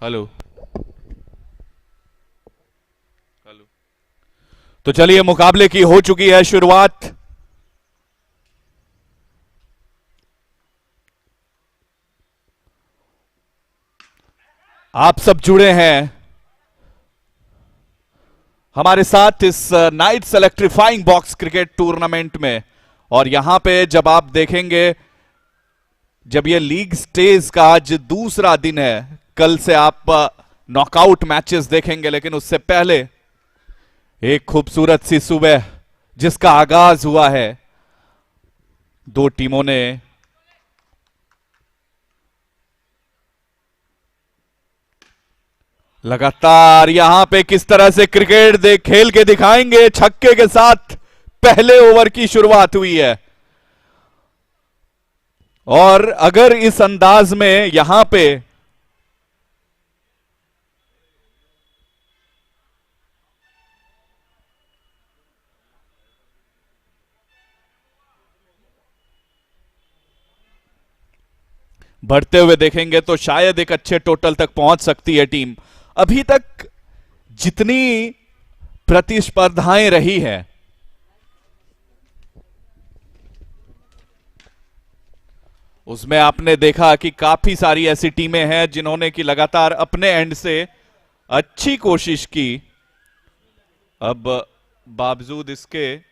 Hello hello. तो चलिए, मुकाबले की हो चुकी है शुरुआत। आप सब जुड़े हैं हमारे साथ इस Knights electrifying box cricket tournament में। और यहां पे जब आप देखेंगे, जब ये लीग स्टेज का आज दूसरा दिन है, कल से आप नॉकआउट मैचेस देखेंगे, लेकिन उससे पहले एक खूबसूरत सी सुबह जिसका आगाज हुआ है। दो टीमों ने लगातार यहां पे किस तरह से क्रिकेट खेल के दिखाएंगे। छक्के के साथ पहले ओवर की शुरुआत हुई है, और अगर इस अंदाज में यहां पे बढ़ते हुए देखेंगे तो शायद एक अच्छे टोटल तक पहुंच सकती है टीम। अभी तक जितनी प्रतिस्पर्धाएं रही है, उसमें आपने देखा कि काफी सारी ऐसी टीमें हैं जिन्होंने कि लगातार अपने एंड से अच्छी कोशिश की। अब बावजूद इसके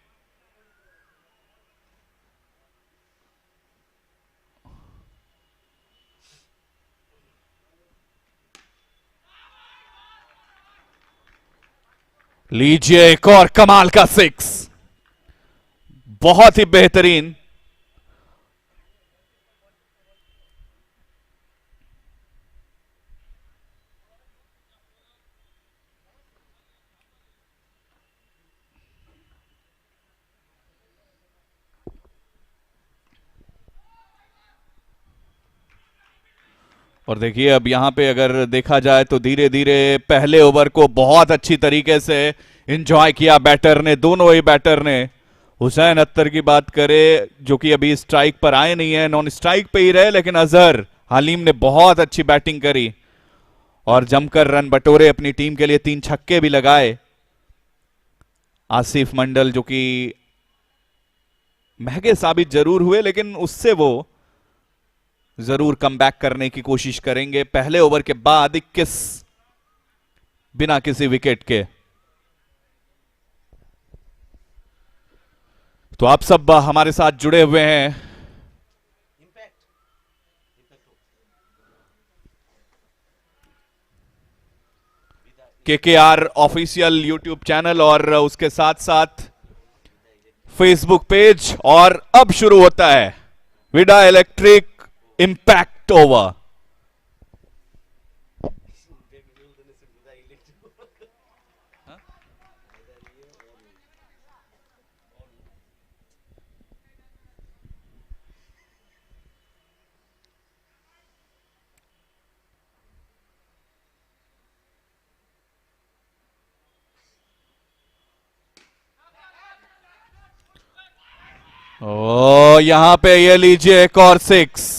लीजिए एक और कमाल का सिक्स, बहुत ही बेहतरीन। और देखिए, अब यहां पे अगर देखा जाए तो धीरे धीरे पहले ओवर को बहुत अच्छी तरीके से एंजॉय किया बैटर ने, दोनों ही बैटर ने। हुसैन अख्तर की बात करें, जो कि अभी स्ट्राइक पर आए नहीं है, नॉन स्ट्राइक पे ही रहे, लेकिन अजहर हलीम ने बहुत अच्छी बैटिंग करी और जमकर रन बटोरे, अपनी टीम के लिए 3 छक्के भी लगाए। आसिफ मंडल जो कि महंगे साबित जरूर हुए, लेकिन उससे वो जरूर कम बैक करने की कोशिश करेंगे। पहले ओवर के बाद 21 बिना किसी विकेट के। तो आप सब हमारे साथ जुड़े हुए हैं केकेआर ऑफिशियल यूट्यूब चैनल और उसके साथ साथ फेसबुक पेज। और अब शुरू होता है विडा इलेक्ट्रिक इंपैक्ट ओवर। ओ, यहां पे ये लीजिए एक और सिक्स।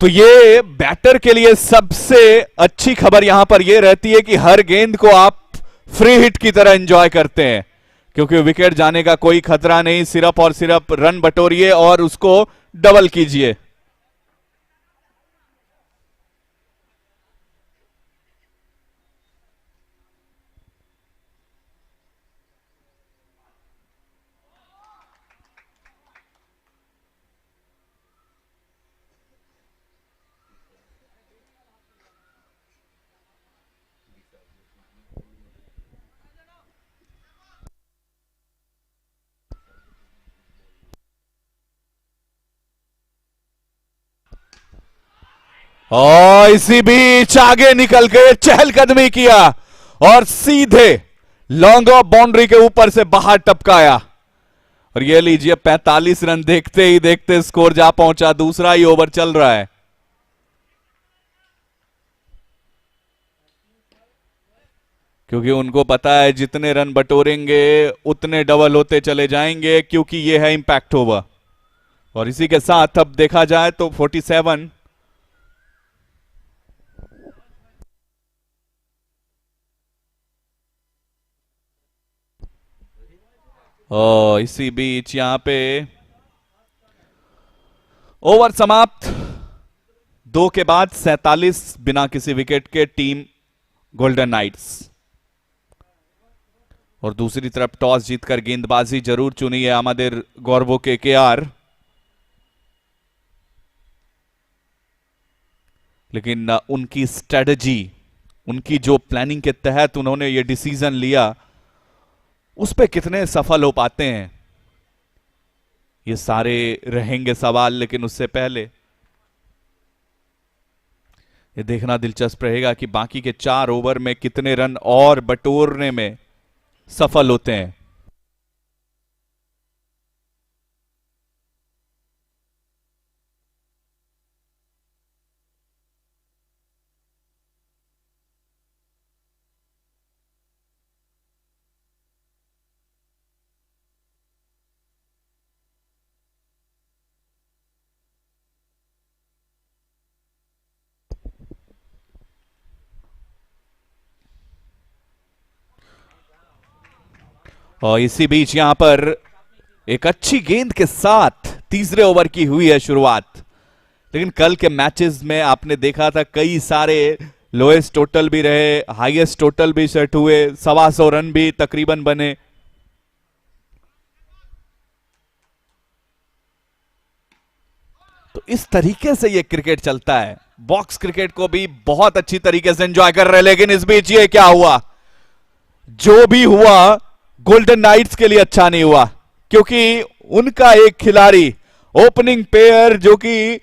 तो ये बैटर के लिए सबसे अच्छी खबर यहां पर यह रहती है कि हर गेंद को आप फ्री हिट की तरह एंजॉय करते हैं, क्योंकि विकेट जाने का कोई खतरा नहीं। सिर्फ और सिर्फ रन बटोरिए और उसको डबल कीजिए। और इसी बीच आगे निकल के चहलकदमी किया और सीधे लॉन्ग ऑफ बाउंड्री के ऊपर से बाहर टपकाया। और ये लीजिए 45 रन देखते ही देखते स्कोर जा पहुंचा। दूसरा ही ओवर चल रहा है, क्योंकि उनको पता है जितने रन बटोरेंगे उतने डबल होते चले जाएंगे, क्योंकि ये है इंपैक्ट ओवर। और इसी के साथ अब देखा जाए तो 47 इसी बीच यहां पे ओवर समाप्त, 2 के बाद 47 बिना किसी विकेट के टीम गोल्डन नाइट्स। और दूसरी तरफ टॉस जीतकर गेंदबाजी जरूर चुनी है हमारे गौरवो केकेआर, लेकिन उनकी स्ट्रेटजी, उनकी जो प्लानिंग के तहत उन्होंने ये डिसीजन लिया, उस पे कितने सफल हो पाते हैं, ये सारे रहेंगे सवाल। लेकिन उससे पहले ये देखना दिलचस्प रहेगा कि बाकी के 4 ओवर में कितने रन और बटोरने में सफल होते हैं। और इसी बीच यहां पर एक अच्छी गेंद के साथ तीसरे ओवर की हुई है शुरुआत। लेकिन कल के मैचेस में आपने देखा था कई सारे लोएस्ट टोटल भी रहे, हाईएस्ट टोटल भी सेट हुए, 125 रन भी तकरीबन बने। तो इस तरीके से ये क्रिकेट चलता है। बॉक्स क्रिकेट को भी बहुत अच्छी तरीके से एंजॉय कर रहे हैं। लेकिन इस बीच ये क्या हुआ, जो भी हुआ गोल्डन नाइट्स के लिए अच्छा नहीं हुआ, क्योंकि उनका एक खिलाड़ी ओपनिंग पेयर जो कि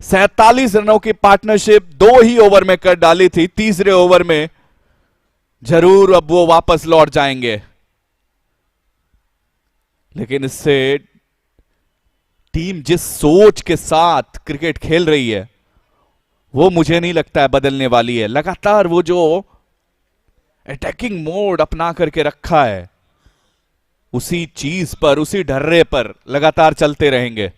47 रनों की पार्टनरशिप 2 ही ओवर में कर डाली थी, तीसरे ओवर में जरूर अब वो वापस लौट जाएंगे। लेकिन इससे टीम जिस सोच के साथ क्रिकेट खेल रही है वो मुझे नहीं लगता है बदलने वाली है। लगातार वो जो अटैकिंग मोड अपना करके रखा है, उसी चीज पर, उसी ढर्रे पर लगातार चलते रहेंगे।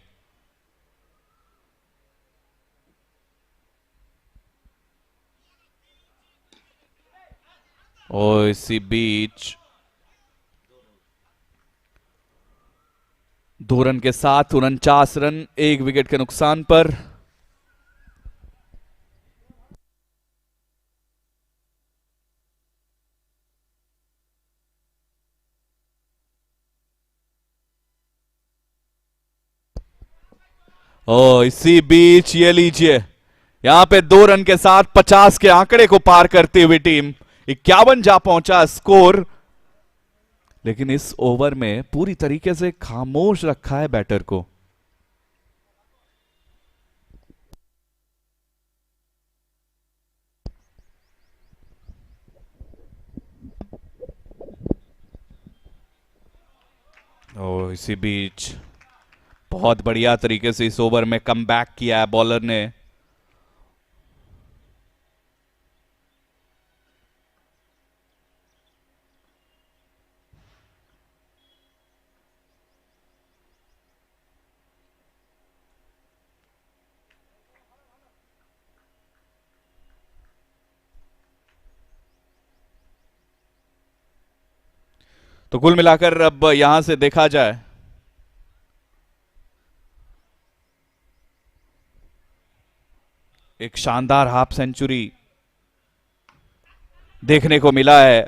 और इसी बीच 2 रन के साथ 49 रन, 1 विकेट के नुकसान पर। इसी बीच ये लीजिए, यहां पे 2 रन के साथ 50 के आंकड़े को पार करती हुई टीम 51 जा पहुंचा स्कोर। लेकिन इस ओवर में पूरी तरीके से खामोश रखा है बैटर को। और इसी बीच बहुत बढ़िया तरीके से इस ओवर में कम बैक किया है बॉलर ने। तो कुल मिलाकर अब यहां से देखा जाए, एक शानदार हाफ सेंचुरी देखने को मिला है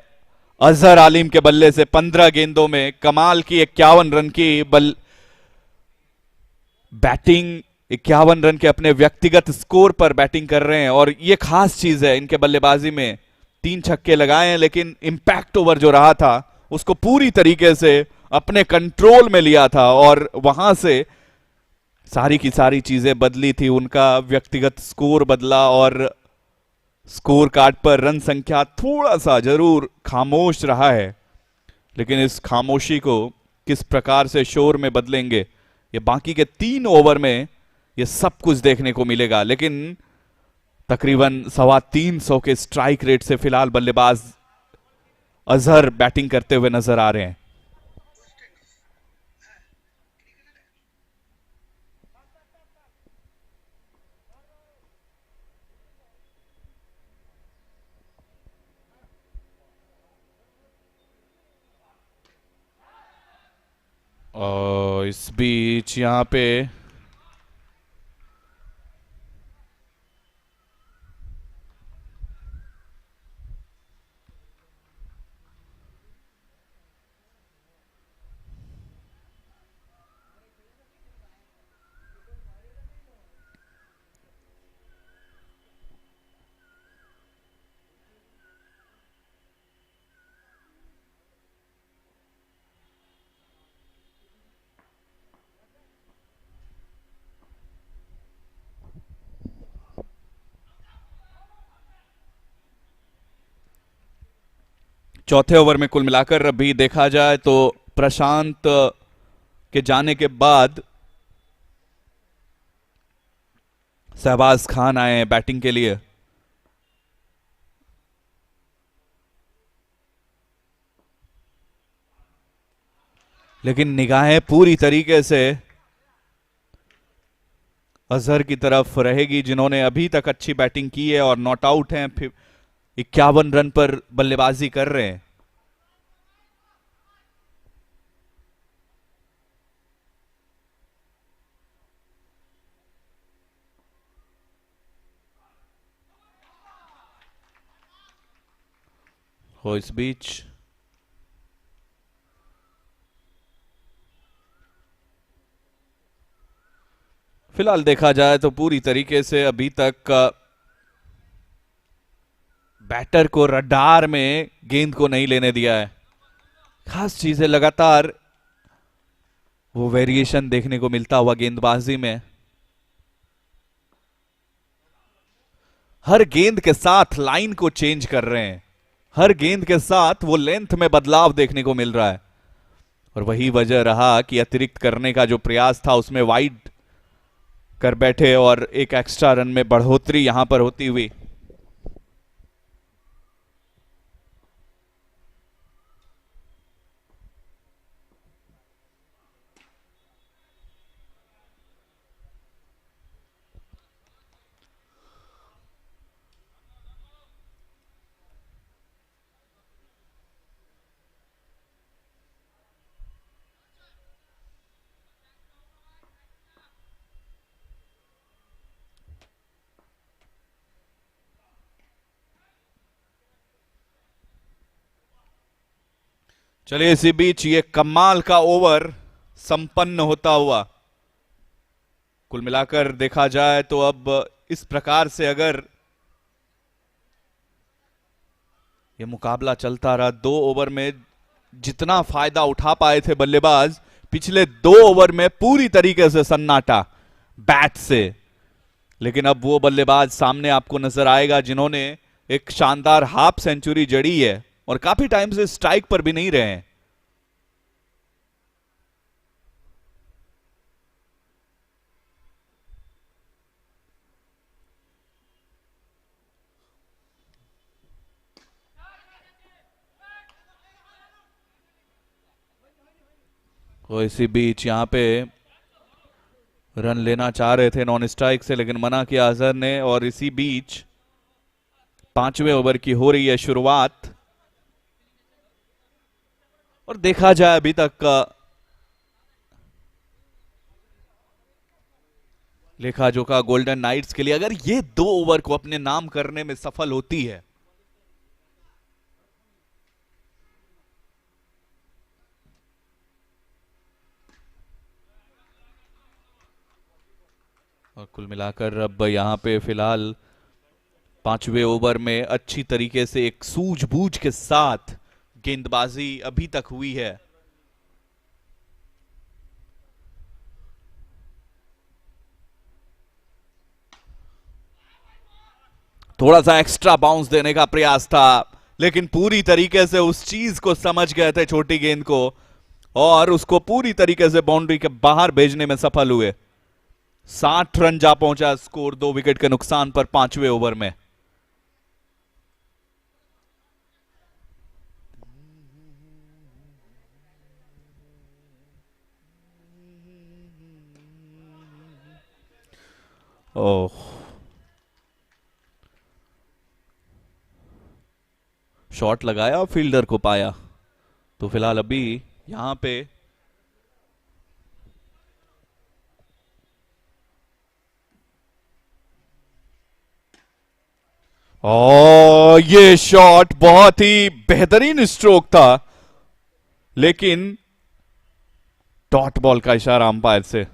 अजहर आलिम के बल्ले से। 15 गेंदों में कमाल की 51 रन की बैटिंग, 51 रन के अपने व्यक्तिगत स्कोर पर बैटिंग कर रहे हैं। और ये खास चीज है इनके बल्लेबाजी में, 3 छक्के लगाए हैं, लेकिन इंपैक्ट ओवर जो रहा था उसको पूरी तरीके से अपने कंट्रोल में लिया था और वहां से सारी की सारी चीजें बदली थी। उनका व्यक्तिगत स्कोर बदला और स्कोर कार्ड पर रन संख्या थोड़ा सा जरूर खामोश रहा है। लेकिन इस खामोशी को किस प्रकार से शोर में बदलेंगे, ये बाकी के 3 ओवर में ये सब कुछ देखने को मिलेगा। लेकिन तकरीबन 325 के स्ट्राइक रेट से फिलहाल बल्लेबाज अजहर बैटिंग करते हुए नजर आ रहे हैं। और इस बीच यहाँ पे चौथे ओवर में कुल मिलाकर अभी देखा जाए तो प्रशांत के जाने के बाद शहबाज खान आए बैटिंग के लिए। लेकिन निगाहें पूरी तरीके से अजहर की तरफ रहेगी, जिन्होंने अभी तक अच्छी बैटिंग की है और नॉट आउट हैं, फिर 51 रन पर बल्लेबाजी कर रहे हैं। हो इस बीच फिलहाल देखा जाए तो पूरी तरीके से अभी तक बैटर को रडार में गेंद को नहीं लेने दिया है। खास चीज है, लगातार वो वेरिएशन देखने को मिलता हुआ गेंदबाजी में। हर गेंद के साथ लाइन को चेंज कर रहे हैं, हर गेंद के साथ वो लेंथ में बदलाव देखने को मिल रहा है। और वही वजह रहा कि अतिरिक्त करने का जो प्रयास था उसमें वाइड कर बैठे और एक एक्स्ट्रा रन में बढ़ोतरी यहां पर होती हुई। चलिए इसी बीच ये कमाल का ओवर संपन्न होता हुआ। कुल मिलाकर देखा जाए तो अब इस प्रकार से अगर ये मुकाबला चलता रहा, 2 ओवर में जितना फायदा उठा पाए थे बल्लेबाज, पिछले 2 ओवर में पूरी तरीके से सन्नाटा बैट से। लेकिन अब वो बल्लेबाज सामने आपको नजर आएगा जिन्होंने एक शानदार हाफ सेंचुरी जड़ी है और काफी टाइम से स्ट्राइक पर भी नहीं रहे हैं। वो इसी बीच यहां पे रन लेना चाह रहे थे नॉन स्ट्राइक से, लेकिन मना किया अजहर ने। और इसी बीच 5वें ओवर की हो रही है शुरुआत। और देखा जाए अभी तक का लेखा जोखा गोल्डन नाइट्स के लिए अगर ये 2 ओवर को अपने नाम करने में सफल होती है, और कुल मिलाकर अब यहां पे फिलहाल 5वें ओवर में अच्छी तरीके से एक सूझबूझ के साथ गेंदबाजी अभी तक हुई है। थोड़ा सा एक्स्ट्रा बाउंस देने का प्रयास था, लेकिन पूरी तरीके से उस चीज को समझ गए थे छोटी गेंद को और उसको पूरी तरीके से बाउंड्री के बाहर भेजने में सफल हुए। 60 रन जा पहुंचा स्कोर 2 विकेट के नुकसान पर 5वें ओवर में। ओह, शॉट लगाया और फील्डर को पाया। तो फिलहाल अभी यहां पे और ये शॉट बहुत ही बेहतरीन स्ट्रोक था, लेकिन डॉट बॉल का इशारा अंपायर से।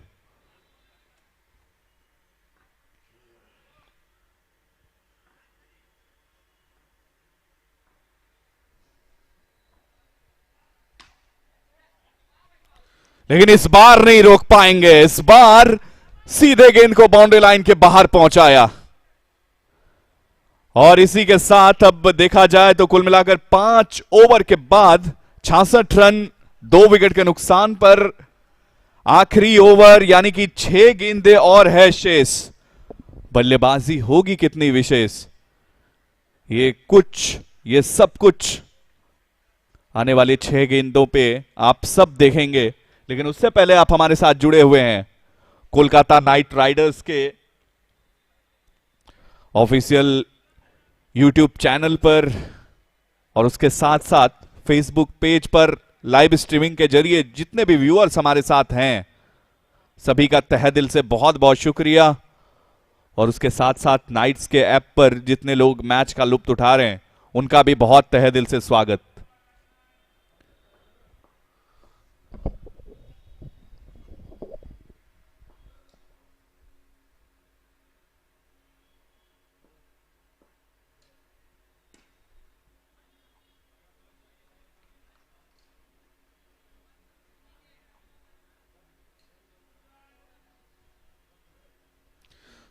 लेकिन इस बार नहीं रोक पाएंगे, इस बार सीधे गेंद को बाउंड्री लाइन के बाहर पहुंचाया। और इसी के साथ अब देखा जाए तो कुल मिलाकर 5 ओवर के बाद 66 रन 2 विकेट के नुकसान पर आखिरी ओवर यानी कि 6 गेंदें और है शेष। बल्लेबाजी होगी कितनी विशेष, ये सब कुछ आने वाली 6 गेंदों पे आप सब देखेंगे। लेकिन उससे पहले आप हमारे साथ जुड़े हुए हैं कोलकाता नाइट राइडर्स के ऑफिशियल यूट्यूब चैनल पर और उसके साथ साथ फेसबुक पेज पर लाइव स्ट्रीमिंग के जरिए जितने भी व्यूअर्स हमारे साथ हैं सभी का तहे दिल से बहुत बहुत शुक्रिया। और उसके साथ साथ नाइट्स के ऐप पर जितने लोग मैच का लुत्फ उठा रहे हैं उनका भी बहुत तहे दिल से स्वागत।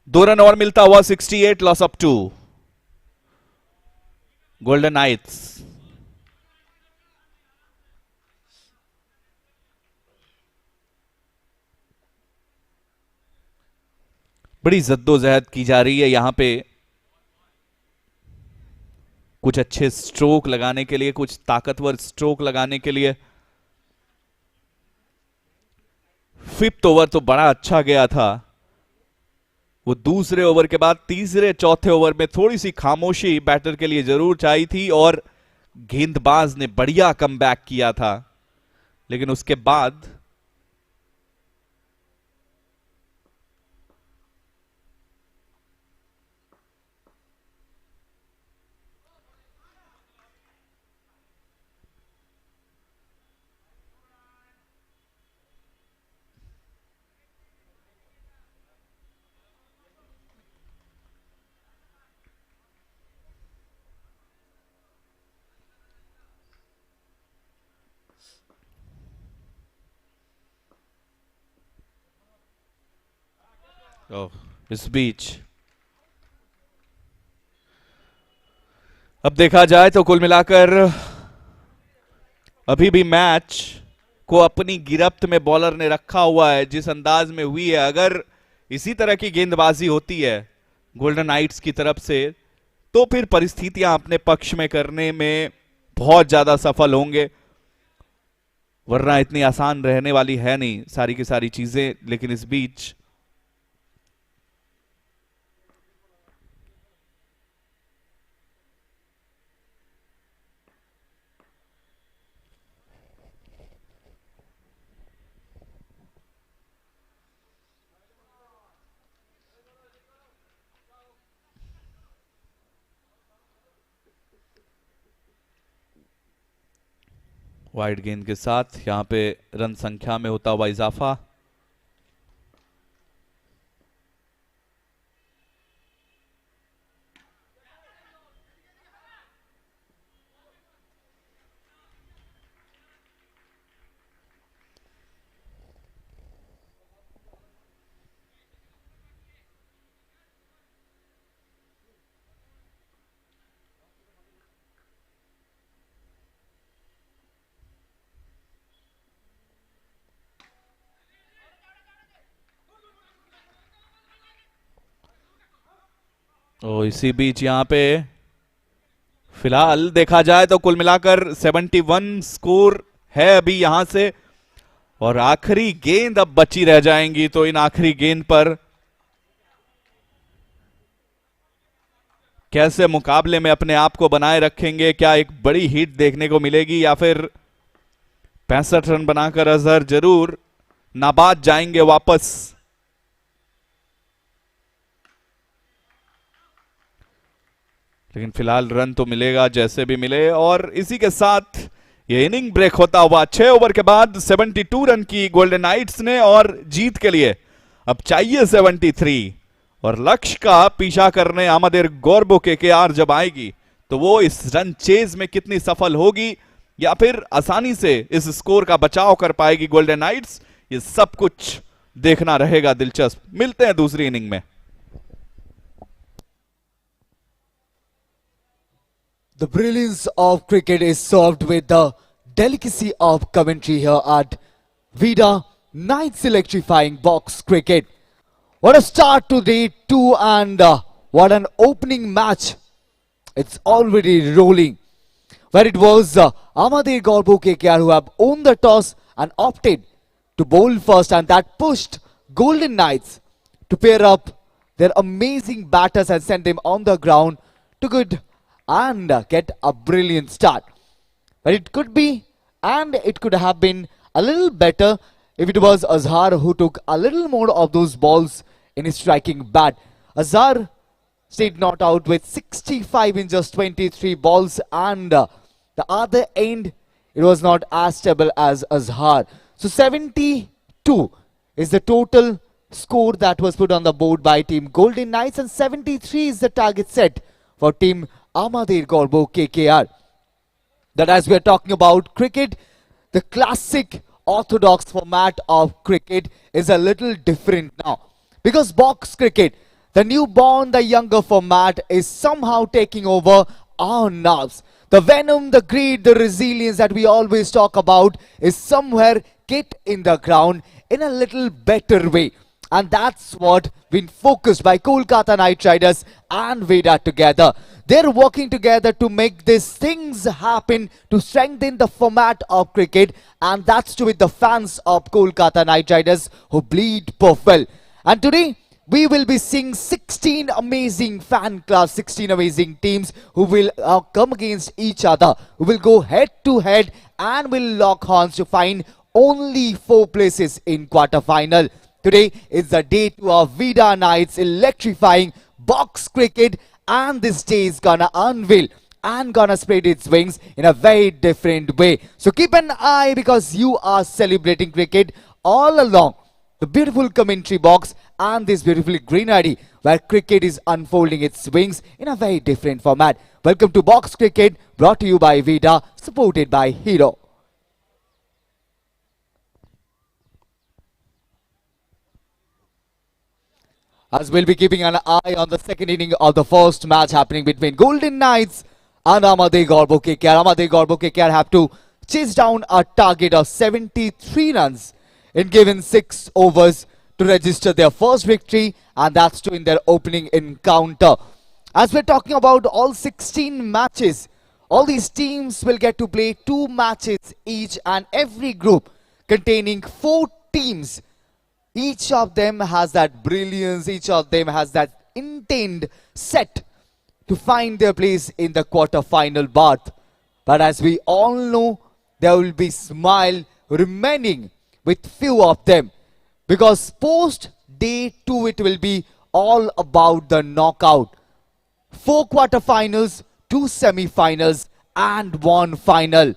दो रन और मिलता हुआ 68 loss up to Golden Knights. बड़ी जद्दोजहद की जा रही है यहां पे, कुछ अच्छे स्ट्रोक लगाने के लिए, कुछ ताकतवर स्ट्रोक लगाने के लिए। 5th ओवर तो बड़ा अच्छा गया था, वो दूसरे ओवर के बाद तीसरे चौथे ओवर में थोड़ी सी खामोशी बैटर के लिए जरूर चाहिए थी और गेंदबाज ने बढ़िया कमबैक किया था। लेकिन उसके बाद इस बीच अब देखा जाए तो कुल मिलाकर अभी भी मैच को अपनी गिरफ्त में बॉलर ने रखा हुआ है जिस अंदाज में हुई है। अगर इसी तरह की गेंदबाजी होती है गोल्डन नाइट्स की तरफ से तो फिर परिस्थितियां अपने पक्ष में करने में बहुत ज्यादा सफल होंगे, वरना इतनी आसान रहने वाली है नहीं सारी की सारी चीजें। लेकिन इस बीच वाइड गेंद के साथ यहां पे रन संख्या में होता हुआ इजाफा। तो इसी बीच यहां पे फिलहाल देखा जाए तो कुल मिलाकर 71 स्कोर है अभी यहां से, और आखिरी गेंद अब बची रह जाएंगी। तो इन आखिरी गेंद पर कैसे मुकाबले में अपने आप को बनाए रखेंगे, क्या एक बड़ी हिट देखने को मिलेगी या फिर 65 रन बनाकर अजहर जरूर नाबाद जाएंगे वापस। लेकिन फिलहाल रन तो मिलेगा जैसे भी मिले। और इसी के साथ ये इनिंग ब्रेक होता हुआ 6 ओवर के बाद 72 रन की गोल्डन नाइट्स ने, और जीत के लिए अब चाहिए 73। और लक्ष्य का पीछा करने आमदेर गौरबो केकेआर जब आएगी तो वो इस रन चेज में कितनी सफल होगी या फिर आसानी से इस स्कोर का बचाव कर पाएगी गोल्डन नाइट्स, ये सब कुछ देखना रहेगा दिलचस्प। मिलते हैं दूसरी इनिंग में। The brilliance of cricket is served with the delicacy of commentary here at Vida Night's Electrifying Box Cricket. What a start to day 2 and what an opening match. It's already rolling. Where it was Amadev Gorbo KKR who have owned the toss and opted to bowl first, and that pushed Golden Knights to pair up their amazing batters and send them on the ground to good and get a brilliant start. But it could be, and it could have been a little better if it was Azhar who took a little more of those balls in his striking bat. Azhar stayed not out with 65 in just 23 balls, and the other end, it was not as stable as Azhar. So 72 is the total score that was put on the board by Team Golden Knights, and 73 is the target set for Team Amadev Gorbo KKR. That as we are talking about cricket, the classic orthodox format of cricket is a little different now. Because box cricket, the newborn, the younger format, is somehow taking over our nerves. The venom, the greed, the resilience that we always talk about is somewhere hit in the ground in a little better way. And that's what been focused by Kolkata Knight Riders and Vida together. They're working together to make these things happen, to strengthen the format of cricket, and that's to with the fans of Kolkata Knight Riders who bleed purple. And today, we will be seeing 16 amazing fan clubs, 16 amazing teams who will come against each other, who will go head to head and will lock horns to find only 4 places in quarter-final. Today is the day 2 of Vida Night's Electrifying Box Cricket, and this day is gonna unveil and gonna spread its wings in a very different way. So keep an eye, because you are celebrating cricket all along the beautiful commentary box and this beautiful greenery where cricket is unfolding its wings in a very different format. Welcome to Box Cricket, brought to you by Vida, supported by Hero. As we'll be keeping an eye on the second inning of the first match happening between Golden Knights and Amadev Gorbo KKR. Amadev Gorbo KKR have to chase down a target of 73 runs in given 6 overs to register their first victory, and that's to in their opening encounter. As we're talking about all 16 matches, all these teams will get to play 2 matches each, and every group containing 4 teams. Each of them has that brilliance, each of them has that intent set to find their place in the quarter-final berth. But as we all know, there will be smile remaining with few of them, because post day 2 it will be all about the knockout. 4 quarterfinals, 2 semi-finals and 1 final.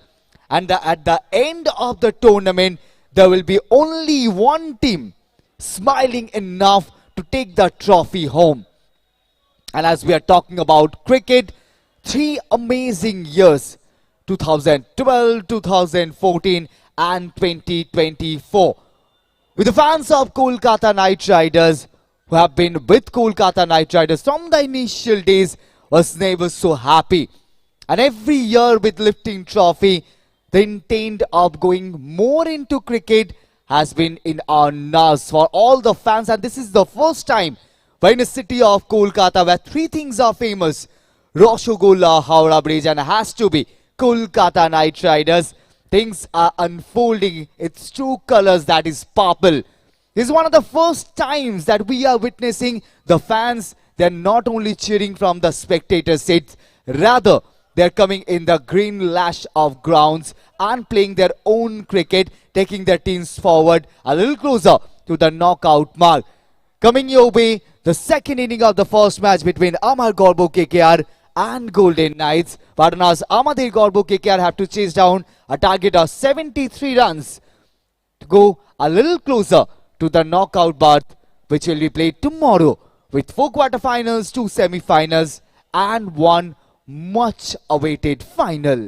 And at the end of the tournament, there will be only one team smiling enough to take the trophy home. And as we are talking about cricket, 3 amazing years, 2012, 2014 and 2024. With the fans of Kolkata Knight Riders who have been with Kolkata Knight Riders from the initial days, was never so happy. And every year with lifting trophy, the intent of going more into cricket has been in our nerves for all the fans. And this is the first time when in the city of Kolkata, where 3 things are famous: Rasgulla, Howrah Bridge, and has to be Kolkata Knight Riders, things are unfolding its true colors, that is purple. This is one of the first times that we are witnessing the fans. They're not only cheering from the spectator seats, rather they're coming in the green lash of grounds and playing their own cricket, taking their teams forward a little closer to the knockout mark. Coming your way, the second inning of the first match between Amadev Gorbo KKR and Golden Knights. Partners, আমাদের গর্ব KKR have to chase down a target of 73 runs to go a little closer to the knockout berth, which will be played tomorrow with 4 quarterfinals, 2 semi-finals and 1 much awaited final.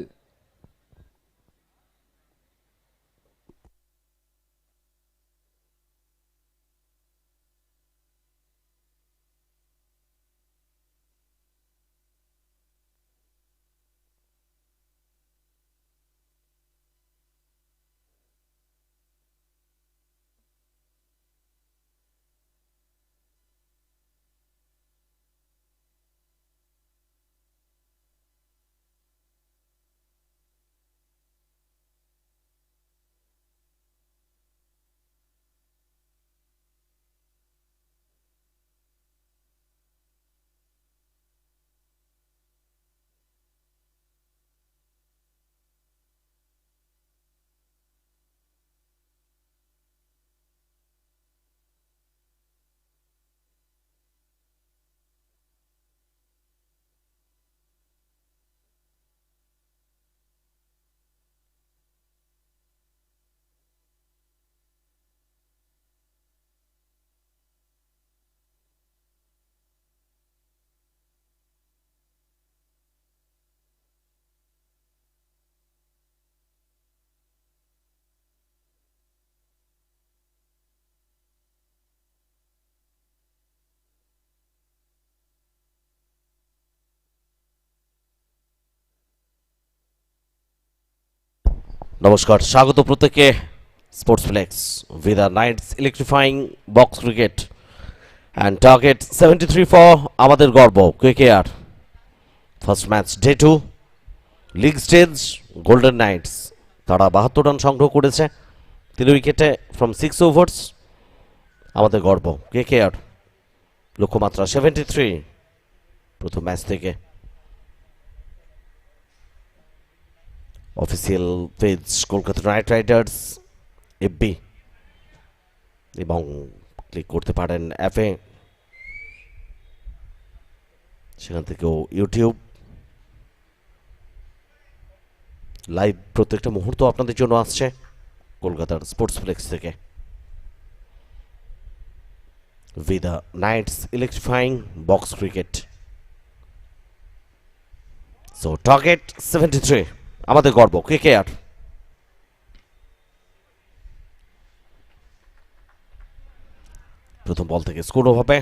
নমস্কার, স্বাগত প্রত্যেককে Sports Flex Vida Knights electrifying box cricket and target 73 for আমাদের গর্ব KKR। First match day 2 league stage Golden Knights, তারা 72 run সংগ্রহ করেছে 3 উইকেটে from 6 ওভার্স। আমাদের গর্ব KKR লক্ষ্যমাত্রা 73 প্রথম ম্যাচ থেকে। Official page Kolkata Knight Riders FB এবং ক্লিক করতে পারেন অ্যাপে, সেখান থেকেও ইউটিউব লাইভ প্রত্যেকটা মুহূর্ত আপনাদের জন্য আসছে কলকাতার স্পোর্টস ফ্লেক্স থেকে। Vida Knights electrifying box cricket, so target 73 আমাদের গর্ব KKR। প্রথম বল থেকে স্কোর হবে।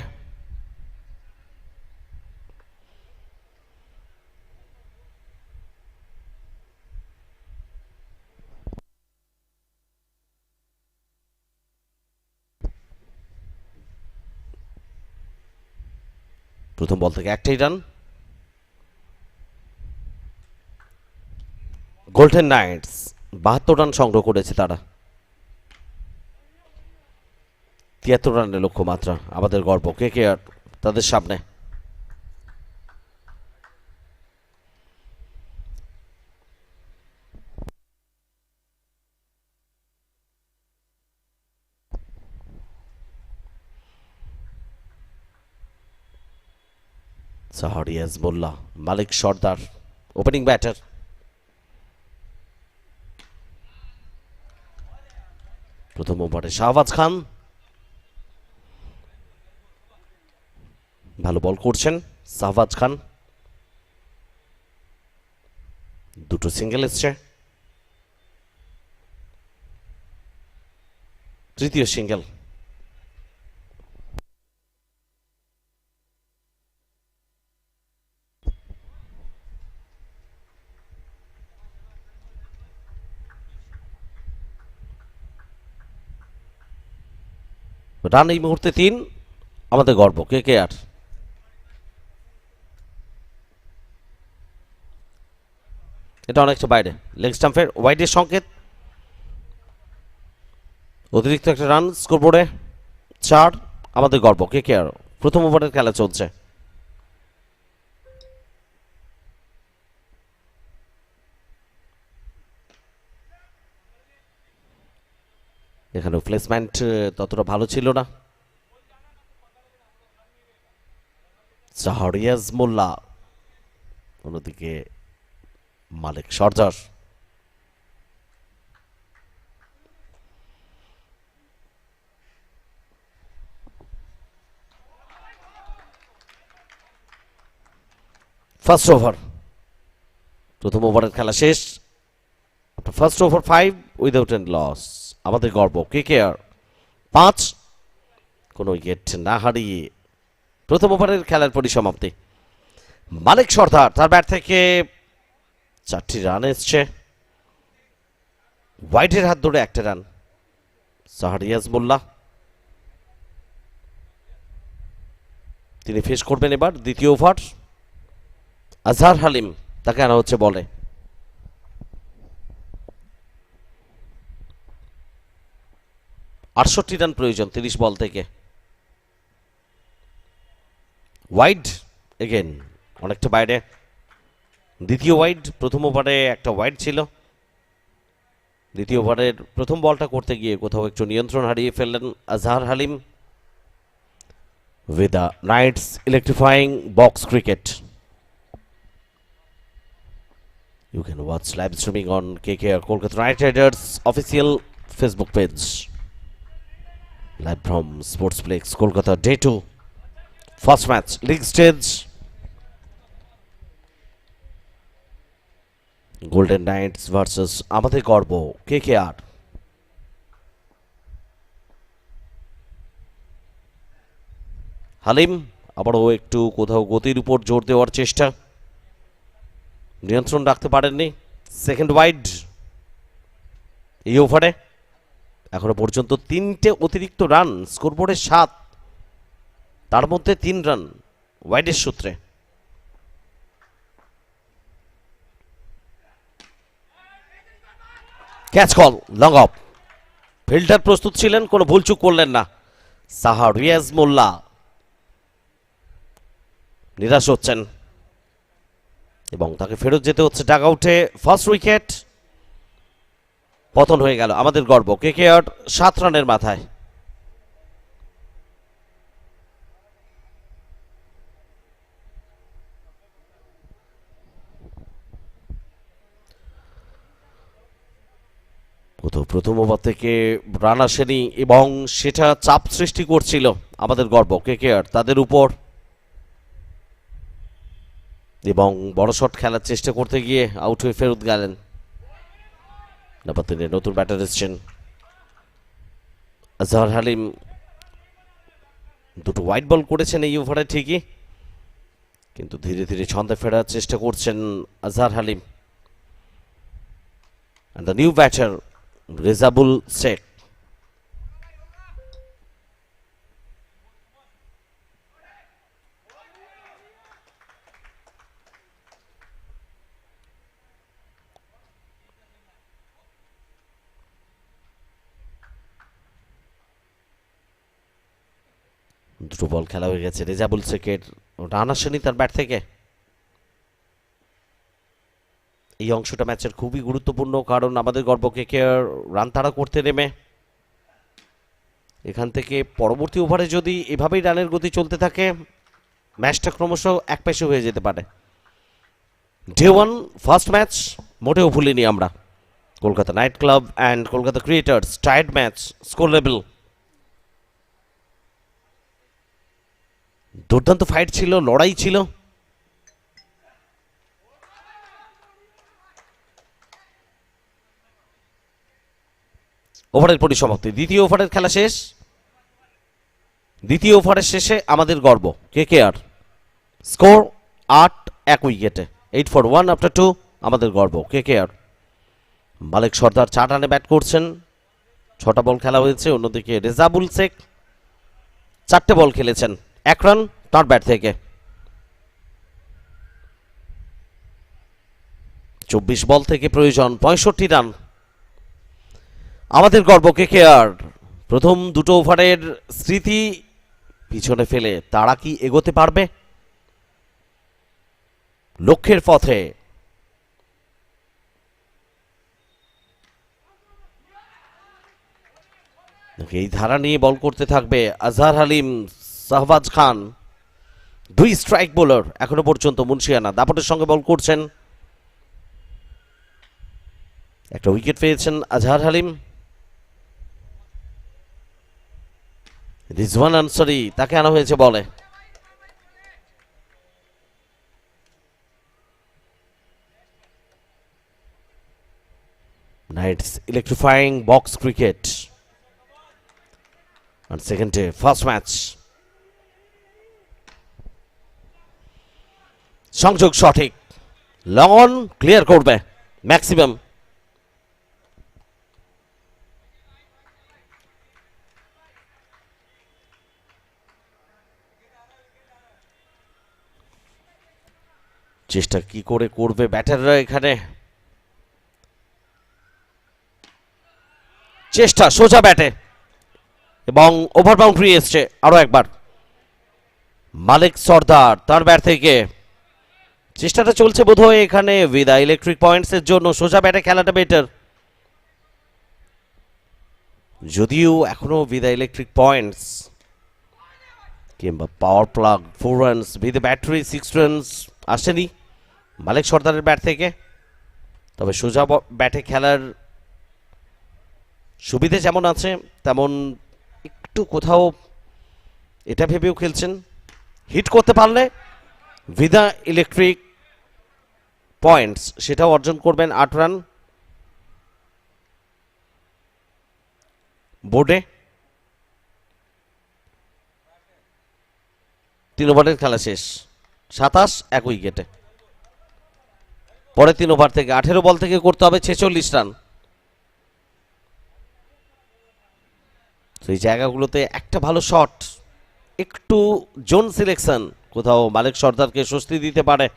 প্রথম বল থেকে একটাই রান। গোল্ডেন নাইটস 72 রান সংগ্রহ করেছে তারা, 73 রানের লক্ষ্যমাত্রা। আমাদের গর্ব KKR তাদের সামনে। সাহারিয়াজ মোল্লা, মালিক সর্দার ওপেনিং ব্যাটার। প্রথম ওভারে শাহবাজ খান ভালো বল করছেন। শাহবাজ খান দুটো সিঙ্গেল এসছে, তৃতীয় সিঙ্গেল। রান এই মুহূর্তে 3, আমাদের গর্ব KKR। এটা অনেকটা বাইরে, লেগ স্টাম্পের ওয়াইডের সংকেত। অতিরিক্ত একটা রান স্কোরবোর্ডে 4, আমাদের গর্ব KKR। প্রথম ওভারের খেলা চলছে। এখানে প্লেসমেন্ট ততটা ভালো ছিল না। সাহারিয়াজ মোল্লা অন্যদিকে মালিক সর্দার। ফার্স্ট ওভার, প্রথম ওভারের খেলা শেষ। First over 5 without an loss. আমাদের গর্ব KKR 5, কোনো উইকেট না হারিয়ে প্রথম ওভারের খেলার পরিসমাপ্তি। মালিক সর্দার তার ব্যাট থেকে 4টি রান এসছে। ওয়াইডের হাত ধরে 1টা রান। সাহারিয়াজ মোল্লা তিনি ফেস করবেন এবার দ্বিতীয় ওভার। আজহার হালিম তাকে আনা হচ্ছে বলে। আটষট্টি রান প্রয়োজন 30 বল থেকে। ওয়াইড এগেন, অনেকটা বাইরে। দ্বিতীয় ওয়াইড, প্রথম ওভারে একটা ওয়াইড ছিল। দ্বিতীয় ওভারের প্রথম বলটা করতে গিয়ে কোথাও একটু নিয়ন্ত্রণ হারিয়ে ফেললেন আজহার Halim. Vida Knights Electrifying Box Cricket. You can watch live streaming on KKR Kolkata Knight Riders official Facebook page. Live from Sportsplex Kolkata Day 2. First match, league stage. Golden Knights versus আমাদের গর্ব KKR. হালিম আবারও একটু কোথাও গতির উপর জোর দেওয়ার চেষ্টা, নিয়ন্ত্রণ রাখতে পারেননি। সেকেন্ড ওয়াইড এই ওভারে। এখনো পর্যন্ত 3টে অতিরিক্ত রান, স্কোরবোর্ডে 7, তার মধ্যে 3 রান ওয়াইডের সূত্রে। Catch call, long of. Fielder প্রস্তুত ছিলেন, কোনো ভুলচুক করলেন না। সাহারিয়াজ মোল্লা নিরাশ হচ্ছেন এবং তাকে ফেরত যেতে হচ্ছে ডাগ আউটে। ফার্স্ট উইকেট পতন হয়ে গেল আমাদের গর্ব KKR 7 রানের মাথায়। প্রথম ওভার থেকে রান আসেনি এবং সেটা চাপ সৃষ্টি করছিল আমাদের গর্ব KKR তাদের উপর, এবং বড় শট খেলার চেষ্টা করতে গিয়ে আউট হয়ে ফেরত গেলেন। নাম্বার 3 নতুন ব্যাটার এসছেন আজহার হালিম। দুটো হোয়াইট বল করেছেন এই ওভারে ঠিকই, কিন্তু ধীরে ধীরে ছন্দে ফেরার চেষ্টা করছেন আজহার Halim. And the new batter Rezabul Sheikh. দুটো বল খেলা হয়ে গেছে। রেজাবুল শেখের রান আসেনি তার ব্যাট থেকে। এই অংশটা ম্যাচের খুবই গুরুত্বপূর্ণ, কারণ আমাদের গর্ব KKR রান তাড়া করতে নেমে এখান থেকে পরবর্তী ওভারে যদি এভাবেই রানের গতি চলতে থাকে, ম্যাচটা ক্রমশ একপেশে হয়ে যেতে পারে। ডে 1 ফার্স্ট ম্যাচ মোটেও ভুলিনি আমরা। Kolkata Knight Club and Kolkata Creators tied match, score level. দুর্দান্ত ফাইট ছিল, লড়াই ছিল। ওভারের পরিসমাপ্তি, দ্বিতীয় ওভারের খেলা শেষ। দ্বিতীয় ওভারের শেষে আমাদের গর্ব KKR স্কোর 8-1 উইকেটে, 8 for 1 after 2 আমাদের গর্ব KKR। মালিক সর্দার 4 রানে ব্যাট করছেন, 6টা বল খেলা হয়েছে। অন্যদিকে রেজাবুল শেখ 4টে বল খেলেছেন, 1 রান তার ব্যাট থেকে। 24 বল থেকে প্রয়োজন 65 রান। আমাদের গর্ব KKR প্রথম দুটো ওভারের স্মৃতি পিছনে ফেলে তারা কি এগোতে পারবে লক্ষ্যের পথে? এই ধারা নিয়ে বল করতে থাকবে আজহার হালিম, শাহবাজ খান। দুই স্ট্রাইক বোলার এখনো পর্যন্ত মুন্সিয়ানা দাপটের সঙ্গে বল করছেন। একটা উইকেট পেয়েছেন আজহার হালিম। রিজওয়ান আনসারি তাকে আনা হয়েছে বলে। নাইটস ইলেকট্রিফাইং বক্স ক্রিকেট আর সেকেন্ড ডে ফার্স্ট ম্যাচ। সংযোগ সঠিক, লং অন ক্লিয়ার করবে ম্যাক্সিমাম। চেষ্টা কি করে করবে ব্যাটাররা এখানে, চেষ্টা সোজা ব্যাটে এবং ওভার বাউন্ডারি এসছে আরো একবার। মালিক সর্দার তার ব্যাট থেকে চেষ্টাটা চলছে বোধহয় এখানে ভিদা ইলেকট্রিক পয়েন্টসের জন্য সোজা ব্যাটে খেলাটা বেটার। যদিও এখনো ভিদা ইলেকট্রিক পয়েন্টস কিংবা power plug 4 runs, Vida battery 6 runs আসেনি মালিক সর্দারের ব্যাট থেকে। তবে সোজা ব্যাটে খেলার সুবিধে যেমন আছে তেমন একটু কোথাও এটা ভেবেও খেলছেন হিট করতে পারলে ভিদা ইলেকট্রিক পয়েন্টস সেটাও অর্জন করবেন 8 রান। বোর্ডে 3 ওভারের খেলা শেষ, 27 1 উইকেটে। পরে 3 ওভার থেকে 18 বল থেকে করতে হবে 46 রান। সেই জায়গাগুলোতে একটা ভালো শট, একটু জোন সিলেকশন কোথাও মালিক সর্দারকে স্বস্তি দিতে পারে।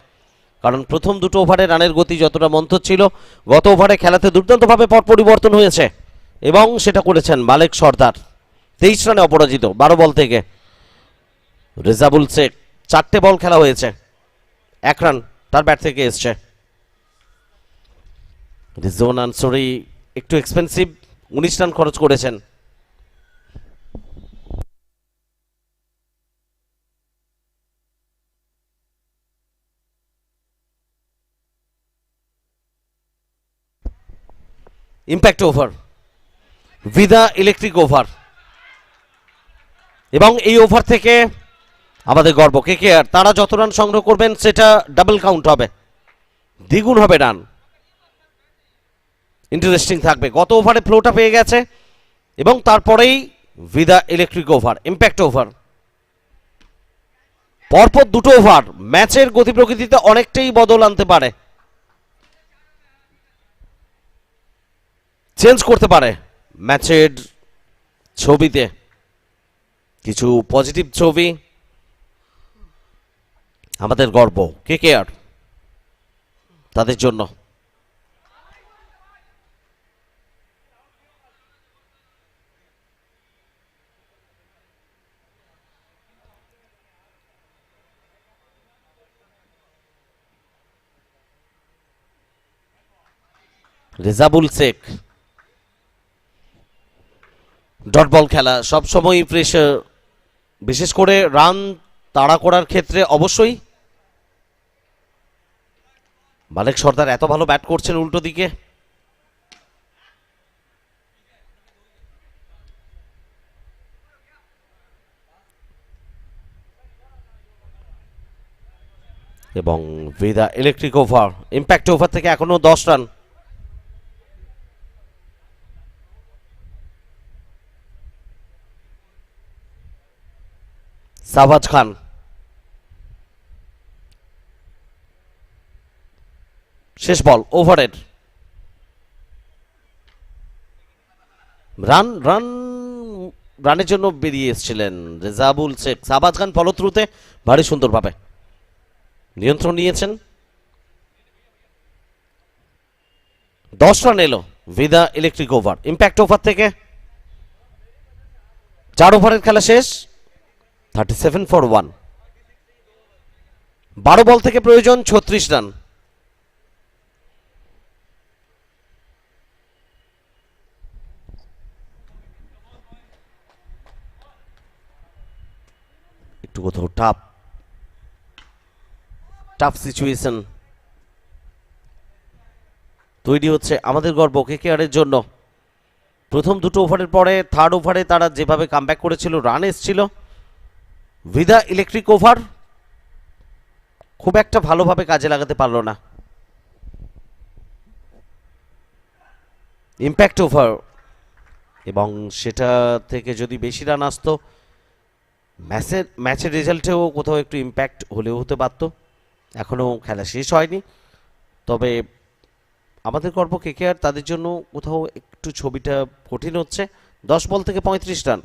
কারণ প্রথম দুটো ওভারে রানের গতি যতটা মন্থর ছিল, গত ওভারে খেলাতে দুর্দান্তভাবে পট পরিবর্তন হয়েছে এবং সেটা করেছেন মালিক সর্দার। 23 রানে অপরাজিত 12 বল থেকে। রেজাবুল শেখ 4টে বল খেলা হয়েছে, 1 রান তার ব্যাট থেকে এসছে। রিজওয়ান আনসারি একটু এক্সপেন্সিভ, 19 রান খরচ করেছেন। Impact over, Vida electric over, এবং এই ওভার থেকে আমাদের গর্ব KKR। তারা যত রান সংগ্রহ করবেন সেটা ডাবল কাউন্ট হবে, দ্বিগুণ হবে রান। ইন্টারেস্টিং থাকবে, গত ওভারে ফ্লোটা পেয়ে গেছে এবং তারপরেই Vida electric over, impact over. পরপর দুটো ওভার ম্যাচের গতি প্রকৃতিতে অনেকটাই বদল আনতে পারে, চেঞ্জ করতে পারে ম্যাচের ছবিতে। কিছু পজিটিভ ছবি, আমাদের গর্ব KKR তাদের জন্য। রেজাবুল শেখ, ডট বল খেলা সবসময় প্রেশার, বিশেষ করে রান তাড়া করার ক্ষেত্রে অবশ্যই। মালিক সর্দার এত ভালো ব্যাট করছেন উল্টো দিকে। এবং Vida electric over, impact over থেকে এখনো 10 রান। সাবাজ খান, শেষ বল ওভারের। রানের জন্য বেরিয়ে এসেছিলেন রেজাবুল শেখ। সাবাজ খান ফলশ্রুতে ভারী সুন্দরভাবে নিয়ন্ত্রণ নিয়েছেন। 10 রান এলো Vida electric over, impact over থেকে। 4 ওভারের খেলা শেষ, 37 for 1। 12 বল থেকে প্রয়োজন 36 রান। একটু কোথাও টাপ টাফ সিচুয়েশন তৈরি হচ্ছে আমাদের গর্ব কেকেআরের জন্য। প্রথম দুটো ওভারের পরে থার্ড ওভারে তারা যেভাবে কামব্যাক করেছিল, রান এসেছিল, ভিদা ইলেকট্রিক ওভার খুব একটা ভালোভাবে কাজে লাগাতে পারলো না। ইম্প্যাক্ট ওভার, এবং সেটা থেকে যদি বেশি রান আসতো ম্যাচের রেজাল্টেও কোথাও একটু ইম্প্যাক্ট হলেও হতে পারত। এখনও খেলা শেষ হয়নি, তবে আমাদের গর্ব কেকেআর তাদের জন্য কোথাও একটু ছবিটা কঠিন হচ্ছে। 10 বল থেকে 35 রান,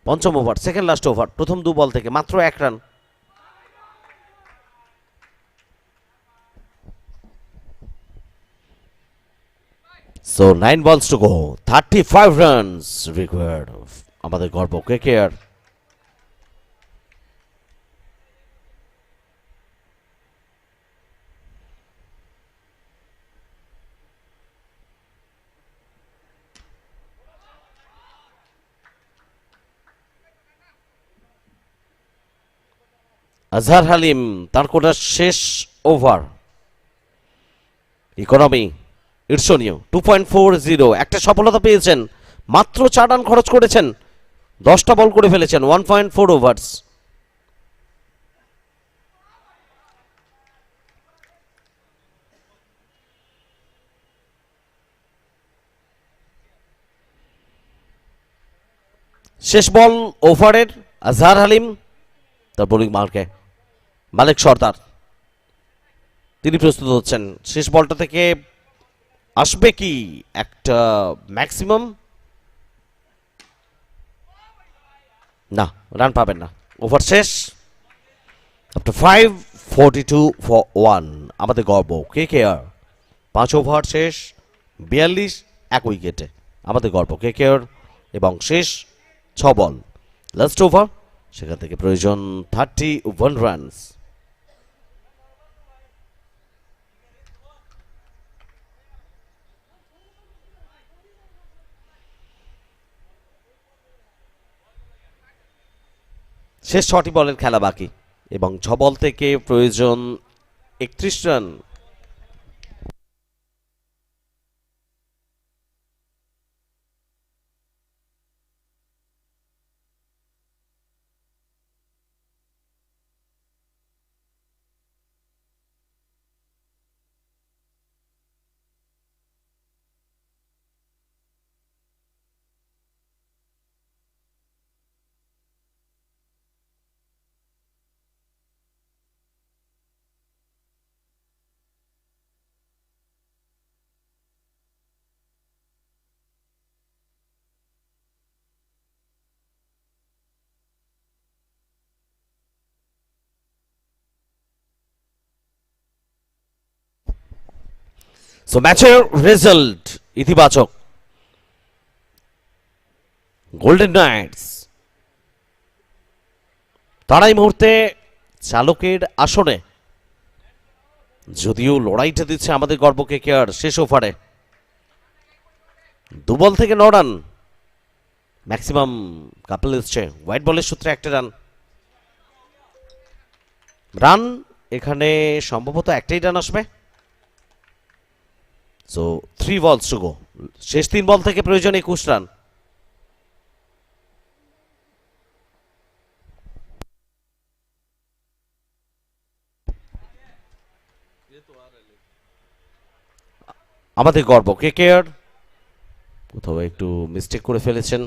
পঞ্চম ওভার সেকেন্ড লাস্ট ওভার, প্রথম 2 বল থেকে মাত্র 1 run. So 9 balls to go, 35 runs required. আমাদের গর্ব কেকেআর। আজহার হালিম তার কোটার শেষ ওভার। ইকোনমি ঈর্ষণীয় 2.40, একটা সফলতা পেয়েছেন, মাত্র 4 রান খরচ করেছেন, 10টা বল করে ফেলেছেন, 1.4 ওভার্স। শেষ বল ওভারের আজহার হালিম, তার বোলিং মার্কে মালিক সর্দার তিনি প্রস্তুত হচ্ছেন। শেষ বলটা থেকে আসবে কি একটা ম্যাক্সিমাম? না, রান পাবেন না, ওভার শেষ। আফটার 5, 42 for 1 আমাদের গর্ব কেকেআর। 5 ওভার শেষ, 42, 1 উইকেটে আমাদের গর্ব কেকেআর, এবং শেষ 6 বল লাস্ট ওভার, সেখান থেকে প্রয়োজন 31 রানস। শেষ 6টি বলের খেলা বাকি, এবং 6 বল থেকে প্রয়োজন 31 রান। সো ম্যাচের রেজাল্ট ইতিবাচক। গোল্ডেন নাইটস তারা এই মুহূর্তে চালকের আসনে, যদিও লড়াইটা দিচ্ছে আমাদের গর্ব কেকেআর। শেষ ওভারে 2 বল থেকে 9 রান, ম্যাক্সিমাম কাপল এসছে, হোয়াইট বলের সূত্রে 1 রান। রান এখানে সম্ভবত একটাই রান আসবে। সো 3 বলস টু গো, শেষ 3 বল থেকে প্রয়োজন 21 রান। আমাদের গর্ব কেকেআর কোথাও একটু মিস্টেক করে ফেলেছেন।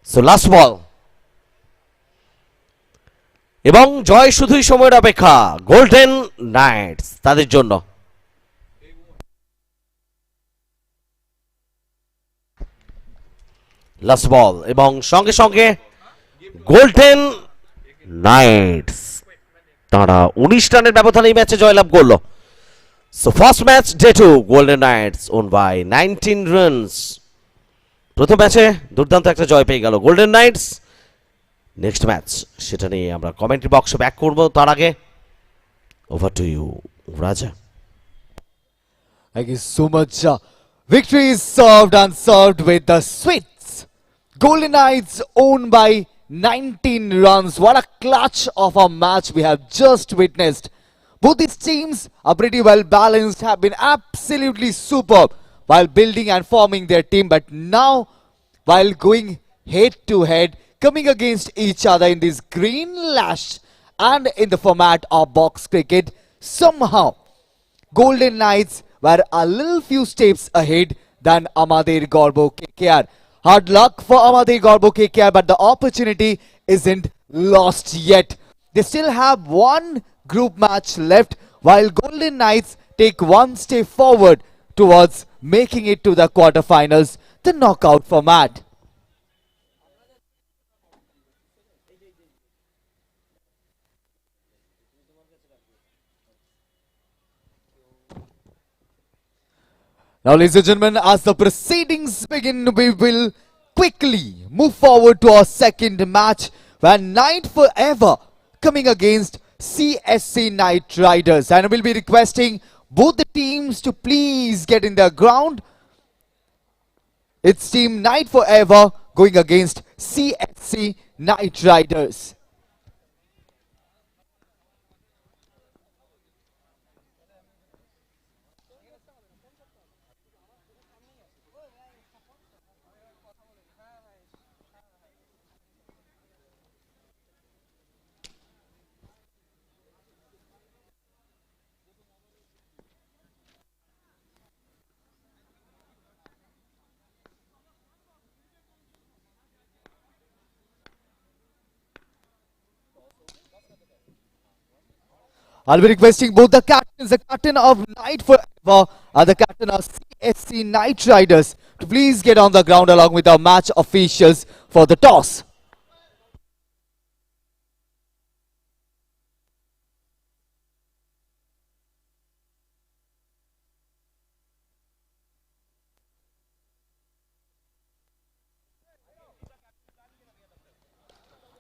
সো লাস্ট বল, এবং জয় শুধুই সময়ের অপেক্ষা গোল্ডেন নাইটস তাদের জন্য। লাস্ট বল, এবং সঙ্গে সঙ্গে গোল্ডেন নাইটস তারা 19 রানের ব্যবধানে এই ম্যাচে জয়লাভ করলো। So first match day 2 Golden Knights won by 19 runs. প্রথম ম্যাচে দুর্দান্ত একটা জয় পেয়ে গেল গোল্ডেন নাইটস। নেক্সট ম্যাচ সেটা নিয়ে আমরা কমেন্ট্রি বক্সে ব্যাক করব। তার আগে ওভার টু ইউ রাজা। Thank you so much. Victory is served and served with the sweets. Golden Knights owned by 19 runs. What a clutch of a match we have just witnessed. Both these teams are pretty well balanced, have been absolutely superb while building and forming their team. But now, while going head to head, coming against each other in this green lash and in the format of box cricket, somehow Golden Knights were a little few steps ahead than Amadir Gorbo KKR. Hard luck for Amadir Gorbo KKR, but the opportunity isn't lost yet. They still have one group match left, while Golden Knights take one step forward towards making it to the quarterfinals, the knockout format. Now, ladies and gentlemen, as the proceedings begin, we will quickly move forward to our second match, where Knight Forever coming against CSC Knight Riders. And we'll be requesting both the teams to please get in the ground. It's Team Knight Forever going against CSC Knight Riders. I'll be requesting both the captains, the captain of Knight Forever and the captain of CSC Knight Riders, to please get on the ground along with our match officials for the toss.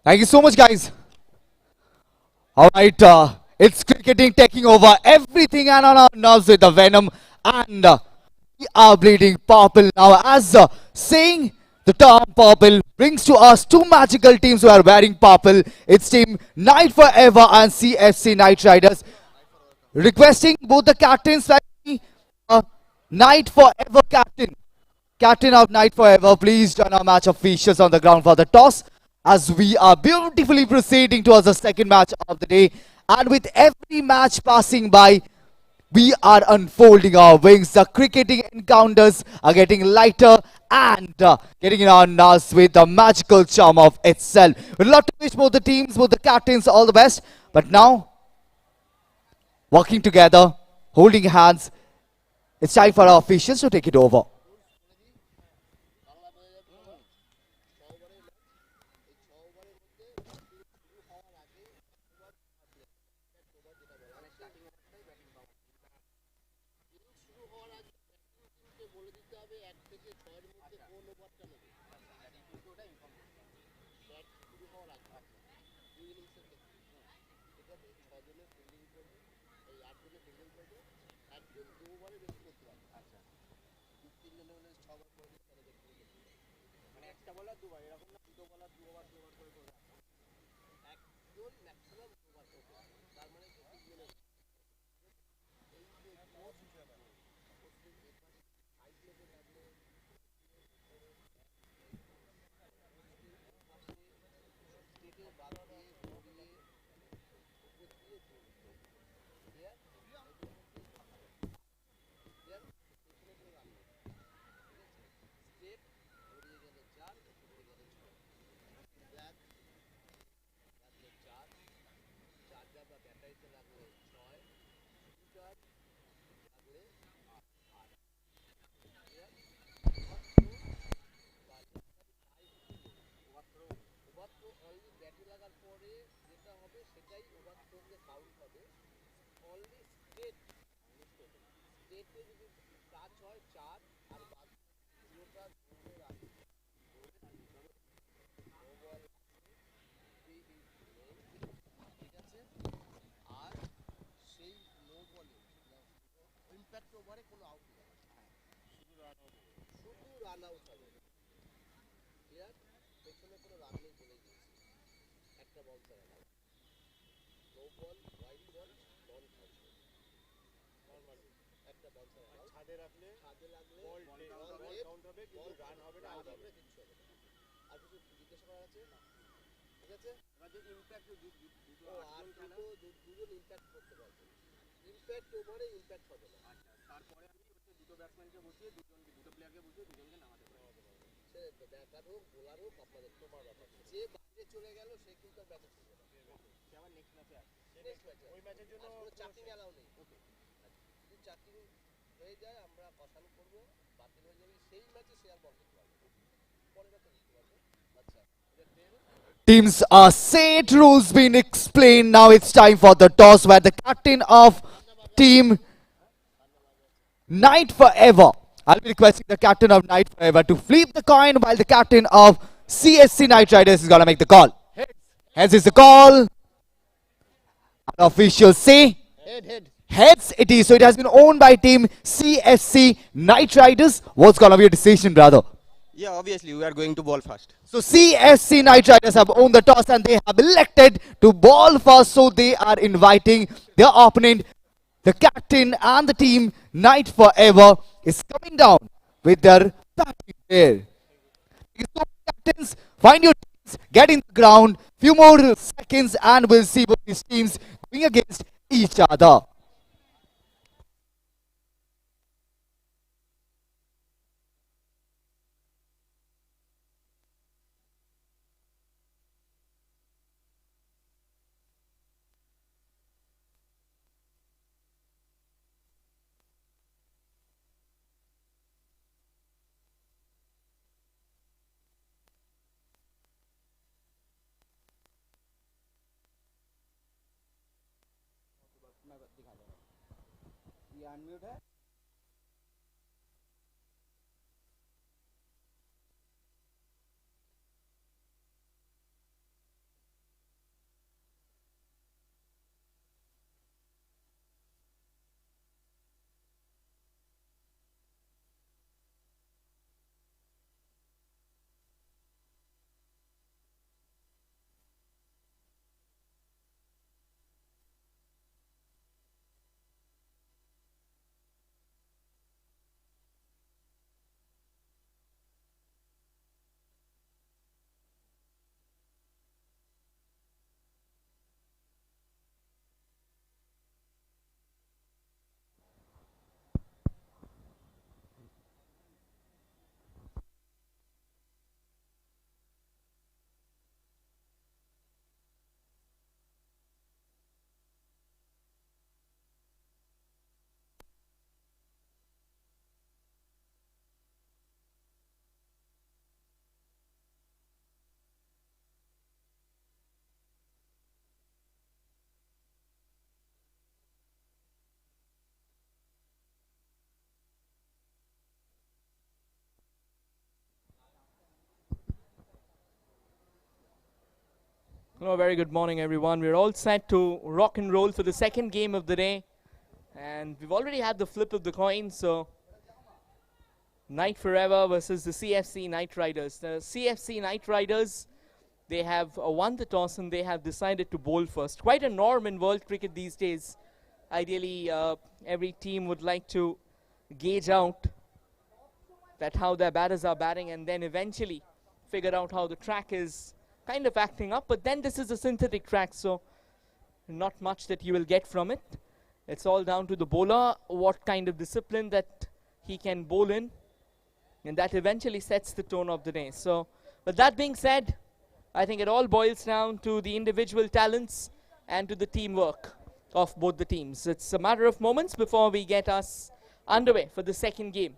Thank you so much, guys. All right, it's cricketing taking over everything and on our nerves with the venom, and we are bleeding purple now. As saying the term purple brings to us two magical teams who are wearing purple. It's Team Knight Forever and CFC Knight Riders. Requesting both the captains, like Knight Forever captain. Captain of Knight Forever, please join our match officials on the ground for the toss, as we are beautifully proceeding towards the second match of the day. And with every match passing by, we are unfolding our wings. The cricketing encounters are getting lighter and getting on us with the magical charm of itself. We'd love to wish both the teams, both the captains, all the best. But now, working together, holding hands, it's time for our officials to take it over. Teams are set, rules being explained. Now it's time for the toss where the captain of team Night Forever. I'll be requesting the captain of Night Forever to flip the coin while the captain of CSC Night Riders is gonna make the call. Heads is the call. Officials say heads it is. So it has been owned by team CSC Night Riders. What's gonna be your decision, brother? Yeah, obviously we are going to ball first. So CSC Night Riders have owned the toss and they have elected to ball first. So they are inviting their opponent. The captain and the team Night Forever is coming down with their batting pair. So captains, find your teams, get in the ground. Few more seconds and we'll see what these teams going against each other. Hello, very good morning, everyone. We're all set to rock and roll for the second game of the day. And we've already had the flip of the coin, so Night Forever versus the CFC Night Riders. The CFC Night Riders, they have won the toss and they have decided to bowl first. Quite a norm in world cricket these days. Ideally, every team would like to gauge out that how their batters are batting and then eventually figure out how the track is kind of acting up. But then this is a synthetic track, so not much that you will get from it. It's all down to the bowler, what kind of discipline that he can bowl in, and that eventually sets the tone of the day. So, but that being said, I think it all boils down to the individual talents and to the teamwork of both the teams. It's a matter of moments before we get us underway for the second game.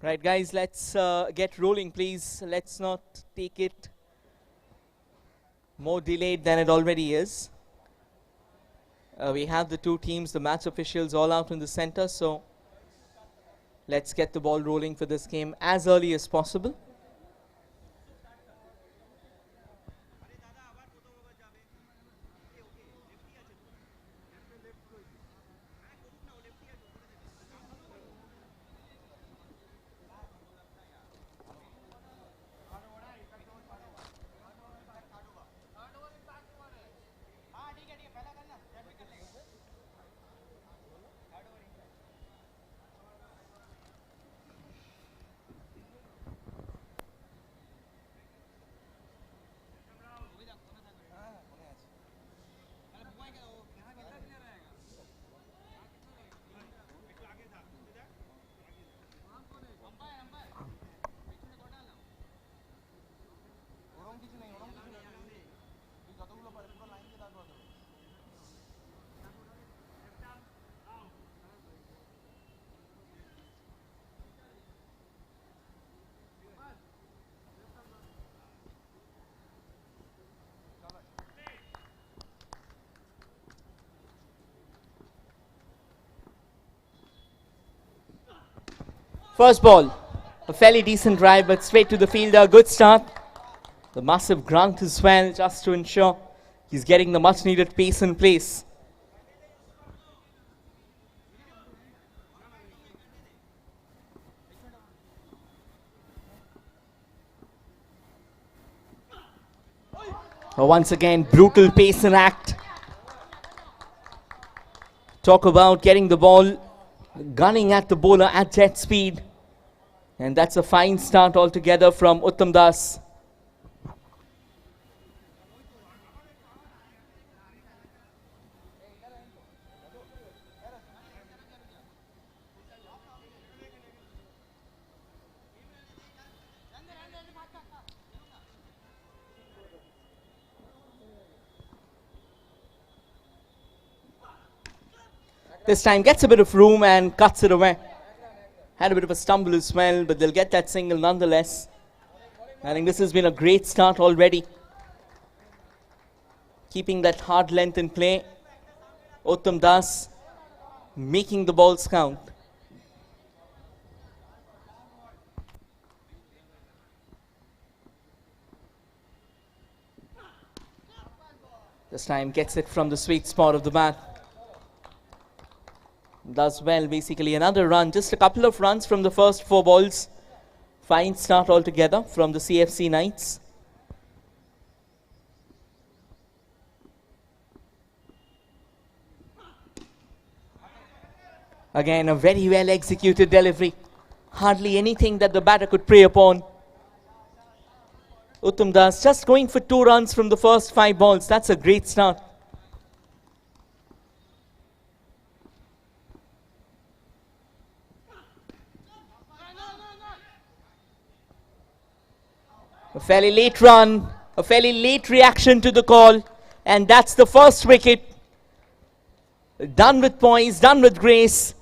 Right, guys, let's get rolling, please. Let's not take it more delayed than it already is. We have the two teams, the match officials, all out in the center, so let's get the ball rolling for this game as early as possible. First ball, a fairly decent drive, but straight to the fielder. Good start. The massive grunt as well, just to ensure he's getting the much needed pace in place. Once again, brutal pace in act. Talk about getting the ball, gunning at the bowler at jet speed. And that's a fine start altogether from Uttam Das. This time gets a bit of room and cuts it away. Had a bit of a stumble as well, but they'll get that single nonetheless. I think this has been a great start already. Keeping that hard length in play. Uttam Das making the balls count. This time gets it from the sweet spot of the bat. Does well, basically another run, just a couple of runs from the first 4 balls. Fine start altogether from the CFC Knights. Again, a very well executed delivery. Hardly anything that the batter could prey upon. Uttam Das just going for 2 runs from the first 5 balls. That's a great start. A fairly late run, a fairly late reaction to the call, and that's the first wicket. Done with poise, done with grace.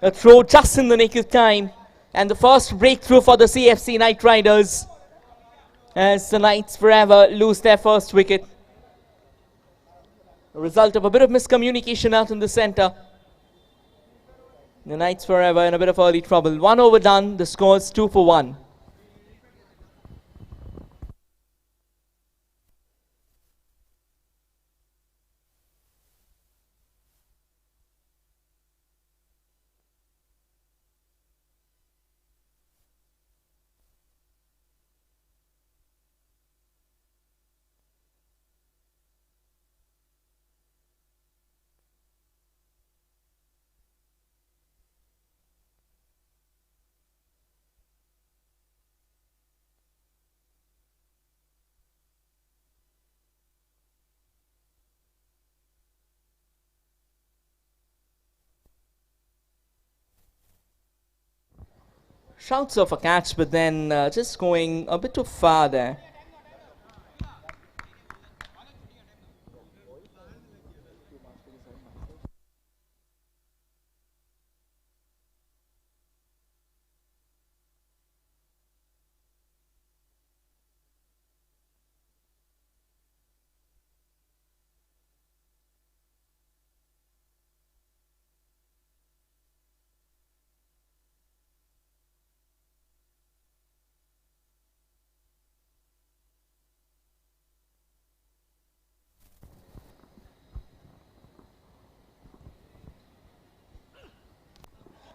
A throw just in the nick of time, and the first breakthrough for the CFC Knight Riders as the Knights forever lose their first wicket. A result of a bit of miscommunication out in the centre. The Knights forever in a bit of early trouble. 1 over done, the score's 2 for 1. Shouts of a catch, but then just going a bit too far there.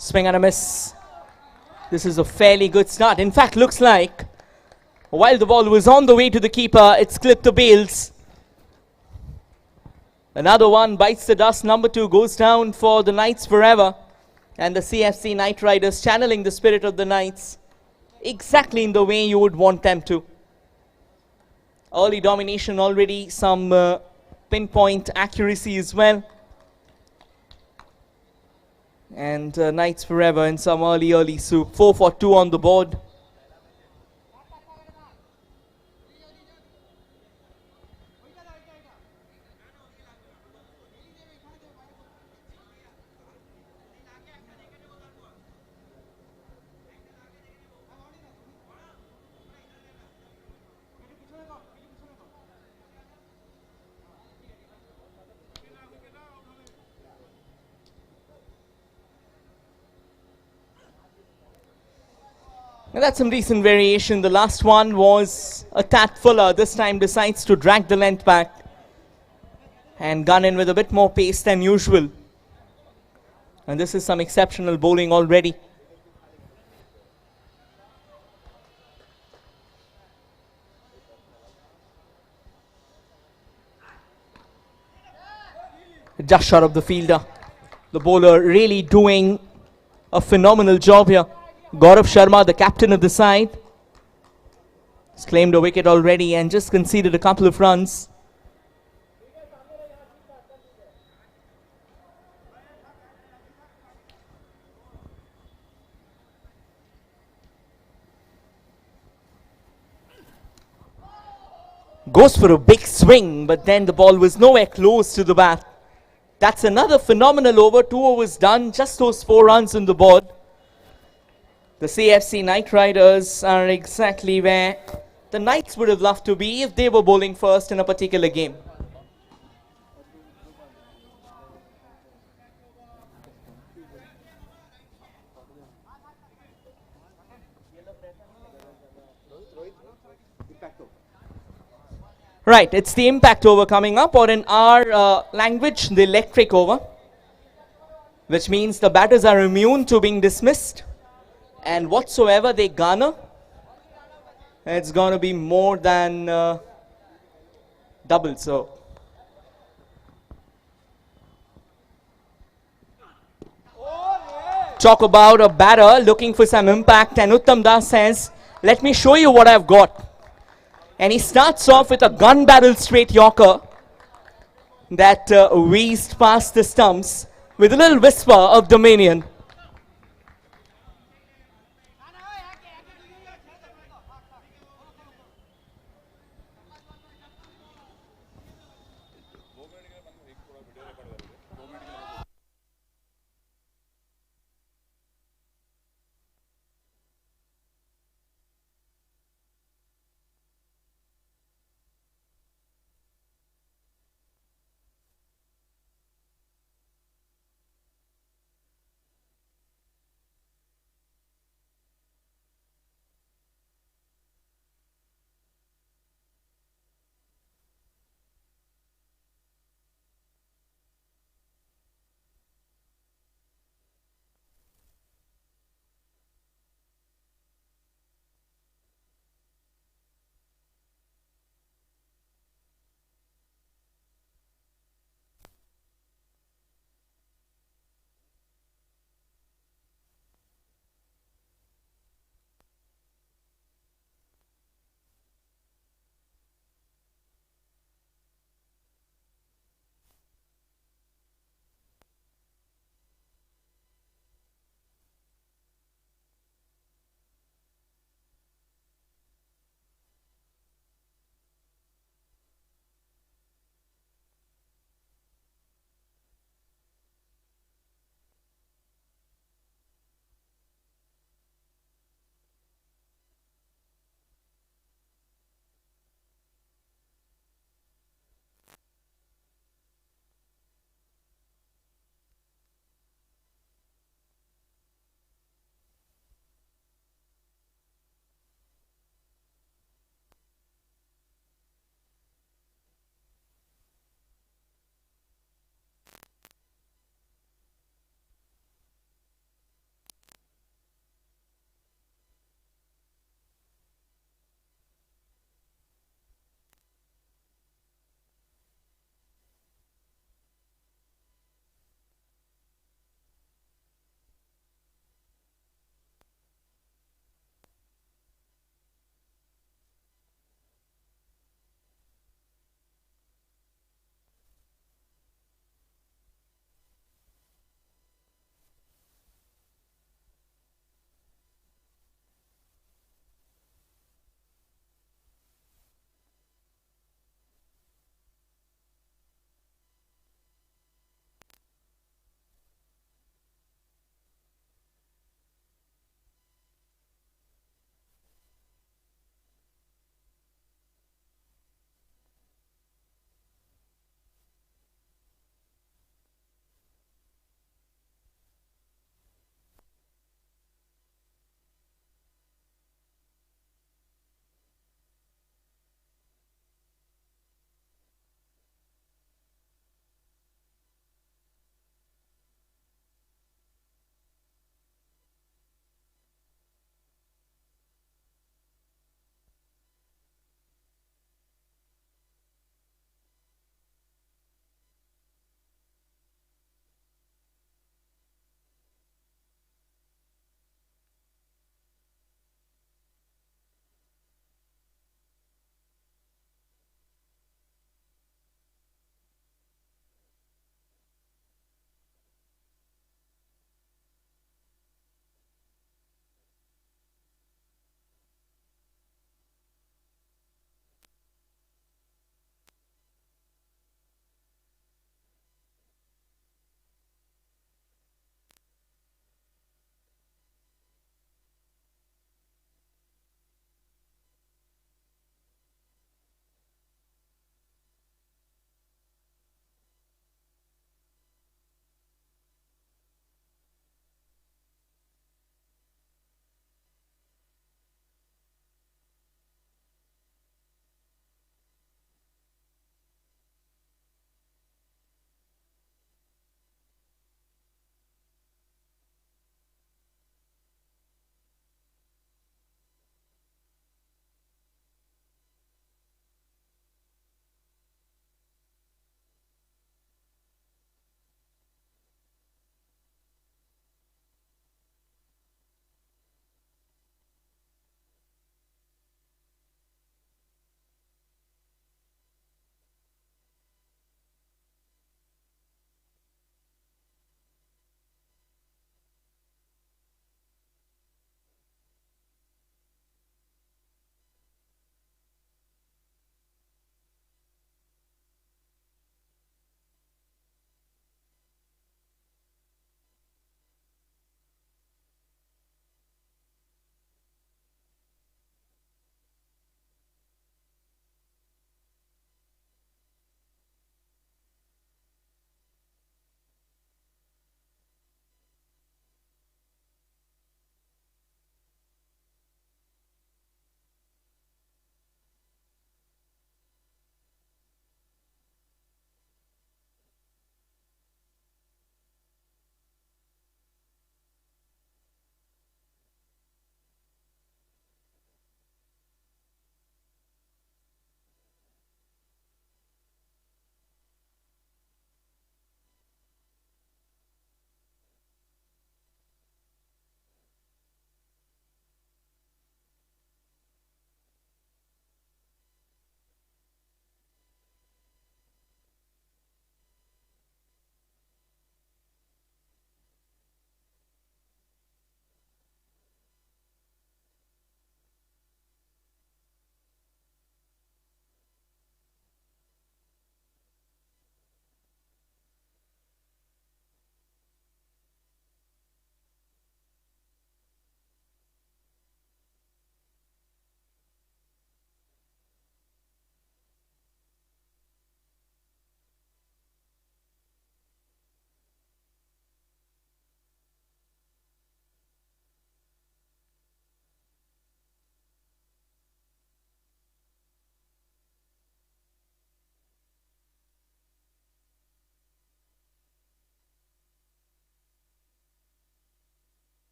Swing and a miss. This is a fairly good start. In fact, looks like while the ball was on the way to the keeper, it's clipped the bails. Another one bites the dust. Number 2 goes down for the Knights forever. And the CFC Knight Riders channeling the spirit of the Knights exactly in the way you would want them to. Early domination already, some pinpoint accuracy as well. And Knights forever in some early soup. 4 for 2 on the board. Now that's some decent variation. The last one was a tad fuller. This time decides to drag the length back and gun in with a bit more pace than usual. And this is some exceptional bowling already. Just short of the fielder. The bowler really doing a phenomenal job here. Gaurav Sharma, the captain of the side, has claimed a wicket already and just conceded a couple of runs. Goes for a big swing, but then the ball was nowhere close to the bat. That's another phenomenal over. 2 overs done, just those 4 runs on the board. The CFC Knight Riders are exactly where the Knights would have loved to be if they were bowling first in a particular game. Right, it's the impact over coming up, or in our language, the electric over, which means the batters are immune to being dismissed. And whatsoever they garner, it's going to be more than double. So talk about a batter looking for some impact, and Uttam Das says, let me show you what I've got. And he starts off with a gun barrel straight Yorker that whizzed past the stumps with a little whisper of dominion.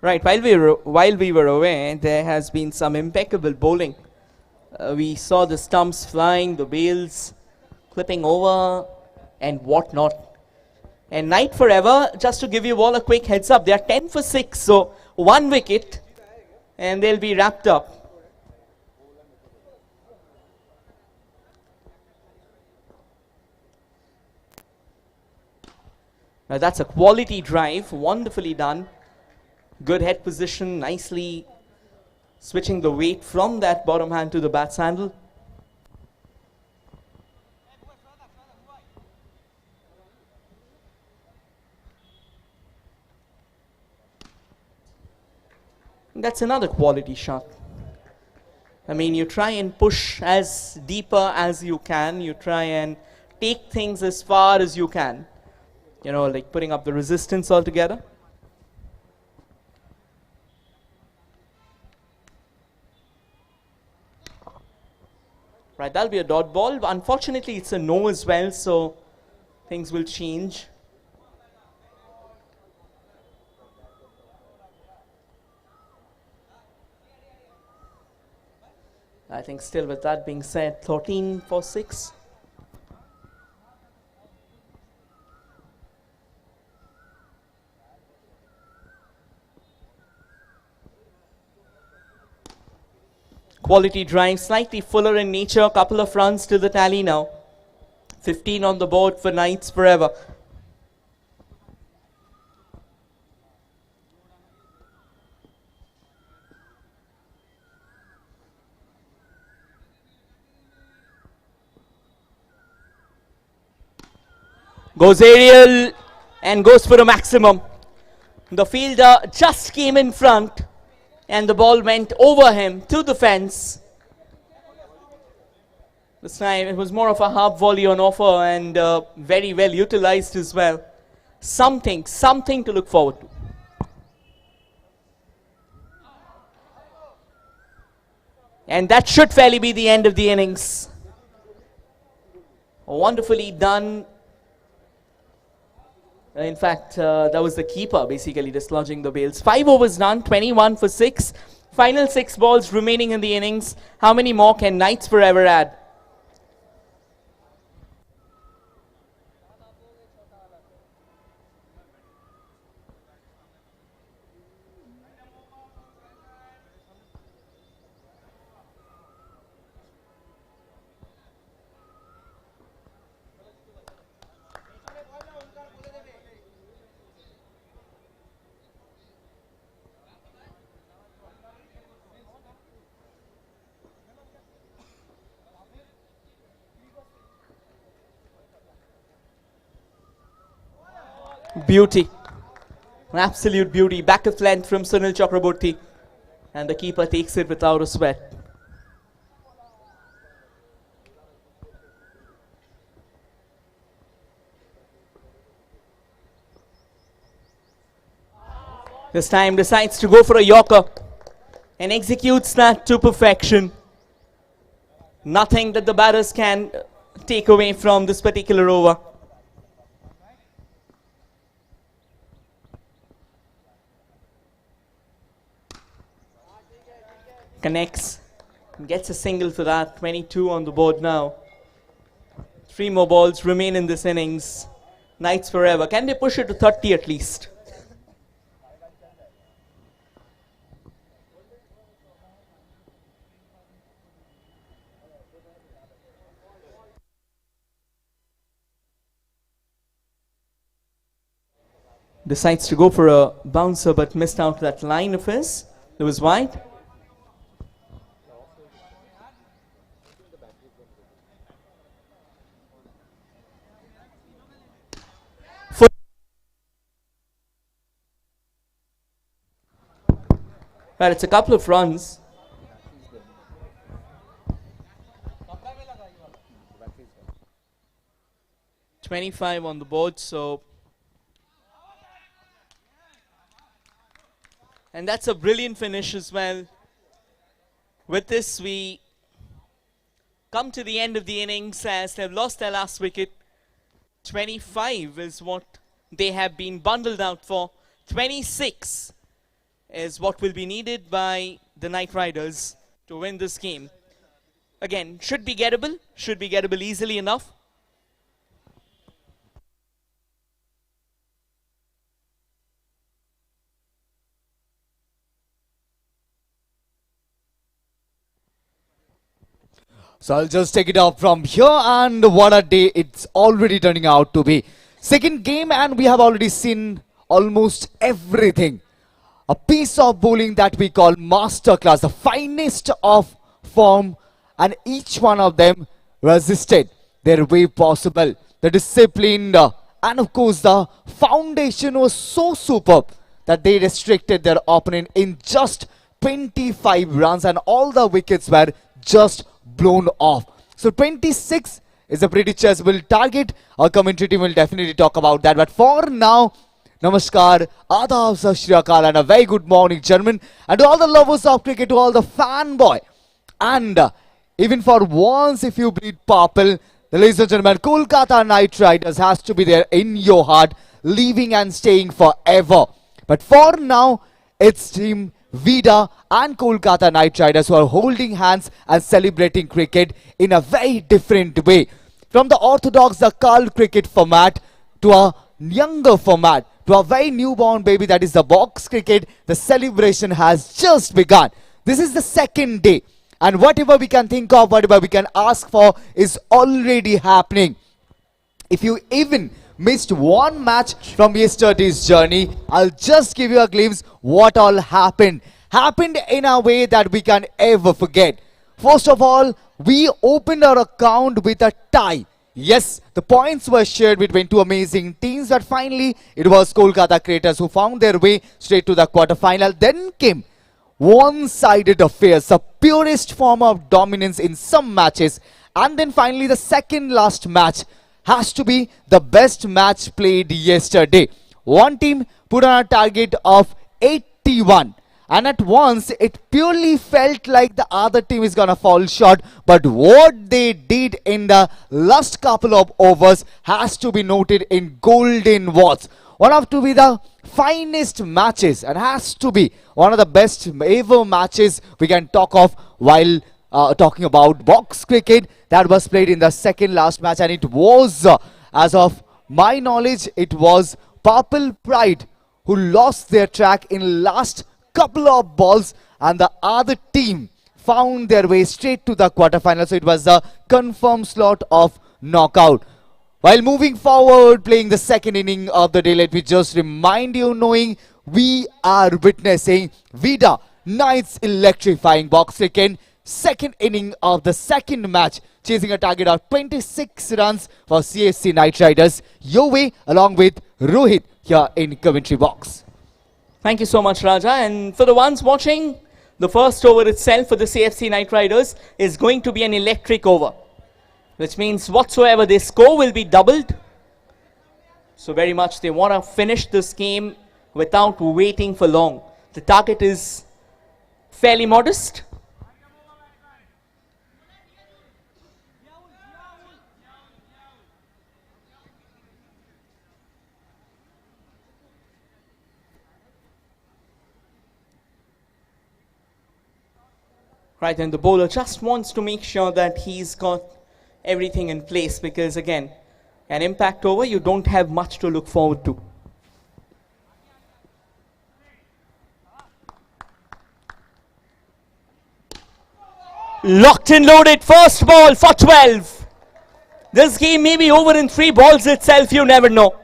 Right, while we were away, there has been some impeccable bowling. We saw the stumps flying, the bails clipping over, and whatnot. And Knight Forever, just to give you all a quick heads up, they are 10 for 6, so 1 wicket, and they'll be wrapped up. Now that's a quality drive, wonderfully done. Good head position, nicely switching the weight from that bottom hand to the bat's handle. That's another quality shot. I mean, you try and push as deeper as you can. You try and take things as far as you can. You know, like putting up the resistance altogether. Right, that'll be a dot ball. Unfortunately, it's a no as well, so things will change. I think still with that being said, 13 for 6. Quality drive, slightly fuller in nature, a couple of runs to the tally now. 15 on the board for Knights Forever. Goes aerial and goes for a maximum. The fielder just came in front and the ball went over him to the fence. This time it was more of a half volley on offer and very well utilized as well. Something to look forward to. And that should fairly be the end of the innings. Wonderfully done. In fact, that was the keeper basically dislodging the bails. 5 overs done, 21 for 6. Final 6 balls remaining in the innings. How many more can Knights Forever add? Beauty. An absolute beauty. Back of length from Sunil Chakraborty. And the keeper takes it without a sweat. This time decides to go for a Yorker. And executes that to perfection. Nothing that the batters can take away from this particular over. Connects, gets a single for that. 22 on the board now. 3 more balls remain in this innings. Knights Forever. Can they push it to 30 at least? Decides to go for a bouncer but missed out that line of his. It was wide. Right, it's a couple of runs. $25 on the board, so. And that's a brilliant finish as well. With this, we come to the end of the innings as they've lost their last wicket. 25 is what they have been bundled out for. 26 is what will be needed by the Knight Riders to win this game. Again, should be gettable easily enough. So I'll just take it up from here, and what a day it's already turning out to be. Second game, and we have already seen almost everything. A piece of bowling that we call masterclass, the finest of form, and each one of them resisted their way possible. The discipline and of course the foundation was so superb that they restricted their opponent in just 25 runs, and all the wickets were just blown off. So 26 is a pretty chessable target. Our commentary team will definitely talk about that. But for now, namaskar, adab, sat shri akal, and a very good morning, gentlemen. And to all the lovers of cricket, to all the fanboy. And even for once, if you bleed purple, the ladies and gentlemen, Kolkata Knight Riders has to be there in your heart, living and staying forever. But for now, it's team Vida and Kolkata Knight Riders who are holding hands and celebrating cricket in a very different way. From the orthodox, the cult cricket format to a younger format, to a very newborn baby that is the box cricket, the celebration has just begun. This is the second day, and whatever we can think of, whatever we can ask for is already happening. If you even missed one match from yesterday's journey, I'll just give you a glimpse what all happened in a way that we can ever forget. First of all, we opened our account with a tie. Yes, the points were shared between two amazing teams, but finally it was Kolkata Creators who found their way straight to the quarterfinal. Then came one-sided affairs, the purest form of dominance in some matches, and then finally the second last match has to be the best match played yesterday. One team put on a target of 81, and at once it purely felt like the other team is gonna fall short, but what they did in the last couple of overs has to be noted in golden words. One of to be the finest matches, and has to be one of the best ever matches we can talk of while talking about box cricket that was played in the second last match. And it was, as of my knowledge, it was Purple Pride who lost their track in last couple of balls, and the other team found their way straight to the quarterfinals. So it was a confirmed slot of knockout. While moving forward, playing the second inning of the day, let me just remind you, knowing we are witnessing Vida Knights electrifying box cricket, second inning of the second match, chasing a target of 26 runs for CFC Knight Riders. Your way, along with Rohit here in commentary box. Thank you so much, Raja. And for the ones watching, the first over itself for the CFC Knight Riders is going to be an electric over, which means whatsoever they score will be doubled. So very much they want to finish this game without waiting for long. The target is fairly modest. Right, and the bowler just wants to make sure that he's got everything in place, because again, an impact over, you don't have much to look forward to. Locked and loaded, first ball for 12. This game may be over in 3 balls itself, you never know.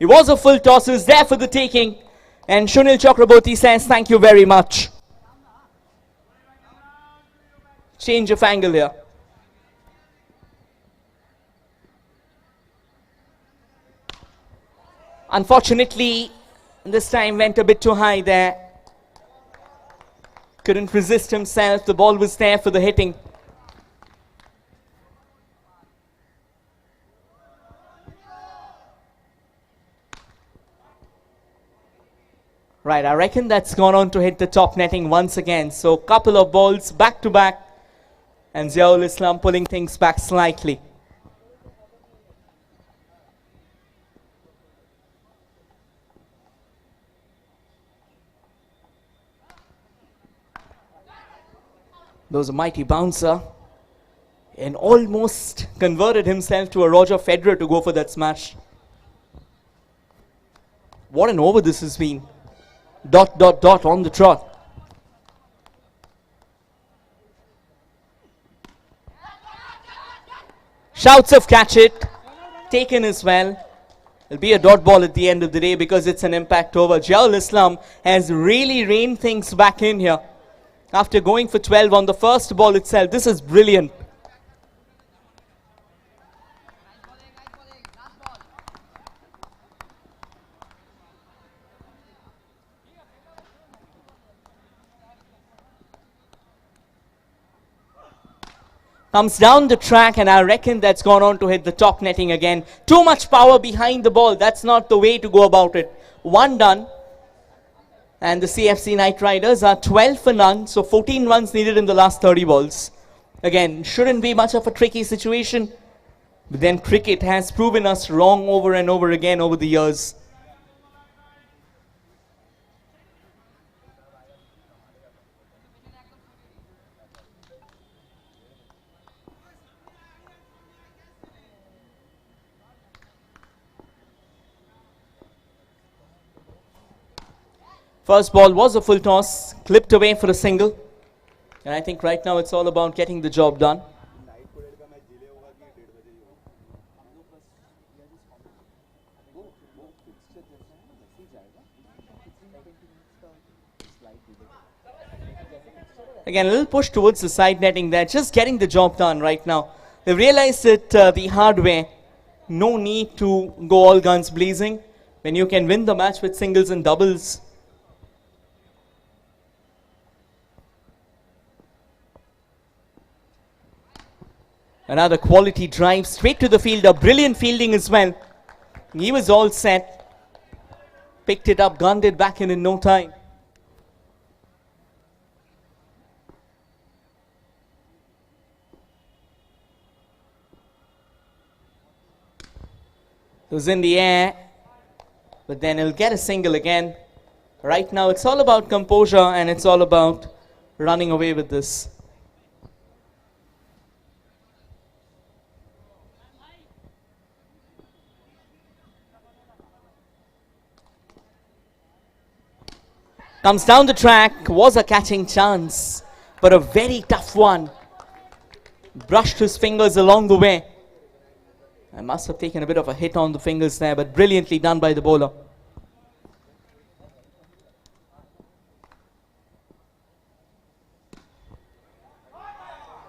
It was a full toss, is there for the taking. And Shunil Chakraborty says thank you very much. Change of angle here. Unfortunately, this time went a bit too high there. Couldn't resist himself. The ball was there for the hitting. Right, I reckon that's gone on to hit the top netting once again. So couple of balls back to back, and Ziaul Islam pulling things back slightly. There was a mighty bouncer and almost converted himself to a Roger Federer to go for that smash. What an over this has been. Dot, dot, dot on the trot. Shouts of catch it. Taken as well. It'll be a dot ball at the end of the day because it's an impact over. Jaul Islam has really reined things back in here. After going for 12 on the first ball itself. This is brilliant. Comes down the track, and I reckon that's gone on to hit the top netting again. Too much power behind the ball. That's not the way to go about it. One done. And the CFC Knight Riders are 12 for none. So 14 runs needed in the last 30 balls. Again, shouldn't be much of a tricky situation. But then cricket has proven us wrong over and over again over the years. First ball was a full toss, clipped away for a single. And I think right now it's all about getting the job done. Again, a little push towards the side netting there, just getting the job done right now. They've realized it the hard way. No need to go all guns blazing when you can win the match with singles and doubles. Another quality drive straight to the fielder. Brilliant fielding as well. He was all set. Picked it up, gunned it back in no time. It was in the air, but then he'll get a single again. Right now it's all about composure and it's all about running away with this. Comes down the track, was a catching chance, but a very tough one. Brushed his fingers along the way. I must have taken a bit of a hit on the fingers there, but brilliantly done by the bowler.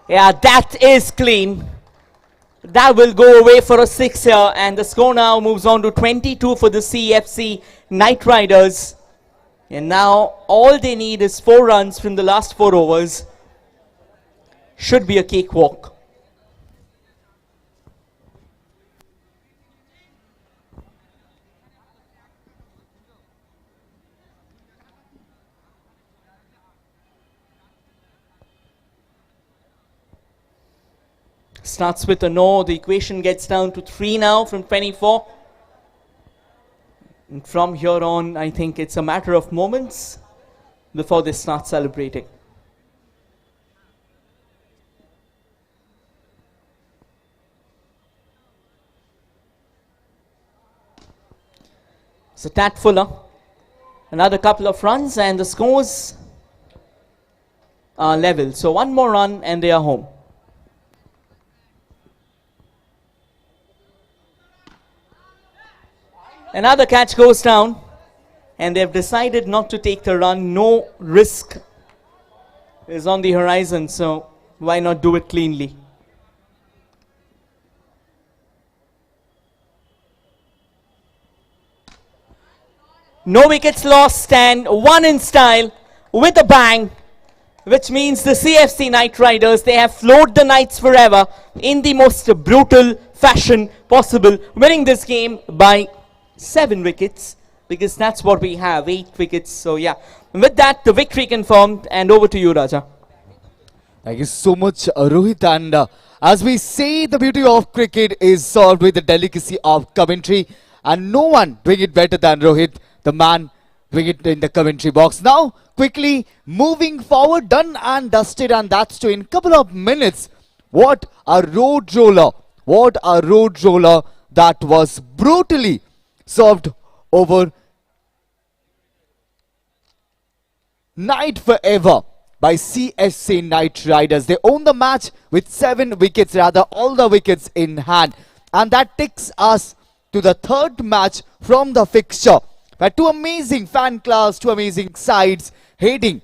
Yeah, that is clean. That will go away for a 6 here, and the score now moves on to 22 for the CFC Knight Riders. And now all they need is 4 runs from the last 4 overs. Should be a cakewalk. Starts with a no. The equation gets down to 3 now from 24. And from here on, I think it's a matter of moments before they start celebrating. It's a tad fuller. Another couple of runs and the scores are level. So one more run and they are home. Another catch goes down, and they've decided not to take the run. No risk is on the horizon, so why not do it cleanly? No wickets lost, and one in style with a bang, which means the CFC Knight Riders, they have floored the Knights forever in the most brutal fashion possible, winning this game by 7 wickets, because that's what we have, 8 wickets. So yeah, with that, the victory confirmed, and over to you, Raja. Thank you so much, Rohit. And as we say, the beauty of cricket is solved with the delicacy of commentary, and no one doing it better than Rohit, the man doing it in the commentary box. Now, quickly moving forward, done and dusted, and that's to in couple of minutes. What a road roller! What a road roller that was brutally served over Night Forever by CSC Knight Riders. They own the match with 7 wickets, rather all the wickets in hand. And that takes us to the third match from the fixture, where two amazing fan class, two amazing sides heading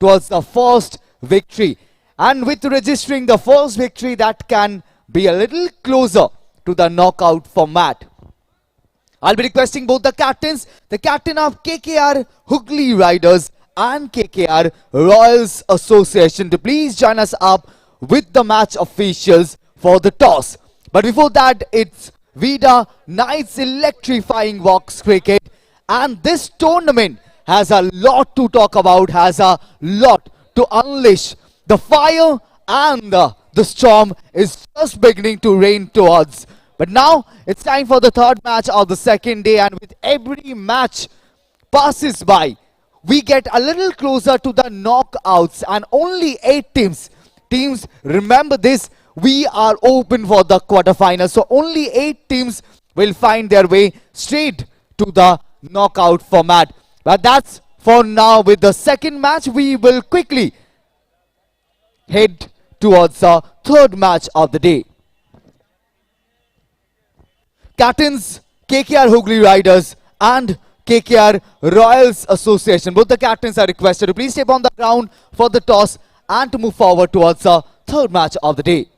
towards the first victory. And with registering the first victory, that can be a little closer to the knockout format. I'll be requesting both the captains, the captain of KKR Hooghly Riders and KKR Royals Association, to please join us up with the match officials for the toss. But before that, it's Vida Knights Electrifying Box Cricket, and this tournament has a lot to talk about, has a lot to unleash. The fire and the storm is just beginning to rain towards. But now it's time for the third match of the second day, and with every match passes by, we get a little closer to the knockouts, and only 8 teams. Teams, remember this, we are open for the quarterfinals, so only 8 teams will find their way straight to the knockout format. But that's for now. With the second match, we will quickly head towards the third match of the day. Captains KKR Hooghly Riders and KKR Royals Association, both the captains are requested to please step on the ground for the toss and to move forward towards the third match of the day.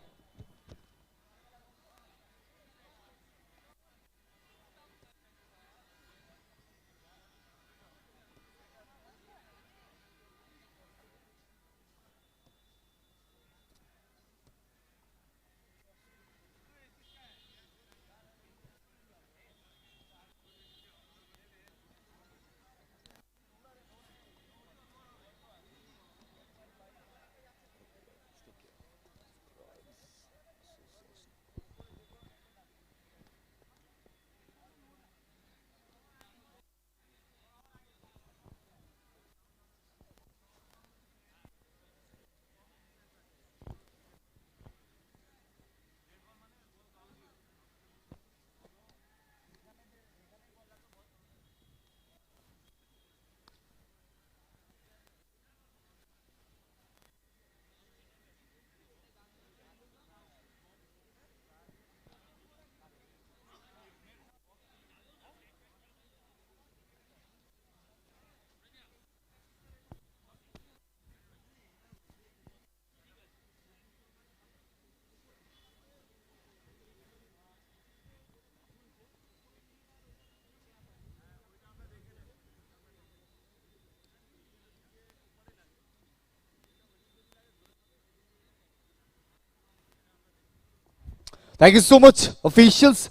Thank you so much, officials.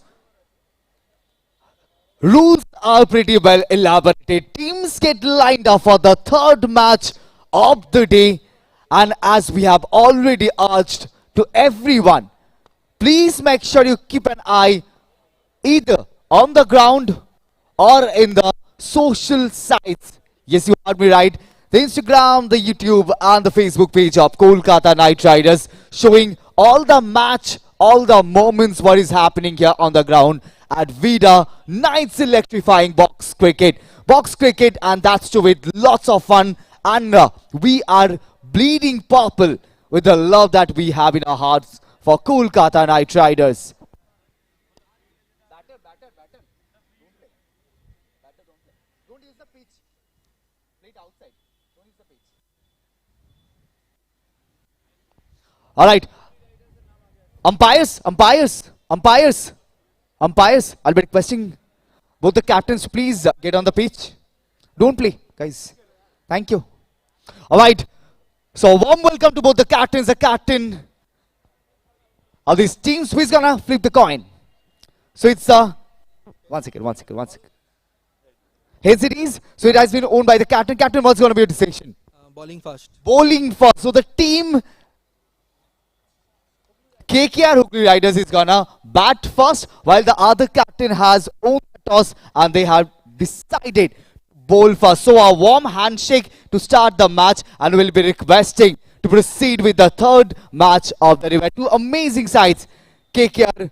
Rules are pretty well elaborated. Teams get lined up for the third match of the day. And as we have already urged to everyone, please make sure you keep an eye either on the ground or in the social sites. Yes, you heard me right. The Instagram, the YouTube and the Facebook page of Kolkata Knight Riders, showing all the match, all the moments, what is happening here on the ground at Vida Knights Electrifying Box Cricket. Box cricket, and that's to with lots of fun, and we are bleeding purple with the love that we have in our hearts for Kolkata Knight Riders. Don't use the pitch. Play it outside. Don't use the pitch. All right. Umpires. I'll be requesting both the captains to please get on the pitch. Don't play, guys. Thank you. All right. So warm welcome to both the captains. The captain of these teams, who is gonna flip the coin? So it's one second. Heads it is. So it has been owned by the captain. Captain, what's gonna be your decision? Bowling first. Bowling first. So the team KKR Hooghly Riders is gonna bat first, while the other captain has owned the toss and they have decided to bowl first. So a warm handshake to start the match, and we'll be requesting to proceed with the third match of the event. Two amazing sides, KKR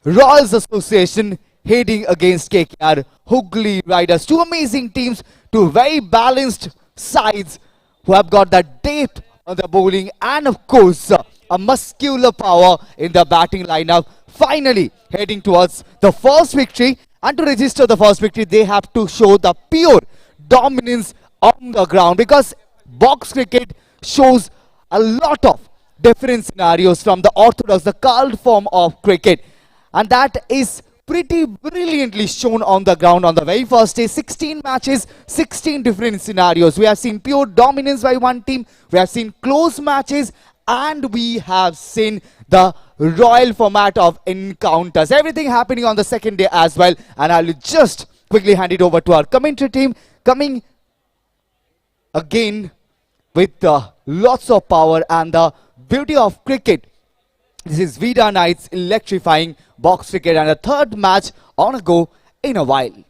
Royals Association heading against KKR Hooghly Riders. Two amazing teams, two very balanced sides who have got that depth on the bowling and of course a muscular power in the batting lineup. Finally heading towards the first victory, and to register the first victory they have to show the pure dominance on the ground, because box cricket shows a lot of different scenarios from the orthodox, the curled form of cricket, and that is pretty brilliantly shown on the ground on the very first day. 16 matches, 16 different scenarios. We have seen pure dominance by one team, we have seen close matches, and we have seen the royal format of encounters. Everything happening on the second day as well, and I'll just quickly hand it over to our commentary team coming again with lots of power and the beauty of cricket. This is Vida Knights electrifying box cricket, and a third match on a go in a while.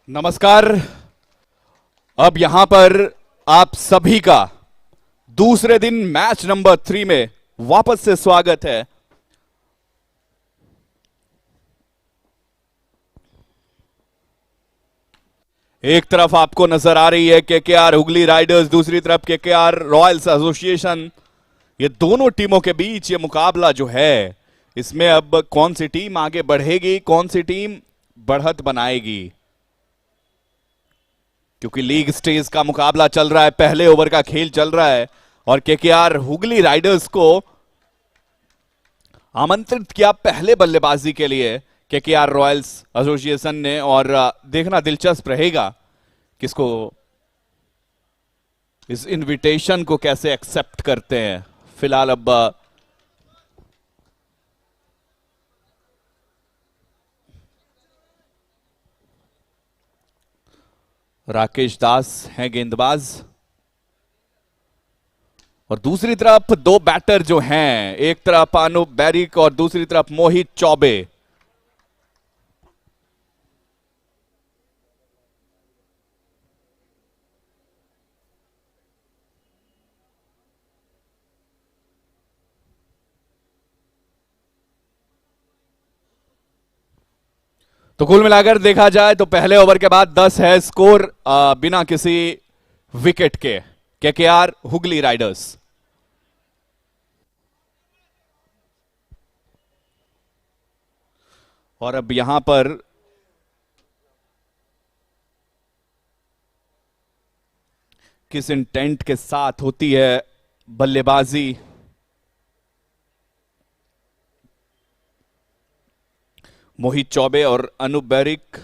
नमस्कार। अब यहां पर आप सभी का दूसरे दिन match number 3 में वापस से स्वागत है। एक तरफ आपको नजर आ रही है केकेआर हुगली राइडर्स, दूसरी तरफ केकेआर रॉयल्स एसोसिएशन। ये दोनों टीमों के बीच ये मुकाबला जो है, इसमें अब कौन सी टीम आगे बढ़ेगी, कौन सी टीम बढ़त बनाएगी, क्योंकि लीग स्टेज का मुकाबला चल रहा है, पहले ओवर का खेल चल रहा है और केकेआर हुगली राइडर्स को आमंत्रित किया पहले बल्लेबाजी के लिए केकेआर रॉयल्स एसोसिएशन ने। और देखना दिलचस्प रहेगा किसको इस इनविटेशन को कैसे एक्सेप्ट करते हैं। फिलहाल अब राकेश दास हैं गेंदबाज और दूसरी तरफ दो बैटर जो हैं, एक तरफ अनूप बैरिक और दूसरी तरफ मोहित चौबे। तो कुल मिलाकर देखा जाए तो पहले ओवर के बाद 10 है स्कोर बिना किसी विकेट के केकेआर हुगली राइडर्स। और अब यहां पर किस इंटेंट के साथ होती है बल्लेबाजी, मोहित चौबे और अनूप बैरिक।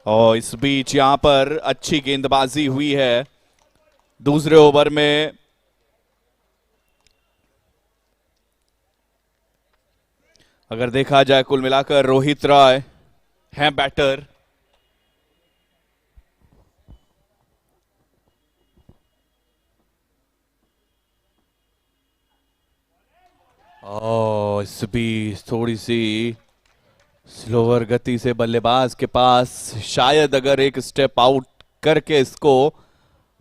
और इस बीच यहां पर अच्छी गेंदबाजी हुई है दूसरे ओवर में। अगर देखा जाए कुल मिलाकर रोहित रॉय हैं बैटर। इस बीच थोड़ी सी स्लोअर गति से बल्लेबाज के पास, शायद अगर एक स्टेप आउट करके इसको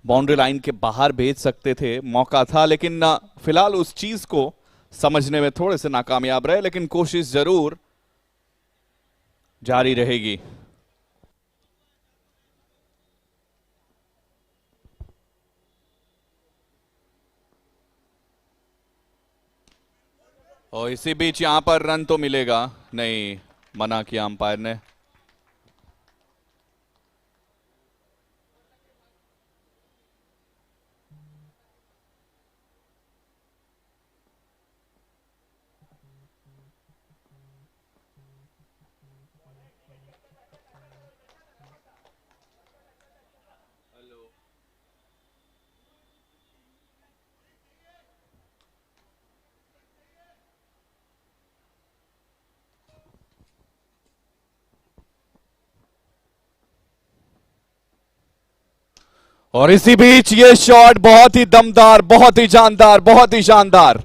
बाउंड्री लाइन के बाहर भेज सकते थे, मौका था, लेकिन फिलहाल उस चीज को समझने में थोड़े से नाकामयाब रहे, लेकिन कोशिश जरूर जारी रहेगी। और इसी बीच यहां पर रन तो मिलेगा नहीं, मना किया अंपायर ने। और इसी बीच ये शॉट बहुत ही दमदार, बहुत ही जानदार, बहुत ही शानदार।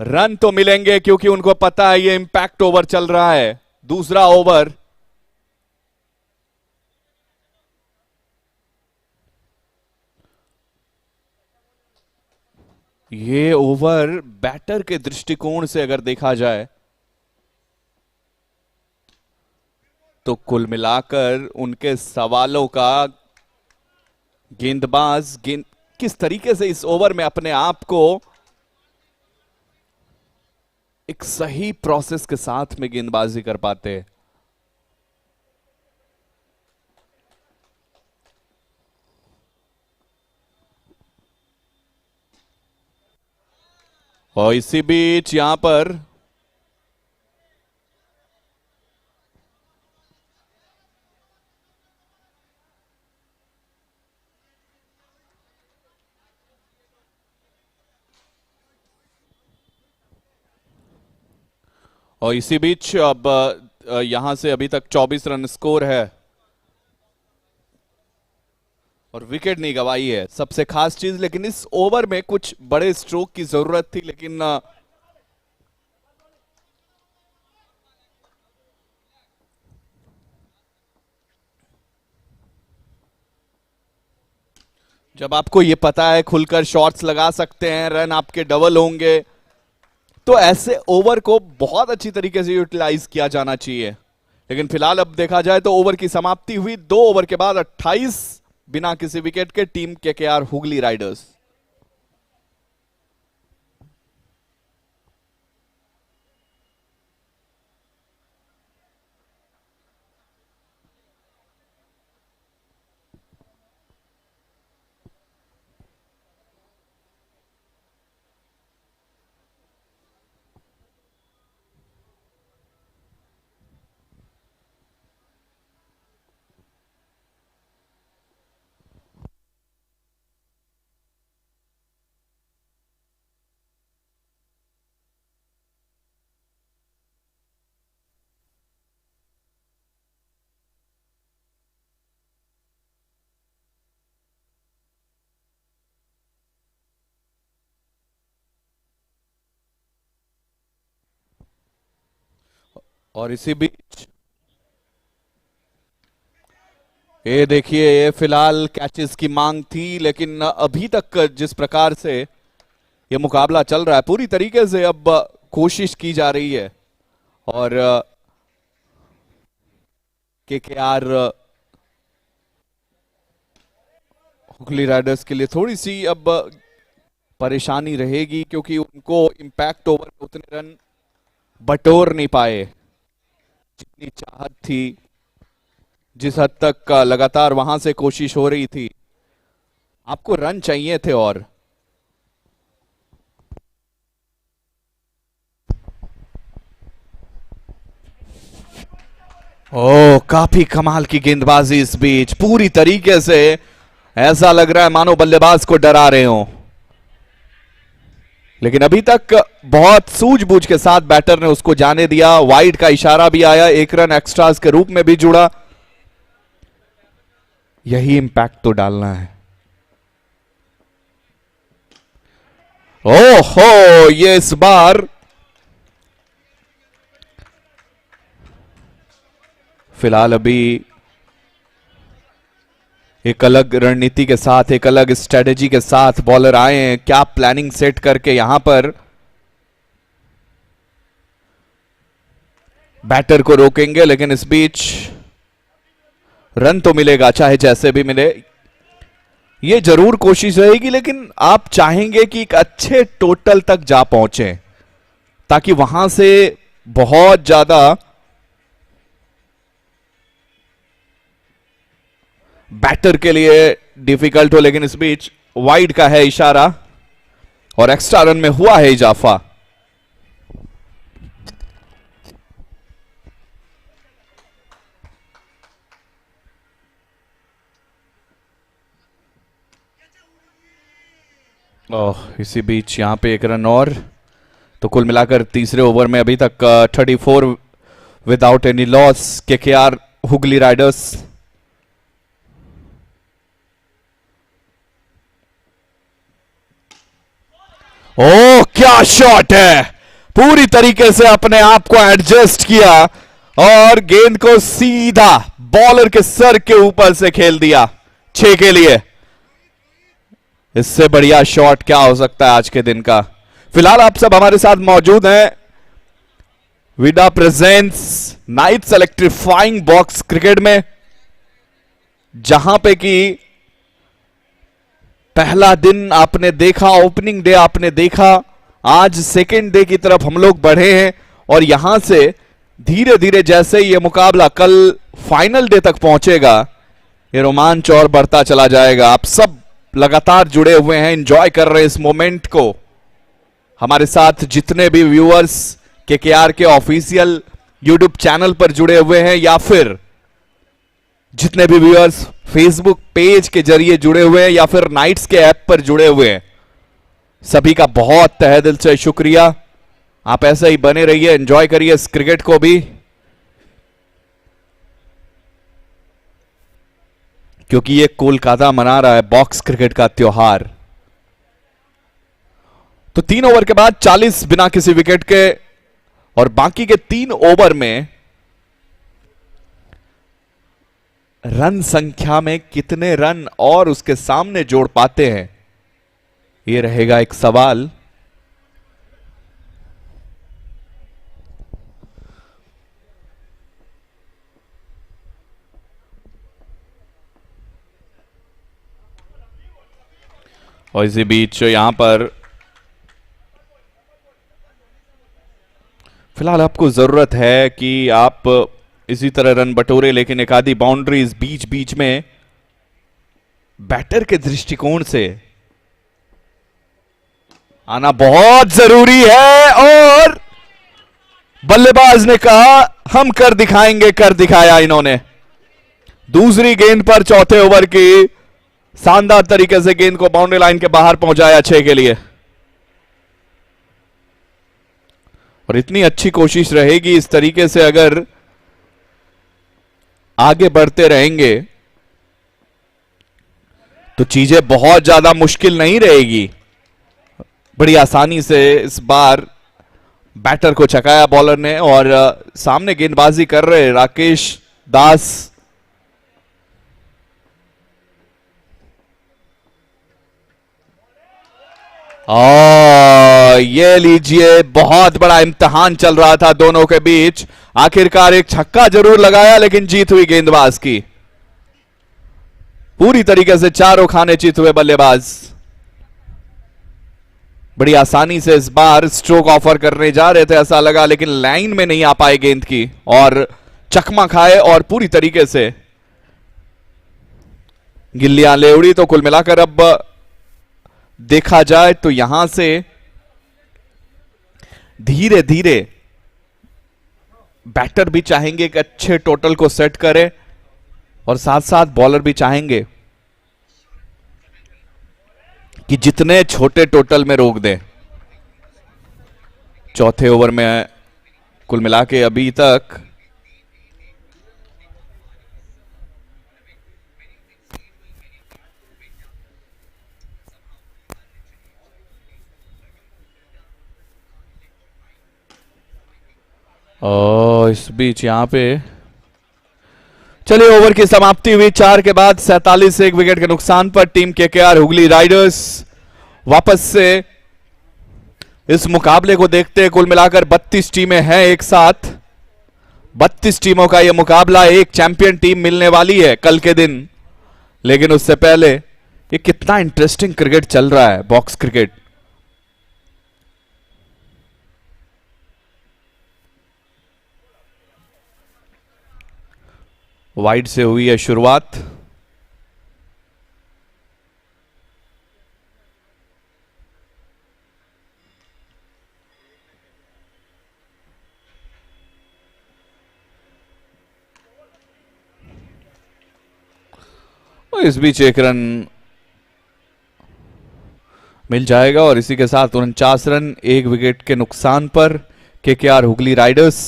रन तो मिलेंगे क्योंकि उनको पता है ये इंपैक्ट ओवर चल रहा है, दूसरा ओवर। ये ओवर बैटर के दृष्टिकोण से अगर देखा जाए तो कुल मिलाकर उनके सवालों का गेंदबाज किस तरीके से इस ओवर में अपने आप को एक सही प्रोसेस के साथ में गेंदबाजी कर पाते। और इसी बीच यहां पर अब यहां से अभी तक 24 रन स्कोर है। और विकेट नहीं गवाई है सबसे खास चीज, लेकिन इस ओवर में कुछ बड़े स्ट्रोक की जरूरत थी, लेकिन जब आपको ये पता है खुलकर शॉट्स लगा सकते हैं, रन आपके डबल होंगे, तो ऐसे ओवर को बहुत अच्छी तरीके से यूटिलाइज किया जाना चाहिए। लेकिन फिलहाल अब देखा जाए तो ओवर की समाप्ति हुई 2 ओवर के बाद 28 बिना किसी विकेट के, टीम केकेआर हुगली राइडर्स। और इसी बीच ये देखिए, ये फिलहाल कैचेस की मांग थी, लेकिन अभी तक जिस प्रकार से ये मुकाबला चल रहा है पूरी तरीके से अब कोशिश की जा रही है, और केकेआर हुगली राइडर्स के लिए थोड़ी सी अब परेशानी रहेगी, क्योंकि उनको इंपैक्ट ओवर में उतने रन बटोर नहीं पाए जितनी चाहत थी, जिस हद तक लगातार वहां से कोशिश हो रही थी। आपको रन चाहिए थे, और ओ काफी कमाल की गेंदबाजी इस बीच, पूरी तरीके से ऐसा लग रहा है मानो बल्लेबाज को डरा रहे हो, लेकिन अभी तक बहुत सूझबूझ के साथ बैटर ने उसको जाने दिया। वाइड का इशारा भी आया, 1 रन एक्स्ट्रास के रूप में भी जुड़ा। यही इंपैक्ट तो डालना है। ओहो, ये इस बार फिलहाल अभी एक अलग रणनीति के साथ, एक अलग स्ट्रेटेजी के साथ बॉलर आए हैं। क्या प्लानिंग सेट करके यहां पर बैटर को रोकेंगे, लेकिन इस बीच रन तो मिलेगा चाहे जैसे भी मिले, ये जरूर कोशिश रहेगी, लेकिन आप चाहेंगे कि एक अच्छे टोटल तक जा पहुंचे, ताकि वहां से बहुत ज्यादा बैटर के लिए डिफिकल्ट हो। लेकिन इस बीच वाइड का है इशारा और एक्स्ट्रा रन में हुआ है इजाफा। इसी बीच यहां पे 1 रन और, तो कुल मिलाकर तीसरे ओवर में अभी तक 34 without any loss KKR Hooghly Riders. ओ क्या शॉट है, पूरी तरीके से अपने आप को एडजस्ट किया और गेंद को सीधा बॉलर के सर के ऊपर से खेल दिया 6 के लिए। इससे बढ़िया शॉट क्या हो सकता है आज के दिन का। फिलहाल आप सब हमारे साथ मौजूद हैं Vida presents Knights electrifying box cricket में, जहां पे कि पहला दिन आपने देखा, ओपनिंग डे आपने देखा, आज सेकेंड डे की तरफ हम लोग बढ़े हैं, और यहां से धीरे धीरे जैसे ये मुकाबला कल फाइनल डे तक पहुंचेगा, ये रोमांच और बढ़ता चला जाएगा। आप सब लगातार जुड़े हुए हैं, एंजॉय कर रहे हैं इस मोमेंट को। हमारे साथ जितने भी व्यूअर्स केकेआर के ऑफिशियल यूट्यूब चैनल पर जुड़े हुए हैं, या फिर जितने भी व्यूअर्स फेसबुक पेज के जरिए जुड़े हुए हैं, या फिर नाइट्स के ऐप पर जुड़े हुए हैं, सभी का बहुत तहे दिल से शुक्रिया। आप ऐसे ही बने रहिए, एंजॉय करिए इस क्रिकेट को भी। क्योंकि ये कोलकाता मना रहा है बॉक्स क्रिकेट का त्योहार। तो 3 ओवर के बाद 40 बिना किसी विकेट के, और बाकी के 3 ओवर में रन संख्या में कितने रन और उसके सामने जोड़ पाते हैं, यह रहेगा एक सवाल। और इसी बीच यहां पर फिलहाल आपको जरूरत है कि आप इसी तरह रन बटोरे, लेकिन एक आधी बाउंड्रीज बीच बीच में बैटर के दृष्टिकोण से आना बहुत जरूरी है। और बल्लेबाज ने कहा हम कर दिखाएंगे, कर दिखाया इन्होंने। दूसरी गेंद पर चौथे ओवर की शानदार तरीके से गेंद को बाउंड्री लाइन के बाहर पहुंचाया 6 के लिए। और इतनी अच्छी कोशिश रहेगी इस तरीके से, अगर आगे बढ़ते रहेंगे तो चीजें बहुत ज्यादा मुश्किल नहीं रहेगी। बड़ी आसानी से इस बार बैटर को चकाया बॉलर ने, और सामने गेंदबाजी कर रहे राकेश दास। ये लीजिए, बहुत बड़ा इम्तिहान चल रहा था दोनों के बीच। आखिरकार एक छक्का जरूर लगाया, लेकिन जीत हुई गेंदबाज की। पूरी तरीके से चारों खाने जीत हुए बल्लेबाज। बड़ी आसानी से इस बार स्ट्रोक ऑफर करने जा रहे थे ऐसा लगा, लेकिन लाइन में नहीं आ पाए गेंद की, और चकमा खाए और पूरी तरीके से गिल्लियां ले उड़ी। तो कुल मिलाकर अब देखा जाए तो यहां से धीरे धीरे बैटर भी चाहेंगे एक अच्छे टोटल को सेट करे, और साथ साथ बॉलर भी चाहेंगे कि जितने छोटे टोटल में रोक दें। चौथे ओवर में कुल मिला के अभी तक इस बीच यहां पे चलिए ओवर की समाप्ति हुई 4 के बाद 47 एक विकेट के नुकसान पर टीम केकेआर हुगली राइडर्स वापस से इस मुकाबले को देखते हैं। कुल मिलाकर 32 टीमें हैं एक साथ। 32 टीमों का यह मुकाबला, एक चैंपियन टीम मिलने वाली है कल के दिन। लेकिन उससे पहले ये कितना इंटरेस्टिंग क्रिकेट चल रहा है, बॉक्स क्रिकेट। वाइड से हुई है शुरुआत। इस बीच एक रन मिल जाएगा, और इसी के साथ 49 रन एक विकेट के नुकसान पर केकेआर हुगली राइडर्स।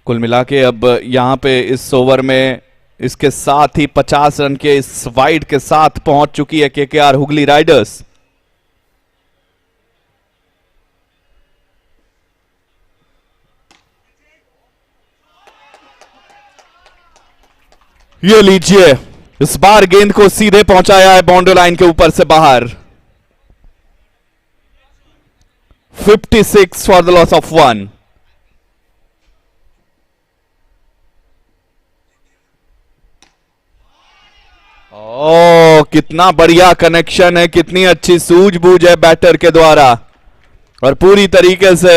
कुल मिला के अब यहां पे इस ओवर में इसके साथ ही 50 रन के इस वाइड के साथ पहुंच चुकी है केकेआर हुगली राइडर्स। ये लीजिए, इस बार गेंद को सीधे पहुंचाया है बाउंड्री लाइन के ऊपर से बाहर। 56 फॉर द लॉस ऑफ 1। कितना बढ़िया कनेक्शन है, कितनी अच्छी सूझबूझ है बैटर के द्वारा, और पूरी तरीके से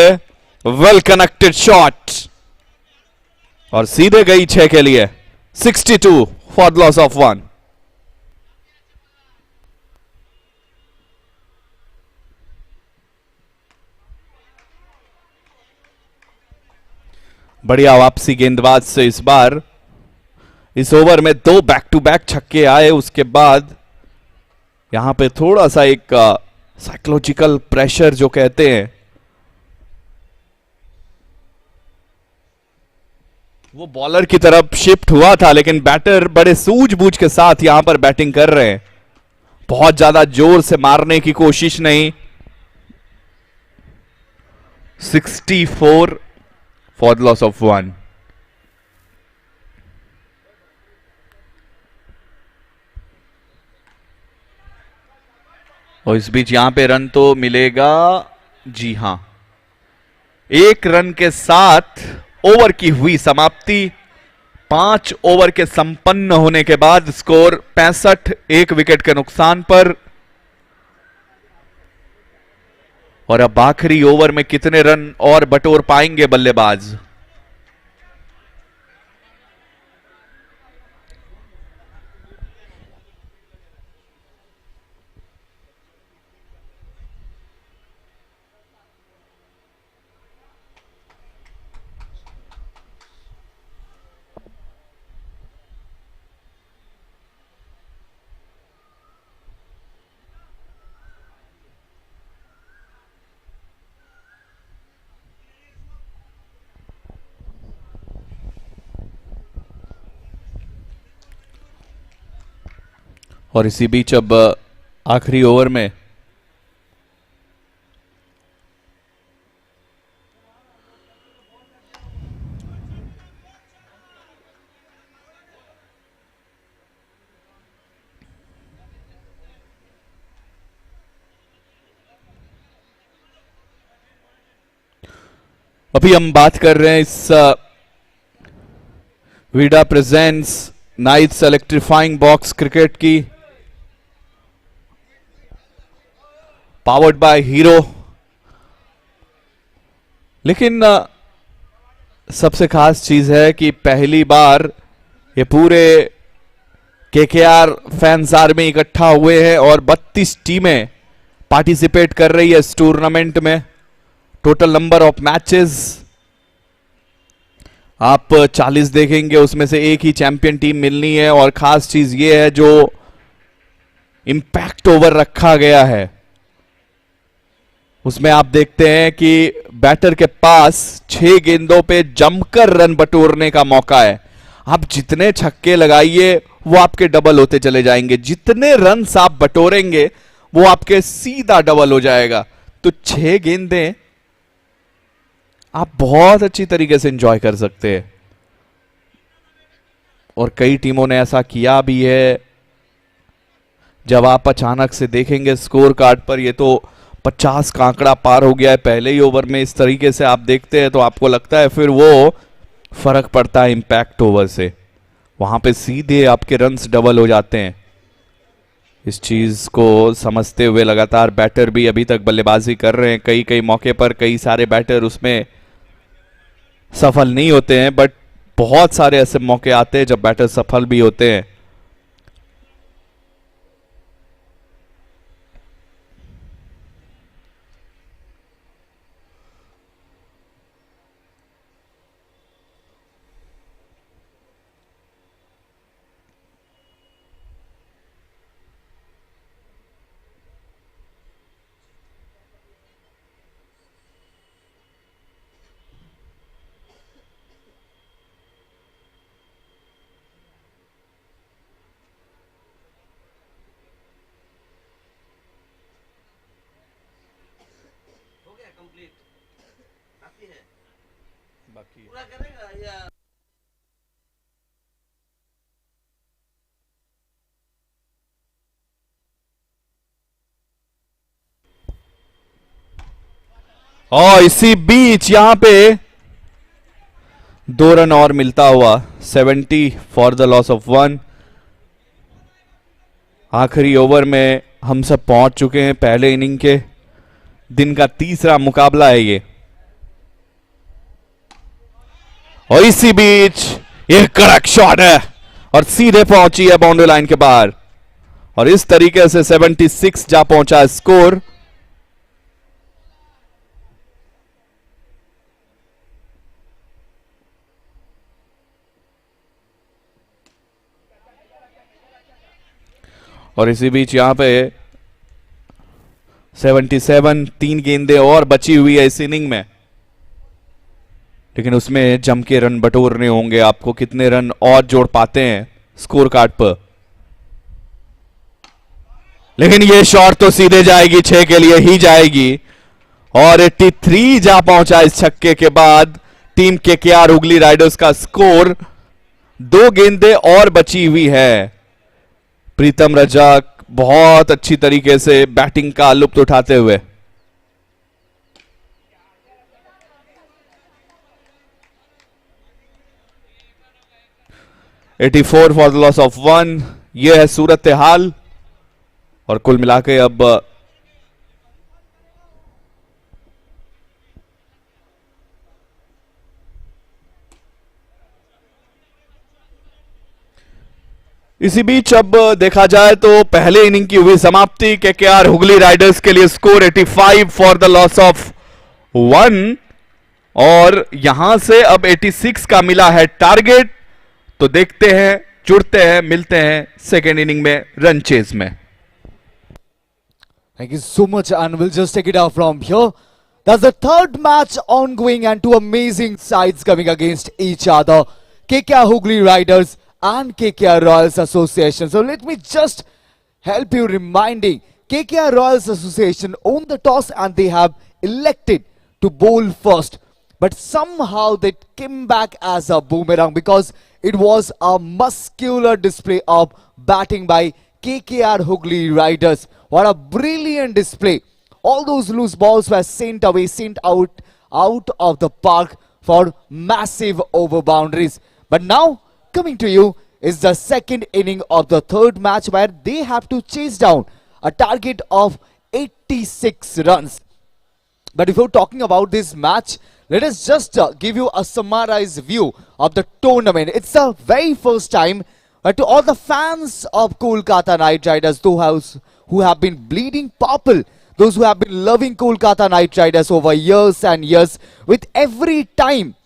वेल कनेक्टेड शॉट, और सीधे गई 6 के लिए। 62 फॉर द लॉस ऑफ 1। बढ़िया वापसी गेंदबाज से इस बार। इस ओवर में 2 बैक टू बैक छक्के आए, उसके बाद यहां पे थोड़ा सा एक साइकोलॉजिकल प्रेशर जो कहते हैं, वो बॉलर की तरफ शिफ्ट हुआ था, लेकिन बैटर बड़े सूझबूझ के साथ यहां पर बैटिंग कर रहे हैं। बहुत ज्यादा जोर से मारने की कोशिश नहीं। 64 फॉर द लॉस ऑफ 1। और इस बीच यहां पे रन तो मिलेगा, जी हां, 1 रन के साथ ओवर की हुई समाप्ति। 5 ओवर के संपन्न होने के बाद स्कोर 65, 1 विकेट के नुकसान पर। और अब आखिरी ओवर में कितने रन और बटोर पाएंगे बल्लेबाज। और इसी बीच अब आखिरी ओवर में अभी हम बात कर रहे हैं इस Vida presents Knights electrifying box cricket की, पावर्ड बाय हीरो। लेकिन सबसे खास चीज है कि पहली बार ये पूरे केकेआर फैंस आर्मी इकट्ठा हुए हैं और 32 टीमें पार्टिसिपेट कर रही है इस टूर्नामेंट में। टोटल नंबर ऑफ मैचेस आप 40 देखेंगे, उसमें से एक ही चैंपियन टीम मिलनी है। और खास चीज ये है जो इंपैक्ट ओवर रखा गया है, उसमें आप देखते हैं कि बैटर के पास 6 गेंदों पे जमकर रन बटोरने का मौका है। आप जितने छक्के लगाइए वो आपके डबल होते चले जाएंगे, जितने रन आप बटोरेंगे वो आपके सीधा डबल हो जाएगा। तो 6 गेंदें आप बहुत अच्छी तरीके से एंजॉय कर सकते हैं। और कई टीमों ने ऐसा किया भी है। जब आप अचानक से देखेंगे स्कोर कार्ड पर, ये तो 50 का आंकड़ा पार हो गया है पहले ही ओवर में। इस तरीके से आप देखते हैं तो आपको लगता है फिर वो फर्क पड़ता है इंपैक्ट ओवर से, वहां पे सीधे आपके रन्स डबल हो जाते हैं। इस चीज को समझते हुए लगातार बैटर भी अभी तक बल्लेबाजी कर रहे हैं। कई कई मौके पर कई सारे बैटर उसमें सफल नहीं होते हैं, बट बहुत सारे ऐसे मौके आते हैं जब बैटर सफल भी होते हैं। और इसी बीच यहां पे 2 रन और मिलता हुआ, 70 फॉर द लॉस ऑफ 1। आखिरी ओवर में हम सब पहुंच चुके हैं। पहले इनिंग के दिन का तीसरा मुकाबला है ये। और इसी बीच एक कड़क शॉट है और सीधे पहुंची है बाउंड्री लाइन के बाहर। और इस तरीके से 76 जा पहुंचा स्कोर। और इसी बीच यहां पे 77, 3 गेंदें और बची हुई है इस इनिंग में, लेकिन उसमें जम के रन बटोरने होंगे आपको। कितने रन और जोड़ पाते हैं स्कोर कार्ड पर, लेकिन ये शॉट तो सीधे जाएगी, 6 के लिए ही जाएगी। और 83 जा पहुंचा इस छक्के के बाद टीम केकेआर हुगली राइडर्स का स्कोर। 2 गेंदें और बची हुई है। प्रीतम रजाक बहुत अच्छी तरीके से बैटिंग का लुत्फ उठाते हुए। $84 फॉर द लॉस ऑफ 1, यह है सूरत हाल। और कुल मिलाकर अब इसी बीच अब देखा जाए तो पहले इनिंग की हुई समाप्ति। केकेआर हुगली राइडर्स के लिए score 85 for the loss of 1, और यहां से अब 86 का मिला है टारगेट। तो देखते हैं, जुड़ते हैं, मिलते हैं सेकेंड इनिंग में रन चेज में। Thank you so much, and we'll just take it out from here. That's the third match ongoing, and two amazing sides coming against each other. KKR Hooghly Riders and KKR Royals Association. So let me just help you reminding, KKR Royals Association own the toss and they have elected to bowl first. But somehow they came back as a boomerang because it was a muscular display of batting by KKR Hooghly Riders. What a brilliant display. All those loose balls were sent away, sent out of the park for massive over boundaries. But now, coming to you is the second inning of the third match where they have to chase down a target of 86 runs. But before talking about this match, let us just give you a summarized view of the tournament. It's the very first time to all the fans of Kolkata Knight Riders, who have been bleeding purple, those who have been loving Kolkata Knight Riders over years and years, with every time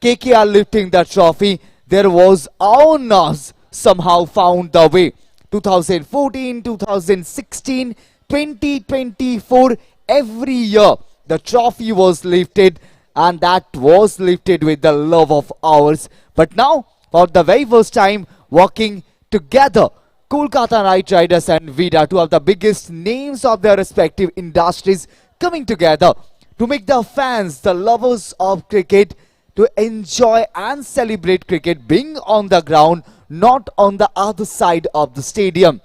KKR lifting the trophy, there was our Nas somehow found the way. 2014, 2016, 2024, every year the trophy was lifted, and that was lifted with the love of ours. But now, for the very first time, working together, Kolkata Knight Riders and Vida, two of the biggest names of their respective industries, coming together to make the fans, the lovers of cricket, to enjoy and celebrate cricket being on the ground, not on the other side of the stadium.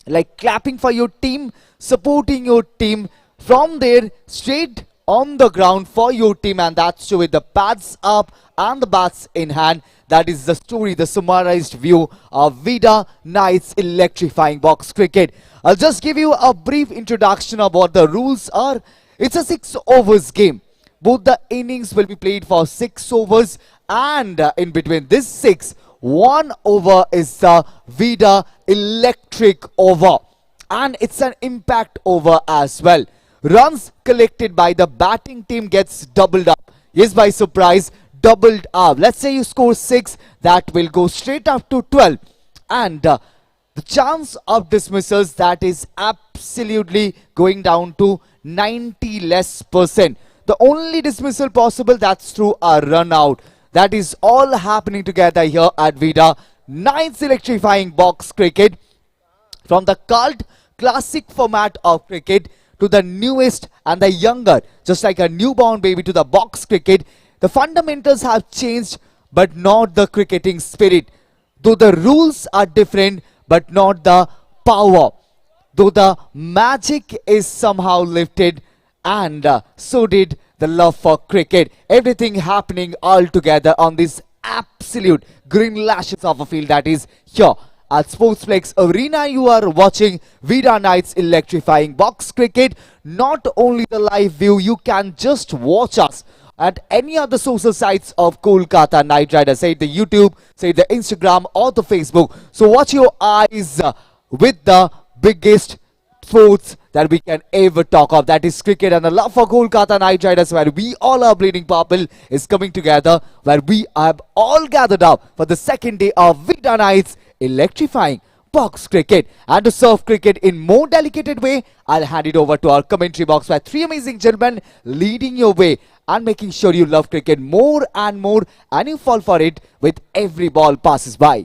Like clapping for your team, supporting your team from there, straight on the ground for your team, and that's true with the pads up and the bats in hand. That is the story, the summarized view of Vida Knights Electrifying Box Cricket. I'll just give you a brief introduction of what the rules are. It's a 6 overs game. Both the innings will be played for 6 overs, and in between this 6, 1 over is the Vida Electric over, and it's an impact over as well. Runs collected by the batting team gets doubled up. Yes, by surprise, doubled up. Let's say you score 6, that will go straight up to 12. And the chance of dismissals, that is absolutely going down to 90 less percent. The only dismissal possible, that's through a run out. That is all happening together here at Vida Knights Electrifying Box Cricket. From the cult classic format of cricket to the newest and the younger, just like a newborn baby, to the box cricket, the fundamentals have changed, but not the cricketing spirit. Though the rules are different, but not the power. Though the magic is somehow lifted, and so did the love for cricket. Everything happening all together on this absolute green lashes of a field that is here at Sportsplex Arena. You are watching Vida Knights Electrifying Box Cricket. Not only the live view, you can just watch us at any of the social sites of Kolkata Knight Riders, say the YouTube, say the Instagram or the Facebook. So watch your eyes with the biggest sports that we can ever talk of, that is cricket, and the love for Kolkata Knight Riders, where we all are bleeding purple, is coming together, where we have all gathered up for the second day of Vida Knights Electrifying box cricket. And to serve cricket in more delicate way, I'll hand it over to our commentary box by three amazing gentlemen leading your way and making sure you love cricket more and more and you fall for it with every ball passes by.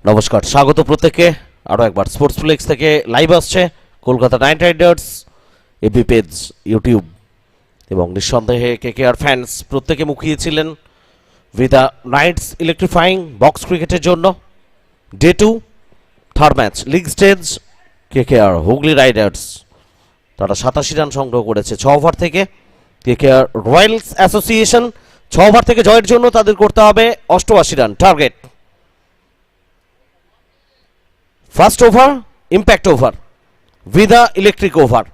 নমস্কার, স্বাগত প্রত্যেককে আরও একবার Sports Flex থেকে live আসছে Kolkata Knight Riders FB page, YouTube এবং নিঃসন্দেহে KKR fans প্রত্যেকে মুখিয়েছিলেন ভিদা নাইটস ইলেকট্রিফাইং বক্স ক্রিকেটের জন্য। Day 2 third match league stage KKR Hooghly Riders, তারা 87 রান সংগ্রহ করেছে 6 ওভার থেকে। কেকেআর রয়্যালস অ্যাসোসিয়েশন 6 ওভার থেকে জয়ের জন্য তাদের করতে হবে 88 run target. First over impact over, Vida electric over,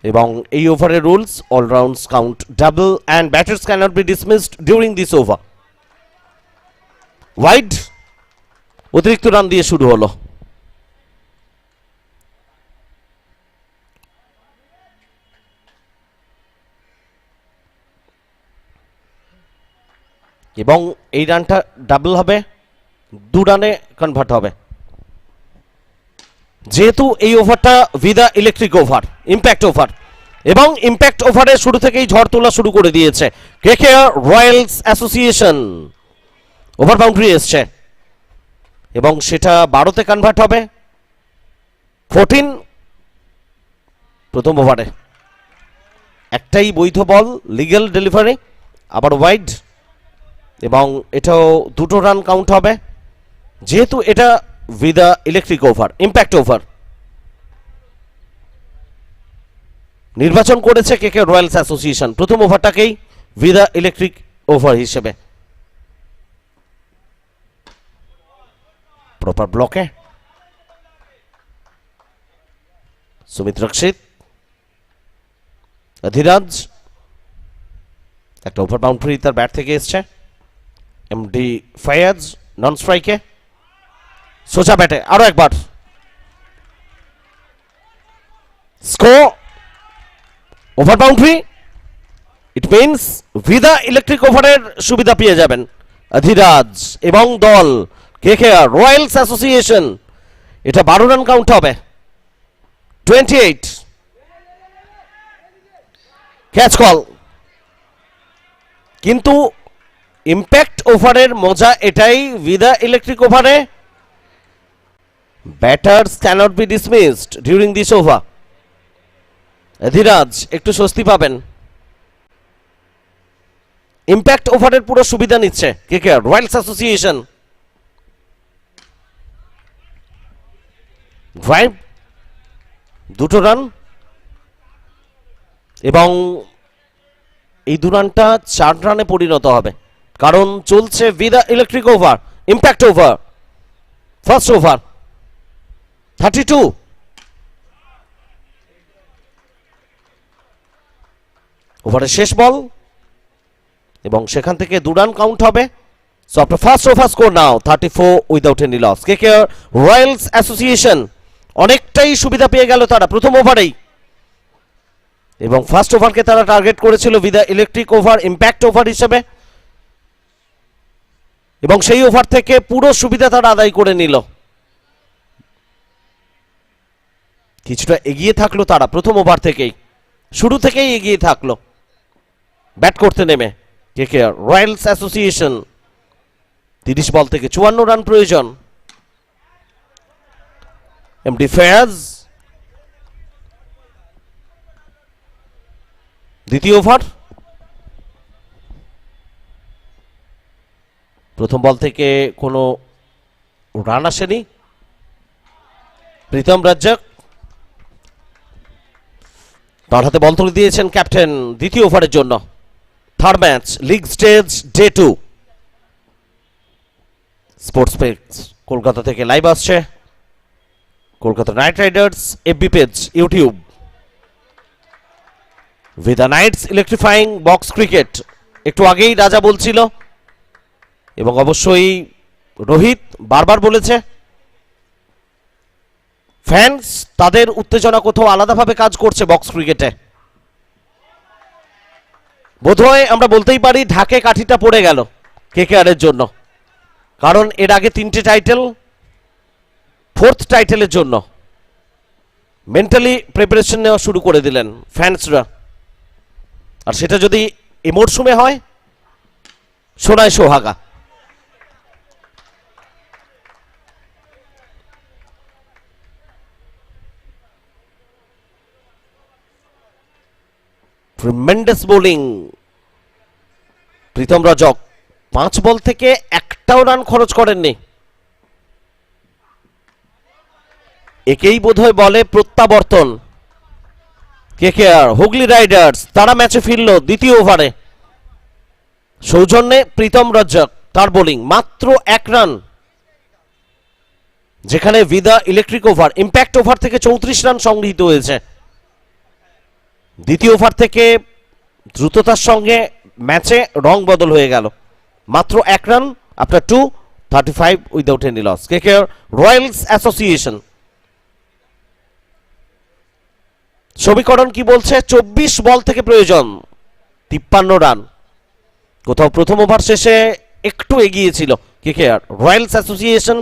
এবং এই ওভারের rules all runs count double and batters can't be dismissed during this over. Wide অতিরিক্ত রান দিয়ে শুরু হলো। এবং এই রানটা ডাবল হবে, 2 রানে কনভার্ট হবে। যেহেতু এই ওভারটা Vida electric over, impact over, এবং ইম্প্যাক্ট ওভারে শুরু থেকেই ঝড় তোলা শুরু করে দিয়েছে KKR Royals Association. Over boundary এসছে এবং সেটা 12তে কনভার্ট হবে। 14 প্রথম ওভারে একটাই বৈধ বল, লিগ্যাল ডেলিভারি, আবার ওয়াইড, এবং এটাও 2 রান কাউন্ট হবে যেহেতু এটা Vida electric over, impact over. নির্বাচন করেছে কেকে রয়্যালস অ্যাসোসিয়েশন প্রথম ওভারটাকেই ভিদা ইলেকট্রিক ওভার হিসেবে। প্রপার ব্লকে সুমিত রক্ষিত, অধিরাজ, একটা ওভার বাউন্ডারি তার ব্যাট থেকে এসছে। এমডি ফায়াজ নন স্ট্রাইকে, সোজা ব্যাটে আরো একবার score, over boundary. It means Vida electric ওভারের সুবিধা পেয়ে যাবেন অধিরাজ এবং দল কেকেআর রয়্যালস অ্যাসোসিয়েশন। এটা 12 রান কাউন্ট হবে। 28 ক্যাচ কল। কিন্তু ইম্প্যাক্ট ওভারের মজা এটাই, ভিদা ইলেকট্রিক ওভারে batters can't be dismissed during this over. Adhiraj একটু স্বস্তি পাবেন। ইম্প্যাক্ট ওভারের পুরো সুবিধা নিচ্ছে KKR Royals Association. Drive, 2 run, এবং এই 2 রানটা 4 রানে পরিণত হবে কারণ চলছে Vida electric over, impact over. First over 32, ওভারের শেষ বল, এবং সেখান থেকে 2 রান কাউন্ট হবে। সো আপনার first over score now 34 without any loss. KKR Royals association অনেকটাই সুবিধা পেয়ে গেল তারা প্রথম ওভারেই, এবং ফার্স্ট ওভারকে তারা টার্গেট করেছিল Vida electric over, impact over হিসেবে, এবং সেই ওভার থেকে পুরো সুবিধা তারা আদায় করে নিল। কিছুটা এগিয়ে থাকলো তারা প্রথম ওভার থেকেই, শুরু থেকেই এগিয়ে থাকলো ব্যাট করতে নেমে কেকেআর রয়্যালস অ্যাসোসিয়েশন। 30 বল থেকে 54 রান প্রয়োজন। এমডি ফেয়াজ দ্বিতীয় ওভার, প্রথম বল থেকে কোনো রান আসেনি। প্রীতম রাজ্জাক তার হাতে বল তুলে দিয়েছেন ক্যাপ্টেন দ্বিতীয় ওভারের জন্য। Third match league stage day 2 sports page Kolkata থেকে লাইভ আসছে Kolkata Knight Riders FB page, YouTube. Vida Knights electrifying box cricket একটু আগেই রাজা বলছিল, এবং অবশ্যই রোহিত বারবার বলেছে ফ্যান্স তাদের উত্তেজনা কোথাও আলাদাভাবে কাজ করছে বক্স ক্রিকেটে। বোধহয় আমরা বলতেই পারি ঢাকে কাঠিটা পড়ে গেল KKR এর জন্য, কারণ এর আগে 3টে টাইটেল, 4th টাইটেলের জন্য মেন্টালি প্রিপারেশন নেওয়া শুরু করে দিলেন ফ্যান্সরা। আর সেটা যদি এই মরশুমে হয়, সোনায় সোহাগা। ট্রিমেন্ডাস বোলিং প্রীতম রজক, 5 বল থেকে একটাও রান খরচ করেননি। একেই বোধহয় বলে প্রত্যাবর্তন। KKR হুগলি রাইডার্স তারা ম্যাচে ফিরল দ্বিতীয় ওভারে। সৌজন্যে প্রীতম রজক, তার বোলিং মাত্র 1 রান, যেখানে Vida electric over impact over থেকে 34 রান সংগৃহীত হয়েছে। দ্বিতীয় ওভার থেকে দ্রুততার সঙ্গে ম্যাচে রং বদল হয়ে গেল। মাত্র 1 run after 235 without any loss. KKR Royals association. সমীকরণ কি বলছে? 24 বল থেকে প্রয়োজন 53 রান। কোথাও প্রথম ওভার শেষে একটু এগিয়ে ছিল KKR। Royals association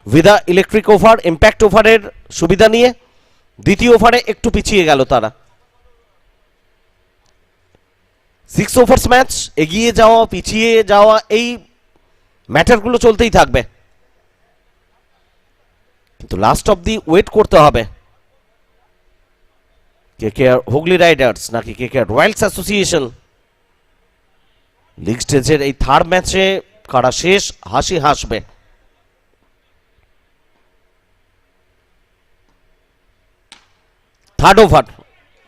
Vida electric over impact ওভারের সুবিধা নিয়ে দ্বিতীয় ওভারে একটু পিছিয়ে গেল তারা। 6 ওভার্স ম্যাচ, এগিয়ে যাওয়া পিছিয়ে যাওয়া এই ম্যাটারগুলো চলতেই থাকবে, কিন্তু লাস্ট অবধি ওয়েট করতে হবে। KKR হুগলি রাইডার্স নাকি KKR রয়্যালস অ্যাসোসিয়েশন? লিগ স্টেজের এই 3rd ম্যাচে কারা শেষ হাসি হাসবে? থার্ড ওভার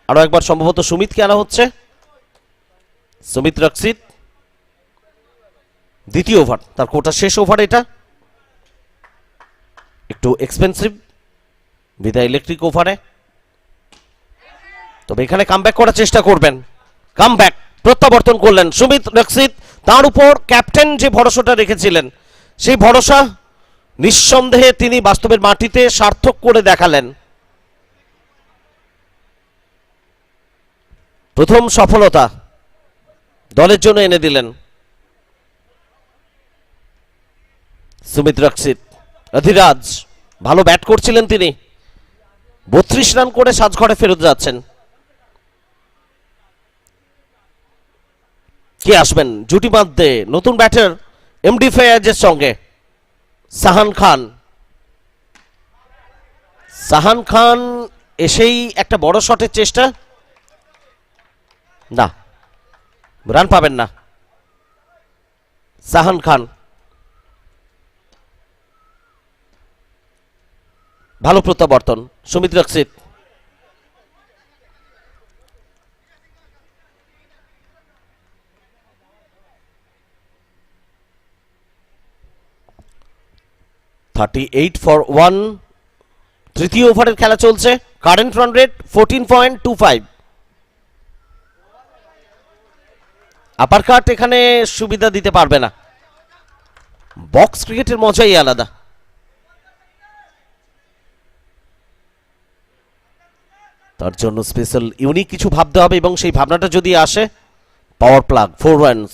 আরো একবার সম্ভবত সুমিতকে আনা হচ্ছে। সুমিত রক্ষিত, দ্বিতীয় ওভার, তার কোটা শেষ ওভার। এটা একটু এক্সপেন্সিভ ভিদা ইলেকট্রিক ওভারে, তবে এখানে কামব্যাক করার চেষ্টা করবেন। কামব্যাক প্রত্যাবর্তন করলেন সুমিত রক্ষিত। তার উপর ক্যাপ্টেন যে ভরসাটা রেখেছিলেন, সেই ভরসা নিঃসন্দেহে তিনি বাস্তবের মাটিতে সার্থক করে দেখালেন। প্রথম সফলতা দলের জন্য এনে দিলেন সুমিত রক্ষিত। অধিরাজ ভালো ব্যাট করছিলেন তিনি, 32 রান করে সাজঘরে ফেরত যাচ্ছেন। কে আসবেন জুটি বাঁধতে? নতুন ব্যাটার এমডি ফেয়াজের সঙ্গে সাহান খান। সাহান খান এসেই একটা বড় শটের চেষ্টা, না রান পাবেন না। সাহান খান ভালো প্রত্যাবর্তন। সুমিত রক্ষিত (38 for 1). তৃতীয় ওভারের খেলা চলছে। Current run rate 14.25। আপার কাট এখানে সুবিধা দিতে পারবে না। বক্স ক্রিকেটের মজাই আলাদা। তার জন্য স্পেশাল ইউনিক কিছু ভাবতে হবে, এবং সেই ভাবনাটা যদি আসে, power plug 4 runs,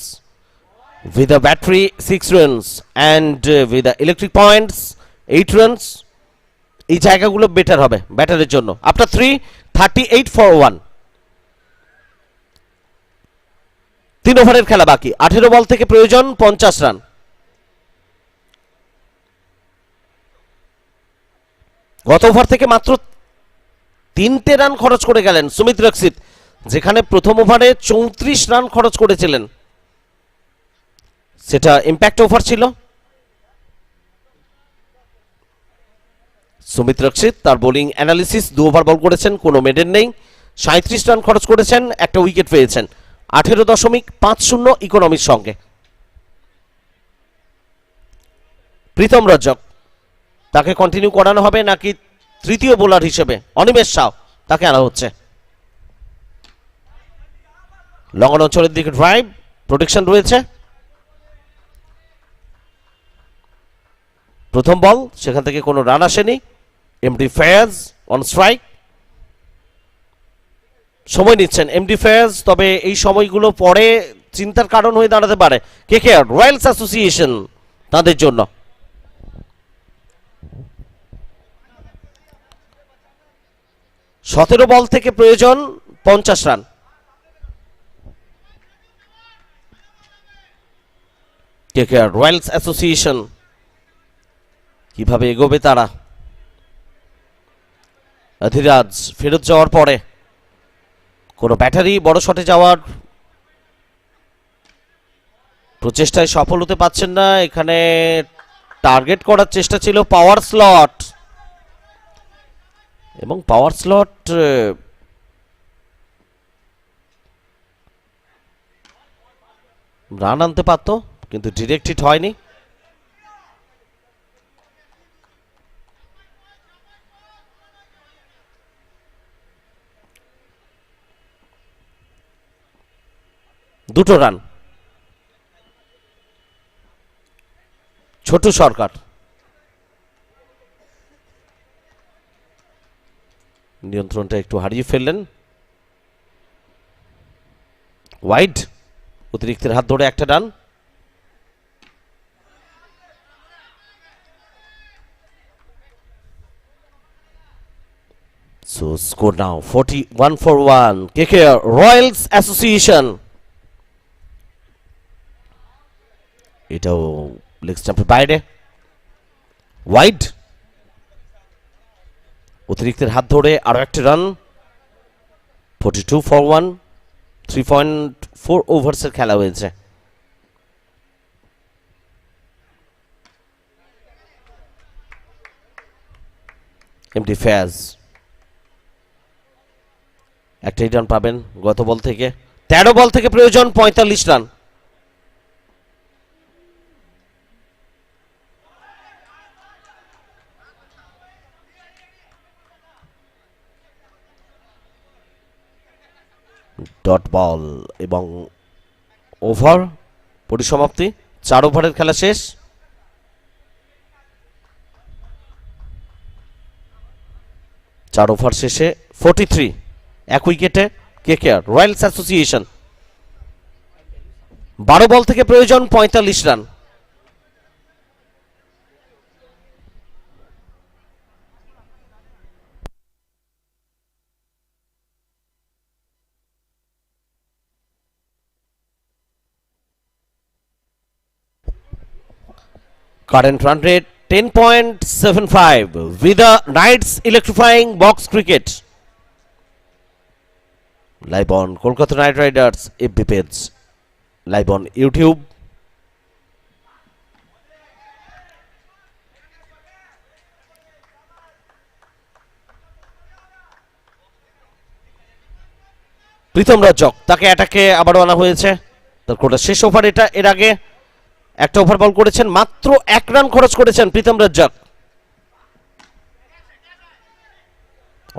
with a battery 6 runs, and with the electric points 8 runs, এই জায়গাগুলো বেটার হবে ব্যাটারের জন্য। After 3, 38 for 1। 3 ওভারের খেলা বাকি, 18 বল থেকে প্রয়োজন 50 রান। গত ওভার থেকে মাত্র 3টে রান খরচ করে গেলেন সুমিত রক্ষিত, যেখানে প্রথম ওভারে 34 রান খরচ করেছিলেন, সেটা ইম্প্যাক্ট ওভার ছিল। সুমিত রক্ষিত তার বোলিং অ্যানালিসিস, 2 ওভার বল করেছেন, কোনো মেডেন নেই, 37 রান খরচ করেছেন, একটা উইকেট পেয়েছেন, 18.50 ইকোনমির সঙ্গে। প্রীতম রজক, তাকে কন্টিনিউ করানো হবে নাকি তৃতীয় বোলার হিসেবে অনিমেষ শাহ তাকে আনা হচ্ছে? লং অন অঞ্চলের দিকে ড্রাইভ, প্রোটেকশন রয়েছে। প্রথম বল, সেখান থেকে কোনো রান আসেনি। MD Fayaz on strike. সময় নিচ্ছেন এমডি ফেয়াজ, তবে এই সময়গুলো পরে চিন্তার কারণ হয়ে দাঁড়াতে পারে কেকেআর রয়্যালস অ্যাসোসিয়েশন তাদের জন্য। সতেরো বল থেকে প্রয়োজন 50 রান। কেকেআর রয়্যালস অ্যাসোসিয়েশন কিভাবে এগোবে তারা? অধিরাজ ফেরত যাওয়ার পরে কোনো ব্যাটারি বড় শটে যাওয়ার প্রচেষ্টায় সফল হতে পারছেন না। এখানে টার্গেট করার চেষ্টা ছিল পাওয়ার স্লট, এবং পাওয়ার স্লট রান আনতে পারত, কিন্তু ডিরেক্ট হিট হয়নি। দুটো রান। ছোট সরকার নিয়ন্ত্রণটা একটু হারিয়ে ফেললেন। ওয়াইড, অতিরিক্তের হাত ধরে একটা run. So score now 41 for 1. KKR Royals Association. এটাও লেগ স্টাম্পের বাইরে, ওয়াইড। অতিরিক্তের হাত ধরে আরো একটা রান। 42 for 1. 3.4 ওভার্সের খেলা হয়েছে। এমডি ফ্যাজ একটাই রান পাবেন গত বল থেকে। 13 বল থেকে প্রয়োজন 45 রান। ডট বল এবং ওভার পরিসমাপ্তি। 4 ওভারের খেলা শেষ। চার ওভার শেষে 43, এক উইকেটে কেকেআর রয়্যালস অ্যাসোসিয়েশন। 12 বল থেকে প্রয়োজন 45 run. Current run rate 10.75. Vida Knights Electrifying Box Cricket. Live on Kolkata Knight Riders FB page. Live on YouTube. Pritam Razzak তাকে অ্যাটাকে আবারও আনা হয়েছে। তার কোটা শেষ ওভার এটা। এর আগে একটা ওভার বল করেছেন, মাত্র 1 রান খরচ করেছেন Pritam Razzak.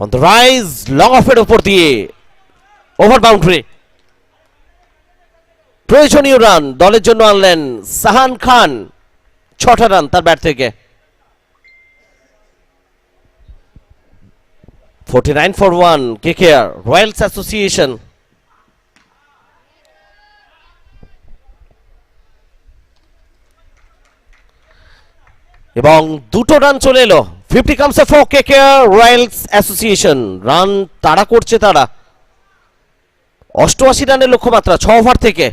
On the rise, long অফের উপর দিয়ে ওভার বাউন্ডারি। প্রয়োজনীয় রান দলের জন্য আনলেন সাহান খান। 6টা রান তার ব্যাট থেকে। 49 for 1 KKR রয়্যালস অ্যাসোসিয়েশন। এবং দুটো রান চলে এলো। 50 comes for KKR Royals association. Run তাড়া করছে তারা। 88 রানের লক্ষ্যমাত্রা 6 ওভার থেকে।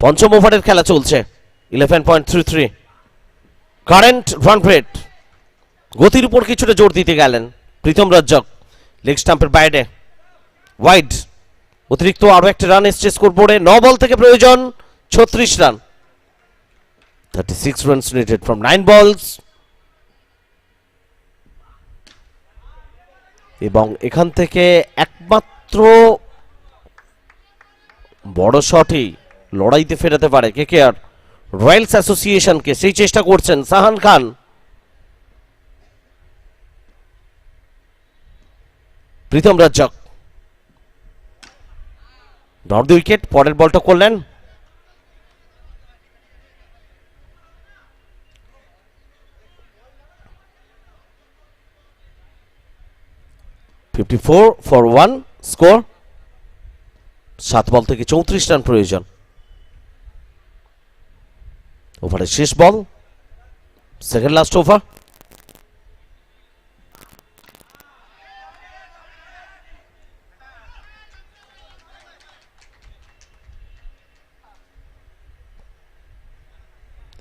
পঞ্চম ওভারের খেলা চলছে। 11.33 কারেন্ট রান রেট। গতির উপর কিছুটা জোর দিতে গেলেন প্রীতম রাজ্জাক। লেগ স্টাম্পের বাইরে, ওয়াইড। অতিরিক্ত আরো একটা রান এসছে স্কোরবোর্ডে। 9 বল থেকে প্রয়োজন 36 run. 36 runs needed from 9 balls. এবং এখান থেকে একমাত্র বড় শটই লড়াইতে ফেরাতে পারে কেকেআর রয়্যালস অ্যাসোসিয়েশনকে। সেই চেষ্টা করছেন সাহান খান। প্রীতম রাজ্জাক নর্থ উইকেট। পরের বলটা করলেন। $54 for 1 score. 7 বল থেকে 34 রান প্রয়োজন। ওভারের শেষ বল, সেকেন্ড লাস্ট ওভার।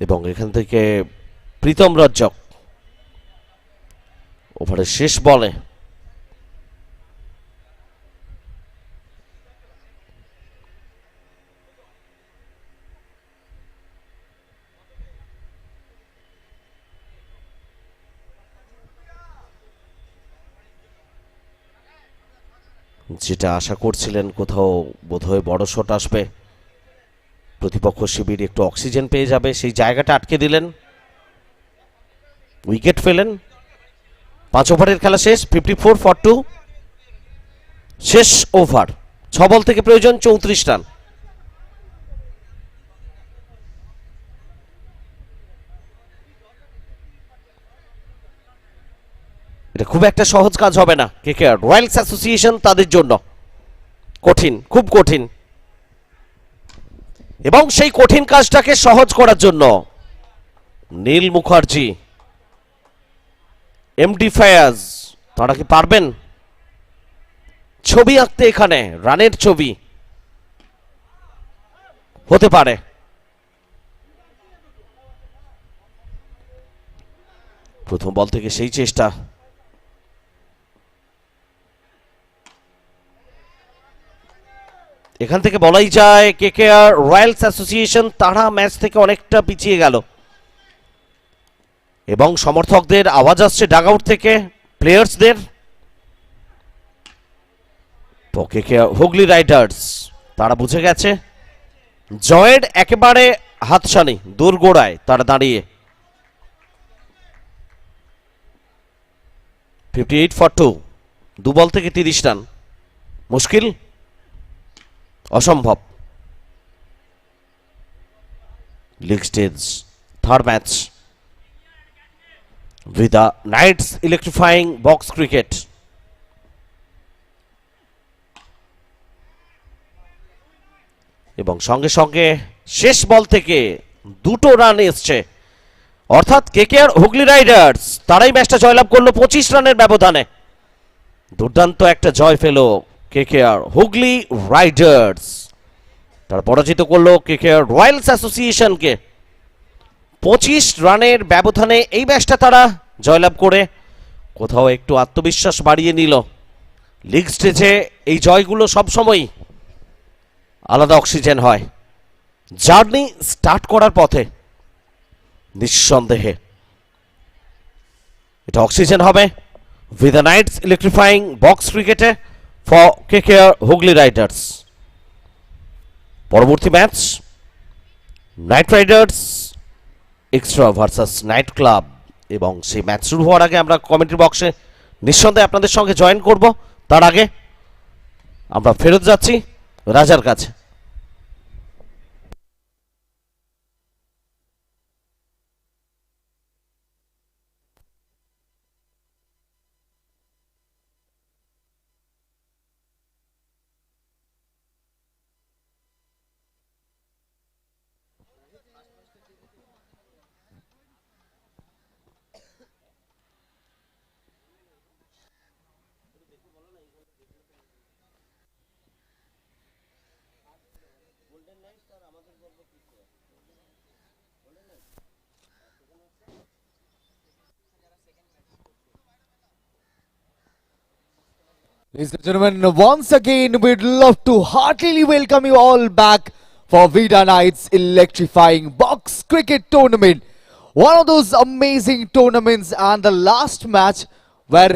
এবং এখান থেকে প্রীতম রজ্জক ওভারের শেষ বলে যেটা আশা করছিলেন, কোথাও বোধহয় বড় শট আসবে, প্রতিপক্ষ শিবির একটু অক্সিজেন পেয়ে যাবে, সেই জায়গাটা আটকে দিলেন, উইকেট ফেলেন। 5 ওভারের খেলা শেষ, 54 ফর 2, শেষ ওভার। 6 বল থেকে প্রয়োজন 34 রান। এটা খুব একটা সহজ কাজ হবে না কেকেআর রয়্যালস অ্যাসোসিয়েশন তাদের জন্য, কঠিন, খুব কঠিন। এবং সেই কঠিন কাজটাকে সহজ করার জন্য নীল মুখার্জি, এমডি ফায়াজ, তারা কি পারবেন ছবি আঁকতে? এখানে রানের ছবি হতে পারে। প্রথম বল থেকে সেই চেষ্টা, এখান থেকে বলাই যায় কেকেআর রয়্যালস অ্যাসোসিয়েশন তারা ম্যাচ থেকে অনেকটা পিছিয়ে গেল। এবং সমর্থকদের আওয়াজ আসছে ডাগআউট থেকে, প্লেয়ার্সদের। কেকেআর হুগলি রাইডার্স তারা বুঝে গেছে জয়ের একেবারে হাতছানি, দোরগোড়ায় তারা দাঁড়িয়ে। 58 ফর 2, 2 বল থেকে 30 রান, মুশকিল, অসম্ভব। League stage third match, Vida Knights electrifying box cricket. এবং সঙ্গে সঙ্গে শেষ বল থেকে 2টো রান এসছে, অর্থাৎ কেকেআর হুগলি রাইডার্স তারাই ম্যাচটা জয়লাভ করলো 25 রানের ব্যবধানে। দুর্দান্ত একটা জয় পেল কেকেআর হুগলি রাইডার্স, তারা পরাজিত করলো কেকেআর রয়্যালস অ্যাসোসিয়েশনকে 25 রানের ব্যবধানে। এই ম্যাচটা তারা জয়লাভ করে কোথাও একটু আত্মবিশ্বাস বাড়িয়ে নিল। লিগ স্টেজে এই জয়গুলো সবসময়ই আলাদা অক্সিজেন হয়, জার্নি স্টার্ট করার পথে নিঃসন্দেহে এটা অক্সিজেন হবে ভিদা নাইটস ইলেকট্রিফাইং বক্স ক্রিকেটে ফর কেকেআর হুগলি রাইডার্স। পরবর্তী match Knight Riders extra versus night Club, এবং সেই ম্যাচ শুরু হওয়ার আগে আমরা কমেন্ট্রি বক্সে নিঃসন্দেহে আপনাদের সঙ্গে জয়েন করব। তার আগে আমরা ফেরত যাচ্ছি রাজার কাছে। Ladies and gentlemen, once again, we'd love to heartily welcome you all back for Vida Night's Electrifying Box Cricket Tournament. One of those amazing tournaments, and the last match where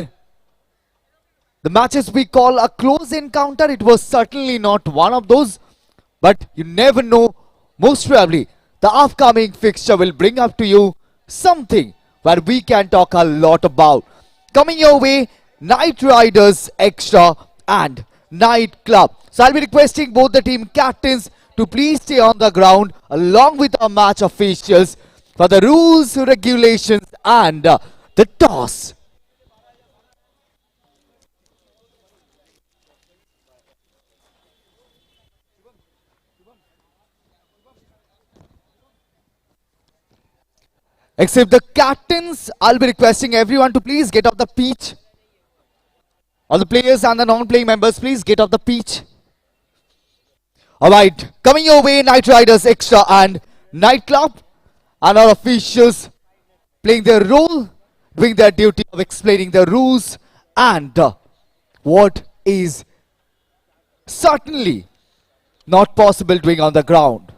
the matches we call a close encounter, it was certainly not one of those. But you never know, most probably the upcoming fixture will bring up to you something where we can talk a lot about. Coming your way, Night Riders Extra and Night Club. So I'll be requesting both the team captains to please stay on the ground along with our match officials for the rules, regulations and the toss. Except the captains, I'll be requesting everyone to please get off the pitch. All the players and the non-playing members, please get off the pitch. Alright, coming your way, Night Riders Extra and Nightclub, and our officials playing their role, doing their duty of explaining the rules and what is certainly not possible doing on the ground.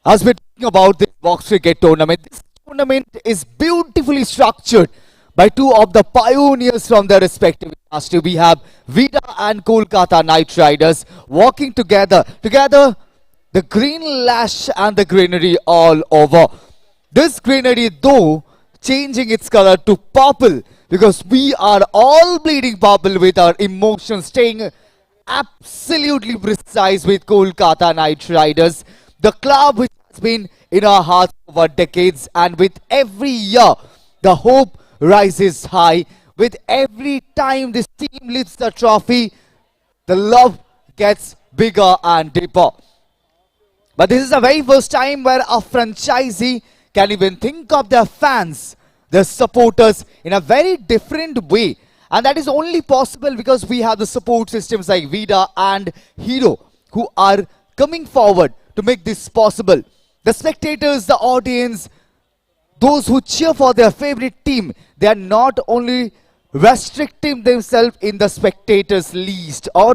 As we're talking about this box cricket tournament, this tournament is beautifully structured by two of the pioneers from their respective industry. We have Vida and Kolkata Knight Riders working together. Together, the green lash and the greenery all over. This greenery, though, changing its color to purple because we are all bleeding purple with our emotions, staying absolutely precise with Kolkata Knight Riders. The club which has been in our hearts over decades, and with every year the hope rises high. With every time this team lifts the trophy, the love gets bigger and deeper. But this is the very first time where a franchisee can even think of their fans, their supporters in a very different way. And that is only possible because we have the support systems like Vida and Hero who are coming forward to make this possible. The spectators, the audience, those who cheer for their favorite team, they are not only restricting themselves in the spectators list, or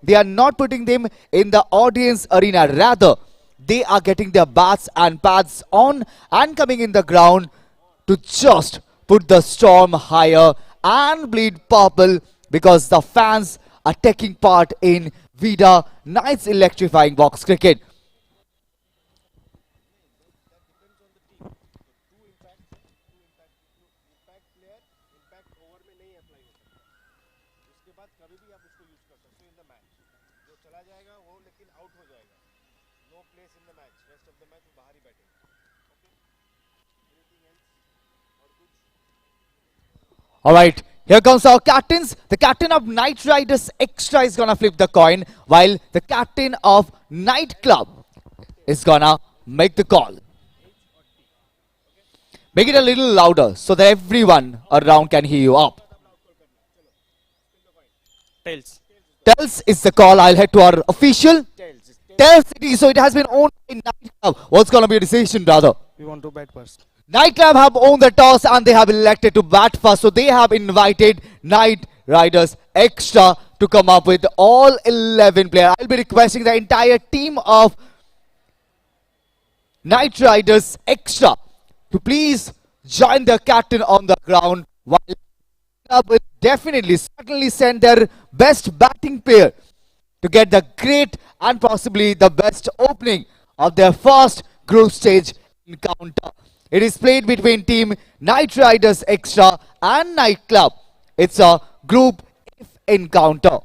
they are not putting them in the audience arena. Rather, they are getting their bats and pads on and coming in the ground to just put the storm higher and bleed purple because the fans are taking part in Vida Knights Electrifying Box Cricket. Alright, here comes our captains. The captain of Night Riders Extra is gonna flip the coin, while the captain of Night Club is gonna make the call. Make it a little louder so that everyone around can hear you up. Tails. Tails is the call. I'll head to our official. Tails City, so it has been owned by Night Club. What's gonna be a decision, brother? We want to bat first. Night Club have owned the toss and they have elected to bat first. So they have invited Night Riders Extra to come up with all 11 players. I'll be requesting the entire team of Night Riders Extra to please join their captain on the ground, while Club will definitely, certainly send their best batting player to get the great and possibly the best opening of their first group stage encounter. It is played between team Night Riders Extra and Night Club. It's a group F encounter.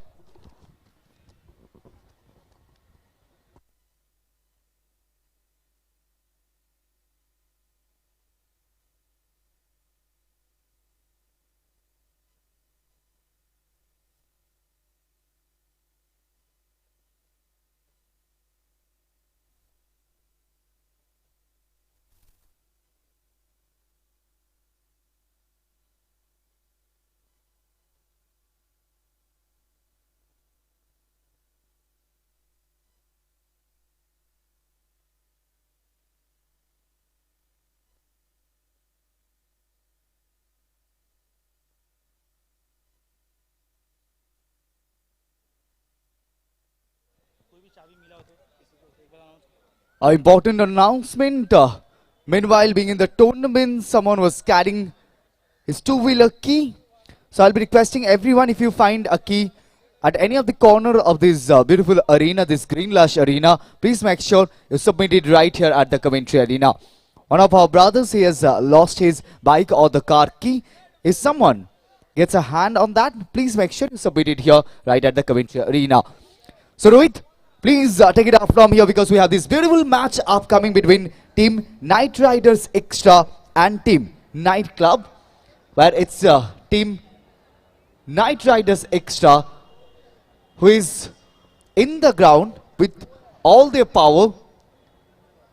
An important announcement. Meanwhile, being in the tournament, someone was carrying his two-wheeler key. So I'll be requesting everyone, if you find a key at any of the corner of this beautiful arena, this green lush arena, please make sure you submit it right here at the commentary arena. One of our brothers, he has lost his bike or the car key. If someone gets a hand on that, please make sure you submit it here right at the commentary arena. So Rohit, please take it up from here, because we have this beautiful match upcoming between team Night Riders Extra and team Night Club, where it's team Knight Riders Extra, who is in the ground with all their power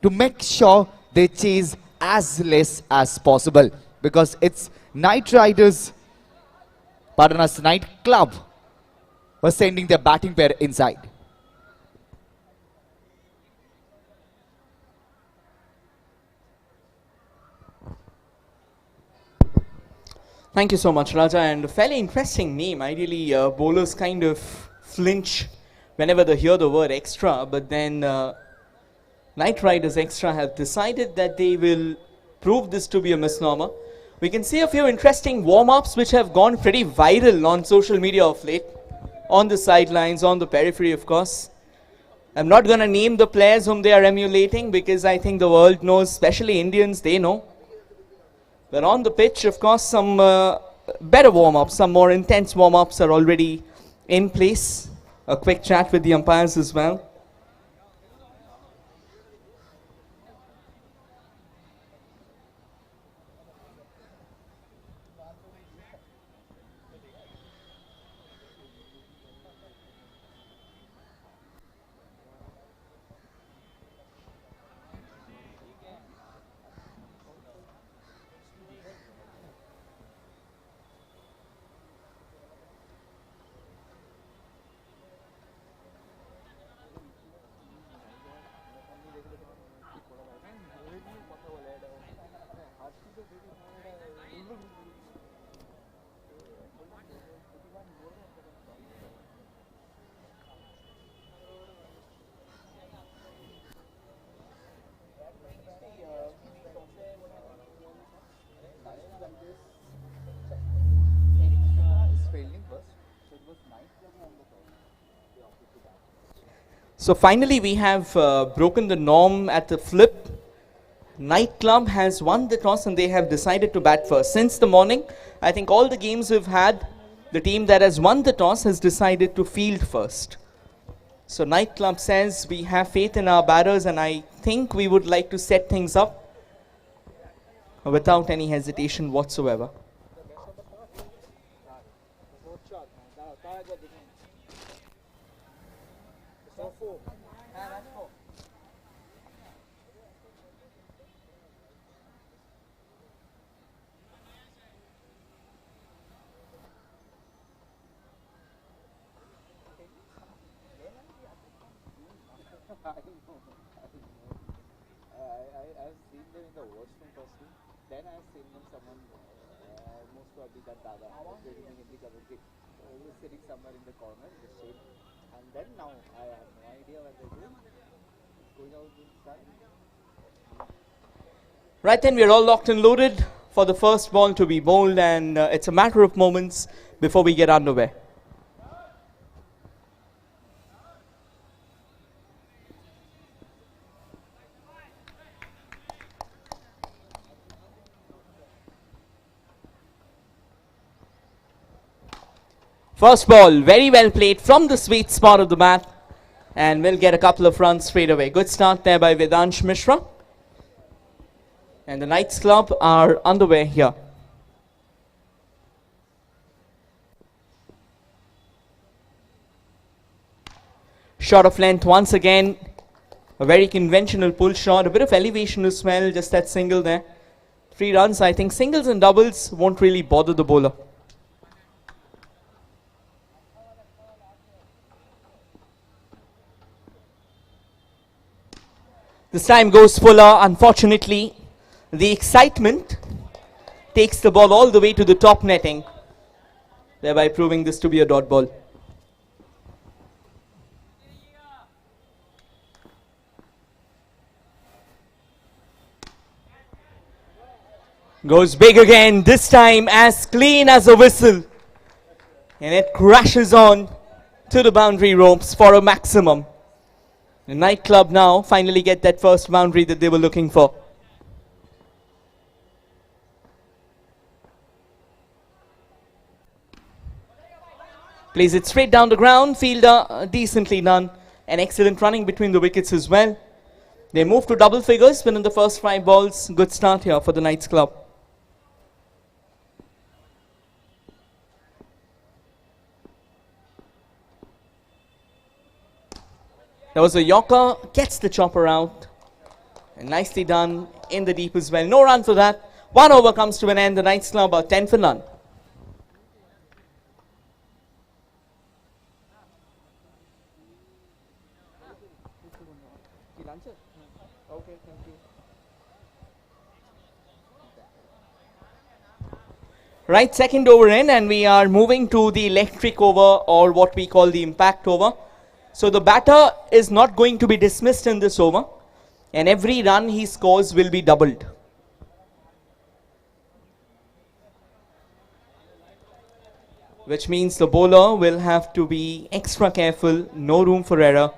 to make sure they chase as less as possible, because it's Knight Riders, pardon us, Knight Club was sending their batting pair inside. Thank you so much, Raja, and a fairly interesting name. Ideally, bowlers kind of flinch whenever they hear the word extra, but then Knight Riders Extra have decided that they will prove this to be a misnomer. We can see a few interesting warm-ups which have gone pretty viral on social media of late, on the sidelines, on the periphery, of course. I'm not going to name the players whom they are emulating, because I think the world knows, especially Indians, they know. But on the pitch, of course, some better warm-ups, some more intense warm-ups are already in place. A quick chat with the umpires as well. So finally we have broken the norm at the flip. Knight Club has won the toss and they have decided to bat first. Since the morning, I think all the games we've had, the team that has won the toss has decided to field first. So Knight Club says we have faith in our batters, and I think we would like to set things up without any hesitation whatsoever. I've seen them in the washroom firstly, then I've seen them someone, most probably that Dada, training in the commentary. He was sitting somewhere in the corner in the shade, and then now I have no idea what they're doing. It's going out inside. Right then, we're all locked and loaded for the first ball to be bowled, and it's a matter of moments before we get underway. First ball, very well played from the sweet spot of the bat, and we'll get a couple of runs straight away. Good start there by Vedansh Mishra. And the Knights Club are underway here. Shot of length once again. A very conventional pull shot, a bit of elevation as well, just that single there. 3 runs. I think singles and doubles won't really bother the bowler. This time goes fuller. Unfortunately, the excitement takes the ball all the way to the top netting, thereby proving this to be a dot ball. Goes big again, this time as clean as a whistle. And it crashes on to the boundary ropes for a maximum. The Knight Club now finally get that first boundary that they were looking for. Plays it straight down the ground, fielder decently done. An excellent running between the wickets as well. They move to double figures within the first 5 balls. Good start here for the Knights Club. There was a Yorker, gets the chopper out. And nicely done in the deep as well. No run for that. 1 over comes to an end. The Knights Club are 10 for none. Right, second over in, and we are moving to the electric over, or what we call the impact over. So the batter is not going to be dismissed in this over, and every run he scores will be doubled. Which means the bowler will have to be extra careful, no room for error.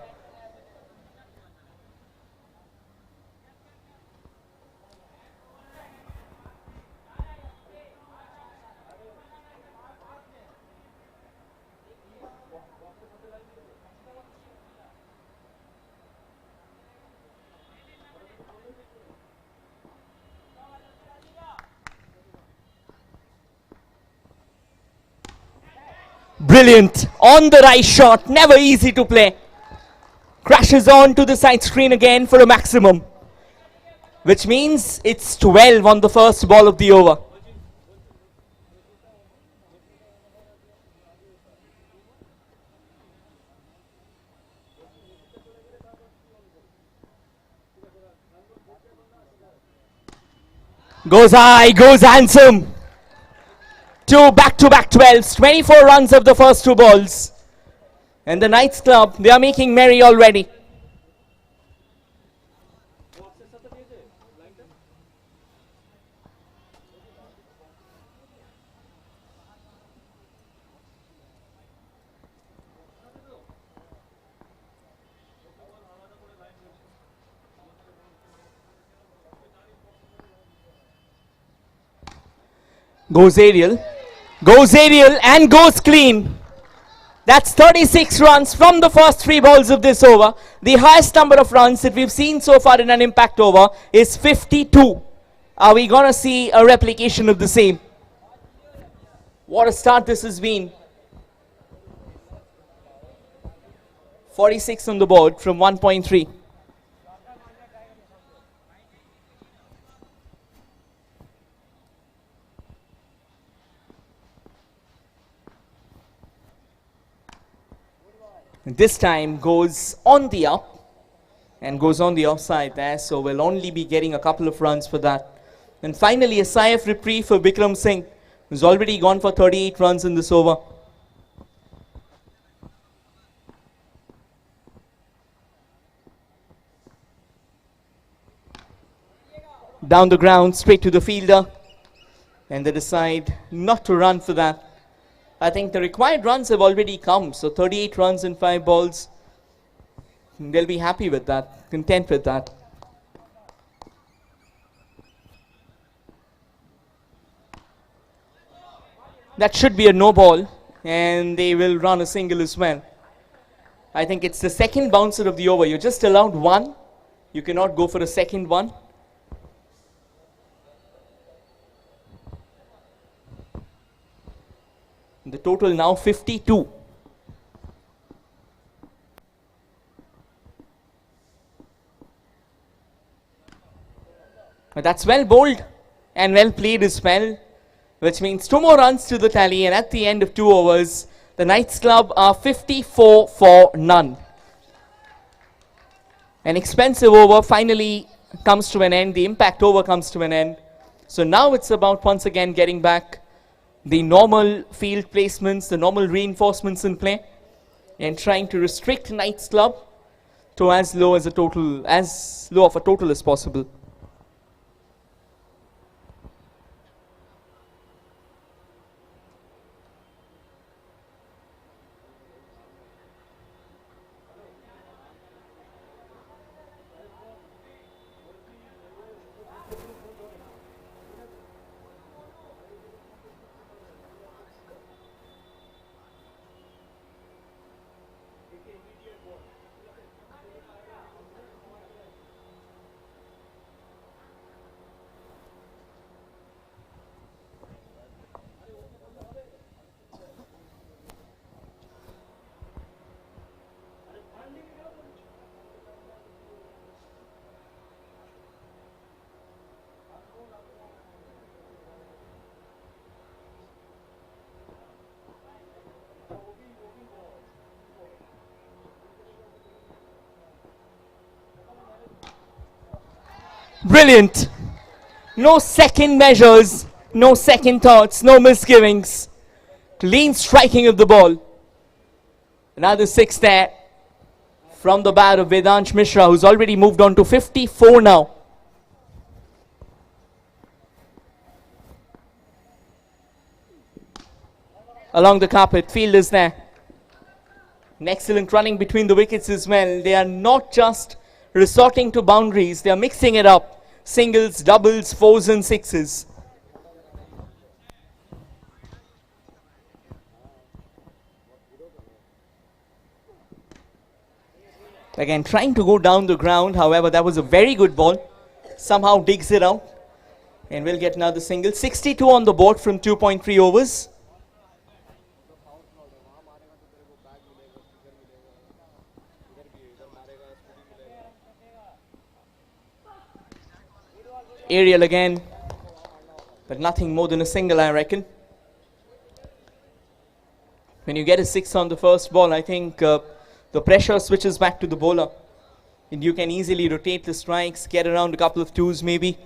Brilliant, on the right shot, never easy to play. Crashes on to the side screen again for a maximum. Which means it's 12 on the first ball of the over. Goes high, goes handsome. Two back-to-back 12s, 24 runs of the first two balls. And the Knights Club, they are making merry already. Goes aerial and goes clean. That's 36 runs from the first three balls of this over. The highest number of runs that we've seen so far in an impact over is 52. Are we gonna see a replication of the same? What a start this has been. 46 on the board from 1.3. This time goes on the up and goes on the offside there, so we'll only be getting a couple of runs for that. And finally a sigh of reprieve for Bikram Singh, who's already gone for 38 runs in this over. Down the ground, straight to the fielder, and they decide not to run for that. I think the required runs have already come, so 38 runs in 5 balls. They'll be happy with that, content with that. That should be a no ball, and they will run a single as well. I think it's the second bouncer of the over. You're just allowed one. You cannot go for a second one. The total now 52. But that's well bowled and well played as well, which means 2 more runs to the tally, and at the end of 2 overs, the Knights Club are 54 for none. An expensive over finally comes to an end. The impact over comes to an end. So now it's about once again getting back the normal field placements, the normal reinforcements in play, and trying to restrict Knights Club to as low of a total as possible. Brilliant. No second measures, no second thoughts, no misgivings. Clean striking of the ball. Another 6 there from the bat of Vedansh Mishra, who's already moved on to 54 now. Along the carpet, field is there. An excellent running between the wickets as well. They are not just resorting to boundaries, they are mixing it up. Singles, doubles, fours and sixes. Again, trying to go down the ground. However, that was a very good ball. Somehow digs it out. And we'll get another single. 62 on the board from 2.3 overs. Aerial again. But nothing more than a single, I reckon. When you get a 6 on the first ball, I think the pressure switches back to the bowler. And you can easily rotate the strikes, get around a couple of 2s maybe.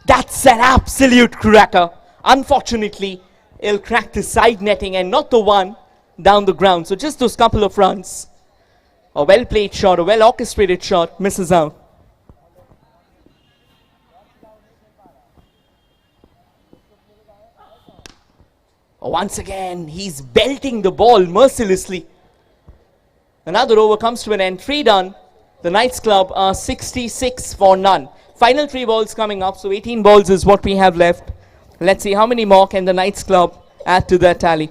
That's an absolute cracker. Unfortunately, it'll crack the side netting and not the one down the ground. So just those couple of runs. A well played shot, a well orchestrated shot, misses out. Once again, he's belting the ball mercilessly. Another over comes to an end. 3 done. The Knights Club are 66 for none. Final 3 balls coming up, so 18 balls is what we have left. Let's see how many more can the Knights Club add to that tally.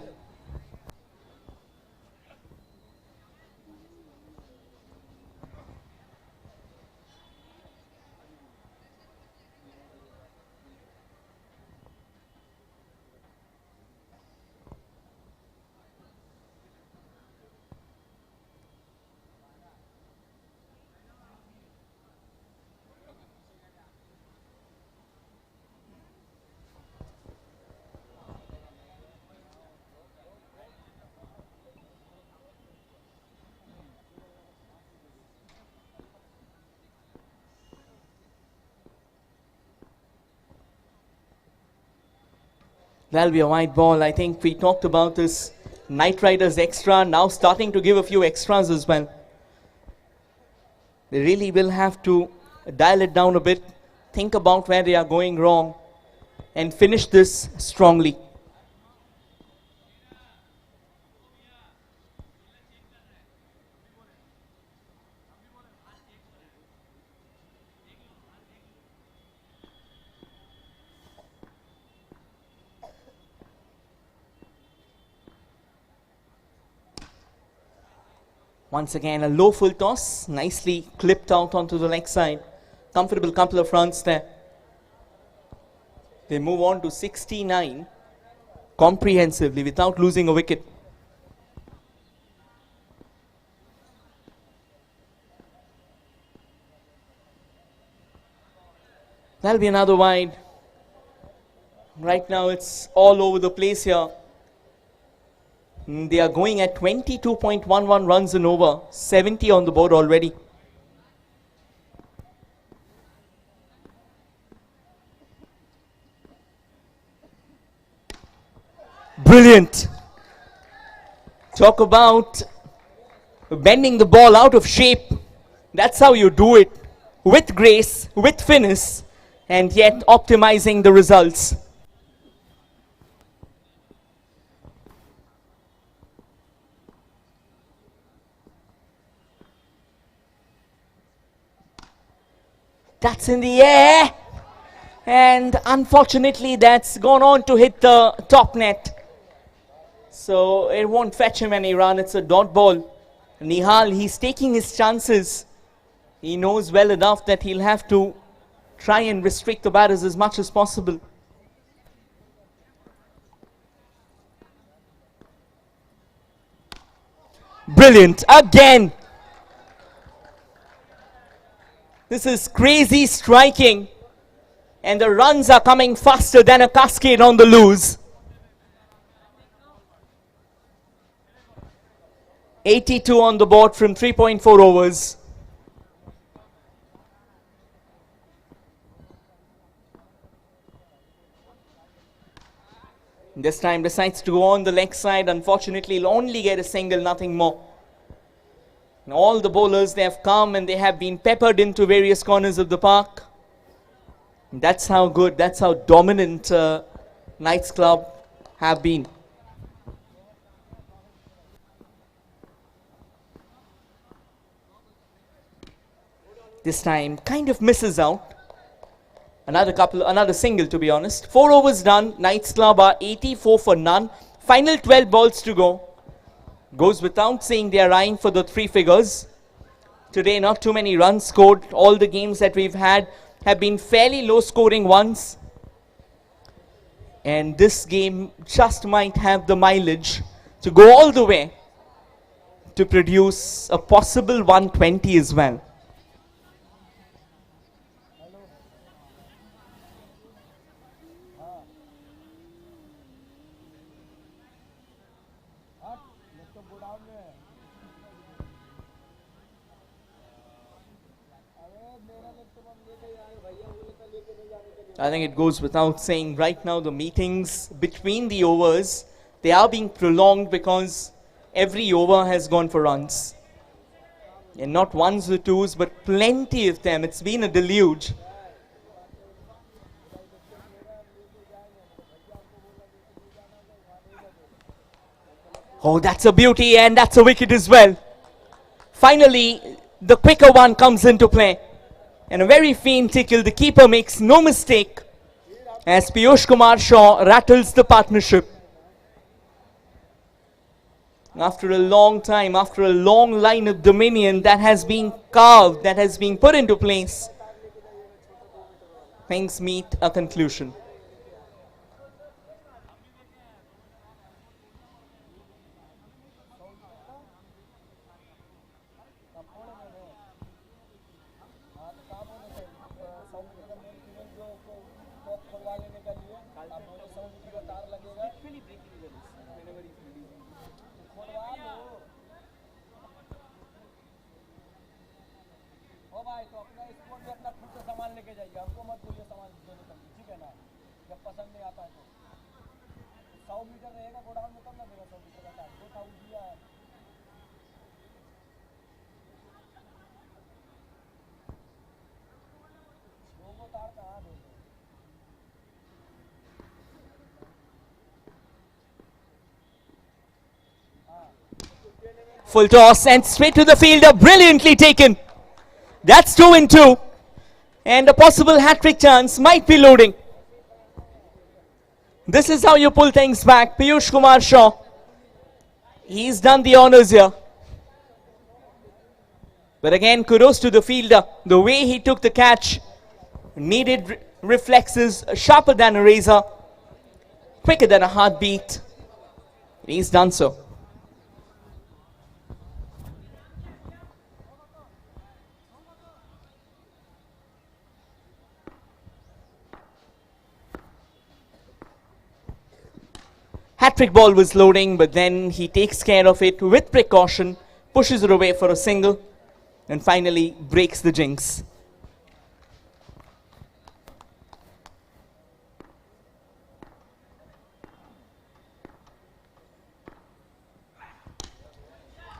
That'll be a wide ball. I think we talked about this Knight Riders extra, now starting to give a few extras as well. They really will have to dial it down a bit, think about where they are going wrong, and finish this strongly. Once again, a low full toss, nicely clipped out onto the leg side. Comfortable couple of runs there. They move on to 69 comprehensively without losing a wicket. That'll be another wide. Right now it's all over the place here. They are going at 22.11 runs and over, 70 on the board already. Brilliant. Talk about bending the ball out of shape. That's how you do it. With grace, with finesse, and yet optimizing the results. That's in the air, and unfortunately that's gone on to hit the top net. So it won't fetch him any run. It's a dot ball. Nihal, he's taking his chances. He knows well enough that he'll have to try and restrict the batters as much as possible. Brilliant again. This is crazy striking, and the runs are coming faster than a cascade on the loose. 82 on the board from 3.4 overs. This time decides to go on the leg side. Unfortunately, he'll only get a single, nothing more. And all the bowlers, they have come and they have been peppered into various corners of the park. And that's how good, that's how dominant Knights Club have been. This time kind of misses out. Another single, to be honest. 4 overs done. Knights Club are 84 for none. Final 12 balls to go. Goes without saying they are eyeing for the 3 figures. Today, not too many runs scored. All the games that we've had have been fairly low scoring ones. And this game just might have the mileage to go all the way to produce a possible 120 as well. I think it goes without saying right now the meetings between the overs, they are being prolonged because every over has gone for runs. And not ones or twos, but plenty of them. It's been a deluge. Oh, that's a beauty, and that's a wicket as well. Finally, the quicker one comes into play. And a very faint tickle, the keeper makes no mistake as Piyush Kumar Shaw rattles the partnership. After a long time, after a long line of dominion that has been carved, that has been put into place, things meet a conclusion. Full toss and straight to the fielder, brilliantly taken. That's 2 in 2. And a possible hat-trick chance might be loading. This is how you pull things back. Piyush Kumar Shaw, he's done the honors here. But again, kudos to the fielder. The way he took the catch, needed reflexes, sharper than a razor, quicker than a heartbeat. He's done so. Hat-trick ball was loading, but then he takes care of it with precaution, pushes it away for a single, and finally breaks the jinx.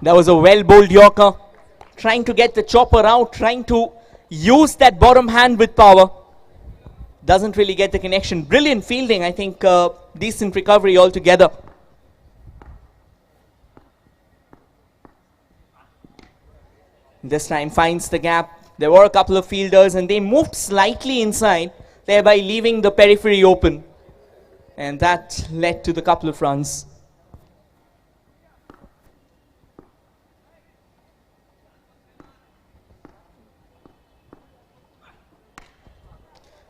That was a well-bowled Yorker, trying to get the chopper out, trying to use that bottom hand with power. Doesn't really get the connection. Brilliant fielding, I think. Decent recovery altogether. This time finds the gap. There were a couple of fielders and they moved slightly inside, thereby leaving the periphery open. And that led to the couple of runs.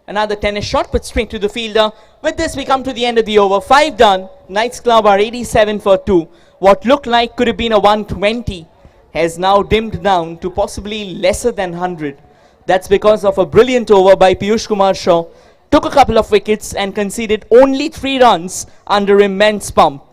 Another tennis shot, but straight to the fielder. With this, we come to the end of the over. 5 done. Knights Club are 87 for 2. What looked like could have been a 120 has now dimmed down to possibly lesser than 100. That's because of a brilliant over by Piyush Kumar Shaw. Took a couple of wickets and conceded only 3 runs under immense pump.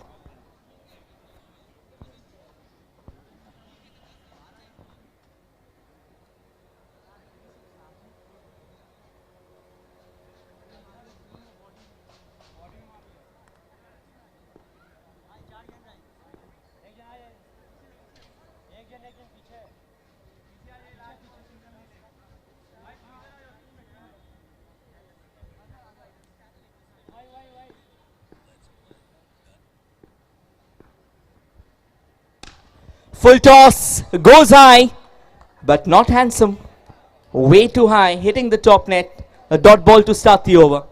Full toss goes high, but not handsome. Way too high, hitting the top net. A dot ball to start the over.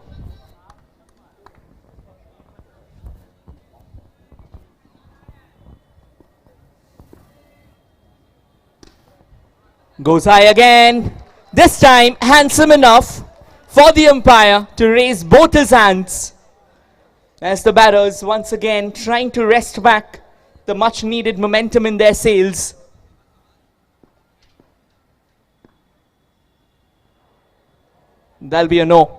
Goes high again. This time handsome enough for the umpire to raise both his hands, as the batters once again trying to wrest back the much needed momentum in their sails. That'll be a no.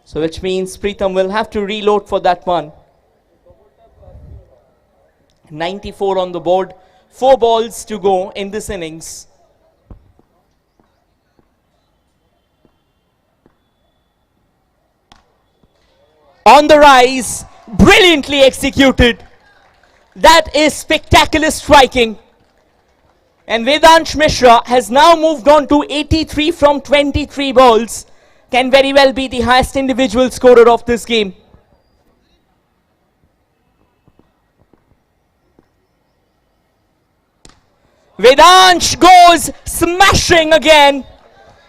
So which means Preetham will have to reload for that one. 94 on the board. 4 balls to go in this innings. On the rise, brilliantly executed. That is spectacular striking. And Vedansh Mishra has now moved on to 83 from 23 balls. Can very well be the highest individual scorer of this game. Vedansh goes smashing again.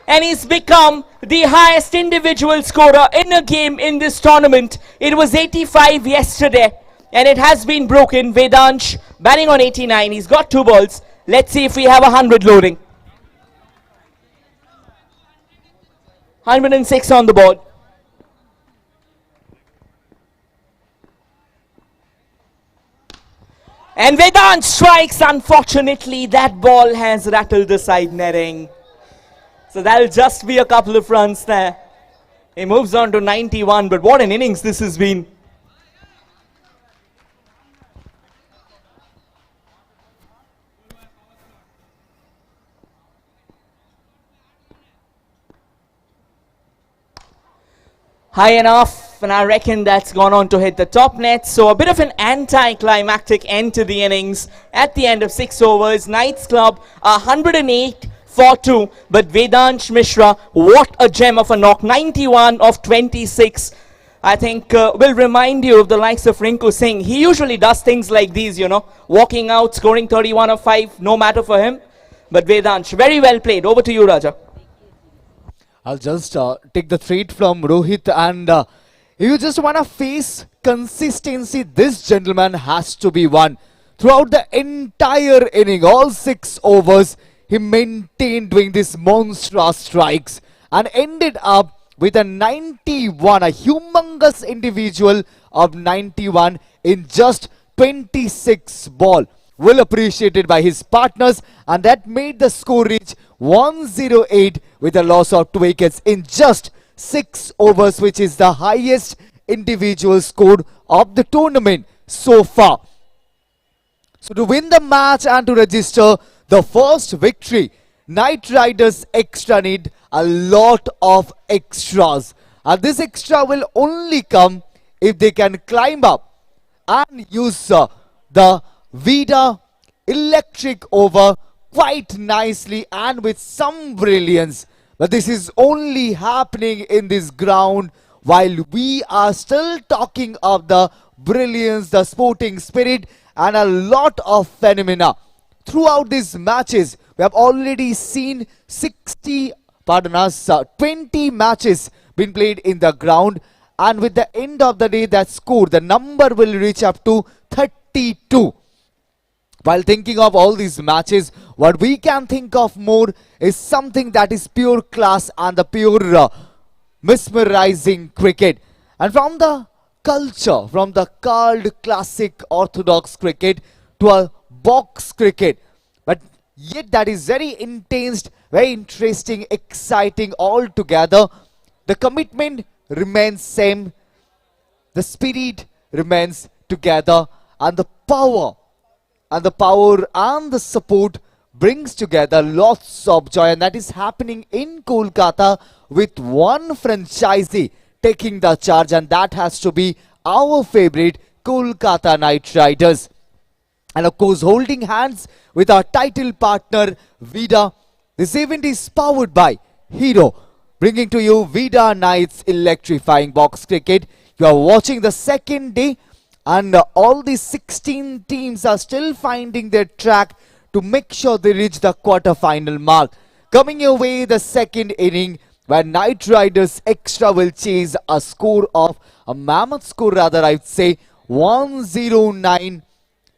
And he's become the highest individual scorer in a game in this tournament. It was 85 yesterday, and it has been broken. Vedansh batting on 89. He's got 2 balls. Let's see if we have 100 loading. 106 on the board. And Vedansh strikes. Unfortunately, that ball has rattled the side netting. So that'll just be a couple of runs there. He moves on to 91, but what an innings this has been. High enough, and I reckon that's gone on to hit the top net. So a bit of an anticlimactic end to the innings at the end of 6 overs. Knights Club 108 for 2, but Vedansh Mishra, what a gem of a knock. 91 of 26. I think will remind you of the likes of Rinku Singh. He usually does things like these, you know, walking out, scoring 31 of 5, no matter for him. But Vedansh, very well played. Over to you, Raja. I'll just take the thread from Rohit, and if you just want to face consistency, this gentleman has to be one. Throughout the entire inning, all 6 overs, he maintained doing these monstrous strikes and ended up with a 91, a humongous individual of 91 in just 26 ball. Well appreciated by his partners, and that made the score reach 108 with a loss of 2 wickets in just 6 overs, which is the highest individual score of the tournament so far. So to win the match and to register the first victory, Knight Riders extra need a lot of extras, and this extra will only come if they can climb up and use the Vida electric over quite nicely and with some brilliance. But this is only happening in this ground while we are still talking of the brilliance, the sporting spirit, and a lot of phenomena. Throughout these matches, we have already seen 20 matches been played in the ground, and with the end of the day, that score, the number will reach up to 32. While thinking of all these matches, what we can think of more is something that is pure class and the pure mesmerizing cricket. And from the culture, from the called classic orthodox cricket to a box cricket, but yet that is very intense, very interesting, exciting altogether. The commitment remains same, the spirit remains together, and the power and the support brings together lots of joy, and that is happening in Kolkata with one franchisee taking the charge, and that has to be our favorite Kolkata Knight Riders. And of course, holding hands with our title partner Vida. This event is powered by Hero, bringing to you Vida Knights Electrifying Box Cricket. You are watching the second day and all the 16 teams are still finding their track to make sure they reach the quarter-final mark. Coming your way, the second inning, where Knight Riders Extra will chase a score of a mammoth score, rather, I'd say 109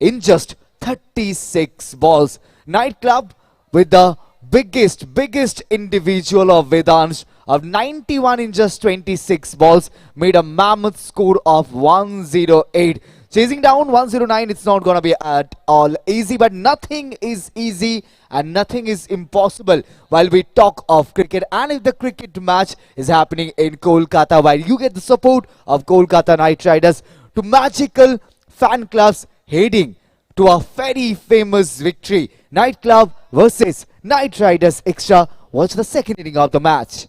in just 36 balls. Knight Club with the biggest individual of Vedansh of 91 in just 26 balls made a mammoth score of 108. Chasing down 109, it's not gonna be at all easy, but nothing is easy and nothing is impossible while we talk of cricket. And if the cricket match is happening in Kolkata, while you get the support of Kolkata Knight Riders to magical fan clubs heading to a very famous victory. Knight Club versus Knight Riders Extra. Watch the second inning of the match.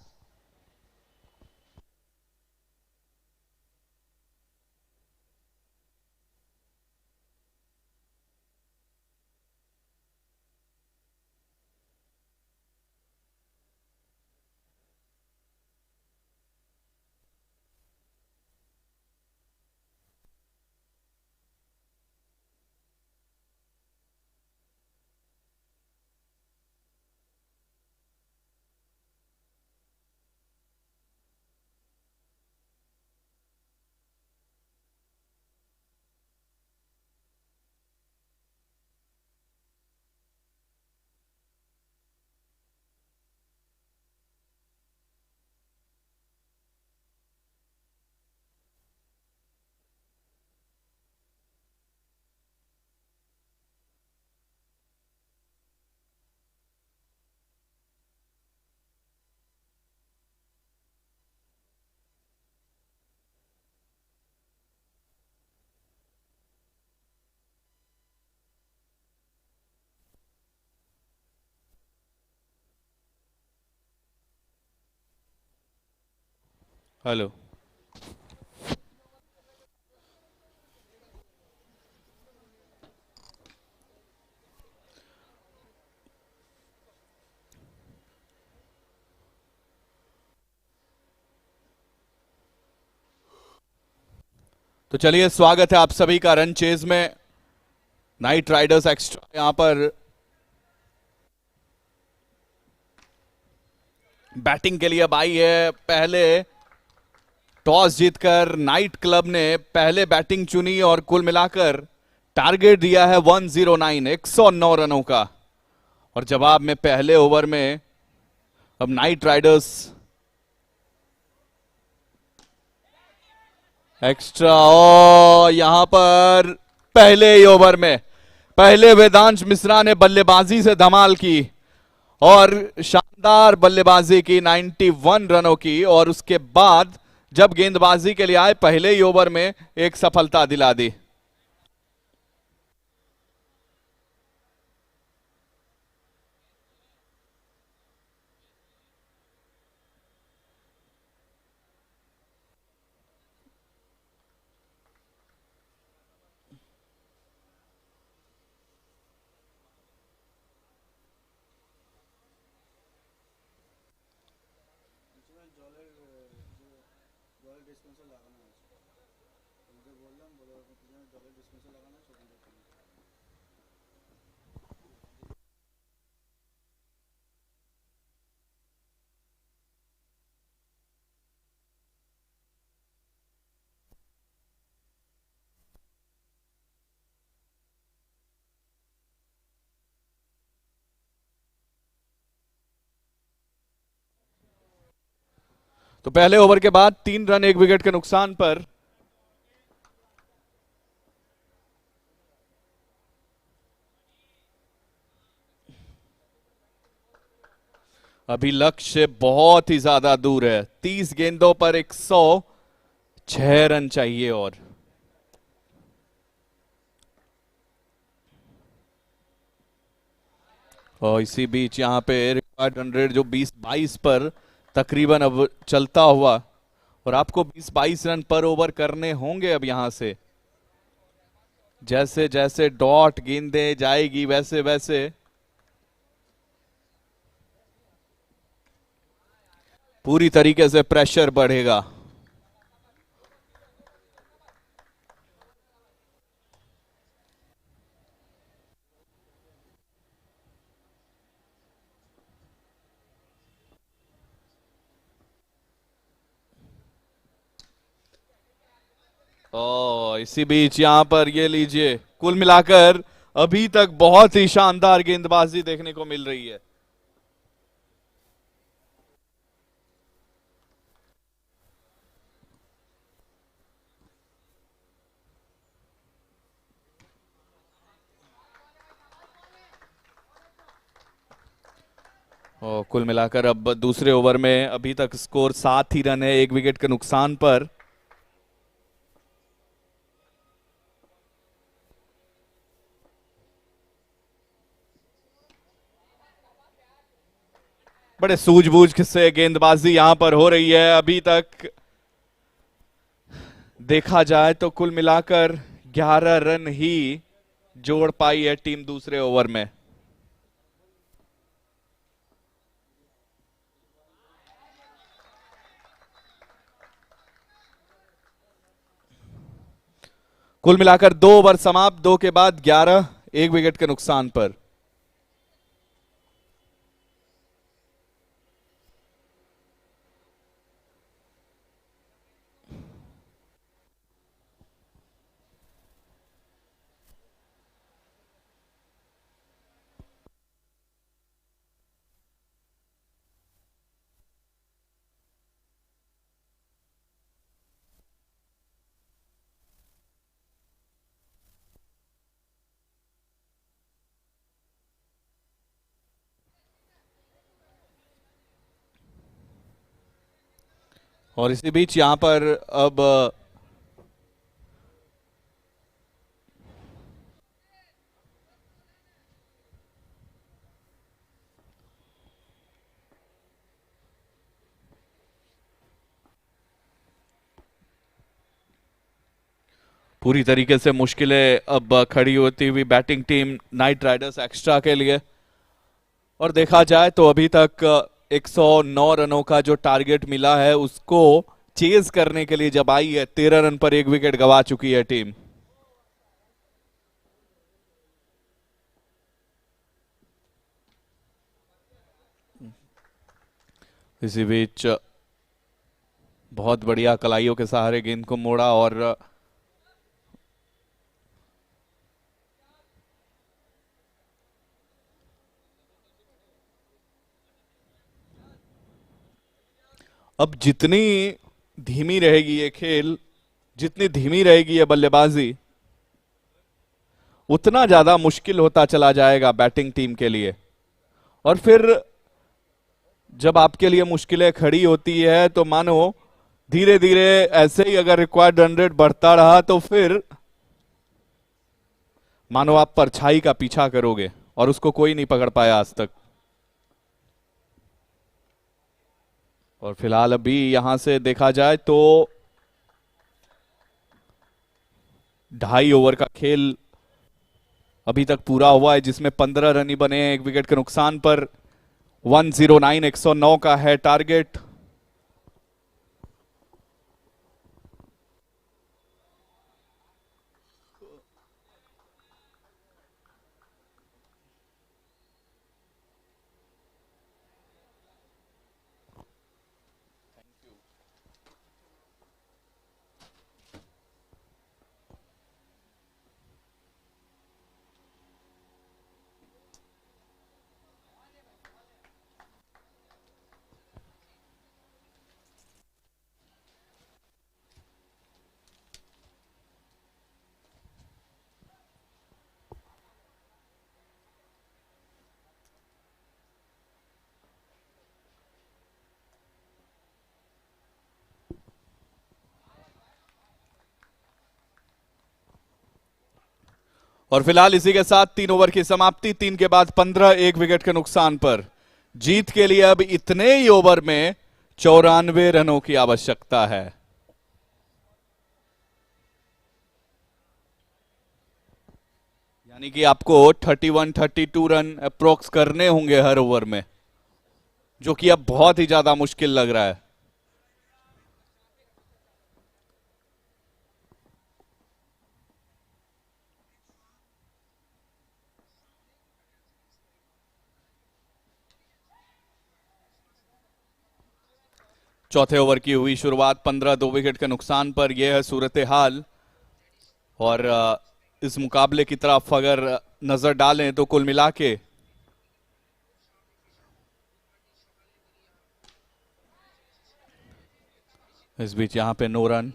Hello. तो चलिए, स्वागत है आप सभी का run chase में। Night Riders extra यहां पर बैटिंग के लिए अब आई है। पहले टॉस जीतकर नाइट क्लब ने पहले बैटिंग चुनी और कुल मिलाकर टारगेट दिया है 109 109 रनों का। और जवाब में पहले ओवर में अब नाइट राइडर्स एक्स्ट्रा, और यहां पर पहले ही ओवर में पहले वेदांश मिश्रा ने बल्लेबाजी से धमाल की और शानदार बल्लेबाजी की 91 रनों की। और उसके बाद जब गेंदबाजी के लिए आए, पहले ही ओवर में एक सफलता दिला दी। तो पहले ओवर के बाद 3 रन 1 विकेट के नुकसान पर अभी लक्ष्य बहुत ही ज्यादा दूर है। 30 गेंदों पर 106 रन चाहिए। और इसी बीच यहां पे रिक्वायर्ड रन रेट जो 20-22 पर तकरीबन अब चलता हुआ, और आपको 20-22 रन पर ओवर करने होंगे अब यहां से। जैसे जैसे डॉट गेंदें जाएगी वैसे वैसे पूरी तरीके से प्रेशर बढ़ेगा। ओ इसी बीच यहां पर ये लीजिए, कुल मिलाकर अभी तक बहुत ही शानदार गेंदबाजी देखने को मिल रही है। और कुल मिलाकर अब दूसरे ओवर में अभी तक स्कोर 7 ही रन है, 1 विकेट के नुकसान पर। बड़े सूझबूझ से गेंदबाजी यहां पर हो रही है। अभी तक देखा जाए तो कुल मिलाकर 11 रन ही जोड़ पाई है टीम दूसरे ओवर में। कुल मिलाकर 2 ओवर समाप्त, 2 के बाद 11, 1 विकेट के नुकसान पर। और इसी बीच यहां पर अब पूरी तरीके से मुश्किलें अब खड़ी होती हुई batting team night Riders extra के लिए। और देखा जाए तो अभी तक 109 रनों का जो टारगेट मिला है उसको चेज करने के लिए जब आई है, 13 रन पर 1 विकेट गंवा चुकी है टीम। इसी बीच बहुत बढ़िया कलाइयों के सहारे गेंद को मोड़ा और अब जितनी धीमी रहेगी ये खेल, जितनी धीमी रहेगी ये बल्लेबाजी, उतना ज्यादा मुश्किल होता चला जाएगा बैटिंग टीम के लिए। और फिर जब आपके लिए मुश्किलें खड़ी होती है तो मानो धीरे धीरे ऐसे ही अगर रिक्वायर्ड रन रेट बढ़ता रहा तो फिर मानो आप परछाई का पीछा करोगे और उसको कोई नहीं पकड़ पाया आज तक। और फिलहाल अभी यहां से देखा जाए तो 2.5 ओवर का खेल अभी तक पूरा हुआ है, जिसमें 15 रन ही बने हैं 1 विकेट के नुकसान पर। 109 109 का है टारगेट। और फिलहाल इसी के साथ 3 ओवर की समाप्ति, 3 के बाद 15, 1 विकेट के नुकसान पर। जीत के लिए अब इतने ही ओवर में 94 रनों की आवश्यकता है। यानी कि आपको 31 32 रन अप्रोक्स करने होंगे हर ओवर में, जो कि अब बहुत ही ज्यादा मुश्किल लग रहा है। चौथे ओवर की हुई शुरुआत, 15, 2 विकेट के नुकसान पर। यह है सूरत हाल। और इस मुकाबले की तरफ अगर नजर डालें तो कुल मिला के इस बीच यहां पे 9 रन।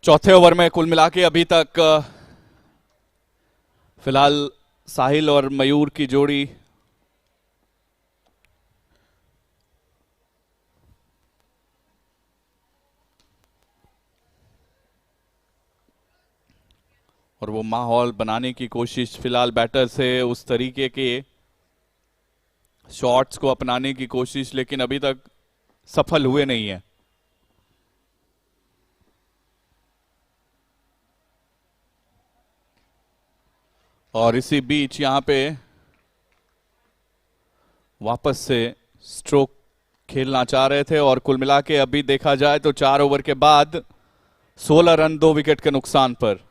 चौथे ओवर में कुल मिला के अभी तक फिलहाल साहिल और मयूर की जोड़ी और वो माहौल बनाने की कोशिश फिलहाल बैटर से उस तरीके के शॉट्स को अपनाने की कोशिश, लेकिन अभी तक सफल हुए नहीं है। और इसी बीच यहां पे वापस से स्ट्रोक खेलना चाह रहे थे और कुल मिला के अभी देखा जाए तो 4 ओवर के बाद 16 रन 2 विकेट के नुकसान पर।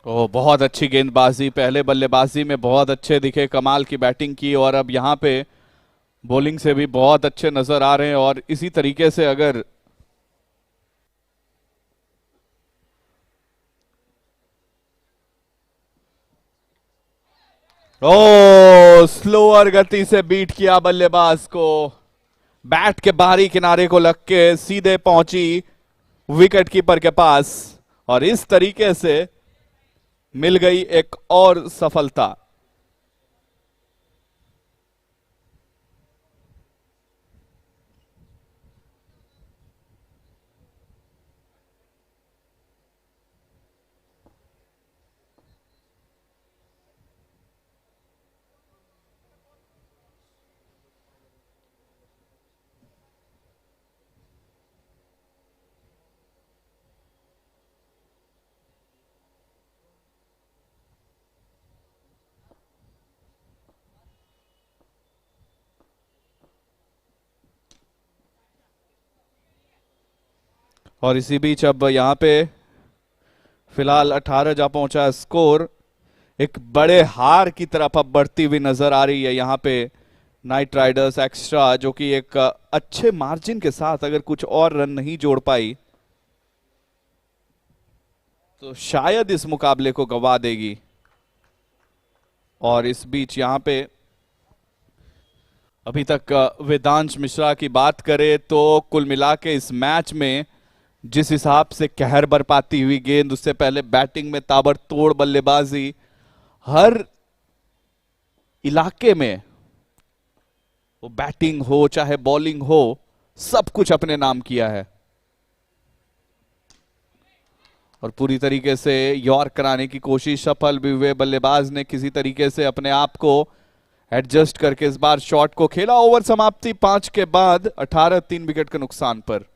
ओ बहुत अच्छी गेंदबाजी, पहले बल्लेबाजी में बहुत अच्छे दिखे, कमाल की बैटिंग की और अब यहां पे बॉलिंग से भी बहुत अच्छे नजर आ रहे हैं। और इसी तरीके से अगर ओ स्लोअर गति से बीट किया बल्लेबाज को, बैट के बाहरी किनारे को लग के सीधे पहुंची विकेट कीपर के पास और इस तरीके से मिल गई एक और सफलता। और इसी बीच अब यहां पे फिलहाल 18 जा पहुंचा स्कोर, एक बड़े हार की तरफ अब बढ़ती हुई नजर आ रही है यहां पे नाइट राइडर्स एक्स्ट्रा, जो कि एक अच्छे मार्जिन के साथ अगर कुछ और रन नहीं जोड़ पाई तो शायद इस मुकाबले को गंवा देगी। और इस बीच यहां पे अभी तक वेदांश मिश्रा की बात करें तो कुल मिला के इस मैच में जिस हिसाब से कहर बरपाती हुई गेंद, उससे पहले बैटिंग में ताबड़तोड़ बल्लेबाजी, हर इलाके में वो बैटिंग हो चाहे बॉलिंग हो सब कुछ अपने नाम किया है। और पूरी तरीके से यॉर्क कराने की कोशिश सफल भी हुए। बल्लेबाज ने किसी तरीके से अपने आप को एडजस्ट करके इस बार शॉट को खेला। ओवर समाप्ति 5 के बाद 18 3 विकेट के नुकसान पर।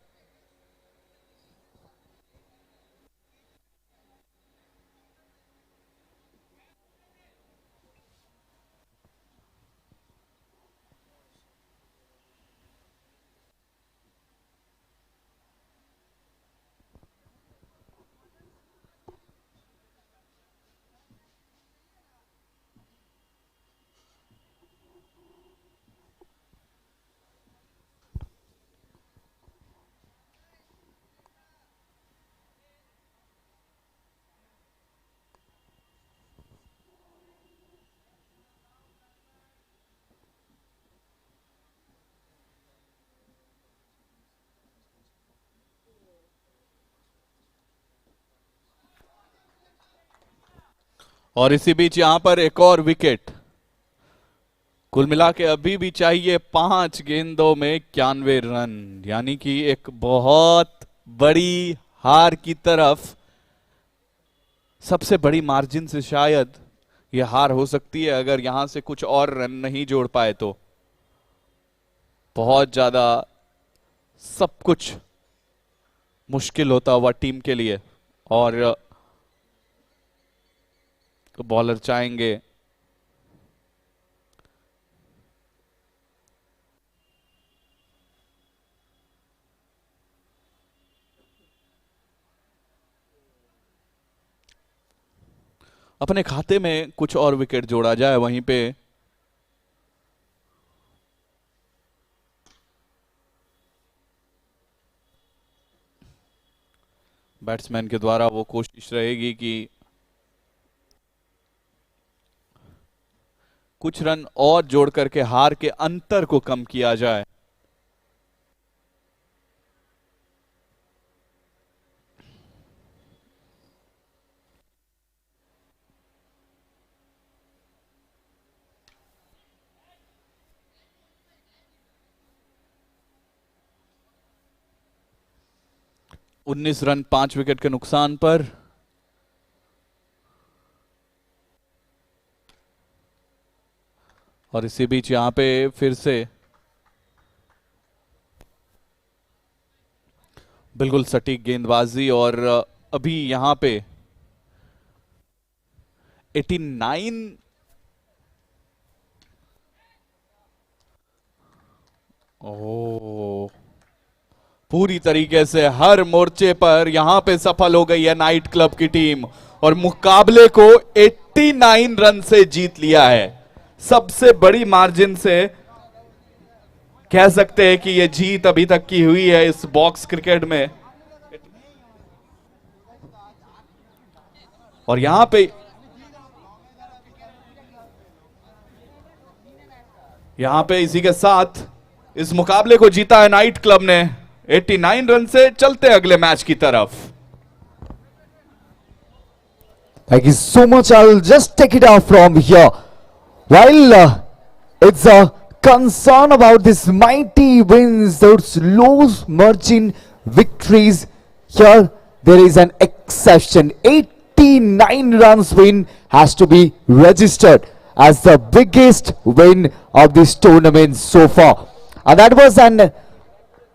और इसी बीच यहां पर एक और विकेट। कुल मिला के अभी भी चाहिए 5 गेंदों में 91 रन, यानी कि एक बहुत बड़ी हार की तरफ। सबसे बड़ी मार्जिन से शायद यह हार हो सकती है अगर यहां से कुछ और रन नहीं जोड़ पाए तो। बहुत ज्यादा सब कुछ मुश्किल होता हुआ टीम के लिए। और तो बॉलर चाहेंगे अपने खाते में कुछ और विकेट जोड़ा जाए। वहीं पे बैट्समैन के द्वारा वो कोशिश रहेगी कि कुछ रन और जोड़ करके हार के अंतर को कम किया जाए। उन्नीस रन 5 विकेट के नुकसान पर। और इसी बीच यहां पे फिर से बिल्कुल सटीक गेंदबाजी। और अभी यहां पे 89 ओ पूरी तरीके से हर मोर्चे पर यहां पे सफल हो गई है नाइट क्लब की टीम और मुकाबले को 89 रन से जीत लिया है। सबसे बड़ी मार्जिन से कह सकते हैं कि यह जीत अभी तक की हुई है इस बॉक्स क्रिकेट में। और यहां पे इसी के साथ इस मुकाबले को जीता है नाइट क्लब ने 89 रन से। चलते अगले मैच की तरफ। Thank you so much. I'll just take it off from here. While it's a concern about this mighty wins, those low margin victories, here there is an exception. 89 runs win has to be registered as the biggest win of this tournament so far. And that was an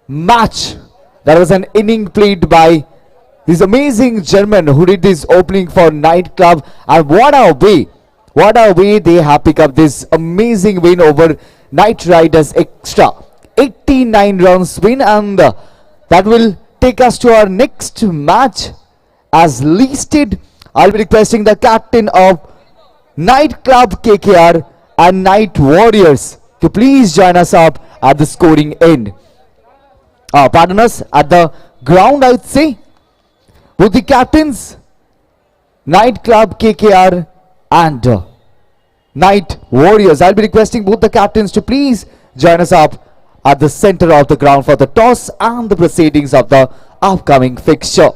match, that was an inning played by this amazing German who did this opening for Night Club. And what a way they have picked up this amazing win over Night Riders Extra. 89 runs win, and that will take us to our next match. As listed, I'll be requesting the captain of Night Club KKR and Night Warriors to please join us up at the scoring end. Pardon us, at the ground, I would say. With the captains, Night Club KKR and Night Warriors. I'll be requesting both the captains to please join us up at the center of the ground for the toss and the proceedings of the upcoming fixture.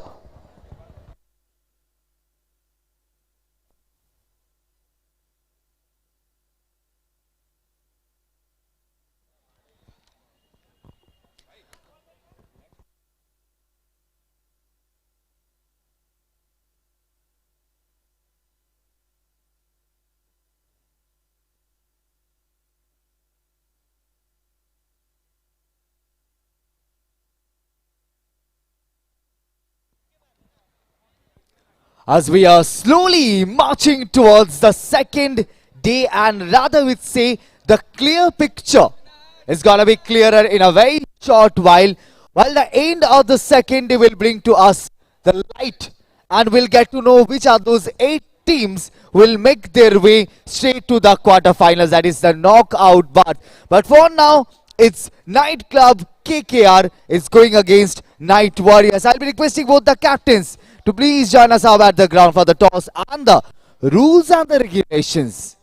as we are slowly marching towards the second day, and rather we'd say the clear picture is gonna be clearer in a very short while the end of the second day will bring to us the light, and we'll get to know which are those 8 teams will make their way straight to the quarterfinals, that is the knockout. But for now, it's Night Club KKR is going against Night Warriors. I'll be requesting both the captains to please join us out at the ground for the toss and the rules and the regulations.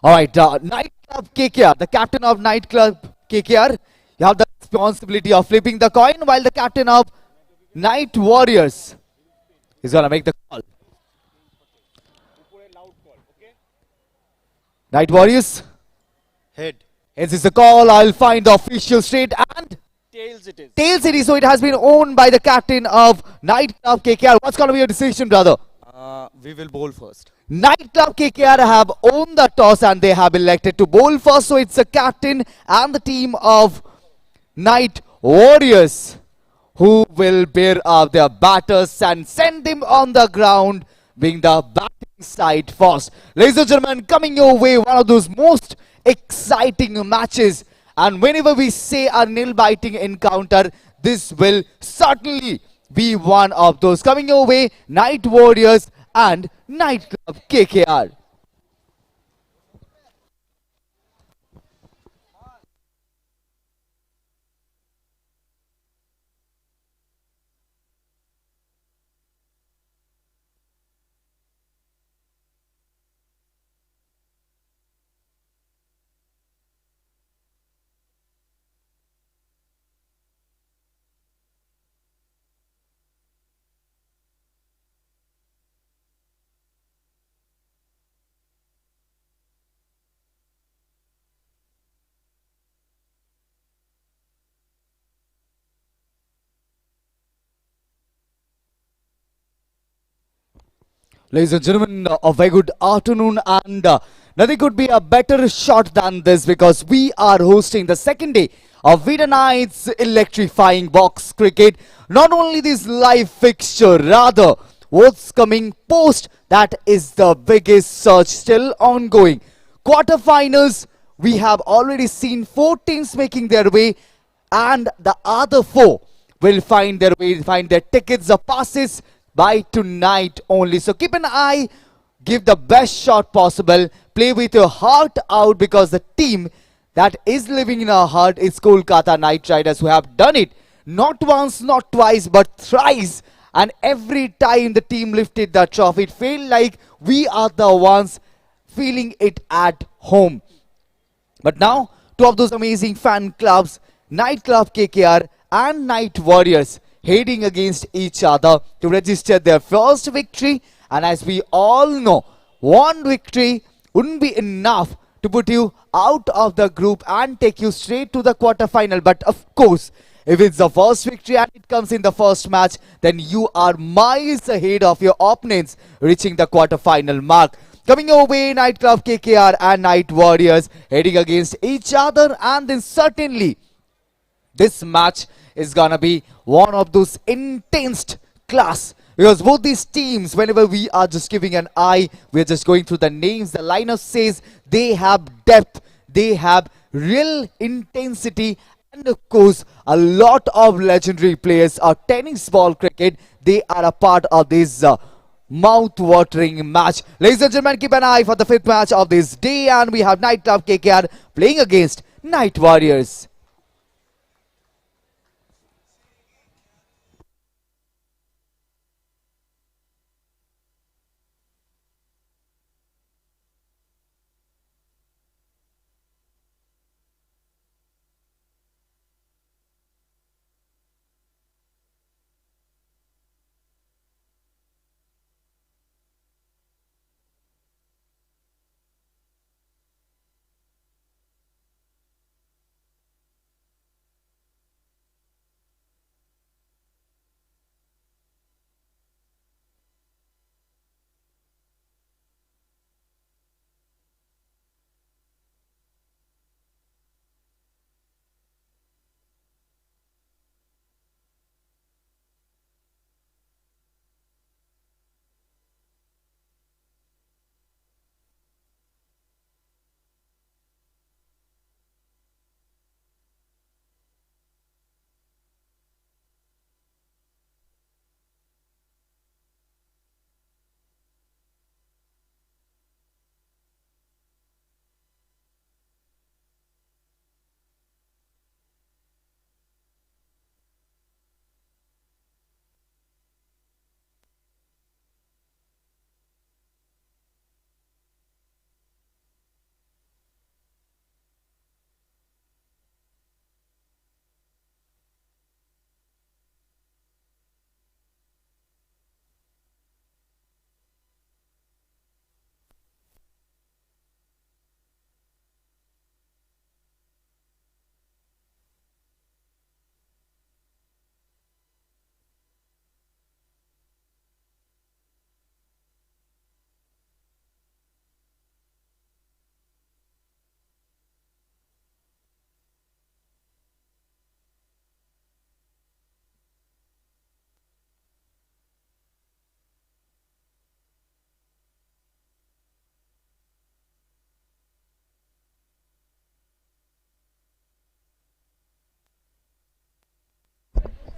All right, Night Club KKR, the captain of Night Club KKR, you have the responsibility of flipping the coin, while the captain of Night Warriors is gonna make the call. Night Warriors, Head. hence is the call. I'll find the official straight and Tails it is. Tail City. So it has been owned by the captain of Night Club KKR. What's gonna be your decision, brother? We will bowl first. Night Club KKR have owned the toss and they have elected to bowl first. So it's the captain and the team of Night Warriors who will bear up their batters and send him on the ground, being the batting side first. Ladies and gentlemen, coming your way, one of those most exciting matches. And whenever we say a nail-biting encounter, this will certainly be one of those. Coming your way, Night Warriors and Night Club KKR. Ladies and gentlemen, a very good afternoon, and nothing could be a better shot than this because we are hosting the second day of Vida Night's Electrifying Box Cricket. Not only this live fixture, rather what's coming post, that is the biggest search still ongoing. Quarterfinals, we have already seen 4 teams making their way and the other 4 will find their way, find their tickets or passes by tonight only. So keep an eye, give the best shot possible, play with your heart out, because the team that is living in our heart is Kolkata Knight Riders, who have done it not once, not twice, but thrice. And every time the team lifted the trophy, it felt like we are the ones feeling it at home. But now, two of those amazing fan clubs, Night Club KKR and Night Warriors, heading against each other to register their first victory. And as we all know, one victory wouldn't be enough to put you out of the group and take you straight to the quarterfinal. But of course, if it's the first victory and it comes in the first match, then you are miles ahead of your opponents reaching the quarterfinal mark. Coming your way, Night Club KKR and Night Warriors heading against each other, and then certainly this match is gonna be one of those intense class, because both these teams, whenever we are just giving an eye, we're just going through the names, the lineup says they have depth, they have real intensity, and of course a lot of legendary players are tennis ball cricket. They are a part of this mouth-watering match. Ladies and gentlemen, keep an eye for the fifth match of this day, and we have Night Club KKR playing against Night Warriors.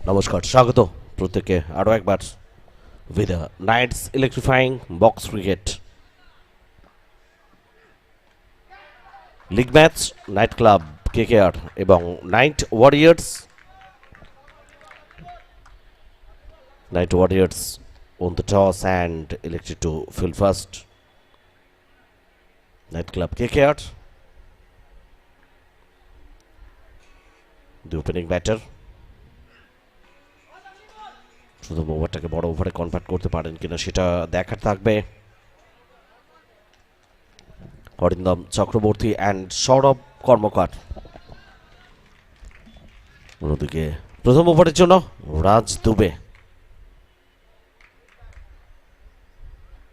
নমস্কার, স্বাগত প্রত্যেককে আরও একবার Vida Knights electrifying box Cricket League match Knight Club KKR এবং Knight Warriors. Knight Warriors won the toss and elected to field first. Night Club KKR, the opening batter. শুধু ওভারটাকে বড় ওভারে convert করতে পারেন কিনা সেটা দেখার থাকবে। অরিন্দম চক্রবর্তী অ্যান্ড সৌরভ কর্মকার। অন্যদিকে প্রথম ওভারের জন্য রাজ দুবে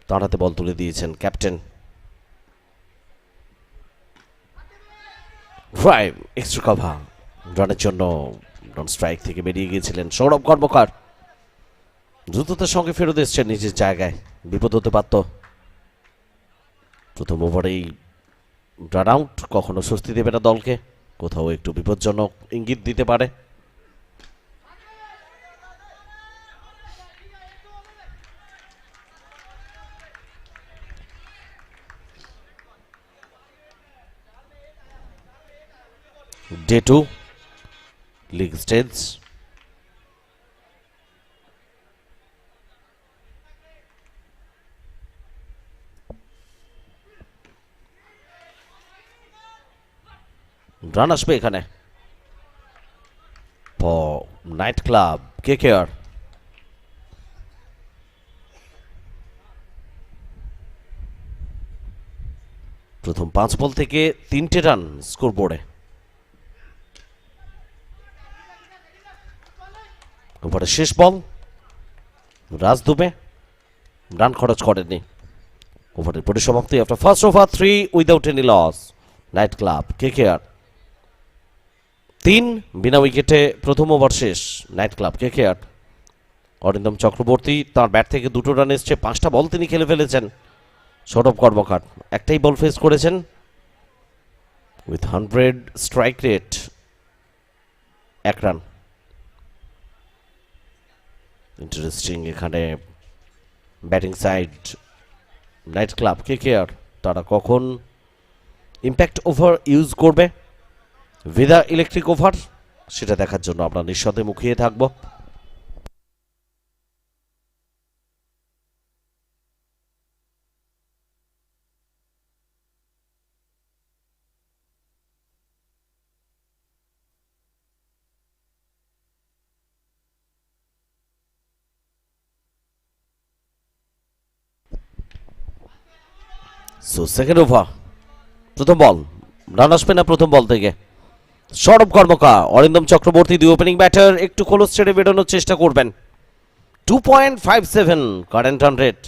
তার হাতে বল তুলে দিয়েছেন ক্যাপ্টেন। ড্রাইভ এক্সট্রা কভার রানের জন্য নন স্ট্রাইক থেকে বেরিয়ে গিয়েছিলেন সৌরভ কর্মকার। দ্রুততার সঙ্গে ফেরত এসছেন নিজের জায়গায়, বিপদ হতে পারত। প্রথম ওভারেই রান আউট কখনো স্বস্তি দেবে না দলকে, কোথাও একটু বিপজ্জনক ইঙ্গিত দিতে পারে। Day 2 league stage. রান আসবে এখানে নাইট ক্লাব KKR। প্রথম 5 বল থেকে 3টে রান স্কোর বোর্ডে। ওভারে শেষ বল, রাজ দুবে রান খরচ করেননি। ওভারের পরিসমাপ্তি after first over 3 without any loss. Knight Club KKR 3 বিনা উইকেটে প্রথম ওভার শেষ। Knight Club KKR। Arindam Chakraborty তার ব্যাট থেকে 2টো রান এসছে, 5টা বল তিনি খেলে ফেলেছেন। সৌরভ কর্মকার একটাই বল ফেস করেছেন with 100 strike rate, 1 run. Interesting এখানে batting side Knight Club KKR, তারা কখন ইম্প্যাক্ট ওভার ইউজ করবে, ভিদা ইলেকট্রিক ওভার, সেটা দেখার জন্য আমরা নিঃশব্দে মুখিয়ে থাকবো। সো সেকেন্ড ওভার, প্রথম বল, রান আসবে না প্রথম বল থেকে। সৌরভ কর্মকার, অরিন্দম চক্রবর্তী দুই ওপেনিং ব্যাটার একটু খোলস ছেড়ে বেরোনোর চেষ্টা করবেন। 2.57 কারেন্ট রান রেট,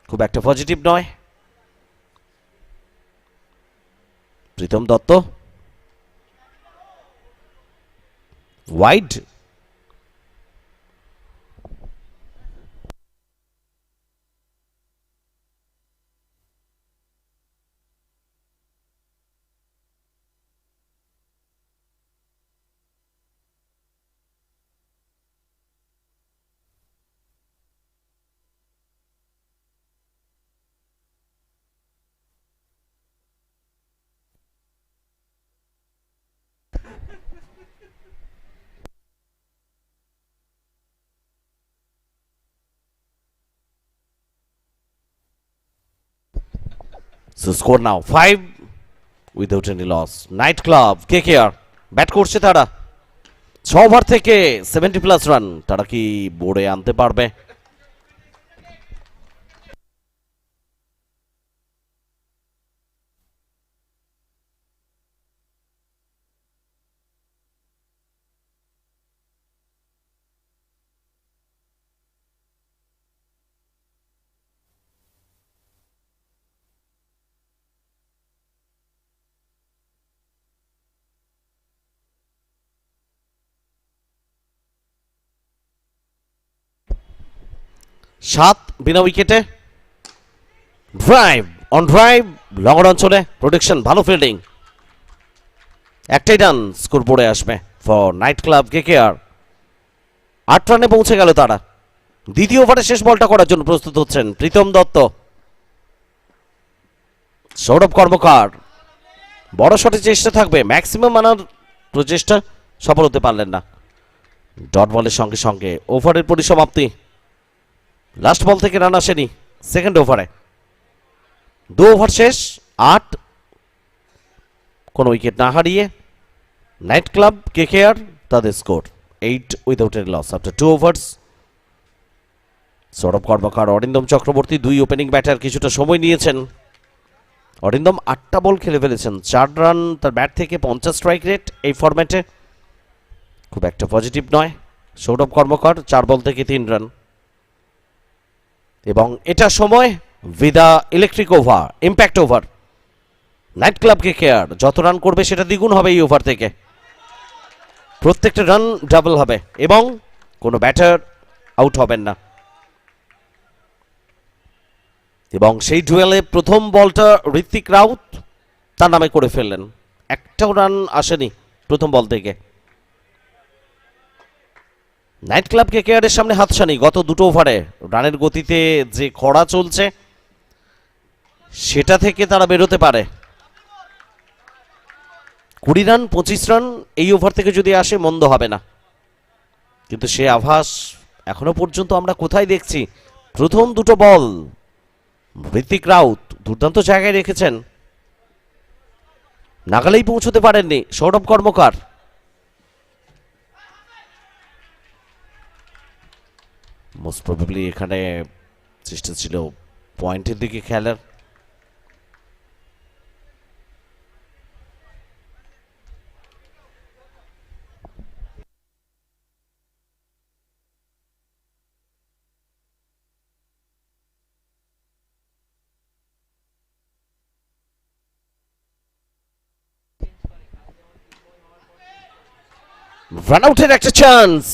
খুব একটা পজিটিভ নয়। Pritam Dutta wide, so score now 5 without any loss. Knight Club KKR bat করছে তারা, 6 ওভার থেকে 70+ রান তারা কি বোর্ডে আনতে পারবে? সাত বিনা উইকেটে, ড্রাইভ অন ড্রাইভ, লং অঞ্চলে প্রোটেকশন, ভালো ফিল্ডিং, একটাই রান স্কোর বোর্ডে আসবে ফর নাইট ক্লাব KKR। 8 রানে পৌঁছে গেল তারা। দ্বিতীয় ওভারে শেষ বলটা করার জন্য প্রস্তুত হচ্ছেন প্রীতম দত্ত। সৌরভ কর্মকার বড় শটে চেষ্টা থাকবে, ম্যাক্সিমাম আনার প্রচেষ্টা, সফল হতে পারলেন না। ডট বলের সঙ্গে সঙ্গে ওভারের পরিসমাপ্তি। লাস্ট বল থেকে রান আসেনি সেকেন্ড ওভারে। 2 ওভার শেষ, 8, কোনো উইকেট না হারিয়ে নাইট ক্লাব KKR তাদের score 8 without any loss after 2 overs. Sourav Karmakar, Arindam Chakraborty দুই ওপেনিং ব্যাটার কিছুটা সময় নিয়েছেন। অরিন্দম 8টা বল খেলে ফেলেছেন, 4 রান তার ব্যাট থেকে, 50 স্ট্রাইক রেট এই ফরম্যাটে, খুব একটা পজিটিভ নয়। সৌরভ কর্মকার 4 বল থেকে 3 রান। এবং এটা সময় Vida electric over, impact over. Night Club KKR যত রান করবে সেটা দ্বিগুণ হবে এই ওভার থেকে, প্রত্যেকটা রান ডাবল হবে এবং কোনো ব্যাটার আউট হবেন না। এবং সেই ডুয়েলে প্রথম বলটা ঋত্বিক রাউত তার নামে করে ফেললেন, একটাও রান আসেনি প্রথম বল থেকে। নাইট ক্লাব KKR এর সামনে হাতছানি গত 2টো ওভারে। রানের গতিতে যে খরা চলছে সেটা থেকে তারা বেরোতে পারে। 20 রান 25 রান এই ওভার থেকে যদি আসে মন্দ হবে না, কিন্তু সে আভাস এখনো পর্যন্ত আমরা কোথায় দেখছি? প্রথম দুটো বল ঋত্বিক রাউত দুর্দান্ত জায়গায় রেখেছেন, নাগালেই পৌঁছতে পারেননি সৌরভ কর্মকার। মোস্ট প্রবাবলি এখানে চেষ্টা ছিল পয়েন্টের দিকে খেলার। রান আউটের একটা chance,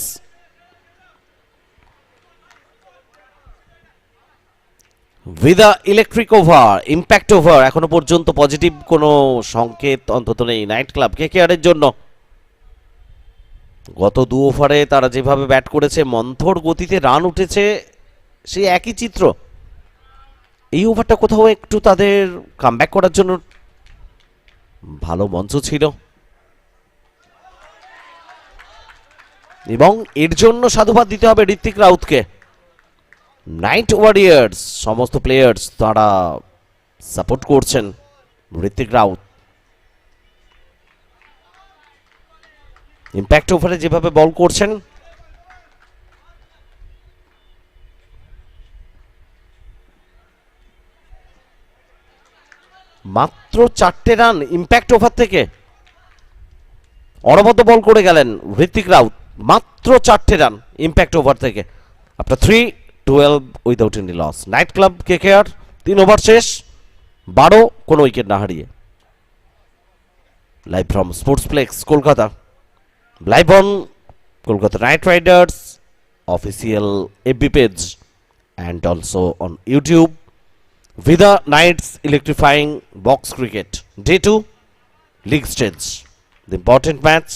Vida electric over, impact over, এখনো পর্যন্ত পজিটিভ কোনো সংকেত অন্তত নেই নাইট ক্লাব কেকেআর এর জন্য। গত 2 ওভারে তারা যেভাবে ব্যাট করেছে, মন্থর গতিতে রান উঠেছে, সেই একই চিত্র। এই ওভারটা কোথাও একটু তাদের কামব্যাক করার জন্য ভালো মঞ্চ ছিল, এবং এর জন্য সাধুবাদ দিতে হবে ঋত্বিক রাউতকে। নাইট ওয়ারিয়ার্স সমস্ত প্লেয়ার্স তারা সাপোর্ট করছেন ঋত্বিক রাউত। ইম্প্যাক্ট ওভারে যেভাবে বল করছেন, মাত্র 4টে রান ইম্প্যাক্ট ওভার থেকে। অনবদ্য বল করে গেলেন ঋত্বিক রাউত, মাত্র 4টে রান ইম্প্যাক্ট ওভার থেকে। After 3-12 without any loss. Knight Club KKR 3 over শেষ, 12 কোনো উইকেট না হারিয়ে। Live from স্পোর্টসপ্লেক্স Kolkata, live on Kolkata Knight Riders official FB page and also on YouTube. Vida Nights Electrifying Box Cricket Day 2 League Stage. The important match,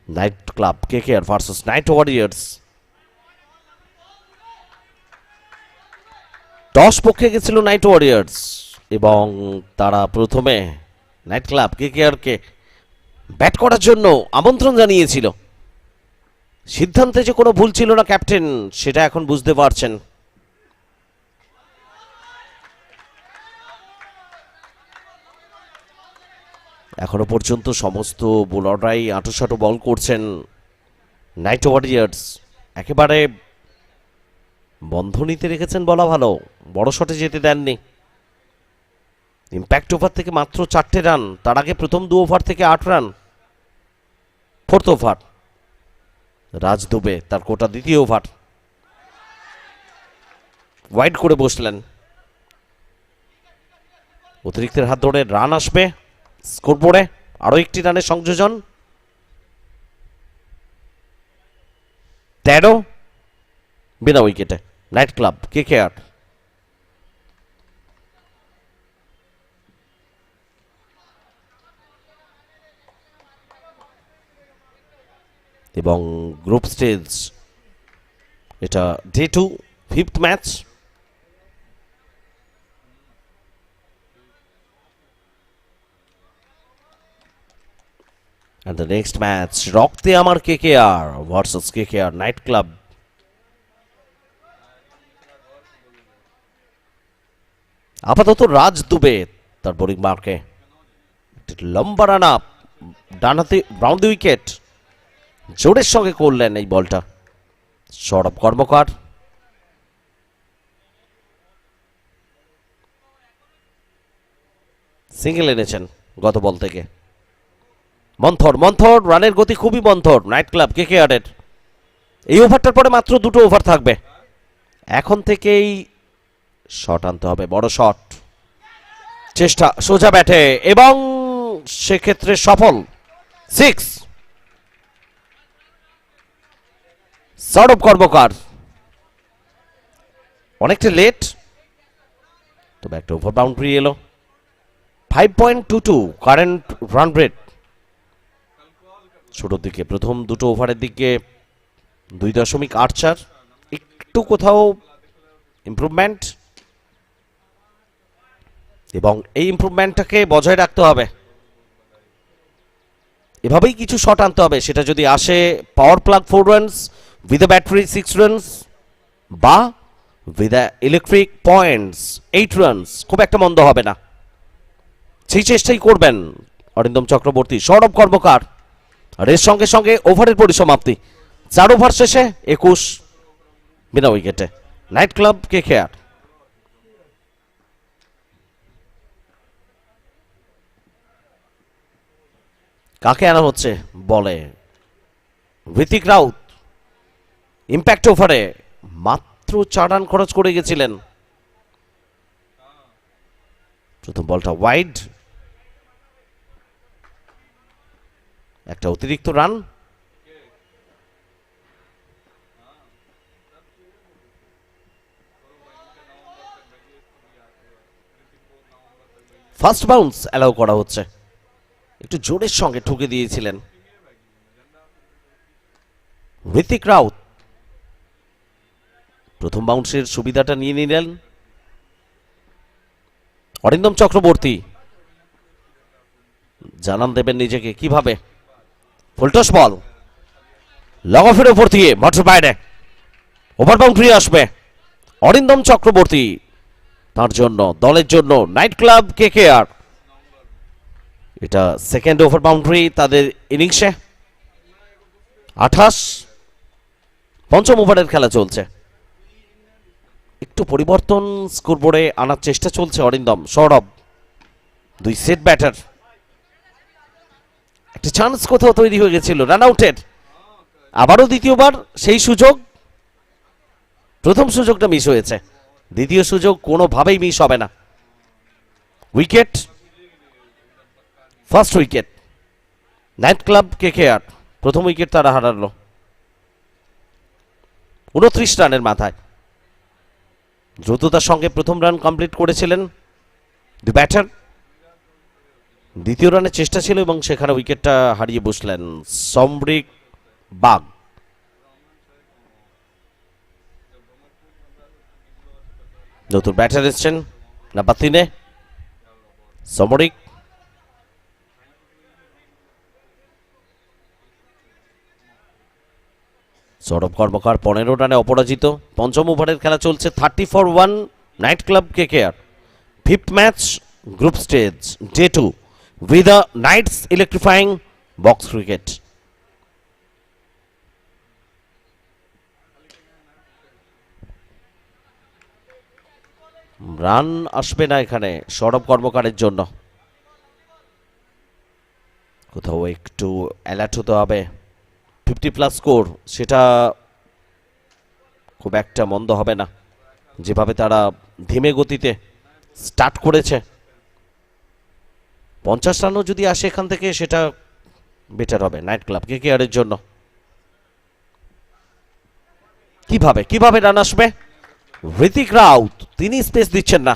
Night Club KKR versus Night Warriors. Toss পক্ষে গেছিল night warriors, এবং তারা প্রথমে night club কেকেআরকে bat করার জন্য আমন্ত্রণ জানিয়েছিল। সিদ্ধান্তে যে কোনো ভুল ছিল না ক্যাপ্টেন, সেটা এখন বুঝতে পারছেন। এখনো পর্যন্ত সমস্ত বোলাররাই আঁটোসাঁটো বল করছেন নাইট ওয়ারিয়ার্স, একেবারে বন্ধনীতে রেখেছেন বলা ভালো, বড় শটে যেতে দেননি। ইম্প্যাক্ট ওভার থেকে মাত্র 4টে রান, তার আগে প্রথম 2 ওভার থেকে 8 রান। 4th ওভার রাজ দুবে তার কোটা 2য় ওভার ওয়াইড করে বসলেন। অতিরিক্তের হাত ধরে রান আসবে স্কোরবোর্ডে, আরো একটি রানের সংযোজন। 13 বিনা উইকেটে নাইট ক্লাব কেকেআর। এবং গ্রুপ স্টেজ এটা day 2 5th match. And the next match, রক্তে আমার KKR versus KKR Knight club. আপাতত রাজ দুবে তার বোলিং মার্কে লম্বা রান আপ, ডানহাতে বাউন্ডারি উইকেট জোরের সঙ্গে করলেন এই বলটা সৌরভ কর্মকার। সিঙ্গেল এনেছেন গত বল থেকে। মন্থর মন্থর রানের গতি খুবই মন্থর নাইট ক্লাব কেকেআর এর। এই ওভারটার পরে মাত্র 2টো ওভার থাকবে, এখন থেকেই শট আনতে হবে, বড় শট। চেষ্টা সোজা ব্যাটে, এবং সেক্ষেত্রে সফল। 6 সৌরভ কর্মকার। অনেকটা লেট, তবে একটা ওভার বাউন্ডারি এলো। 5.22 কারেন্ট রান রেট। ছোটোর দিকে প্রথম 2টো ওভারের দিকে 2.84, একটু কোথাও ইমপ্রুভমেন্ট, এবং এই ইমপ্রুভমেন্টটাকে বজায় রাখতে হবে এভাবেই কিছু শট আনতে হবে, সেটা যদি আসে power plug 4 runs, with a battery 6 runs, বা with a electric points 8 runs, খুব একটা মন্দ হবে না। সেই চেষ্টাই করবেন অরিন্দম চক্রবর্তী। সৌরভ কর্মকার, আর এর সঙ্গে সঙ্গে ওভারের পরিসমাপ্তি। 4 ওভার শেষে 21 বিনা উইকেটে। Night Club KKR। কাকে আনা হচ্ছে বলে? ঋতিক রাউত ইম্প্যাক্ট ওভারে মাত্র 4 রান খরচ করে গেছিলেন। প্রথম বলটা ওয়াইড, একটা অতিরিক্ত রান। ফার্স্ট বাউন্স অ্যালাউ করা হচ্ছে, একটু জোরের সঙ্গে ঠুকে দিয়েছিলেন ঋতিক রাউত। প্রথম বাউন্সের সুবিধাটা নিয়ে নিলেন অরিন্দম চক্রবর্তী। জানান দেবেন নিজেকে কিভাবে। ফুলটস বল, লং অফের উপর দিয়ে মাঠের বাইরে, ওভার বাউন্ডারি আসবে অরিন্দম চক্রবর্তী, তার জন্য, দলের জন্য, নাইট ক্লাব KKR। এটা সেকেন্ড ওভার বাউন্ডারি তাদের ইনিংসে। 28, পঞ্চম ওভারের খেলা চলছে। একটু পরিবর্তন স্কোরবোর্ডে আনার চেষ্টা চলছে অরিন্দম। সৌরভ, 2 সেট ব্যাটার, একটা চান্স কোথাও তৈরি হয়ে গেছিল, রান আউটের। আবারও দ্বিতীয়বার সেই সুযোগ। প্রথম সুযোগটা মিস হয়েছে, দ্বিতীয় সুযোগ কোনোভাবেই মিস হবে না। Wicket, first wicket night Club KKR। প্রথম উইকেট তারা হারালো 29 রানের মাথায়। দ্রুততার সঙ্গে প্রথম রান কমপ্লিট করেছিলেন দি ব্যাটার। দ্বিতীয় রানের চেষ্টা ছিল এবং সেখানে উইকেটটা হারিয়ে বসলেন সমরিক বাগ। নতুন ব্যাটার এসছেন নাম্বার 3-এ সমরিক। সৌরভ কর্মকার 15 রানে অপরাজিত। পঞ্চম ওভারের খেলা চলছে। 30 for 1 night Club KKR। Fifth match group stage day 2 Vida Knights Electrifying box cricket. Run আসবে না এখানে সৌরভ কর্মকারের জন্য, কোথাও একটু অ্যালার্ট হতে হবে। 50+ স্কোর, সেটা খুব একটা মন্দ হবে না, যেভাবে তারা ধীমে গতিতে স্টার্ট করেছে। 50 রানও যদি আসে এখান থেকে সেটা বেটার হবে নাইট ক্লাব KKR এর জন্য। কিভাবে রান আসবে? ঋতিক রাউত, তিনি স্পেস দিচ্ছেন না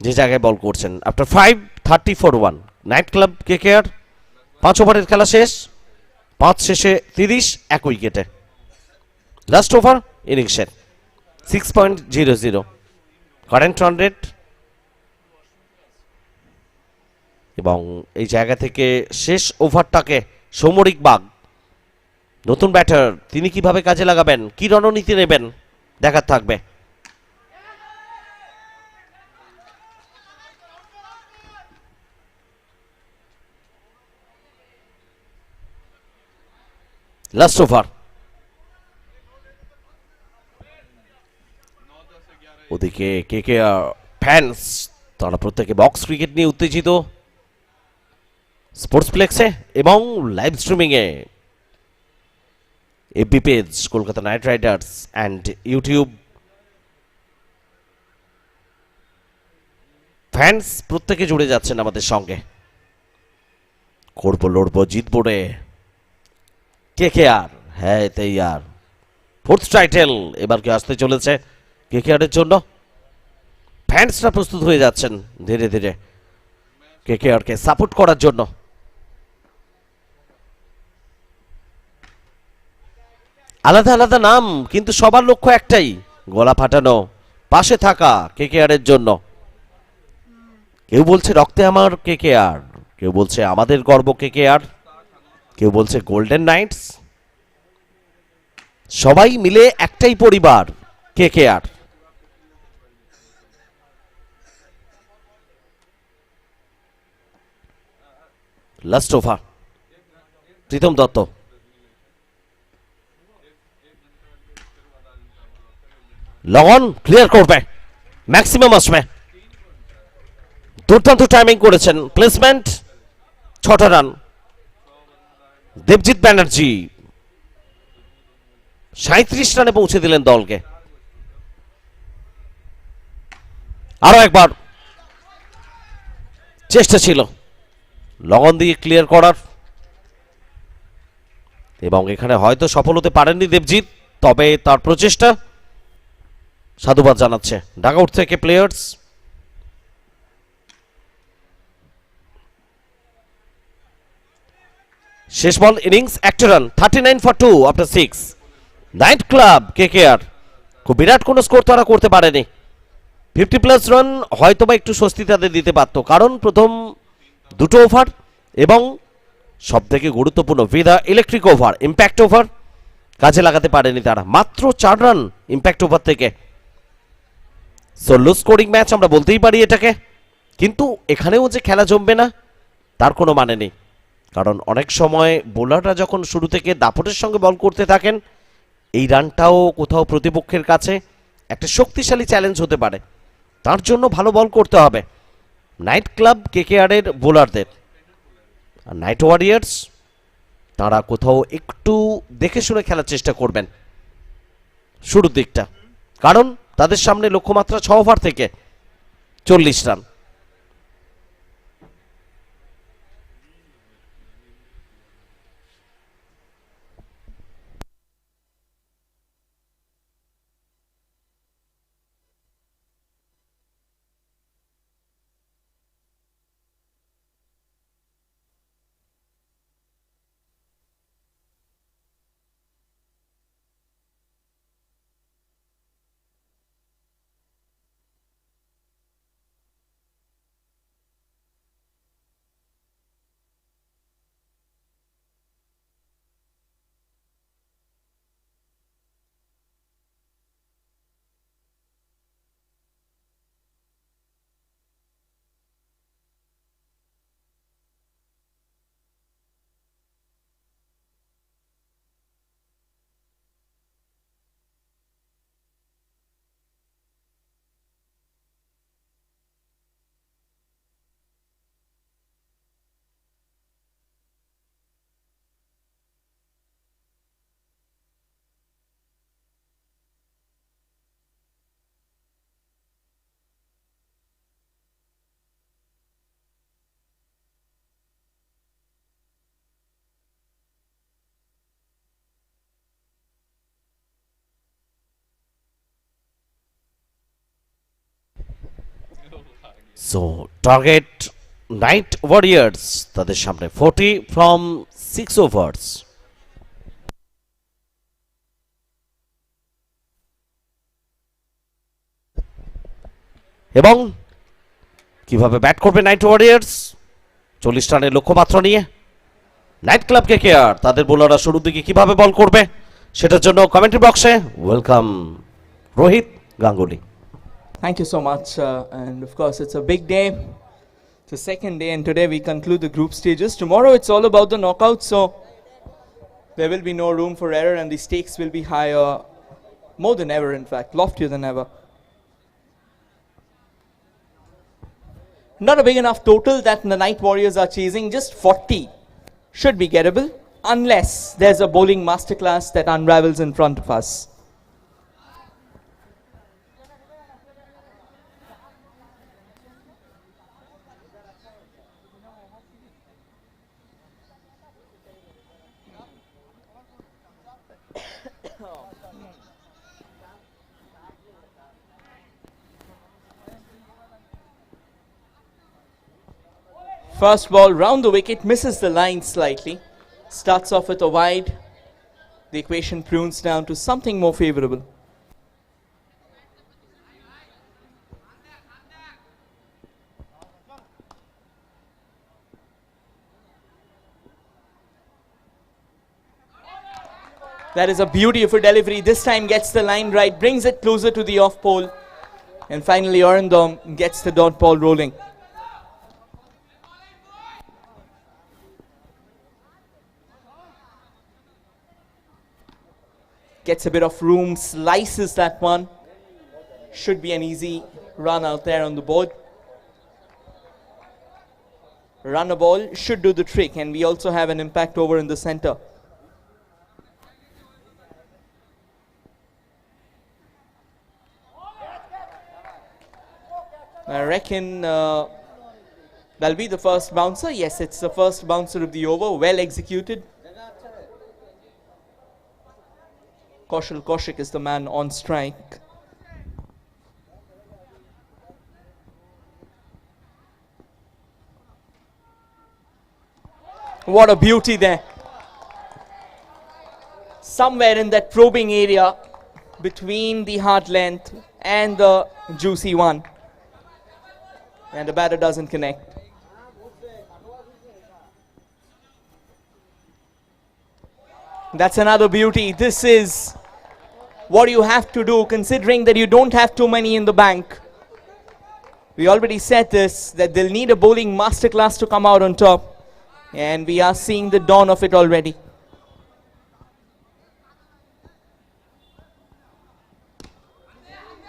যে জায়গায় বল করছেন। After 5, 30 for 1 night Club KKR। 5 ওভারের খেলা শেষ, 5 শেষে 30, 1 উইকেটে। লাস্ট ওভার ইনিংসের 6.00 কারেন্ট রান রেট। এবং এই জায়গা থেকে শেষ ওভারটাকে সমরিক বাগ, নতুন ব্যাটার, তিনি কিভাবে কাজে লাগাবেন, কি রণনীতি নেবেন, দেখার থাকবে। Last over. ওদিকে KKR ফ্যান্স, তারা প্রত্যেকে বক্স ক্রিকেট নিয়ে উত্তেজিত স্পোর্টসপ্লেক্সে এবং লাইভ স্ট্রিমিংয়ে FB page Kolkata Knight Riders and YouTube. Fans প্রত্যেকে জুড়ে যাচ্ছেন আমাদের সঙ্গে। করবো লড়বো জিতবো রে KKR, হ্যাঁ তাই আর। 4th টাইটেল এবার কি আসতে চলেছে KKR এর জন্য? ফ্যান্সরা প্রস্তুত হয়ে যাচ্ছেন ধীরে ধীরে KKR কে সাপোর্ট করার জন্য। আলাদা আলাদা নাম, কিন্তু সবার লক্ষ্য একটাই, গলা ফাটানো, পাশে থাকা KKR এর জন্য। কেউ বলছে রক্তে আমার KKR, কেউ বলছে আমাদের গর্ব কেকেআর, কেউ বলছে গোল্ডেন নাইটস। সবাই মিলে একটাই পরিবার KKR. Last over, Pritam Dutta. লগন ক্লিয়ার করবে, ম্যাক্সিমাম আসবে। দুর্দান্ত টাইমিং করেছেন, প্লেসমেন্ট, 6টা রান। দেবজিৎ ব্যানার্জি 37 রানে পৌঁছে দিলেন দলকে। আরো একবার চেষ্টা ছিল লগন দিয়ে ক্লিয়ার করার, এবং এখানে হয়তো সফল হতে পারেননি দেবজিৎ, তবে তার প্রচেষ্টা সাধুবাদ জানাচ্ছে ডাগআউট থেকে প্লেয়ার্স। শেষ ball innings, 1 run, 39 for 2 after 6। Knight Club KKR খুব বিরাট কোনো স্কোর তারা করতে পারেনি। 50+ রান হয়তো বা একটু স্বস্তি তাদের দিতে পারত, কারণ প্রথম দুটো ওভার এবং সব থেকে গুরুত্বপূর্ণ Vida electric over, impact over কাজে লাগাতে পারেনি তারা। মাত্র 4 রান ইম্প্যাক্ট ওভার থেকে। সো লো স্কোরিং ম্যাচ আমরা বলতেই পারি এটাকে, কিন্তু এখানেও যে খেলা জমবে না তার কোনো মানে নেই, কারণ অনেক সময় বোলাররা যখন শুরু থেকে দাপটের সঙ্গে বল করতে থাকেন, এই রানটাও কোথাও প্রতিপক্ষের কাছে একটা শক্তিশালী চ্যালেঞ্জ হতে পারে। তার জন্য ভালো বল করতে হবে নাইট ক্লাব কেকেআর এর বোলারদের। আর নাইট ওয়ারিয়ার্স তারা কোথাও একটু দেখে শুনে খেলার চেষ্টা করবেন শুরুর দিকটা, কারণ তাদের সামনে লক্ষ্যমাত্রা 6 ওভার থেকে 40 run. So target night warriors, তাদের সামনে 40 ফ্রম 6 ওভার্স। এবং কিভাবে ব্যাট করবে নাইট ওয়ারিয়ার্স, 40 রানের লক্ষ্যমাত্রা নিয়ে। নাইট ক্লাব কেকেআর তাদের বোলাররা শুরুর দিকে কিভাবে বল করবে সেটার জন্য কমেন্ট্রি বক্সে welcome Rohit Ganguly. Thank you so much. And of course, it's a big day. It's the second day, and today we conclude the group stages. Tomorrow, it's all about the knockout, so there will be no room for error, and the stakes will be higher, more than ever, in fact, loftier than ever. Not a big enough total that the Night Warriors are chasing. Just 40 should be gettable, unless there's a bowling masterclass that unravels in front of us. First ball round the wicket, misses the line slightly. Starts off with a wide. The equation prunes down to something more favorable. That is a beauty of a delivery. This time gets the line right, brings it closer to the off pole. And finally Arundam gets the dot ball rolling. Gets a bit of room, slices that one. Should be an easy run out there on the board. Run a ball should do the trick, and we also have an impact over in the center. I reckon that'll be the first bouncer. Yes, it's the first bouncer of the over. Well executed. Kaushal Kaushik is the man on strike. What a beauty there. Somewhere in that probing area between the hard length and the juicy one. And the batter doesn't connect. That's another beauty. This is what you have to do, considering that you don't have too many in the bank. We already said this, that they'll need a bowling masterclass to come out on top. And we are seeing the dawn of it already.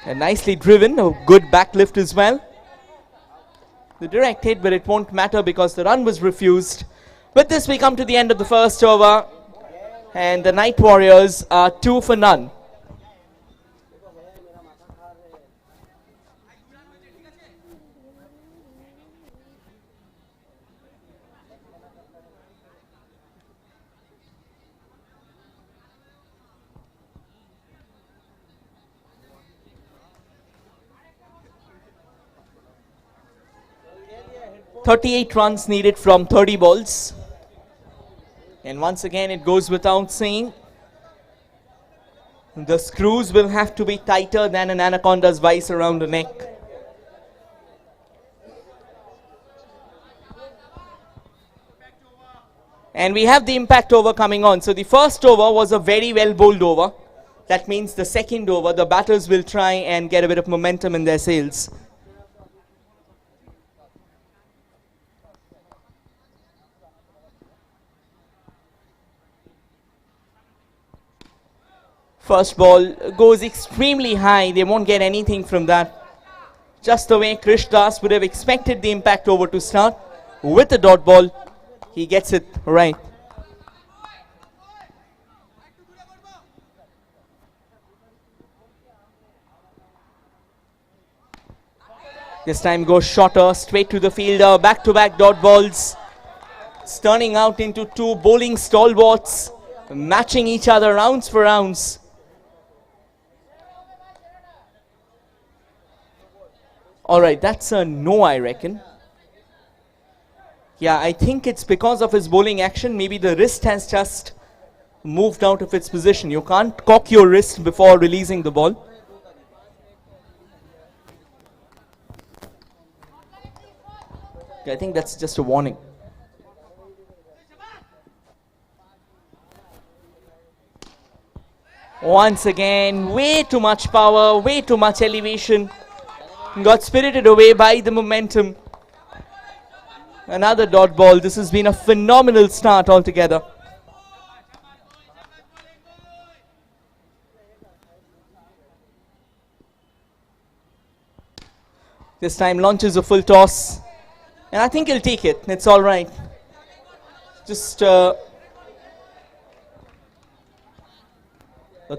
And nicely driven, a good backlift as well. The direct hit, but it won't matter because the run was refused. With this, we come to the end of the first over. And the Night Warriors are 2 for none. .38 runs needed from 30 balls. And once again, it goes without saying, the screws will have to be tighter than an anaconda's vice around the neck. And we have the impact over coming on. So the first over was a very well bowled over. That means the second over, the batters will try and get a bit of momentum in their sails. First ball goes extremely high. They won't get anything from that. Just the way Krish Das would have expected the impact over to start. With the dot ball, he gets it right. This time goes shorter, straight to the fielder. Back-to-back dot balls. It's turning out into two bowling stalwarts, matching each other rounds for rounds. Alright, that's a no, I reckon. Yeah, I think it's because of his bowling action. Maybe the wrist has just moved out of its position. You can't cock your wrist before releasing the ball. I think that's just a warning. Once again, way too much power, way too much elevation. Got spirited away by the momentum. Another dot ball. This has been a phenomenal start altogether. This time launches a full toss. And I think he'll take it. It's all right. Just a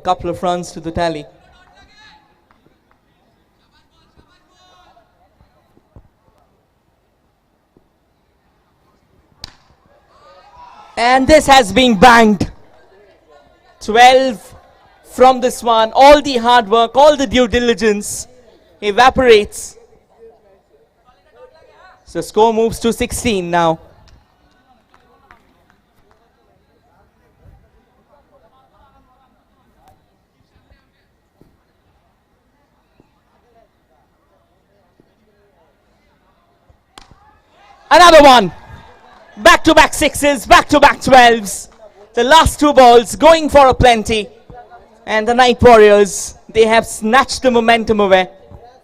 couple of runs to the tally. And this has been banged. 12 from this one. All the hard work, all the due diligence evaporates. So score moves to 16 now. Another one. Back-to-back sixes, back-to-back 12s. The last two balls going for a plenty. And the Night Warriors, they have snatched the momentum away.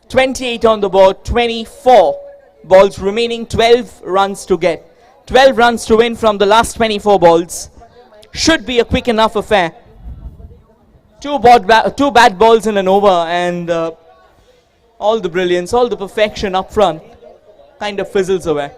28 on the board, 24 balls remaining, 12 runs to get. 12 runs to win from the last 24 balls. Should be a quick enough affair. Two bad balls in an over, and all the brilliance, all the perfection up front kind of fizzles away.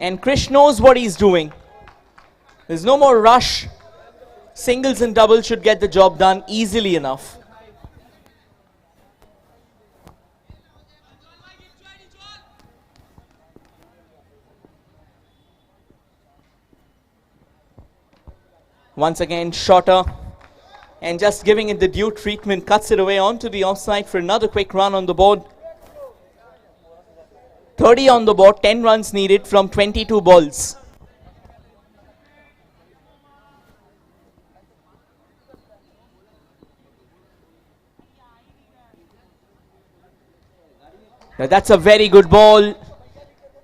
And Krish knows what he's doing. There's no more rush. Singles and doubles should get the job done easily enough. Once again, shorter. And just giving it the due treatment, cuts it away onto the offside for another quick run on the board. 30 on the board, 10 runs needed from 22 balls. Now that's a very good ball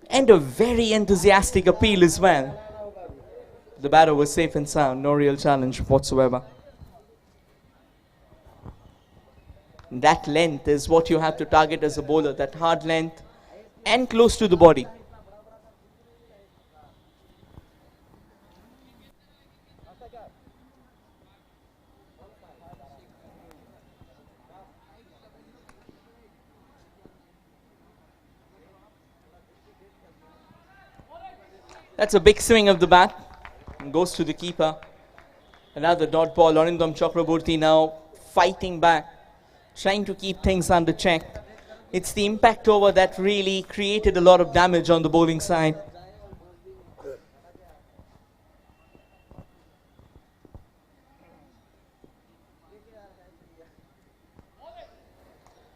and a very enthusiastic appeal as well. The batter was safe and sound, no real challenge whatsoever. That length is what you have to target as a bowler, that hard length and close to the body. That's a big swing of the bat. And goes to the keeper. Another dot ball. Arindam Chakraborty now fighting back, trying to keep things under check. It's the impact over that really created a lot of damage on the bowling side.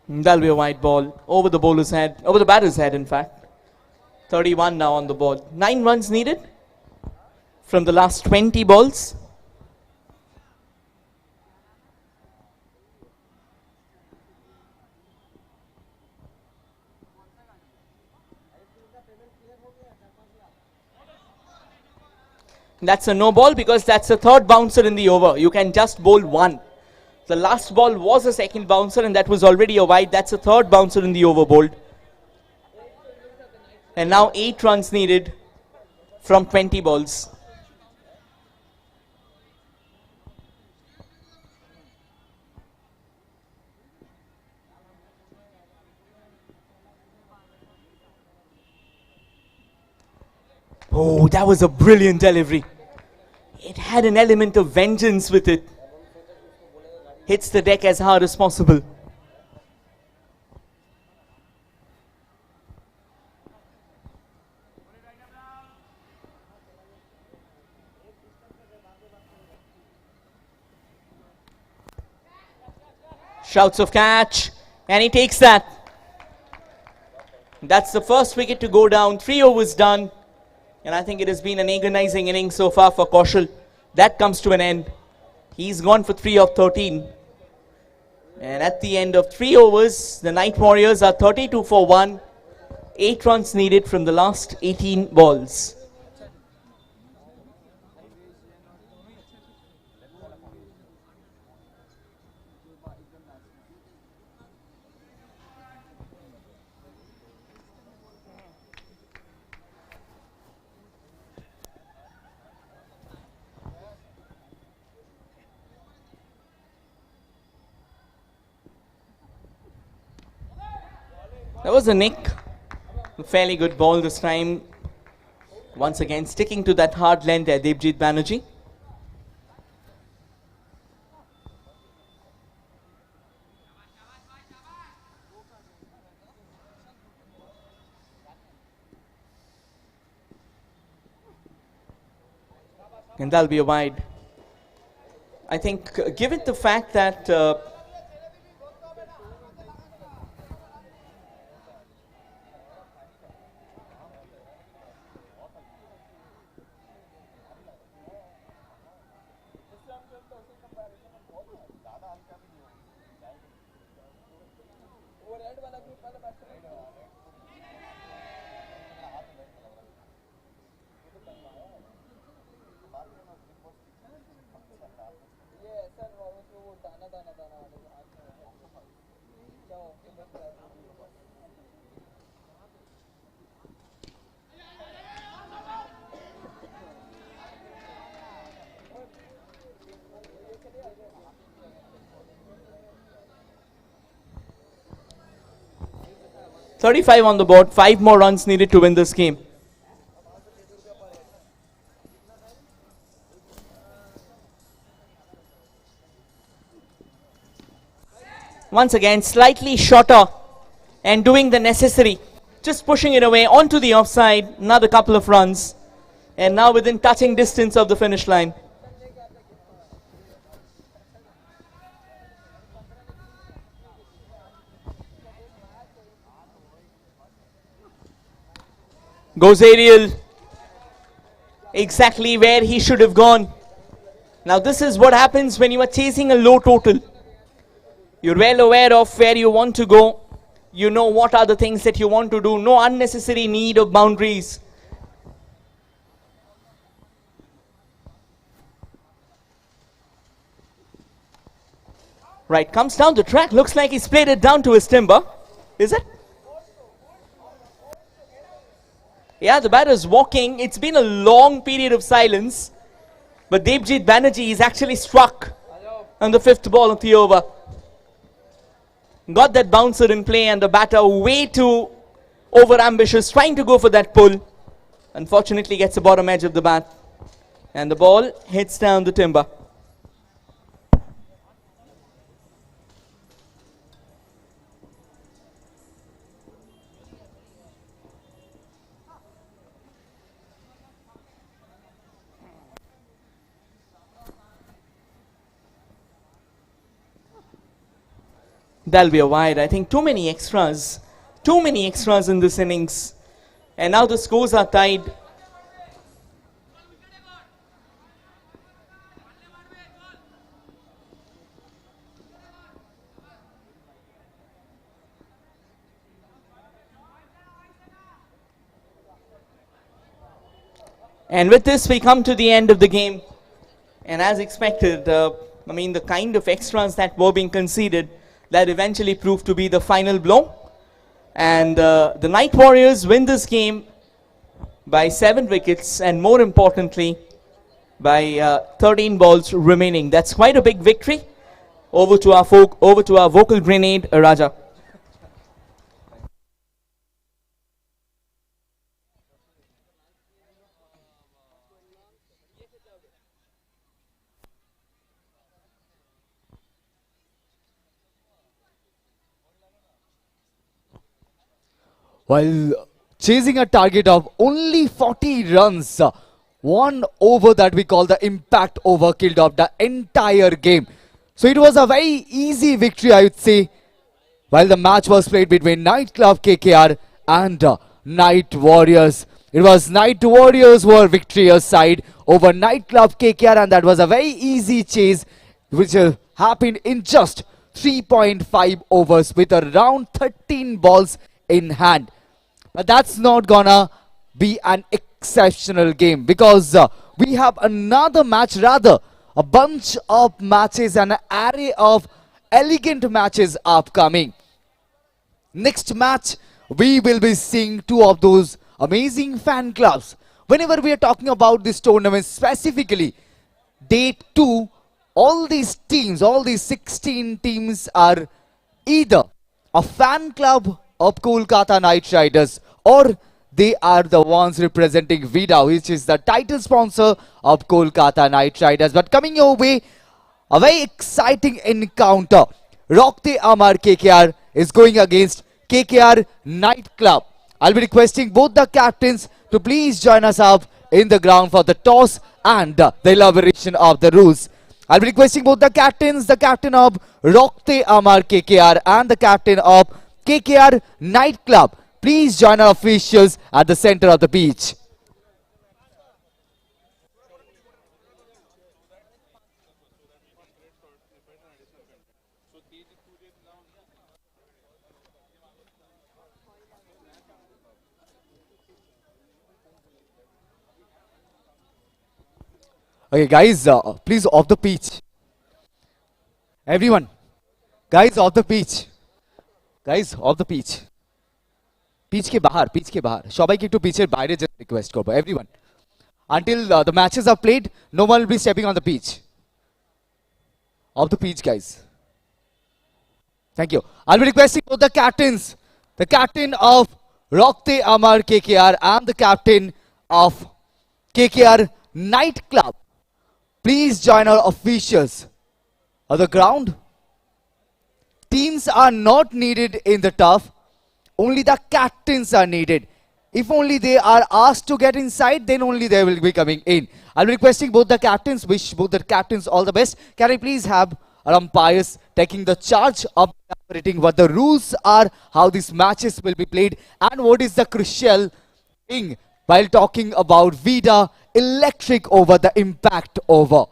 That'll be a wide ball over the bowler's head, over the batter's head in fact. 31 now on the board. 9 runs needed from the last 20 balls. That's a no ball because that's the third bouncer in the over. You can just bowl one. The last ball was a second bouncer and that was already a wide. That's a third bouncer in the over bowled. And now 8 runs needed from 20 balls. Oh, that was a brilliant delivery. It had an element of vengeance with it. Hits the deck as hard as possible. Shouts of catch, and he takes that. That's the first wicket to go down. 3 overs done. And I think it has been an agonizing inning so far for Kaushal. That comes to an end. He's gone for 3 of 13. And at the end of 3 overs, the Night Warriors are 32 for 1. 8 runs needed from the last 18 balls. That was a nick. A fairly good ball this time. Once again, sticking to that hard length there, Devjit Banerjee. And that'll be a wide. I think, given the fact that .35 on the board, 5 more runs needed to win this game. Once again, slightly shorter and doing the necessary. Just pushing it away onto the offside, another couple of runs. And now within touching distance of the finish line. Goes aerial, exactly where he should have gone. Now this is what happens when you are chasing a low total. You're well aware of where you want to go. You know what are the things that you want to do. No unnecessary need of boundaries. Right, comes down the track. Looks like he's played it down to his timber. Is it? Yeah, the batter's walking. It's been a long period of silence. But Debjit Banerjee is actually struck on the 5th ball of the over. Got that bouncer in play and the batter way too over-ambitious, trying to go for that pull. Unfortunately gets the bottom edge of the bat. And the ball hits down the timber. That'll be a wide. I think too many extras in this innings. And now the scores are tied. And with this we come to the end of the game. And as expected, the kind of extras that were being conceded, that eventually proved to be the final blow. And the Night Warriors win this game by 7 wickets and more importantly by 13 balls remaining. That's quite a big victory. Over to our vocal grenade, Raja. While chasing a target of only 40 runs, one over that we call the impact over killed off the entire game. So it was a very easy victory, I would say, while the match was played between Night Club KKR and Night Warriors. It was Night Warriors who were victorious side over Night Club KKR, and that was a very easy chase which happened in just 3.5 overs with around 13 balls in hand. But that's not gonna be an exceptional game because we have another match, rather a bunch of matches and an array of elegant matches upcoming. Next match, we will be seeing two of those amazing fan clubs. Whenever we are talking about this tournament specifically, day 2, all these teams, all these 16 teams are either a fan club of Kolkata Knight Riders or they are the ones representing Vida, which is the title sponsor of Kolkata Knight Riders. But coming your way, a very exciting encounter. Rockte Amar KKR is going against KKR Night Club. I'll be requesting both the captains to please join us up in the ground for the toss and the elaboration of the rules. I'll be requesting both the captains, the captain of Rockte Amar KKR and the captain of KKR Nightclub. Please join our officials at the center of the pitch. Okay, guys, please off the pitch. Everyone, guys, off the pitch. Guys, off the pitch. pitch ke bahar. সবাইকে একটু পিচের বাইরে যেতে request করবো, everyone. Until the matches are played, no one will be stepping on the pitch. Off the pitch, guys. Thank you. I'll be requesting both the captains, the captain of Rockte Amar KKR and the captain of KKR Nightclub. Please join our officials on the ground. Teams are not needed in the turf. Only the captains are needed. If only they are asked to get inside, then only they will be coming in. I'll be requesting both the captains, wish both the captains all the best. Can I please have our umpires taking the charge of elaborating what the rules are, how these matches will be played, and what is the crucial thing while talking about Vida electric over the impact over.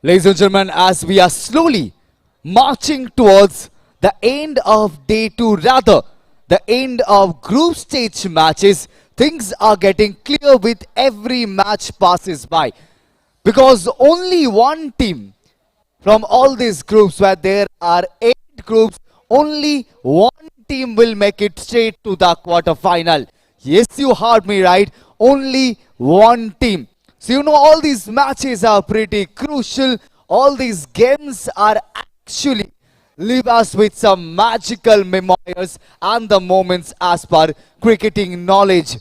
Ladies and gentlemen, as we are slowly marching towards the end of day 2, rather the end of group stage matches, things are getting clear with every match passes by. Because only one team from all these groups, where there are 8 groups, only one team will make it straight to the quarter-final. Yes, you heard me right. Only one team. So you know all these matches are pretty crucial. All these games are actually leave us with some magical memories and the moments as per cricketing knowledge.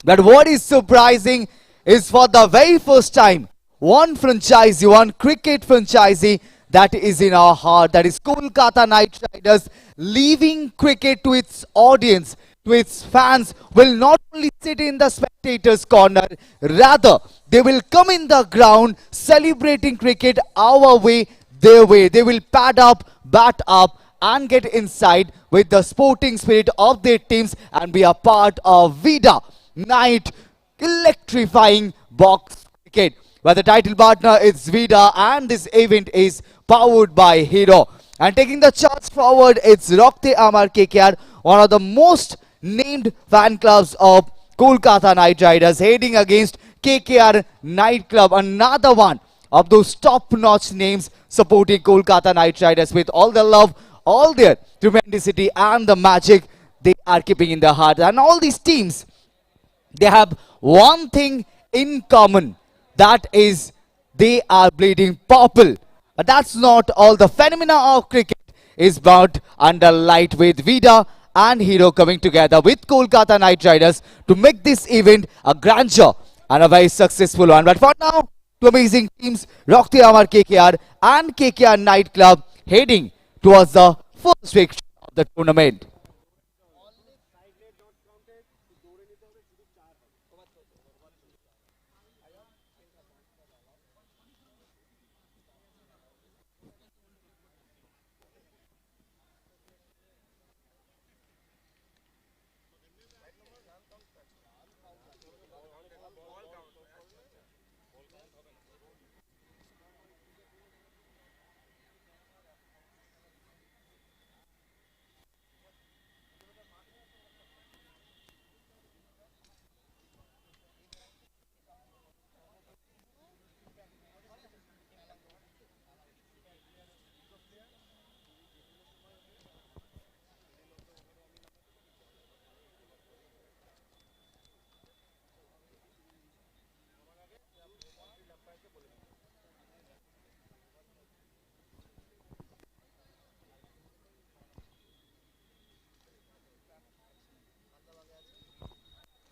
But what is surprising is for the very first time, one franchisee, one cricket franchisee that is in our heart, that is Kolkata Knight Riders, leaving cricket to its audience, to its fans, will not only sit in the spectators' corner, rather they will come in the ground celebrating cricket our way, their way. They will pad up, bat up and get inside with the sporting spirit of their teams and be a part of Vida Night Electrifying Box Cricket, where the title partner is Vida and this event is powered by Hero. And taking the charge forward, it's Rockte Amar KKR, one of the most named fan clubs of Kolkata Knight Riders, heading against KKR Nightclub, another one of those top-notch names supporting Kolkata Knight Riders with all the love, all their tremendousity and the magic they are keeping in their heart. And all these teams, they have one thing in common, that is they are bleeding purple. But that's not all. The phenomena of cricket is brought under light with Vida and Hero coming together with Kolkata Knight Riders to make this event a grandeur and a very successful one. But for now, two amazing teams, Rockte Amar KKR and KKR Nightclub, heading towards the first victory of the tournament.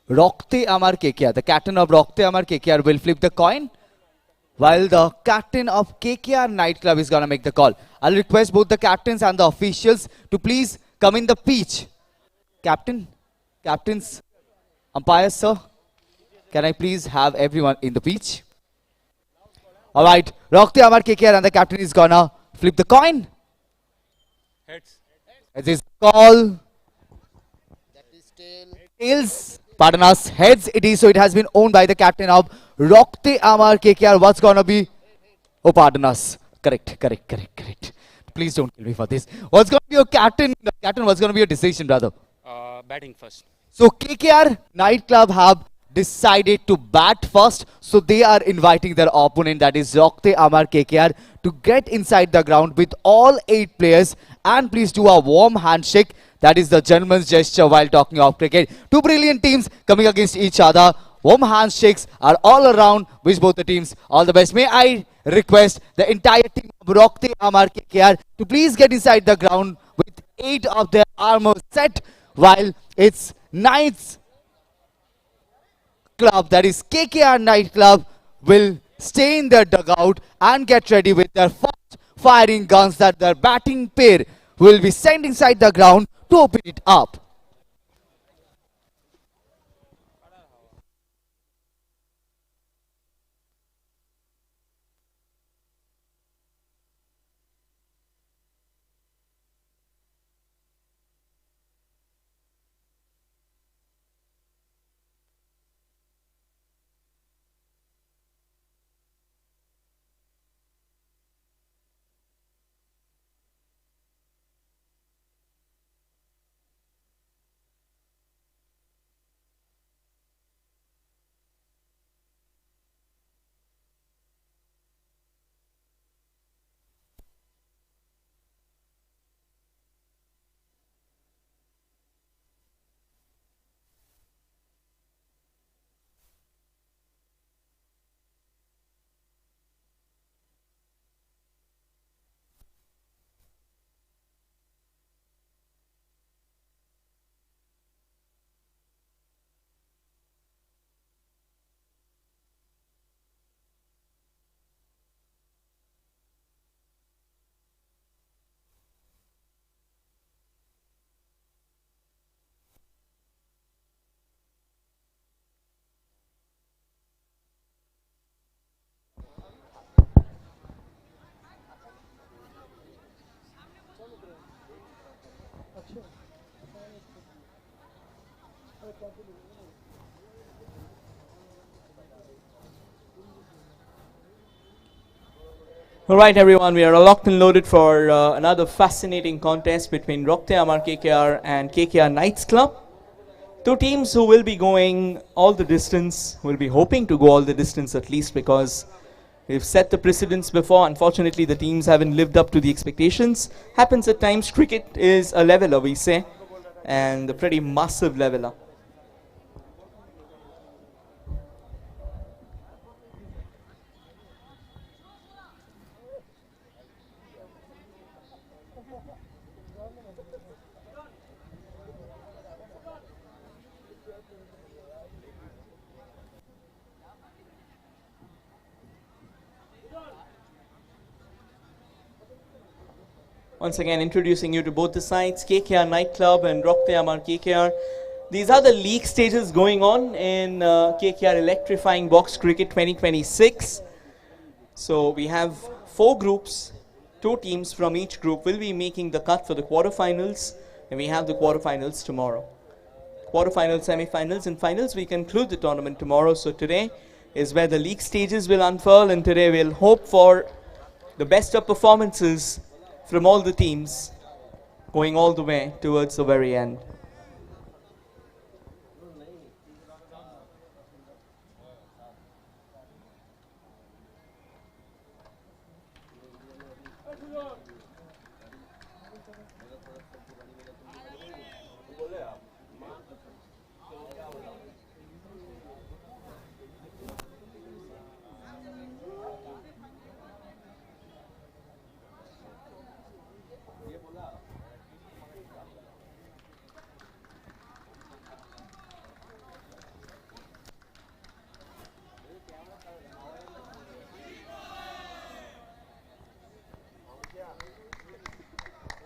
Rokte Amar KKR. The captain of Rokte Amar KKR will flip the coin, while the captain of KKR nightclub is gonna make the call. I'll request both the captains and the officials to please come in the pitch. Captains, umpires, sir, can I please have everyone in the pitch? Alright, Rokte Amar KKR and the captain is gonna flip the coin. Heads. As is call. Tails. Pardon us, heads it is, so it has been owned by the captain of Rokte Amar KKR. What's gonna be? Oh, pardon us. Correct. Please don't kill me for this. What's gonna be your captain? Captain, what's gonna be your decision, brother? Batting first. So KKR nightclub have decided to bat first, so they are inviting their opponent, that is Rokte Amar KKR, to get inside the ground with all 8 players and please do a warm handshake. That is the gentleman's gesture while talking of cricket. 2 brilliant teams coming against each other. Warm handshakes are all around. Wish both the teams all the best. May I request the entire team of Rokte Amar KKR to please get inside the ground with 8 of their armor set, while it's Knights Club, that is KKR nightclub, will stay in their dugout and get ready with their fast firing guns that their batting pair will be sent inside the ground to open it up. Alright everyone, we are locked and loaded for another fascinating contest between Rokte Amar KKR and KKR Knights Club. 2 teams who will be going all the distance, will be hoping to go all the distance at least, because we've set the precedents before. Unfortunately, the teams haven't lived up to the expectations. Happens at times. Cricket is a leveler, we say, and a pretty massive leveler. Once again, introducing you to both the sides, KKR Nightclub and Rokte Amar KKR. These are the league stages going on in KKR Electrifying Box Cricket 2026. So we have 4 groups, 2 teams from each group will be making the cut for the quarterfinals, and we have the quarterfinals tomorrow. Quarterfinals, semi-finals, and finals. We conclude the tournament tomorrow. So today is where the league stages will unfurl, and today we'll hope for the best of performances from all the teams going all the way towards the very end.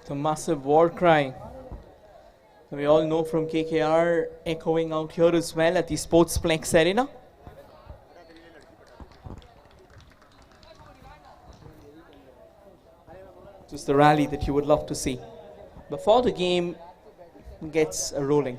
The massive war cry we all know from KKR echoing out here as well at the Sportsplex Arena. Just the rally that you would love to see before the game gets rolling.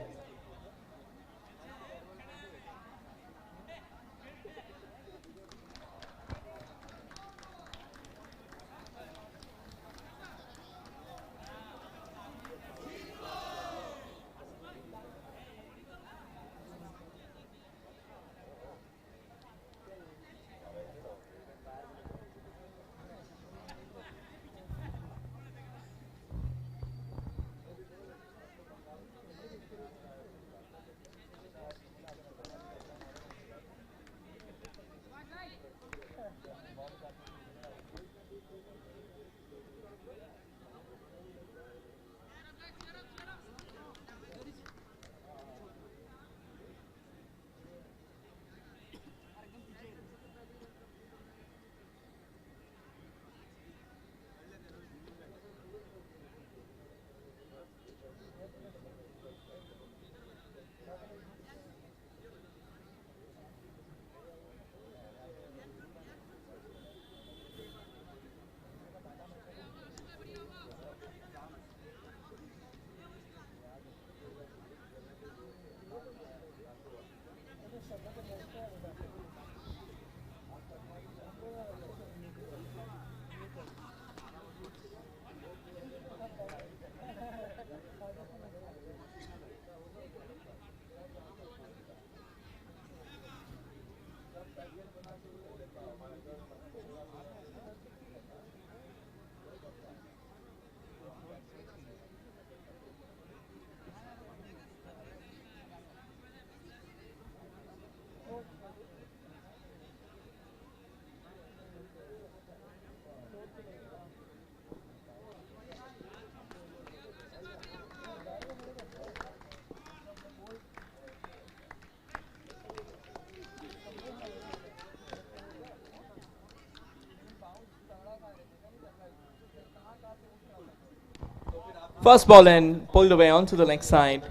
First ball and pulled away onto the leg side.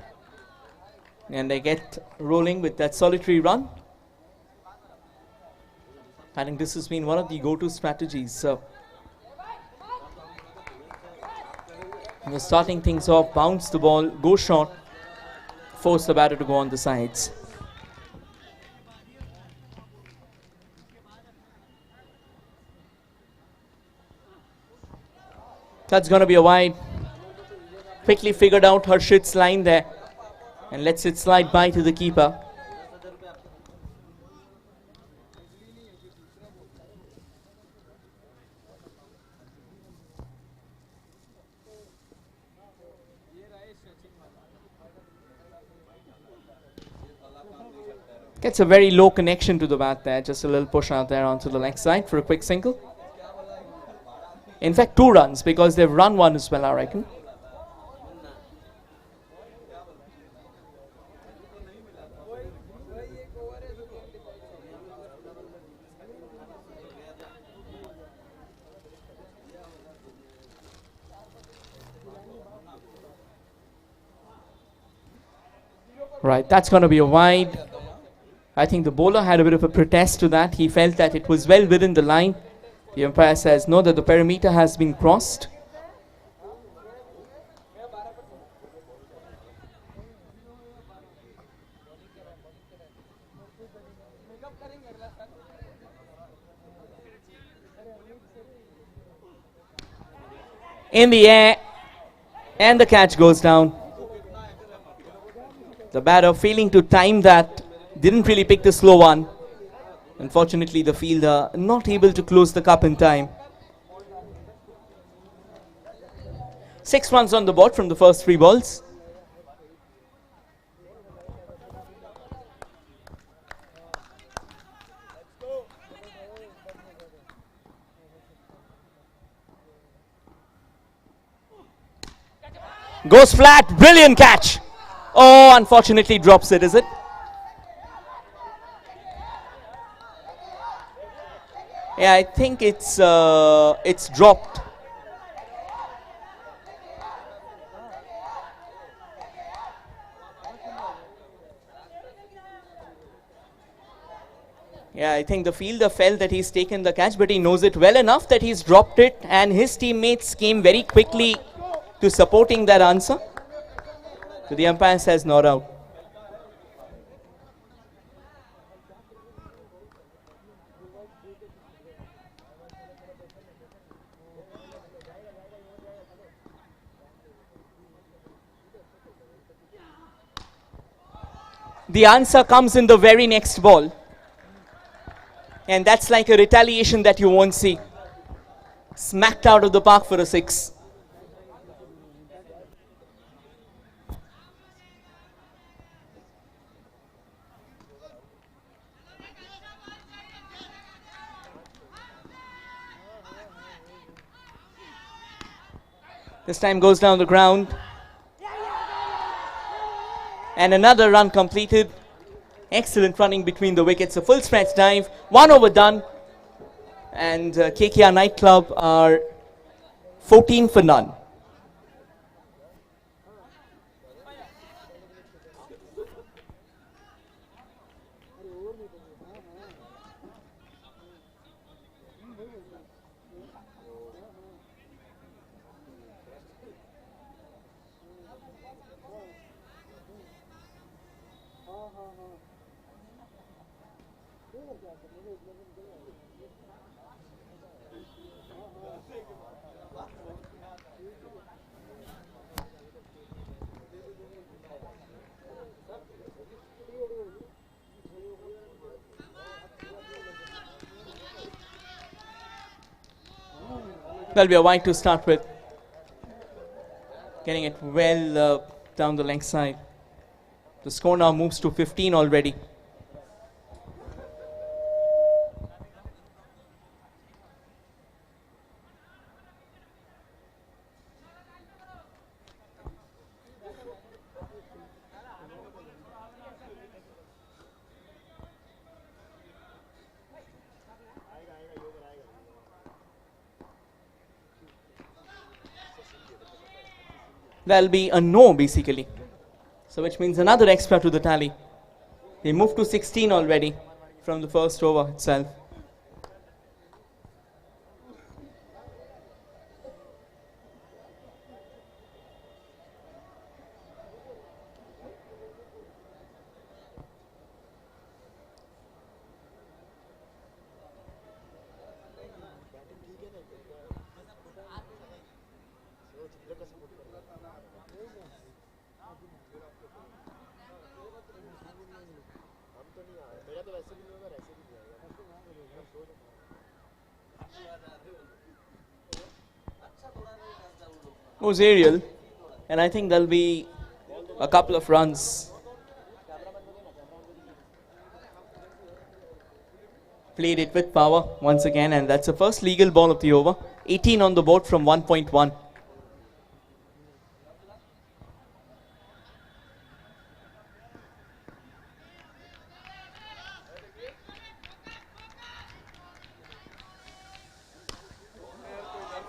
And they get rolling with that solitary run. I think this has been one of the go-to strategies. So, we're starting things off, bounce the ball, go short, force the batter to go on the sides. That's going to be a wide. Quickly figured out Harshit's line there and lets it slide by to the keeper. Gets a very low connection to the bat there, just a little push out there onto the leg side for a quick single. In fact, 2 runs because they've run 1 as well, I reckon. Right, that's going to be a wide. I think the bowler had a bit of a protest to that. He felt that it was well within the line. The umpire says no, that the perimeter has been crossed. In the air, and the catch goes down. The batter failing to time that, didn't really pick the slow one. Unfortunately, the fielder not able to close the cup in time. 6 runs on the board from the first 3 balls. Goes flat, brilliant catch. Oh, unfortunately drops it, is it? Yeah, I think it's dropped. Yeah, I think the fielder felt that he's taken the catch, but he knows it well enough that he's dropped it, and his teammates came very quickly to supporting that answer. So the umpire says not out. The answer comes in the very next ball. And that's like a retaliation that you won't see. Smacked out of the park for a 6. This time goes down the ground. And another run completed. Excellent running between the wickets. A full stretch dive. 1 over done. And KKR Nightclub are 14 for none. That'll be a wide to start with. Getting it well down the length side. The score now moves to 15 already. That'll be a no basically. So which means another extra to the tally. They moved to 16 already from the first over itself. Goes aerial, and I think there'll be a couple of runs. Played it with power once again, and that's the first legal ball of the over. 18 on the board from 1.1.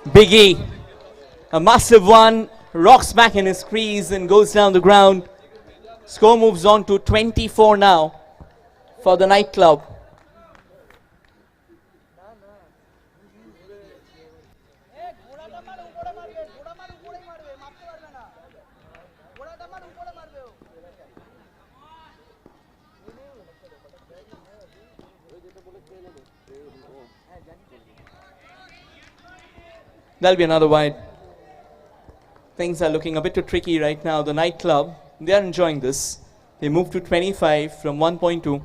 Biggie. A massive one, rocks back in his crease and goes down the ground. Score moves on to 24 now for the Nightclub. That'll be another wide. Things are looking a bit too tricky right now. The Nightclub, they are enjoying this. They move to 25 from 1.2.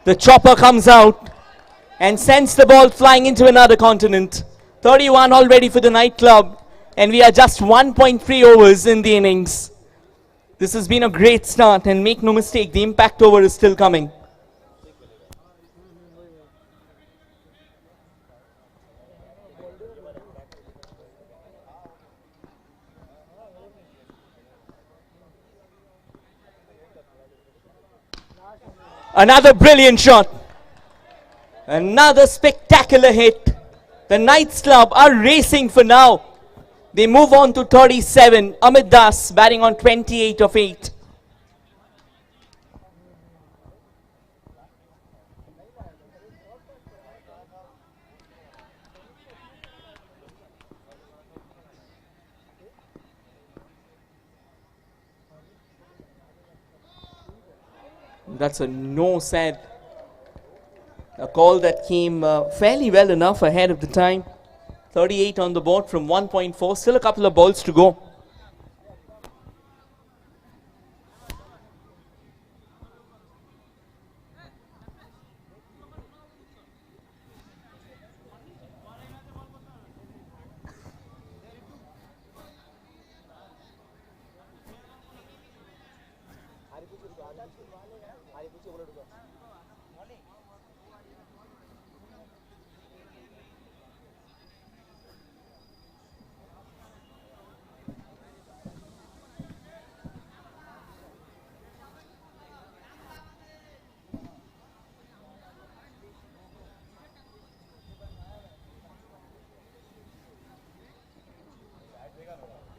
The chopper comes out and sends the ball flying into another continent. 31 already for the Nightclub, and we are just 1.3 overs in the innings. This has been a great start, and make no mistake, the impact over is still coming. Another brilliant shot. Another spectacular hit. The Knights Club are racing for now. They move on to 37. Amit Das batting on 28 of 8. That's a no said. A call that came fairly well enough ahead of the time. 38 on the board from 1.4. Still a couple of balls to go.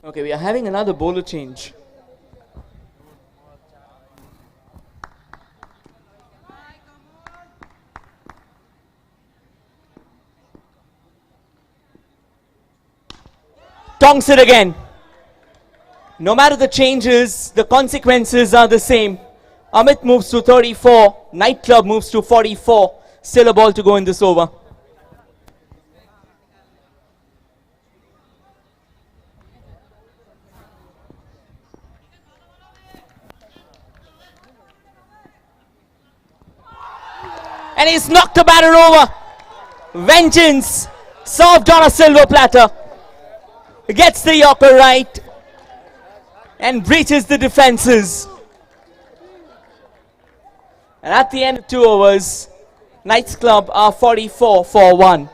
Okay, we are having another bowler change. Tongs it again. No matter the changes, the consequences are the same. Amit moves to 34. Night Club moves to 44. Still a ball to go in this over. And he's knocked the batter over. Vengeance served on a silver platter. Gets the Yorker right and breaches the defenses. And at the end of 2 overs, Knights Club are 44 for 1.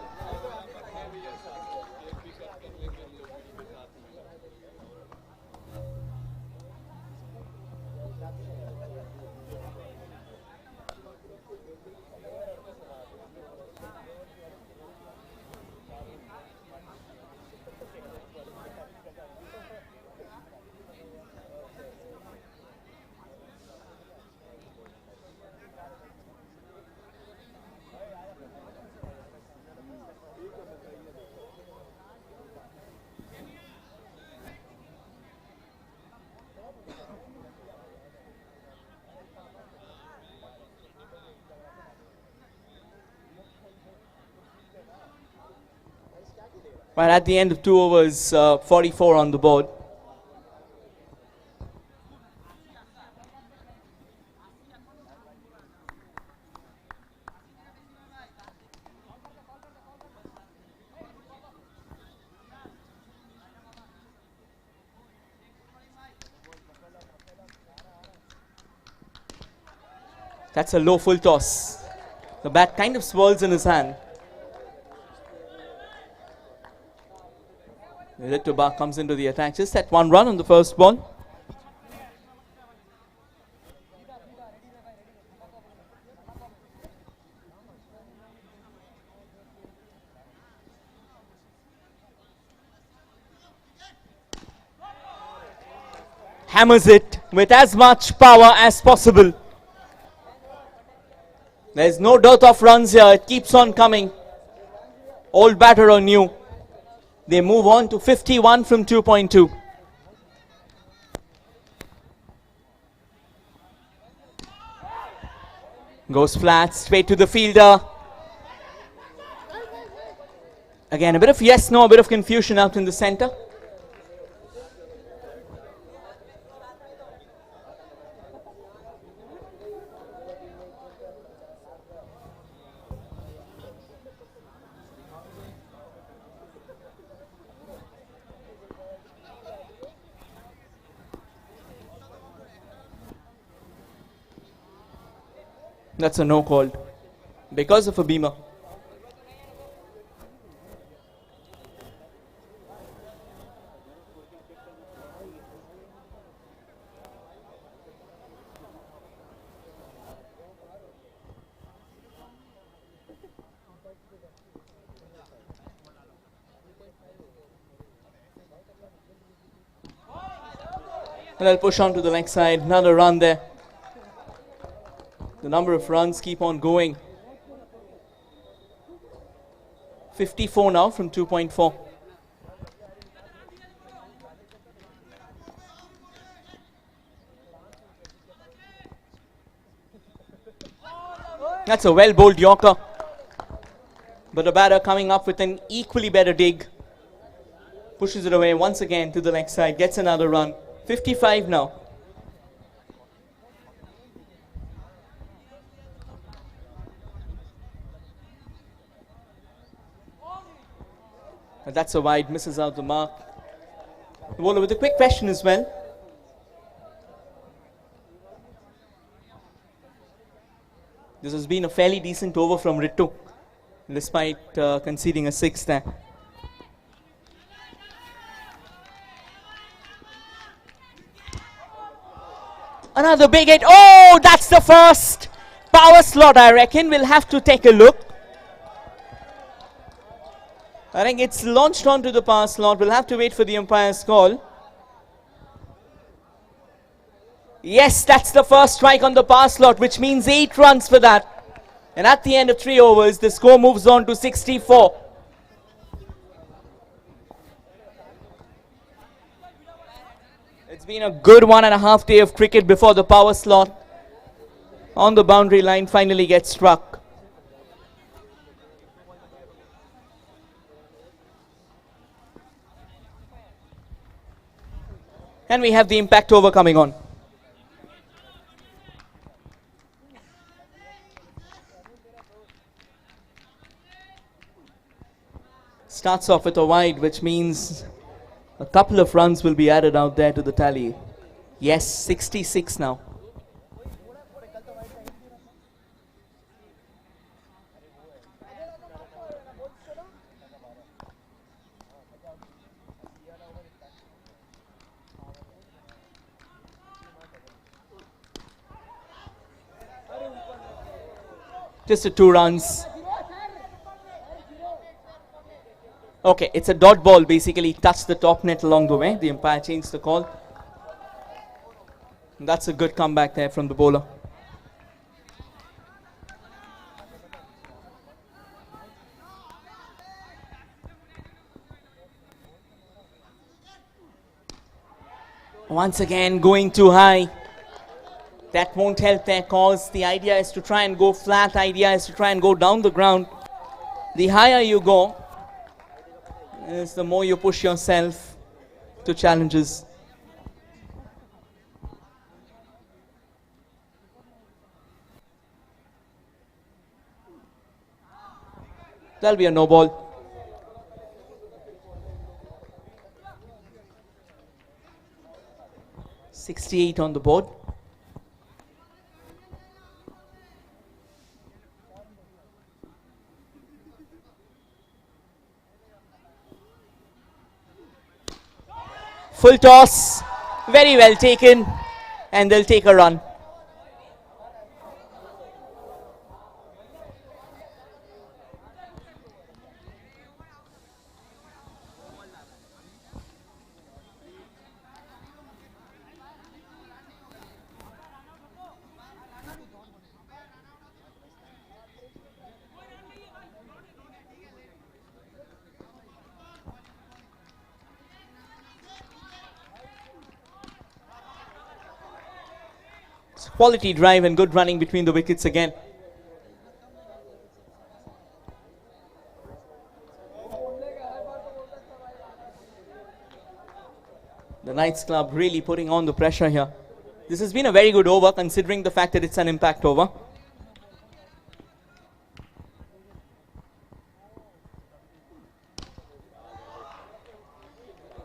Well, at the end of 2 overs, 44 on the board. That's a low full toss. The bat kind of swirls in his hand. Ritubah comes into the attack. Just at 1 run on the first ball. Hammers it with as much power as possible. There's no dearth of runs here. It keeps on coming. Old batter or new. They move on to 51 from 2.2. Goes flat, straight to the fielder. Again, a bit of yes, no, a bit of confusion out in the center. That's a no call because of a beamer. And they'll push on to the leg side. Another run there. The number of runs keep on going. 54 now from 2.4. That's a well bowled Yorker. But the batter coming up with an equally better dig. Pushes it away once again to the leg side. Gets another run. 55 now. And that's a wide. Misses out the mark. The bowler with a quick question as well. This has been a fairly decent over from Rittu, despite conceding a 6 there. Another big hit. Oh, that's the first power slot, I reckon. We'll have to take a look. I think it's launched onto the power slot. We'll have to wait for the umpire's call. Yes, that's the first strike on the power slot, which means 8 runs for that. And at the end of 3 overs, the score moves on to 64. It's been a good 1.5 day of cricket before the power slot on the boundary line finally gets struck. And we have the impact over coming on. Starts off with a wide, which means a couple of runs will be added out there to the tally. Yes, 66 now. Just a 2 runs. Okay, it's a dot ball, basically touched the top net along the way. The umpire changed the call. And that's a good comeback there from the bowler. Once again, going too high. That won't help their cause. The idea is to try and go flat. Idea is to try and go down the ground. The higher you go, is the more you push yourself to challenges. That'll be a no ball. .68 on the board. Full toss, very well taken, and they'll take a run. Quality drive and good running between the wickets again. The Knights Club really putting on the pressure here. This has been a very good over considering the fact that it's an impact over.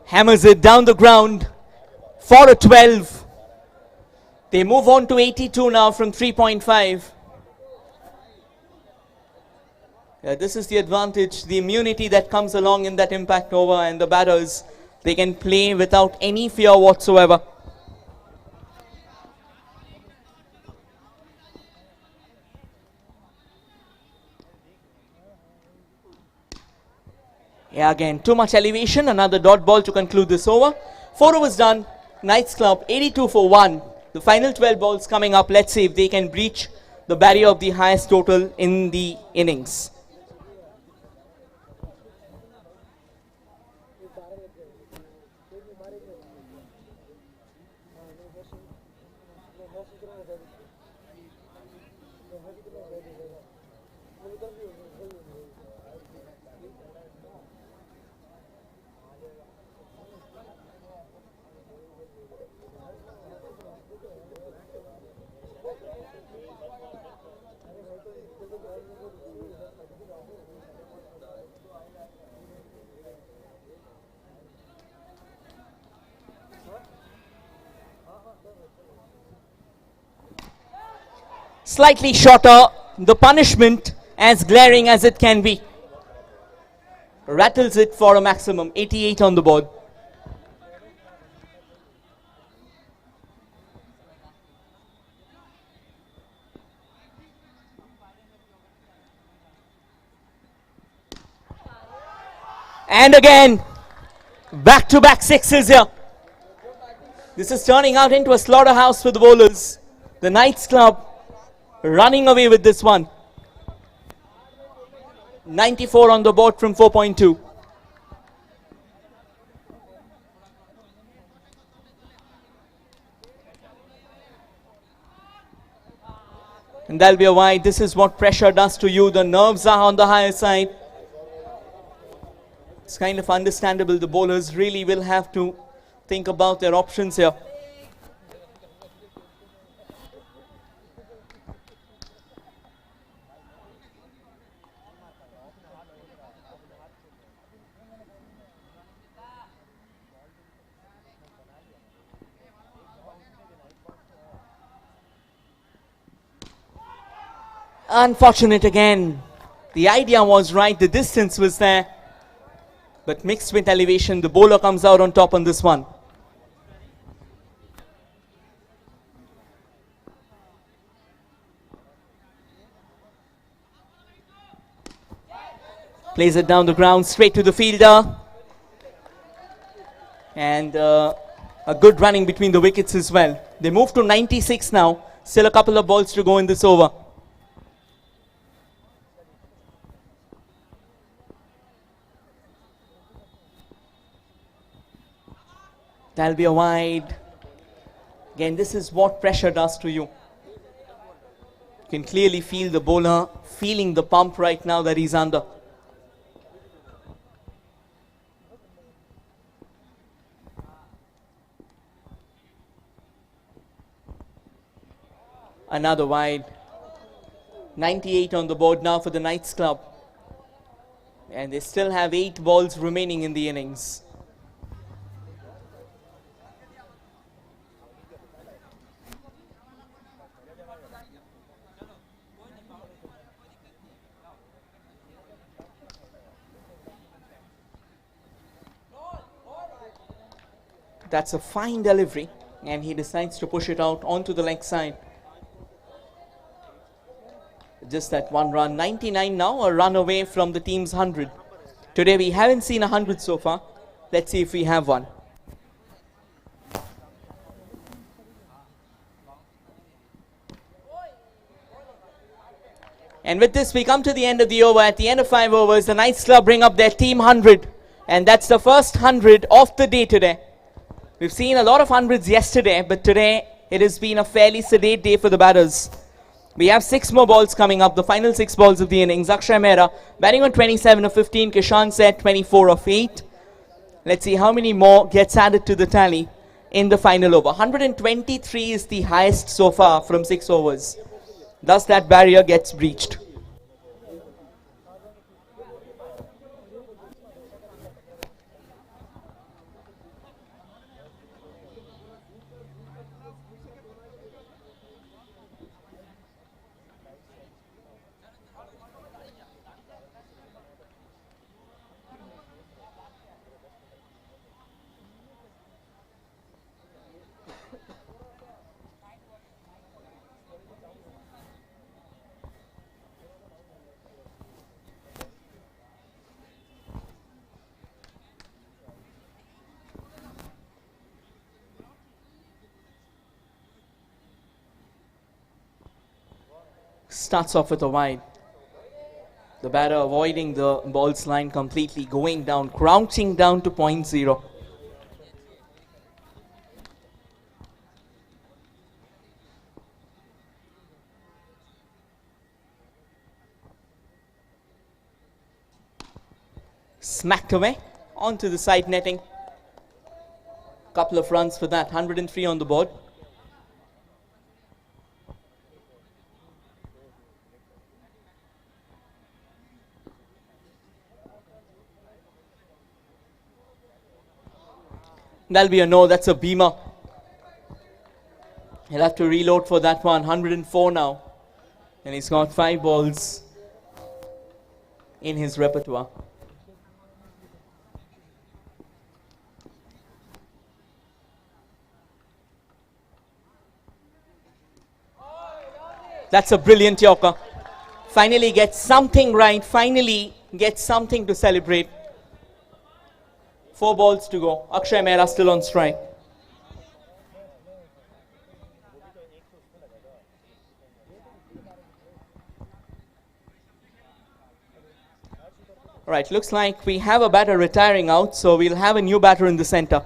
Hammers it down the ground for a 12. They move on to 82 now from 3.5. This is the advantage, the immunity that comes along in that impact over, and the batters, they can play without any fear whatsoever. Yeah, again, too much elevation. Another dot ball to conclude this over. 4 overs done. Knights Club 82 for 1. The final 12 balls coming up. Let's see if they can breach the barrier of the highest total in the innings. Slightly shorter, the punishment as glaring as it can be. Rattles it for a maximum, 88 on the board. And again, back-to-back sixes here. This is turning out into a slaughterhouse for the bowlers. The Knights Club running away with this one. 94 on the board from 4.2. And that'll be a wide. This is what pressure does to you. The nerves are on the higher side. It's kind of understandable. The bowlers really will have to think about their options here. Unfortunate again. The idea was right, the distance was there, but mixed with elevation, the bowler comes out on top on this one. Plays it down the ground, straight to the fielder. And a good running between the wickets as well. They move to 96 now. Still a couple of balls to go in this over. That'll be a wide. Again, this is what pressure does to you. You can clearly feel the bowler feeling the pump right now that he's under. Another wide. 98 on the board now for the Knights Club. And they still have 8 balls remaining in the innings. That's a fine delivery, and he decides to push it out onto the leg side. Just that one run. 99 now, a run away from the team's 100. Today we haven't seen 100 so far. Let's see if we have one. And with this we come to the end of the over. At the end of 5 overs, the Knights Club bring up their team 100. And that's the first 100 of the day today. We've seen a lot of hundreds yesterday, but today it has been a fairly sedate day for the batters. We have 6 more balls coming up, the final 6 balls of the innings. Akshay Mehra batting on 27 of 15, Kishan Seth 24 of 8. Let's see how many more gets added to the tally in the final over. 123 is the highest so far from 6 overs. Thus that barrier gets breached. Starts off with a wide. The batter avoiding the ball's line completely, going down, crouching down to point 0. Smacked away onto the side netting. Couple of runs for that, 103 on the board. That'll be a no, that's a beamer. He'll have to reload for that one, 104 now. And he's got 5 balls in his repertoire. That's a brilliant Yorker. Finally gets something right, finally gets something to celebrate. 4 balls to go. Akshay Mehra still on strike. Right, looks like we have a batter retiring out, so we'll have a new batter in the center.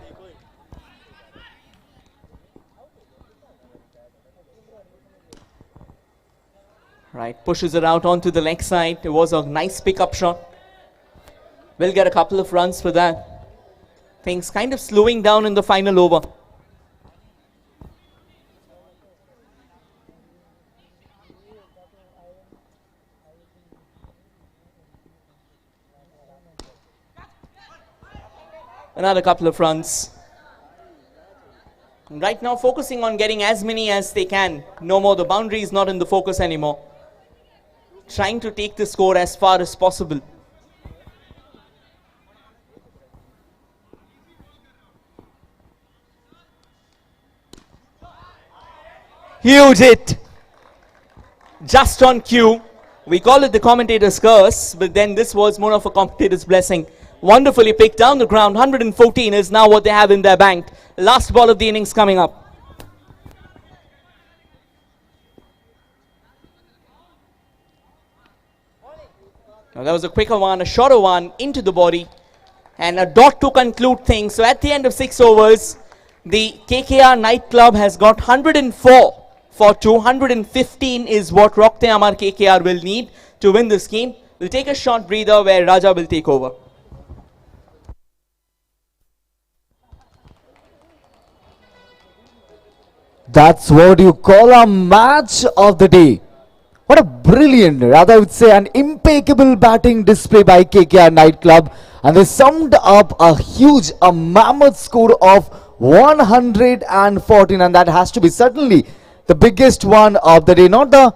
Right, pushes it out onto the leg side. It was a nice pickup shot. We'll get a couple of runs for that. Things kind of slowing down in the final over. Another couple of runs. And right now focusing on getting as many as they can. No more, the boundary is not in the focus anymore. Trying to take the score as far as possible. Huge hit. Just on cue. We call it the commentator's curse, but then this was more of a commentator's blessing. Wonderfully picked down the ground. 114 is now what they have in their bank. Last ball of the innings coming up. Now that was a quicker one, a shorter one into the body, and a dot to conclude things. So at the end of 6 overs, the KKR Night Club has got 104 for 215 is what Rockte Amar KKR will need to win this game. We'll take a short breather where Raja will take over. That's what you call a match of the day. What a brilliant, rather I would say an impeccable batting display by KKR Night Club. And they summed up a mammoth score of 114. And that has to be certainly the biggest one of the day. Not the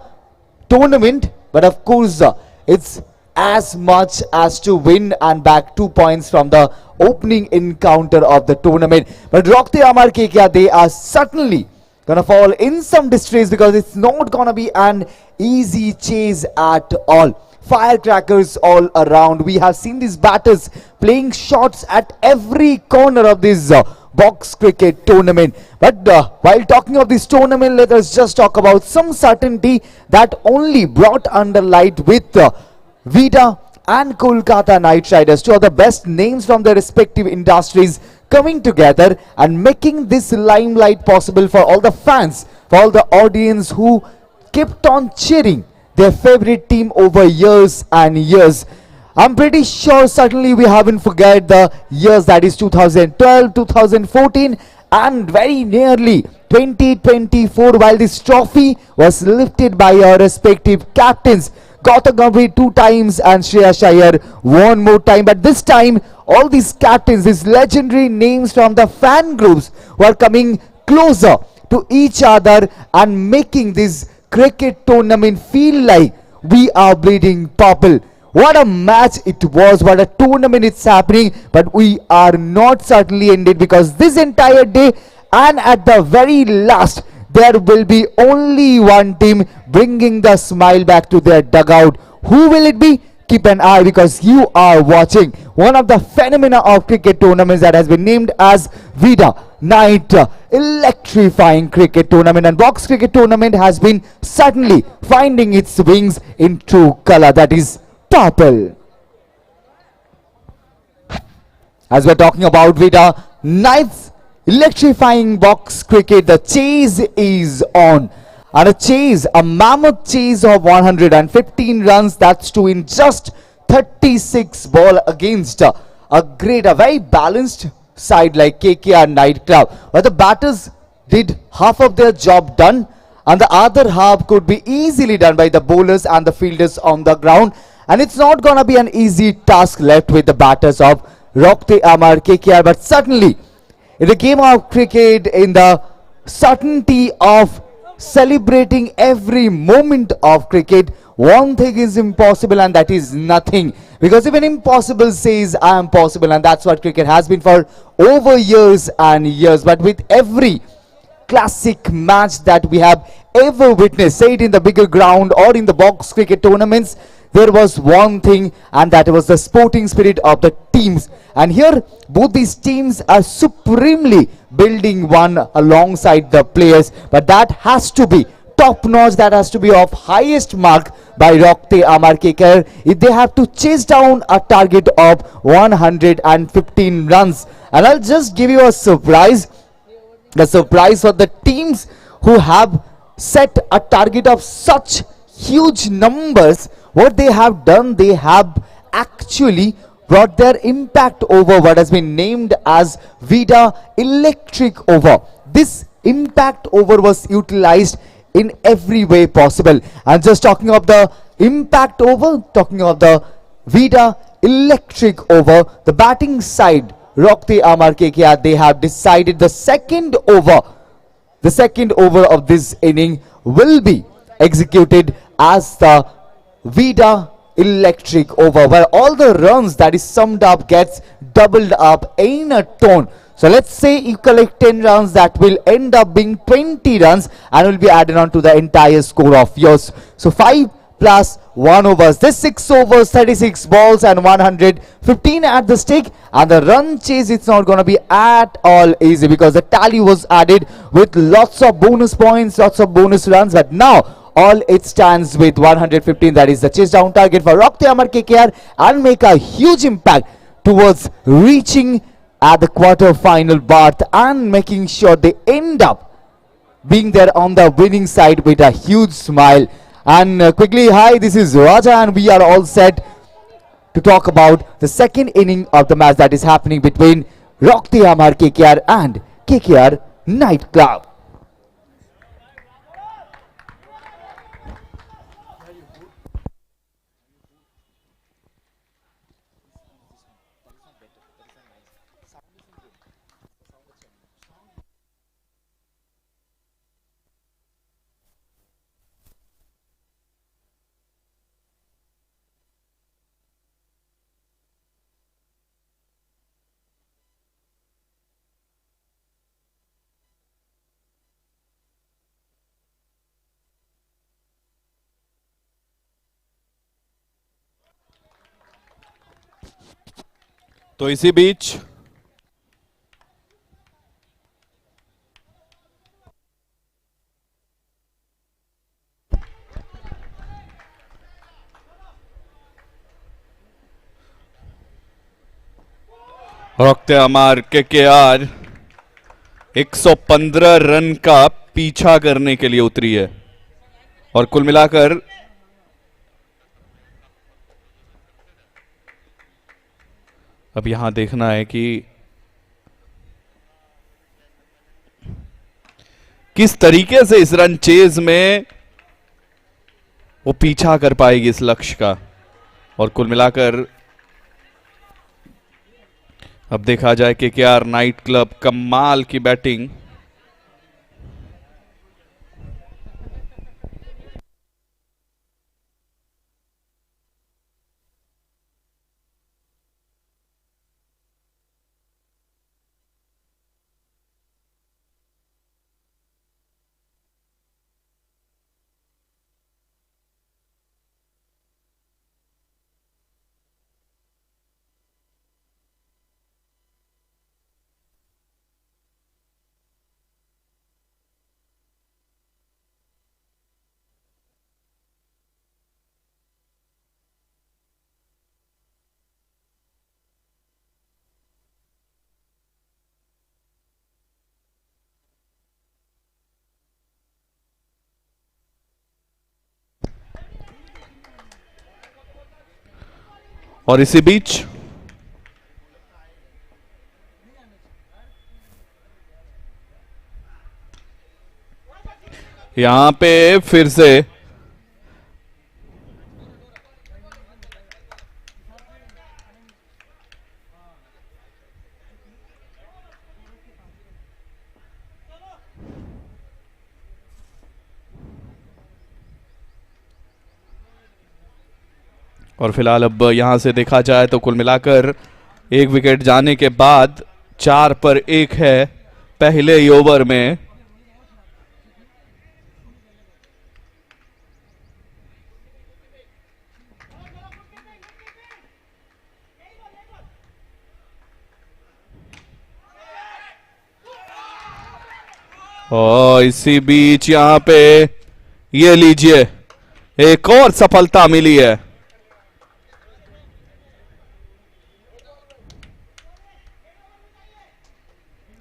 tournament, but of course it's as much as to win and back 2 points from the opening encounter of the tournament. But Rockte Amar KKR, they are certainly gonna fall in some distress because it's not gonna be an easy chase at all. Firecrackers all around. We have seen these batters playing shots at every corner of this box cricket tournament. But while talking of this tournament, let us just talk about some certainty that only brought under light with Vida and Kolkata Knight Riders, two of the best names from their respective industries, coming together and making this limelight possible for all the fans, for all the audience who kept on cheering their favorite team over years and years. I'm pretty sure certainly we haven't forget the years, that is 2012, 2014 and very nearly 2024, while this trophy was lifted by our respective captains. Gautam Gambhir 2 times and Shreyas Iyer 1 more time. But this time all these captains, these legendary names from the fan groups, were coming closer to each other and making this cricket tournament feel like we are bleeding purple. What a match it was, what a tournament it's happening. But we are not certainly ended, because this entire day and at the very last there will be only one team bringing the smile back to their dugout. Who will it be? keep an eye because you are watching one of the phenomena of cricket tournaments that has been named as Vida Night Electrifying Cricket Tournament, and box cricket tournament has been suddenly finding its wings in true color, that is purple. As we're talking about Vida Night's electrifying box cricket, the chase is on. And a mammoth chase of 115 runs, that's to in just 36 ball against a very balanced side like KKR Night Club, where the batters did half of their job done and the other half could be easily done by the bowlers and the fielders on the ground. And it's not gonna be an easy task left with the batters of Rockte Amar KKR, but certainly in the game of cricket, in the certainty of celebrating every moment of cricket, one thing is impossible and that is nothing, because even impossible says I am possible, and that's what cricket has been for over years and years. But with every classic match that we have ever witnessed, say it in the bigger ground or in the box cricket tournaments, there was one thing, and that was the sporting spirit of the teams. And here both these teams are supremely building one alongside the players, but that has to be top notch, that has to be of highest mark by Rockte Amar KKR if they have to chase down a target of 115 runs. And I'll just give you a surprise, the surprise for the teams who have set a target of such huge numbers. What they have done, they have actually brought their impact over, what has been named as Vida Electric Over. This impact over was utilized in every way possible. And just talking of the impact over, talking of the Vida Electric Over, the batting side, Rockte Amar KKR, they have decided the second over of this inning will be executed as the Vida Electric Over, where all the runs that is summed up gets doubled up in a tone. So let's say you collect 10 runs, that will end up being 20 runs and will be added on to the entire score of yours. So 5 plus 1 overs, this 6 overs, 36 balls and 115 at the stake, and the run chase, it's not going to be at all easy because the tally was added with lots of bonus points, lots of bonus runs, but now all it stands with 115, that is the chase down target for Rockte Amar KKR, and make a huge impact towards reaching at the quarter final berth and making sure they end up being there on the winning side with a huge smile. And quickly, hi, this is Raja and we are all set to talk about the second inning of the match that is happening between Rockte Amar KKR and KKR Night Club. तो इसी बीच रॉकते अमार KKR 115 run का पीछा करने के लिए उतरी है और कुल मिलाकर अब यहां देखना है कि किस तरीके से इस रन चेज में वो पीछा कर पाएगी इस लक्ष्य का। और कुल मिलाकर अब देखा जाए केकेआर नाइट क्लब, कमाल की बैटिंग। और इसी बीच यहां पे फिर से और फिलहाल अब यहां से देखा जाए तो कुल मिलाकर एक विकेट जाने के बाद 4 पर 1 है पहले ही ओवर में। और इसी बीच यहां पे ये लीजिए एक और सफलता मिली है।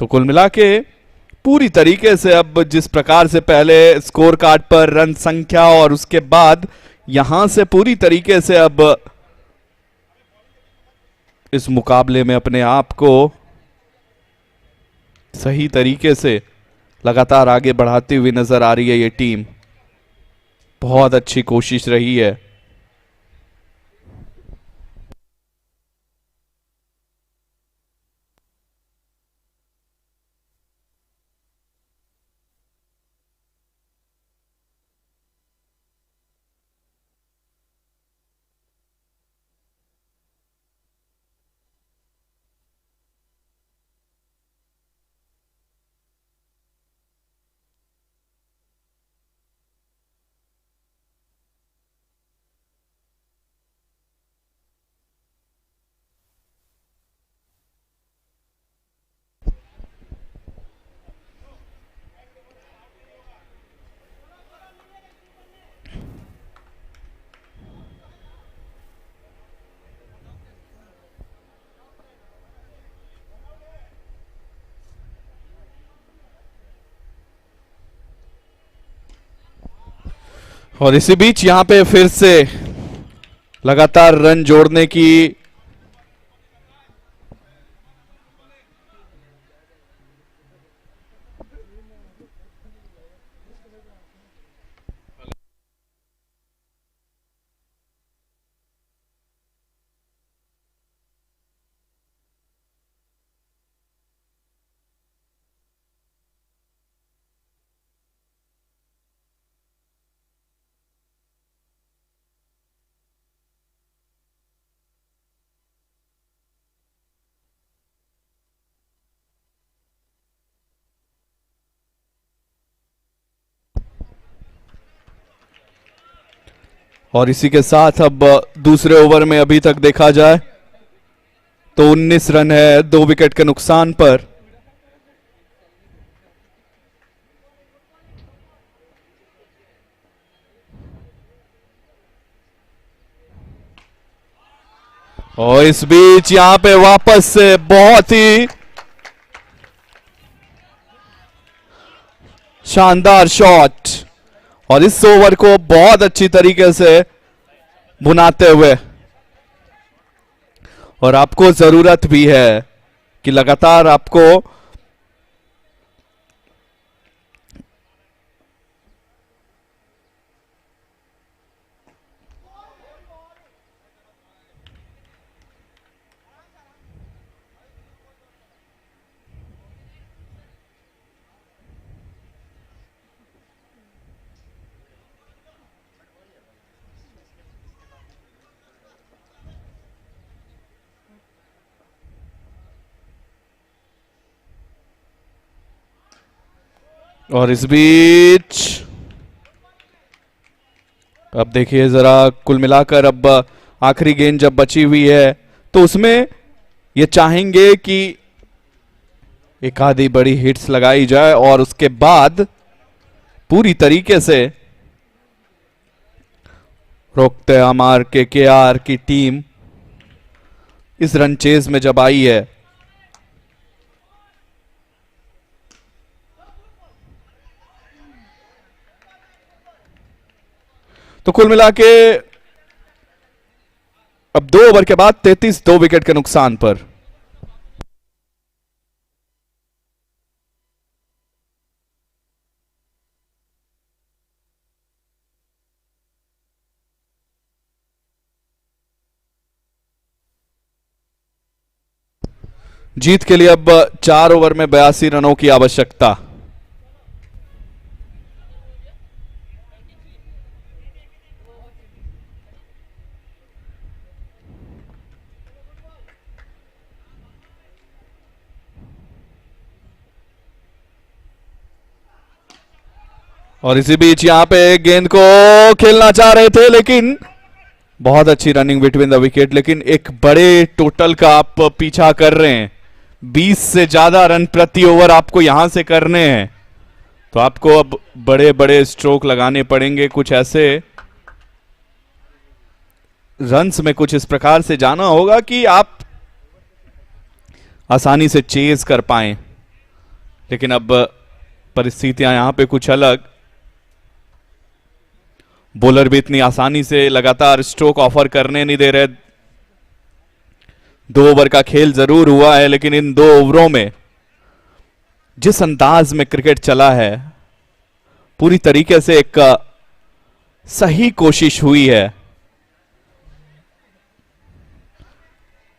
तो कुल मिला के पूरी तरीके से अब जिस प्रकार से पहले स्कोर कार्ड पर रन संख्या और उसके बाद यहां से पूरी तरीके से अब इस मुकाबले में अपने आप को सही तरीके से लगातार आगे बढ़ाती हुई नजर आ रही है ये टीम। बहुत अच्छी कोशिश रही है। और इसी बीच यहां पे फिर से लगातार रन जोड़ने की और इसी के साथ अब दूसरे ओवर में अभी तक देखा जाए तो 19 रन है 2 विकेट के नुकसान पर। और इस बीच यहां पे वापस से बहुत ही शानदार शॉट और इस ओवर को बहुत अच्छी तरीके से बुनाते हुए। और आपको जरूरत भी है कि लगातार आपको और इस बीच अब देखिए जरा कुल मिलाकर अब आखिरी गेंद जब बची हुई है तो उसमें ये चाहेंगे कि एक आधी बड़ी हिट्स लगाई जाए और उसके बाद पूरी तरीके से रोकते हमार केकेआर की टीम इस रन चेज में जब आई है। तो कुल मिला के अब 2 ओवर के बाद 33 2 विकेट के नुकसान पर। जीत के लिए अब 4 ओवर में 82 रनों की आवश्यकता। और इसी बीच यहां पे गेंद को खेलना चाह रहे थे, लेकिन बहुत अच्छी रनिंग बिटवीन द विकेट, लेकिन एक बड़े टोटल का आप पीछा कर रहे हैं। 20 से ज्यादा रन प्रति ओवर आपको यहां से करने हैं, तो आपको अब बड़े बड़े स्ट्रोक लगाने पड़ेंगे। कुछ ऐसे रन्स में कुछ इस प्रकार से जाना होगा कि आप आसानी से चेज कर पाएं, लेकिन अब परिस्थितियां यहां पे कुछ अलग। बॉलर भी इतनी आसानी से लगातार स्ट्रोक ऑफर करने नहीं दे रहे। 2 ओवर का खेल जरूर हुआ है, लेकिन इन 2 ओवरों में जिस अंदाज में क्रिकेट चला है, पूरी तरीके से एक सही कोशिश हुई है।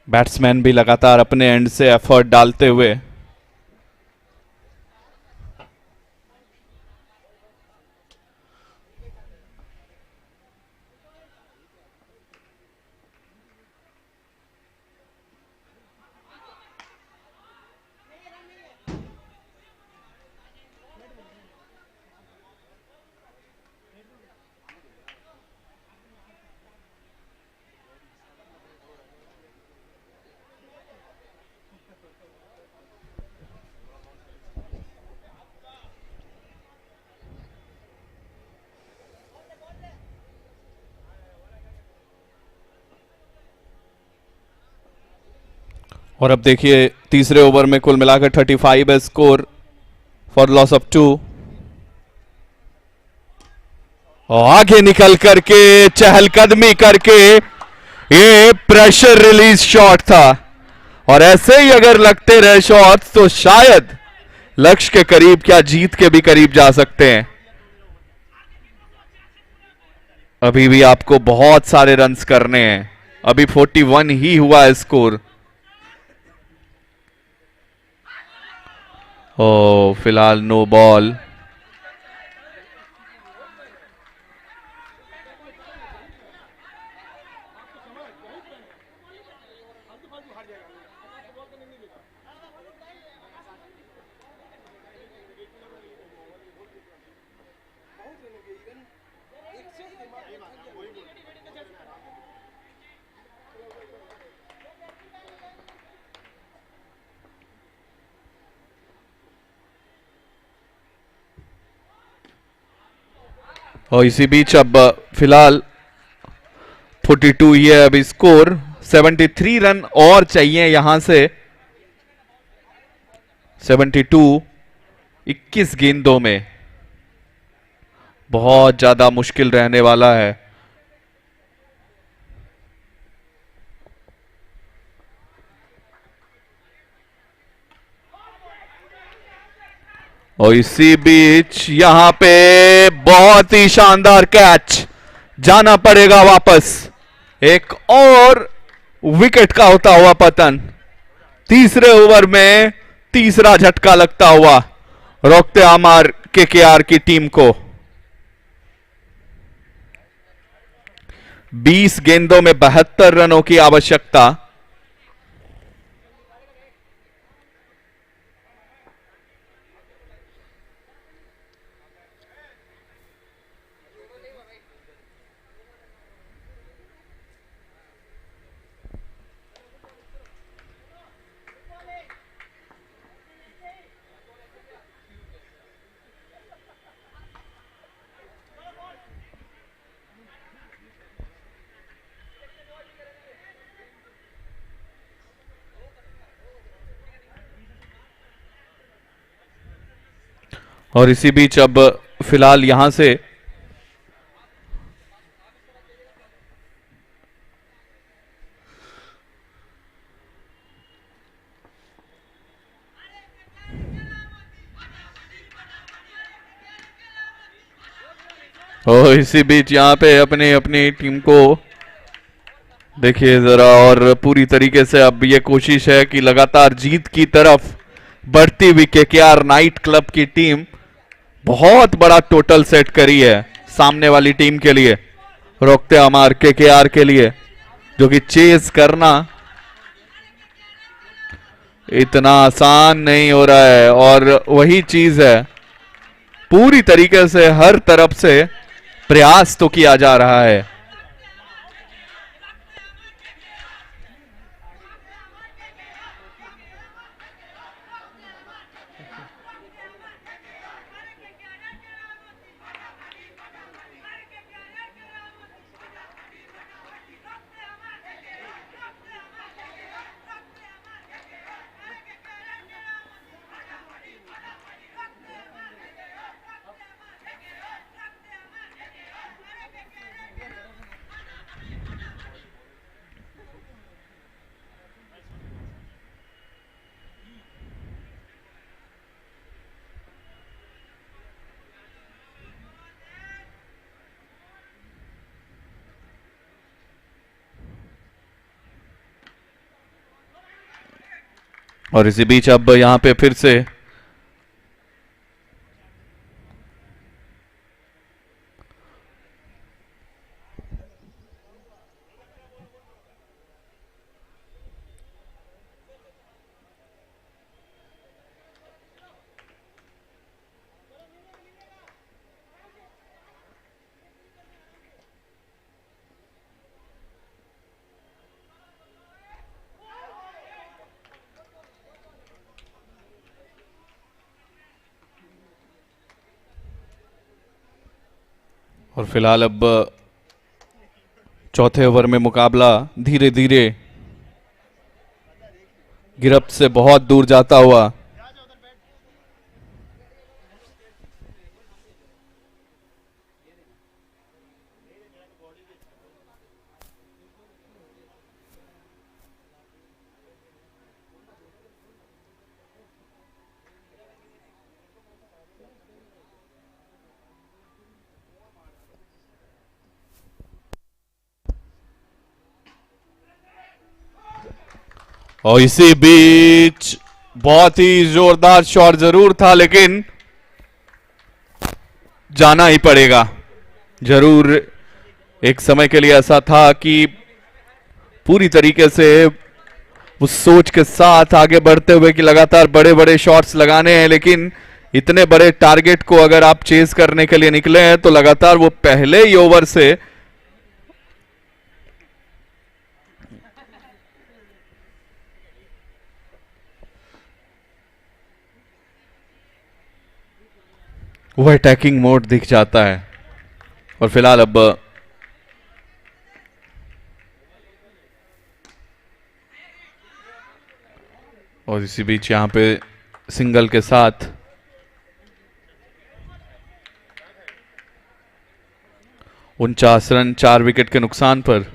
बैट्समैन भी लगातार अपने एंड से एफर्ट डालते हुए। और अब देखिए तीसरे ओवर में कुल मिलाकर 35 है स्कोर फॉर लॉस ऑफ 2। और आगे निकल करके चहलकदमी करके ये प्रेशर रिलीज शॉट था, और ऐसे ही अगर लगते रहे शॉट तो शायद लक्ष्य के करीब क्या जीत के भी करीब जा सकते हैं। अभी भी आपको बहुत सारे रन्स करने हैं, अभी 41 ही हुआ है स्कोर। ओ फिलहाल नो बॉल। और इसी बीच अब फिलहाल 42 ही है अभी स्कोर। 73 रन और चाहिए यहां से। 72 21 गेंदों में बहुत ज्यादा मुश्किल रहने वाला है। और इसी बीच यहां पे बहुत ही शानदार कैच, जाना पड़ेगा वापस। एक और विकेट का होता हुआ पतन। तीसरे ओवर में तीसरा झटका लगता हुआ रोकते आमार केकेआर की टीम को। 20 गेंदों में 72 रनों की आवश्यकता। और इसी बीच अब फिलहाल यहां से और इसी बीच यहाँ पे अपनी अपनी टीम को देखिए जरा, और पूरी तरीके से अब ये कोशिश है कि लगातार जीत की तरफ बढ़ती हुई केकेआर नाइट क्लब की टीम बहुत बड़ा टोटल सेट करी है सामने वाली टीम के लिए, रोकते अमार केकेआर के लिए, जो कि चेस करना इतना आसान नहीं हो रहा है। और वही चीज है, पूरी तरीके से हर तरफ से प्रयास तो किया जा रहा है। और इसी बीच अब यहां पे फिर से और फिलहाल अब चौथे ओवर में मुकाबला धीरे धीरे गिरफ्त से बहुत दूर जाता हुआ। और इसी बीच बहुत ही जोरदार शॉट जरूर था, लेकिन जाना ही पड़ेगा जरूर। एक समय के लिए ऐसा था कि पूरी तरीके से उस सोच के साथ आगे बढ़ते हुए कि लगातार बड़े बड़े शॉट्स लगाने हैं, लेकिन इतने बड़े टारगेट को अगर आप चेज करने के लिए निकले हैं तो लगातार वो पहले ही ओवर से वो अटैकिंग मोड दिख जाता है। और फिलहाल अब और इसी बीच यहां पे सिंगल के साथ 49 रन 4 विकेट के नुकसान पर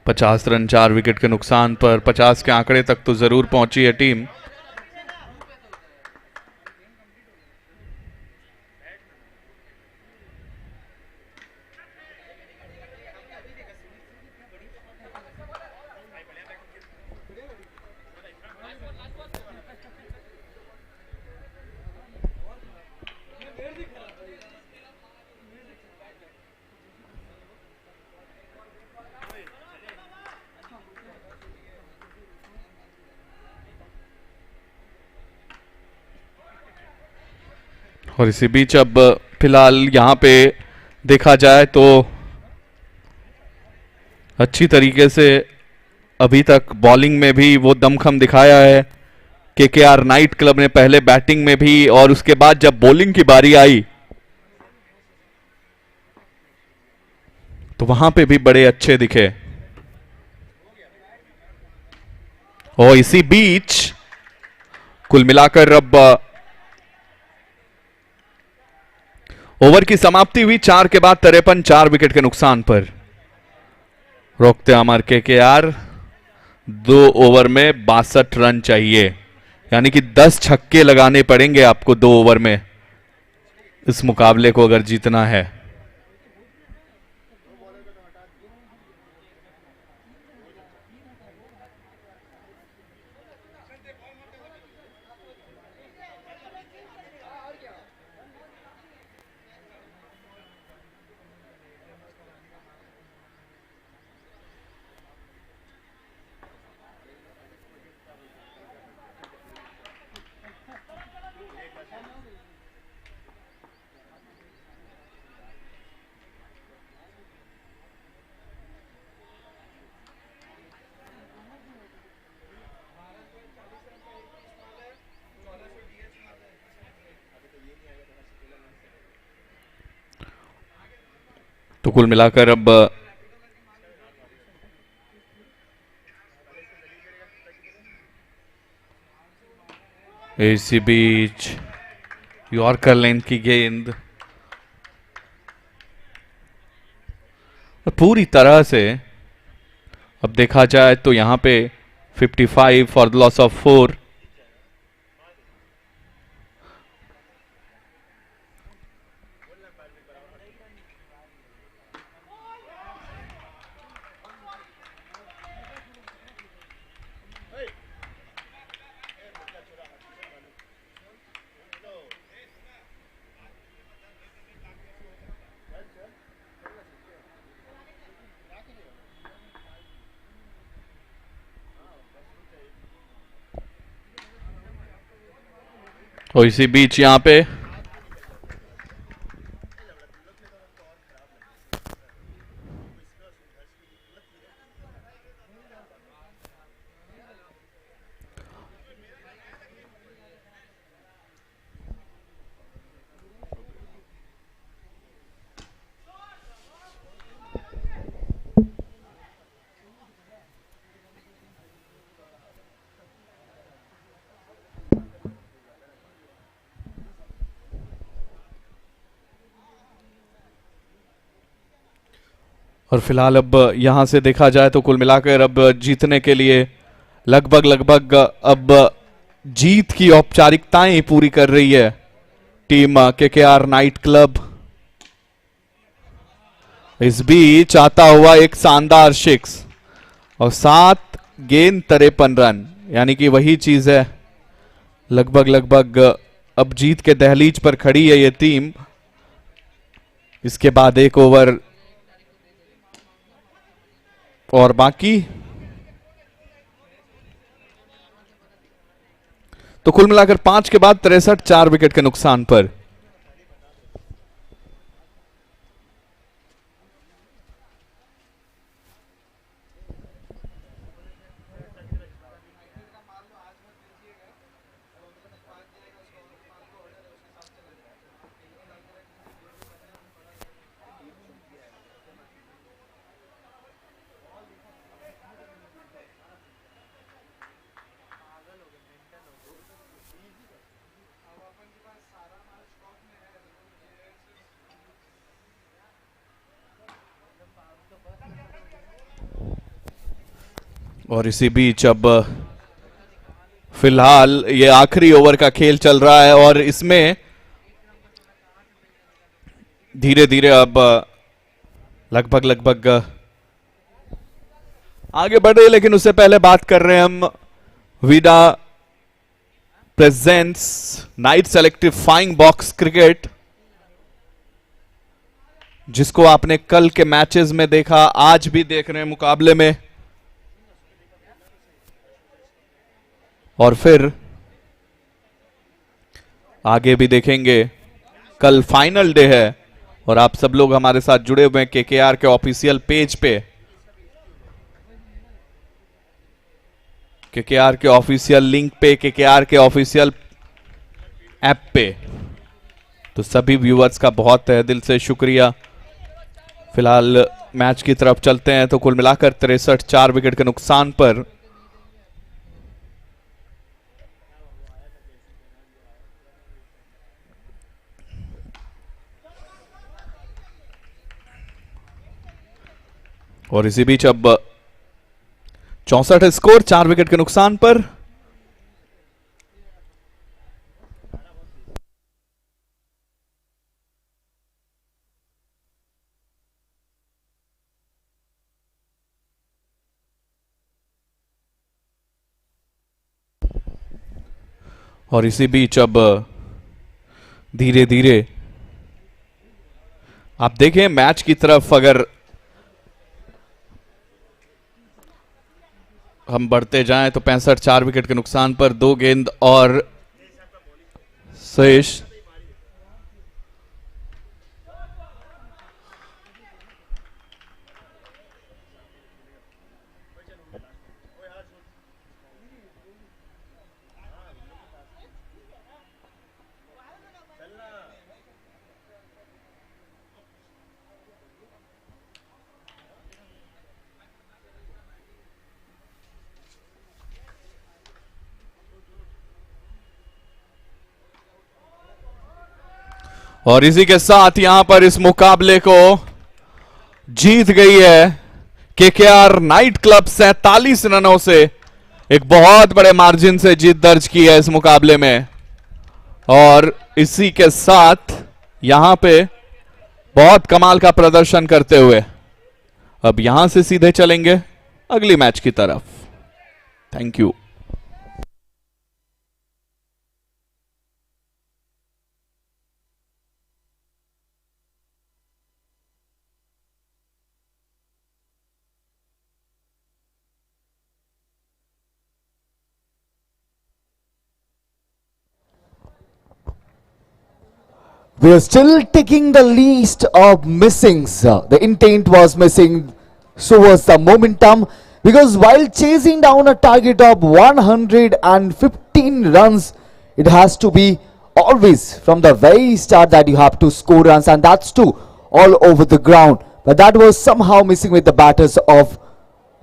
पचास रन 4 विकेट के नुकसान पर 50 के आंकड़े तक तो जरूर पहुंची है टीम। और इसी बीच अब फिलहाल यहां पे देखा जाए तो अच्छी तरीके से अभी तक बॉलिंग में भी वो दमखम दिखाया है केकेआर नाइट क्लब ने, पहले बैटिंग में भी और उसके बाद जब बॉलिंग की बारी आई तो वहां पे भी बड़े अच्छे दिखे। और इसी बीच कुल मिलाकर अब ओवर की समाप्ति हुई 4 के बाद 53, 4 विकेट के नुकसान पर। रोकते अमर केकेआर। 2 ओवर में 62 रन चाहिए, यानी कि 10 छक्के लगाने पड़ेंगे आपको 2 ओवर में इस मुकाबले को अगर जीतना है। तो कुल मिलाकर अब इसी बीच यॉर्कर लेंथ की गेंद पूरी तरह से, अब देखा जाए तो यहां पे 55 फॉर द लॉस ऑफ 4। और इसी बीच यहां पे और फिलहाल अब यहां से देखा जाए तो कुल मिलाकर अब जीतने के लिए लगभग अब जीत की औपचारिकताएं पूरी कर रही है टीम केकेआर नाइट क्लब। इस बीच आता हुआ एक शानदार 6 और 7 गेंद 53 रन, यानी कि वही चीज है, लगभग अब जीत के दहलीज पर खड़ी है ये टीम। इसके बाद 1 ओवर और बाकी, तो कुल मिलाकर 5 के बाद 63, 4 विकेट के नुकसान पर। और इसी बीच अब फिलहाल ये आखिरी ओवर का खेल चल रहा है और इसमें धीरे धीरे अब लगभग आगे बढ़ रहे हैं, लेकिन उससे पहले बात कर रहे हैं हम Vida presents Knights electrifying box cricket, जिसको आपने कल के मैचेस में देखा, आज भी देख रहे हैं मुकाबले में, और फिर आगे भी देखेंगे। कल फाइनल डे है और आप सब लोग हमारे साथ जुड़े हुए हैं केकेआर के ऑफिशियल पेज पे, केकेआर के ऑफिशियल लिंक पे, केकेआर के ऑफिशियल ऐप पे। तो सभी व्यूअर्स का बहुत तहे दिल से शुक्रिया। फिलहाल मैच की तरफ चलते हैं। तो कुल मिलाकर 63, 4 विकेट के नुकसान पर और इसी बीच अब 64 स्कोर 4 विकेट के नुकसान पर। और इसी बीच अब धीरे धीरे आप देखें मैच की तरफ अगर हम बढ़ते जाएं तो 65 4 विकेट के नुकसान पर 2 गेंद और शेष। और इसी के साथ यहां पर इस मुकाबले को जीत गई है केकेआर नाइट क्लब 47 रनों से। एक बहुत बड़े मार्जिन से जीत दर्ज की है इस मुकाबले में। और इसी के साथ यहां पे बहुत कमाल का प्रदर्शन करते हुए अब यहां से सीधे चलेंगे अगली मैच की तरफ। Thank you. We are still taking the list of missings. The intent was missing, so was the momentum. Because while chasing down a target of 115 runs, it has to be always from the very start that you have to score runs, and that's too all over the ground. But that was somehow missing with the batters of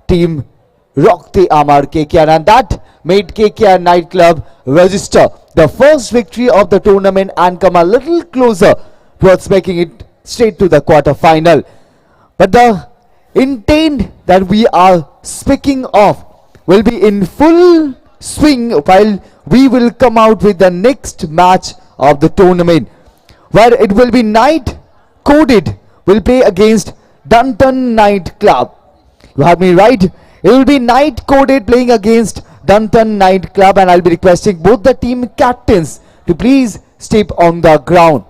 team Rock the Amar KKR, and that made KKR Night Club register the first victory of the tournament and come a little closer towards making it straight to the quarter final. But the intent that we are speaking of will be in full swing while we will come out with the next match of the tournament, where it will be Night Coded will play against Dunton Night Club. You have me right. It will be Night Coded playing against Dunton Night Club, and I'll be requesting both the team captains to please step on the ground.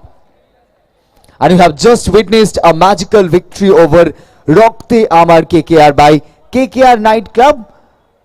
And you have just witnessed a magical victory over Rockte Amar KKR by KKR Night Club.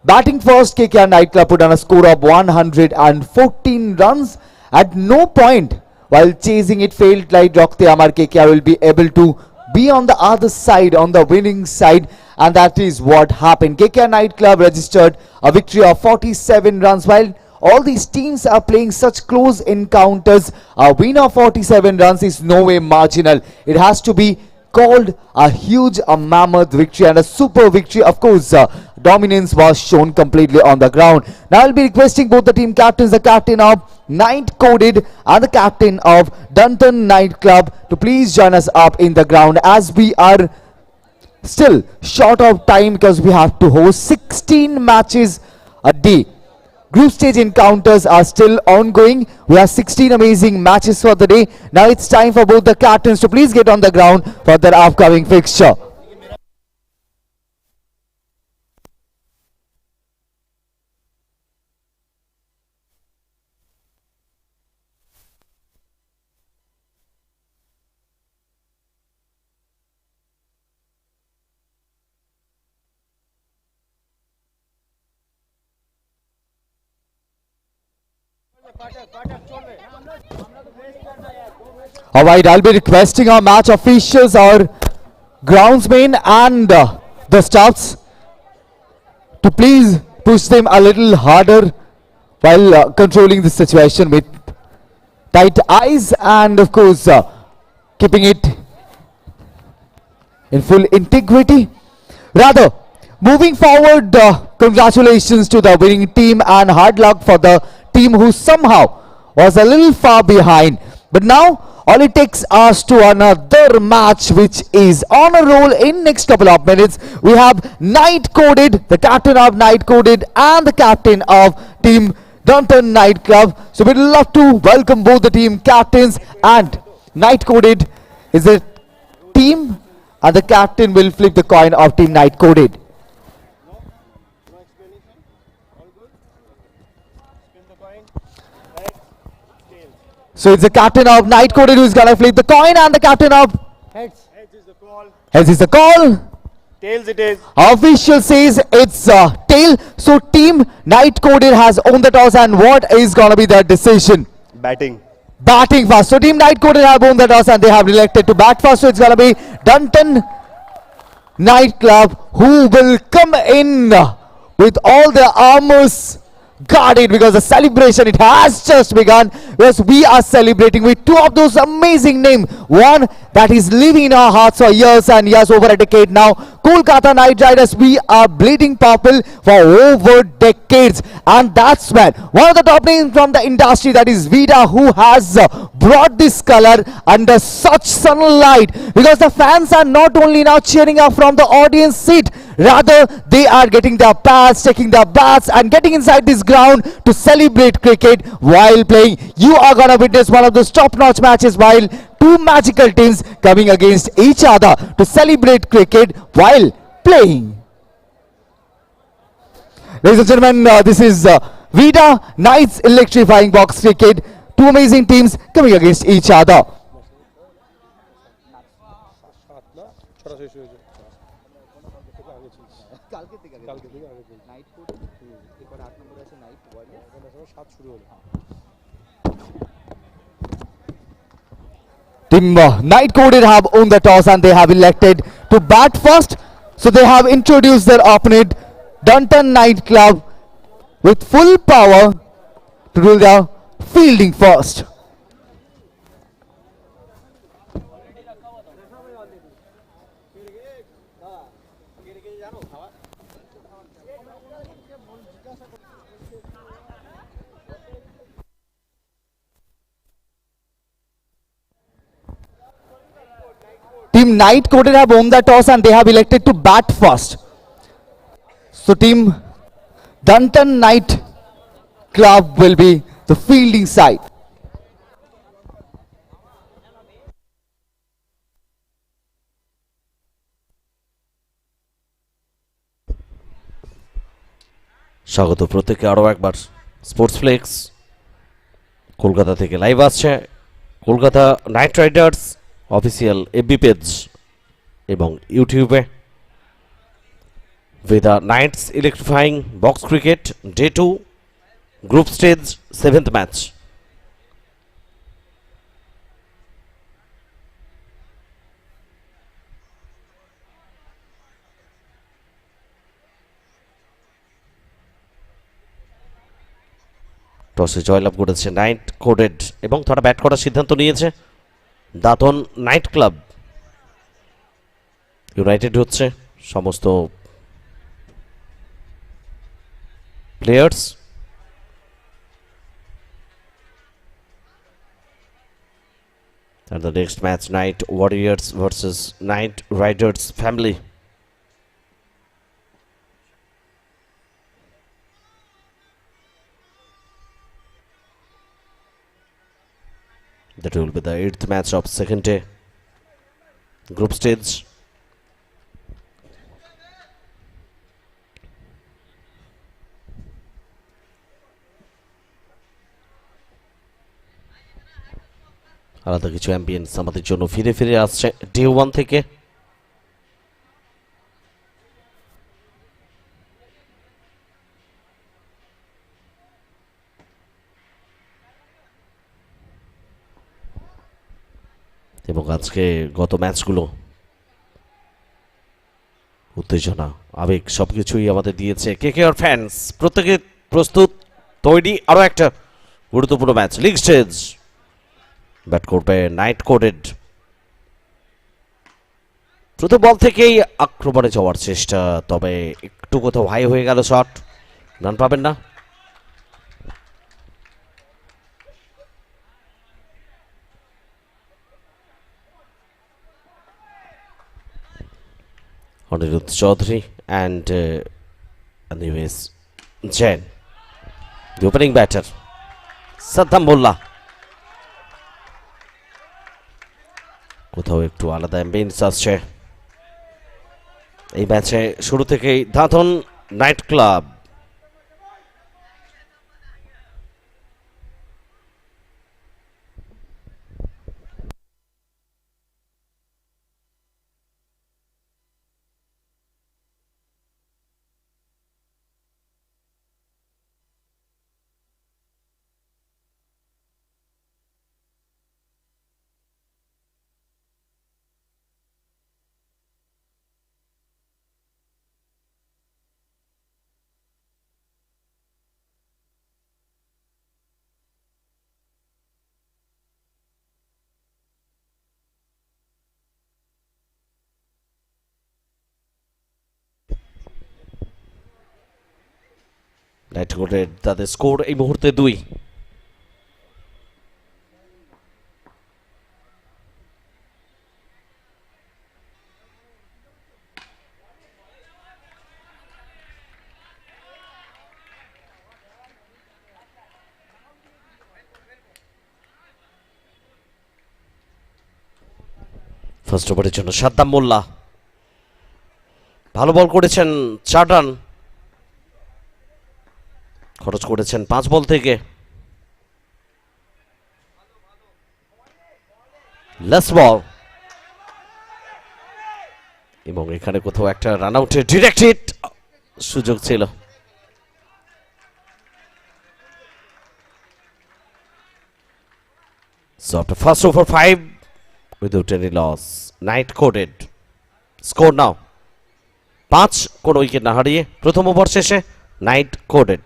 Batting first, KKR Night Club put on a score of 114 runs. At no point while chasing it failed like Rockte Amar KKR will be able to be on the other side, on the winning side, and that is what happened. KKR Night Club registered a victory of 47 runs. While all these teams are playing such close encounters, a win of 47 runs is no way marginal. It has to be called a huge, a mammoth victory and a super victory. Of course, dominance was shown completely on the ground. Now I'll be requesting both the team captains, the captain of Night Coded and the captain of Dunton Night Club, to please join us up in the ground, as we are still short of time because we have to host 16 matches a day. Group stage encounters are still ongoing. We have 16 amazing matches for the day. Now it's time for both the captains to please get on the ground for their upcoming fixture. Alright, I'll be requesting our match officials, our groundsmen and the staffs to please push them a little harder while controlling the situation with tight eyes and of course keeping it in full integrity. Rather, moving forward, congratulations to the winning team and hard luck for the team who somehow was a little far behind. But now, all it takes us to another match which is on a roll in next couple of minutes. We have Night Coded, the captain of Night Coded and the captain of Team Dunton Night Club. So we'd love to welcome both the team captains, and Night Coded is a team and the captain will flip the coin of Team Night Coded. So it's the captain of Night Coded who's gonna flip the coin, and the captain of Heads. Heads is the call. Heads is the call. Tails it is. Official says it's tail. So Team Night Coded has owned the toss, and what is gonna be their decision? Batting. Batting first. So Team Night Coded have owned the toss and they have elected to bat first. So it's gonna be Dunton Night Club who will come in with all their armors guarded, because the celebration, it has just begun. Yes, we are celebrating with two of those amazing names, one that is living in our hearts for years and years, over a decade now. Kolkata Knight Riders, we are bleeding purple for over decades, and that's when one of the top names from the industry, that is Vida, who has brought this color under such sunlight, because the fans are not only now cheering up from the audience seat, rather they are getting their pads, taking their bats and getting inside this ground to celebrate cricket while playing. You are gonna witness one of those top-notch matches, while two magical teams coming against each other to celebrate cricket while playing. Ladies and gentlemen, this is Vida Knights Electrifying Box Cricket. Two amazing teams coming against each other. Team Night Coded have owned the toss and they have elected to bat first. So they have introduced their opponent, Dunton Night Club, with full power to do their fielding first. Team Night Coded have owned the toss and they have elected to bat first. So Team Dunton Night Club will be the fielding side. স্বাগত প্রত্যেককে আরও একবার Sports Flex Kolkata থেকে live আসছে। Kolkata Knight Riders official FB page এবং ইউটিউবে। Vida Knights Electrifying Box Cricket Day 2 Group Stage 7th match. টসে জয়লাভ করেছে নাইট কোডেড এবং তারা ব্যাট করার সিদ্ধান্ত নিয়েছে। দাতন নাইট ক্লাব ইউনাইটেড হচ্ছে সমস্ত players. And the next match, Night Warriors versus Night Riders family. That will be the 8th match of second day group stage. আলাদা কিছু অ্যাম্বিয়েন্স আমাদের জন্য ফিরে ফিরে আসছে ডে 1 থেকে। এবং আজকে গত ম্যাচগুলো উত্তেজনা আবেগ সবকিছুই আমাদের দিয়েছে কেকেআর ফ্যান্স। প্রত্যেকে প্রস্তুত, তৈরি আরও একটা গুরুত্বপূর্ণ ম্যাচ লিগ স্টেজ। ব্যাট করবে নাইট কোডেড। প্রথম বল থেকেই আক্রমণে যাওয়ার চেষ্টা, তবে একটু কোথাও হাই হয়ে গেল, শট, রান পাবেন না। Anirudh Chaudhary and anyways Jain. The opening batter, Saddam Mullah. কোথাও একটু আলাদা অ্যাম্বিয়েন্স আসছে এই ম্যাচে। শুরু থেকেই ধাঁধন নাইট ক্লাব। নাইট কোর্টের তাদের স্কোর এই মুহূর্তে 2। ফার্স্ট ওভারের জন্য সাদ্দাম মোল্লা ভালো বল করেছেন, 4 রান খরচ করেছেন 5 বল থেকে। লাস্ট বল এবং এখানে কোথাও একটা রান আউটের ডিরেক্ট হিট সুযোগ ছিল। So after first over 5 without any loss, night coded. Score now 5, কোন উইকেট না হারিয়ে প্রথম ওভার শেষে Knight coded.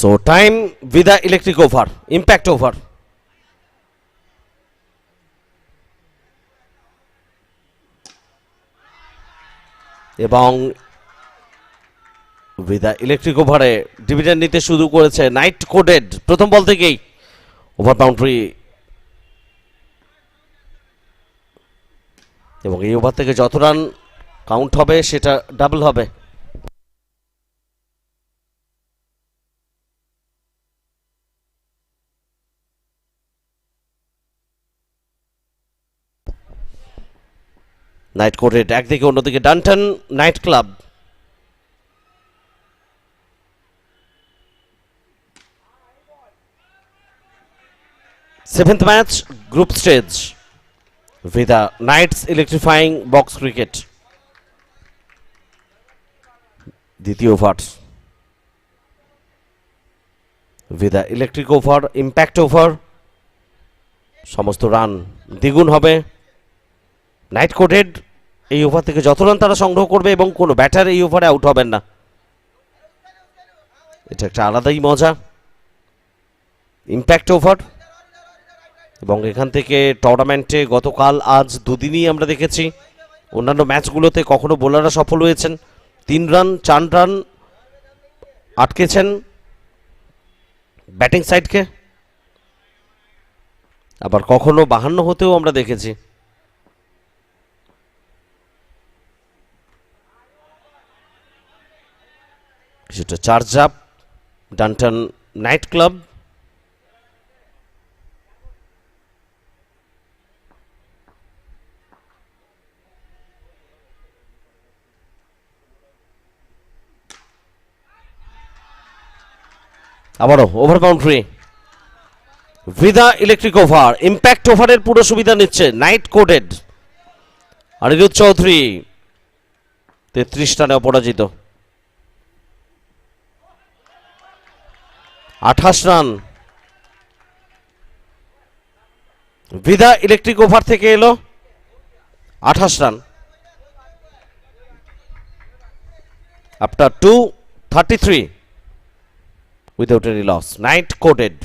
So time Vida electric over, impact over. এবং Vida electric ওভারে ডিভিডেন্ড নিতে শুরু করেছে নাইট কোডেড প্রথম বল থেকেই। ওভার বাউন্ডারি এবং এই ওভার থেকে যত রান কাউন্ট হবে সেটা ডাবল হবে। নাইট কোর্টেড একদিকে অন্যদিকে ডানটন Knight Club. Seventh match group stage Vida Knights electrifying box cricket. দ্বিতীয় over Vida electric over, impact over, সমস্ত রান দ্বিগুণ হবে। নাইট কোডেড এই ওভার থেকে যত রান তারা সংগ্রহ করবে এবং কোনো ব্যাটার এই ওভারে আউট হবেন না, এটা একটা আলাদাই মজা। ইম্প্যাক্ট ওভার এবং এখান থেকে টুর্নামেন্টে গতকাল আজ দুদিনই আমরা দেখেছি, অন্যান্য ম্যাচগুলোতে কখনো বোলাররা সফল হয়েছেন 3 রান 4 রান আটকেছেন ব্যাটিং সাইডকে, আবার কখনো 52 হতেও আমরা দেখেছি। কিছুটা চার্জ আপ ডানটন নাইট ক্লাব। আবারও over boundary Vida electric over, impact ওভারের পুরো সুবিধা নিচ্ছে নাইট কোডেড। অনিরুদ্ধ চৌধুরী 33 রানে অপরাজিত। 28 রান ভিদা ইলেকট্রিক ওভার থেকে এলো, 28 run after 233 without any loss. Knight coded.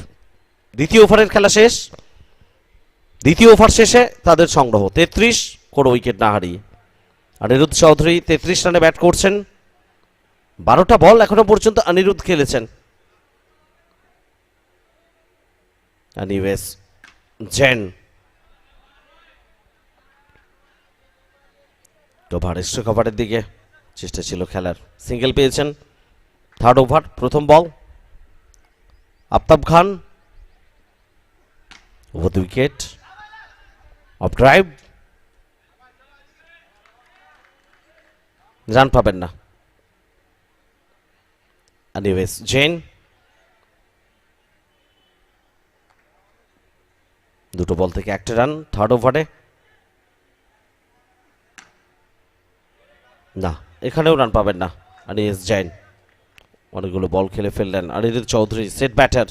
দ্বিতীয় ওভারের খেলা শেষ। দ্বিতীয় ওভার শেষে তাদের সংগ্রহ 33, কোনো উইকেট না হারিয়ে। অনিরুদ্ধ চৌধুরী 33 রানে ব্যাট করছেন। 12টা বল এখনো পর্যন্ত অনিরুদ্ধ খেলেছেন। এনিওয়েজ জেন ওভার এক্সট্রা কভারের দিকে চেষ্টা ছিল খেলার, সিঙ্গেল পেয়েছেন। থার্ড ওভার প্রথম ball, Aftab Khan over the wicket off drive, run পাবেন না। এনিওয়েজ জেন দুটো বল থেকে একটা রান থার্ড ওভারে। না, এখানেও রান পাবেন না। এনিওয়েজ জেন অনেকগুলো বল খেলে ফেললেন। অনিরুদ্ধ চৌধুরী সেট ব্যাটার,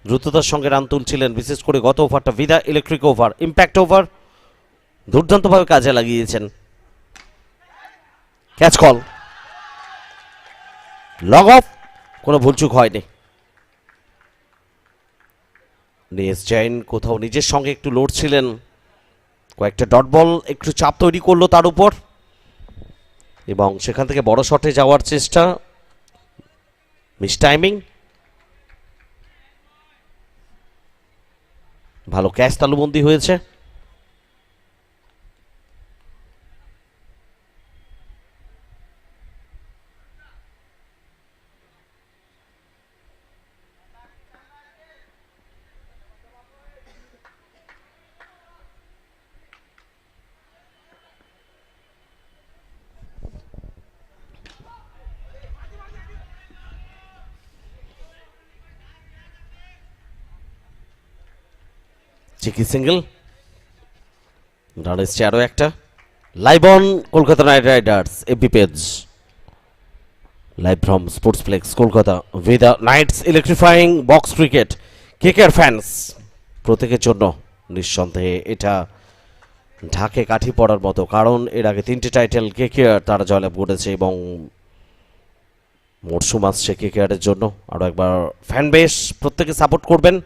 দ্রুততার সঙ্গে রান তুলছিলেন, বিশেষ করে গত ওভারটা Vida electric over, impact over দুর্দান্তভাবে কাজে লাগিয়েছেন। ক্যাচ কল, লং অফ, কোনো ভুলচুক হয়নি। নিয়েস জৈন কোথাও নিজের সঙ্গে একটু লড়ছিলেন, কয়েকটা ডট বল একটু চাপ তৈরি করলো তার উপর, এবং সেখান থেকে বড় শটে যাওয়ার চেষ্টা, মিস টাইমিং। ভালো ক্যাচ তালুবন্দি হয়েছে। চিকি সিঙ্গেল, রান এসছে আরও একটা। Live on Kolkata Knight Riders FB page, live from Sports Flex Kolkata with the Knights electrifying box cricket. KKR fans প্রত্যেকের জন্য নিঃসন্দেহে এটা ঢাকে কাঠি পড়ার মতো, কারণ এর আগে 3টে টাইটেল কেকেআর তারা জয়লাভ করেছে, এবং মরশুম আসছে কেকেআরের জন্য। আরও একবার ফ্যান বেস প্রত্যেকে সাপোর্ট করবেন।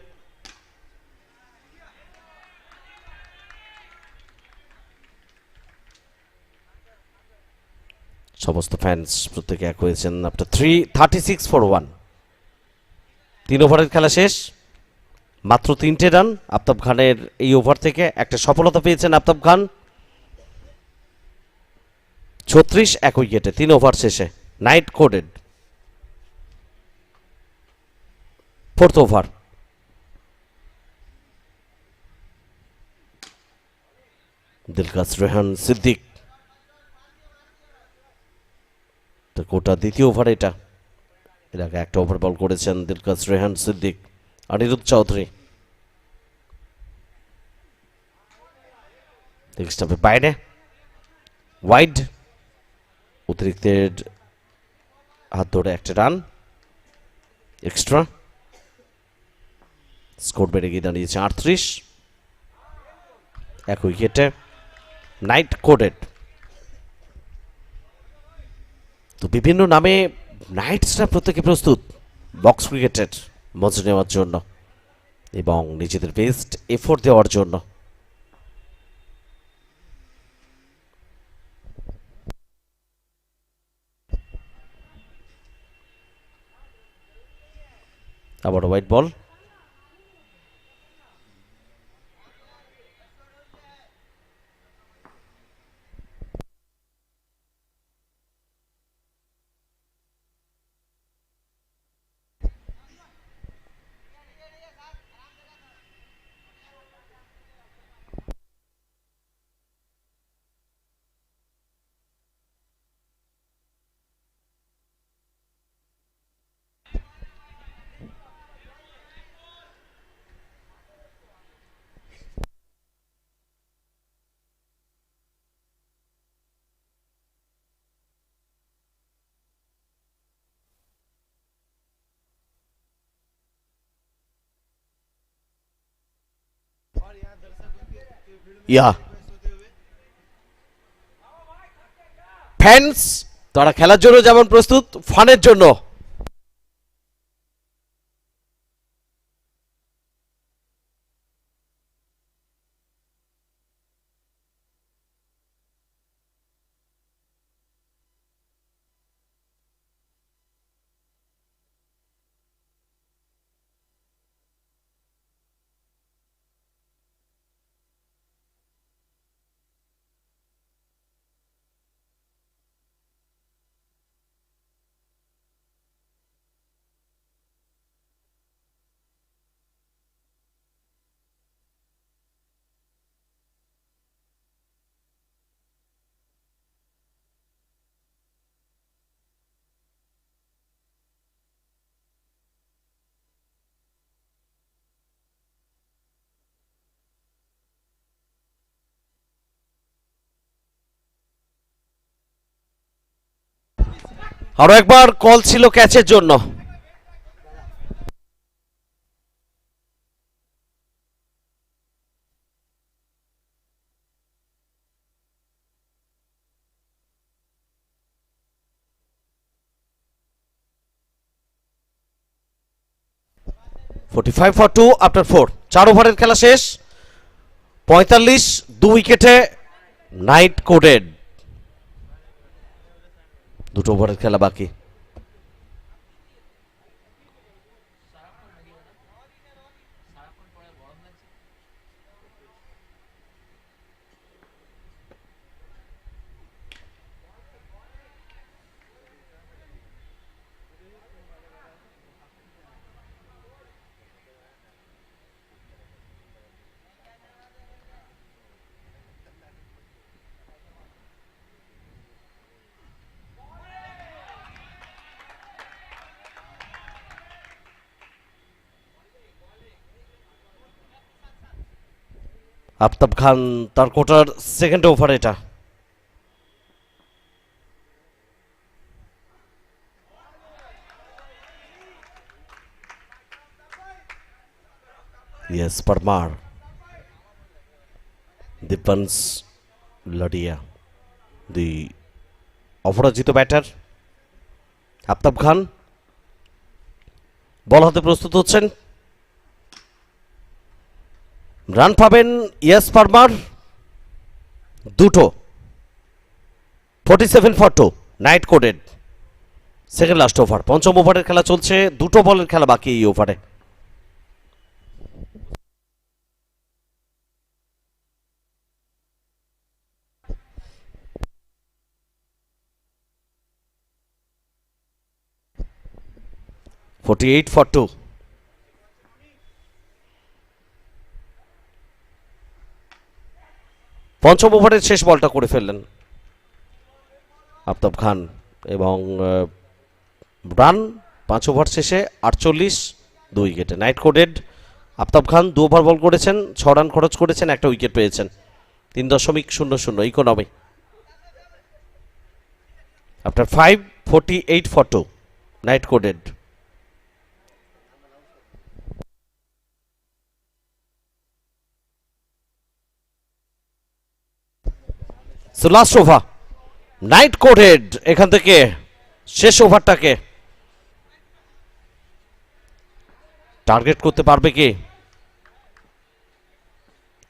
সমস্ত ফ্যান্স প্রত্যেকে এক হয়েছেন আফটার 36 ফর 1। 3 ওভারের খেলা শেষ, মাত্র 3টে রান। আফতাব খানের এই ওভার থেকে একটা সফলতা পেয়েছেন আফতাব খান, 36 এক উইকেটে 3 ওভার শেষে। নাইট কোডেড। Fourth over, Dilkash Rehan Siddique, quota দ্বিতীয় ওভার এটা। এর আগে একটা ওভার বল করেছেন দিলকাস রেহান সিদ্দিক। অনিরুদ্ধ চৌধুরী স্টাম্পের বাইরে, ওয়াইড, অতিরিক্তের হাত ধরে একটা রান এক্সট্রা। স্কোর বেড়ে গিয়ে দাঁড়িয়েছে 38 এক উইকেটে। Knight coded. তো বিভিন্ন নামে নাইটসরা প্রত্যেকে প্রস্তুত বক্স ক্রিকেটের মজা নেওয়ার জন্য এবং নিজেদের বেস্ট এফোর্ট দেওয়ার জন্য। আবার হোয়াইট বল, ইয়া ফ্যান্স তারা খেলার জন্য যেমন প্রস্তুত, ফানের জন্য আরো একবার কল ছিল ক্যাচের জন্য। $45 for 2 after 4, 4 ওভারের খেলা শেষ। 45 2 উইকেটে নাইট কোডেড, 2 ওভারের খেলা বাকি। আফতাব খান তার কোটার সেকেন্ড ওভার এটা। Yes, Parmar. Dipans Ladia, the অপরাজিত ব্যাটার আফতাব খান বল হাতে প্রস্তুত হচ্ছেন। রান পাবেন yes Parmar, 2, 47 for 2, Knight coded, second last over. পঞ্চম ওভারের খেলা চলছে, 2 বলের খেলা বাকি এই ওভারে। $48 for 2, পঞ্চম ওভারের শেষ বলটা করে ফেললেন আফতাব খান এবং রান 5 ওভার শেষে 48, 2 উইকেটে নাইট কোডেড। আফতাব খান 2 ওভার বল করেছেন, 6 রান খরচ করেছেন, 1 উইকেট পেয়েছেন, 3.00 economy. After 5, 48 for 2, Knight coded. So last over Knight coded, এখান থেকে শেষ ওভারটাকে টার্গেট করতে পারবে কি?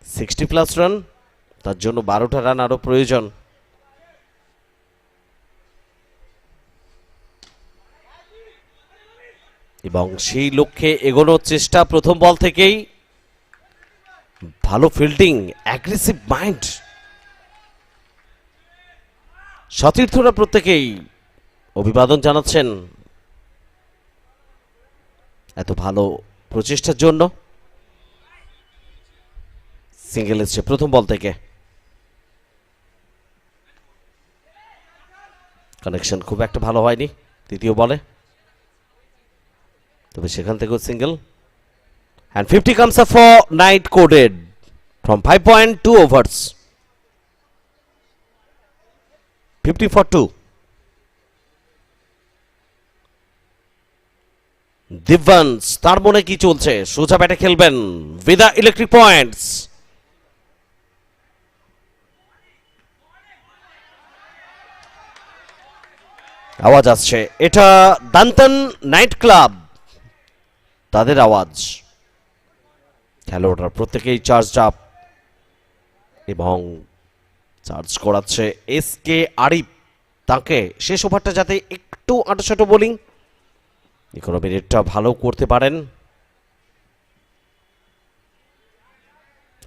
60+ রান, তার জন্য 12টা রান আরো প্রয়োজন। এবং সেই লক্ষ্যে এগোনোর চেষ্টা প্রথম বল থেকেই। ভালো ফিল্ডিং, অ্যাগ্রেসিভ মাইন্ড, সতীর্থরা প্রত্যেকেই অভিবাদন জানাচ্ছেন এত ভালো প্রচেষ্টার জন্য। সিঙ্গেল এসছে প্রথম বল থেকে, কানেকশন খুব একটা ভালো হয়নি দ্বিতীয় বলে, তবে সেখান থেকেও single. And 50 comes up for night coded from 5.2 overs. 50 for 2. Divyansh তার মনে কি চলছে? সোজা ব্যাটে খেলবেন, বিদা ইলেকট্রিক পয়েন্টস। আওয়াজ আসছে, এটা দান্তন নাইট ক্লাব, তাদের আওয়াজ। খেলোয়াড়রা প্রত্যেকেই চার্জ আপ এবং চার্জ করাচ্ছে এস কে আরিফ তাকে শেষ ওভারটা যাতে একটু আঁটোসাঁটো বোলিং, ইকোনমি রেটটা ভালো করতে পারেন।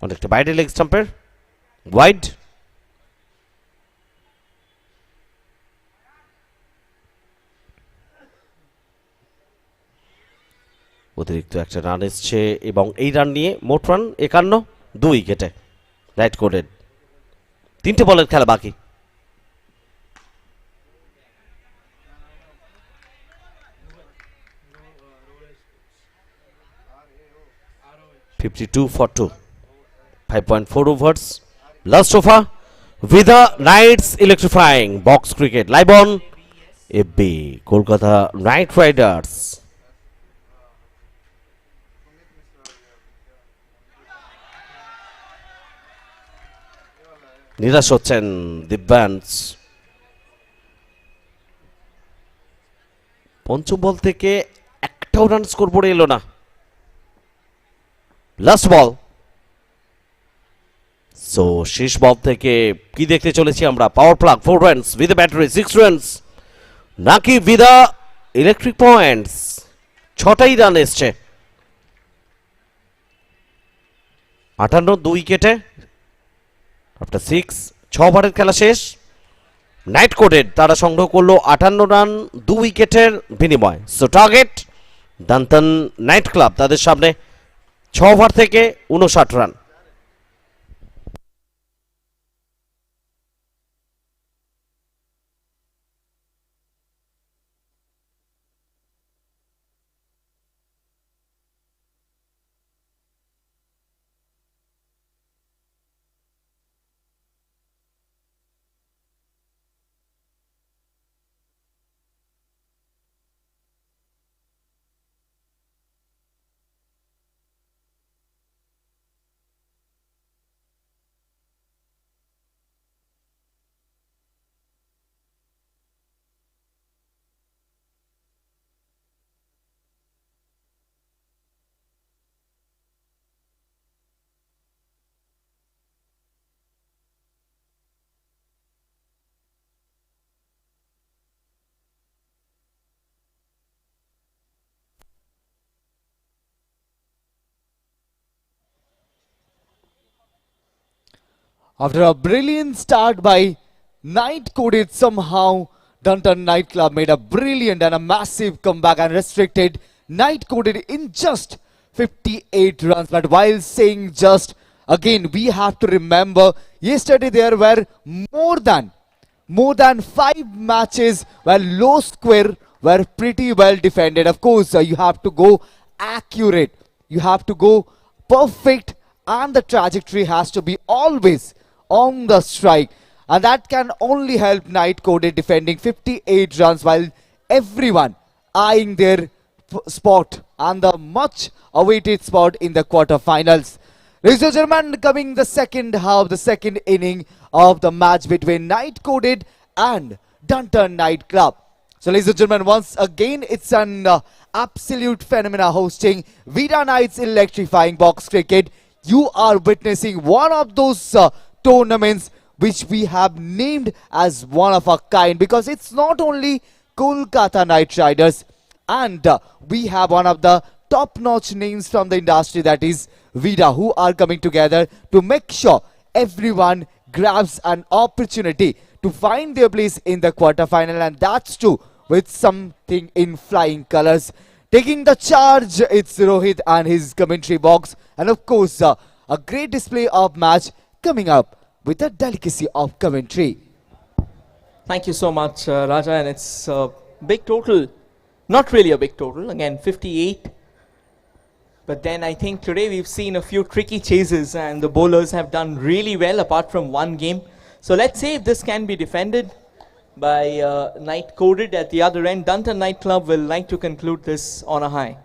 অনেকটা বাইরে লেগ স্টাম্পের ওয়াইড। অতিরিক্ত একটা রান এসছে এবং এই রান নিয়ে মোট রান 51, 2 উইকেটে রাইট কোডেড। 3টে বলের খেলা বাকি। (52 for 2), 5.4 overs. Last over. Vida Knights Electrifying Box Cricket live on FB Kolkata Knight Riders. নিরাশ হচ্ছেন দিব্যান্স। পঞ্চম বল থেকে একটাও রান স্কোর বোর্ডে এলো না। লাস্ট বল। সো শেষ বল থেকে কি দেখতে চলেছি আমরা? Power plug 4 runs with a battery 6 runs, নাকি বিদা ইলেকট্রিক পয়েন্টস? 6টাই রান এসছে 58, 2 উইকেটে আফটার 6। 6 ওভারের খেলা শেষ। নাইট কোডেড তারা সংগ্রহ করলো 58 রান 2 উইকেটের বিনিময়। সো টার্গেট দান্তন নাইট ক্লাব তাদের সামনে 6 ওভার থেকে 59 run. After a brilliant start by Night Coded, somehow Dunton Night Club made a brilliant and a massive comeback and restricted Night Coded in just 58 runs. But while saying just, again we have to remember yesterday there were more than 5 matches where low square were pretty well defended. Of course, you have to go accurate, you have to go perfect, and the trajectory has to be always on the strike, and that can only help Night Coded defending 58 runs while everyone eyeing their spot and the much awaited spot in the quarterfinals. Ladies and gentlemen, coming the second half, the second inning of the match between Night Coded and Dunton Night Club. So ladies and gentlemen, once again it's an absolute phenomena hosting Vida Knights Electrifying Box Cricket. You are witnessing one of those tournaments which we have named as one of a kind, because it's not only Kolkata Knight Riders, and we have one of the top-notch names from the industry, that is Vida, who are coming together to make sure everyone grabs an opportunity to find their place in the quarterfinal, and that's too with something in flying colors. Taking the charge, it's Rohit and his commentary box, and of course a great display of match coming up with a delicacy of commentary. Thank you so much, Raja, and it's a big total. Not really a big total, again 58. But then I think today we've seen a few tricky chases and the bowlers have done really well apart from one game. So let's see if this can be defended by Night Coded at the other end. Dunton Night Club will like to conclude this on a high.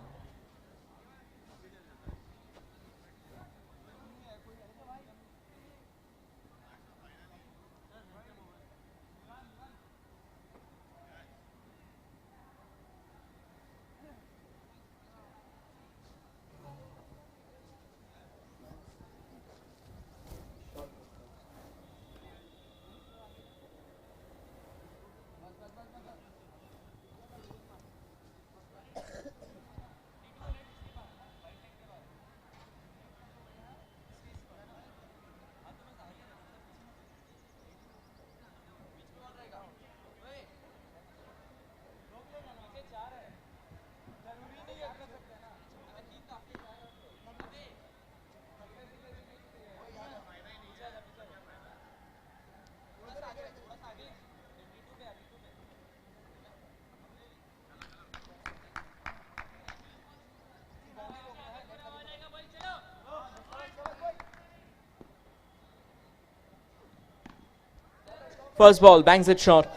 First ball, bangs it short.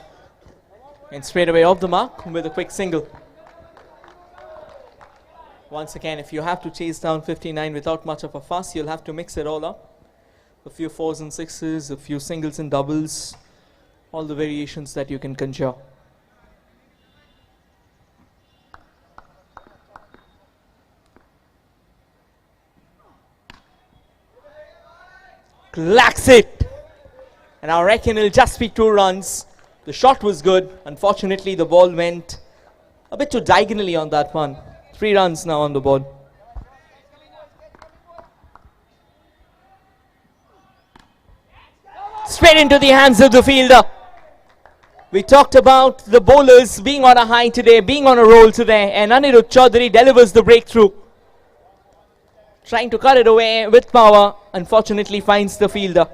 And straight away off the mark with a quick single. Once again, if you have to chase down 59 without much of a fuss, you'll have to mix it all up. A few fours and sixes, a few singles and doubles, all the variations that you can conjure. Clacks it! And I reckon it'll just be 2 runs. The shot was good. Unfortunately, the ball went a bit too diagonally on that one. 3 runs now on the board. Straight into the hands of the fielder. We talked about the bowlers being on a high today, being on a roll today, and Anirudh Chaudhary delivers the breakthrough. Trying to cut it away with power, unfortunately finds the fielder.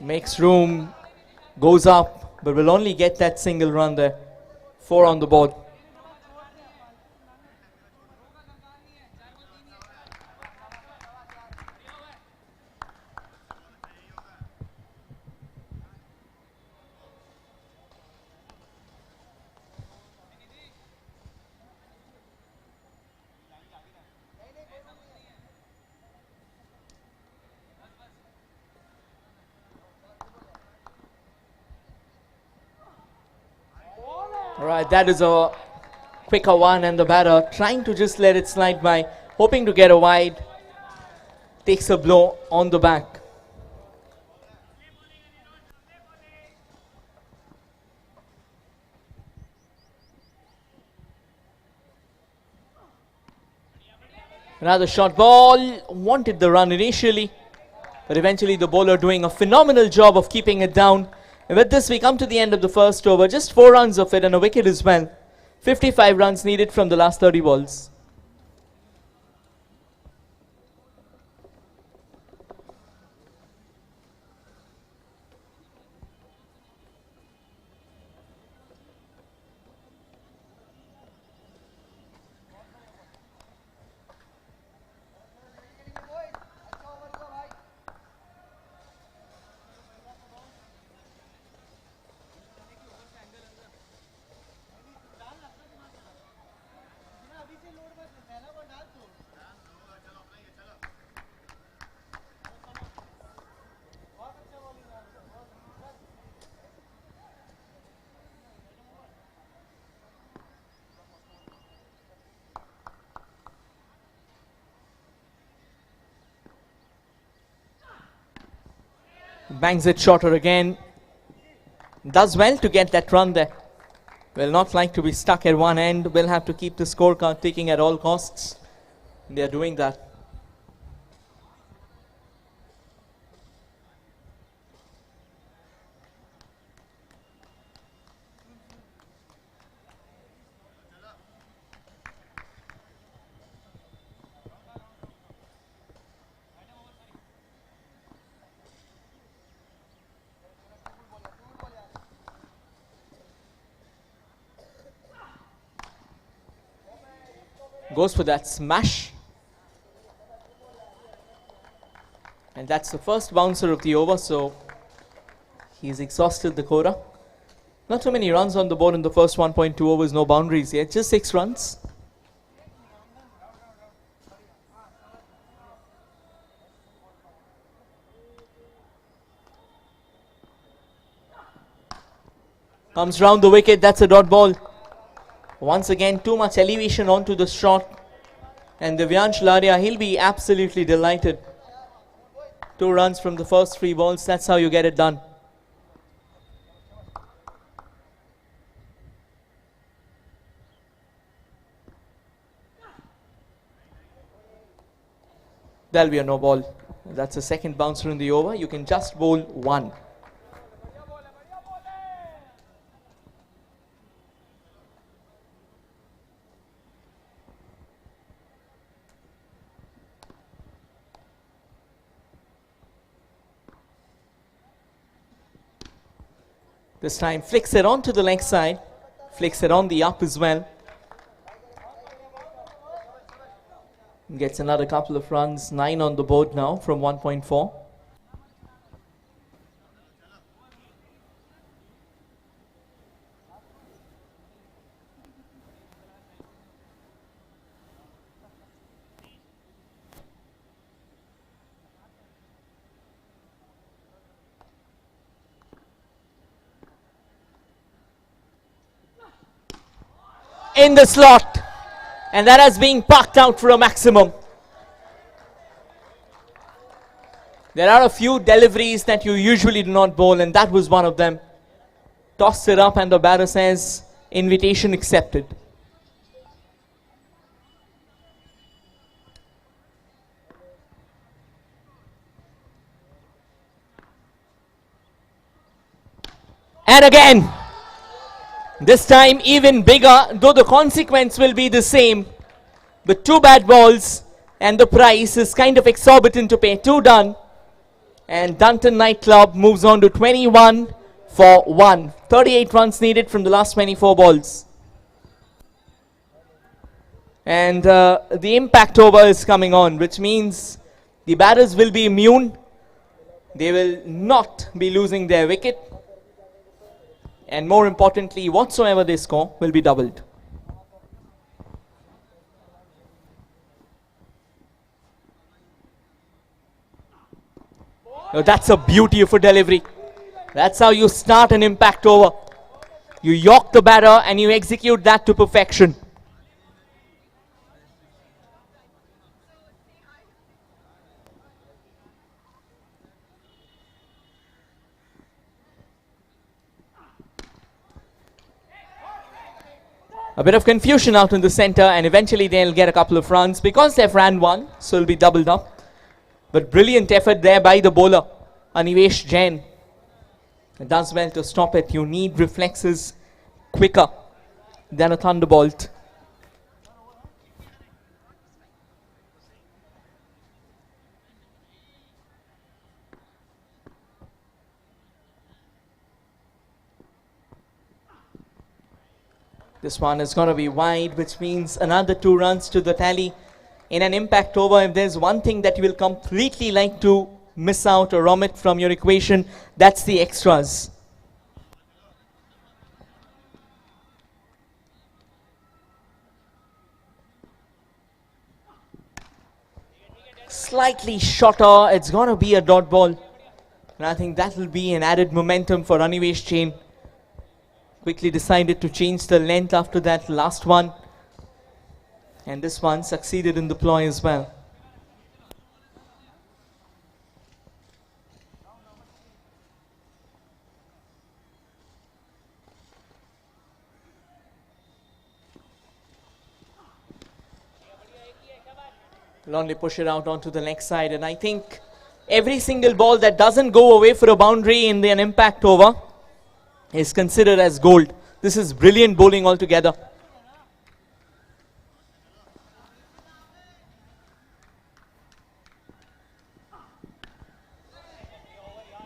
Makes room, goes up, but will only get that single run there. 4 on the board. Alright, that is a quicker one, and the batter trying to just let it slide by, hoping to get a wide. Takes a blow on the back. Another short ball, wanted the run initially, but eventually the bowler doing a phenomenal job of keeping it down. And with this, we come to the end of the first over. Just 4 runs of it and a wicket as well. 55 runs needed from the last 30 balls. Bangs it shorter again. Does well to get that run there. Will not like to be stuck at one end. Will have to keep the scorecard ticking at all costs. They are doing that. Goes for that smash. And that's the first bouncer of the over, so he's exhausted the quota. Not too many runs on the board in the first 1.2 overs, no boundaries yet, just 6 runs. Comes round the wicket, that's a dot ball. Once again, too much elevation onto the shot. And Divyansh Laria, he'll be absolutely delighted. 2 runs from the first 3 balls, that's how you get it done. That'll be a no ball. That's the second bouncer in the over. You can just bowl 1. This time flicks it onto the leg side, flicks it on the up as well. Gets another couple of runs, 9 on the board now from 1.4. In the slot, and that has been parked out for a maximum. There are a few deliveries that you usually do not bowl, and that was one of them. Tossed it up and the batter says, invitation accepted. And again, this time even bigger, though the consequence will be the same. But 2 bad balls and the price is kind of exorbitant to pay. 2 done. And Dunton Nightclub moves on to 21 for 1. 38 runs needed from the last 24 balls. And the impact over is coming on, which means the batters will be immune. They will not be losing their wicket. And more importantly, whatsoever they score will be doubled. Now that's a beauty of a delivery. That's how you start an impact over. You york the batter and you execute that to perfection. A bit of confusion out in the center, and eventually they'll get a couple of runs because they've ran 1, so it'll be doubled up. But brilliant effort there by the bowler, Anivesh Jain. It does well to stop it. You need reflexes quicker than a thunderbolt. This one is going to be wide, which means another 2 runs to the tally. In an impact over, if there's one thing that you will completely like to miss out or omit from your equation, that's the extras. Slightly shorter, it's going to be a dot ball. And I think that will be an added momentum for Anivesh Jain. Quickly decided to change the length after that last one. And this one succeeded in the ploy as well. Will only push it out onto the leg side, and I think every single ball that doesn't go away for a boundary in an impact over is considered as gold. This is brilliant bowling altogether.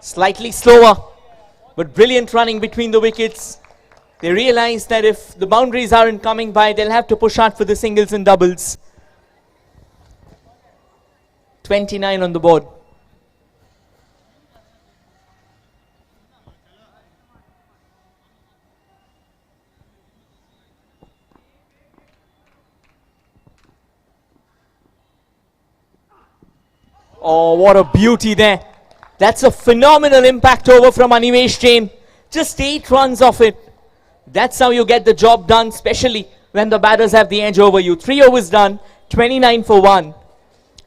Slightly slower, but brilliant running between the wickets. They realize that if the boundaries aren't coming by, they'll have to push hard for the singles and doubles. 29 on the board. Oh, what a beauty there. That's a phenomenal impact over from Anivesh Jain. Just 8 runs off it. That's how you get the job done, especially when the batters have the edge over you. 3 overs done, 29 for 1.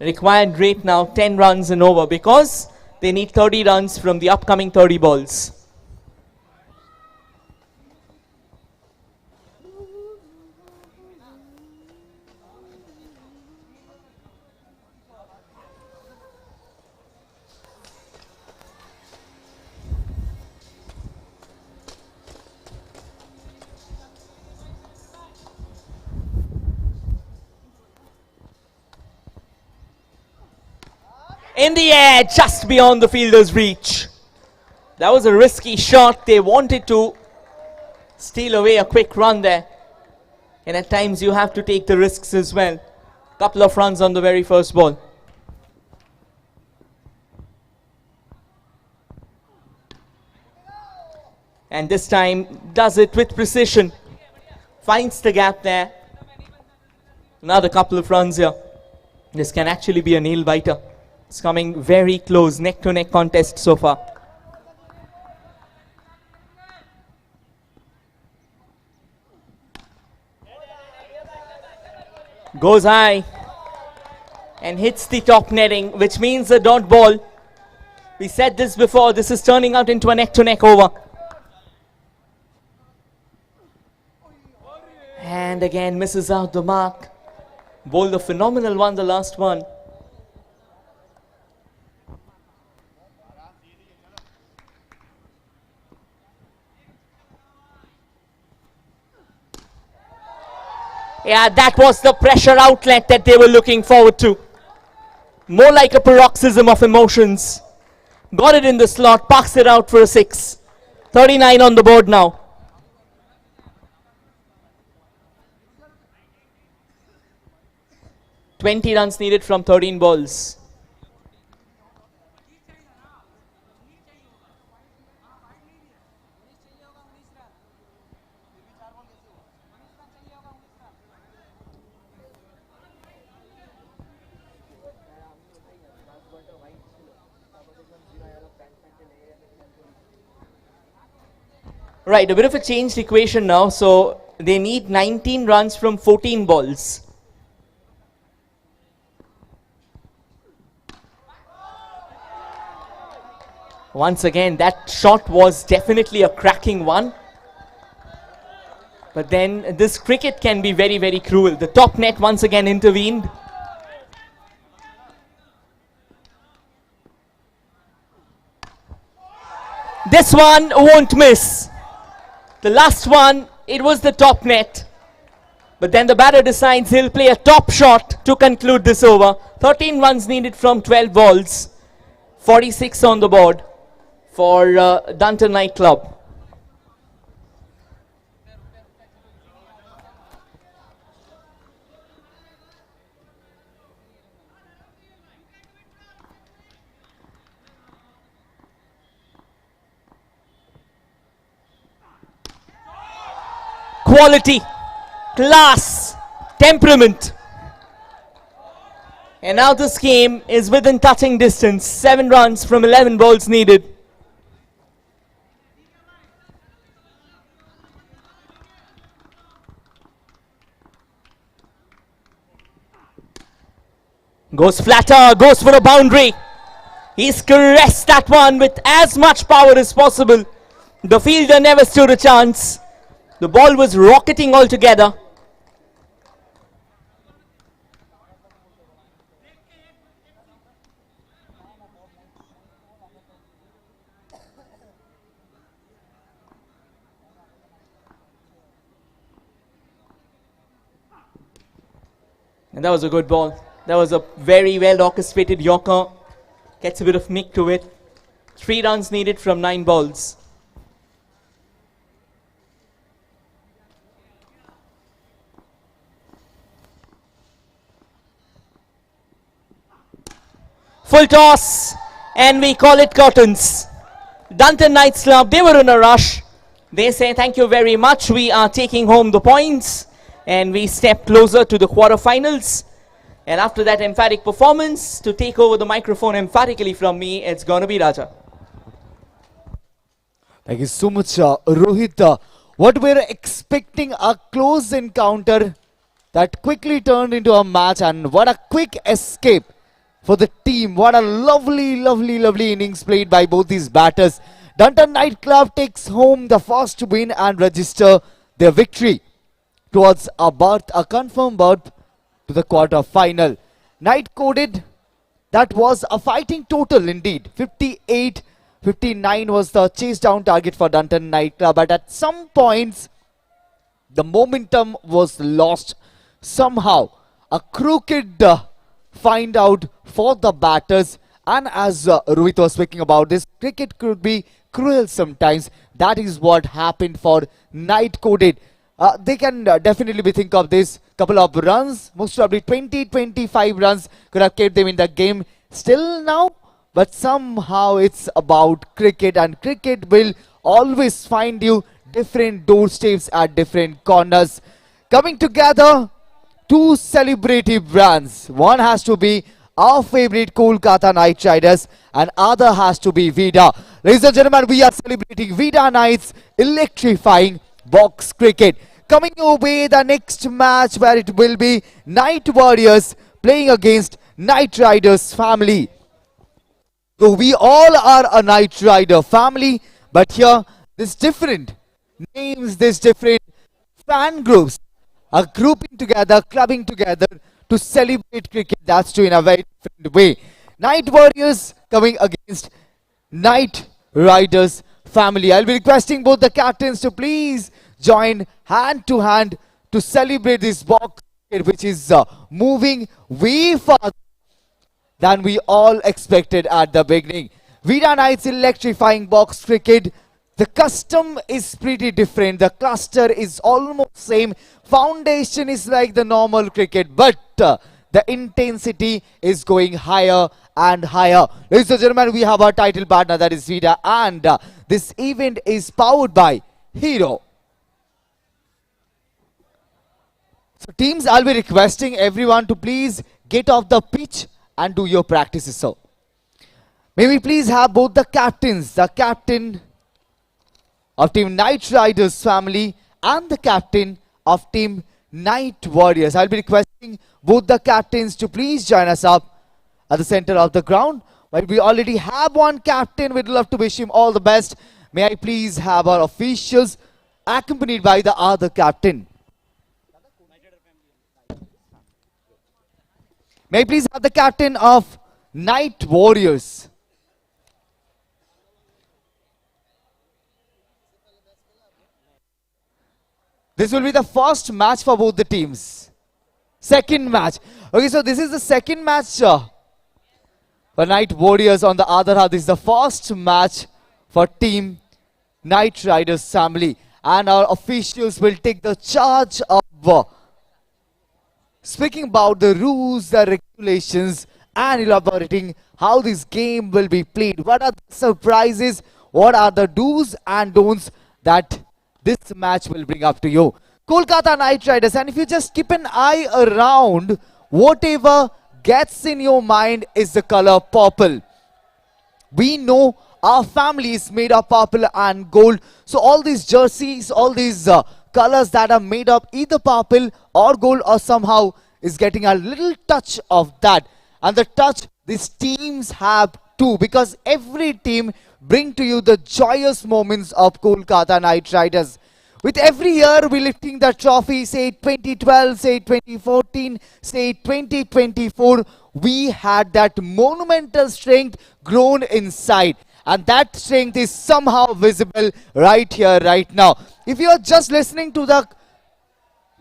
Required rate now 10 runs and over, because they need 30 runs from the upcoming 30 balls. In the air, just beyond the fielder's reach. That was a risky shot. They wanted to steal away a quick run there. And at times you have to take the risks as well. Couple of runs on the very first ball. And this time does it with precision. Finds the gap there. Another couple of runs here. This can actually be a nail biter. It's coming very close, neck to neck contest so far. Goes high and hits the top netting, which means a dot ball. We said this before, this is turning out into a neck to neck over. And again misses out the mark. Bowled a phenomenal one, the last one. Yeah, that was the pressure outlet that they were looking forward to. More like a paroxysm of emotions. Got it in the slot, parks it out for a 6. 39 on the board now. "20 runs needed from 13 balls. Right, a bit of a changed equation now. So they need 19 runs from 14 balls. Once again, that shot was definitely a cracking one. But then this cricket can be very, very cruel. The top net once again intervened. This one won't miss. The last one, it was the top net. But then the batter decides he'll play a top shot to conclude this over. 13 runs needed from 12 balls. 46 on the board for Dunton Knight Club. Quality, class, temperament. And now this game is within touching distance. 7 runs from 11 balls needed. Goes flatter, goes for a boundary. He's caressed that one with as much power as possible. The fielder never stood a chance. The ball was rocketing altogether. And that was a good ball. That was a very well orchestrated Yorker. Gets a bit of nick to it. 3 runs needed from 9 balls. Full toss, and we call it curtains. Dunton Knights Club, they were in a rush. They say thank you very much, we are taking home the points, and we step closer to the quarterfinals. And after that emphatic performance, to take over the microphone emphatically from me, it's gonna be Raja. Thank you so much, Rohit. What we were expecting, a close encounter that quickly turned into a match, and what a quick escape for the team. What a lovely, lovely, lovely innings played by both these batters. Dunton Knight Club takes home the first win and register their victory towards a berth, a confirmed berth to the quarter final. Knight coded, that was a fighting total indeed. 58-59 was the chase down target for Dunton Knight Club, but at some points the momentum was lost somehow. A crooked find out for the batters, And as Rohit was speaking about this, cricket could be cruel sometimes. That is what happened for Knight Coded. They can definitely be think of this couple of runs, most probably 20-25 runs could have kept them in the game still now. But somehow it's about cricket, and cricket will always find you different doorsteps at different corners. Coming together, two celebrative brands. One has to be our favorite Kolkata Knight Riders and other has to be Vida. Ladies and gentlemen, we are celebrating Vida Knights electrifying box cricket. Coming your way the next match where it will be Knight Warriors playing against Knight Riders family. So we all are a Knight Rider family, but here this different names, this different fan groups are grouping together, clubbing together to celebrate cricket. That's too in a very different way. Knight Warriors coming against Knight Riders family. I'll be requesting both the captains to please join hand to hand to celebrate this box cricket, which is moving way far than we all expected at the beginning. Vida Knights electrifying box cricket. The custom is pretty different. The cluster is almost same. Foundation is like the normal cricket, but the intensity is going higher and higher. Ladies and gentlemen, we have our title partner, that is Vida, and this event is powered by Hero. So teams, I'll be requesting everyone to please get off the pitch and do your practices. So may we please have both the captains, the captain of Team Knight Riders family and the captain of Team Knight Warriors. I'll be requesting both the captains to please join us up at the center of the ground. But we already have one captain. We'd love to wish him all the best. May I please have our officials accompanied by the other captain. May I please have the captain of Knight Warriors. This will be the first match for both the teams. Second match. Okay, so this is the second match for Knight Warriors. On the other hand, this is the first match for Team Knight Riders family. And our officials will take the charge of speaking about the rules, the regulations, and elaborating how this game will be played. What are the surprises? What are the do's and don'ts that this match will bring up to you? Kolkata Knight Riders, and if you just keep an eye around, whatever gets in your mind is the color purple. We know our family is made of purple and gold. So all these jerseys, all these colors that are made of either purple or gold or somehow is getting a little touch of that. And the touch these teams have too, because every team bring to you the joyous moments of Kolkata Knight Riders. With every year we lifting the trophy, say 2012, say 2014, say 2024, we had that monumental strength grown inside. And that strength is somehow visible right here, right now. If you are just listening to the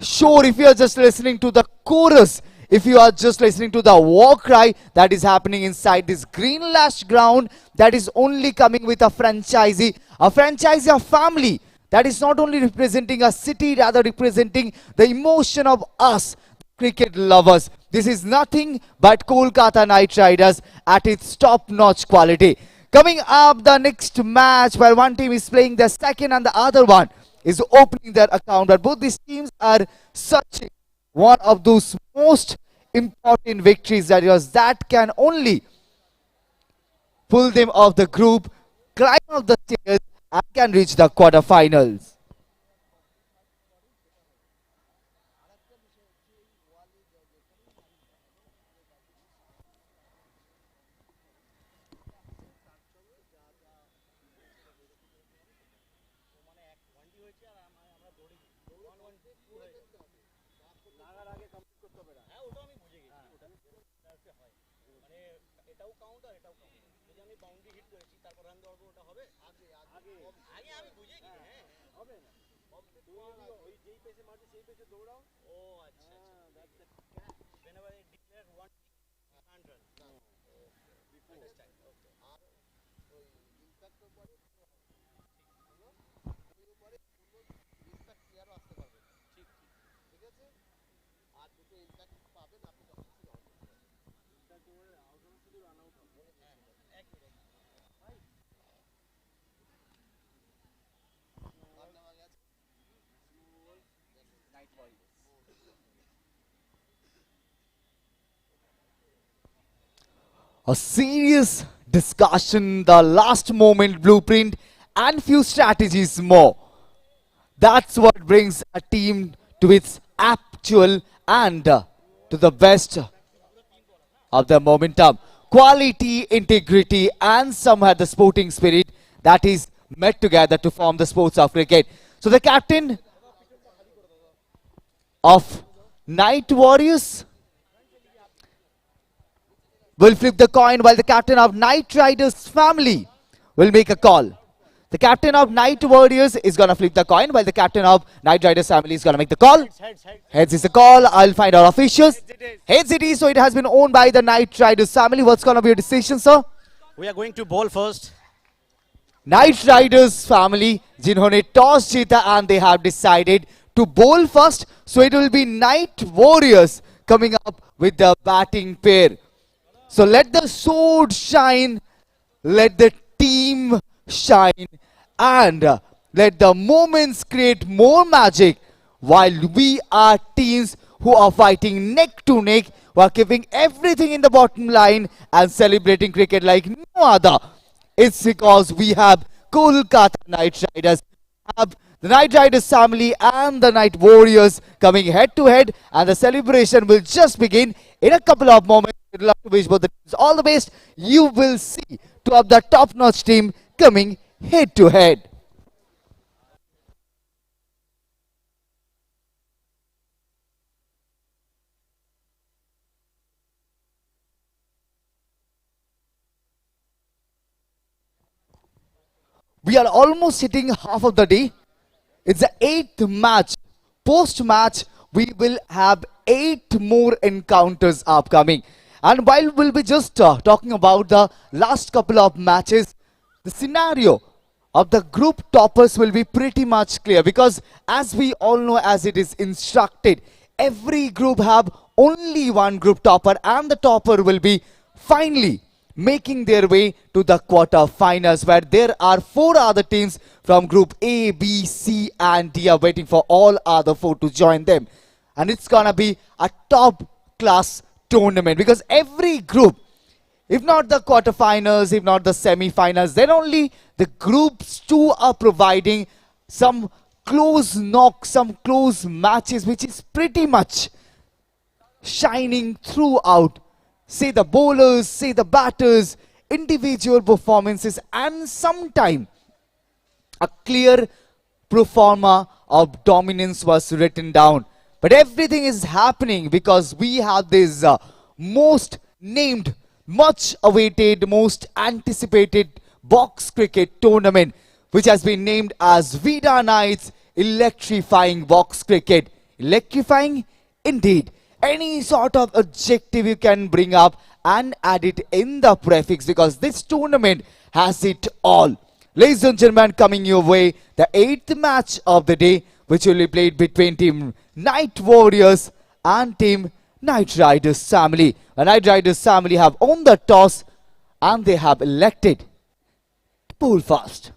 shore, if you are just listening to the chorus, if you are just listening to the war cry that is happening inside this green lash ground, that is only coming with a franchisee, a family that is not only representing a city, rather representing the emotion of us, cricket lovers. This is nothing but Kolkata Knight Riders at its top-notch quality. Coming up, the next match where one team is playing the second and the other one is opening their account. But both these teams are searching one of those most important victories that can only pull them off the group, climb up the stairs, and can reach the quarterfinals. A serious discussion, the last moment blueprint, and few strategies more. That's what brings a team to its actual and to the best of the momentum. Quality, integrity, and somehow the sporting spirit that is met together to form the sports of cricket. So the captain of Night Warriors will flip the coin while the captain of Night Riders family will make a call. The captain of Night Warriors is gonna flip the coin while the captain of Night Riders family is gonna make the call. Heads is the call. I'll find our officials. Heads it is, so it has been owned by the Night Riders family. What's gonna be your decision, sir? We are going to bowl first. Night Riders family जिन्होंने toss जीता and they have decided to bowl first, so it will be Night Warriors coming up with the batting pair. So let the sword shine, let the team shine, and let the moments create more magic while we are teams who are fighting neck to neck, who are keeping everything in the bottom line and celebrating cricket like no other. It's because we have Kolkata Knight Riders, have the Knight Riders family and the Knight Warriors coming head to head, and the celebration will just begin in a couple of moments. We'd love to wish both the teams all the best. You will see two of the top-notch team coming head to head. We are almost hitting half of the day. It's the 8th match. Post-match, we will have 8 more encounters upcoming. And while we'll be just talking about the last couple of matches, the scenario of the group toppers will be pretty much clear, because as we all know, as it is instructed, every group have only one group topper, and the topper will be finally making their way to the quarter-finals, where there are 4 other teams from group A, B, C and D are waiting for all other 4 to join them. And it's gonna be a top-class tournament, because every group, if not the quarterfinals, if not the semi-finals, then only the groups 2 are providing some close knocks, some close matches, which is pretty much shining throughout. Say the bowlers, say the batters, individual performances, and sometime a clear pro forma of dominance was written down. But everything is happening because we have this most named, much awaited, most anticipated box cricket tournament, which has been named as Vida Nights Electrifying Box Cricket. Electrifying? Indeed. Any sort of adjective you can bring up and add it in the prefix, because this tournament has it all. Ladies and gentlemen, coming your way, the 8th match of the day, which will be played between Team Night Warriors and Team Night Riders family. The Night Riders family have won the toss and they have elected to bowl fast.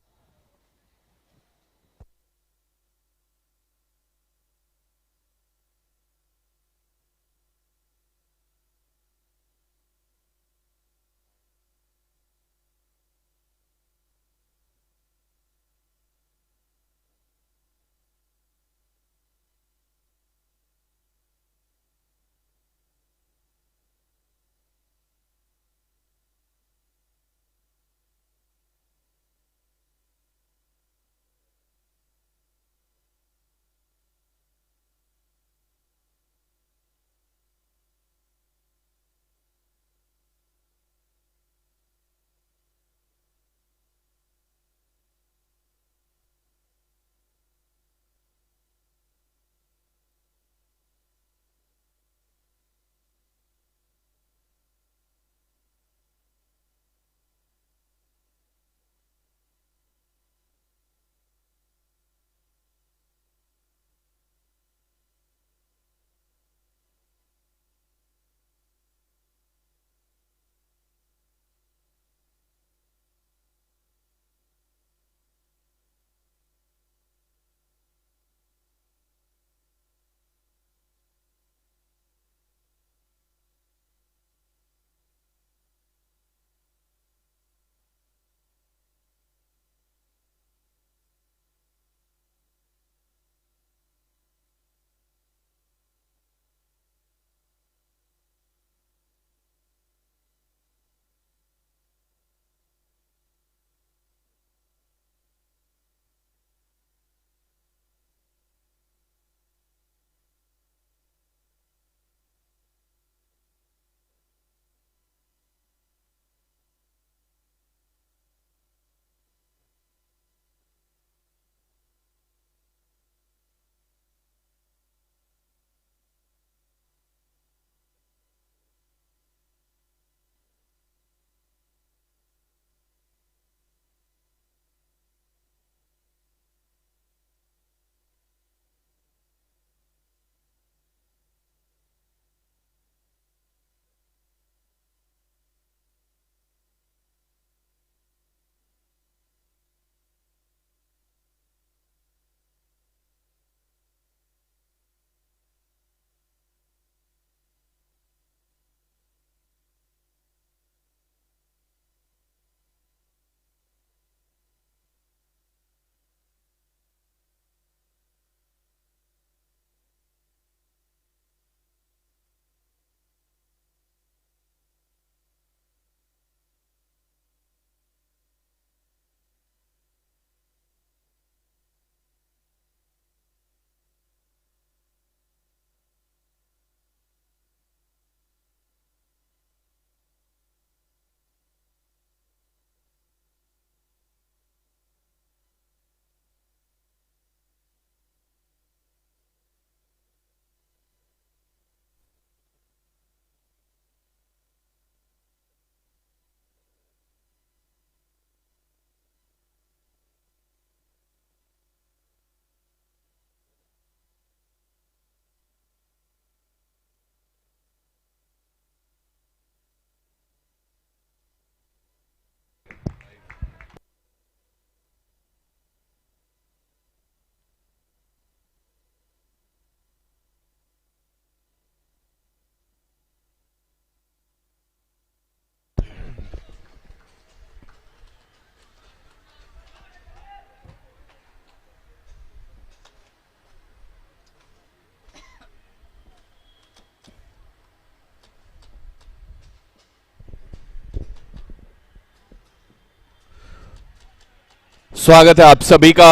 स्वागत है आप सभी का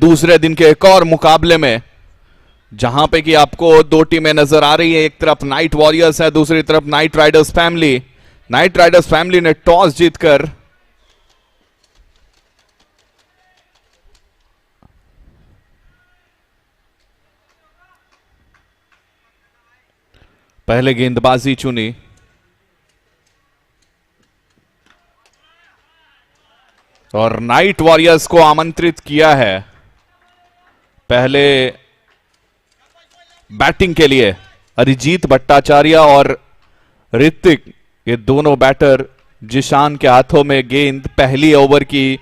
दूसरे दिन के एक और मुकाबले में, जहां पे कि आपको दो टीमें नजर आ रही हैं। एक तरफ नाइट वॉरियर्स है, दूसरी तरफ night Riders family. Night Riders family ने टॉस जीतकर पहले गेंदबाजी चुनी और नाइट वॉरियर्स को आमंत्रित किया है पहले बैटिंग के लिए। अरिजीत भट्टाचार्य और ऋतिक, ये दोनों बैटर, जिशान के हाथों में गेंद। पहली ओवर की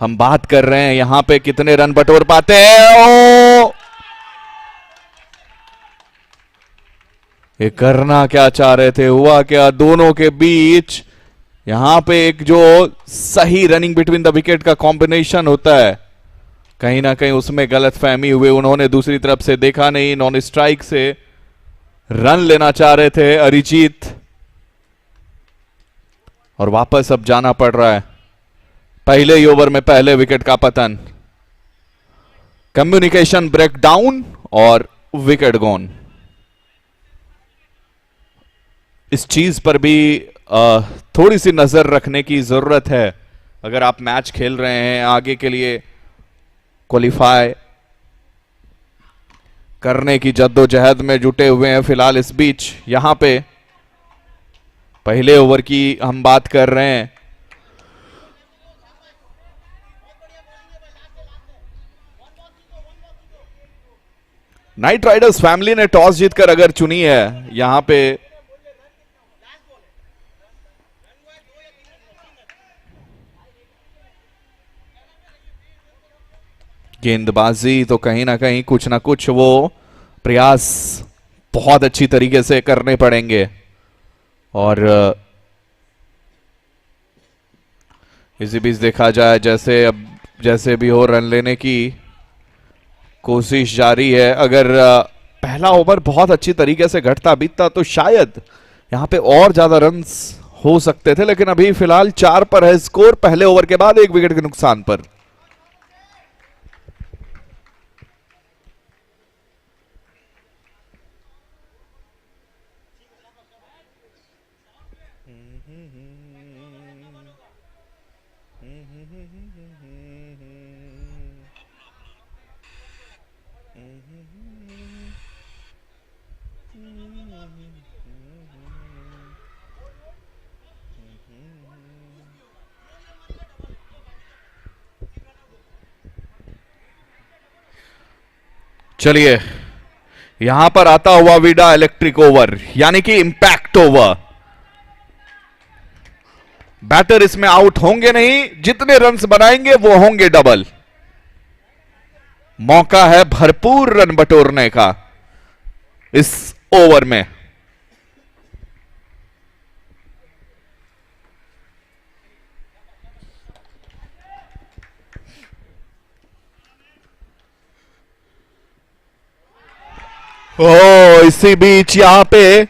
हम बात कर रहे हैं, यहां पे कितने रन बटोर पाते हैं। ओ ये करना क्या चाह रहे थे, हुआ क्या दोनों के बीच। यहां पे एक जो सही रनिंग बिटवीन द विकेट का कॉम्बिनेशन होता है, कहीं ना कहीं उसमें गलतफहमी हुई। उन्होंने दूसरी तरफ से देखा नहीं, नॉन स्ट्राइक से रन लेना चाह रहे थे अरिजीत, और वापस अब जाना पड़ रहा है। पहले ही ओवर में पहले विकेट का पतन, कम्युनिकेशन ब्रेकडाउन और विकेट गॉन। इस चीज पर भी थोड़ी सी नजर रखने की जरूरत है। अगर आप मैच खेल रहे हैं, आगे के लिए क्वालिफाई करने की जद्दोजहद में जुटे हुए हैं फिलहाल। इस बीच यहां पे पहले ओवर की हम बात कर रहे हैं। नाइट राइडर्स फैमिली ने टॉस जीतकर अगर चुनी है यहां पे गेंदबाजी, तो कहीं ना कहीं कुछ ना कुछ वो प्रयास बहुत अच्छी तरीके से करने पड़ेंगे। और इसी बीच देखा जाए, जैसे अब जैसे भी हो रन लेने की कोशिश जारी है। अगर पहला ओवर बहुत अच्छी तरीके से घटता बीतता तो शायद यहां पे और ज्यादा रन्स हो सकते थे, लेकिन अभी फिलहाल 4 पर है स्कोर, पहले ओवर के बाद 1 विकेट के नुकसान पर। चलिए, यहां पर आता हुआ वीडा इलेक्ट्रिक ओवर, यानी कि इंपैक्ट ओवर। बैटर इसमें आउट होंगे नहीं, जितने रन्स बनाएंगे वो होंगे डबल। मौका है भरपूर रन बटोरने का इस ओवर में। इसी बीच यहां पे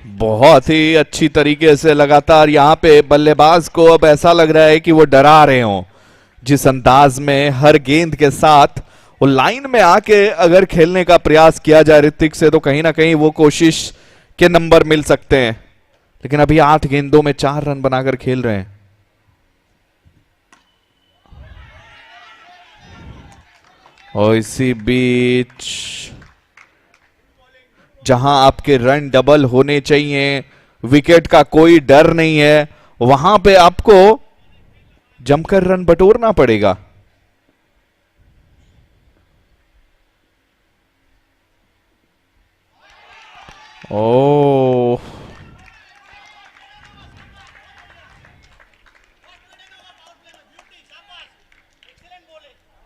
बहुत ही अच्छी तरीके से लगातार यहां पे बल्लेबाज को अब ऐसा लग रहा है कि वो डरा रहे हो। जिस अंदाज में हर गेंद के साथ वो लाइन में आके अगर खेलने का प्रयास किया जाए ऋतिक से, तो कहीं ना कहीं वो कोशिश के नंबर मिल सकते हैं। लेकिन अभी 8 गेंदों में 4 रन बनाकर खेल रहे हैं। और इसी बीच जहां आपके रन डबल होने चाहिए, विकेट का कोई डर नहीं है, वहां पे आपको जमकर रन बटोरना पड़ेगा। ओ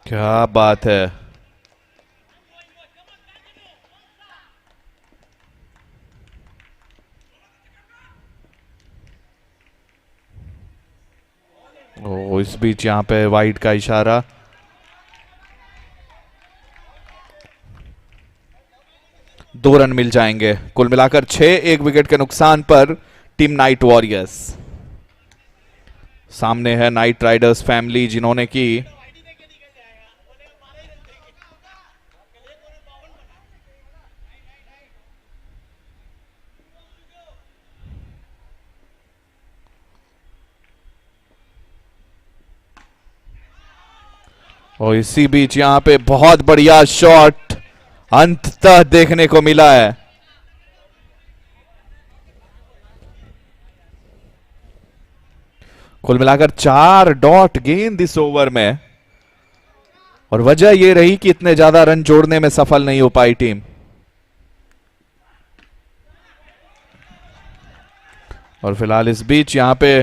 क्या बात है। इस बीच यहां पे वाइड का इशारा। दो रन मिल जाएंगे। कुल मिलाकर 6, 1 विकेट के नुकसान पर टीम नाइट वॉरियर्स। सामने है नाइट राइडर्स फैमिली, जिन्होंने की और इसी बीच यहां पे बहुत बढ़िया शॉट अंततः देखने को मिला है। कुल मिलाकर 4 डॉट गेंद इस ओवर में, और वजह यह रही कि इतने ज्यादा रन जोड़ने में सफल नहीं हो पाई टीम। और फिलहाल इस बीच यहां पे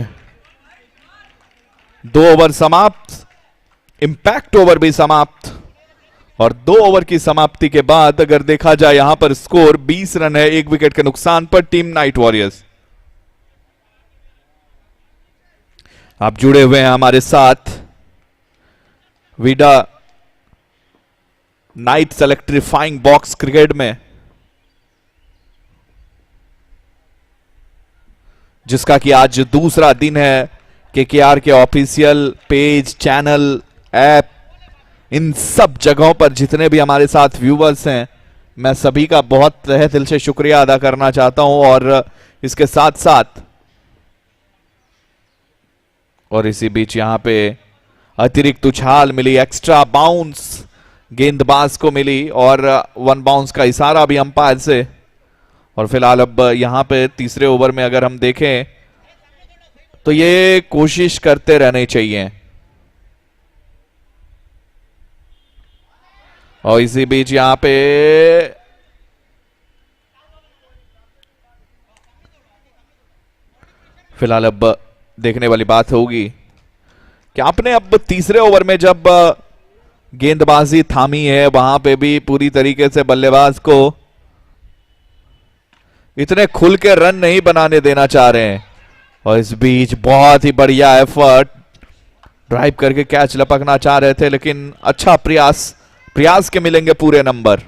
2 ओवर समाप्त, इंपैक्ट ओवर भी समाप्त, और 2 ओवर की समाप्ति के बाद अगर देखा जाए यहां पर स्कोर 20 रन है 1 विकेट के नुकसान पर टीम नाइट वॉरियर्स। आप जुड़े हुए हैं हमारे साथ Vida Knights electrifying box cricket में, जिसका कि आज दूसरा दिन है। केकेआर के ऑफिशियल पेज, चैनल, ऐप, इन सब जगहों पर जितने भी हमारे साथ व्यूवर्स हैं, मैं सभी का बहुत तहे दिल से शुक्रिया अदा करना चाहता हूं। और इसके साथ साथ और इसी बीच यहां पे अतिरिक्त उछाल मिली, एक्स्ट्रा बाउंस गेंदबाज को मिली, और 1 बाउंस का इशारा भी अंपायर से। और फिलहाल अब यहां पे तीसरे ओवर में अगर हम देखें तो ये कोशिश करते रहने चाहिए। और इसी बीच यहां पे फिलहाल अब देखने वाली बात होगी कि आपने अब तीसरे ओवर में जब गेंदबाजी थामी है, वहां पे भी पूरी तरीके से बल्लेबाज को इतने खुल के रन नहीं बनाने देना चाह रहे हैं। और इस बीच बहुत ही बढ़िया एफर्ट, ड्राइव करके कैच लपकना चाह रहे थे, लेकिन अच्छा प्रयास के मिलेंगे पूरे नंबर।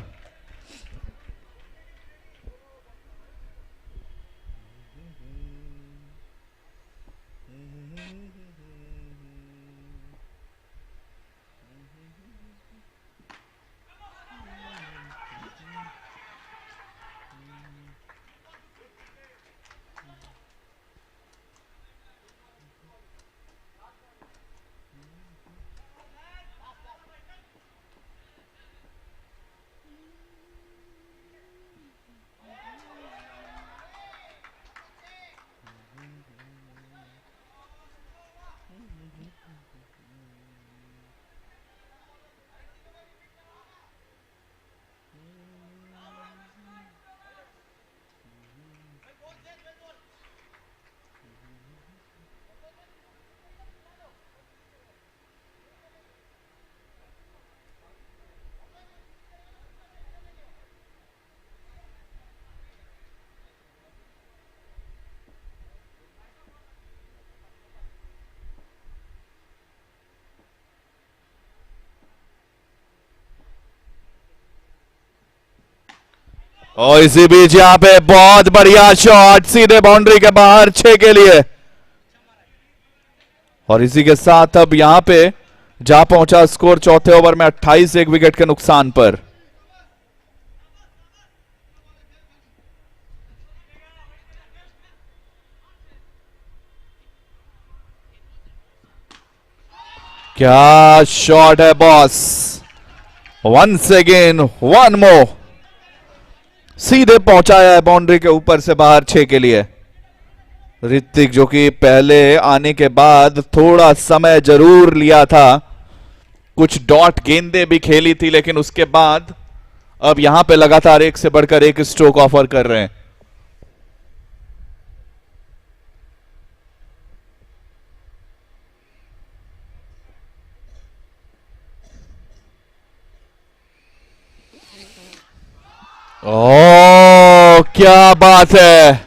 और इसी बीच यहां पे बहुत बढ़िया शॉट सीधे बाउंड्री के बाहर 6 के लिए। और इसी के साथ अब यहां पे जा पहुंचा स्कोर चौथे ओवर में 28, 1 विकेट के नुकसान पर। क्या शॉट है boss, once again one more, सीधे पहुंचाया है बाउंड्री के ऊपर से बाहर 6 के लिए। ऋतिक जो कि पहले आने के बाद थोड़ा समय जरूर लिया था, कुछ डॉट गेंदें भी खेली थी, लेकिन उसके बाद अब यहां पे लगातार एक से बढ़कर एक स्ट्रोक ऑफर कर रहे हैं। ओ क्या बात है,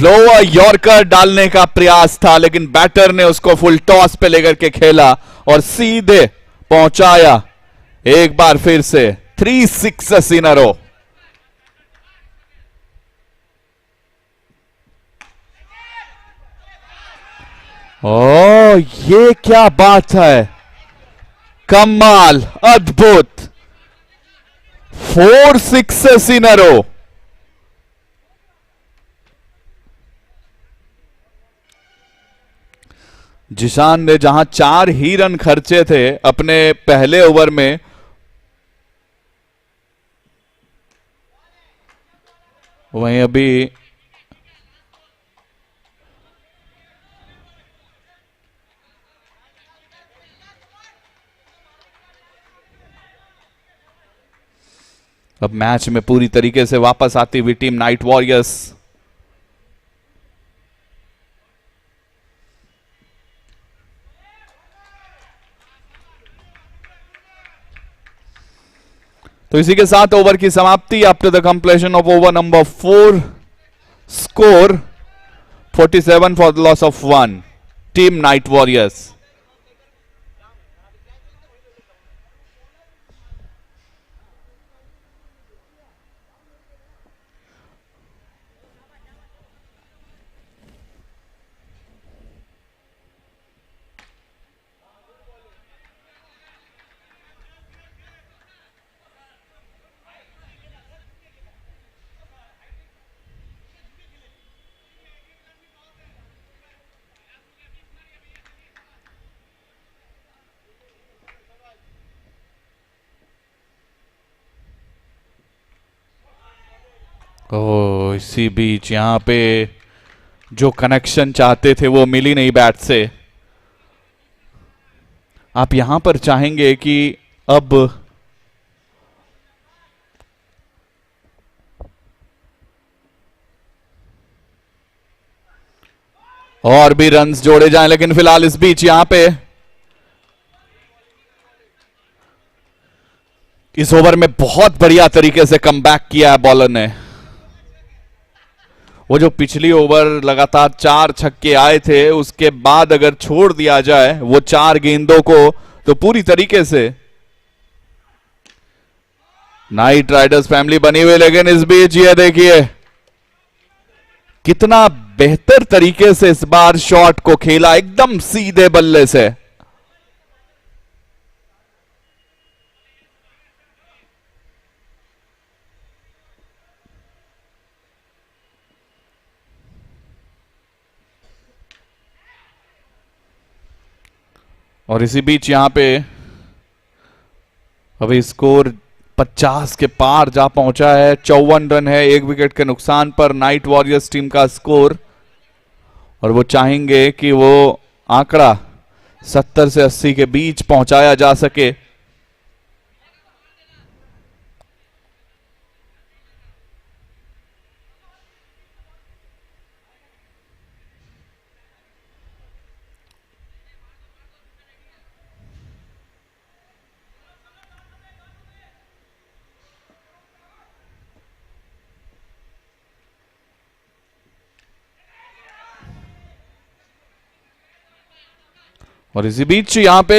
स्लोअर यॉर्कर डालने का प्रयास था, लेकिन बैटर ने उसको फुल टॉस पे लेकर के खेला और सीधे पहुंचाया। एक बार फिर से 3 सिक्सेस इन अ रो। ओ ये क्या बात है, कमाल, अद्भुत, 4 सिक्सेस इन अ रो। जिशान ने जहां 4 ही रन खर्चे थे अपने पहले ओवर में, वहीं अभी अब मैच में पूरी तरीके से वापस आती हुई टीम नाइट वॉरियर्स। तो इसी के साथ ओवर की समाप्ति। After the completion of over number 4, score 47 for the loss of 1, team Knight Warriors. ओ इसी बीच यहां पे जो कनेक्शन चाहते थे वो मिली नहीं बैट से। आप यहां पर चाहेंगे कि अब और भी रन्स जोड़े जाएं, लेकिन फिलहाल इस बीच यहां पे इस ओवर में बहुत बढ़िया तरीके से कमबैक किया है बॉलर ने। वो जो पिछली ओवर लगातार 4 छक्के आए थे, उसके बाद अगर छोड़ दिया जाए वो 4 गेंदों को, तो पूरी तरीके से नाइट राइडर्स फैमिली बनी हुई। लेकिन इस बीच ये देखिए कितना बेहतर तरीके से इस बार शॉट को खेला, एकदम सीधे बल्ले से। और इसी बीच यहां पे अभी स्कोर 50 के पार जा पहुंचा है। 54 रन है, 1 विकेट के नुकसान पर नाइट वॉरियर्स टीम का स्कोर, और वो चाहेंगे कि वो आंकड़ा 70 से 80 के बीच पहुंचाया जा सके। और इसी बीच यहां पे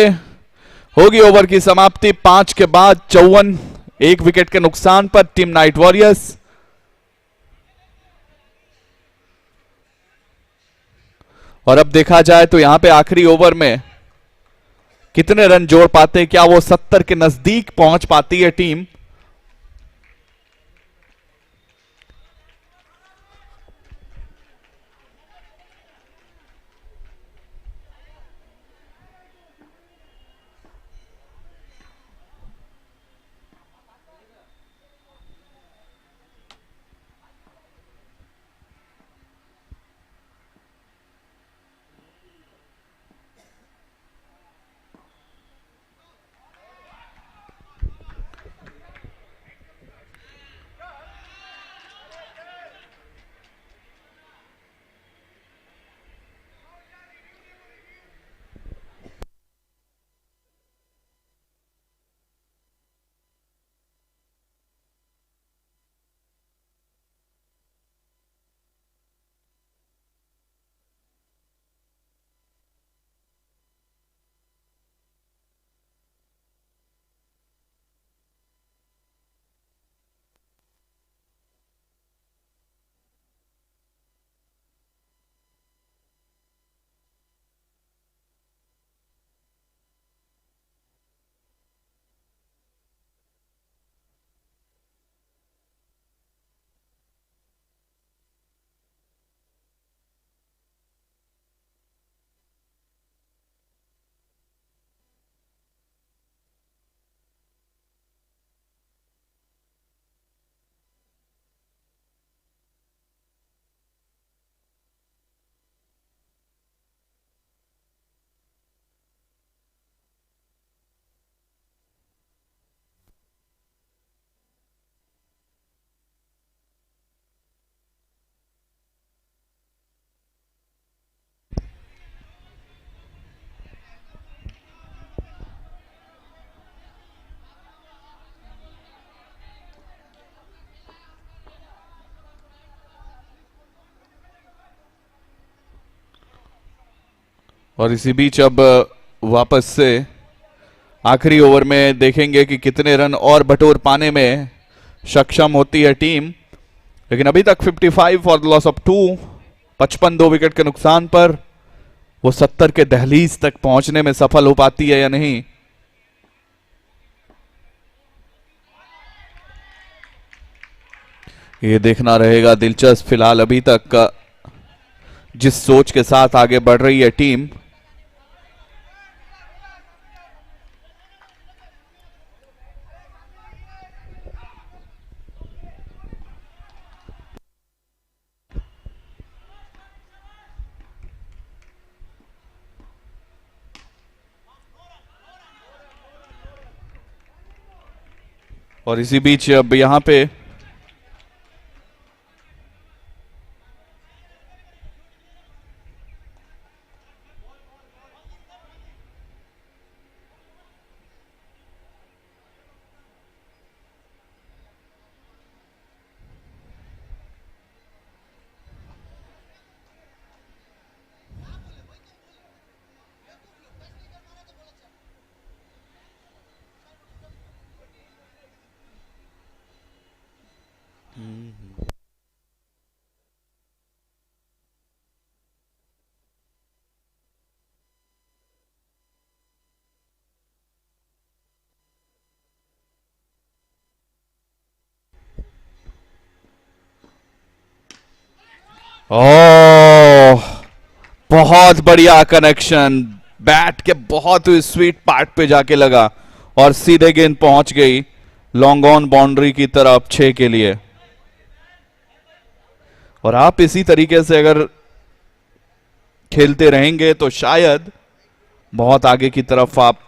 होगी ओवर की समाप्ति। 5 के बाद 54, 1 विकेट के नुकसान पर टीम नाइट वॉरियर्स। और अब देखा जाए तो यहां पे आखिरी ओवर में कितने रन जोड़ पाते हैं, क्या वो 70 के नजदीक पहुंच पाती है टीम। और इसी बीच अब वापस से आखिरी ओवर में देखेंगे कि कितने रन और बटोर पाने में सक्षम होती है टीम। लेकिन अभी तक 55 for the loss of 2, 55 2 wicket के नुकसान पर। वो 70 के दहलीज तक पहुंचने में सफल हो पाती है या नहीं। ये देखना रहेगा दिलचस्प। फिलहाल अभी तक जिस सोच के साथ आगे बढ़ रही है टीम, और इसी बीच अब यहां पे ओह, बहुत बढ़िया कनेक्शन। बैट के बहुत स्वीट पार्ट पे जाके लगा और सीधे गेंद पहुंच गई लॉन्ग ऑन बाउंड्री की तरफ 6 के लिए। और आप इसी तरीके से अगर खेलते रहेंगे तो शायद बहुत आगे की तरफ आप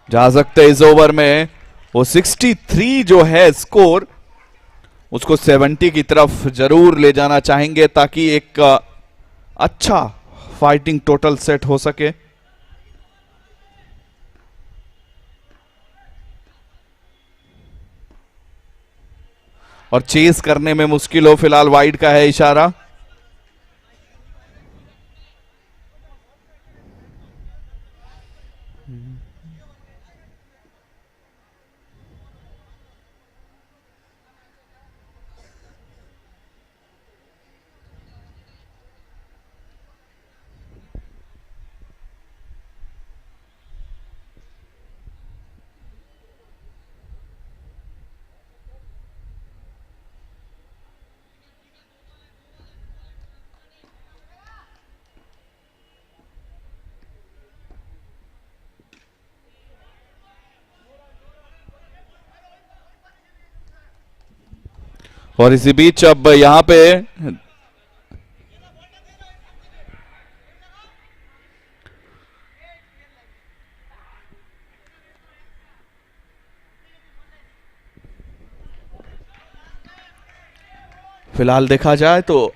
जा सकते हैं। इस ओवर में वो 63 जो है स्कोर, उसको 70 की तरफ जरूर ले जाना चाहेंगे ताकि एक अच्छा फाइटिंग टोटल सेट हो सके। और चेस करने में मुश्किल हो, फिलहाल वाइड का है इशारा। और इसी बीच अब यहां पे फिलहाल देखा जाए तो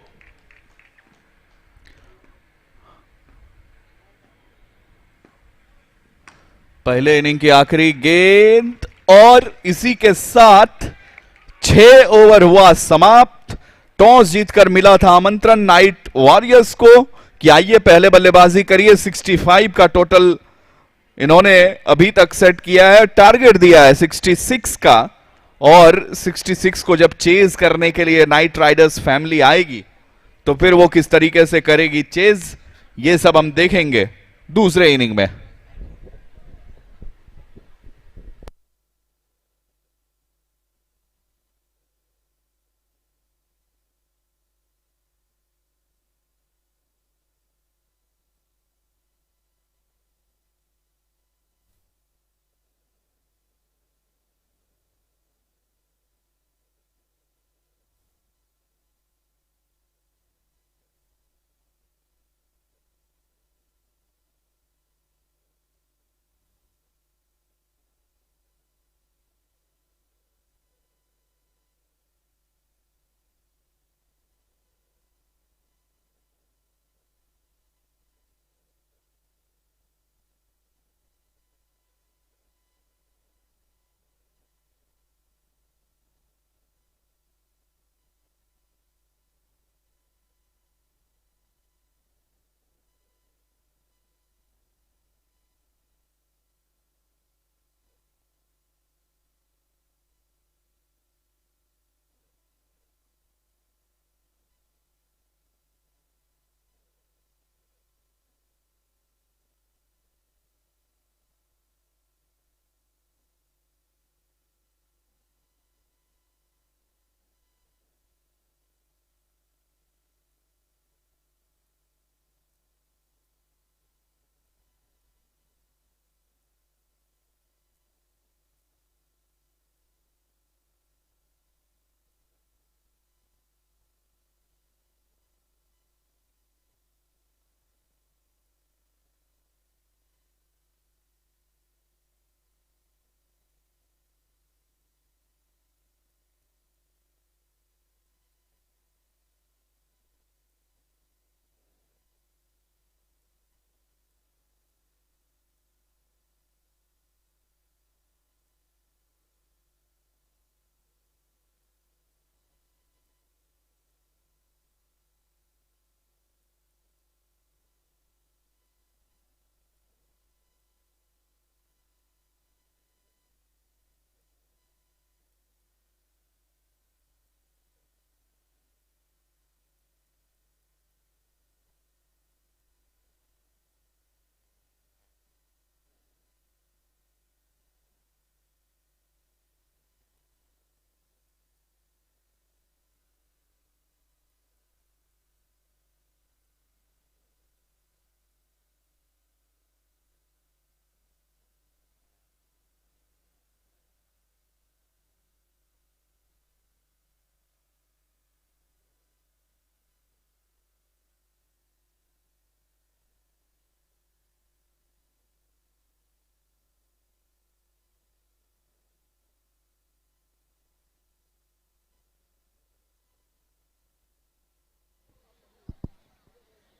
पहले इनिंग की आखिरी गेंद और इसी के साथ 6 ओवर हुआ समाप्त। टॉस जीतकर मिला था आमंत्रण नाइट वॉरियर्स को कि आइए पहले बल्लेबाजी करिए। 65 का टोटल इन्होंने अभी तक सेट किया है, टारगेट दिया है 66 का। और 66 को जब चेज करने के लिए नाइट राइडर्स फैमिली आएगी तो फिर वो किस तरीके से करेगी चेज, ये सब हम देखेंगे दूसरे इनिंग में।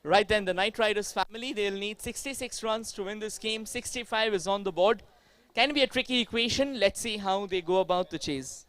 Right then, the Knight Riders family, they'll need 66 runs to win this game. 65 is on the board. Can be a tricky equation. Let's see how they go about the chase.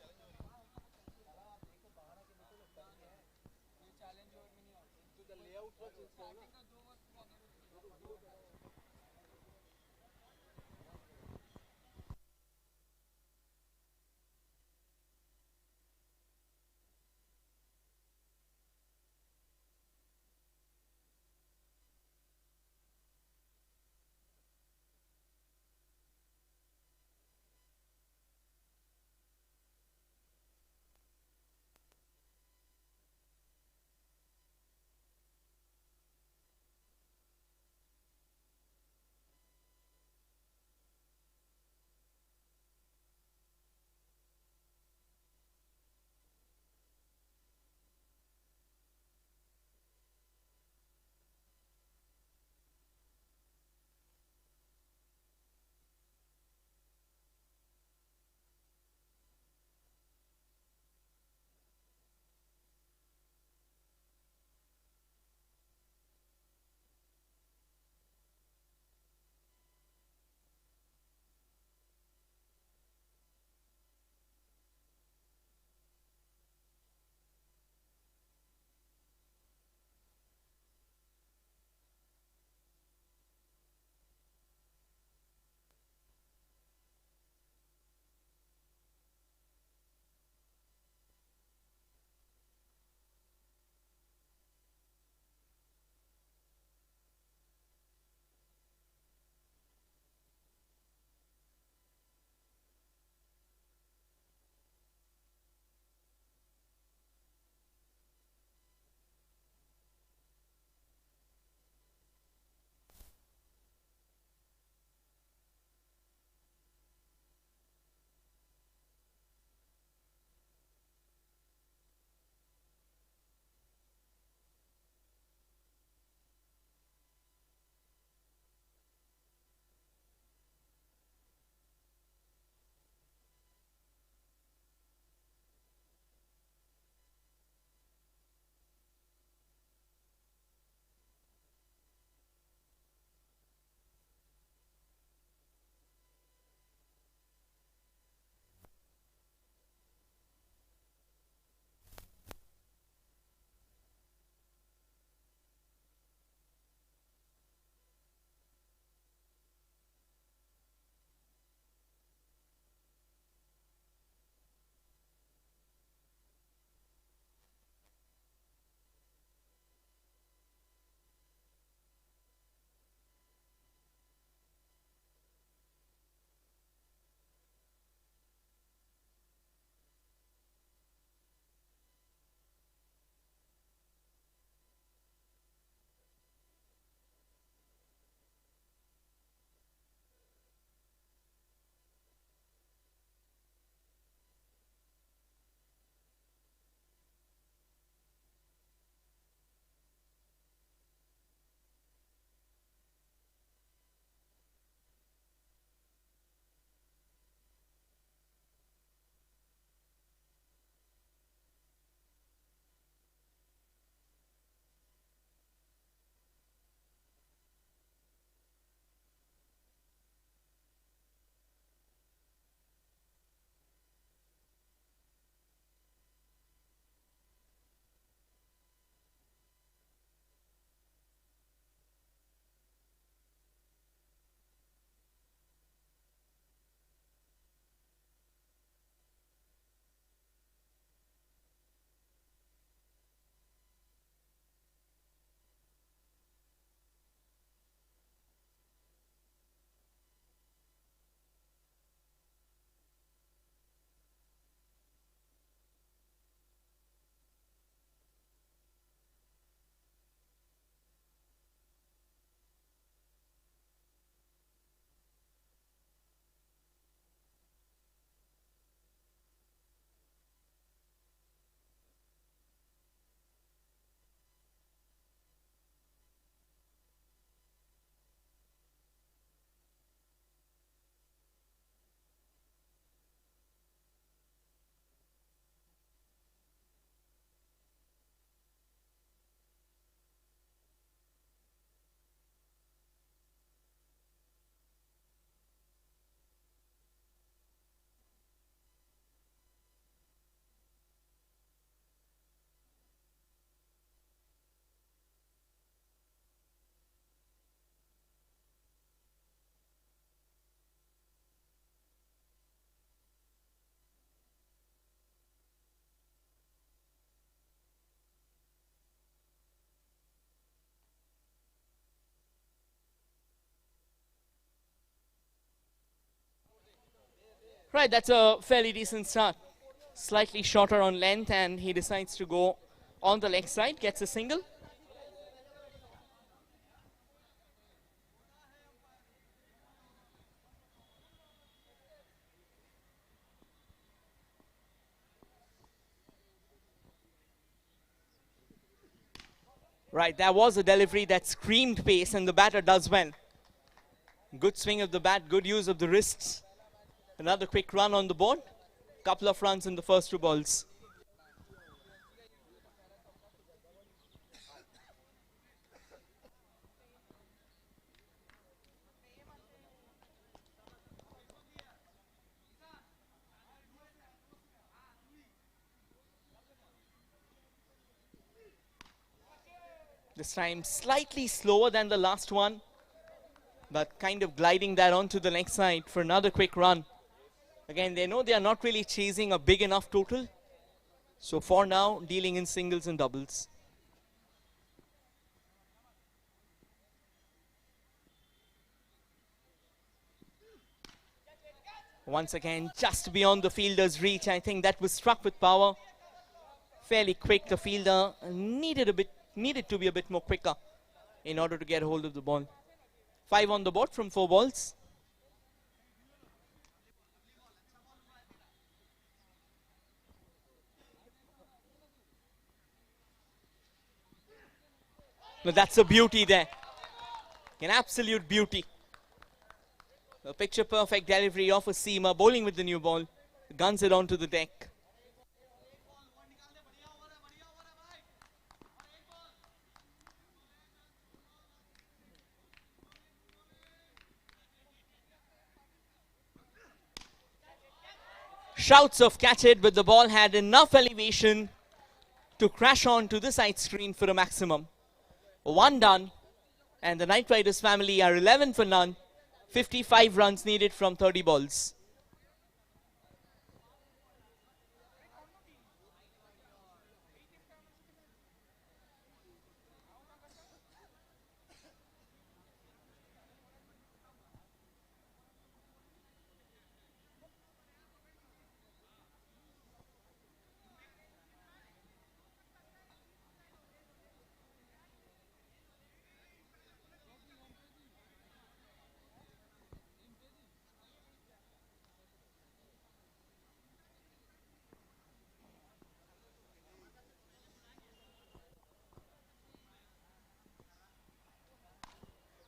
Right, that's a fairly decent start. Slightly shorter on length, and he decides to go on the leg side, gets a single. Right, that was a delivery that screamed pace, and the batter does well. Good swing of the bat, good use of the wrists. Another quick run on the board. Couple of runs in the first 2 balls. This time slightly slower than the last one, but kind of gliding that onto the next side for another quick run. Again, they know they are not really chasing a big enough total. So for now, dealing in singles and doubles. Once again, just beyond the fielder's reach. I think that was struck with power. Fairly quick. The fielder needed to be a bit more quicker in order to get hold of the ball. 5 on the board from 4 balls. But that's a beauty there. An absolute beauty. A picture perfect delivery of a seamer bowling with the new ball. Guns it onto the deck. Shouts of catch it, but the ball had enough elevation to crash on to the side screen for a maximum. 1 done, and the Knight Riders family are 11 for none. 55 runs needed from 30 balls.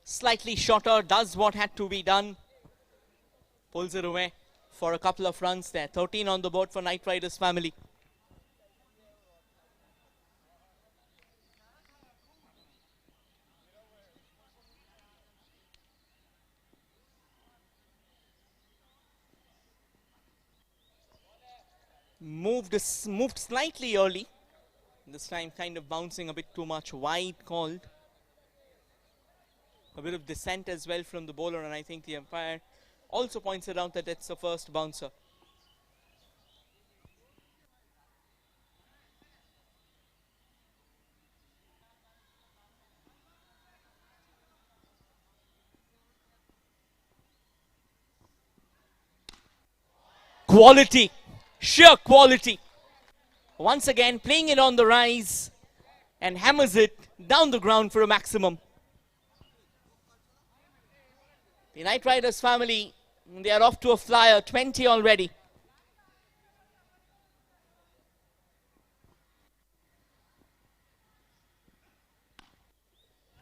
Slightly shorter, does what had to be done. Pulls it away for a couple of runs there. 13 on the board for Knight Riders family. Moved slightly early. This time kind of bouncing a bit too much wide called. A bit of descent as well from the bowler, and I think the umpire also pointed out that it's the first bouncer. Quality, sheer quality. Once again, playing it on the rise and hammers it down the ground for a maximum. The Knight Riders family, they are off to a flyer, 20 already.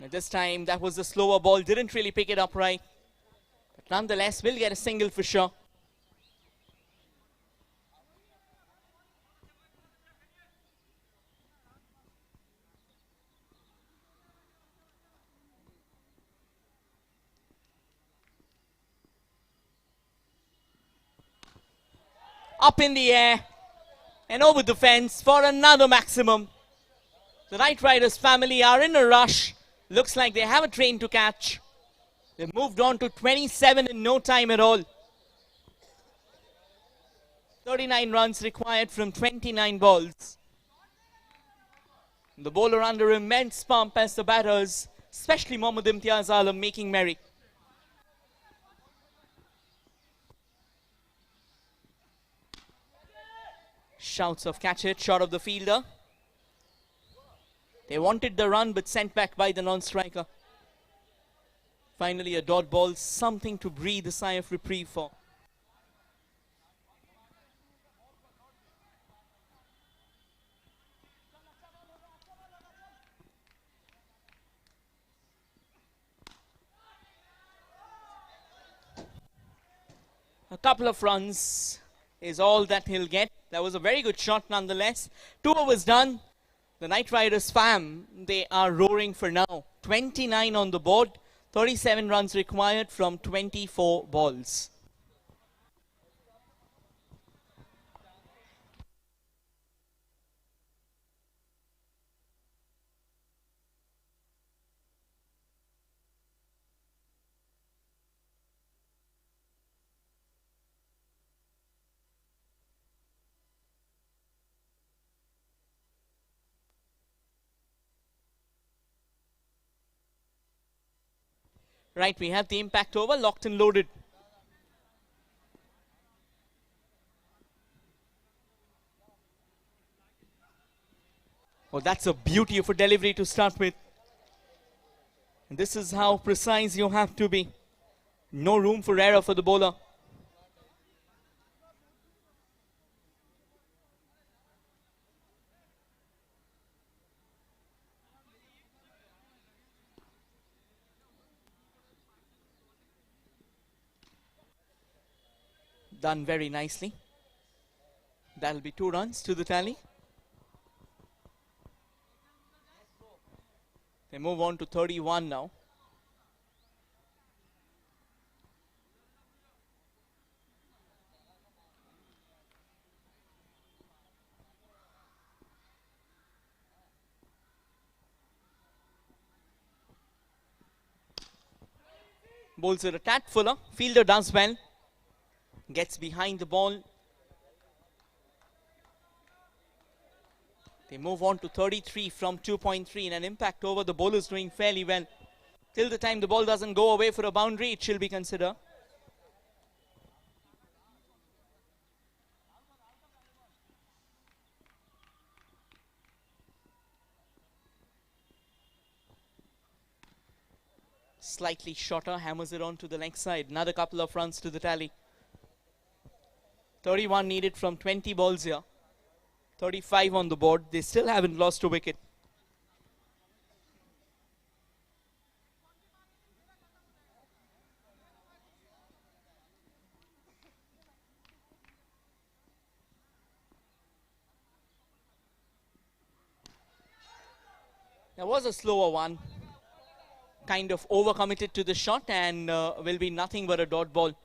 And this time, that was a slower ball, didn't really pick it up right. But nonetheless, will get a single for sure. Up in the air and over the fence for another maximum. The Knight Riders family are in a rush. Looks like they have a train to catch. They've moved on to 27 in no time at all. 39 runs required from 29 balls. The bowler under immense pump as the batters, especially Mohammad Imtiaz Alam, making merry. Shouts of catch it, shot of the fielder. They wanted the run but sent back by the non-striker. Finally a dot ball, something to breathe a sigh of reprieve for. A couple of runs is all that he'll get. That was a very good shot nonetheless. 2 overs done. The Knight Riders fam, they are roaring for now. 29 on the board, 37 runs required from 24 balls. Right, we have the impact over, locked and loaded. Oh, that's a beauty of a delivery to start with. And this is how precise you have to be. No room for error for the bowler. Done very nicely. That'll be 2 runs to the tally. They move on to 31 now. Bowls it a tad fuller. Fielder does well. Gets behind the ball. They move on to 33 from 2.3 in an impact over. The bowler is doing fairly well. Till the time the ball doesn't go away for a boundary, it shall be considered. Slightly shorter, hammers it on to the leg side. Another couple of runs to the tally. 31 needed from 20 balls here. 35 on the board. They still haven't lost a wicket. There was a slower one. Kind of overcommitted to the shot and will be nothing but a dot ball.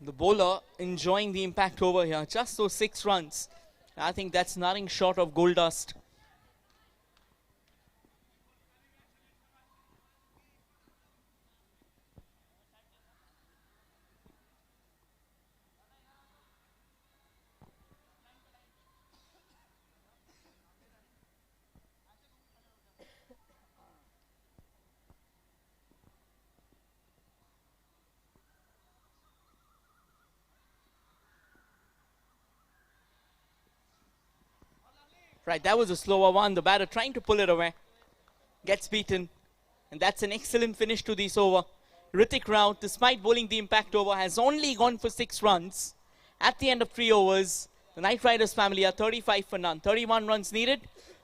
The bowler enjoying the impact over here. Just those 6 runs. I think that's nothing short of gold dust. Right, that was a slower one. The batter trying to pull it away. Gets beaten. And that's an excellent finish to this over. Ritik Rao, despite bowling the impact over, has only gone for 6 runs. At the end of 3 overs, the Knight Riders family are 35 for none. 31 runs needed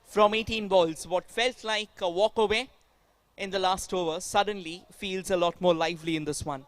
from 18 balls. What felt like a walk away in the last over suddenly feels a lot more lively in this one.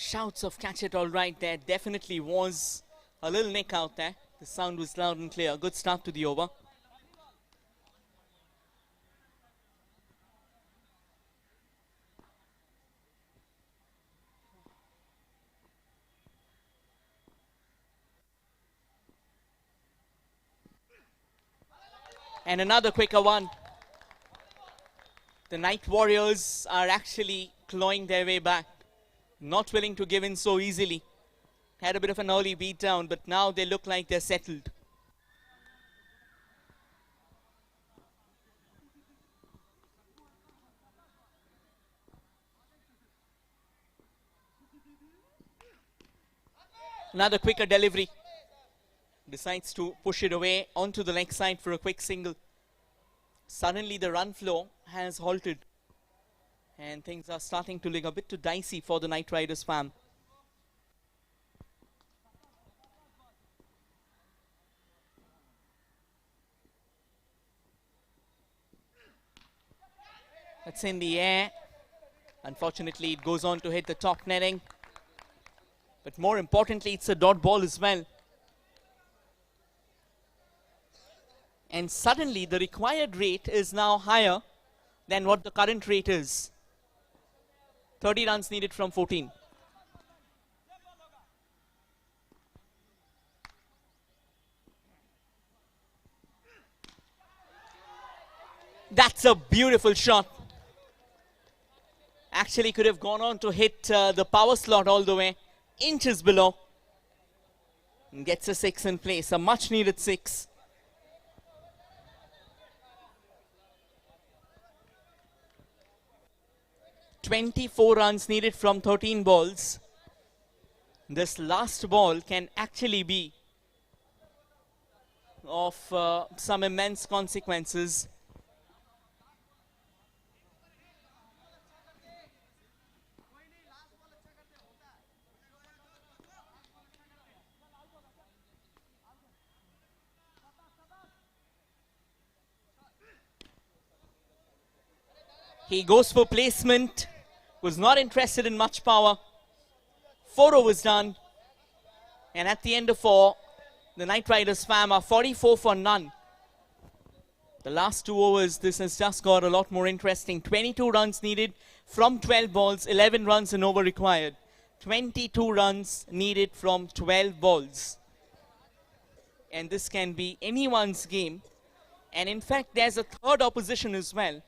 Shouts of catch it all right there. Definitely was a little nick out there. The sound was loud and clear. Good start to the over. And another quicker one. The Night Warriors are actually clawing their way back. Not willing to give in so easily. Had a bit of an early beatdown, but now they look like they're settled. Another quicker delivery. Decides to push it away onto the leg side for a quick single. Suddenly the run flow has halted. And things are starting to look a bit too dicey for the Knight Riders fam. That's in the air. Unfortunately, it goes on to hit the top netting. But more importantly, it's a dot ball as well. And suddenly, the required rate is now higher than what the current rate is. 30 runs needed from 14. That's a beautiful shot. Actually could have gone on to hit the power slot all the way, inches below. And gets a 6 in place, a much needed 6. "24 runs needed from 13 balls. This last ball can actually be of some immense consequences. He goes for placement, was not interested in much power. 4 overs done. And at the end of 4, the Knight Riders fam are 44 for none. The last 2 overs, this has just got a lot more interesting. 22 runs needed from 12 balls, 11 runs and over required. 22 runs needed from 12 balls. And this can be anyone's game. And in fact, there's a third opposition as well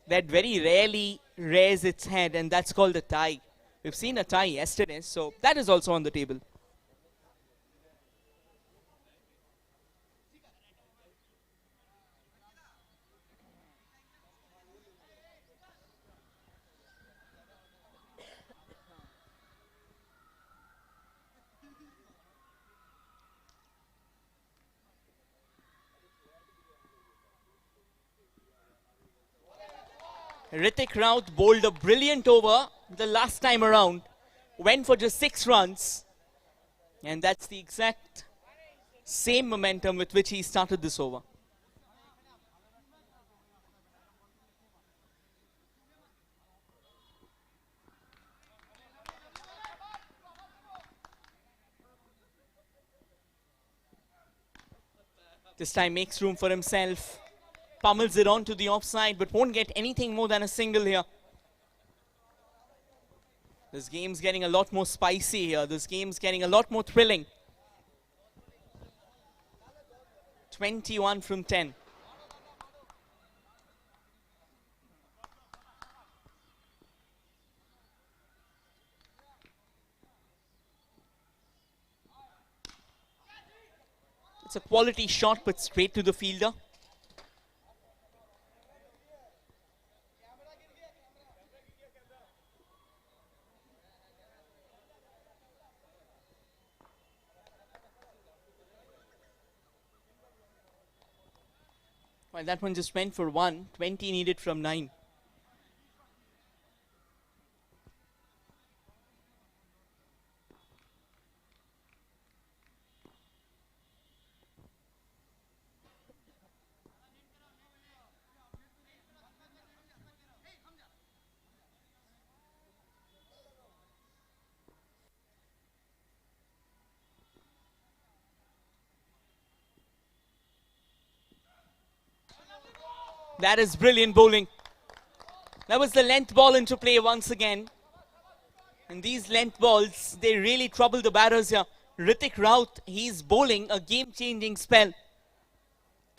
that very rarely rears its head, and that's called a tie. We've seen a tie yesterday, so that is also on the table. Hrithik Raut bowled a brilliant over the last time around. Went for just 6 runs. And that's the exact same momentum with which he started this over. This time makes room for himself. Pummels it onto the offside, but won't get anything more than a single here. This game's getting a lot more spicy here. This game's getting a lot more thrilling. 21 from 10. It's a quality shot, but straight to the fielder. Well, that one just went for 1. 20 needed from 9. That is brilliant bowling. That was the length ball into play once again. And these length balls, they really trouble the batters here. Hrithik Raut, he's bowling a game-changing spell.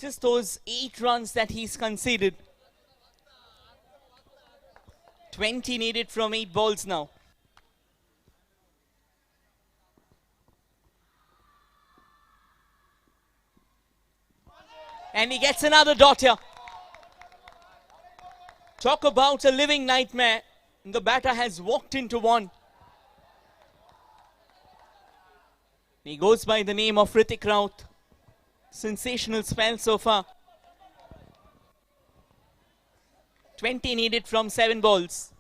Just those 8 runs that he's conceded. 20 needed from 8 balls now. And he gets another dot here. Talk about a living nightmare. The batter has walked into one. He goes by the name of Hrithik Raut. Sensational spell so far. 20 needed from 7 balls.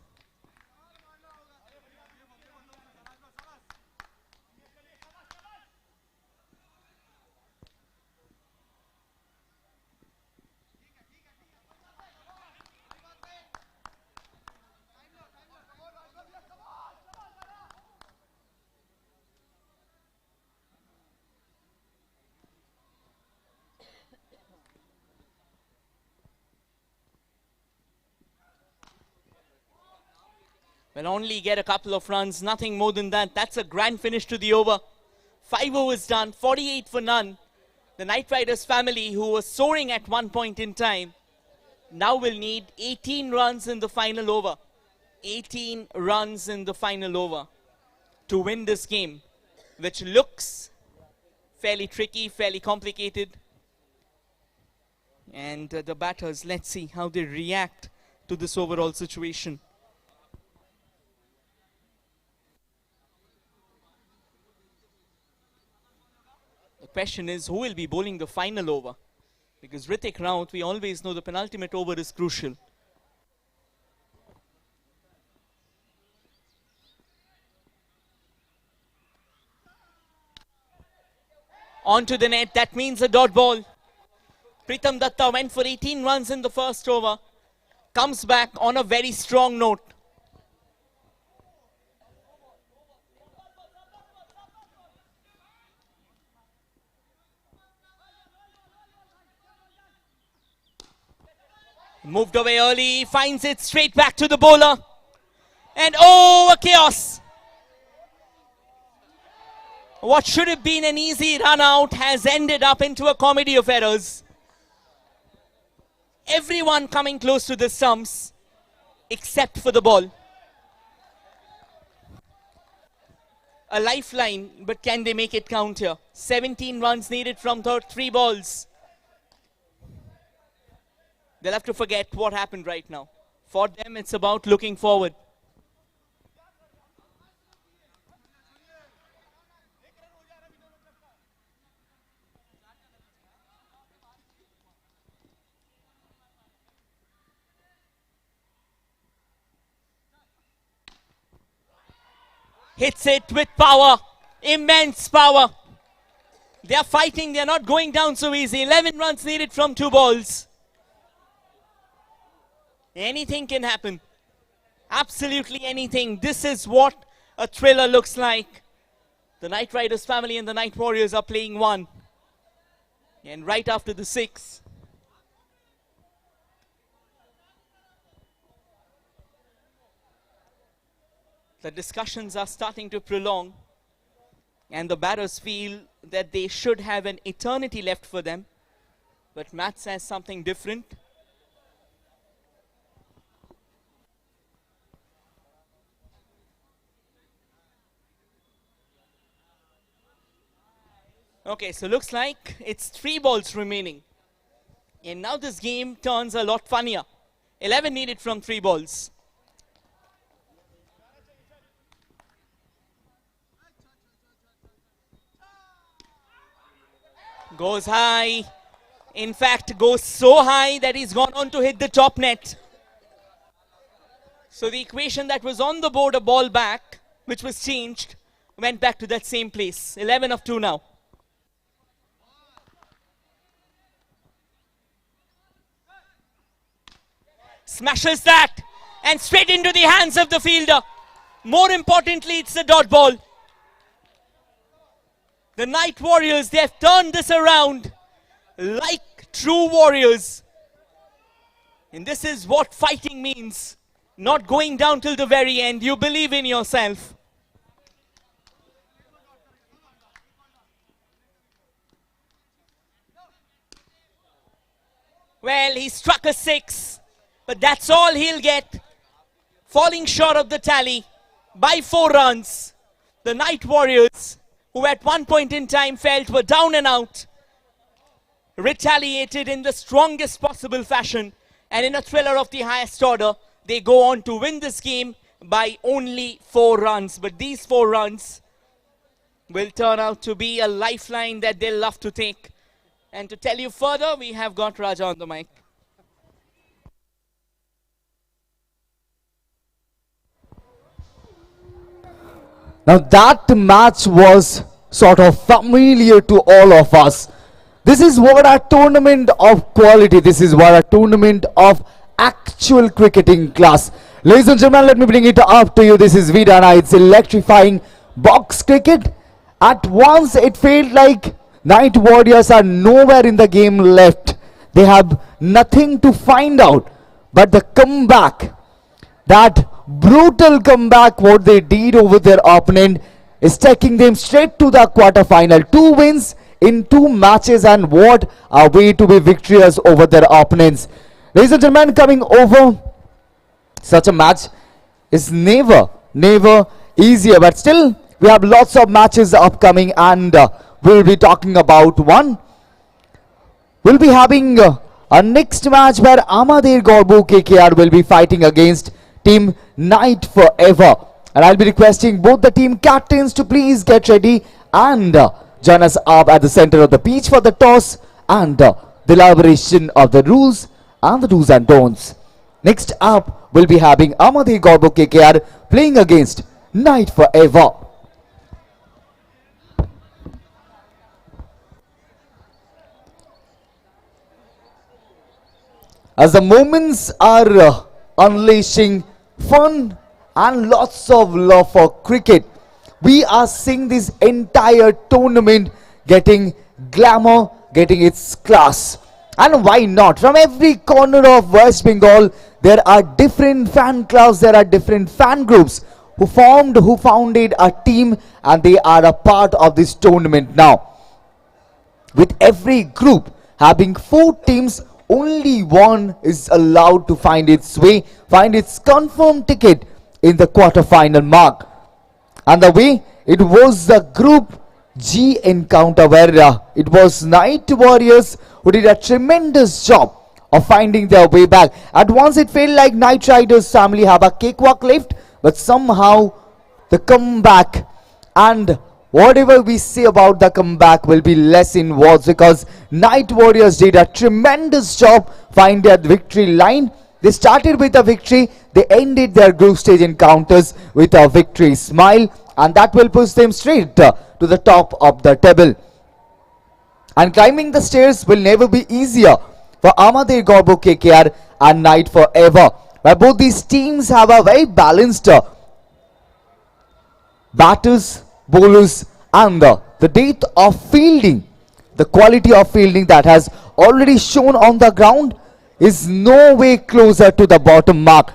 Will only get a couple of runs, nothing more than that. That's a grand finish to the over. 5 overs done, 48 for none. The Knight Riders family, who was soaring at one point in time, now will need 18 runs in the final over. 18 runs in the final over to win this game, which looks fairly tricky, fairly complicated. And the batters, let's see how they react to this overall situation. The question is, who will be bowling the final over? Because Hrithik Raut, we always know the penultimate over is crucial. Onto the net, that means a dot ball. Pritham Datta went for 18 runs in the first over. Comes back on a very strong note. Moved away early, finds it straight back to the bowler. And oh, a chaos. What should have been an easy run out has ended up into a comedy of errors. Everyone coming close to the stumps except for the ball. A lifeline, but can they make it count here? 17 runs needed from 3 balls. They'll have to forget what happened right now. For them, it's about looking forward. Hits it with power, immense power. They are fighting, they are not going down so easy. 11 runs needed from 2 balls. Anything can happen. Absolutely anything. This is what a thriller looks like. The Knight Riders family and the Knight Warriors are playing one. And right after the 6. The discussions are starting to prolong. And the batters feel that they should have an eternity left for them. But Matt says something different. Okay, so looks like it's 3 balls remaining. And now this game turns a lot funnier. 11 needed from 3 balls. Goes high. In fact, goes so high that he's gone on to hit the top net. So the equation that was on the board, a ball back, which was changed, went back to that same place. 11 of 2 now. Smashes that and straight into the hands of the fielder. More importantly, it's a dot ball. The Knight Warriors, they have turned this around like true warriors. And this is what fighting means. Not going down till the very end. You believe in yourself. Well, he struck a 6, but that's all he'll get. Falling short of the tally by 4 runs. The Night Warriors, who at one point in time felt were down and out, retaliated in the strongest possible fashion, and in a thriller of the highest order, they go on to win this game by only 4 runs. But these 4 runs will turn out to be a lifeline that they'll love to take. And to tell you further, we have got Raja on the mic. Now that match was sort of familiar to all of us. This is what a tournament of quality, this is what a tournament of actual cricketing class. Ladies and gentlemen, let me bring it up to you. This is Vida Knight's electrifying box cricket. At once it felt like Night Warriors are nowhere in the game left. They have nothing to find out. But the comeback, that brutal comeback what they did over their opponent, is taking them straight to the quarter-final. 2 wins in 2 matches, and what a way to be victorious over their opponents. Ladies and gentlemen, coming over such a match is never easier, but still we have lots of matches upcoming, and we'll be talking about one. We'll be having a next match where Amader Gorbu KKR will be fighting against Team Night Forever, and I'll be requesting both the team captains to please get ready and join us up at the center of the pitch for the toss and the elaboration of the rules and the do's and don'ts. Next up, we'll be having Amader Gorbu KKR playing against Night Forever. As the moments are unleashing fun and lots of love for cricket, we are seeing this entire tournament getting glamour, getting its class. And why not? From every corner of West Bengal, there are different fan clubs, there are different fan groups who founded a team, and they are a part of this tournament now. With every group having 4 teams, only one is allowed to find its way, find its confirmed ticket in the quarter-final mark. And the way it was the Group G encounter where it was Night Warriors who did a tremendous job of finding their way back. At once it felt like Night Riders family have a cakewalk left, but somehow the comeback, and whatever we say about the comeback will be less in words, because Night Warriors did a tremendous job finding their victory line. They started with a victory, they ended their group stage encounters with a victory smile, and that will push them straight to the top of the table. And climbing the stairs will never be easier for Amader Gorbu KKR and Night Forever, where both these teams have a very balanced batters, bowlers, and the depth of fielding, the quality of fielding that has already shown on the ground is no way closer to the bottom mark.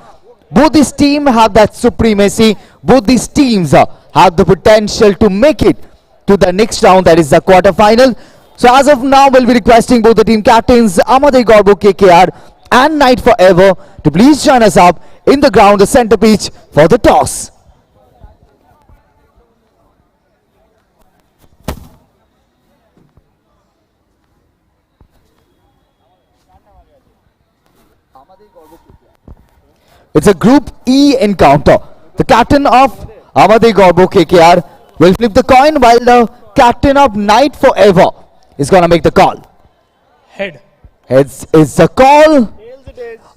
Both these teams have that supremacy. Both these teams have the potential to make it to the next round, that is the quarter-final. So as of now, we'll be requesting both the team captains, Amader Gorbu KKR and Night Forever, to please join us up in the ground, the center pitch, for the toss. It's a Group E encounter. The captain of Amader Gorbu KKR will flip the coin, while the captain of Night Forever is going to make the call. Head. Heads is the call.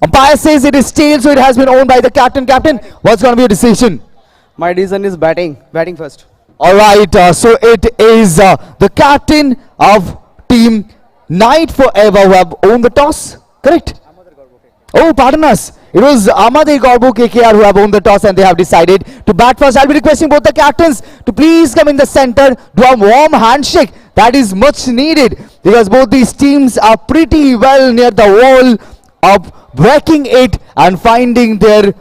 Umpire says it is tail, so it has been owned by the captain. Captain, what's going to be your decision? My decision is batting first. Alright, so it is the captain of team Night Forever who have owned the toss, correct? Oh, pardon us. It was Amader Gorbu KKR who have owned the toss, and they have decided to bat first. I'll be requesting both the captains to please come in the center, do a warm handshake. That is much needed, because both these teams are pretty well near the wall of breaking it and finding their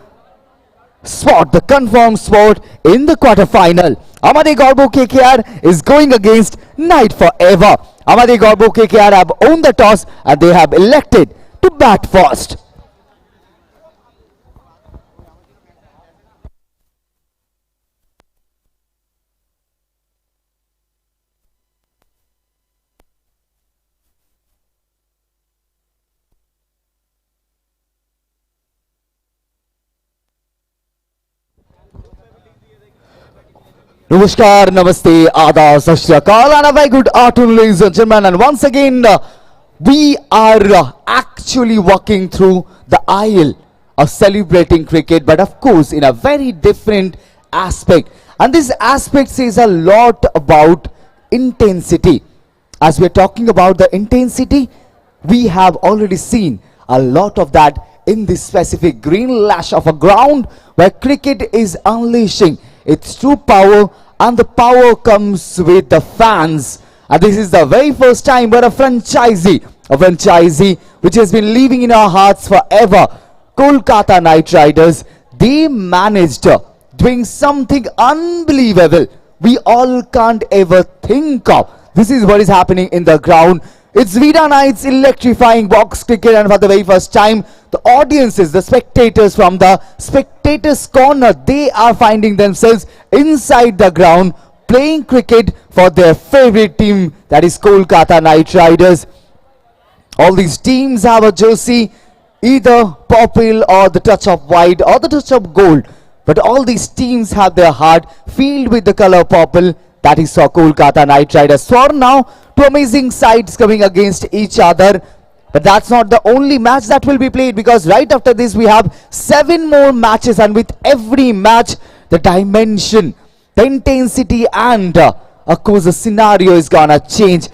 spot, the confirmed spot in the quarter-final. Amader Gorbu KKR is going against Night Forever. Amader Gorbu KKR have owned the toss, and they have elected to bat first. Namaskar, Namaste, Aadab, Sat Shri Akal, and a very good afternoon, ladies and gentlemen. And once again, we are actually walking through the aisle of celebrating cricket, but of course, in a very different aspect. And this aspect says a lot about intensity. As we're talking about the intensity, we have already seen a lot of that in this specific green lash of a ground where cricket is unleashing its true power, and the power comes with the fans. And this is the very first time where a franchisee which has been living in our hearts forever, Kolkata Knight Riders, they managed doing something unbelievable we all can't ever think of. This is what is happening in the ground. It's Vida Knights electrifying box cricket, and for the very first time, the audiences, the spectators from the spectators corner, they are finding themselves inside the ground playing cricket for their favorite team, that is Kolkata Knight Riders. All these teams have a jersey, either purple or the touch of white or the touch of gold. But all these teams have their heart filled with the color purple. That is for Kolkata Knight Riders. For now, two amazing sides coming against each other. But that's not the only match that will be played, because right after this we have 7 more matches, and with every match the dimension, the intensity, and of course the scenario is gonna change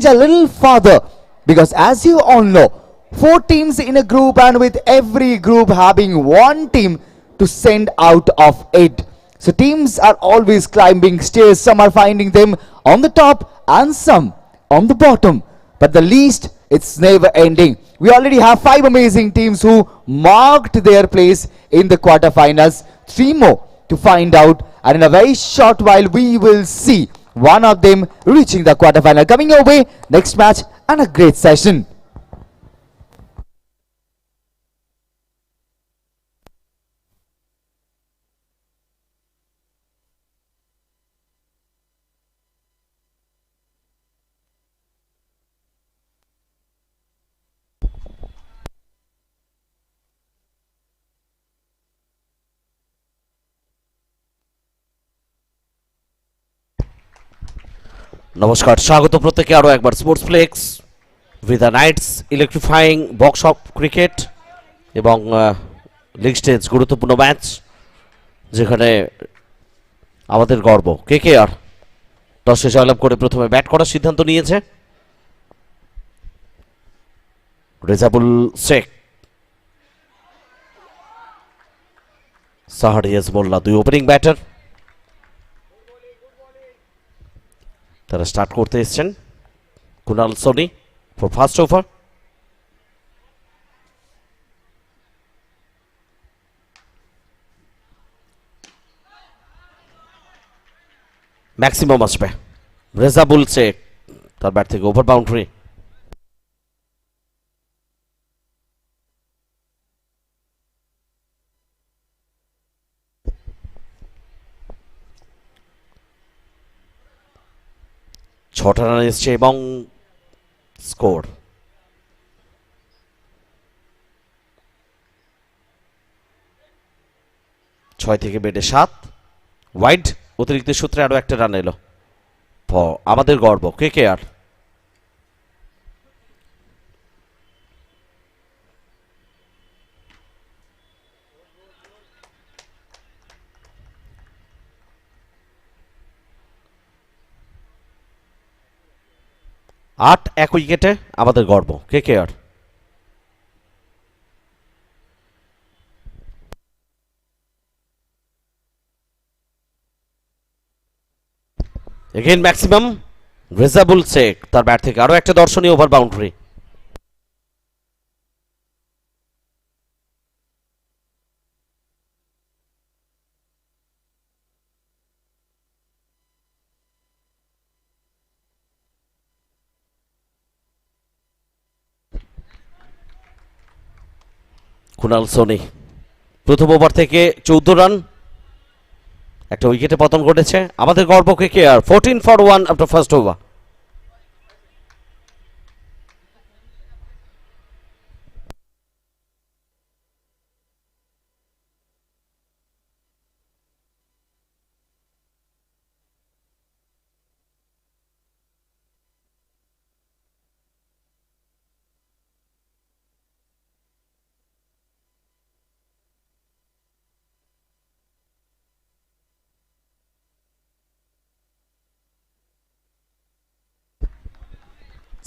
a little further, because as you all know, 4 teams in a group, and with every group having one team to send out of it. So teams are always climbing stairs. Some are finding them on the top and some on the bottom, but the least, it's never ending. We already have 5 amazing teams who marked their place in the quarterfinals. 3 more to find out, and in a very short while we will see one of them reaching the quarterfinal. Coming your way, next match and a great session. নমস্কার, স্বাগত প্রত্যেকে আরও একবার Sports Flex with the Knights electrifying box of cricket এবং league stage গুরুত্বপূর্ণ match, যেখানে আমাদের গর্ব কেকেআর টসে জয়লাভ করে প্রথমে ব্যাট করার সিদ্ধান্ত নিয়েছে। Rezabul Sheikh, Shahriaz Molla, 2 opening batter. তারা স্টার্ট করতে এসছেন। Kunal Soni for first over. Maximum আসবে। রেজাবুল শেখ, তার ব্যাট থেকে ওভার বাউন্ডারি। ছটা রান এসছে এবং স্কোর 6 থেকে বেডে 7। ওয়াইড অতিরিক্ত সূত্রে আরো একটা রান এলো। আমাদের গর্ব কেকেআর। আট 1 উইকেটে আমাদের গর্ব KKR. Again maximum. Rezabul Sheikh, তার ব্যাট থেকে আরো একটা দর্শনীয় ওভার বাউন্ডারি। কুনাল সোনি প্রথম ওভার থেকে 14 রান, একটা উইকেটে পতন ঘটেছে। আমাদের গর্ব KKR 14 for 1 after first over.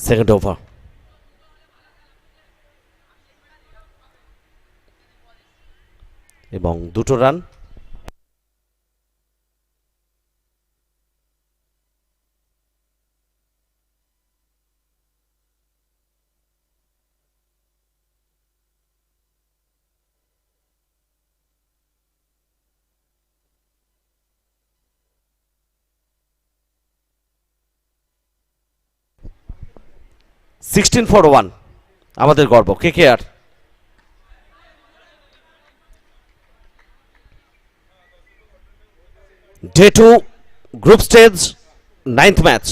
Second over এবং 2 রান। সিক্সটিন ফর 1 আমাদের গর্ব KKR। Day 2 group stage 9th match,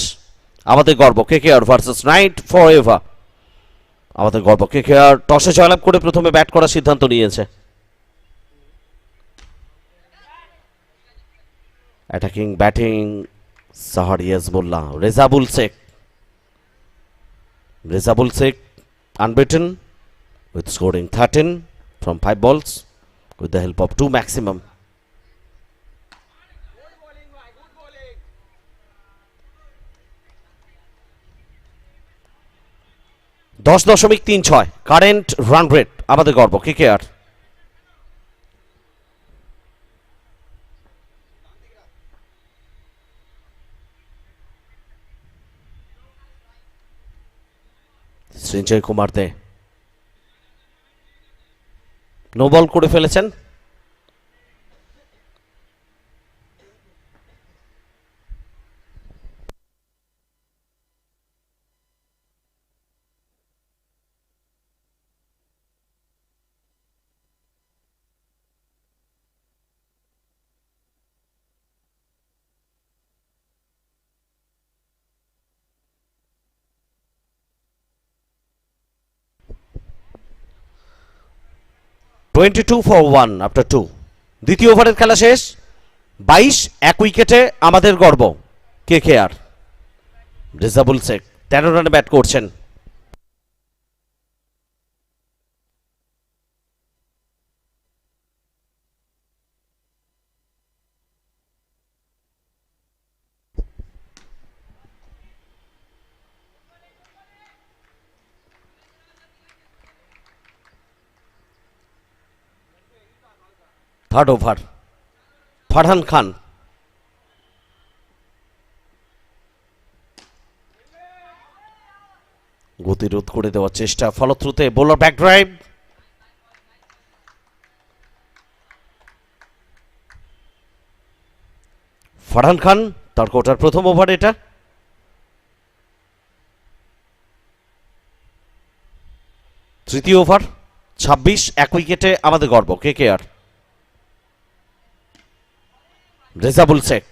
আমাদের গর্ব KKR versus night for ever. আমাদের গর্ব KKR টসে জয়লাভ করে প্রথমে ব্যাট করার সিদ্ধান্ত নিয়েছে। Attacking batting Shahariaz Molla, Rezabul Sheikh unbeaten with scoring 13 from 5 balls with the help of 2 maximum. দশ দশমিক 3-6 কারেন্ট রান রেট আমাদের গর্ব KKR। Sanjay Kumar De no ball করে ফেলেছেন। (22 for 1 after 2) দ্বিতীয় ওভারের খেলা শেষ। 22 এক উইকেটে আমাদের গর্ব KKR। রেজাবুল শেখ 13 রানে ব্যাট করছেন। থার্ড ওভার ফারহান খান গতিরোধ করে দেওয়ার চেষ্টা, ফলশ্রুতে বোলার ব্যাক ড্রাইভ। ফারহান খান তার কোটার প্রথম ওভার এটা। তৃতীয় ওভার 26 এক উইকেটে আমাদের গর্ব KKR। রেজাবুল শেখ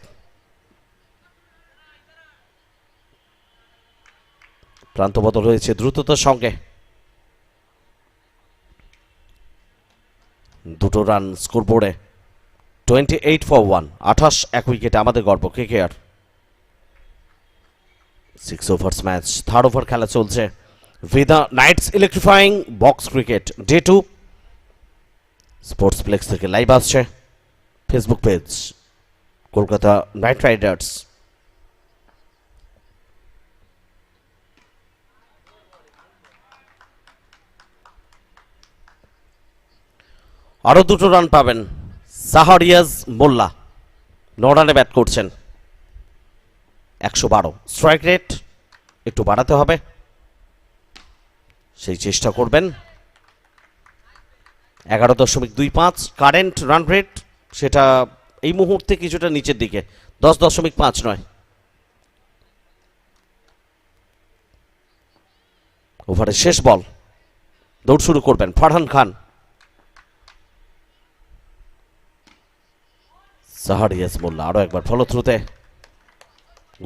প্রান্ত বদল হয়েছে দ্রুততার সঙ্গে। 2 রান স্কোরবোর্ডে। 28 for 1 28 এক উইকেটে আমাদের গর্ব KKR। 6 overs match, third over খেলা চলছে। Vida Knights electrifying box cricket day 2 sportsplex থেকে লাইভ আসছে। Facebook page Kolkata Knight Riders. আরো 2 রান পাবেন। সাহারিয়াজ মোল্লা 9 রানে ব্যাট করছেন। 112 স্ট্রাইক রেট একটু বাড়াতে হবে, সেই চেষ্টা করবেন। 11.25 কারেন্ট রান রেট, সেটা এই মুহূর্তে কিছুটা নিচের দিকে, 10.5 নয়। ওভারের শেষ বল, দৌড় শুরু করবেন ফারহান খান। সাহারিয়াস মোল্লা আরো একবার ফলো থ্রুতে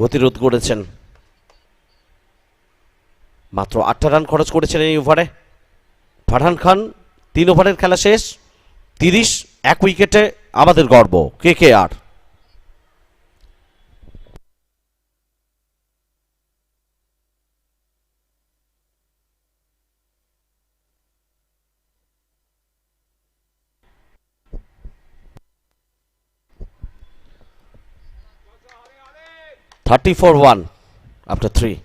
গতিরোধ করেছেন। মাত্র 8টা রান খরচ করেছেন এই ওভারে ফারহান খান। 3 ওভারের খেলা শেষ, 30 এক উইকেটে আমাদের গর্ব KKR। (30 for 1 after 3).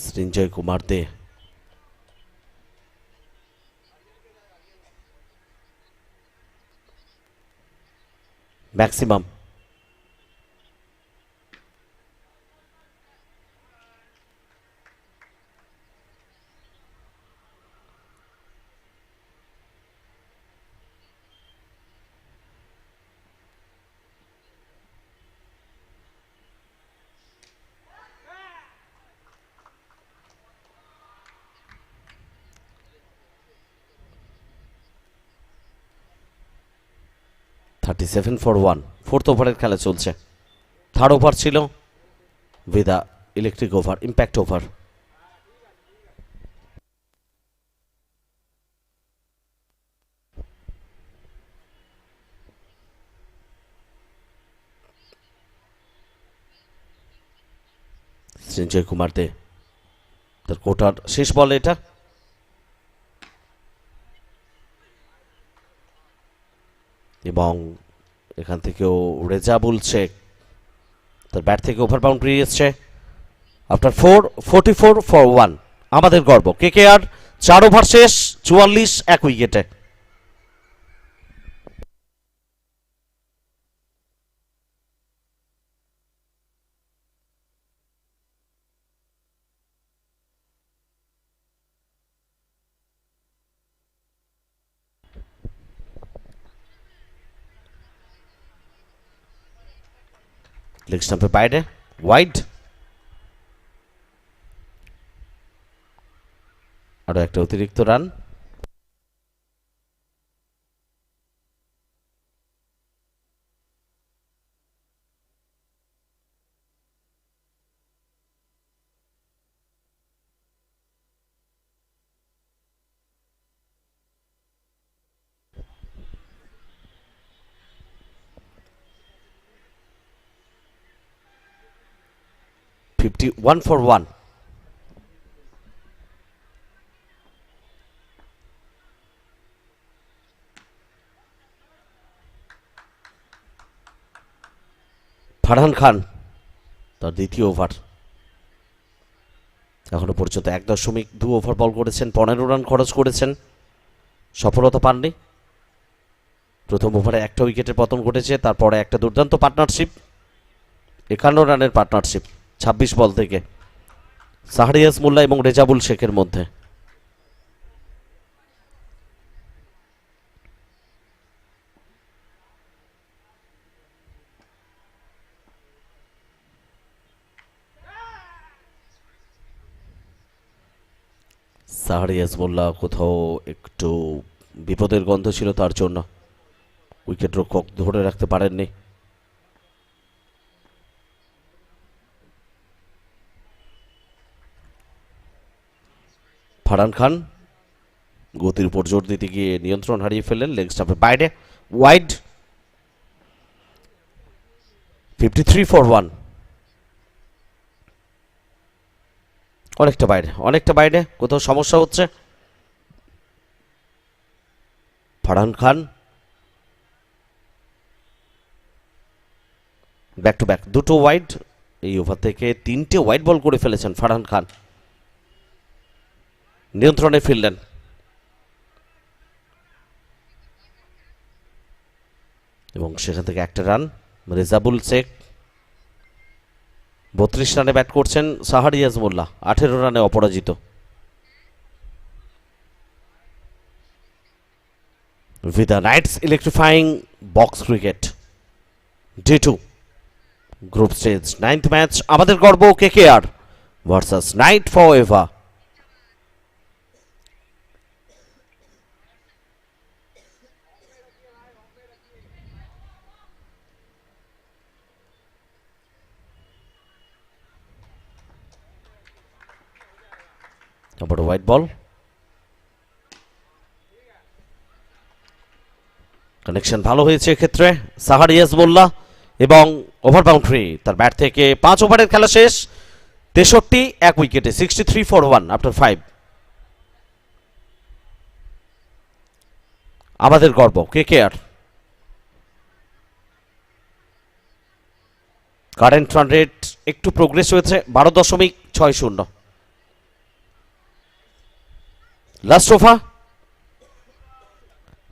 Srinjoy Kumar De maximum. (37 for 1) fourth ওভারের খেলা চলছে। থার্ড ওভার ছিল Vida electric over, impact over. Sanjay Kumar De তার কোটার শেষ বল এটা। এবং এখান থেকেও রেজাবুল শেখ তার ব্যাট থেকে ওভার বাউন্ডারি এসছে। আফটার 44 for 1 আমাদের গর্ব KKR। 4 ওভার শেষ, 44 এক উইকেটে। লেগ স্টাম্পের বাইরে ওয়াইড। আরো একটা অতিরিক্ত রান। (51 for 1) ফারহান খান তার দ্বিতীয় ওভার। এখনো পর্যন্ত 1.2 ওভার বল করেছেন, 15 রান খরচ করেছেন, সফলতা পাননি। প্রথম ওভারে একটা উইকেটের পতন ঘটেছে, তারপরে একটা দুর্দান্ত পার্টনারশিপ, 51 রানের পার্টনারশিপ 26 বল থেকে সাহারিয়াস মোল্লা এবং রেজাবুল শেখের মধ্যে। সাহারিয়াস মোল্লা কোথাও একটু বিপদের গন্ধ ছিল, তার জন্য উইকেট রক্ষক ধরে রাখতে পারেননি। ফারহান খান গতির উপর জোর দিতে গিয়ে নিয়ন্ত্রণ হারিয়ে ফেললেন, লেগ স্টাম্পের বাইরে ওয়াইড। 53 for 1 অনেকটা বাইরে কোথাও সমস্যা হচ্ছে। ফারহান খান ব্যাক টু ব্যাক দুটো ওয়াইড। এই ওভার থেকে 3টে ওয়াইড বল করে ফেলেছেন ফারহান খান, নিয়ন্ত্রণে ফিরলেন। এবং সেখান থেকে একটা রান। রেজাবুল শেখ 32 রানে ব্যাট করছেন, সাহারিয়াজ মোল্লা 18 রানে অপরাজিত। Vida Knights Electrifying Box Cricket D2 Group Stage 9th match আমাদের গর্ব KKR versus Knight Forever. Number white ball. Connection ভালো হয়েছে এক্ষেত্রে সাহারিয়াস মোল্লা এবং ওভার বাউন্ডারি তার ব্যাট থেকে 5 ওভারের খেলা শেষ 63 এক উইকেটে 63 ফর 1 আফটার 5 আমাদের গর্ব KKR কারেন্ট রান রেট একটু প্রোগ্রেস হয়েছে 12.60 লাস্ট ওভার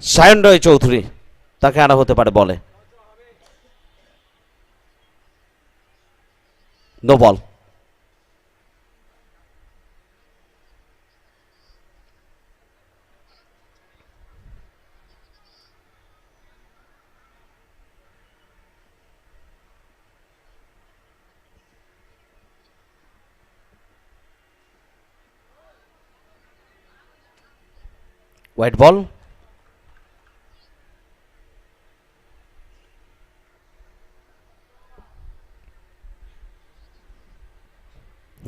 সায়ন রয় চৌধুরী তাকে আনা হতে পারে বলে নো বল হোয়াইট বল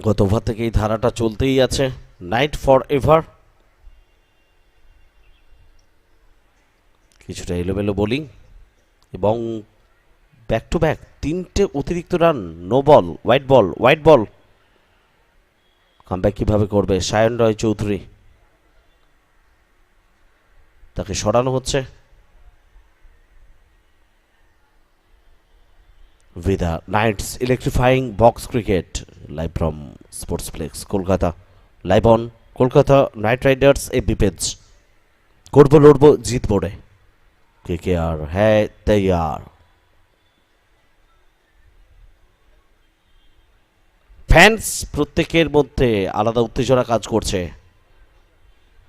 গত ওভার থেকে এই ধারাটা চলতেই আছে নাইট ফর এভার কিছুটা এলোমেলো বোলিং এবং ব্যাক টু ব্যাক 3টে অতিরিক্ত run no ball white ball comeback কিভাবে করবে সায়ন রয় চৌধুরী তাকে সরানো হচ্ছে Vida Knights Electrifying Box Cricket live from Sportsplex Kolkata live on Kolkata Knight Riders AB page করবো লড়বো জিতবো রে KKR হ্যাঁ তৈয়ার ফ্যান্স প্রত্যেকের মধ্যে আলাদা উত্তেজনা কাজ করছে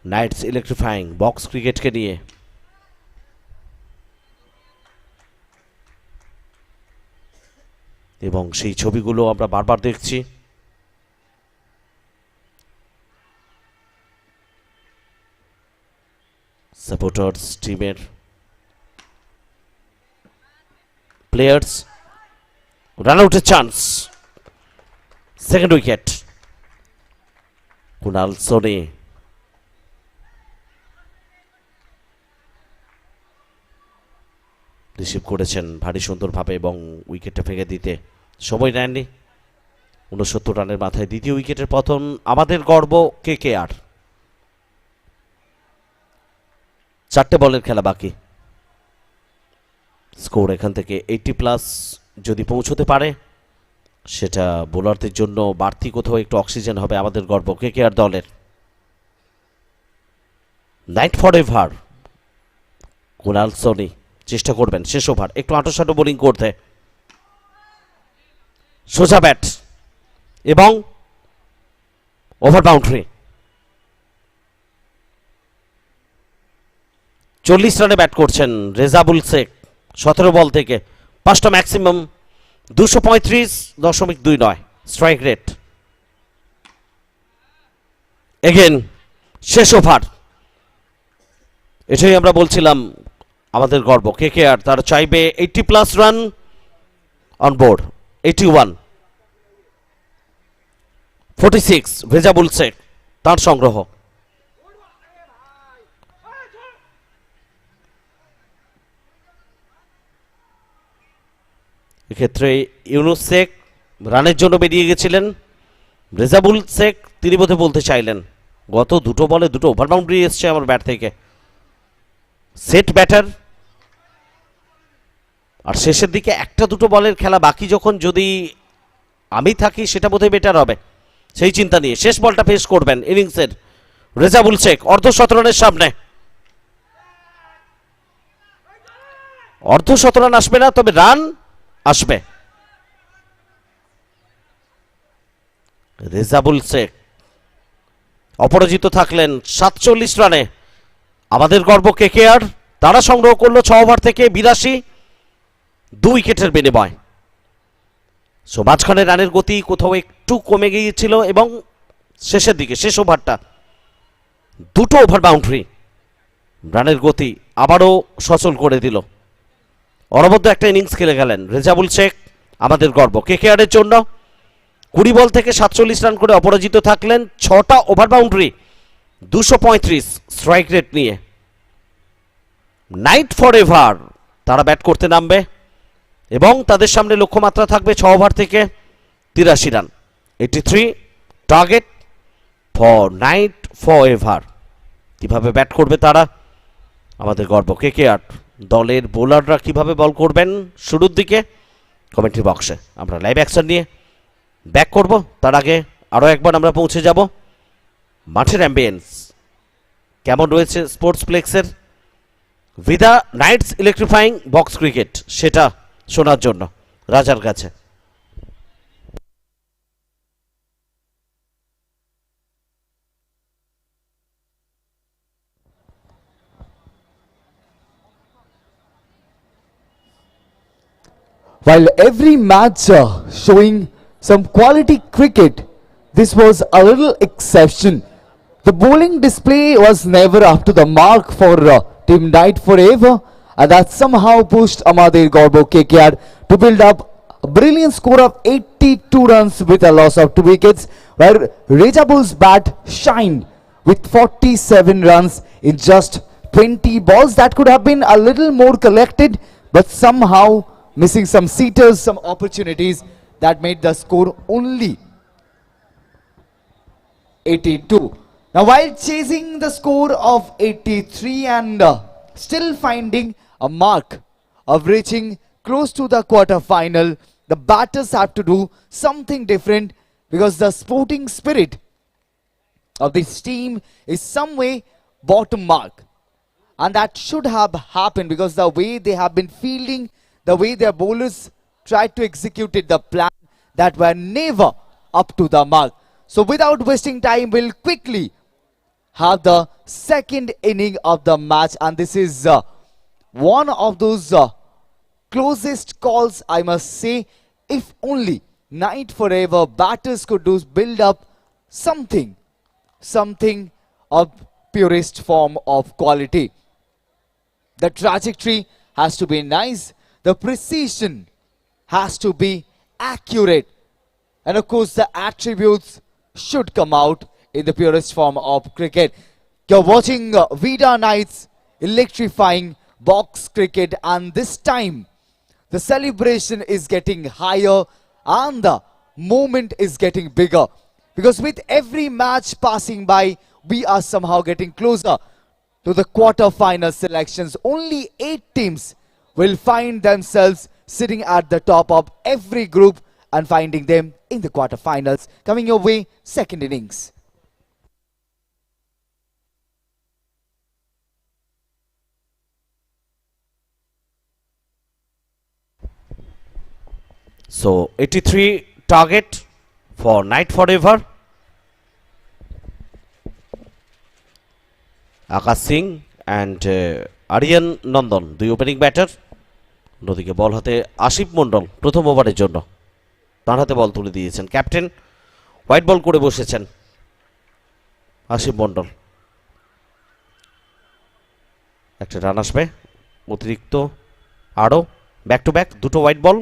নাইটস ইলেকট্রিফাইং বক্স ক্রিকেটকে নিয়ে এবং সেই ছবিগুলো আমরা বারবার দেখছি সাপোর্টার্স টিমের প্লেয়ার্স রান আউটের chance second wicket Kunal Soni receive করেছেন ভারী সুন্দরভাবে এবং উইকেটটা ভেঙে দিতে সময় নেননি 69 রানের মাথায় দ্বিতীয় উইকেটের পতন আমাদের গর্ব KKR 4টে বলের খেলা বাকি স্কোর এখান থেকে 80+ যদি পৌঁছতে পারে সেটা বোলারদের জন্য বাড়তি কোথাও একটু অক্সিজেন হবে আমাদের গর্ব KKR দলের Knight for ever Kunal Soni চেষ্টা করবেন শেষ ওভার একটু আঁটোসাঁটো বোলিং করতে সোজা ব্যাট এবং ওভার বাউন্ডারি 40 রানে ব্যাট করছেন রেজাবুল শেখ 17 বল থেকে 5টা ম্যাক্সিমাম 235.29 স্ট্রাইক রেট এগেন শেষ ওভার এটাই আমরা বলছিলাম আমাদের গর্ব KKR তারা চাইবে 80+ run on board 81 46 Rezabul Sheikh তার সংগ্রহ এক্ষেত্রে ইউনুস শেখ রানের জন্য বেরিয়ে গেছিলেন রেজাবুল শেখ তিনি বোধহয় বলতে চাইলেন গত দুটো বলে দুটো ওভার বাউন্ডারি এসছে আমার ব্যাট থেকে সেট ব্যাটার আর শেষের দিকে একটা দুটো বলের খেলা বাকি যখন যদি আমি থাকি সেটা বোধহয় বেটার হবে সেই চিন্তা নিয়ে শেষ বলটা পেশ করবেন ইনিংসের রেজাবুল শেখ অর্ধশতরানের সামনে অর্ধশতরান আসবে না তবে রান আসবে রেজাবুল শেখ অপরাজিত থাকলেন 47 রানে আমাদের গর্ব KKR তারা সংগ্রহ করলো 6 ওভার থেকে 82, 2 উইকেটের বিনিময়। সো মাঝখানে রানের গতি কোথাও একটু কমে গিয়েছিল এবং শেষের দিকে শেষ ওভারটা দুটো ওভার বাউন্ডারি রানের গতি আবারও সচল করে দিল। অনবদ্য একটা ইনিংস খেলে গেলেন রেজাবুল শেখ, আমাদের গর্ব কেকেআর এর জন্য। 20 বল থেকে 47 রান করে অপরাজিত থাকলেন, 6টা ওভার বাউন্ডারি, 235 স্ট্রাইক রেট নিয়ে। নাইট ফর এভার তারা ব্যাট করতে নামবে এবং তাদের সামনে লক্ষ্যমাত্রা থাকবে 6 ওভার থেকে 83 run. 83 target for night for ever. কিভাবে ব্যাট করবে তারা, আমাদের গর্ব কেকেআর। দলের বোলাররা কিভাবে বল করবেন শুরুর দিকে, কমেন্ট্রি বক্সে আমরা লাইভ অ্যাকশন নিয়ে ব্যাক করব। তার আগে আরও একবার আমরা পৌঁছে যাব মাঠের অ্যাম্বিয়েন্স কেমন রয়েছে স্পোর্টস প্লেক্সের, Vida Knights electrifying box cricket, সেটা শোনার জন্য রাজার কাছে। While every match showing some quality cricket, this was a little exception. The bowling display was never up to the mark for Team Knight Forever, and that somehow pushed Amadir Gorbo KKR to build up a brilliant score of 82 runs with a loss of 2 wickets, where Rejabul's bat shined with 47 runs in just 20 balls. That could have been a little more collected, but somehow missing some seaters, some opportunities that made the score only 82. Now while chasing the score of 83 and still finding a mark of reaching close to the quarter final, the batters have to do something different, because the sporting spirit of this team is some way bottom mark, and that should have happened because the way they have been fielding, the way their bowlers tried to execute it, the plan that were never up to the mark. So without wasting time, we'll quickly have the second inning of the match, and this is one of those closest calls, I must say. If only Night Forever batters could do build up something of purest form of quality. The trajectory has to be nice, the precision has to be accurate, and of course the attributes should come out in the purest form of cricket. You're watching Vida Knights electrifying box cricket, and this time the celebration is getting higher and the moment is getting bigger, because with every match passing by, we are somehow getting closer to the quarter-final selections. Only 8 teams will find themselves sitting at the top of every group and finding them in the quarter-finals. Coming your way, second innings. So 83 target for Night Forever. Akash Singh and Aryan Nandon, দুই opening batter. অন্যদিকে বল হাতে আশিফ মন্ডল প্রথম ওভারের জন্য তার হাতে ball তুলে দিয়েছেন। ক্যাপ্টেন হোয়াইট বল করে বসেছেন আশিফ মন্ডল। একটা রান আসবে অতিরিক্ত, আরও ব্যাক টু ব্যাক দুটো white ball.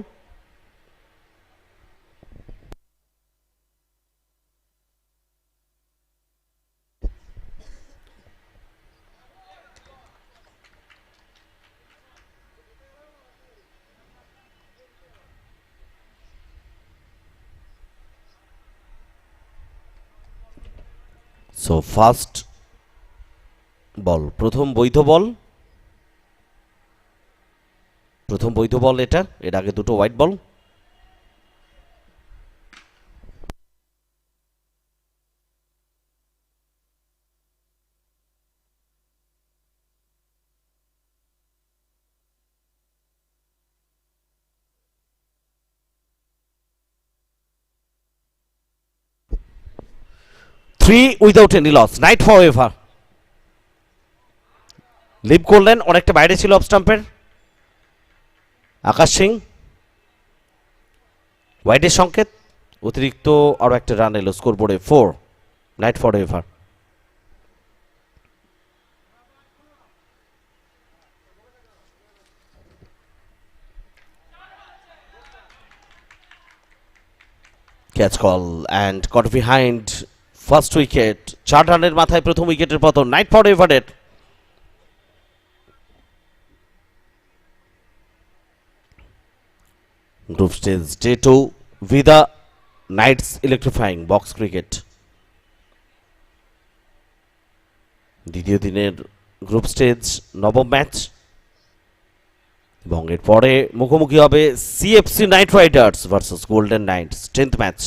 So first ball, প্রথম বৈধ বল, এটা। এর আগে দুটো white ball. Three without any loss. Night Forever. Leave করলেন, অনেকটা বাইরে ছিল অফ স্টাম্পের। আকাশ সিং ওয়াইডের সংকেত, অতিরিক্ত আরো একটা রান এলো স্কোর বোর্ডে 4, Knight for ever. Catch call and caught behind first wicket. 4 রানের মাথায় প্রথম উইকেটের পতন নাইট ফর এভারের। Group stage day 2 Vida Knights electrifying box cricket. দ্বিতীয় দিনের গ্রুপ স্টেজ নবম ম্যাচ, এবং এরপরে মুখোমুখি হবে CFC Knight Riders versus Golden Knights 10th match.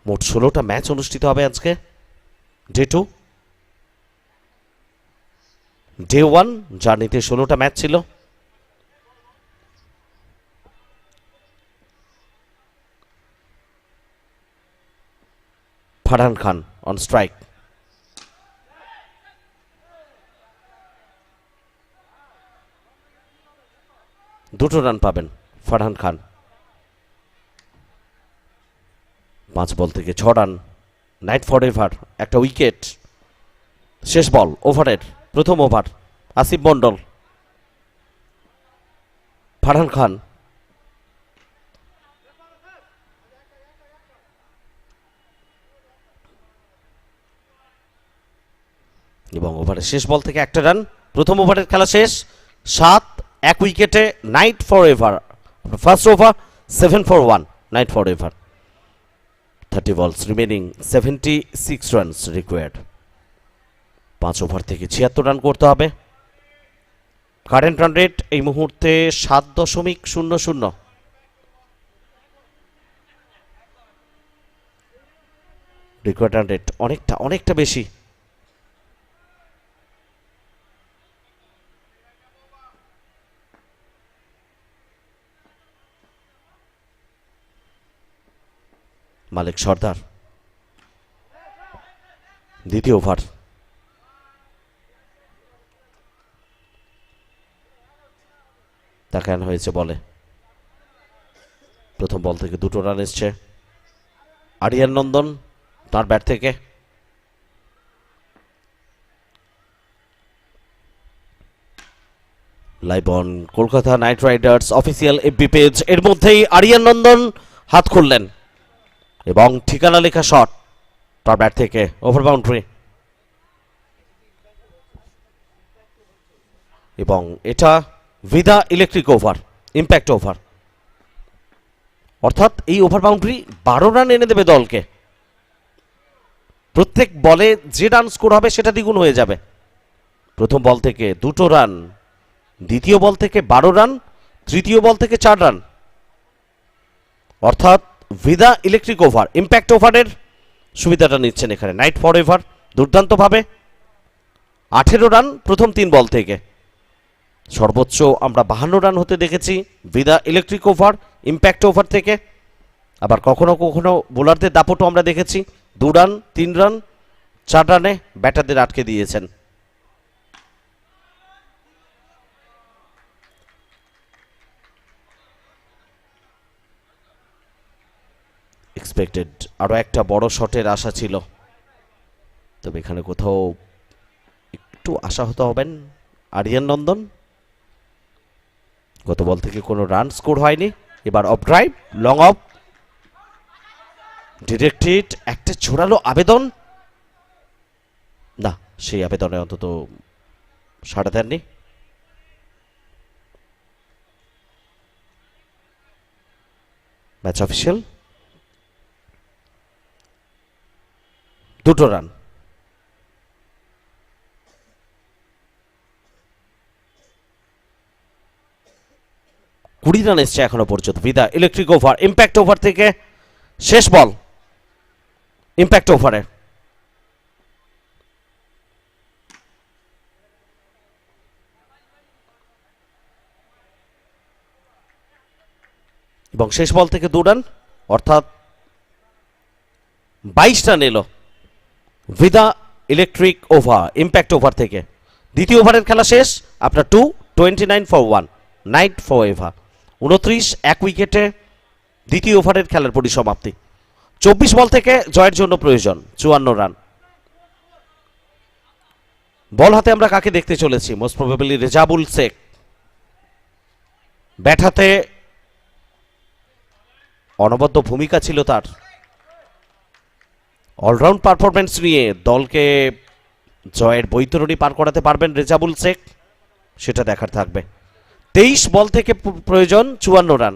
মোট 16টা ম্যাচ অনুষ্ঠিত হবে আজকে ডে 2। ডে 1 জার্নিতে 16টা ম্যাচ ছিল। ফারহান খান অন স্ট্রাইক। দুটো রান পাবেন ফারহান খান। 5 বল থেকে 6 রান, নাইট ফর এভার, একটা উইকেট। শেষ বল ওভারের প্রথম ওভার, আসিফ মন্ডল। ফারহান খান এবং ওভারের শেষ বল থেকে একটা রান। প্রথম ওভারের খেলা শেষ, 7 1 উইকেটে, night for ever. First over 7 for 1, night for ever. 30 balls remaining, 76 runs required। 5 over থেকে 76 রান করতে হবে। কারেন্ট রান রেট এই মুহূর্তে 7.00। রিকোয়ার্ড রান রেট অনেকটা বেশি। মালিক সর্দার দ্বিতীয় ওভার। তাকান হয়েছে বলে। প্রথম বল থেকে 2টো রান এসছে আরিয়ান নন্দন তার ব্যাট থেকে। Live on Kolkata Knight Riders official FB page. এর মধ্যেই আরিয়ান নন্দন হাত খুললেন এবং ঠিকানা লেখা শট তার ব্যাট থেকে, ওভার বাউন্ডারি। এবং এটা Vida electric over, impact over, অর্থাৎ এই ওভার বাউন্ডারি 12 রান এনে দেবে দলকে। প্রত্যেক বলে যে রান স্কোর হবে সেটা দ্বিগুণ হয়ে যাবে। প্রথম বল থেকে 2টো রান, দ্বিতীয় বল থেকে 12 রান, তৃতীয় বল থেকে 4 রান, অর্থাৎ ভিদা ইলেকট্রিক ওভার ইম্প্যাক্ট ওভারের সুবিধাটা নিচ্ছেন এখানে নাইট ফর এভার দুর্দান্তভাবে। 18 রান প্রথম 3 বল থেকে, সর্বোচ্চ আমরা 52 রান হতে দেখেছি Vida electric over impact over থেকে। আবার কখনো কখনো বোলারদের দাপটও আমরা দেখেছি, 2 রান 3 রান 4 রানে ব্যাটারদের আটকে দিয়েছেন। এক্সপেক্টেড আরো একটা বড় শটের আশা ছিল, তবে এখানে কোথাও একটু আশাহত হবেন আরিয়ান নন্দন। গত বল থেকে কোনো রান স্কোর হয়নি। এবার off drive, long off, directed, একটা জোরালো আবেদন, না সেই আবেদনে অন্তত সাড়া দেননি। ম্যাচ অফিসিয়াল 2টো রান। কুড়ি রান এসছে এখনো পর্যন্ত Vida electric over impact over থেকে। শেষ বল ইম্প্যাক্ট ওভারে, এবং শেষ বল থেকে 2 রান, অর্থাৎ 22 রান এলো Vida electric over impact over থেকে দ্বিতীয় ওভারের খেলা শেষ। আপনার 29 ফর 1 নাইট ফর এভার 29 এক উইকেটে দ্বিতীয় ওভারের খেলার পরিসমাপ্তি। 24 বল থেকে জয়ের জন্য প্রয়োজন 54 রান। বল হাতে আমরা কাকে দেখতে চলেছি? Most probably Rezabul Sheikh. Bat হাতে অনবদ্য ভূমিকা ছিল তার। অলরাউন্ড পারফরমেন্স নিয়ে দলকে জয়ের বৈতরণী পার করাতে পারবেন রেজাবুল শেখ, সেটা দেখার থাকবে। 23 বল থেকে প্রয়োজন 54 রান।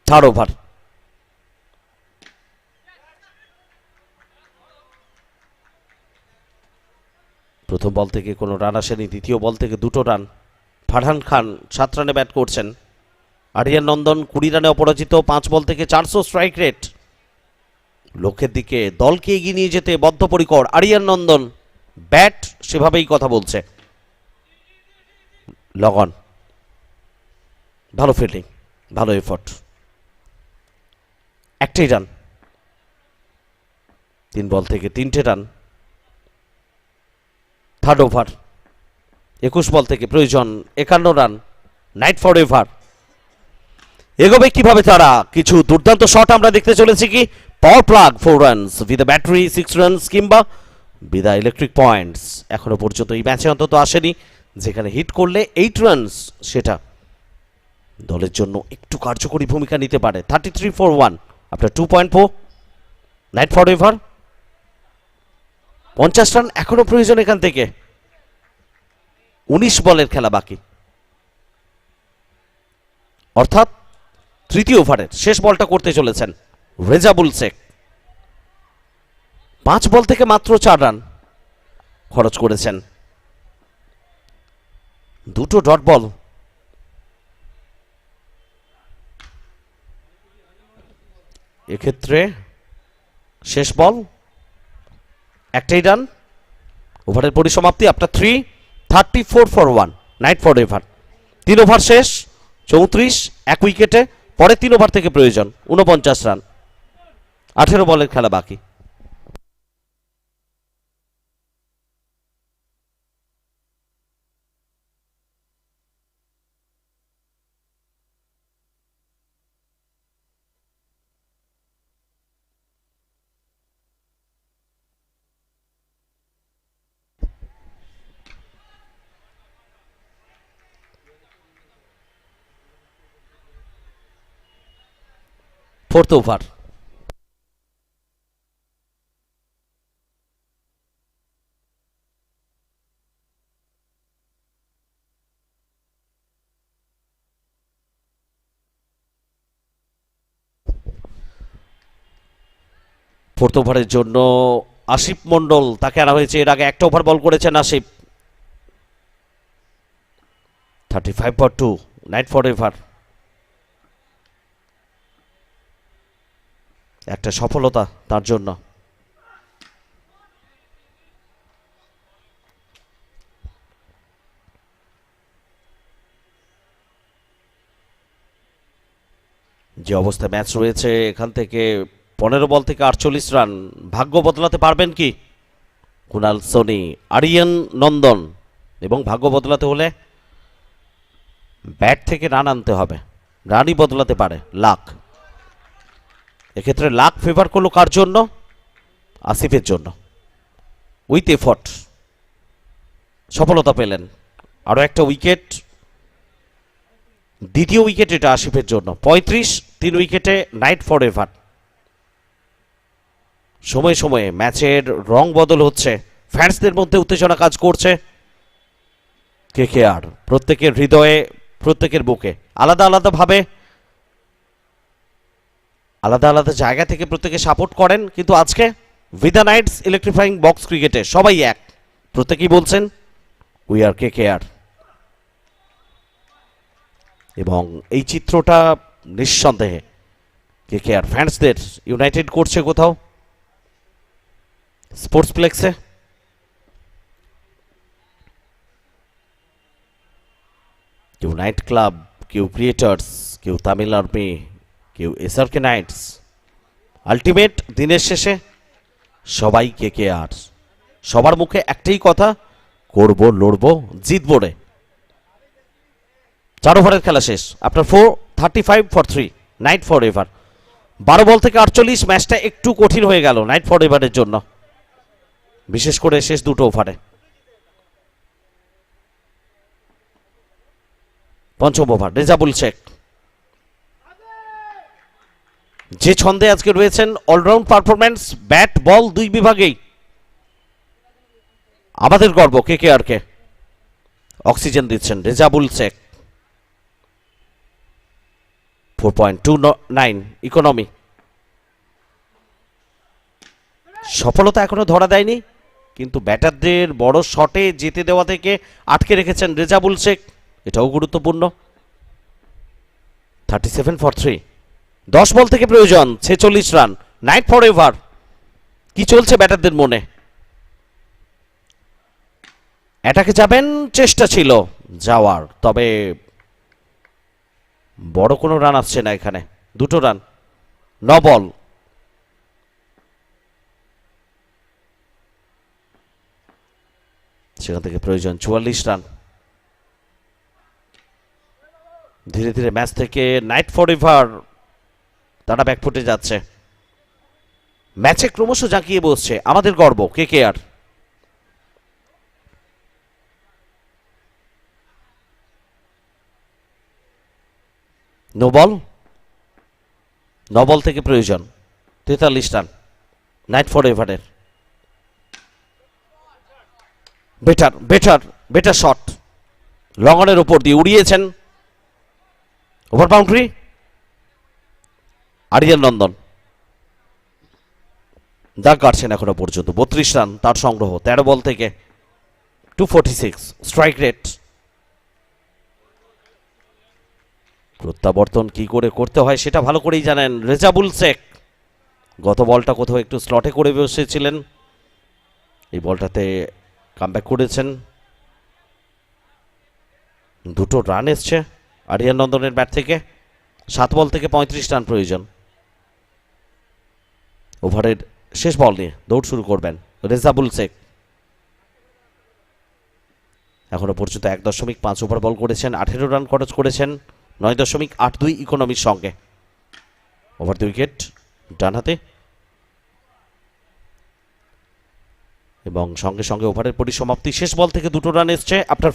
Third over. প্রথম বল থেকে কোনো রান আসেনি, দ্বিতীয় বল থেকে 2টো রান। ফারহান খান 7 রানে ব্যাট করছেন। আরিয়ান নন্দন 20 রানে অপরাজিত, 5 বল থেকে 400 স্ট্রাইক রেট। লক্ষ্যের দিকে দলকে এগিয়ে নিয়ে যেতে বদ্ধপরিকর আরিয়ান নন্দন। ব্যাট সেভাবেই কথা বলছে। লগন, ভালো ফিল্ডিং, ভালো এফোর্ট। একটাই রান। 3 বল থেকে 3টে রান। Third over. 21 বল থেকে প্রয়োজন 51 রান। Knight for ever. এগোবে কিভাবে তারা? কিছু দুর্দান্ত শট আমরা দেখতে চলেছি কি? Power plug 4 runs, with battery 6 runs, কিংবা বিদা ইলেকট্রিক পয়েন্টস এখনো পর্যন্ত এই ম্যাচে অন্তত আসেনি, যেখানে হিট করলে 8 রানস সেটা দলের জন্য একটু কার্যকরী ভূমিকা নিতে পারে। 33 ফর 1 আপনার 2.4 নাইট ফর এভার। 50 রান এখনো প্রয়োজন এখান থেকে। 19 বলের খেলা বাকি, অর্থাৎ তৃতীয় ওভারের শেষ বলটা করতে চলেছেন রেজাবুল শেখ। 5 বল থেকে মাত্র 4 রান খরচ করেছেন। 2টো ডট বল। এক্ষেত্রে শেষ বল, একটাই রান। ওভারের পরিসমাপ্তি আপনার 34 for 1 night for ever. 3 over শেষ, 34 এক উইকেটে। পরে 3 ওভার থেকে প্রয়োজন 49 রান। 18 বলের খেলা বাকি। Fourth over. ফোর্থ ওভারের জন্য আসিফ মন্ডল তাকে আনা হয়েছে। এর আগে একটা ওভার বল করেছেন Asif. 35 for 2 night for ever. একটা সফলতা তার জন্য। যে অবস্থায় ম্যাচ রয়েছে, এখান থেকে 15 বল থেকে 48 রান। ভাগ্য বদলাতে পারবেন কি কুনাল সোনি, আরিয়ান নন্দন? এবং ভাগ্য বদলাতে হলে ব্যাট থেকে রান আনতে হবে। রানই বদলাতে পারে লাক। এক্ষেত্রে লাক ফেভার করলো কার জন্য? আসিফের জন্য। উইথ এফর্ট সফলতা পেলেন। আরও একটা উইকেট, দ্বিতীয় উইকেট এটা আসিফের জন্য। 35 3 উইকেটে নাইট ফর এভার। সময়ে সময়ে ম্যাচের রং বদল হচ্ছে, ফ্যান্সদের মধ্যে উত্তেজনা কাজ করছে। কেকেআর প্রত্যেকের হৃদয়ে, প্রত্যেকের বুকে আলাদা আলাদাভাবে, আলাদা আলাদা জায়গা থেকে প্রত্যেকে সাপোর্ট করেন, কিন্তু আজকে ভিদা নাইটস ইলেকট্রিফাইং বক্স ক্রিকেটে সবাই এক। প্রত্যেকেই বলছেন উই আর কেকেআর। এবং এই চিত্রটা নিঃসন্দেহে কেকেআর ফ্যান্সদের ইউনাইটেড করছে কোথাও স্পোর্টস প্লেক্সে। কেউ নাইট ক্লাব, কেউ ক্রিয়েটার্স, কেউ তামিল আর্মি, কেউ এসআরকে নাইটস, আলটিমেট দিনের শেষে সবাই KKR, সবার মুখে একটাই কথা, করব লড়বো জিতবো রে। 4 ওভারের খেলা শেষ, আফটার 4:35 নাইট ফর এভার। 12 বল থেকে 48, ম্যাচটা একটু কঠিন হয়ে গেল নাইট ফর এভারের জন্য, বিশেষ করে শেষ দুটো ওভারে। পঞ্চম ওভার, রেজাবুল শেখ যে ছন্দে আজকে রয়েছেন, অলরাউন্ড পারফরম্যান্স, ব্যাট বল দুই বিভাগেই আমাদের গর্ব KKR কে। অক্সিজেন দিচ্ছেন রেজাবুল শেখ। 4.29 ইকোনমি। সফলতা এখনো ধরা দেয়নি, কিন্তু ব্যাটারদের বড় শটে যেতে দেওয়া থেকে আটকে রেখেছেন রেজাবুল শেখ, এটাও গুরুত্বপূর্ণ। 37 for 3, 10 বল থেকে প্রয়োজন 46 রান, নাইট ফর এভার। কি চলছে ব্যাটারদের মনে? অ্যাটাকে যাবেন, চেষ্টা ছিল যাওয়ার, তবে বড় কোনো রান আসছে না এখানে, 2 রান, 9 বল। সেখান থেকে প্রয়োজন 44 রান। ধীরে ধীরে ম্যাচ থেকে নাইট ফর এভার তারা ব্যাকফুটে যাচ্ছে, ম্যাচে ক্রমশ জাঁকিয়ে বসছে আমাদের গর্ব KKR। নো বল, 9 বল থেকে প্রয়োজন 43 রান, নাইট ফর এভারের। বেটার শট, লং অনের উপর দিয়ে উড়িয়েছেন, ওভার বাউন্ডারি। আরিয়ান নন্দন দাগ কাটছেন এখনো পর্যন্ত, 32 রান তার সংগ্রহ 13 বল থেকে, 246 স্ট্রাইক রেট। প্রত্যাবর্তন কি করে করতে হয় সেটা ভালো করেই জানেন রেজাবুল শেখ। গত বলটা কোথাও একটু স্লটে করে বসেছিলেন, এই বলটাতে কামব্যাক করেছেন। 2 রান এসছে আরিয়ান নন্দনের ব্যাট থেকে, 7 বল থেকে 35 রান প্রয়োজন। ওভারের শেষ বল নিয়ে দৌড় শুরু করবেন রেজাবুল শেখ। এখনো পর্যন্ত 1.5 ওভার বল করেছেন, 18 রান খরচ করেছেন, 9.82 ইকোনমির সঙ্গে। ওভার 2 উইকেট ডান হাতে, এবং সঙ্গে সঙ্গে ওভারের পরিসমাপ্তি। শেষ বল থেকে 2 রান এসছে, after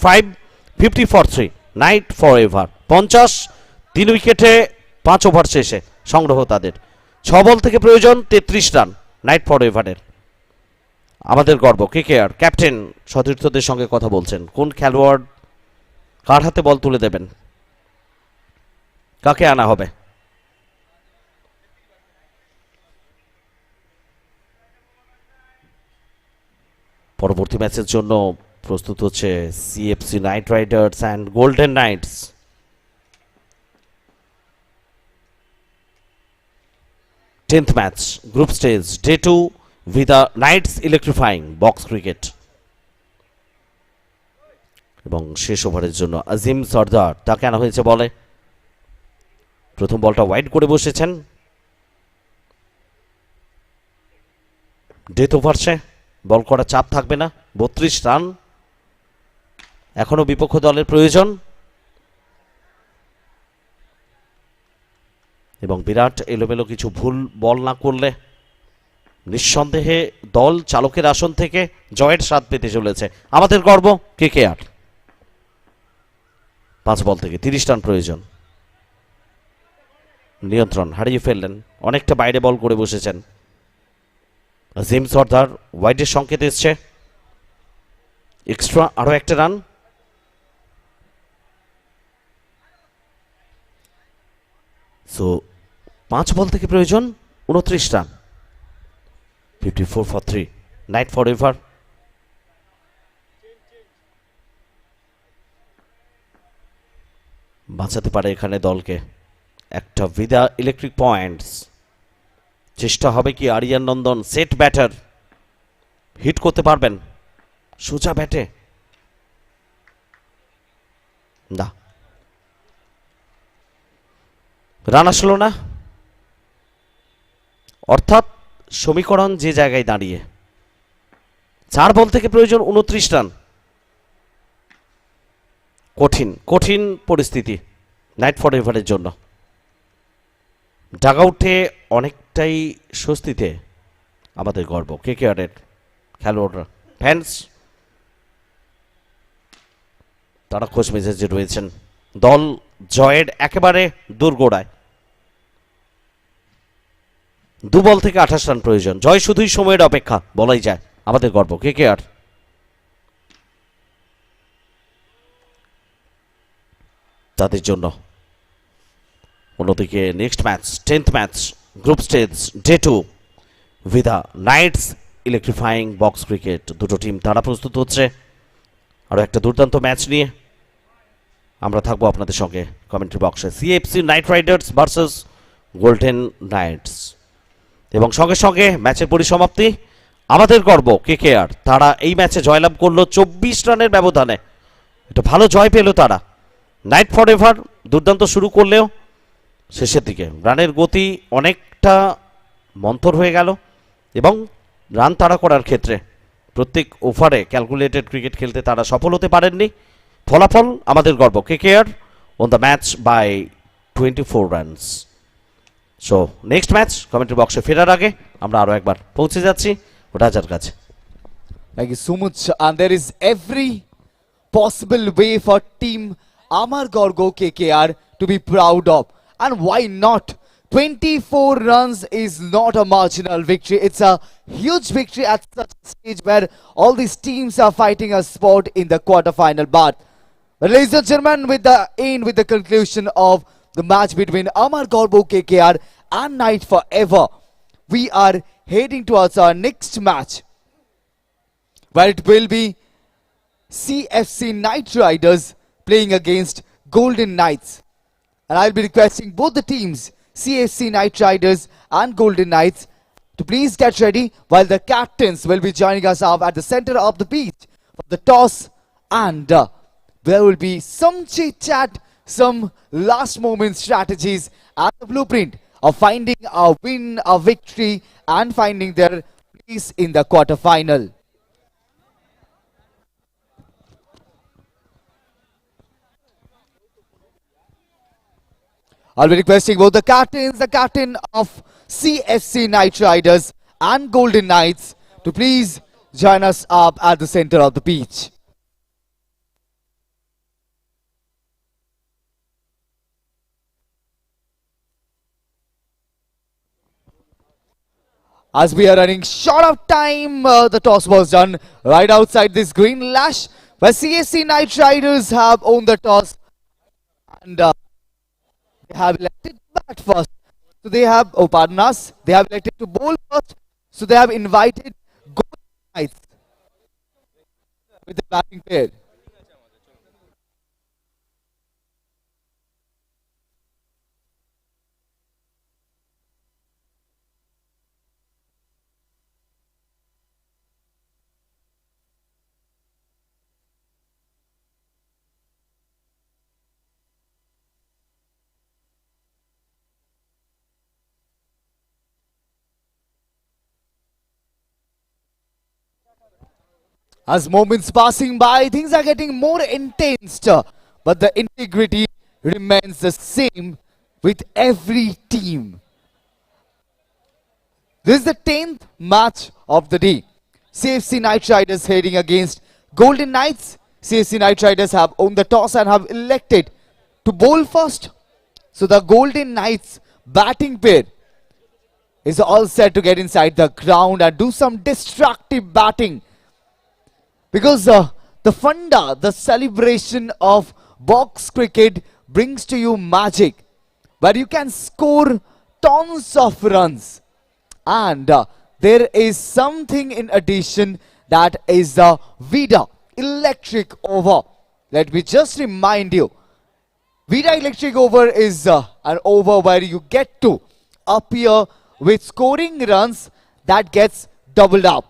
50 for 3 night for ever. 50, 3 উইকেটে 5 ওভার শেষে সংগ্রহ তাদের। 6 বল থেকে প্রয়োজন 33 রান, নাইট ফর এভারের। আমাদের গর্ব KKR। ক্যাপ্টেন সতীর্থদের সঙ্গে কথা বলছেন, কোন খেলোয়াড় কার হাতে বল তুলে দেবেন, কাকে আনা হবে। পরবর্তী ম্যাচের জন্য প্রস্তুত হচ্ছে CFC Knight Riders and Golden Knights. Tenth match, group stage, day 2, Vida Knights electrifying box cricket. এবং শেষ ওভারের জন্য আজিম সর্দার, তাকে আনা হয়েছে বলে। প্রথম বলটা ওয়াইড করে বসেছেন, ডেথ ওভারসে বল করা চাপ থাকবে না। 32 রান, এখনো বিপক্ষ দলের প্রয়োজন, এবং বিরাট এলোমেলো কিছু ভুল বল না করলে নিঃসন্দেহে দল চালকের আসন থেকে জয়ের স্বাদ পেতে চলেছে আমাদের গর্ব KKR। 5 বল থেকে 30 রান প্রয়োজন। নিয়ন্ত্রণ হারিয়ে ফেললেন, অনেকটা বাইরে বল করে বসেছেন। আজিম সর্দার, ওয়াইডের সংকেত এসছে, এক্সট্রা আরো একটা রান। সো 5 বল থেকে প্রয়োজন 29 run, 54 for 3 night for ever. বাঁচাতে পারে এখানে দলকে একটা ভিদা ইলেকট্রিক পয়েন্টস। চেষ্টা হবে কি আরিয়ান নন্দন, সেট ব্যাটার, হিট করতে পারবেন সোজা ব্যাটে, না রান আসলো না। অর্থাৎ সমীকরণ যে জায়গায় দাঁড়িয়ে 4 বল থেকে প্রয়োজন 29 রান। কঠিন কঠিন পরিস্থিতি নাইট ফর এভারের জন্য। ডাগআউটে অনেকটাই স্বস্তিতে আমাদের গর্ব KKR এর খেলোয়াড়রা, ফ্যান্স তারা খোঁজ মেজাজে রয়েছেন। দল জয়ের একেবারে দোরগোড়ায়। 2 বল থেকে 28 রান প্রয়োজন। জয় শুধুই সময়ের অপেক্ষা বলাই যায়। আমাদের গর্ব KKR। তাদের জন্য অন্যদিকে next match 10th match group stage day 2 Vida Knights electrifying box cricket. দুটো টিম তারা প্রস্তুত হচ্ছে আরও একটা দুর্দান্ত ম্যাচ নিয়ে। আমরা থাকবো আপনাদের সঙ্গে কমেন্ট্রি বক্সে। CFC Knight Riders versus Golden Knights, এবং সঙ্গে সঙ্গে ম্যাচের পরিসমাপ্তি। আমাদের গর্ব KKR, তারা এই ম্যাচে জয়লাভ করলো 24 রানের ব্যবধানে। একটা ভালো জয় পেল তারা। নাইট ফর এভার দুর্দান্ত শুরু করলেও শেষের দিকে রানের গতি অনেকটা মন্থর হয়ে গেল, এবং রান তাড়া করার ক্ষেত্রে প্রত্যেক ওভারে ক্যালকুলেটেড ক্রিকেট খেলতে তারা সফল হতে পারেননি। ফলাফল আমাদের গর্ব KKR on the match by 24 runs. So next match commentary বক্সে ফেরার আগে আমরা আরও একবার পৌঁছে যাচ্ছি রাজার কাছে। Thank you so much. And there is every possible way for team Amar Gorgo KKR to be proud of. And why not? 24 runs is not a marginal victory. It's a huge victory at such a stage where all these teams are fighting a spot in the quarter-final berth. But ladies and gentlemen, with the conclusion of the match between Amar Gorgo KKR and Knight Forever, we are heading towards our next match, where it will be CFC Knight Riders playing against Golden Knights. And I'll be requesting both the teams, CFC Knight Riders and Golden Knights, to please get ready while the captains will be joining us up at the center of the pitch for the toss, and there will be some chit-chat, some last moment strategies and the blueprint of finding a win, a victory, and finding their place in the quarter-final. I'll be requesting both the captains, the captain of CFC Knight Riders and Golden Knights, to please join us up at the center of the pitch. As we are running short of time, the toss was done right outside this green lash, where CFC Knight Riders have owned the toss, and they have elected to bat first. So they have, oh pardon us, they have elected to bowl first. So they have invited Golden Knights with the batting pair. As moments passing by, things are getting more intense, but the integrity remains the same with every team. This is the 10th match of the day. CFC Knight Riders heading against Golden Knights. CFC Knight Riders have owned the toss and have elected to bowl first. So the Golden Knights batting pair is all set to get inside the ground and do some destructive batting. Because the funda, the celebration of box cricket brings to you magic, where you can score tons of runs. And there is something in addition, that is the Vida electric over. Let me just remind you, Vida electric over is an over where you get to appear with scoring runs that gets doubled up.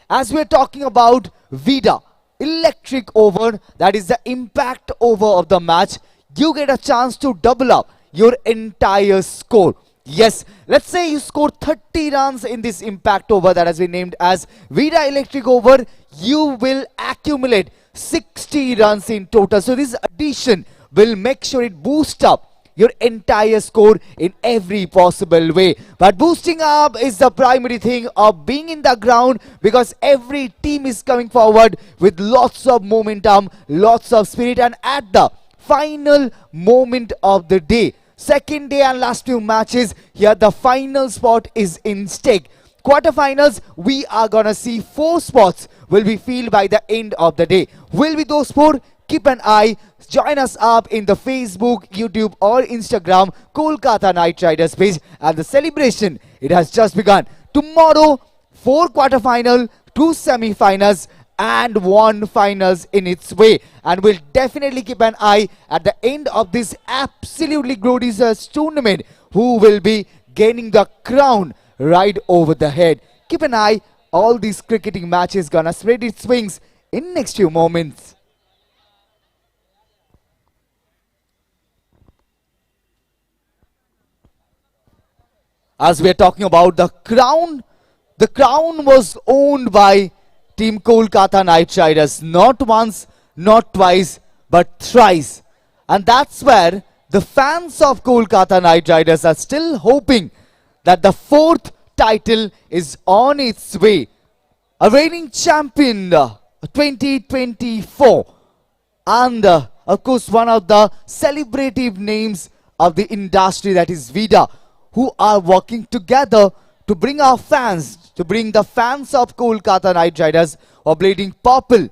As we're talking about Vida electric over, that is the impact over of the match, you get a chance to double up your entire score. Yes, let's say you score 30 runs in this impact over that has been named as Vida Electric over, you will accumulate 60 runs in total. So this addition will make sure it boosts up your entire score in every possible way. But boosting up is the primary thing of being in the ground, because every team is coming forward with lots of momentum, lots of spirit, and at the final moment of the day, second day and last few matches, here the final spot is in stake. Quarterfinals, we are gonna see 4 spots will be filled by the end of the day. Will be those 4? Keep an eye. Join us up in the Facebook, YouTube or Instagram Kolkata Knight Riders page, and the celebration, it has just begun. Tomorrow, 4 quarterfinal, 2 semi-finals and 1 finals in its way, and we'll definitely keep an eye at the end of this absolutely glorious tournament who will be gaining the crown right over the head. Keep an eye, all these cricketing matches gonna spread its wings in next few moments. As we are talking about the crown was owned by Team Kolkata Knight Riders not once, not twice, but thrice. And that's where the fans of Kolkata Knight Riders are still hoping that the 4th title is on its way. A reigning champion 2024, and of course one of the celebrative names of the industry, that is Vida, who are working together to bring our fans, to bring the fans of Kolkata Knight Riders who are bleeding purple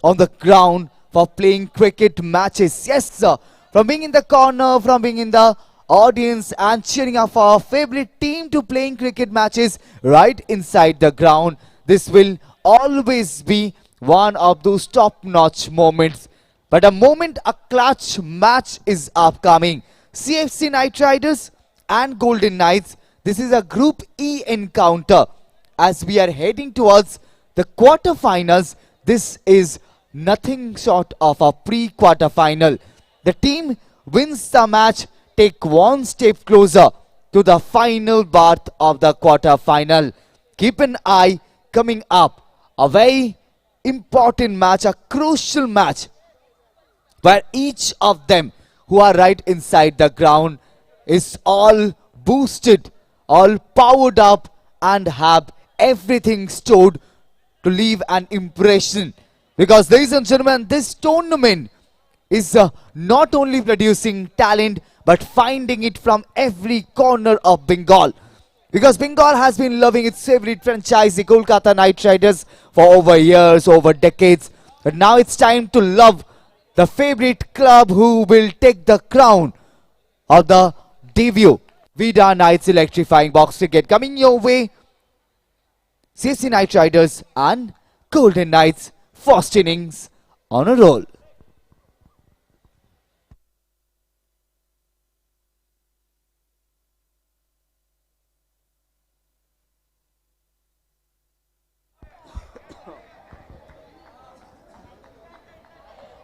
on the ground for playing cricket matches. Yes, sir. From being in the corner, from being in the audience and cheering up for our favorite team to playing cricket matches right inside the ground. This will always be one of those top-notch moments. But a moment, a clutch match is upcoming. CFC Knight Riders and Golden Knights. This is a Group E encounter. As we are heading towards the quarterfinals, this is nothing short of a pre-quarterfinal. The team wins the match, take one step closer to the final berth of the quarterfinal. Keep an eye coming up. A very important match, a crucial match, where each of them who are right inside the ground is all boosted, all powered up, and have everything stored to leave an impression. Because, ladies and gentlemen, this tournament is not only producing talent but finding it from every corner of Bengal. Because Bengal has been loving its favorite franchise, the Kolkata Knight Riders, for over years, over decades. But now it's time to love the favorite club who will take the crown of the debut Vida Knights Electrifying Box Cricket. Coming your way, CFC Knight Riders and Golden Knights, first innings on a roll.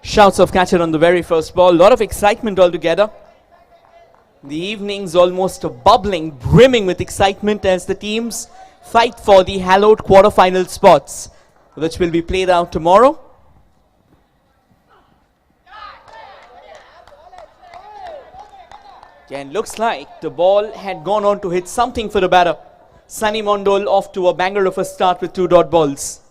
Shouts of catcher on the very first ball. Lot of excitement altogether. The evening's almost bubbling, brimming with excitement as the teams fight for the hallowed quarterfinal spots, which will be played out tomorrow. And looks like the ball had gone on to hit something for the batter. Sunny Mondol off to a banger of a start with 2 dot balls.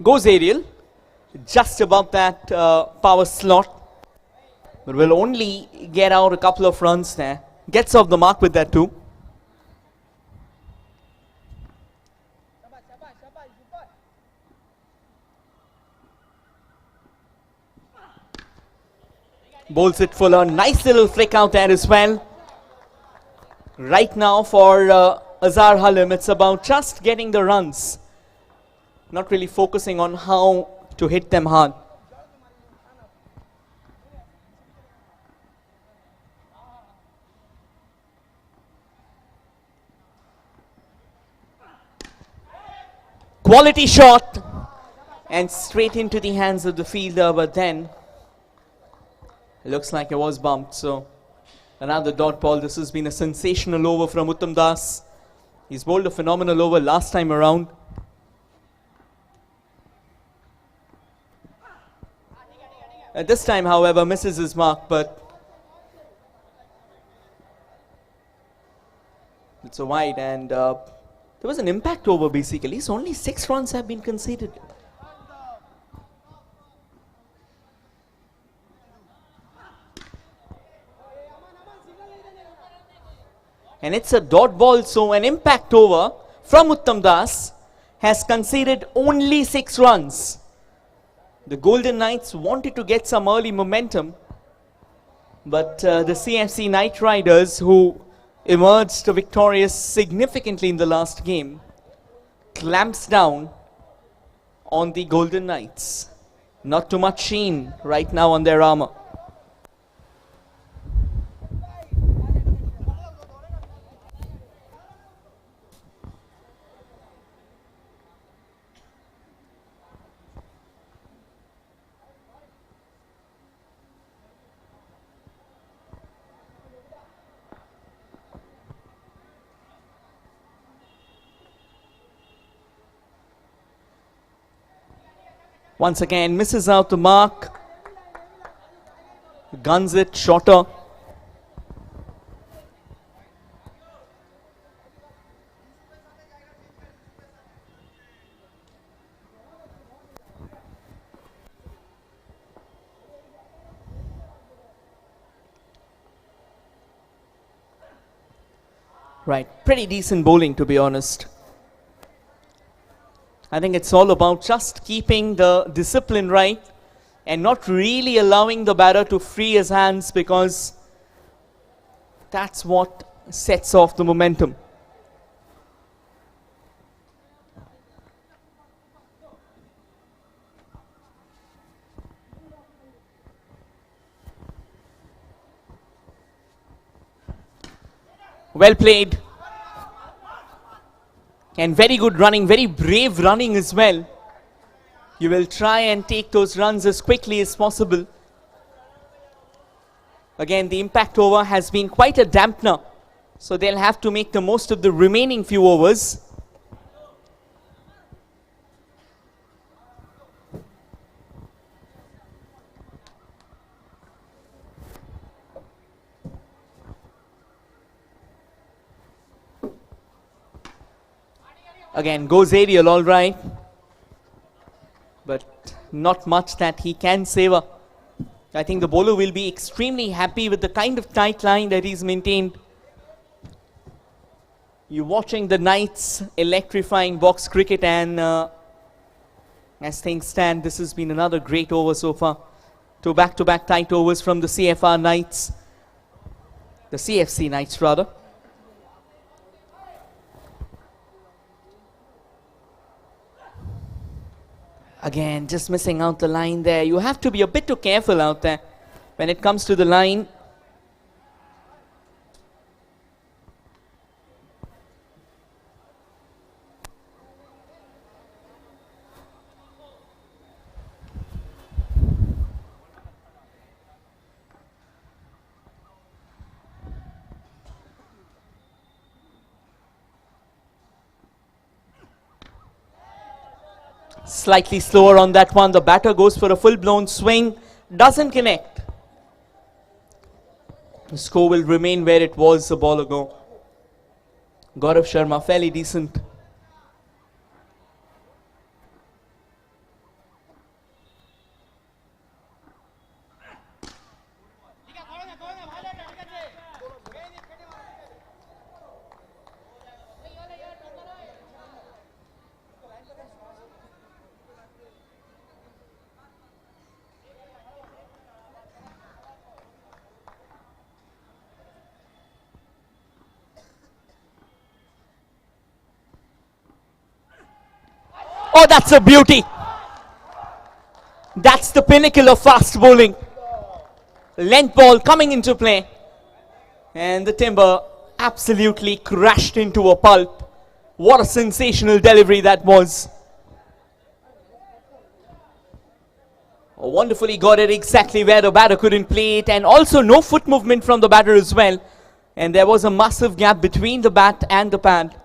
Goes aerial, just above that power slot, but will only get out a couple of runs there. Gets off the mark with that too. Bowls it fuller, nice little flick out there as well. Right now for Azhar Halim, it's about just getting the runs. Not really focusing on how to hit them hard. Quality shot. and straight into the hands of the fielder, but then it looks like it was bumped. So another dot ball. This has been a sensational over from Uttam Das. He's bowled a phenomenal over last time around. At this time, however, misses his mark, but it's a wide, and there was an impact over basically, so only 6 runs have been conceded. And it's a dot ball, so an impact over from Uttam Das has conceded only 6 runs. The Golden Knights wanted to get some early momentum, but the CFC Knight Riders, who emerged victorious significantly in the last game, clamps down on the Golden Knights. Not too much sheen right now on their armor. Once again, misses out the mark. Guns it shorter. Right, pretty decent bowling, to be honest. I think it's all about just keeping the discipline right and not really allowing the batter to free his hands, because that's what sets off the momentum. Well played. And very good running, very brave running as well. You will try and take those runs as quickly as possible. Again, the impact over has been quite a dampener, so they'll have to make the most of the remaining few overs. Again, goes aerial, all right, but not much that he can savour. I think the bowler will be extremely happy with the kind of tight line that he's maintained. You're watching the Knights electrifying box cricket, and as things stand, this has been another great over so far. 2 back-to-back tight overs from the CFR Knights, the CFC Knights rather. Again, just missing out the line there. You have to be a bit too careful out there when it comes to the line. Slightly slower on that one. The batter goes for a full-blown swing. Doesn't connect. The score will remain where it was a ball ago. Gaurav Sharma, fairly decent. Oh, that's a beauty. That's the pinnacle of fast bowling. Length ball coming into play. And the timber absolutely crashed into a pulp. What a sensational delivery that was. Wonderfully got it exactly where the batter couldn't play it, and also no foot movement from the batter as well. And there was a massive gap between the bat and the pad,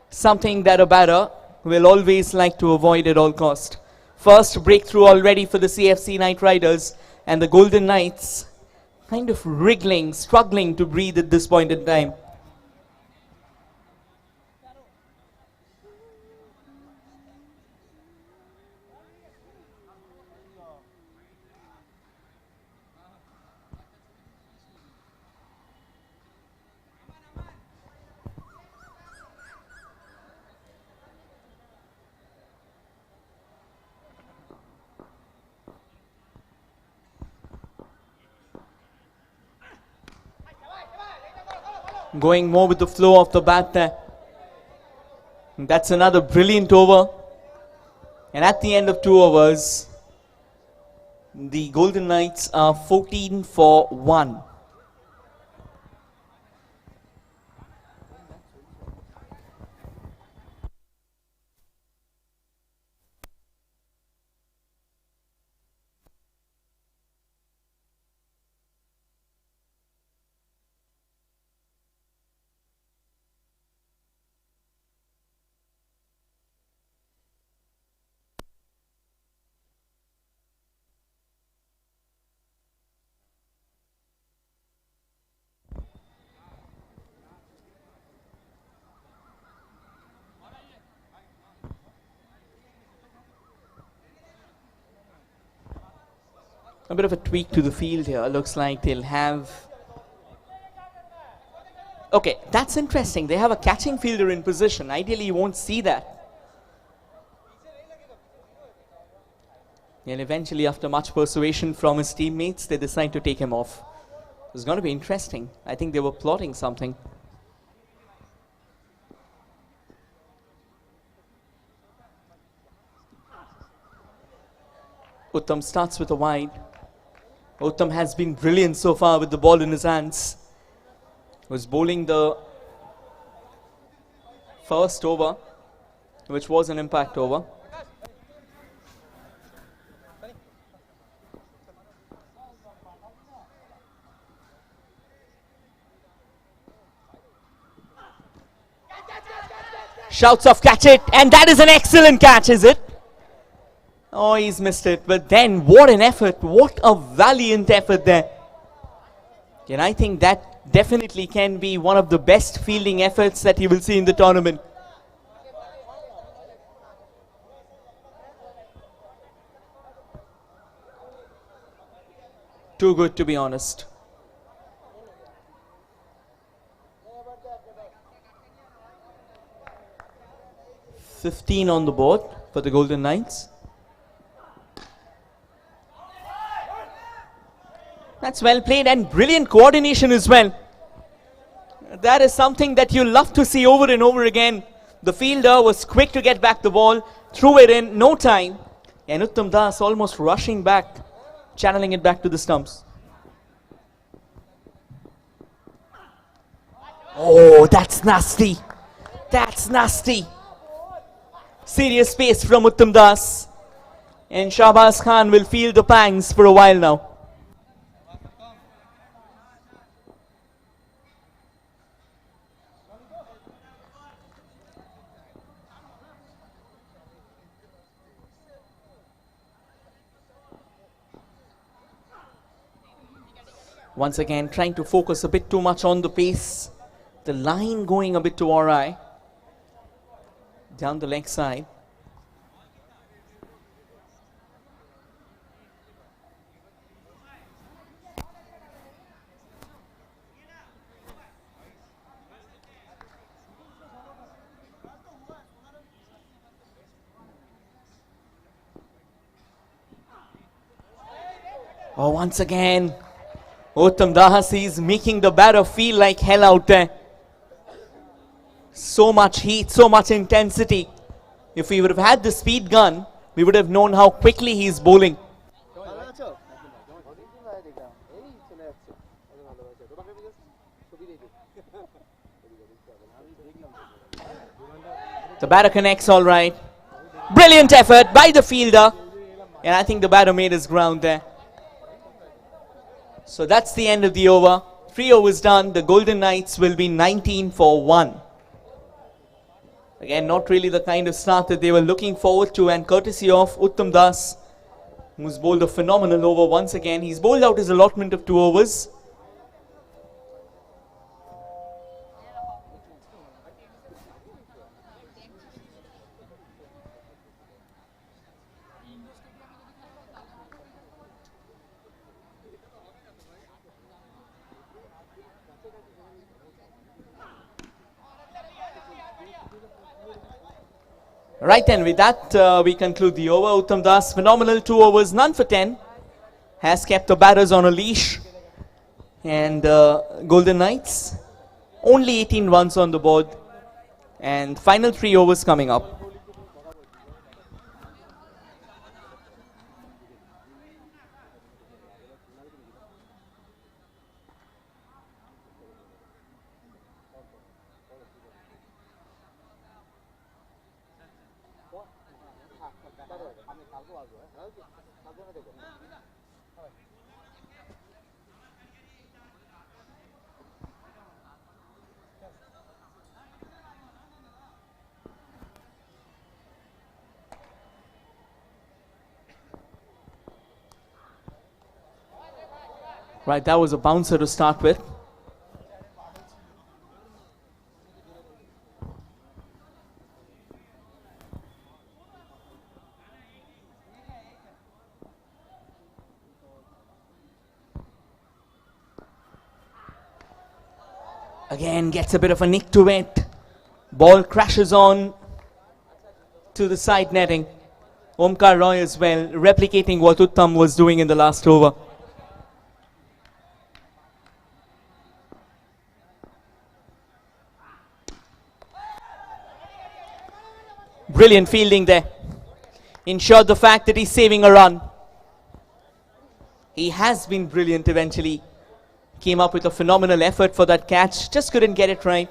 something that a batter will always like to avoid at all cost. First breakthrough already for the CFC Knight Riders, and the Golden Knights kind of wriggling, struggling to breathe at this point in time. Going more with the flow of the bat there. And that's another brilliant over. And at the end of 2 overs, the Golden Knights are 14 for 1. A bit of a tweak to the field here. Looks like they'll have... Okay, that's interesting. They have a catching fielder in position. Ideally, you won't see that. And eventually, after much persuasion from his teammates, they decide to take him off. It's going to be interesting. I think they were plotting something. Uttam starts with a wide. Uttam has been brilliant so far with the ball in his hands. Was bowling the first over, which was an impact over. Shouts of catch it, and that is an excellent catch, is it? Oh, he's missed it, but then what an effort, what a valiant effort there. And I think that definitely can be one of the best fielding efforts that you will see in the tournament. Too good to be honest. $15 on the board for the Golden Knights. That's well played and brilliant coordination as well. That is something that you love to see over and over again. The fielder was quick to get back the ball, threw it in, no time. And Uttam Das almost rushing back, channeling it back to the stumps. Oh, that's nasty. That's nasty. Serious pace from Uttam Das. And Shahbaz Khan will feel the pangs for a while now. Once again, trying to focus a bit too much on the pace. The line going a bit too awry. Down the leg side. Oh, once again. Uttam Das is making the batter feel like hell out there. So much heat, so much intensity. If we would have had the speed gun, we would have known how quickly he is bowling. The batter connects all right. Brilliant effort by the fielder. And I think the batter made his ground there. So that's the end of the over. 3 overs done. The Golden Knights will be 19 for 1. Again, not really the kind of start that they were looking forward to, and courtesy of Uttam Das, who's bowled a phenomenal over once again. He's bowled out his allotment of 2 overs. Right then, with that, we conclude the over. Uttam Das, phenomenal 2 overs, none for 10. Has kept the batters on a leash. And Golden Knights, only 18 runs on the board. And final 3 overs coming up. Right, that was a bouncer to start with. Again, gets a bit of a nick to it. Ball crashes on to the side netting. Omkar Roy as well, replicating what Uttam was doing in the last over. Brilliant fielding there. Ensured the fact that he's saving a run. He has been brilliant eventually. Came up with a phenomenal effort for that catch. Just couldn't get it right.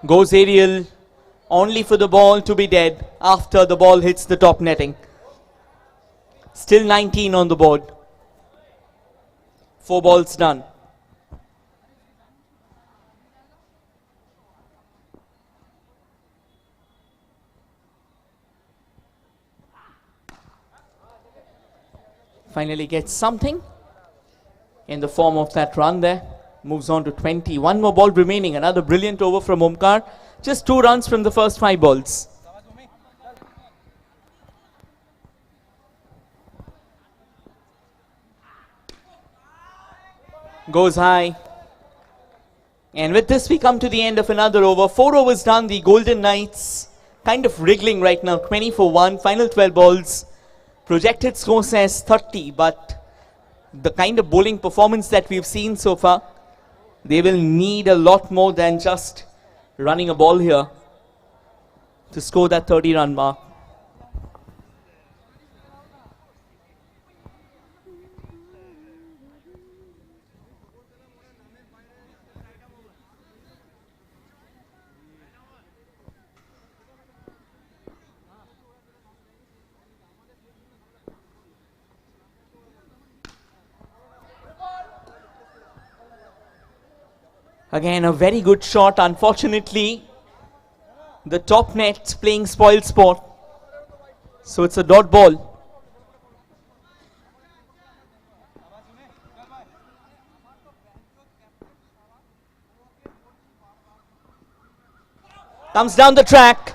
Goes aerial, only for the ball to be dead after the ball hits the top netting. Still 19 on the board. 4 balls done. Finally gets something in the form of that run there. Moves on to 20. 1 more ball remaining. Another brilliant over from Omkar. Just 2 runs from the first 5 balls. Goes high. And with this we come to the end of another over. 4 overs done. The Golden Knights kind of wriggling right now. 20 for 1. Final 12 balls. Projected score says 30. But the kind of bowling performance that we've seen so far, they will need a lot more than just running a ball here to score that 30-run mark. Again, a very good shot. Unfortunately, the top net's playing spoil sport. So it's a dot ball. Comes down the track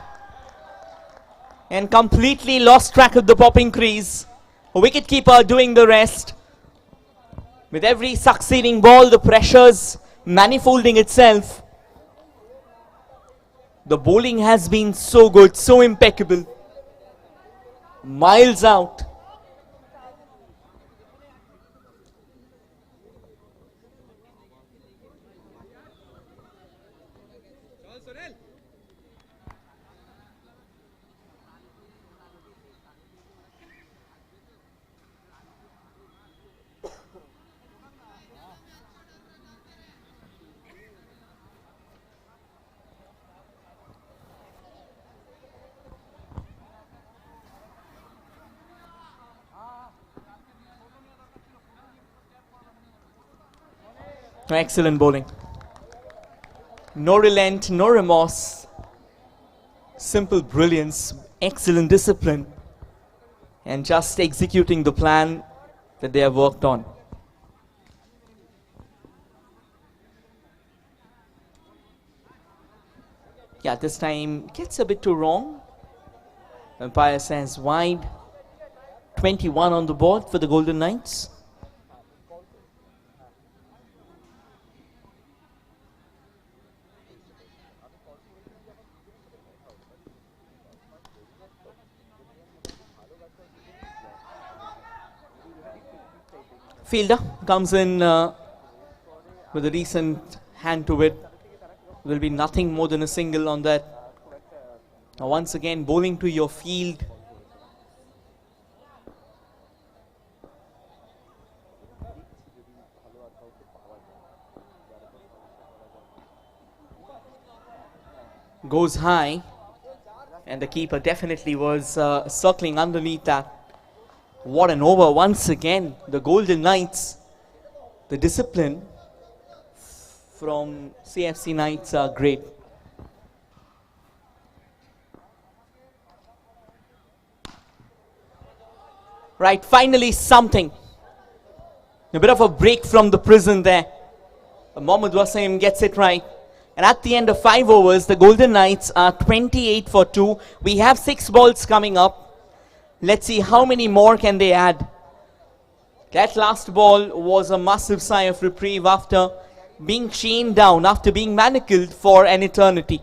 and completely lost track of the popping crease. A wicketkeeper doing the rest. With every succeeding ball, the pressures manifolding itself. The bowling has been so good, so impeccable. Miles out. Excellent bowling. No relent, no remorse. Simple brilliance, excellent discipline, and just executing the plan that they have worked on. Yeah, this time gets a bit too wrong. Umpire says wide. 21 on the board for the Golden Knights. Fielder comes in with a decent hand to it. Will be nothing more than a single on that. Now once again bowling to your field. Goes high, and the keeper definitely was circling underneath that. What an over once again. The Golden Knights, the discipline from CFC Knights are great. Right, finally something. A bit of a break from the prison there. Mohammad Wasim gets it right. And at the end of 5 overs, the Golden Knights are 28 for 2. We have 6 balls coming up. Let's see how many more can they add. That last ball was a massive sigh of reprieve after being chained down, after being manacled for an eternity.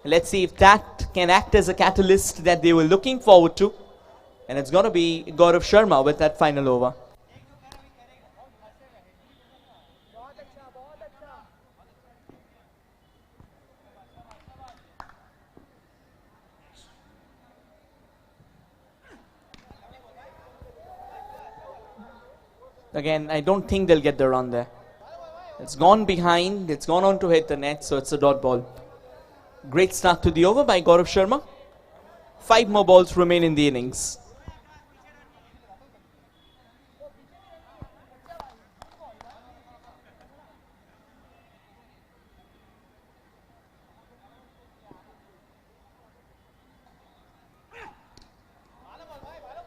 Let's see if that can act as a catalyst that they were looking forward to. And it's going to be Gaurav Sharma with that final over. Again, I don't think they'll get the run there. It's gone behind, it's gone on to hit the net, so it's a dot ball. Great start to the over by Gaurav Sharma. 5 more balls remain in the innings.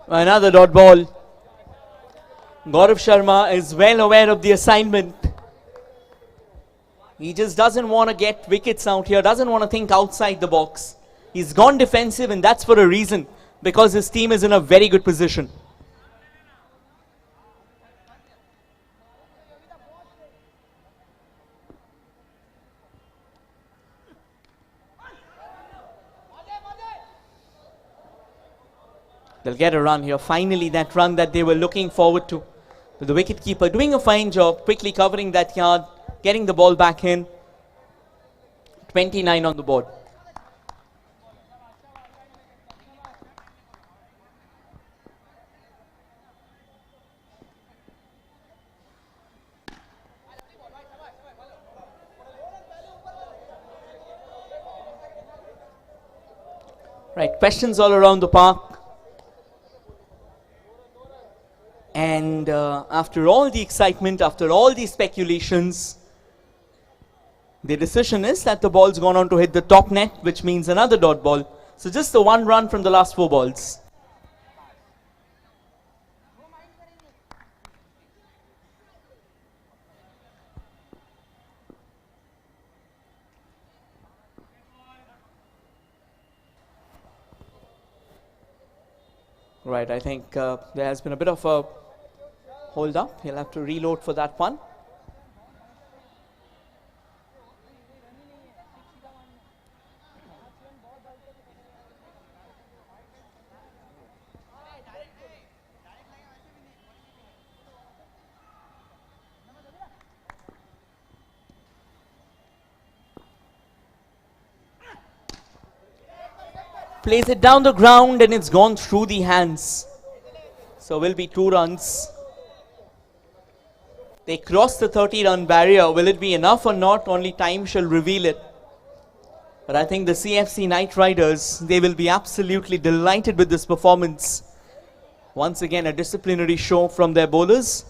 Another dot ball. Gaurav Sharma is well aware of the assignment. He just doesn't want to get wickets out here, doesn't want to think outside the box. He's gone defensive, and that's for a reason, because his team is in a very good position. They'll get a run here. Finally, that run that they were looking forward to. With the wicketkeeper doing a fine job, quickly covering that yard, getting the ball back in. 29 on the board. Right, questions all around the park. And after all the excitement, after all the speculations, the decision is that the ball's gone on to hit the top net, which means another dot ball. So just the 1 run from the last 4 balls. Right, I think there has been a bit of a hold up. He'll have to reload for that one. Plays it down the ground and it's gone through the hands. So will be 2 runs. They cross the 30-run barrier. Will it be enough or not? Only time shall reveal it. But I think the CFC Knight Riders, they will be absolutely delighted with this performance. Once again, a disciplinary show from their bowlers.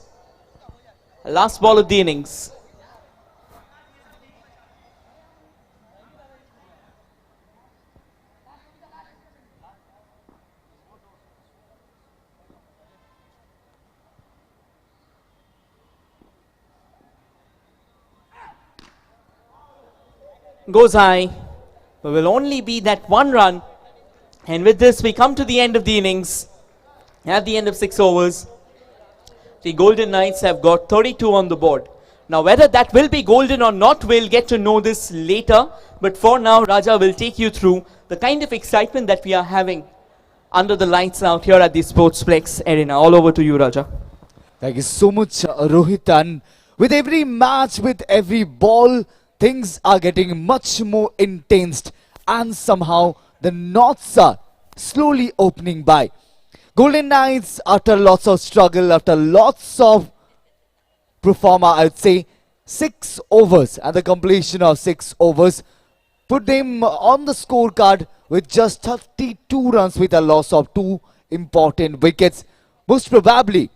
Last ball of the innings. goes high. There will only be that one run. And with this, we come to the end of the innings. At the end of 6 overs, the Golden Knights have got 32 on the board. Now, whether that will be golden or not, we'll get to know this later. But for now, Raja will take you through the kind of excitement that we are having under the lights out here at the Sportsplex Arena. All over to you, Raja. Thank you so much, Rohit. And with every match, with every ball, things are getting much more intense. And somehow the knots are slowly opening by. Golden Knights, after lots of struggle, after lots of performer, I would say 6 overs and the completion of 6 overs, put them on the scorecard with just 32 runs with a loss of 2 important wickets. Most probably,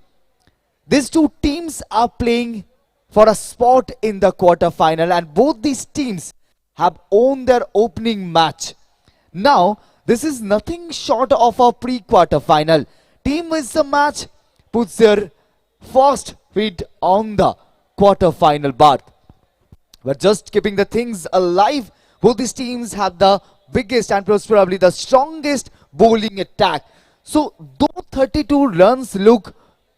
these two teams are playing for a spot in the quarter-final, and both these teams have won their opening match. Now, this is nothing short of a pre-quarter final. Team wins the match, puts their first feet on the quarter-final berth. But just keeping the things alive, both these teams have the biggest and most probably the strongest bowling attack. So, though 32 runs look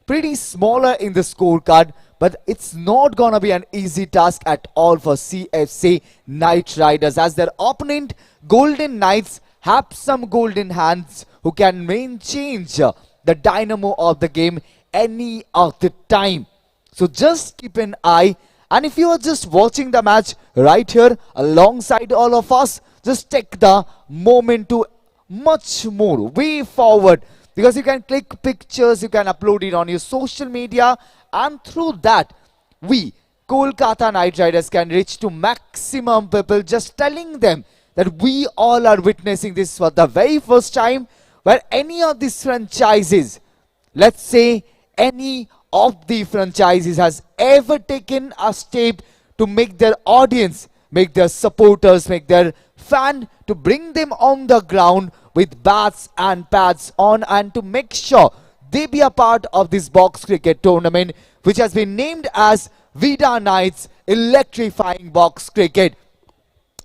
pretty smaller in the scorecard, but it's not gonna be an easy task at all for CFC Knight Riders, as their opponent Golden Knights have some golden hands who can change the dynamo of the game any of the time. So just keep an eye, and if you are just watching the match right here alongside all of us, just take the moment to much more way forward, because you can click pictures, you can upload it on your social media, and through that we Kolkata Knight Riders can reach to maximum people, just telling them that we all are witnessing this for the very first time, where any of these franchises, let's say any of the franchises, has ever taken a step to make their audience, make their supporters, make their fan, to bring them on the ground with bats and pads on, and to make sure they be a part of this box cricket tournament, which has been named as Vida Knights Electrifying Box Cricket.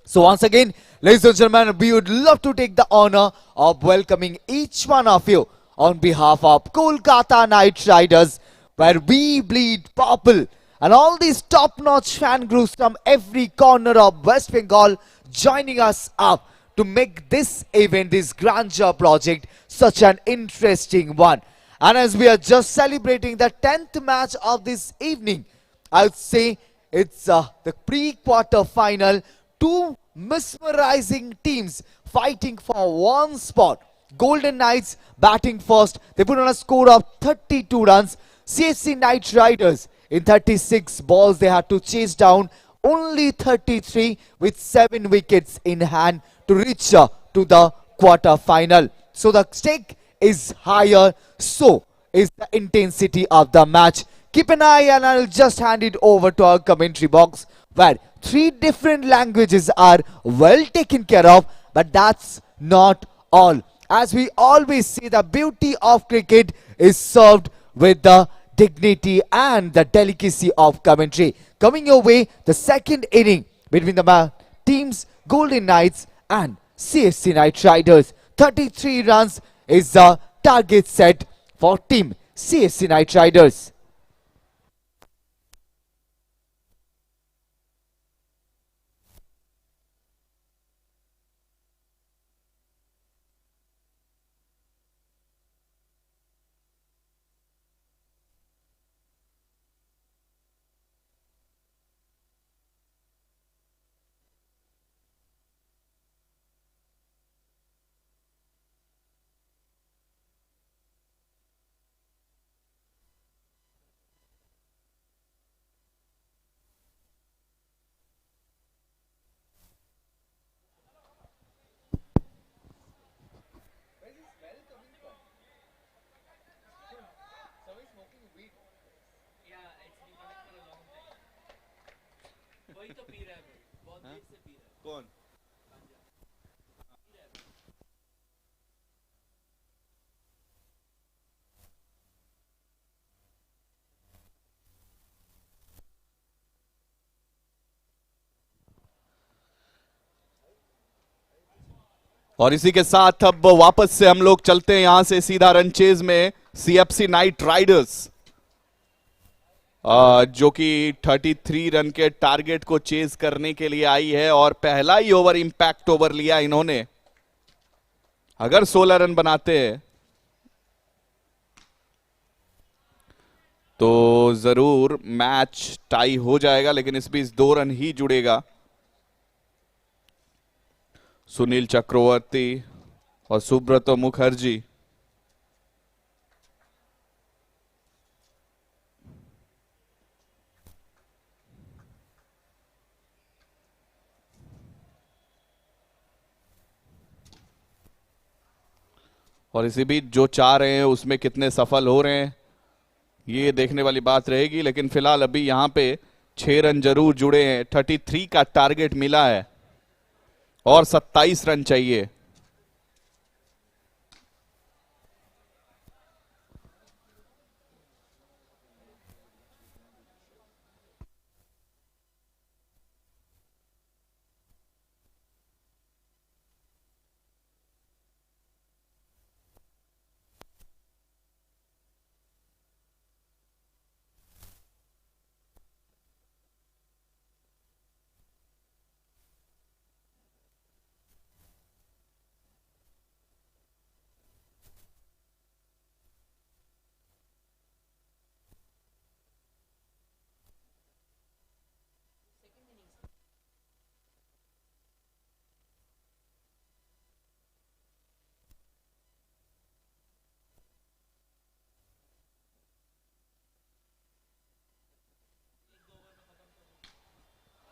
So once again, ladies and gentlemen, we would love to take the honor of welcoming each one of you on behalf of Kolkata Knight Riders, where we bleed purple, and all these top-notch fan groups from every corner of West Bengal joining us up to make this event, this grandeur project, such an interesting one. And as we are just celebrating the 10th match of this evening, I would say it's the pre-quarter final. Two mesmerizing teams fighting for one spot. Golden Knights batting first. They put on a score of 32 runs. CFC Knight Riders, in 36 balls, they had to chase down only 33 with 7 wickets in hand to reach to the quarter final. So the stake is higher, so is the intensity of the match. Keep an eye, and I'll just hand it over to our commentary box, where 3 different languages are well taken care of, but that's not all. As we always say, the beauty of cricket is served with the dignity and the delicacy of commentary. Coming your way, the second inning between the teams Golden Knights and CFC Knight Riders. 33 runs is the target set for team CFC Knight Riders. कौन और इसी के साथ अब वापस से हम लोग चलते हैं यहां से सीधा रनचेज में सीएफसी नाइट राइडर्स, जो कि 33 रन के टारगेट को चेज करने के लिए आई है और पहला ही ओवर इंपैक्ट ओवर लिया इन्होंने। अगर 16 रन बनाते हैं तो जरूर मैच टाई हो जाएगा, लेकिन इस बीच 2 रन ही जुड़ेगा। सुनील चक्रवर्ती और सुब्रत मुखर्जी। और इसी बीच जो चाह रहे हैं उसमें कितने सफल हो रहे हैं ये देखने वाली बात रहेगी, लेकिन फिलहाल अभी यहां पे 6 रन जरूर जुड़े हैं। 33 का टारगेट मिला है और 27 रन चाहिए।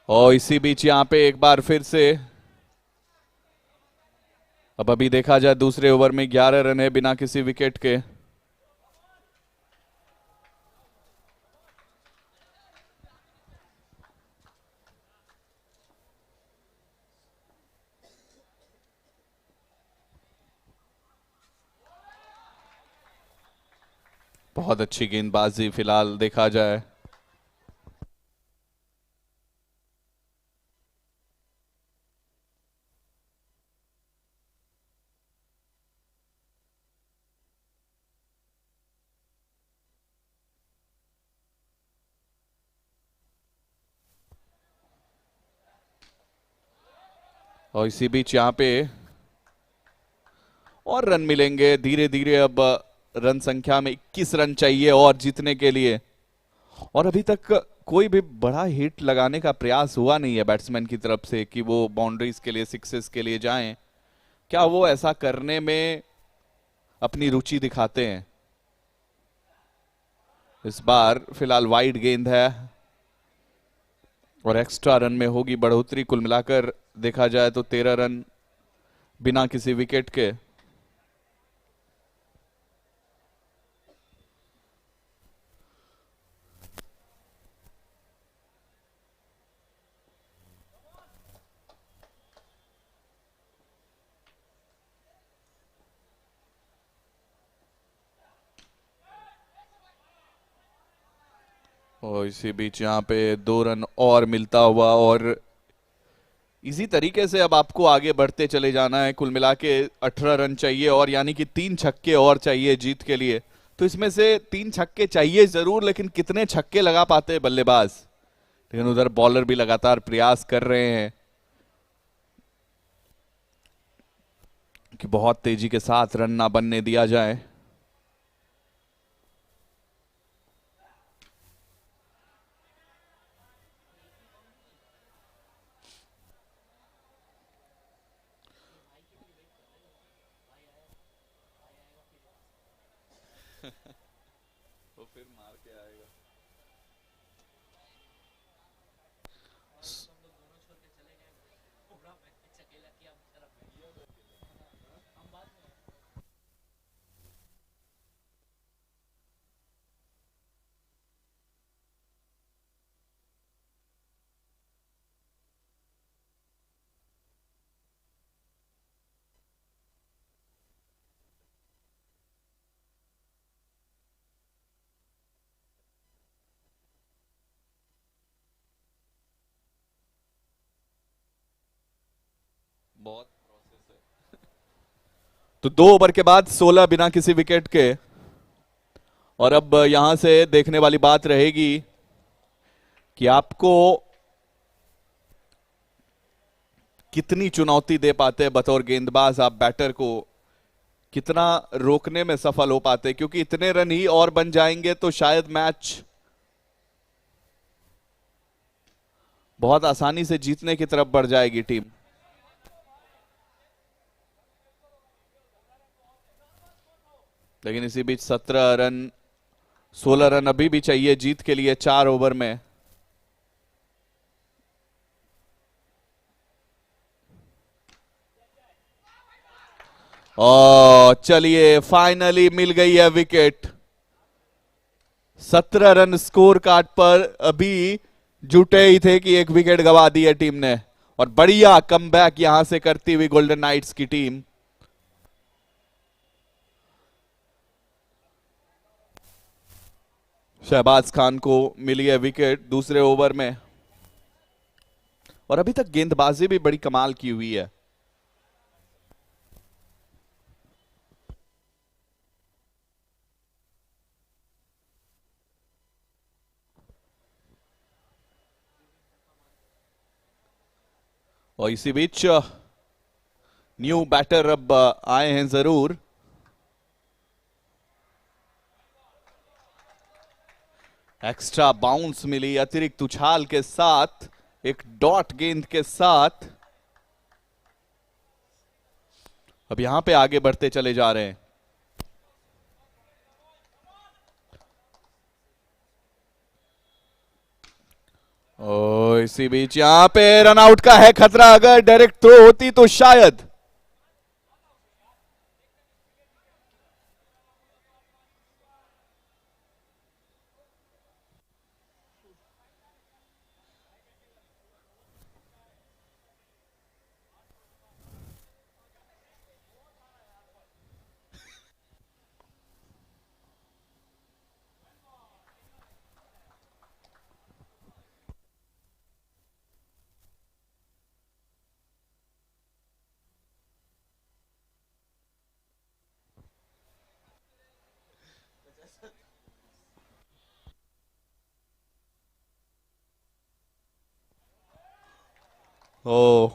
और इसी बीच यहां पे एक बार फिर से अब अभी देखा जाए दूसरे ओवर में 11 रन है बिना किसी विकेट के। बहुत अच्छी गेंदबाजी फिलहाल देखा जाए। और इसी बीच यहां पे और रन मिलेंगे धीरे धीरे। अब रन संख्या में 21 रन चाहिए और जीतने के लिए, और अभी तक कोई भी बड़ा हिट लगाने का प्रयास हुआ नहीं है बैट्समैन की तरफ से कि वो बाउंड्रीज के लिए, सिक्सेस के लिए जाएं। क्या वो ऐसा करने में अपनी रुचि दिखाते हैं? इस बार फिलहाल वाइड गेंद है और एक्स्ट्रा रन में होगी बढ़ोतरी। कुल मिलाकर देखा जाए तो 13 रन बिना किसी विकेट के। और इसी बीच यहां पे 2 रन और मिलता हुआ और इसी तरीके से अब आपको आगे बढ़ते चले जाना है। कुल मिला के 18 रन चाहिए और यानी कि 3 छक्के और चाहिए जीत के लिए। तो इसमें से 3 छक्के चाहिए जरूर, लेकिन कितने छक्के लगा पाते हैं बल्लेबाज? लेकिन उधर बॉलर भी लगातार प्रयास कर रहे हैं कि बहुत तेजी के साथ रन ना बनने दिया जाए। वो फिर मार के आएगा। बहुत प्रोसेस है। तो 2 ओवर के बाद 16 बिना किसी विकेट के। और अब यहां से देखने वाली बात रहेगी कि आपको कितनी चुनौती दे पाते हैं बतौर गेंदबाज, आप बैटर को कितना रोकने में सफल हो पाते हैं, क्योंकि इतने रन ही और बन जाएंगे तो शायद मैच बहुत आसानी से जीतने की तरफ बढ़ जाएगी टीम। लेकिन इसी बीच 17 रन 16 रन अभी भी चाहिए जीत के लिए 4 ओवर में। और चलिए फाइनली मिल गई है विकेट। 17 रन स्कोर कार्ड पर अभी जुटे ही थे कि एक विकेट गवा दी है टीम ने। और बढ़िया कमबैक यहां से करती हुई गोल्डन नाइट्स की टीम। शहबाज खान को मिली है विकेट दूसरे ओवर में। और अभी तक गेंदबाजी भी बड़ी कमाल की हुई है। और इसी बीच न्यू बैटर अब आए हैं जरूर। एक्स्ट्रा बाउंस मिली अतिरिक्त उछाल के साथ, एक डॉट गेंद के साथ। अब यहां पे आगे बढ़ते चले जा रहे हैं। ओ इसी बीच यहां पे रन आउट का है खतरा, अगर डायरेक्ट थ्रो होती तो शायद। ओ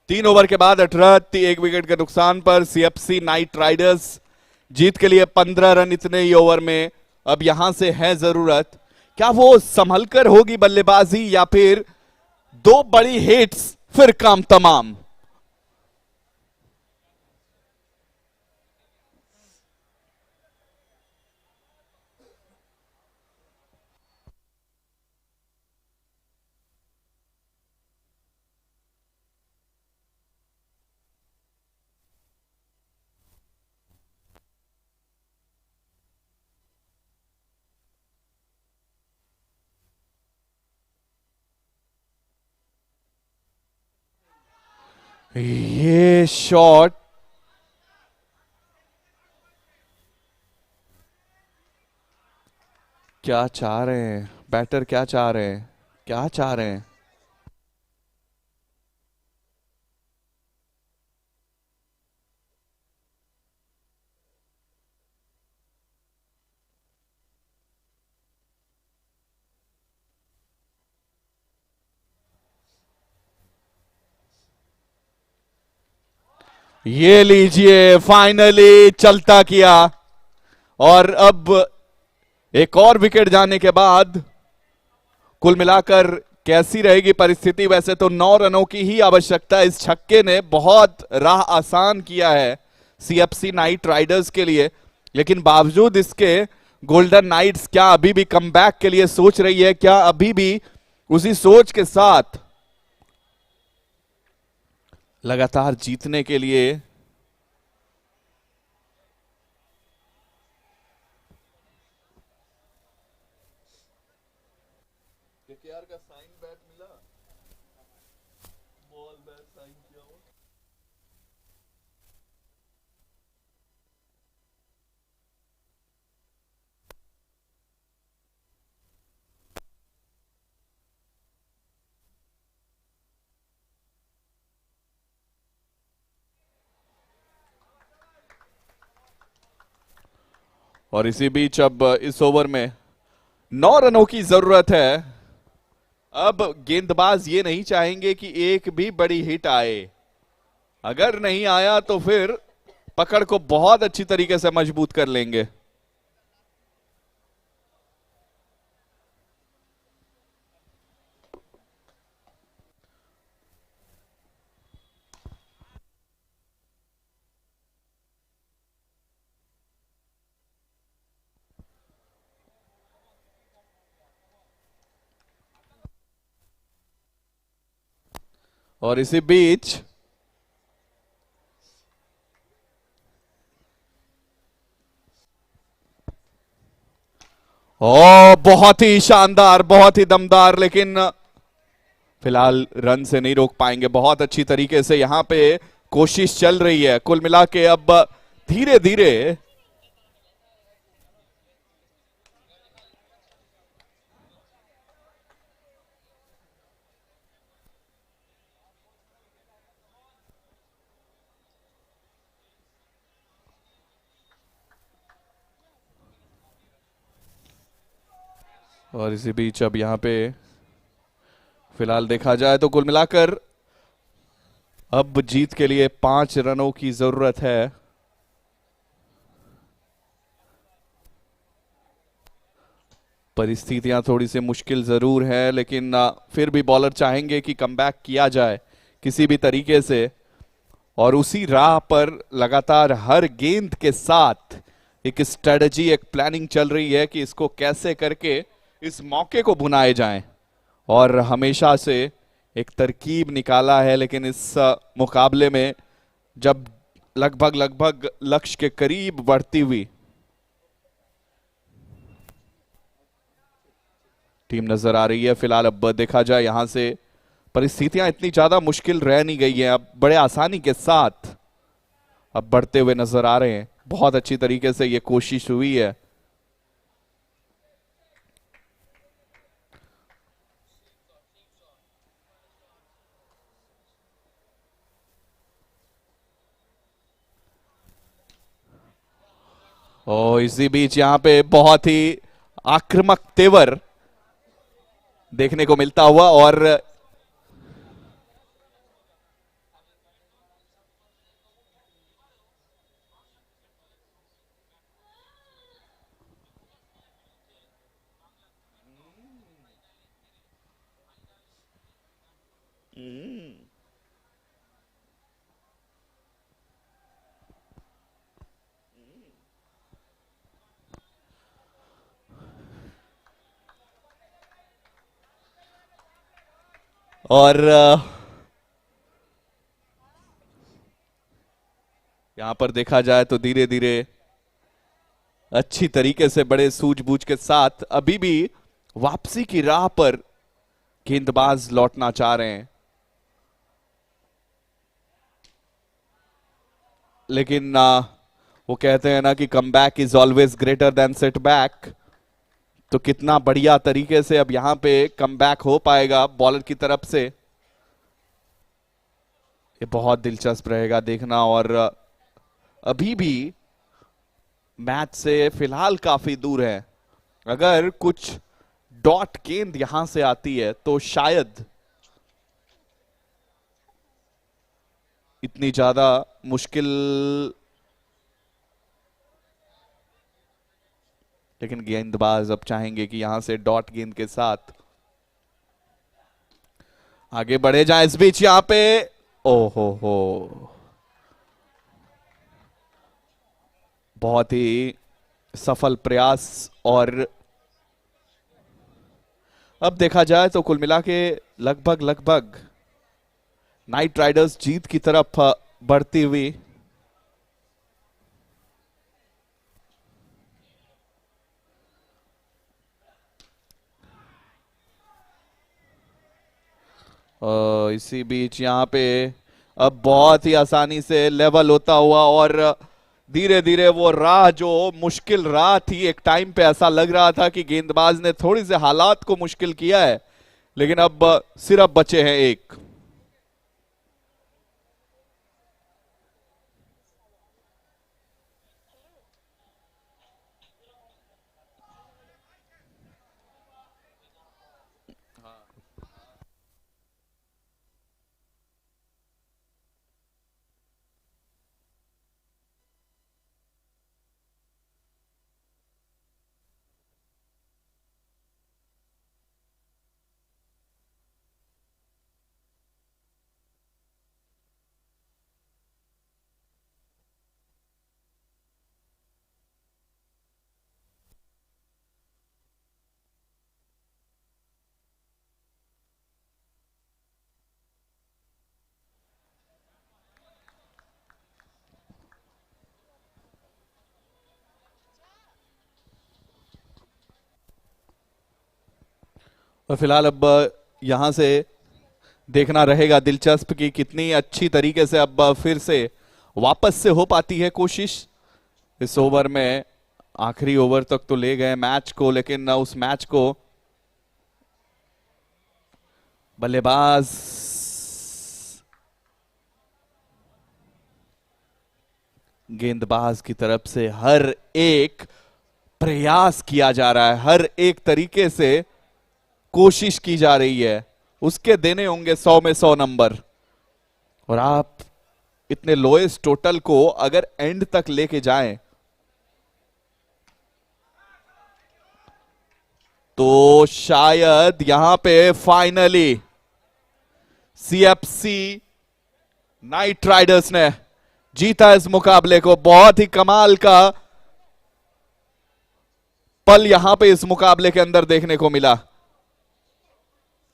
3 ओवर के बाद 18 एक विकेट के नुकसान पर सीएफसी नाइट राइडर्स जीत के लिए 15 रन इतने ही ओवर में। अब यहां से है जरूरत, क्या वो संभल कर होगी बल्लेबाजी या फिर 2 बड़ी हिट्स फिर काम तमाम। ये शॉट क्या चाह रहे हैं बैटर, क्या चाह रहे हैं, क्या चाह रहे हैं। ये लीजिए फाइनली चलता किया। और अब एक और विकेट जाने के बाद कुल मिलाकर कैसी रहेगी परिस्थिति। वैसे तो 9 रनों की ही आवश्यकता, इस छक्के ने बहुत राह आसान किया है सीएफसी नाइट राइडर्स के लिए। लेकिन बावजूद इसके गोल्डन नाइट्स क्या अभी भी कमबैक के लिए सोच रही है, क्या अभी भी उसी सोच के साथ लगातार जीतने के लिए। केकेआर का साइन बैट मिला, बॉल बैट साइन किया हुआ। और इसी बीच अब इस ओवर में 9 रनों की जरूरत है। अब गेंदबाज ये नहीं चाहेंगे कि एक भी बड़ी हिट आए, अगर नहीं आया तो फिर पकड़ को बहुत अच्छी तरीके से मजबूत कर लेंगे। और इसी बीच बहुत ही शानदार, बहुत ही दमदार, लेकिन फिलहाल रन से नहीं रोक पाएंगे। बहुत अच्छी तरीके से यहां पे कोशिश चल रही है। कुल मिला के अब धीरे धीरे और इसी बीच अब यहां पे फिलहाल देखा जाए तो कुल मिलाकर अब जीत के लिए 5 रनों की जरूरत है। परिस्थितियां थोड़ी सी मुश्किल जरूर है, लेकिन फिर भी बॉलर चाहेंगे कि कमबैक किया जाए किसी भी तरीके से, और उसी राह पर लगातार हर गेंद के साथ एक स्ट्रेटजी, एक प्लानिंग चल रही है कि इसको कैसे करके इस मौके को भुनाए जाएं, और हमेशा से एक तरकीब निकाला है। लेकिन इस मुकाबले में जब लगभग लगभग लक्ष्य के करीब बढ़ती हुई टीम नजर आ रही है। फिलहाल अब देखा जाए यहां से परिस्थितियां इतनी ज्यादा मुश्किल रह नहीं गई हैं, अब बड़े आसानी के साथ अब बढ़ते हुए नजर आ रहे हैं। बहुत अच्छी तरीके से यह कोशिश हुई है। और इसी बीच यहां पे बहुत ही आक्रामक तेवर देखने को मिलता हुआ, और और यहां पर देखा जाए तो धीरे धीरे अच्छी तरीके से बड़े सूझबूझ के साथ अभी भी वापसी की राह पर गेंदबाज लौटना चाह रहे हैं, लेकिन वो कहते हैं ना कि comeback is always greater than setback. तो कितना बढ़िया तरीके से अब यहां पे कमबैक हो पाएगा बॉलर की तरफ से, ये बहुत दिलचस्प रहेगा देखना। और अभी भी मैच से फिलहाल काफी दूर है। अगर कुछ डॉट गेंद यहां से आती है तो शायद इतनी ज्यादा मुश्किल, लेकिन गेंदबाज अब चाहेंगे कि यहां से डॉट गेंद के साथ आगे बढ़े जाए। इस बीच यहां पे ओहो हो, बहुत ही सफल प्रयास। और अब देखा जाए तो कुल मिला के लगभग लगभग नाइट राइडर्स जीत की तरफ बढ़ती हुई। इसी बीच यहां पे अब बहुत ही आसानी से लेवल होता हुआ, और धीरे धीरे वो राह जो मुश्किल राह थी, एक टाइम पे ऐसा लग रहा था कि गेंदबाज ने थोड़ी से हालात को मुश्किल किया है, लेकिन अब सिर्फ बचे हैं एक। और फिलहाल अब यहां से देखना रहेगा दिलचस्प कि कितनी अच्छी तरीके से अब फिर से वापस से हो पाती है कोशिश। इस ओवर में आखिरी ओवर तक तो ले गए मैच को, लेकिन उस मैच को बल्लेबाज गेंदबाज की तरफ से हर एक प्रयास किया जा रहा है, हर एक तरीके से कोशिश की जा रही है, उसके देने होंगे 100 में 100 नंबर। और आप इतने लोएस्ट टोटल को अगर एंड तक लेके जाएं तो शायद यहां पे फाइनली सीएफसी नाइट राइडर्स ने जीता इस मुकाबले को। बहुत ही कमाल का पल यहां पे इस मुकाबले के अंदर देखने को मिला।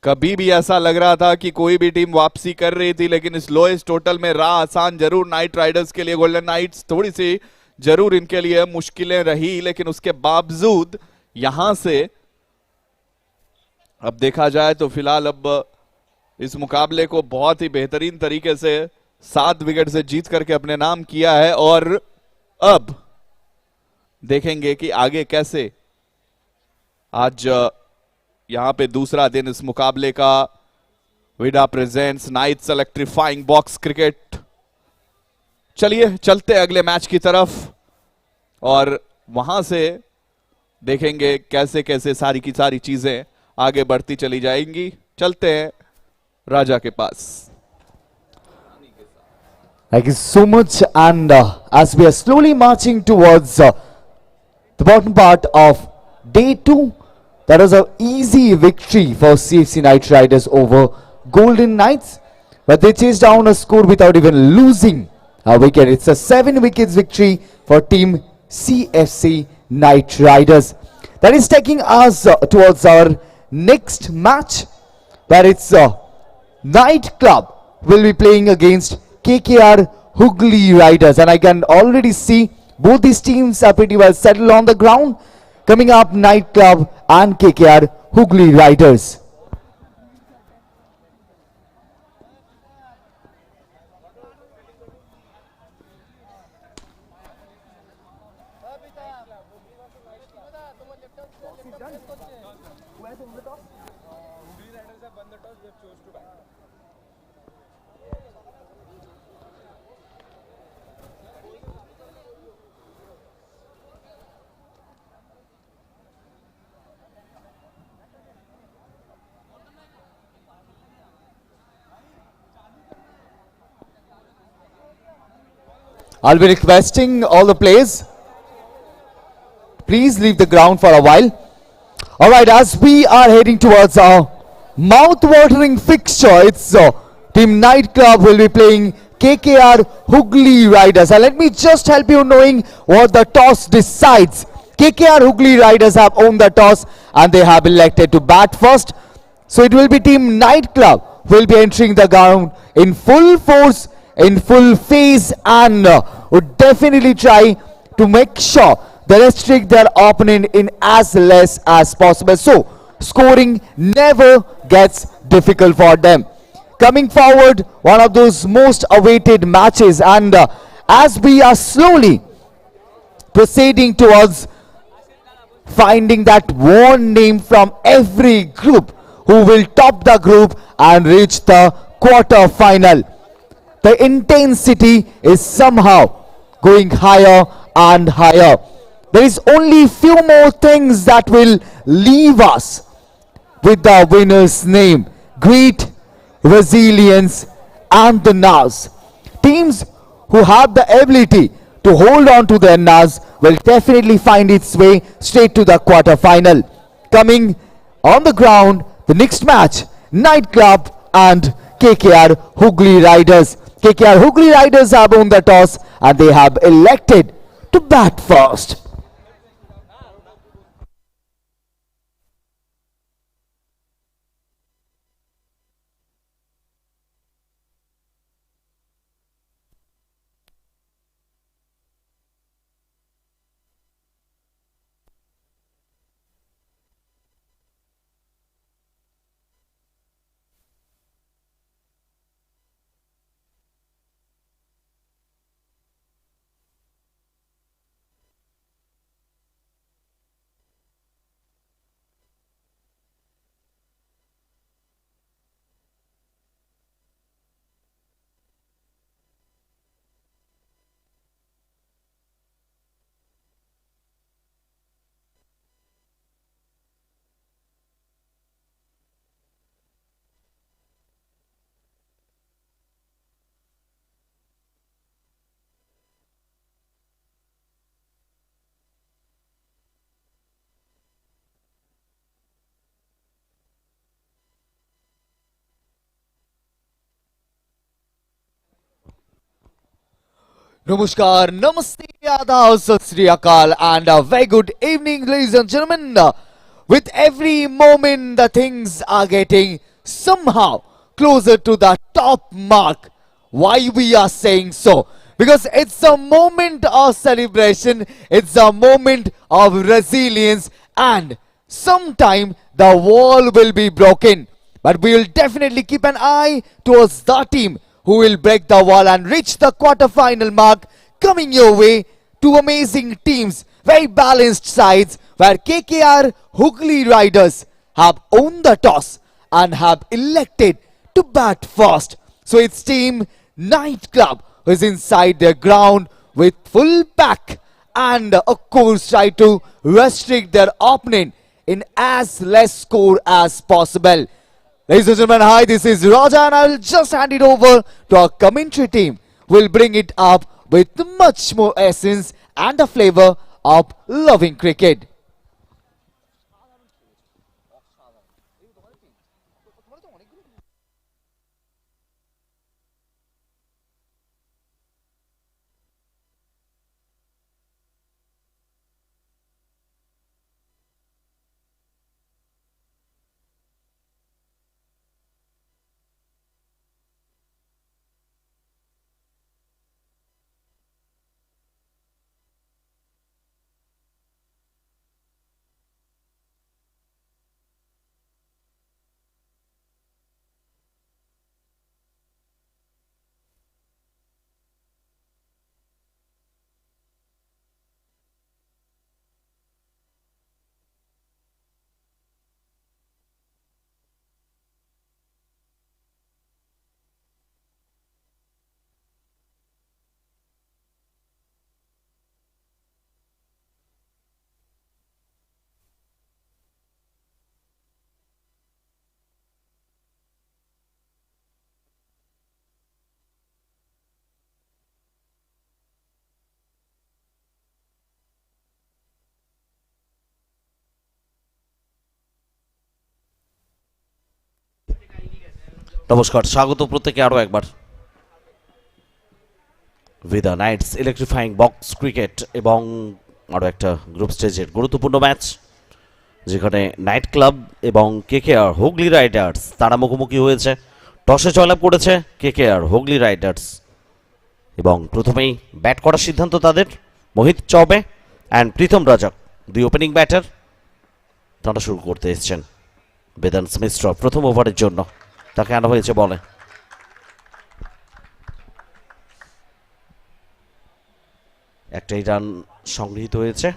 कभी भी ऐसा लग रहा था कि कोई भी टीम वापसी कर रही थी, लेकिन इस लोएस्ट टोटल में राह आसान जरूर नाइट राइडर्स के लिए। गोल्डन नाइट्स थोड़ी सी जरूर इनके लिए मुश्किलें रही, लेकिन उसके बावजूद यहां से अब देखा जाए तो फिलहाल अब इस मुकाबले को बहुत ही बेहतरीन तरीके से 7 विकेट से जीत करके अपने नाम किया है। और अब देखेंगे कि आगे कैसे। आज यहां पे दूसरा दिन इस मुकाबले का। Vida presents Knights electrifying box cricket. चलिए चलते अगले मैच की तरफ और वहां से देखेंगे कैसे कैसे सारी की सारी चीजें आगे बढ़ती चली जाएंगी। चलते हैं राजा के पास। Thank you so much. And as we are slowly marching towards the bottom part of day 2, that was an easy victory for CFC Knight Riders over Golden Knights, but they chased down a score without even losing a wicket. It's a 7 wickets victory for team CFC Knight Riders. That is taking us towards our next match, where it's Night Club will be playing against KKR Hooghly Riders, and I can already see both these teams are pretty well settled on the ground. Coming up, Night Club and KKR Hooghly Riders. I'll be requesting all the players, please leave the ground for a while. Alright, as we are heading towards our mouth-watering fixture, it's Team Night Club will be playing KKR Hooghly Riders. And let me just help you knowing what the toss decides. KKR Hooghly Riders have owned the toss and they have elected to bat first. So it will be Team Night Club will be entering the ground in full force, in full phase, and would definitely try to make sure they restrict their opponent in as less as possible. So scoring never gets difficult for them. Coming forward, one of those most awaited matches, and as we are slowly proceeding towards finding that one name from every group who will top the group and reach the quarter final, the intensity is somehow going higher and higher. There is only few more things that will leave us with the winner's name: grit, resilience, and the NAS. Teams who have the ability to hold on to their NAS will definitely find its way straight to the quarter final. Coming on the ground, the next match, Night Club and KKR Hooghly Riders. KKR Hooghly Riders have won the toss and they have elected to bat first. Namaskar, Namaste, Adab, Sat Sri Akal, and a very good evening, ladies and gentlemen. With every moment, the things are getting somehow closer to the top mark. Why we are saying so? Because it's a moment of celebration, it's a moment of resilience, and sometime the wall will be broken. But we will definitely keep an eye towards the team who will break the wall and reach the quarter-final mark. Coming your way, two amazing teams, very balanced sides, where KKR Hooghly Riders have owned the toss and have elected to bat first. So it's team Night Club who is inside their ground with full pack and of course try to restrict their opponent in as less score as possible. Ladies and gentlemen, hi, this is Raja and I'll just hand it over to our commentary team. We'll bring it up with much more essence and the flavor of loving cricket. নমস্কার, স্বাগত প্রত্যেকে আরও একবার Vida Knights electrifying box cricket এবং আরও একটা group স্টেজের গুরুত্বপূর্ণ ম্যাচ, যেখানে নাইট ক্লাব এবং কেকেআর হুগলি রাইডার্স তারা মুখোমুখি হয়েছে। টসে জয়লাভ করেছে কেকেআর হুগলি রাইডার্স এবং প্রথমেই ব্যাট করার সিদ্ধান্ত তাদের। মোহিত চৌবে অ্যান্ড প্রীতম রাজাক, দুই ওপেনিং ব্যাটার, তারা শুরু করতে এসেছেন। বেদান্স মিশ্র প্রথম ওভারের জন্য তাকে আনা হয়েছে বলে। একটাই রান সংগৃহীত হয়েছে।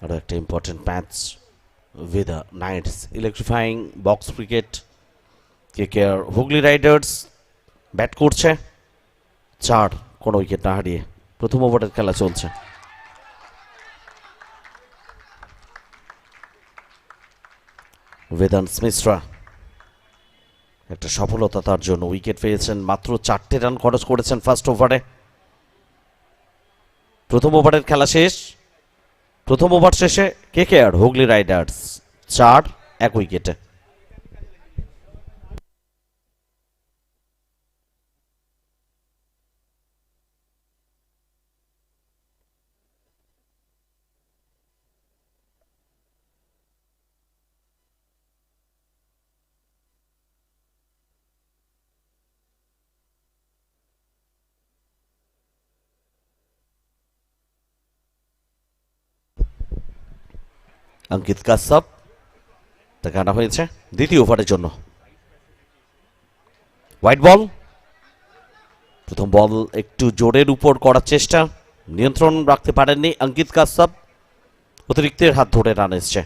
আরও একটা important match, Vida Knights electrifying box cricket. KKR Hooghly Riders bat করছে, 4 কোনো উইকেট না হারিয়ে প্রথম ওভারের খেলা চলছে। বেদান্ত মিশ্রা একটা সফলতা তার জন্য, উইকেট পেয়েছেন, মাত্র 4টে রান খরচ করেছেন ফার্স্ট ওভারে। প্রথম ওভারের খেলা শেষ। প্রথম ওভার শেষে কেকেআর হুগলি রাইডার্স 4-1 উইকেটে। অঙ্কিত কাশ্যপ তাকে আনা হয়েছে দ্বিতীয় ওভারের জন্য। White ball. প্রথম বল একটু জোরের উপর করার চেষ্টা, নিয়ন্ত্রণ রাখতে পারেননি অঙ্কিত কাশ্যপ, অতিরিক্তের হাত ধরে রান এসছে।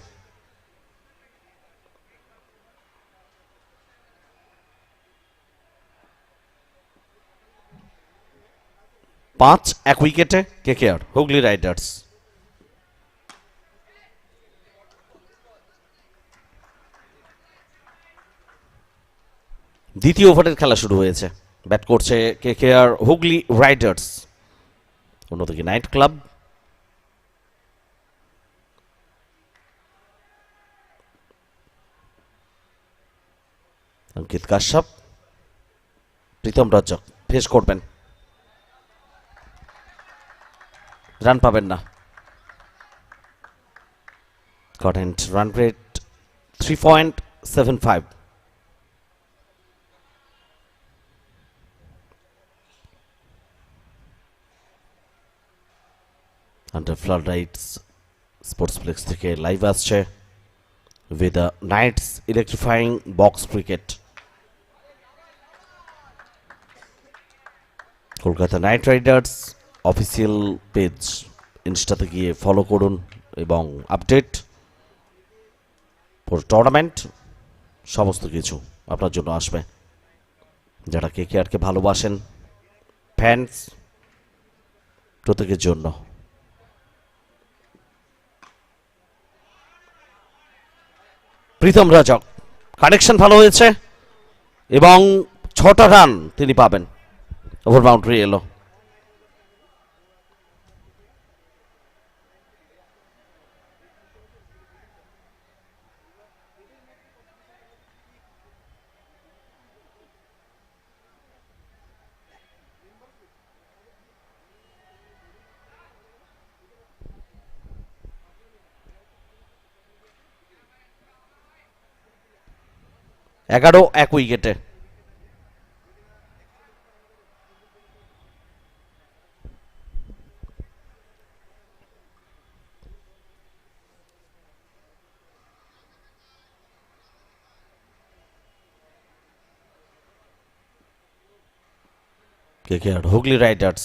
পাঁচ 1 উইকেটে কেকেআর হুগলি রাইডার্স। দ্বিতীয় ওভারের খেলা শুরু হয়েছে। ব্যাট করছে কেকেআর হুগলি রাইডার্স, অন্যদিকে Knight Club. Ankit Kashyap, Pritam Rajak face করবেন, রান পাবেন না। Current run rate 3.75। Under floodlights sportsplex থেকে লাইভ আসছে Vida Knights electrifying box cricket. Kolkata Knight Riders official page ইনস্টাতে গিয়ে ফলো করুন এবং আপডেট পুরো টুর্নামেন্ট সমস্ত কিছু আপনার জন্য আসবে। যারা কেকেআরকে ভালোবাসেন, ফ্যান্স, প্রত্যেকের জন্য। প্রীতম রজক, কানেকশন ভালো হয়েছে এবং 6টা রান তিনি পাবেন। ওভার বাউন্ডারি এলো। এগারো 1 উইকেটে। কেকেআর হুগলি রাইডার্স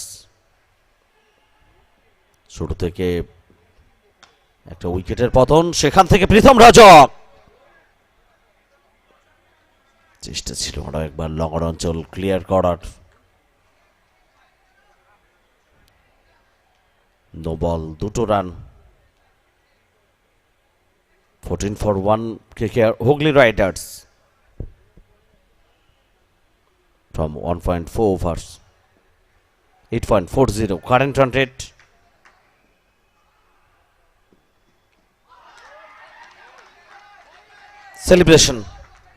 শুরু থেকে একটা উইকেটের পতন, সেখান থেকে প্রীতম রজক, চেষ্টা ছিল আরো একবার লঙ্গর অঞ্চল ক্লিয়ার করার। নো বল, 2টো run. 14 for 1 KKR Hooghly Riders from 1.4 overs, 8.40 current run rate. Celebration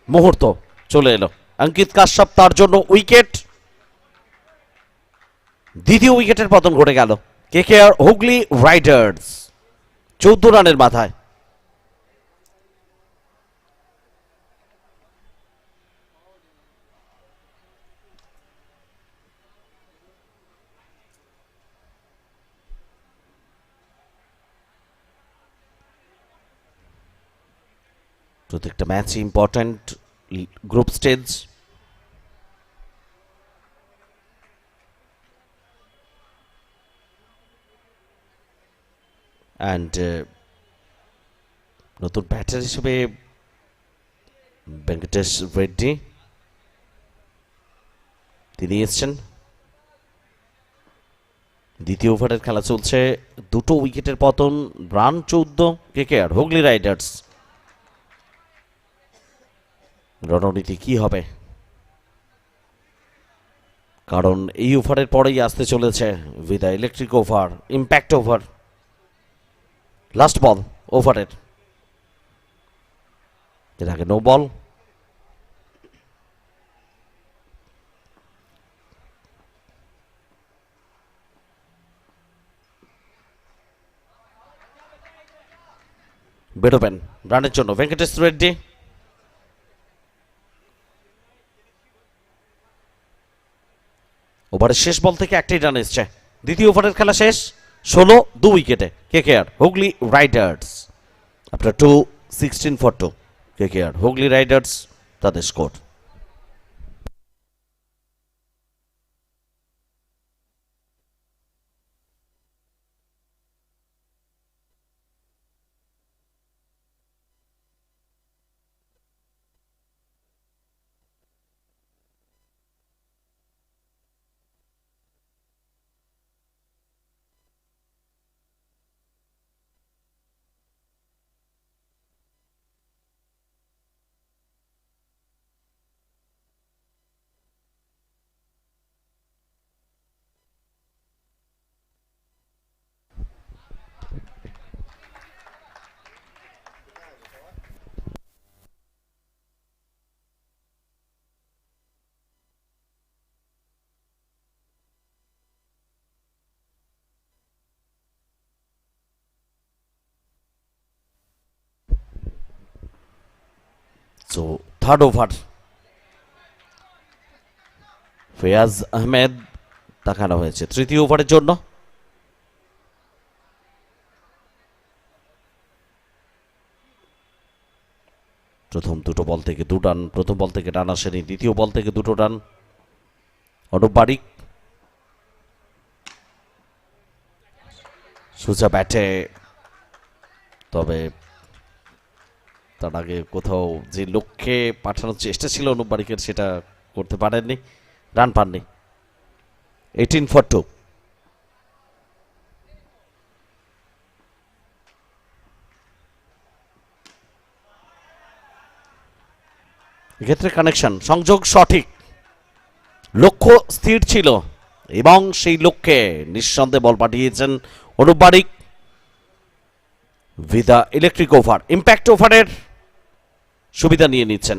মুহূর্ত চলে এলো। অঙ্কিত কাশ্যপ, তার জন্য উইকেট। দ্বিতীয় উইকেটের পতন ঘটে গেল কেকেআর হুগলি রাইডার্স 14 রানের মাথায়। প্রত্যেকটা match important group stage. And নতুন ব্যাটার হিসেবে ভেঙ্কটেশ রেড্ডি তিনি এসছেন। দ্বিতীয় ওভারের খেলা চলছে, 2টো উইকেটের পতন, রান 14 কেকেআর হুগলি রাইডার্স। রণনীতি কি হবে, কারণ এই ওভারের পরেই আসতে চলেছে বিদা electric over, impact over, last বল ওভারের। এর আগে নো বল। বেরোবেন রানের জন্য ভেঙ্কটেশ রেড্ডি। ওভারের শেষ বল থেকে একটাই রান এসছে। দ্বিতীয় ওভারের খেলা শেষ, 16 2 উইকেটে KKR Hooghly Riders after 2 16 for 2। KKR Hooghly Riders তাদের score. So third over, Fayaz Ahmed দেখানো হয়েছে তৃতীয় ওভারের জন্য। প্রথম দুটো বল থেকে 2 রান, প্রথম বল থেকে রান আসেনি, দ্বিতীয় বল থেকে 2 রান। অনুপ বারিক সোজা ব্যাটে, তবে তার আগে কোথাও যে লক্ষ্যে পাঠানোর চেষ্টা ছিল অনুপ বারিকের সেটা করতে পারেননি, রান পাননি। 18 for 2। এক্ষেত্রে কানেকশন, সংযোগ সঠিক, লক্ষ্য স্থির ছিল এবং সেই লক্ষ্যে নিঃসন্দেহে বল পাঠিয়েছেন অনুপ বারিক। ভিদা ইলেকট্রিক ওভার, ইম্প্যাক্ট ওভারের সুবিধা নিয়ে নিচ্ছেন।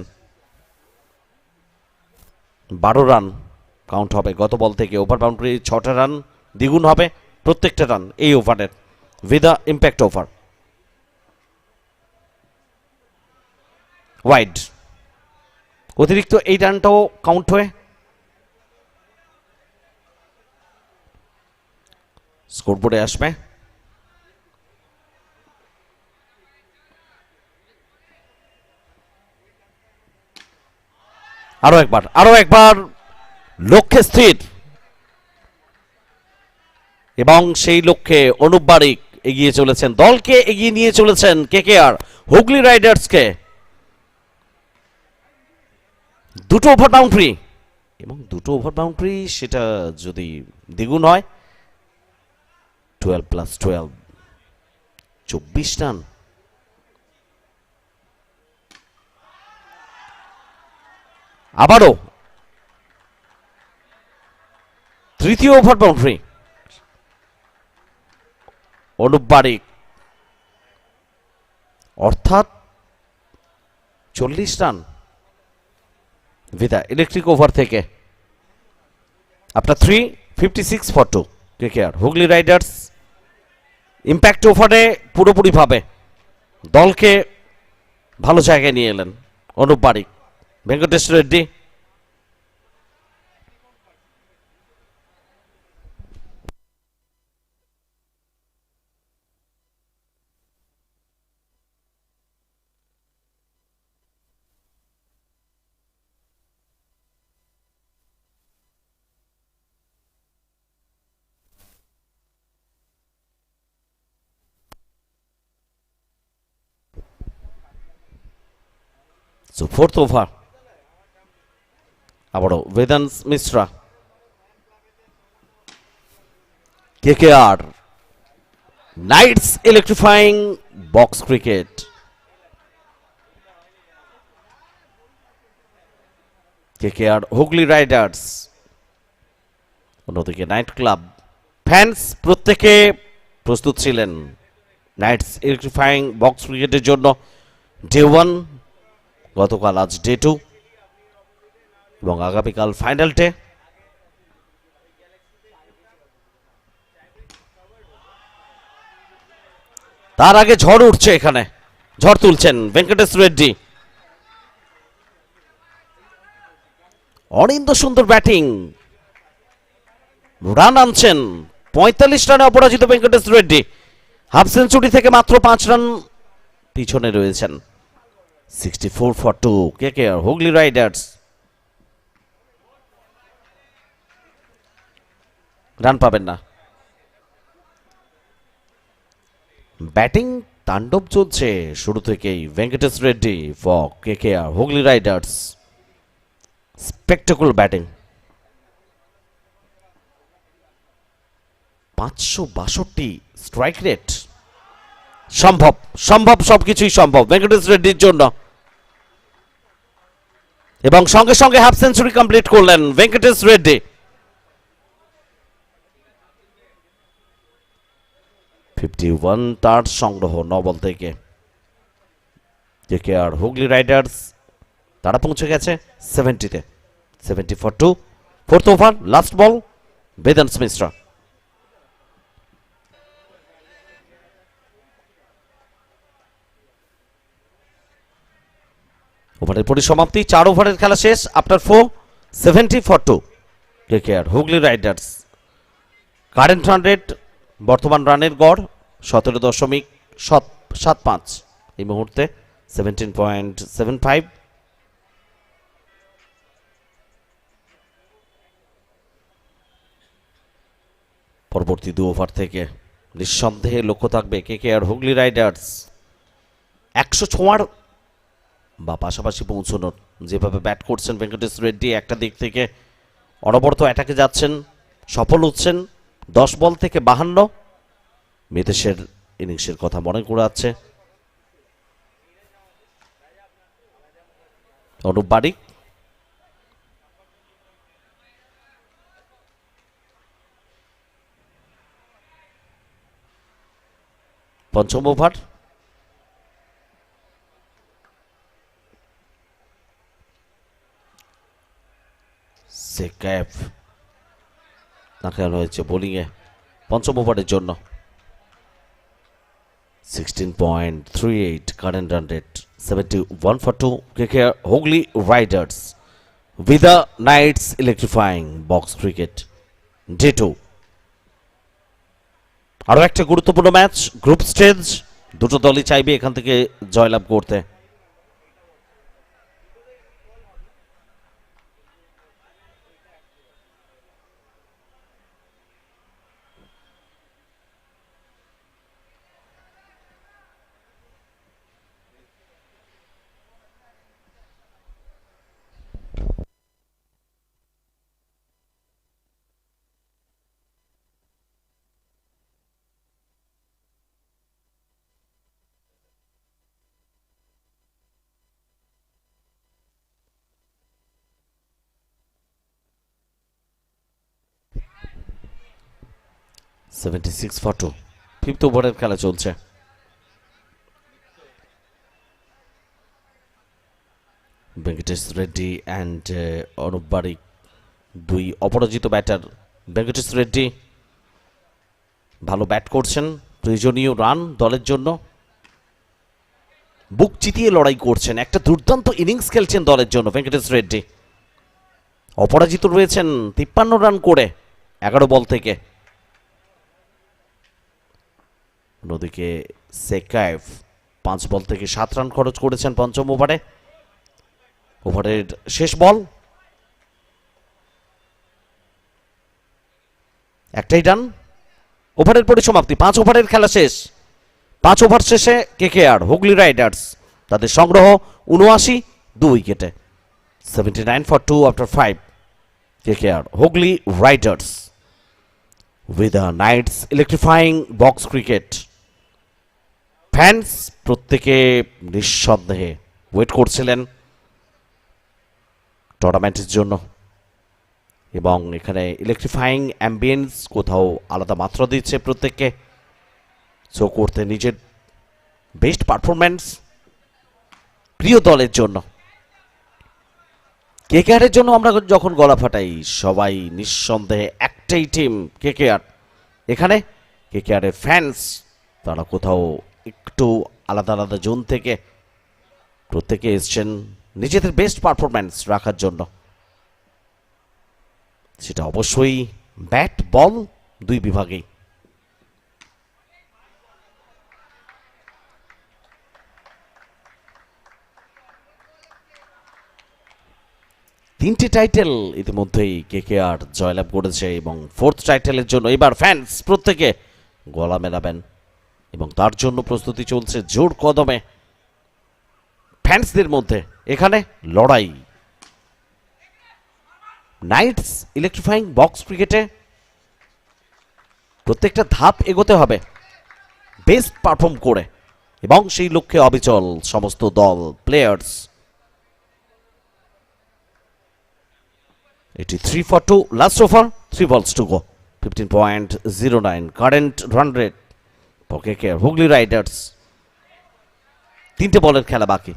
12 রান কাউন্ট হবে গত বল থেকে, ওভার বাউন্ডারি 6টা রান, দ্বিগুণ হবে প্রত্যেকটা রান এই ওভারের। ভিদা ইম্প্যাক্ট ওভার, ওয়াইড, অতিরিক্ত এই রানটাও কাউন্ট হয়ে স্কোরবোর্ডে আসবে। আরো একবার লক্ষ্যে স্থির এবং সেই লক্ষ্যে অনুপ বারিক এগিয়ে চলেছেন, দলকে এগিয়ে নিয়ে চলেছেন KKR হুগলি রাইডার্সকে। 2টো ওভার বাউন্ডারি এবং 2টো ওভার বাউন্ডারি, সেটা যদি দ্বিগুণ হয় 12 + 12 24 রান। আবারও তৃতীয় ওভার বাউন্ডারি, অনুপ বারিক, অর্থাৎ 40 রান ভিদা ইলেকট্রিক ওভার থেকে। আপনার 356 for 2 KKR Hooghly Riders impact ওভারে পুরোপুরিভাবে দলকে ভালো জায়গায় নিয়ে এলেন Anup Barik. Venkatesh Reddy so fourth over, আবারও Vedansh Mishra. KKR Knights electrifying box cricket. KKR Hooghly Riders, অন্যদিকে নাইট ক্লাব ফ্যান্স প্রত্যেকে প্রস্তুত ছিলেন নাইটস ইলেকট্রিফাইং বক্স ক্রিকেটের জন্য। ডে 1 গতকাল, আজ ডে 2 এবং আগামীকাল ফাইনাল ডে। তার আগে ঝড় উঠছে, এখানে ঝড় তুলছেন ভেঙ্কটেশ রেড্ডি। অনিন্দ সুন্দর ব্যাটিং, রান আনছেন 45 রানে অপরাজিত ভেঙ্কটেশ রেড্ডি। হাফ সেঞ্চুরি থেকে মাত্র 5 রান পিছনে রয়েছেন। 64 for 2 KKR Hooghly Riders. Run পাবেন না। ব্যাটিং তাণ্ডব চলছে শুরু থেকেই Venkatesh Reddy for KKR Hooghly Riders. Spectacular batting. 562 strike rate. সম্ভব, সম্ভব, সবকিছুই সম্ভব ভেঙ্কটেশ রেড্ডির জন্য। এবং সঙ্গে সঙ্গে হাফ সেঞ্চুরি কমপ্লিট করলেন ভেঙ্কটেশ রেড্ডি। 51 তার সংগ্রহ 9 বল থেকে। KKR হুগলি রাইডার্স তারা পৌঁছে গেছে 70-তে। 70 for 2, fourth over, last ball, Vedansh Mishra. ওভারের পরিসমাপ্তি, 4 ওভারের খেলা শেষ। After 4, 70 for 2 KKR Hooghly Riders. Current run rate, বর্তমান রানের গড় 17.75 এই মুহূর্তে। 17.75। পরবর্তী 2 ওভার থেকে নিঃসন্দেহে লক্ষ্য থাকবে KKR হুগলি রাইডার্স 100 ছোঁয়ার বা পাশাপাশি পৌঁছানোর। যেভাবে ব্যাট করছেন ভেঙ্কটেশ রেড্ডি, একটা দিক থেকে অনবরত অ্যাটাকে যাচ্ছেন, সফল হচ্ছেন। 10 বল থেকে 52। মিতেশের ইনিংসের কথা মনে করাচ্ছে অনুপ বারিক। পঞ্চম ওভার। সেক্যাফ দেখানো হয়েছে বোলিংয়ে পঞ্চম ওভারের জন্য। 16.38 current run rate. 71 for 2 KKR Hooghly Riders. Vida Knights electrifying box cricket day 2। আরও একটা গুরুত্বপূর্ণ ম্যাচ, গ্রুপ স্টেজ। দুটো দলই চাইবে এখান থেকে জয়লাভ করতে। ফর 2 ফিফথ ওভারের খেলা চলছে। ভেঙ্কটেশ রেড্ডি অ্যান্ড অনুপ বারিক, দুই অপরাজিত ব্যাটার। ভেঙ্কটেশ রেড্ডি ভালো ব্যাট করছেন, প্রয়োজনীয় রান দলের জন্য। বুক চিতিয়ে লড়াই করছেন, একটা দুর্দান্ত ইনিংস খেলছেন দলের জন্য ভেঙ্কটেশ রেড্ডি। অপরাজিত রয়েছেন 53 রান করে 11 বল থেকে। অন্যদিকে সেকাইফ 5 বল থেকে 7 রান খরচ করেছেন পঞ্চম ওভারে। ওভারের শেষ বল, একটাই রান। ওভারের পরিসমাপ্তি, 5 ওভারের খেলা শেষ। 5 ওভার শেষে KKR হুগলি রাইডার্স তাদের সংগ্রহ 79, 2 উইকেটে। 79 for 2 after 5 KKR Hooghly Riders. Vida Knights electrifying box cricket. Fans প্রত্যেকে নিঃসন্দেহে ওয়েট করছিলেন টুর্নামেন্টের জন্য। এবং এখানে ইলেকট্রিফাইং অ্যাম্বিয়েন্স কোথাও আলাদা মাত্রা দিচ্ছে প্রত্যেককে শো করতে নিজের বেস্ট পারফরম্যান্স প্রিয় দলের জন্য। কেকেআর এর জন্য আমরা যখন গলা ফাটাই সবাই নিঃসন্দেহে একটাই টিম কেকেআর। এখানে কেকেআর এর ফ্যান্স তারা কোথাও একটু আলাদা আলাদা জোন থেকে প্রত্যেকে এসছেন নিজেদের বেস্ট পারফরম্যান্স রাখার জন্য, সেটা অবশ্যই ব্যাট বল দুই বিভাগেই। তিনটি টাইটেল ইতিমধ্যেই কেকেআর জয়লাভ করেছে এবং ফোর্থ টাইটেলের জন্য এবার ফ্যান্স প্রত্যেকে গলা মেলাবেন এবং তার জন্য প্রস্তুতি চলছে জোর কদমে ফ্যান্সদের মধ্যে। এখানে লড়াই নাইটস ইলেকট্রিফাইং বক্স ক্রিকেটে প্রত্যেকটা ধাপ এগোতে হবে বেস্ট পারফর্ম করে এবং সেই লক্ষ্যে অবিচল সমস্ত দল প্লেয়ার্স। এটি 3 for 2 last over, 3 balls to go, 15.09 current run rate for KKR Hooghly Riders. 3টে বলের খেলা বাকি।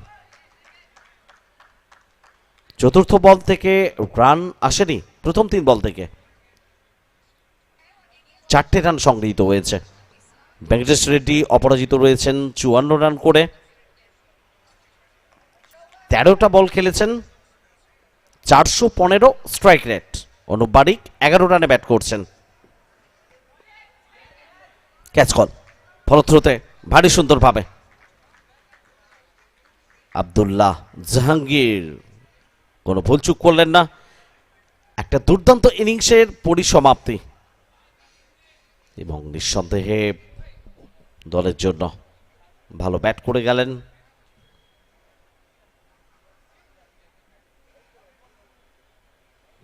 চতুর্থ বল থেকে রান আসেনি, প্রথম 3 বল থেকে 4টে রান সংগৃহীত হয়েছে। ভেঙ্কটেশ রেড্ডি অপরাজিত রয়েছেন 54 রান করে। 13টা বল খেলেছেন, 415 স্ট্রাইক রেট। অনুপ বারিক 11 রানে ব্যাট করছেন। ক্যাচ কল ফলশ্রুতে ভারী সুন্দরভাবে আব্দুল্লাহ জাহাঙ্গীর কোনো ভুলচুক করলেন না। একটা দুর্দান্ত ইনিংসের পরিসমাপ্তি এবং নিঃসন্দেহে দলের জন্য ভালো ব্যাট করে গেলেন।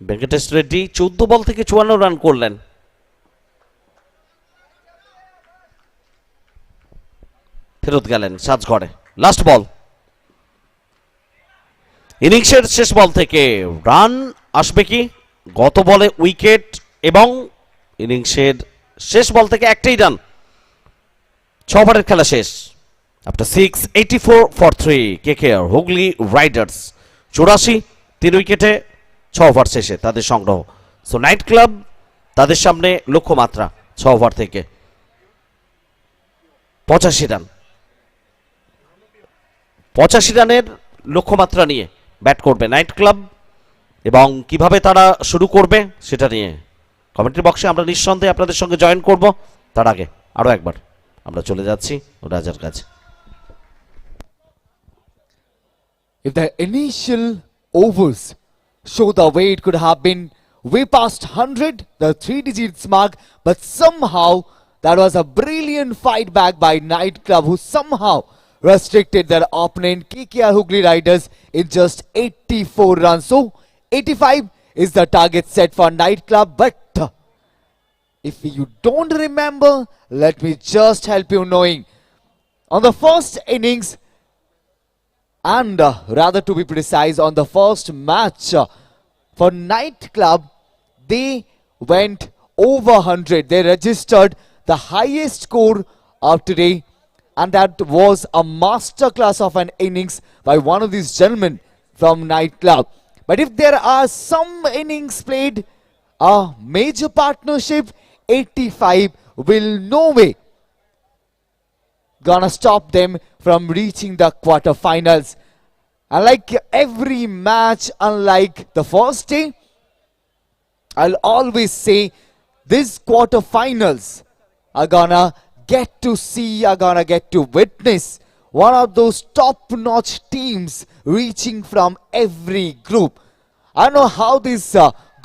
ভেঙ্কটেশ রেড্ডি 14 বল থেকে 54 রান করলেন। ফেরত গেলেন সাজঘরে। লাস্ট বল, ইনিংসের শেষ বল থেকে রান আসবে কি? গত বলে উইকেট এবং ইনিংসের শেষ বল থেকে একটাই রান। 6 ওভারের খেলা শেষ। After 6, 84 for 3 KKR Hooghly Riders. 84 3 উইকেটে 6 ওভার শেষে তাদের সংগ্রহ। সো নাইট ক্লাব তাদের সামনে লক্ষ্যমাত্রা 6 ওভার থেকে 85 রান। 85 রানের লক্ষ্যমাত্রা নিয়ে ব্যাট করবে নাইট ক্লাব এবং কিভাবে তারা শুরু করবে সেটা নিয়ে কমেন্ট্রি বক্সে আমরা নিঃসন্দেহে আপনাদের সঙ্গে জয়েন করব। তার আগে আরও একবার আমরা চলে যাচ্ছি রাজার কাছে। If the initial overs show the way it could have been way past 100, the 3 digits mark, but somehow that was a brilliant fight back by Night Club, who somehow restricted their opponent KKR Hooghly Riders in just 84 runs. So 85 is the target set for Night Club, but if you don't remember, let me just help you knowing. On the first innings, and rather to be precise, on the first match for Night Club, they went over 100. They registered the highest score of today, and that was a masterclass of an innings by one of these gentlemen from Night Club. But if there are some innings played, a major partnership, 85 will no way gonna stop them from reaching the quarterfinals. And like every match, unlike the first day, I'll always say these quarterfinals are gonna get to see, are gonna get to witness one of those top-notch teams reaching from every group. I don't know how this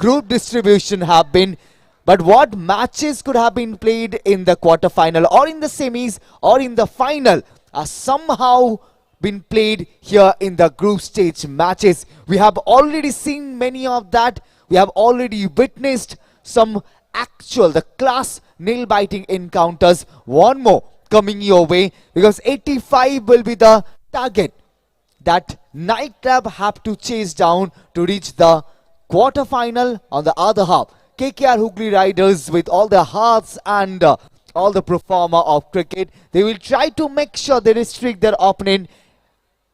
group distribution have been, but what matches could have been played in the quarterfinal or in the semis or in the final are somehow been played here in the group stage matches. We have already seen many of that. We have already witnessed some actual, the class nail-biting encounters. One more coming your way, because 85 will be the target that Night Club have to chase down to reach the quarter-final. On the other half, KKR Hooghly Riders, with all their hearts and all the pro forma of cricket, they will try to make sure they restrict their opponent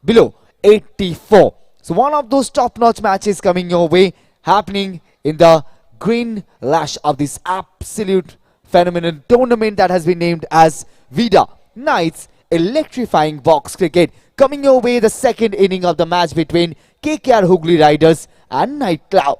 below 84. So one of those top-notch matches coming your way, happening in the green lash of this absolute phenomenal tournament that has been named as Vida Knights Electrifying Box Cricket. Coming your way, the second inning of the match between KKR Hooghly Riders and Night Cloud.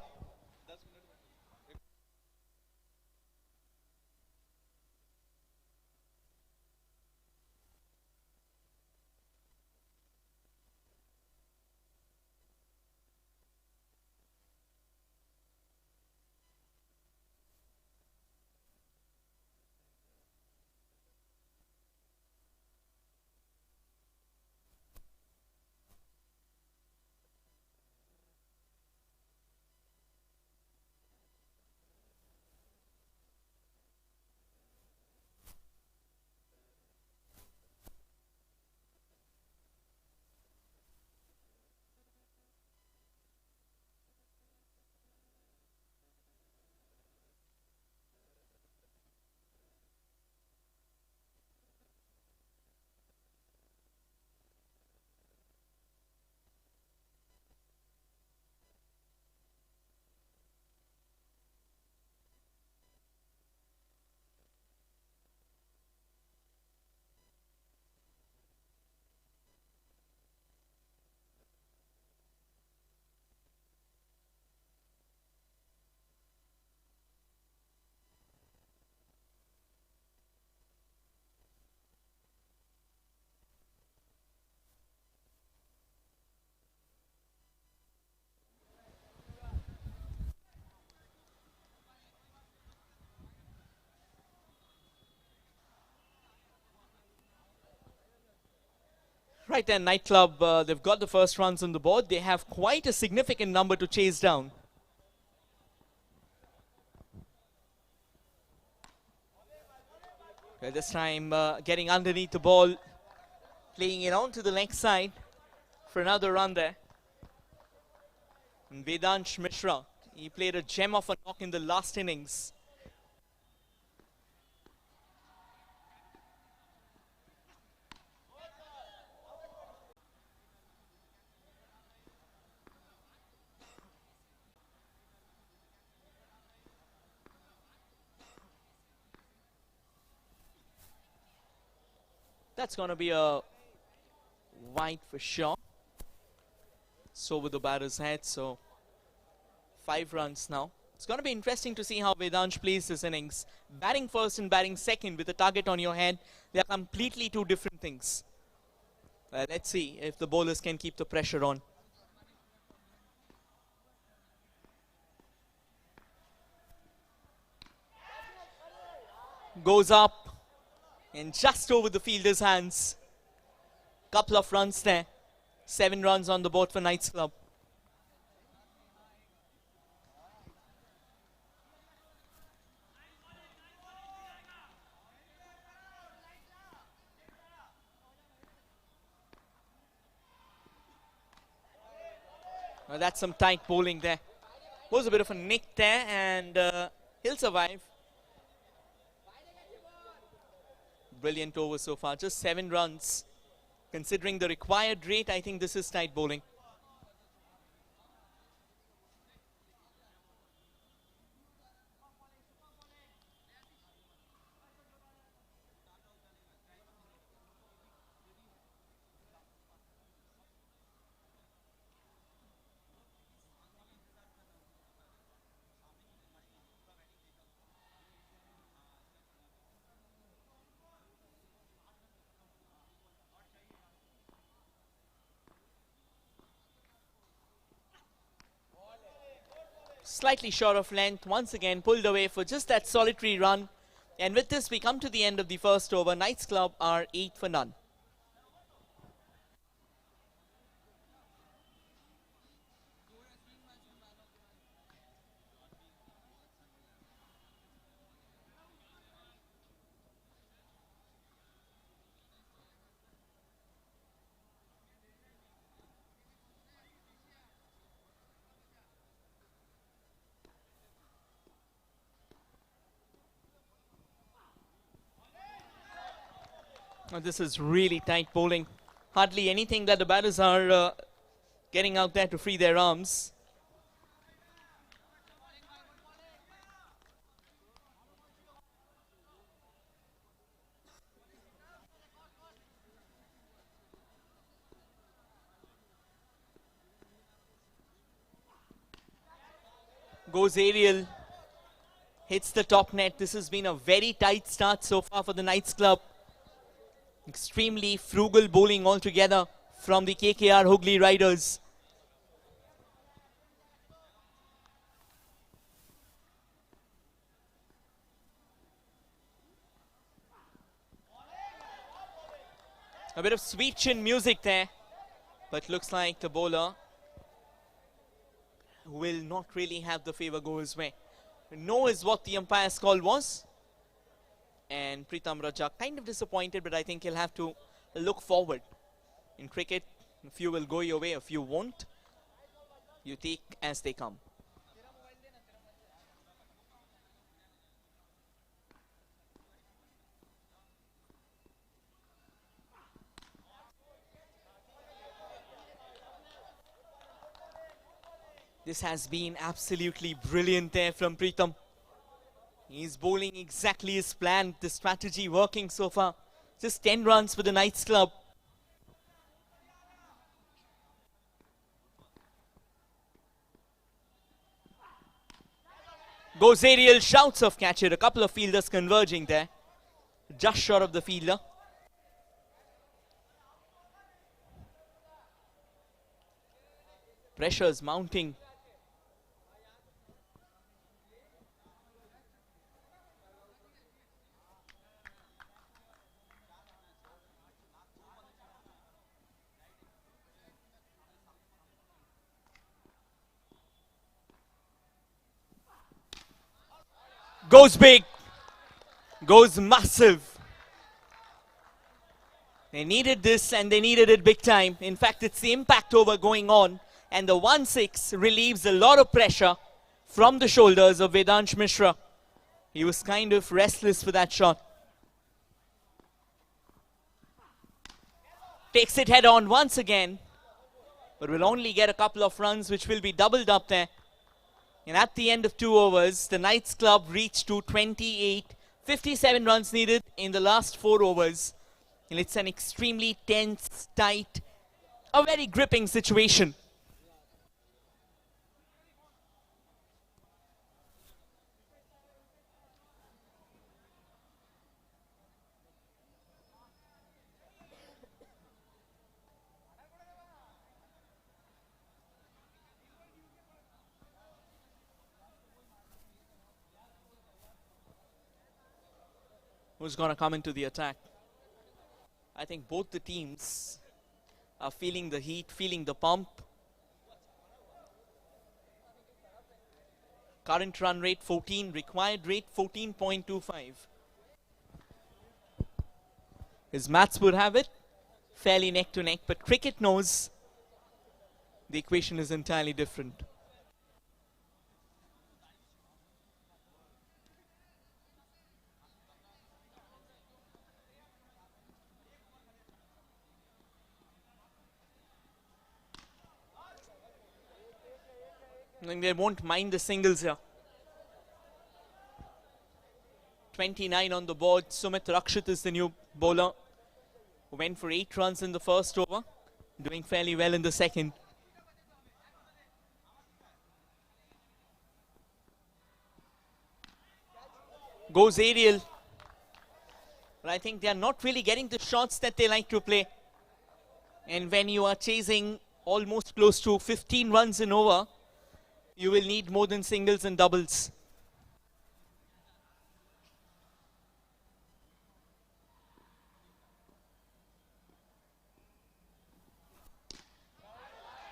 Right then, Nightclub, they've got the first runs on the board. They have quite a significant number to chase down. This time getting underneath the ball, playing it on to the leg side for another run there. And Vedansh Mishra, he played a gem of a knock in the last innings. That's going to be a wide for sure. So with the batter's head, so 5 runs now. It's going to be interesting to see how Vedansh plays this innings. Batting first and batting second with a target on your head, they are completely two different things. Let's see if the bowlers can keep the pressure on. Goes up and just over the fielder's hands. Couple of runs there. 7 runs on the board for Knights Club. Well, that's some tight bowling there. Was a bit of a nick there, and he'll survive. Brilliant over so far, just 7 runs. Considering the required rate, I think this is tight bowling. Slightly short of length, once again pulled away for just that solitary run. And with this, we come to the end of the first over. Knights Club are 8 for none. This is really tight bowling. Hardly anything that the batters are getting out there to free their arms. Goes aerial. Hits the top net. This has been a very tight start so far for the Knights Club. Extremely frugal bowling altogether from the KKR Hooghly Riders. A bit of sweet chin music there, but looks like the bowler will not really have the favour go his way. No is what the umpire's call was. And Pritam Raja kind of disappointed, but I think he'll have to look forward. In cricket, a few will go your way, a few won't. You take as they come. This has been absolutely brilliant there from Pritam. He's bowling exactly as planned. The strategy working so far. Just 10 runs for the Knights Club. Goes aerial, shouts of catch it. A couple of fielders converging there. Just short of the fielder. Pressure's mounting. Goes big, goes massive. They needed this and they needed it big time. In fact, it's the impact over going on, and the 1-6 relieves a lot of pressure from the shoulders of Vedansh Mishra. He was kind of restless for that shot. Takes it head on once again, but will only get a couple of runs which will be doubled up there. And at the end of 2 overs, the Knights Club reached to 28. 57 runs needed in the last 4 overs. And it's an extremely tense, tight, a very gripping situation. Who's going to come into the attack? I think both the teams are feeling the heat, feeling the pump. Current run rate 14, required rate 14.25. His maths would have it fairly neck to neck, but cricket knows the equation is entirely different. And they won't mind the singles here. 29 on the board. Sumit Rakshit is the new bowler, who went for 8 runs in the first over, doing fairly well in the second. Goes aerial. But I think they are not really getting the shots that they like to play. And when you are chasing almost close to 15 runs in over, you will need more than singles and doubles.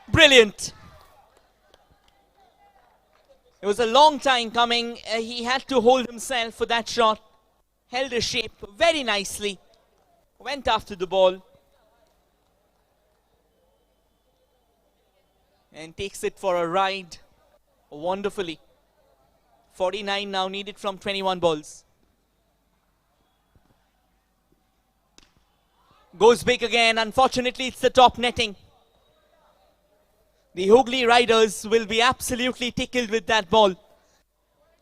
Brilliant. It was a long time coming. He had to hold himself for that shot. Held his shape very nicely. Went after the ball. And takes it for a ride. Wonderfully. 49 now needed from 21 balls. Goes big again. Unfortunately, it's the top netting. The Hooghly Riders will be absolutely tickled with that ball.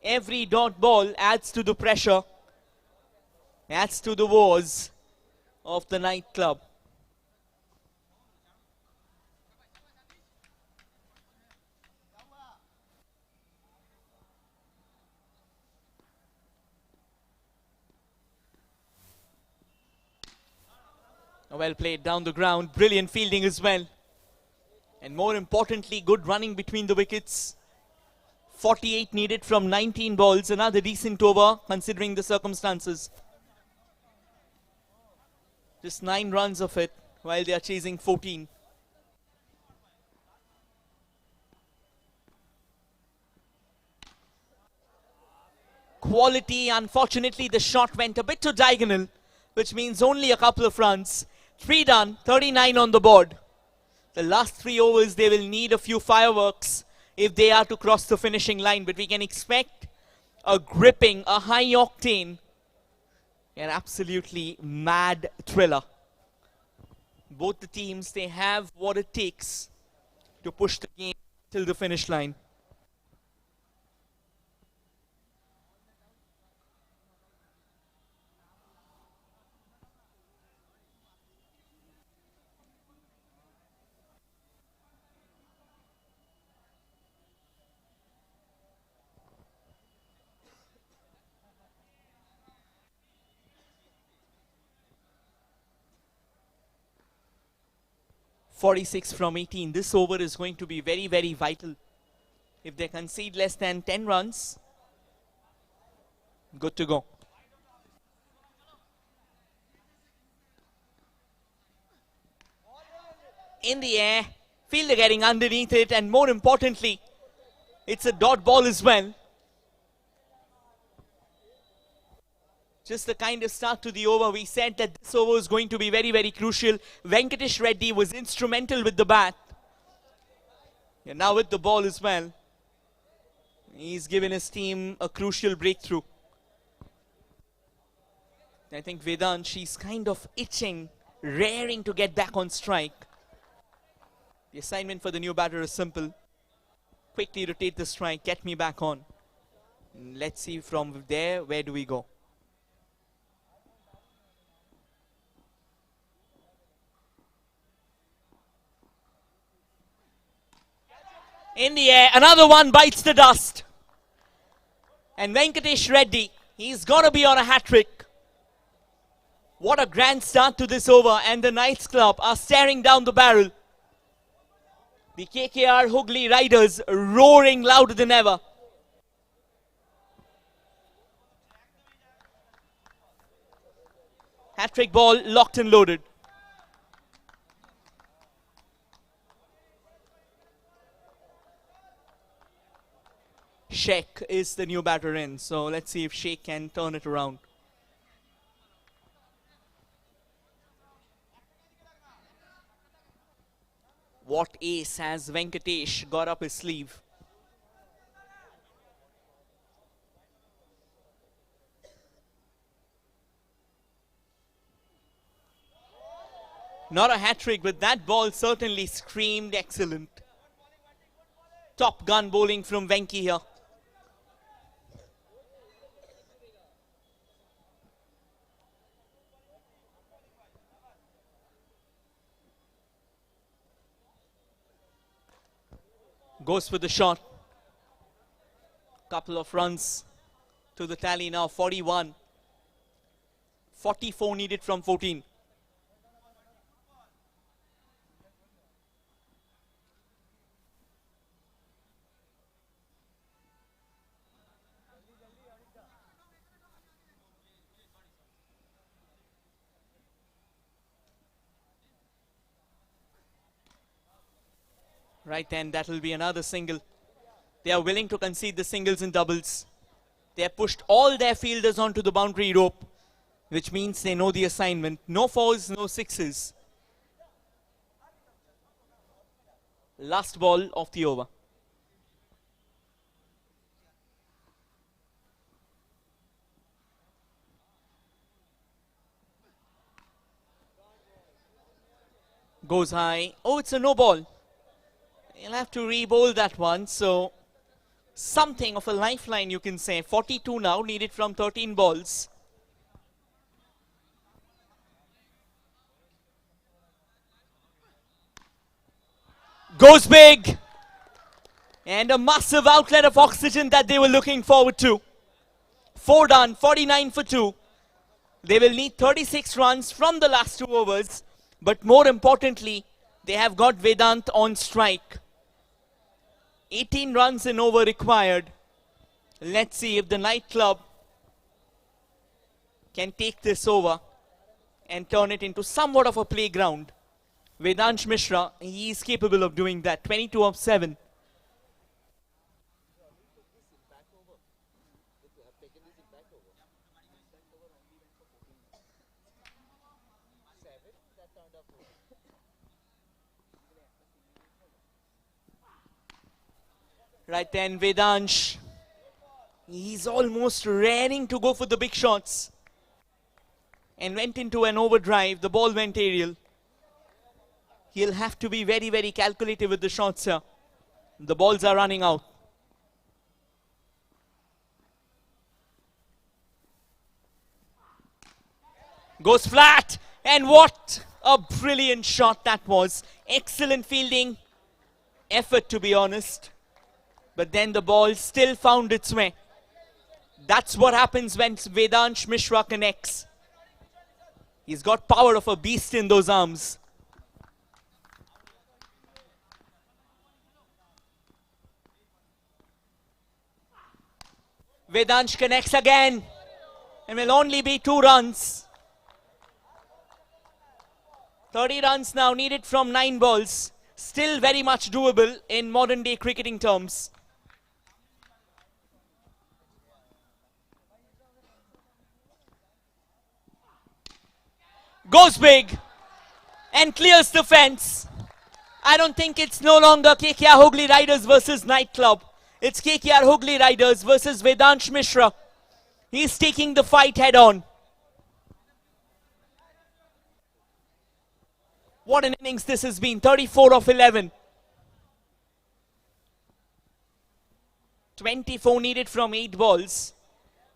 Every dot ball adds to the pressure, adds to the woes of the nightclub. Well played down the ground, brilliant fielding as well. And more importantly, good running between the wickets. 48 needed from 19 balls, another decent over considering the circumstances. Just 9 runs of it while they are chasing 14. Quality, unfortunately the shot went a bit too diagonal, which means only a couple of runs. 3 done, 39 on the board. The last 3 overs they will need a few fireworks if they are to cross the finishing line, but we can expect a gripping, a high octane, an absolutely mad thriller. Both the teams, they have what it takes to push the game till the finish line. .46 from 18. This over is going to be very, very vital. If they concede less than 10 runs, good to go. In the air, fielder getting underneath it, and more importantly, it's a dot ball as well. Just the kind of start to the over. We said that this over is going to be very, very crucial. Venkatesh Reddy was instrumental with the bat. And now with the ball as well. He's given his team a crucial breakthrough. I think Vedant, she's kind of itching, raring to get back on strike. The assignment for the new batter is simple. Quickly rotate the strike, get me back on. Let's see from there, where do we go? In the air, another one bites the dust. And Venkatesh Reddy, he's got to be on a hat-trick. What a grand start to this over, and the Knights Club are staring down the barrel. The KKR Hooghly Riders roaring louder than ever. Hat-trick ball locked and loaded. Sheikh is the new batter in, so let's see if Sheikh can turn it around. What ace has Venkatesh got up his sleeve? Not a hat-trick, but that ball certainly screamed excellent. Top gun bowling from Venki here. Goes for the shot. Couple of runs to the tally now, 41. 44 needed from 14. Right then, that will be another single. They are willing to concede the singles and doubles. They have pushed all their fielders onto the boundary rope, which means they know the assignment. No fours, no sixes. Last ball of the over. Goes high. Oh, it's a no ball. He'll have to re-bowl that one. So something of a lifeline, you can say. 42 now, needed from 13 balls. Goes big. And a massive outlet of oxygen that they were looking forward to. 4 done, 49 for 2. They will need 36 runs from the last 2 overs. But more importantly, they have got Vedant on strike. 18 runs in over required. Let's see if the Night Club can take this over and turn it into somewhat of a playground. Vedansh Mishra, he is capable of doing that. 22 of 7. Right then, Vedansh, he's almost raring to go for the big shots. And went into an overdrive. The ball went aerial. He'll have to be very, very calculative with the shots here. The balls are running out. Goes flat. And what a brilliant shot that was. Excellent fielding. Effort, to be honest. But then the ball still found its way. That's what happens when Vedansh Mishra connects. He's got power of a beast in those arms. Vedansh connects again. And will only be 2 runs. 30 runs now needed from 9 balls. Still very much doable in modern day cricketing terms. Goes big and clears the fence. I don't think it's no longer KKR Hooghly Riders versus Night Club. It's KKR Hooghly Riders versus Vedansh Mishra. He's taking the fight head on. What an innings this has been. 34 of 11. 24 needed from 8 balls.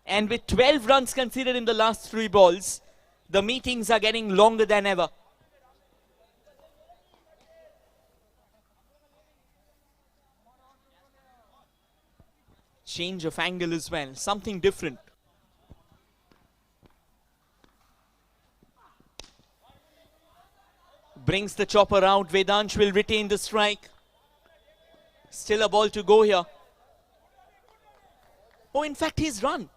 And with 12 runs considered in the last 3 balls, the meetings are getting longer than ever. Change of angle as well. Something different. Brings the chopper out. Vedansh will retain the strike. Still a ball to go here. Oh, in fact, he's run.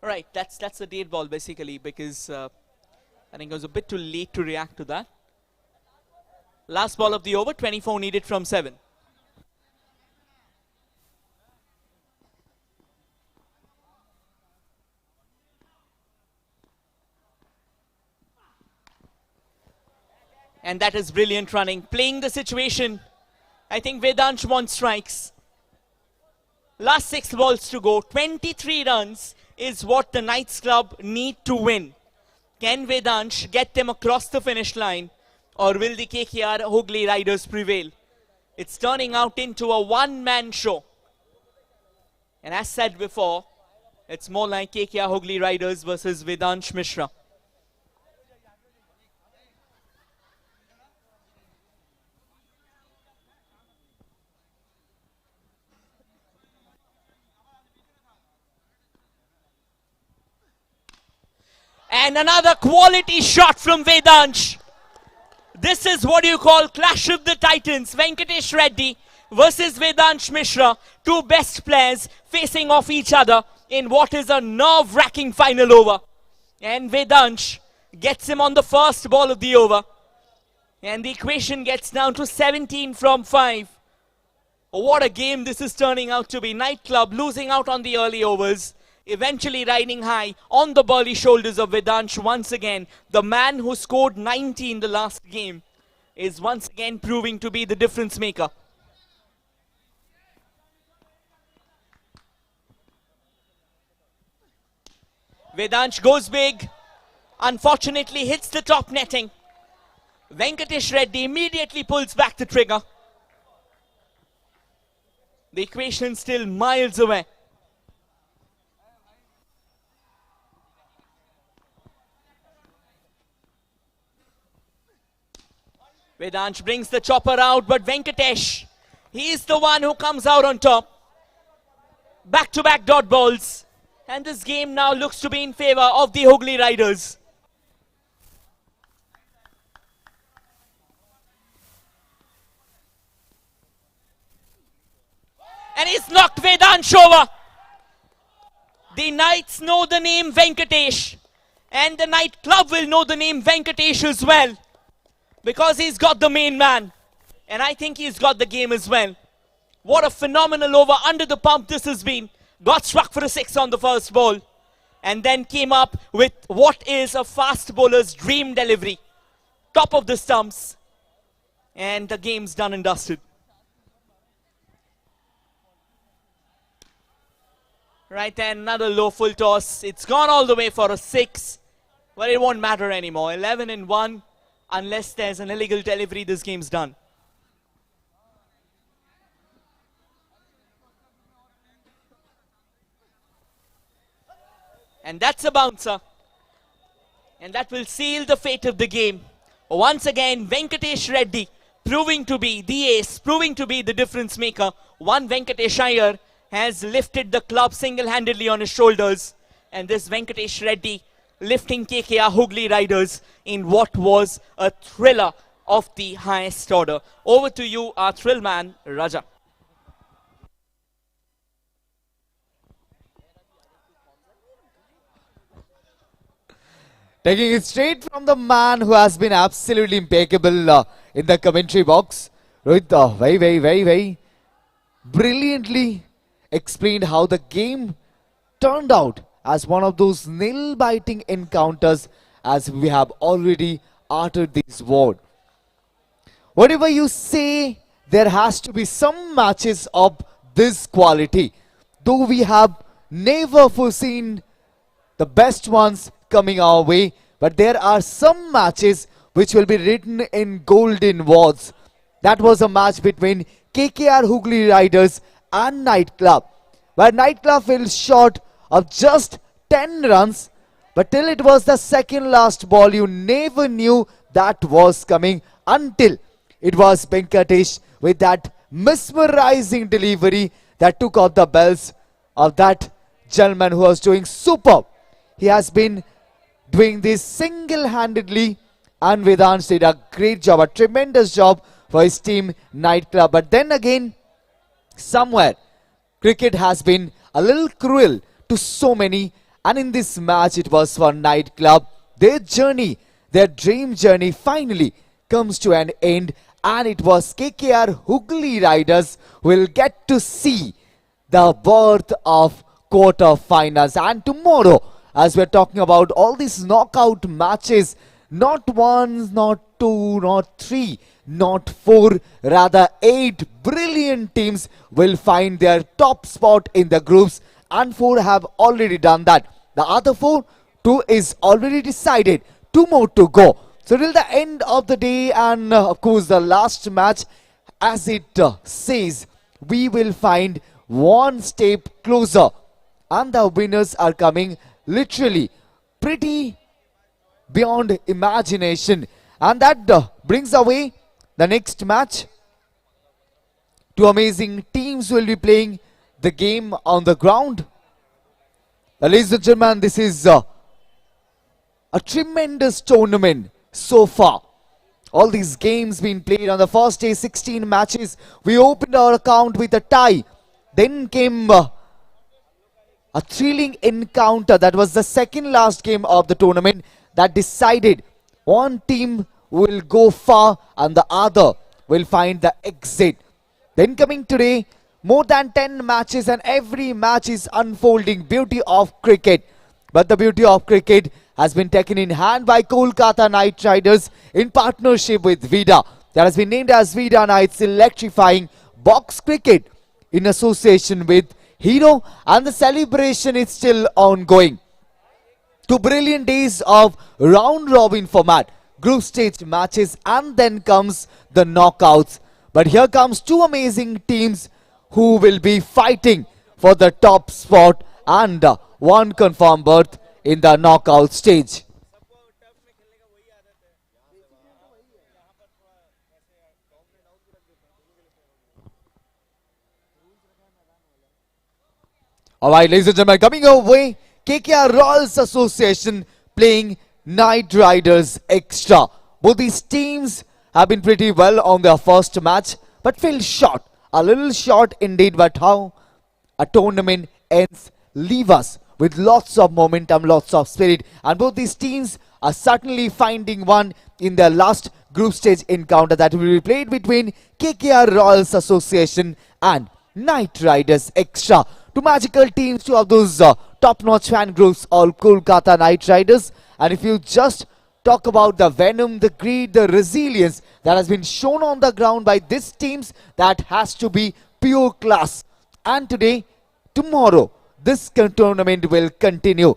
Right, that's a dead ball basically, because I think it was a bit too late to react to that. Last ball of the over, 24 needed from 7. And that is brilliant running. Playing the situation. I think Vedansh wants strikes. Last 6 balls to go. 23 runs is what the Knights Club need to win. Can Vedansh get them across the finish line? Or will the KKR Hooghly Riders prevail? It's turning out into a one-man show. And as said before, it's more like KKR Hooghly Riders versus Vedansh Mishra. And another quality shot from Vedansh. This is what you call Clash of the Titans. Venkatesh Reddy versus Vedansh Mishra. 2 best players facing off each other in what is a nerve-wracking final over. And Vedansh gets him on the first ball of the over. And the equation gets down to 17 from 5. What a game this is turning out to be. Night Club losing out on the early overs. Eventually riding high on the burly shoulders of Vedansh once again. The man who scored 90 in the last game is once again proving to be the difference maker. Vedansh goes big. Unfortunately hits the top netting. Venkatesh Reddy immediately pulls back the trigger. The equation still miles away. Vedansh brings the chopper out, but Venkatesh, he is the one who comes out on top. Back-to-back dot balls. And this game now looks to be in favor of the Hooghly Riders. And he's knocked Vedansh over. The Knights know the name Venkatesh. And the Knight Club will know the name Venkatesh as well. Because he's got the main man. And I think he's got the game as well. What a phenomenal over under the pump this has been. Got struck for a 6 on the first ball. And then came up with what is a fast bowler's dream delivery. Top of the stumps. And the game's done and dusted. Right then, another low full toss. It's gone all the way for a 6. But it won't matter anymore. 11 and 1. Unless there's an illegal delivery, this game's done. And that's a bouncer. And that will seal the fate of the game. Once again, Venkatesh Reddy proving to be the ace, proving to be the difference maker. One Venkatesh Iyer has lifted the club single-handedly on his shoulders. And this Venkatesh Reddy lifting KKR Hooghly Riders in what was a thriller of the highest order. Over to you, our thrill man, Raja. Taking it straight from the man who has been absolutely impeccable in the commentary box. Rohit very brilliantly explained how the game turned out as one of those nail-biting encounters, as we have already uttered this word. Whatever you say, there has to be some matches of this quality. Though we have never foreseen the best ones coming our way, but there are some matches which will be written in golden words. That was a match between KKR Hooghly Riders and Knight Club, where Knight Club fell short of just 10 runs, but till it was the second last ball, you never knew that was coming until it was Venkatesh with that mesmerizing delivery that took out the bells of that gentleman who was doing superb. He has been doing this single-handedly, and Vedansh did a great job, a tremendous job for his team Knight Club. But then again, somewhere, cricket has been a little cruel to so many, and in this match it was for Knight Club. Their journey, their dream journey finally comes to an end, and it was KKR Hooghly Riders who will get to see the birth of quarter-finals. And tomorrow, as we're talking about all these knockout matches, not one, not two, not three, not four, rather 8 brilliant teams will find their top spot in the groups, and 4 have already done that. The other 4, 2 is already decided, 2 more to go. So till the end of the day, and of course the last match, as it says, we will find one step closer, and the winners are coming literally pretty beyond imagination. And that brings away the next match. 2 amazing teams will be playing the game on the ground. Ladies and gentlemen, this is a tremendous tournament so far. All these games being played on the first day, 16 matches. We opened our account with a tie. Then came a thrilling encounter. That was the second last game of the tournament that decided one team will go far and the other will find the exit. Then coming today, more than 10 matches, and every match is unfolding. Beauty of cricket. But the beauty of cricket has been taken in hand by Kolkata Knight Riders in partnership with Vida. That has been named as Vida Knights Electrifying Box Cricket in association with Hero, and the celebration is still ongoing. 2 brilliant days of round robin format, group stage matches, and then comes the knockouts. But here comes 2 amazing teams who will be fighting for the top spot and one confirmed berth in the knockout stage. Alright, ladies and gentlemen, coming your way, KKR Royals Association playing Knight Riders Extra. Both these teams have been pretty well on their first match, but fell short. A little short indeed, but how a tournament ends leave us with lots of momentum, lots of spirit. And both these teams are certainly finding one in their last group stage encounter that will be played between KKR Royals Association and Knight Riders Extra. 2 magical teams, 2 of those top-notch fan groups, all Kolkata Knight Riders. And if you just talk about the venom, the greed, the resilience that has been shown on the ground by these teams, that has to be pure class. And today, tomorrow, this tournament will continue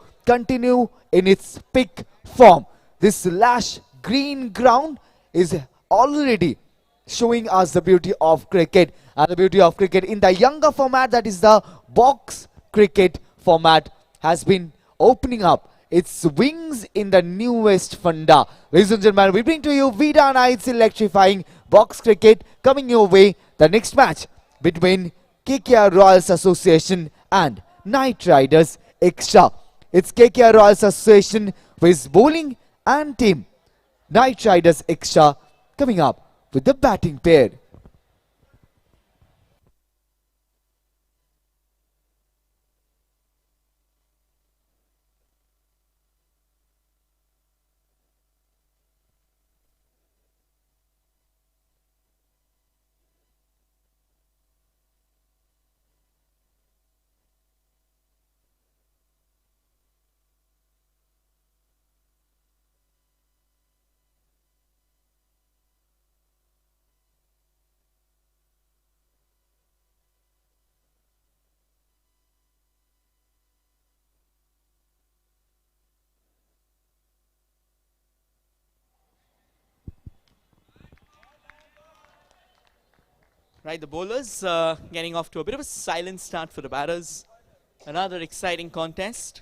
in its peak form. This lush green ground is already showing us the beauty of cricket, and the beauty of cricket in the younger format, that is the box cricket format, has been opening up its wings in the newest funda. Ladies and gentlemen, we bring to you Vida Knights Electrifying Box Cricket, coming your way the next match between KKR Royals Association and Knight Riders Extra. It's KKR Royals Association with bowling and team Knight Riders Extra coming up with the batting pair. Right, the bowlers getting off to a bit of a silent start for the batters. Another exciting contest.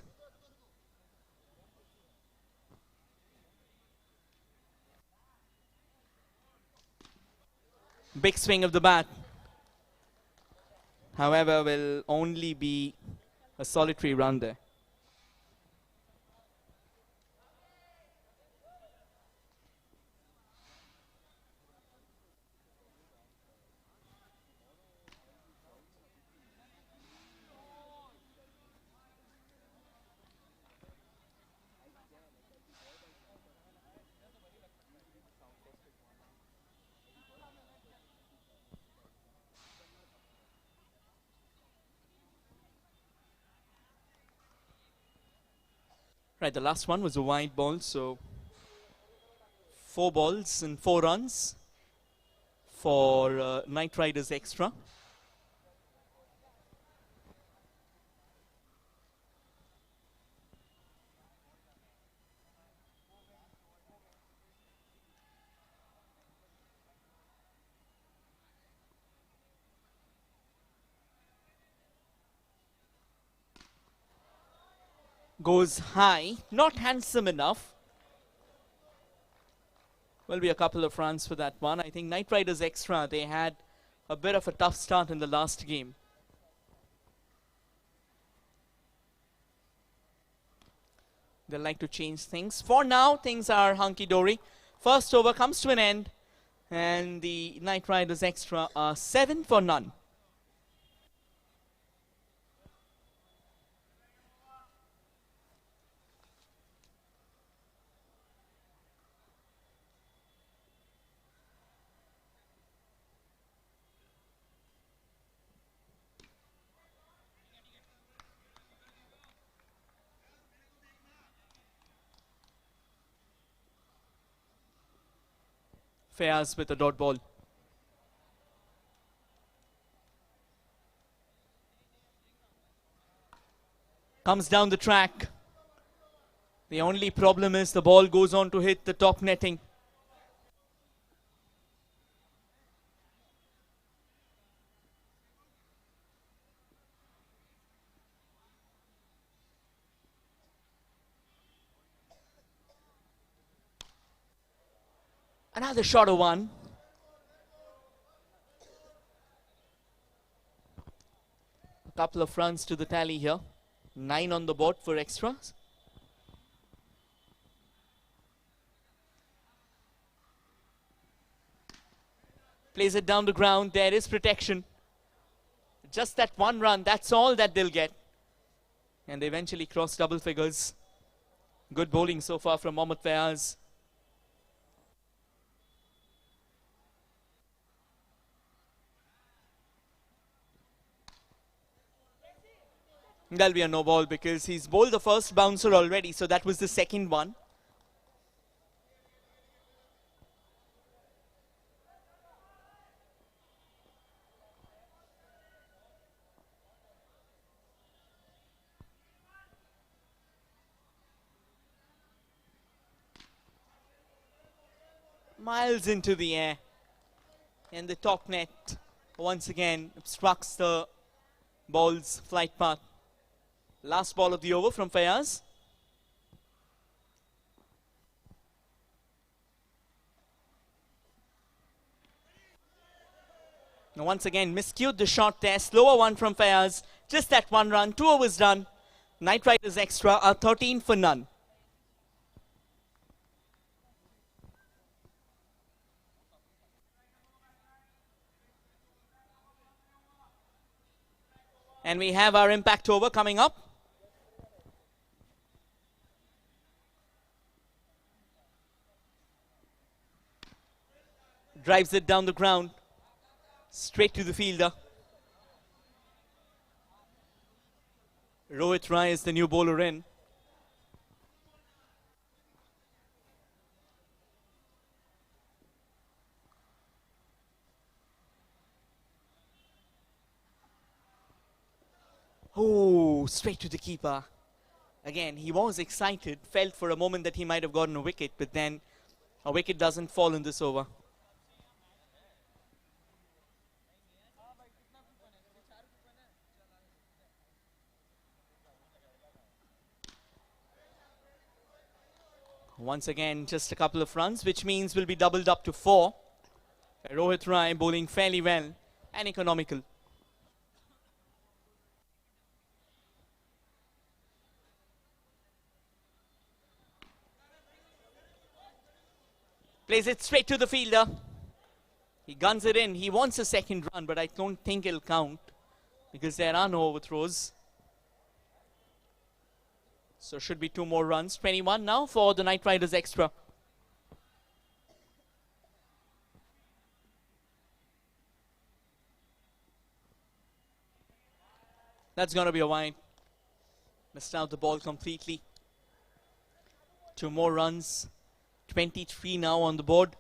Big swing of the bat. However, will only be a solitary run there. Right, the last one was a wide ball, so 4 balls and 4 runs for Knight Riders Extra. Goes high, not handsome enough. Will be a couple of runs for that one. I think Knight Riders Extra, they had a bit of a tough start in the last game. They like to change things. For now, things are hunky-dory. First over comes to an end, and the Knight Riders Extra are 7 for none. Fayaz with a dot ball. Comes down the track. The only problem is the ball goes on to hit the top netting. Another shorter one. A couple of runs to the tally here. 9 on the board for extras. Plays it down the ground. There is protection. Just that one run, that's all that they'll get. And they eventually cross double figures. Good bowling so far from Mohammad Fayaz. That'll be a no ball because he's bowled the first bouncer already, so that was the second one. Miles into the air, and the top net once again obstructs the ball's flight path. Last ball of the over from Fayaz. Now once again miscued the shot there. Slower one from Fayaz. Just that one run. 2 overs done. Knight Riders extra are 13 for none. And we have our impact over coming up. Drives it down the ground. Straight to the fielder. Rohit Rai is the new bowler in. Oh, straight to the keeper. Again, he was excited, felt for a moment that he might have gotten a wicket, but then a wicket doesn't fall in this over. Once again, just a couple of runs, which means will be doubled up to 4. Rohit Rai bowling fairly well and economical. Plays it straight to the fielder. He guns it in. He wants a second run, but I don't think it'll count because there are no overthrows. So should be 2 more runs. 21 now for the Knight Riders extra. That's going to be a wide. Missed out the ball completely. 2 more runs. 23 now on the board.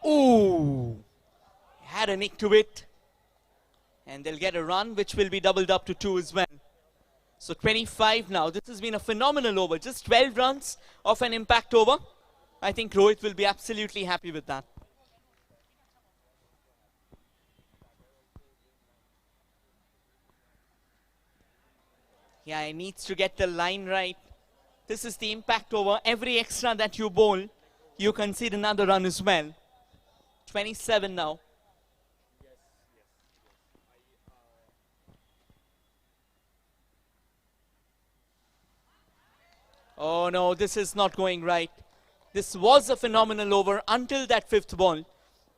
Ooh! Had a nick to it. And they'll get a run, which will be doubled up to 2 as well. So 25 now. This has been a phenomenal over. Just 12 runs of an impact over. I think Rohit will be absolutely happy with that. Yeah, he needs to get the line right. This is the impact over. Every extra that you bowl, you concede another run as well. 27 now. Oh no, this is not going right. This was a phenomenal over until that 5th ball.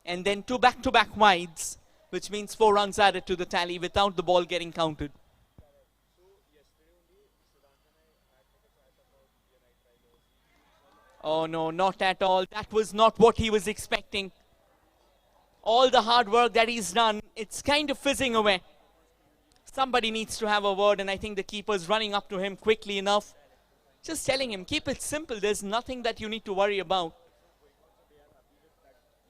And then 2 back-to-back wides, which means 4 runs added to the tally without the ball getting counted. Oh no, not at all. That was not what he was expecting. All the hard work that he's done, it's kind of fizzing away. Somebody needs to have a word, and I think the keeper's running up to him quickly enough. Just telling him, keep it simple. There's nothing that you need to worry about.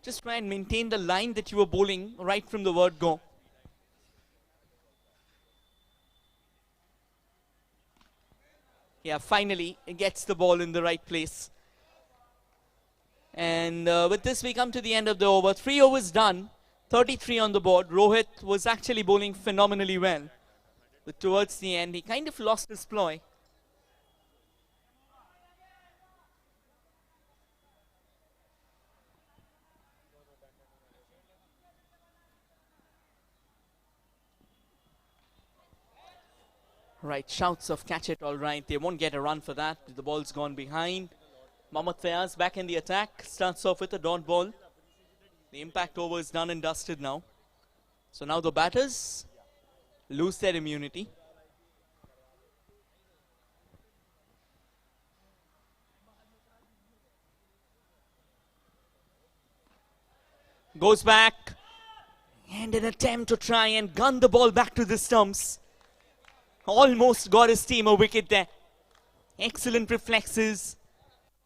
Just try and maintain the line that you were bowling right from the word go. Yeah, finally it gets the ball in the right place. And with this we come to the end of the over. 3 overs done, 33 on the board. Rohit was actually bowling phenomenally well. But towards the end, he kind of lost his ploy. Right, shouts of catch it, all right. They won't get a run for that. The ball's gone behind. Mohammad Fayaz back in the attack. Starts off with a dot ball. The impact over is done and dusted now. So now the batters lose their immunity. Goes back. And an attempt to try and gun the ball back to the stumps. Almost got his team a wicket there. Excellent reflexes.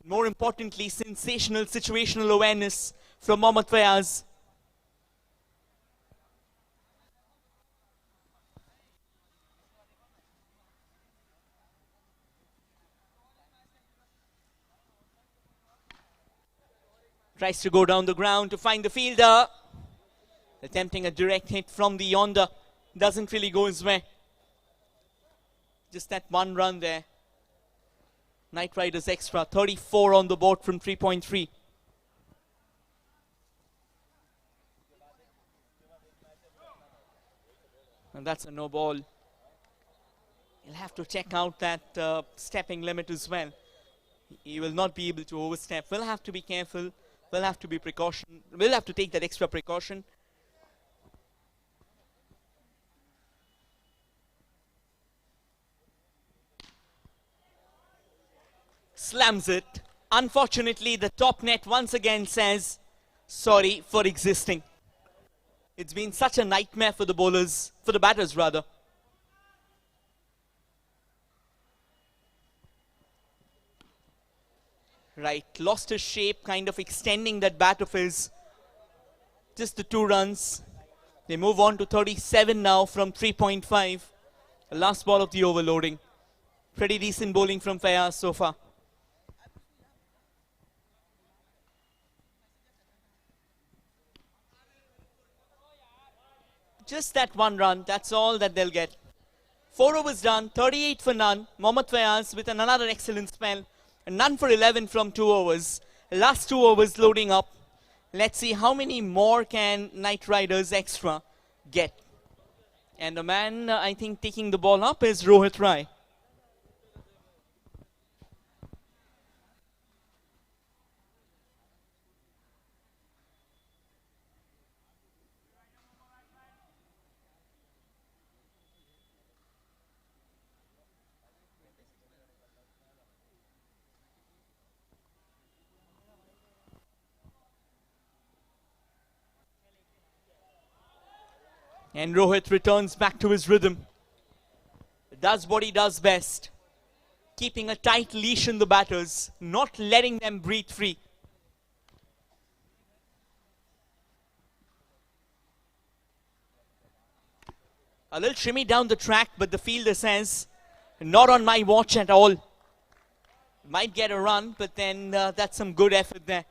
More importantly, sensational situational awareness from Mohammad Fayaz. Tries to go down the ground to find the fielder. Attempting a direct hit from the yonder. Doesn't really go his way. Just that one run there. Knight Riders extra, 34 on the board from 3.3. And that's a no ball. He'll have to check out that stepping limit as well. He will not be able to overstep. We'll have to be careful. We'll have to be precaution. We'll have to take that extra precaution. Slams it. Unfortunately, the top net once again says sorry for existing. It's been such a nightmare for the bowlers, for the batters rather. Right, lost his shape, kind of extending that bat of his. Just the 2 runs. They move on to 37 now from 3.5. The last ball of the overloading. Pretty decent bowling from Fayaz so far. Just that 1 run, that's all that they'll get. 4 overs done, 38 for none. Mohammad Fayaz with another excellent spell. And none for 11 from 2 overs. Last 2 overs loading up. Let's see how many more can Knight Riders extra get. And the man, I think, taking the ball up is Rohit Rai. And Rohit returns back to his rhythm. Does what he does best. Keeping a tight leash in the batters. Not letting them breathe free. A little shimmy down the track, but the fielder says, not on my watch at all. Might get a run, but then that's some good effort there.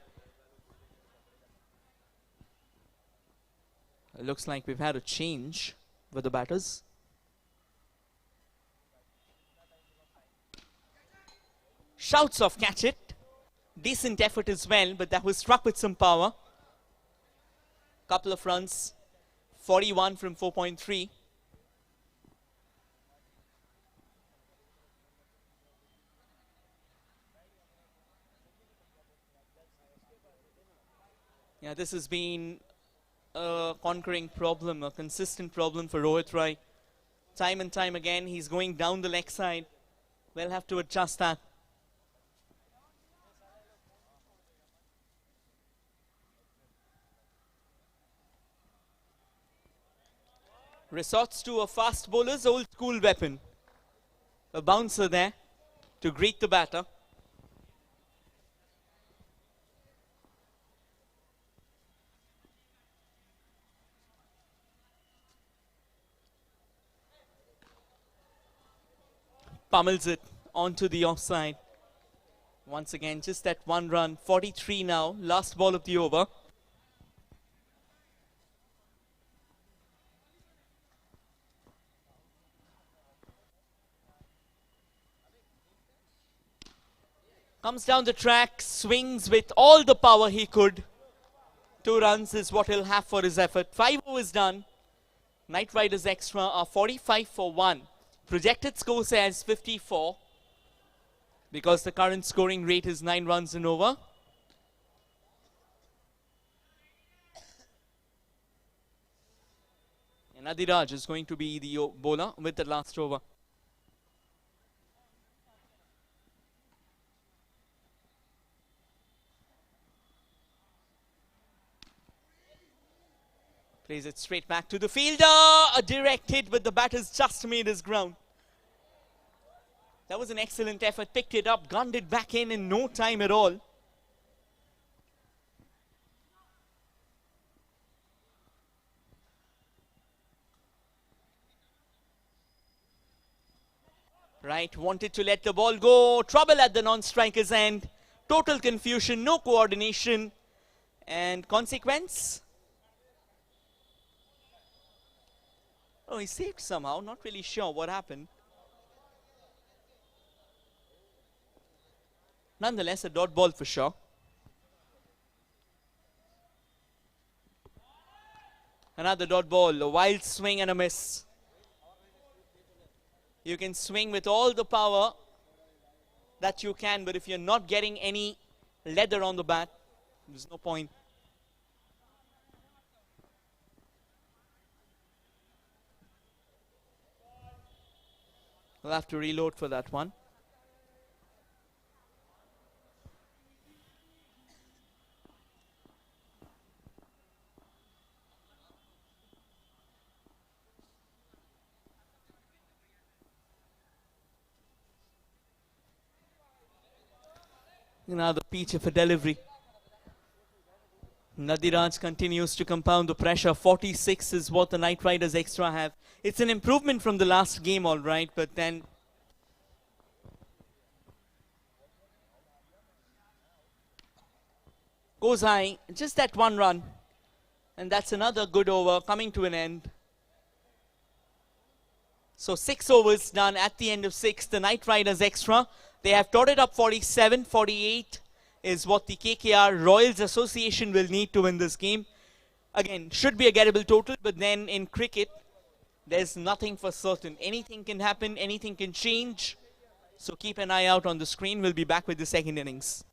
It looks like we've had a change with the batters. Shouts of catch it. Decent effort as well, but that was struck with some power. Couple of runs. 41 from 4.3. Yeah, this has been a conquering problem, a consistent problem for Rohit Rai. Time and time again, he's going down the leg side. We'll have to adjust that. Resorts to a fast bowler's old school weapon. A bouncer there to greet the batter. Pummels it onto the offside. Once again, just that one run. 43 now, last ball of the over. Comes down the track, swings with all the power he could. 2 runs is what he'll have for his effort. 5 overs done. Knight Riders extra are 45 for 1. Projected score says 54 because the current scoring rate is 9 runs and over. And Adiraj is going to be the bowler with the last over. Plays it straight back to the fielder. A direct hit, but the batter's just made his ground. That was an excellent effort. Picked it up, gunned it back in no time at all. Right, wanted to let the ball go. Trouble at the non-striker's end. Total confusion, no coordination. And consequence? Oh, he saved somehow. Not really sure what happened. Nonetheless, a dot ball for sure. Another dot ball. A wild swing and a miss. You can swing with all the power that you can, but if you're not getting any leather on the bat, there's no point. We'll have to reload for that one. Now the peach of a delivery. Nadiraj continues to compound the pressure. 46 is what the Knight Riders extra have. It's an improvement from the last game, all right, but then goes high. Just that one run. And that's another good over coming to an end. So 6 overs done at the end of 6. The Knight Riders extra. They have totted up 47, 48 is what the KKR Royals Association will need to win this game. Again, should be a gettable total, but then in cricket, there's nothing for certain. Anything can happen, anything can change. So keep an eye out on the screen. We'll be back with the second innings.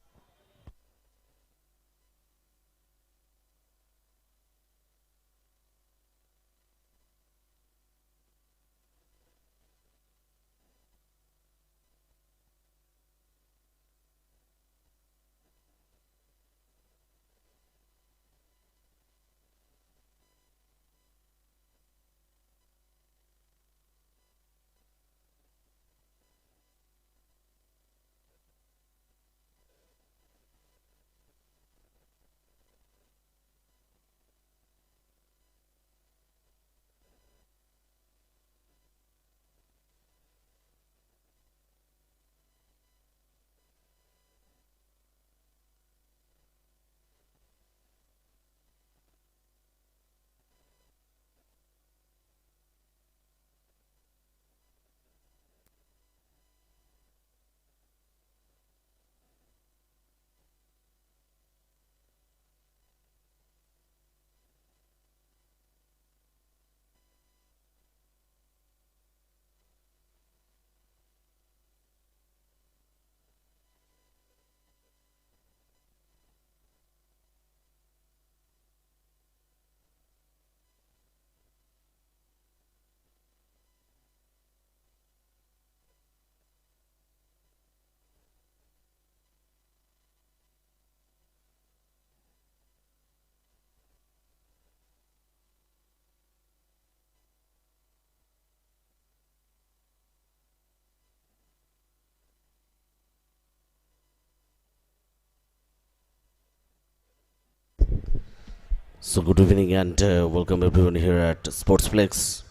So good evening and welcome everyone here at Sportsplex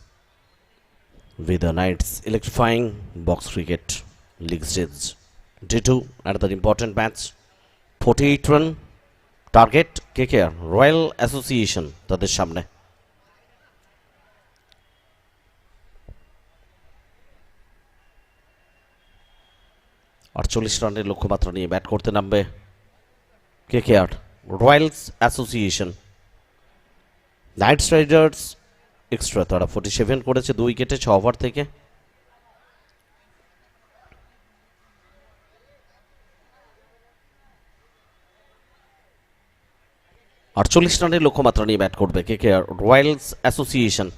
with the Knights Electrifying Box Cricket League Stage Day 2, another important match. 48 run target KKR Royal Association তাদের সামনে। আর 40 রানের লক্ষ্যমাত্রা নিয়ে bat করতে নামবে KKR Royals Association. Knights Riders extra তারা 47 করেছে 2 উইকেটে 6 ওভার থেকে। আর 40 রানের লক্ষ্যমাত্রা নিয়ে ব্যাট করবে KKR Royals association.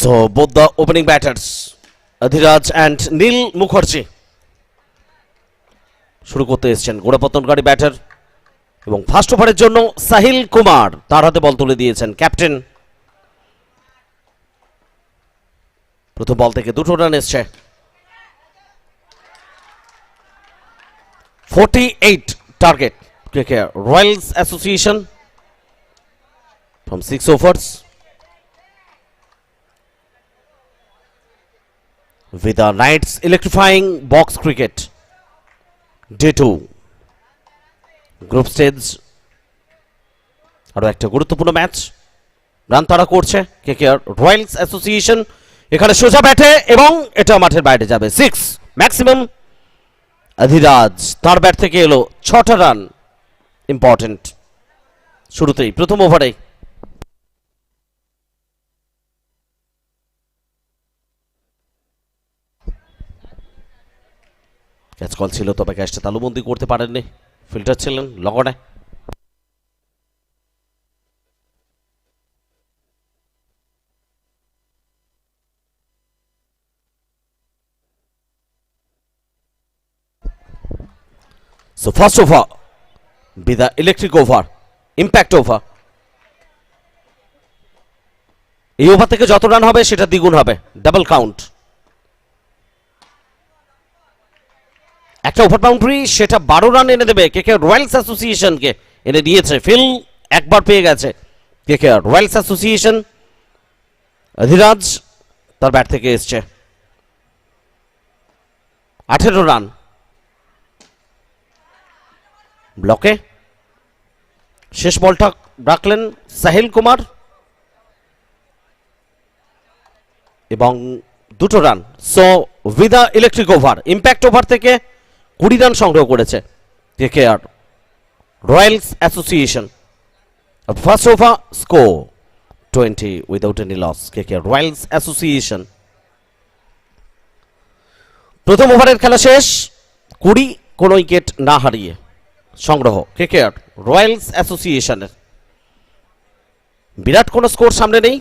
So both the opening batters Adhiraj and Neil Mukherjee শুরু করতে এসেছেন। গোড়াপতনকারী ব্যাটার এবং ফার্স্ট ওভারের জন্য সাহিল কুমার তার হাতে বল তুলে দিয়েছেন ক্যাপ্টেন। প্রথম বল থেকে 2 রান এসছে। 48 target KKR Royals association from 6 overs. With the Knights Electrifying Box Cricket Day 2 group stage আরো একটা গুরুত্বপূর্ণ ম্যাচ। রান তারা করছে KKR রয়্যালস অ্যাসোসিয়েশন। এখানে সোজা ব্যাটে এবং এটা মাঠের বাইরে যাবে 6 ম্যাক্সিমাম। অধিরাজ তার ব্যাট থেকে এলো 6টা রান ইম্পর্টেন্ট শুরুতেই প্রথম ওভারে। ক্যাচ কল ছিল তবে ক্যাচটা তালুবন্দি করতে পারেননি, ফিল্টার ছিলেন লগনে। So first over be the electric over, impact over. এই ওভার থেকে যত রান হবে সেটা দ্বিগুণ হবে, ডাবল কাউন্ট। একটা ওভার বাউন্ডারি সেটা 12 রান এনে দেবে KKR রয়্যালস অ্যাসোসিয়েশনকে, এনে দিয়েছে ফিল একবার পেয়ে গেছে KKR রয়্যালস অ্যাসোসিয়েশন। অধিরাজ তার ব্যাট থেকে এসছে 18 রান। ব্লকে শেষ বলটা রাখলেন সাহিল কুমার এবং 2 run. So with electric over impact over থেকে 20 রান সংগ্রহ করেছে KKR Royals Association. First over score 20 without any loss KKR Royals Association. প্রথম ওভারের খেলা শেষ 20 কোন উইকেট না হারিয়ে সংগ্রহ KKR রয়্যালস অ্যাসোসিয়েশনের। বিরাট কোনো স্কোর সামনে নেই।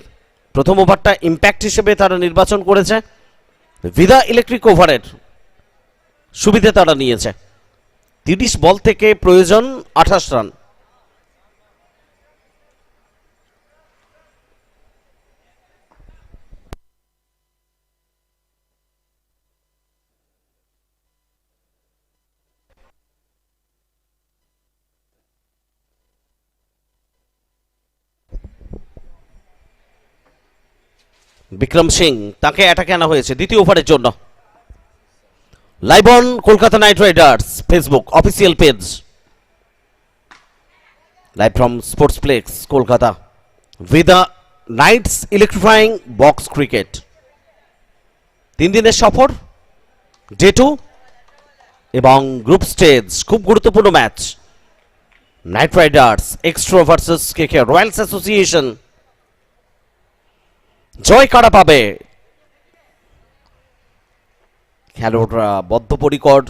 প্রথম ওভারটা ইম্প্যাক্ট হিসেবে তারা নির্বাচন করেছে, ভিদা ইলেকট্রিক ওভারের সুবিধে তারা নিয়েছে। 30 বল থেকে প্রয়োজন 28 রান। বিক্রম সিং তাকে অ্যাটাকে আনা হয়েছে দ্বিতীয় ওভারের জন্য। Live on Kolkata Knight Riders Facebook official page, live from স্পোর্টসপ্লেক্স Kolkata with the Knights electrifying box cricket. 3 দিনের সফর ডে 2 এবং গ্রুপ স্টেজ খুব গুরুত্বপূর্ণ match Knight Riders extra versus KKR Royals association. জয় কারা পাবে? খেলোয়াড়রা বদ্ধপরিকর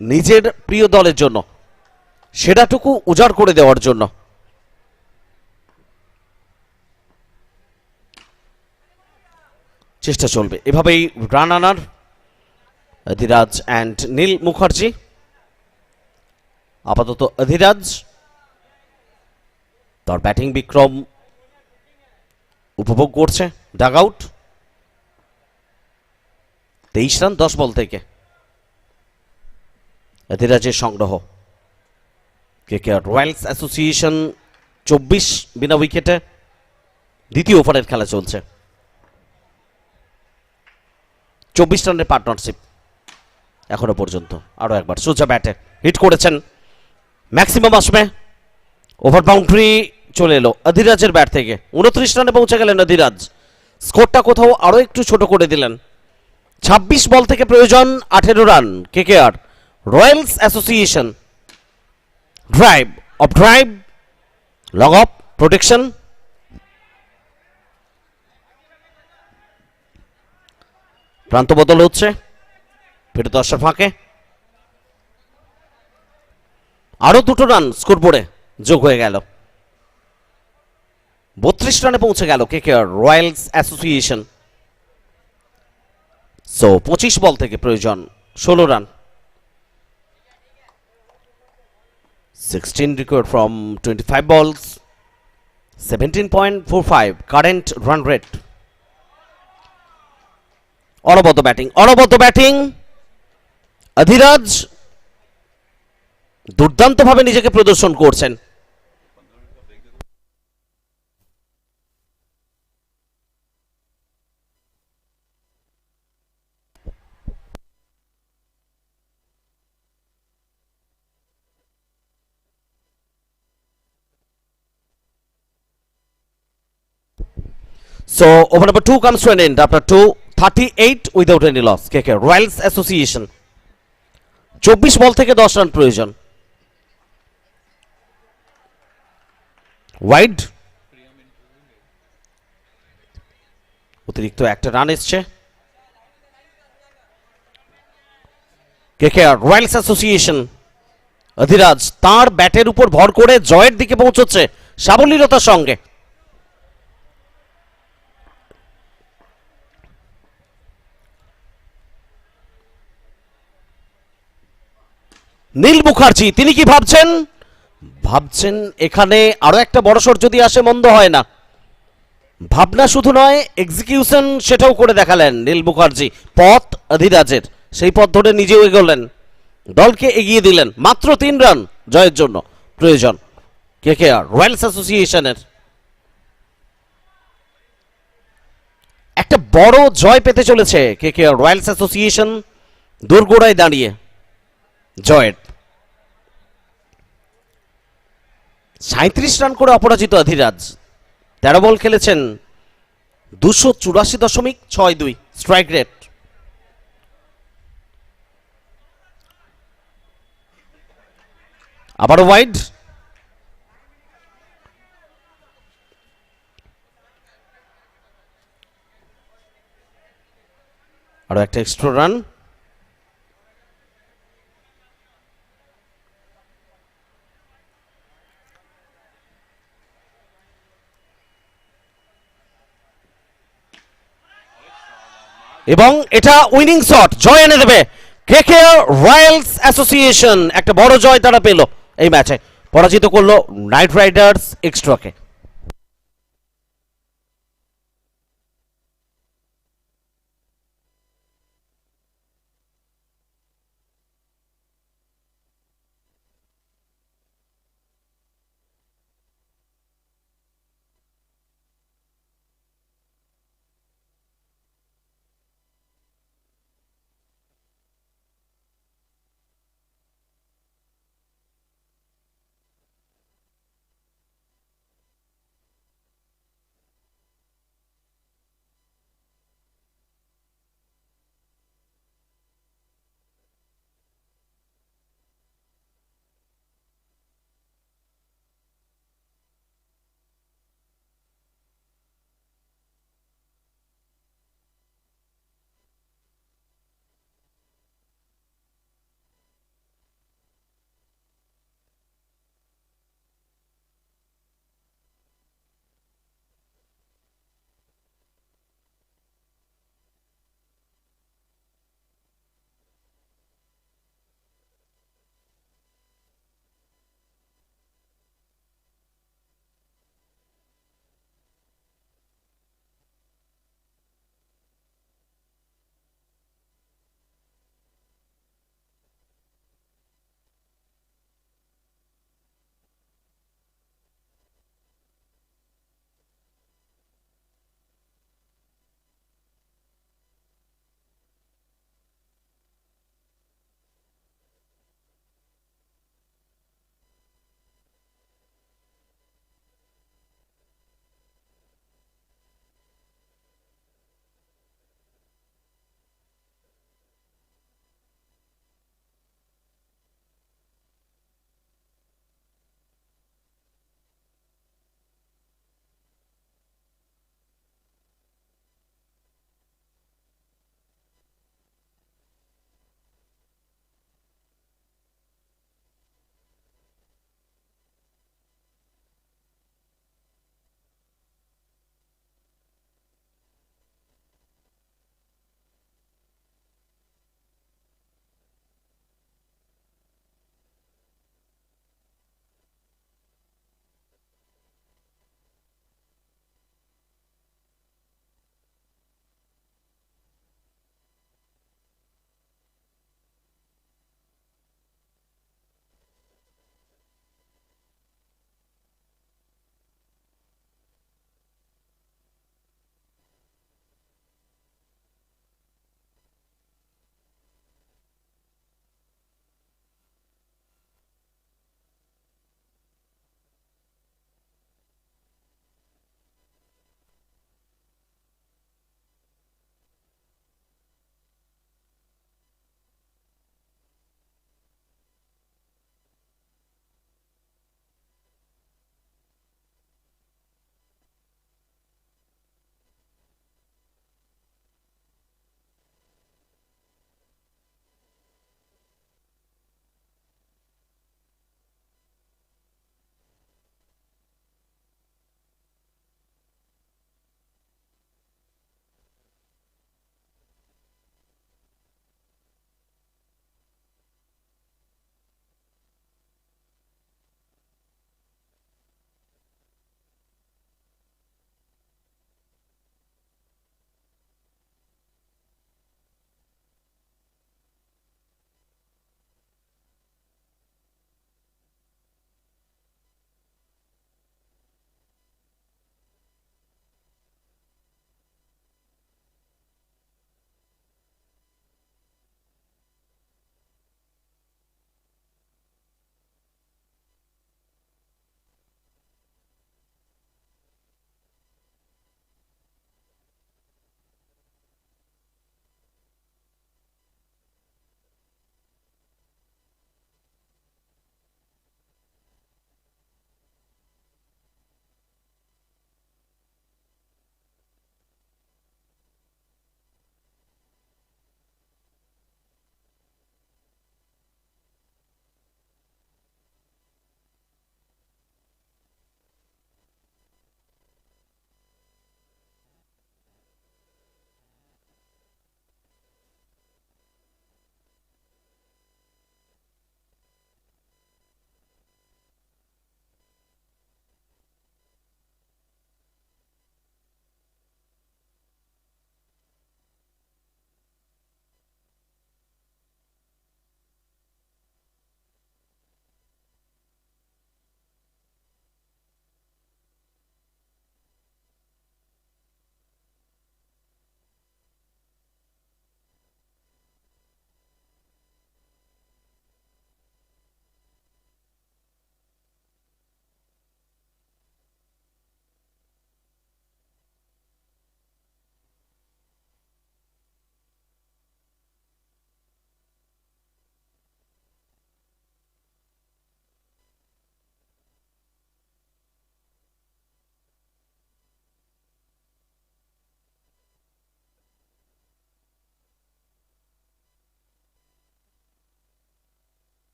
নিজের প্রিয় দলের জন্য, সেটাটুকু উজাড় করে দেওয়ার জন্য। চেষ্টা চলবে এভাবেই রান আনার। অধিরাজ অ্যান্ড নীল মুখার্জি, আপাতত অধিরাজ, তার ব্যাটিং বিক্রম উপভোগ করছে। ডাগ আউট 23 রান 10 বল থেকে অধিরাজের সংগ্রহ। কেকেআর রয়্যালস অ্যাসোসিয়েশন 24 বিনা উইকেটে, দ্বিতীয় ওভারের খেলা চলছে। 24 রানের পার্টনারশিপ এখনো পর্যন্ত। আরো একবার সোজা ব্যাটে হিট করেছেন, ম্যাক্সিমাম আসবে। ওভার বাউন্ডারি চলে এলো অধিরাজের ব্যাট থেকে। 29 রানে পৌঁছে গেলেন অধিরাজ। স্কোরটা কোথাও আরো একটু ছোট করে দিলেন। 26 বল থেকে প্রয়োজন 18 run KKR Royals Association. Drive of drive, long of protection. প্রান্ত বদল হচ্ছে ফেরত আসার ফাঁকে। আরো 2 রান স্কোর বোর্ডে যোগ হয়ে গেল। 32 রানে পৌঁছে গেল কেকেআর রয়্যালস অ্যাসোসিয়েশন। সো 25 বল থেকে প্রয়োজন 16 run. 16 required from 25 balls, 17.45 current run rate. অনবদ্য ব্যাটিং অধিরাজ দুর্দান্তভাবে নিজেকে প্রদর্শন করছেন। So over number 2 comes to an end after 238 without any loss. KKR Royals Association 24 বল থেকে 10 রান প্রয়োজন। ওয়াইড, অতিরিক্ত একটা রান এসছে। KKR Royals Association অধিরাজ তার ব্যাটের উপর ভর করে জয়ের দিকে পৌঁছচ্ছে সাবলীলতার সঙ্গে। নীল মুখার্জি তিনি কি ভাবছেন এখানে আরো একটা বড়সড় যদি আসে মন্দ হয় না। ভাবনা শুধু নয়, এক্সিকিউশন সেটাও করে দেখালেন নীল মুখার্জি। পথ অধিরাজের, সেই পথ ধরে নিজেও এগোলেন, দলকে এগিয়ে দিলেন। মাত্র 3 রান জয়ের জন্য প্রয়োজন কেকেআর রয়্যালস অ্যাসোসিয়েশনের। একটা বড় জয় পেতে চলেছে কেকেআর রয়্যালস অ্যাসোসিয়েশন দোরগোড়ায় দাঁড়িয়ে জয়ের। 37 রান করে অপরাজিত অধিরাজ। 13 বল খেলেছেন, 284.62 স্ট্রাইক রেট। আবারও ওয়াইড, আরো একটা এক্সট্রা রান। এবং এটা উইনিং শট, জয় এনে দেবে কেকেআর রয়্যালস অ্যাসোসিয়েশন। একটা বড় জয় তারা পেল এই ম্যাচে, পরাজিত করলো নাইট রাইডার্স এক্সট্রাকে।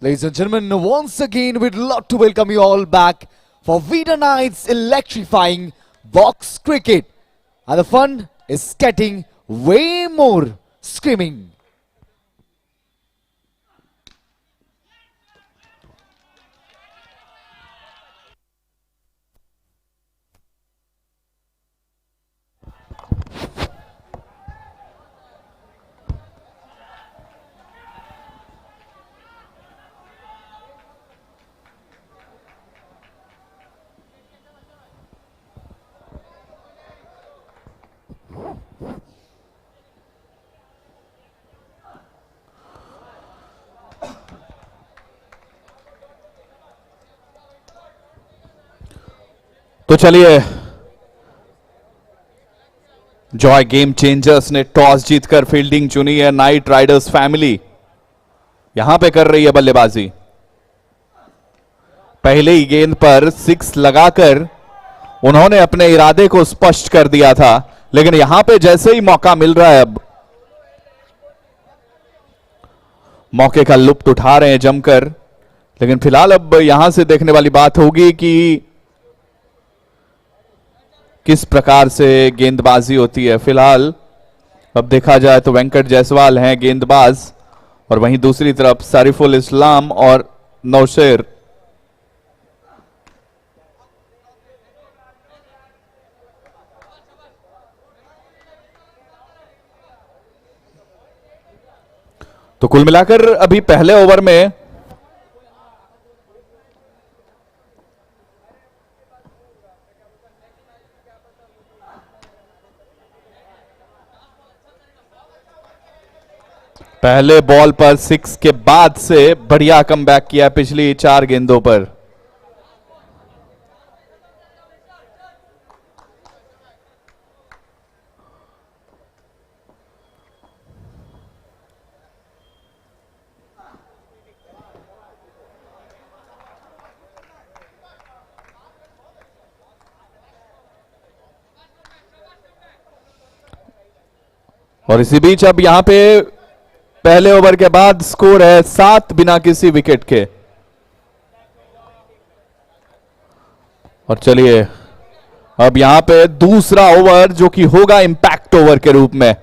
Ladies and gentlemen, once again, we'd love to welcome you all back for Vida Night's electrifying box cricket. And the fun is getting way more screaming. तो चलिए, जॉय गेम चेंजर्स ने toss जीतकर fielding चुनी है। Night Riders family यहां पे कर रही है बल्लेबाजी। पहले ही गेंद पर 6 लगाकर उन्होंने अपने इरादे को स्पष्ट कर दिया था, लेकिन यहां पे जैसे ही मौका मिल रहा है, अब मौके का लुत्फ उठा रहे हैं जमकर। लेकिन फिलहाल अब यहां से देखने वाली बात होगी कि किस प्रकार से गेंदबाजी होती है। फिलहाल अब देखा जाए तो वेंकट जायसवाल हैं गेंदबाज, और वहीं दूसरी तरफ सारिफुल इस्लाम और नौशेर। तो कुल मिलाकर अभी पहले ओवर में पहले बॉल पर 6 के बाद से बढ़िया कमबैक किया पिछली 4 गेंदों पर। और इसी बीच अब यहां पे पहले ओवर के बाद स्कोर है 7 बिना किसी विकेट के। और चलिए, अब यहां पे दूसरा ओवर जो कि होगा इंपैक्ट ओवर के रूप में।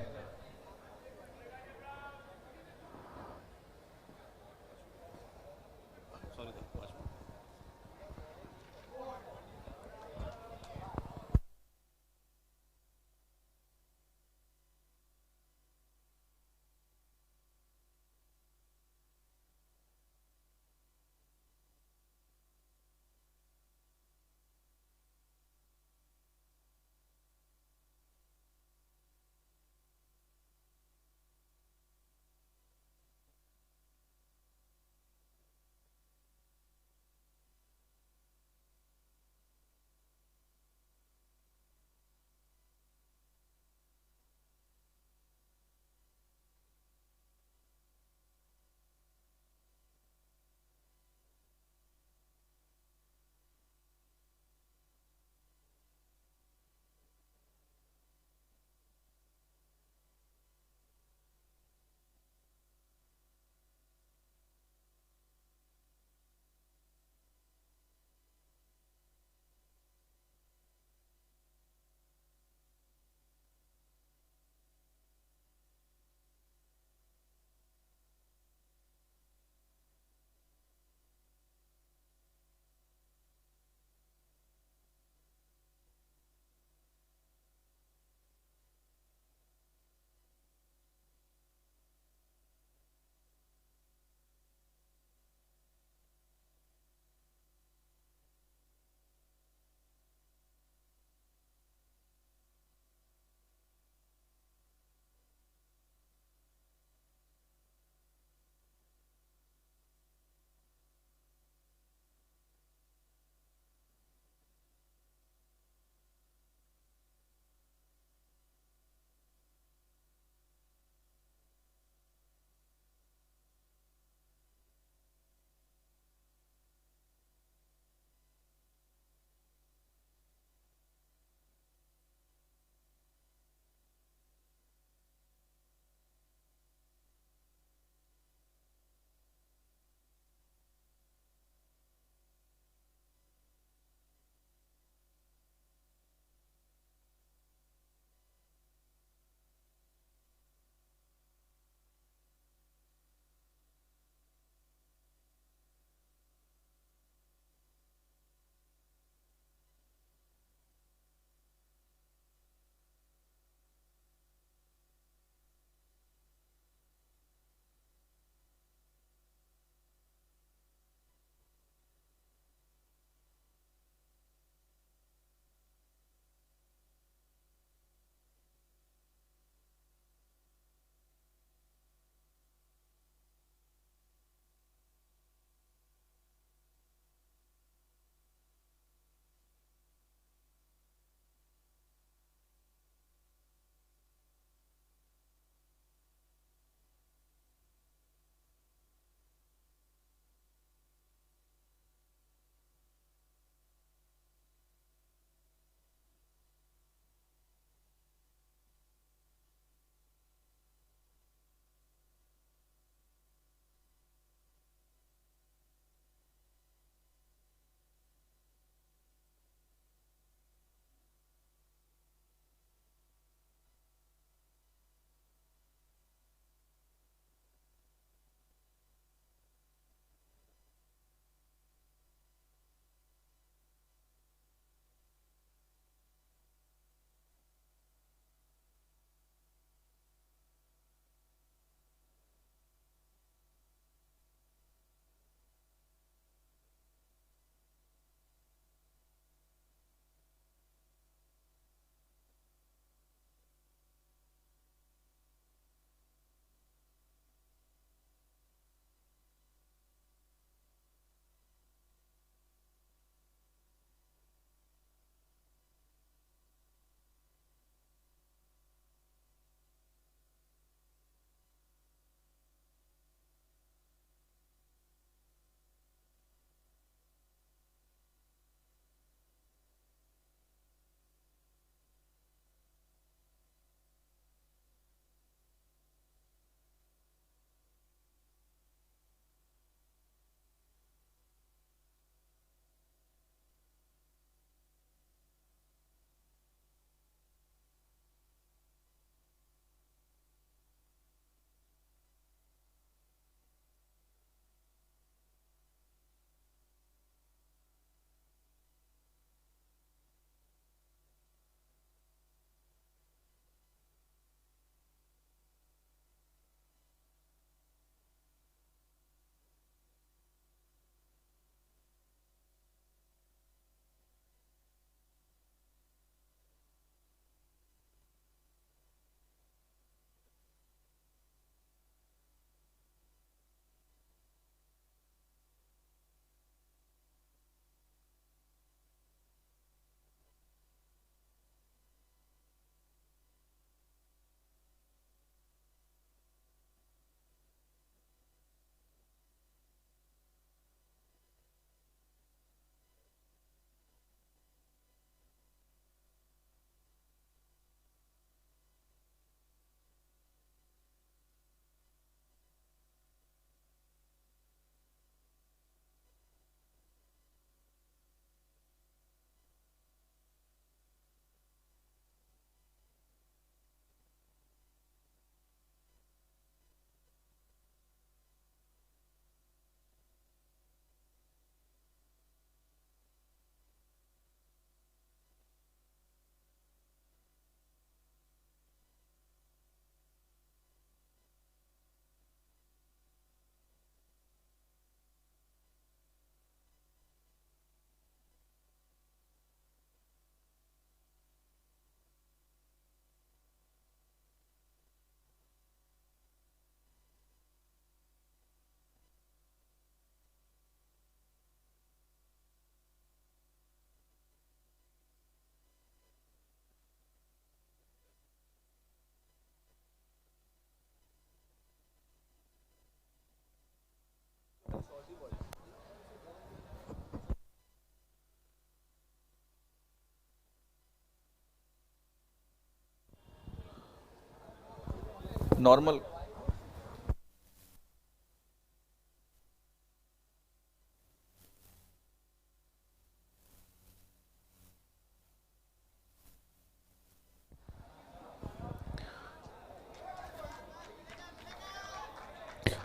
नॉर्मल।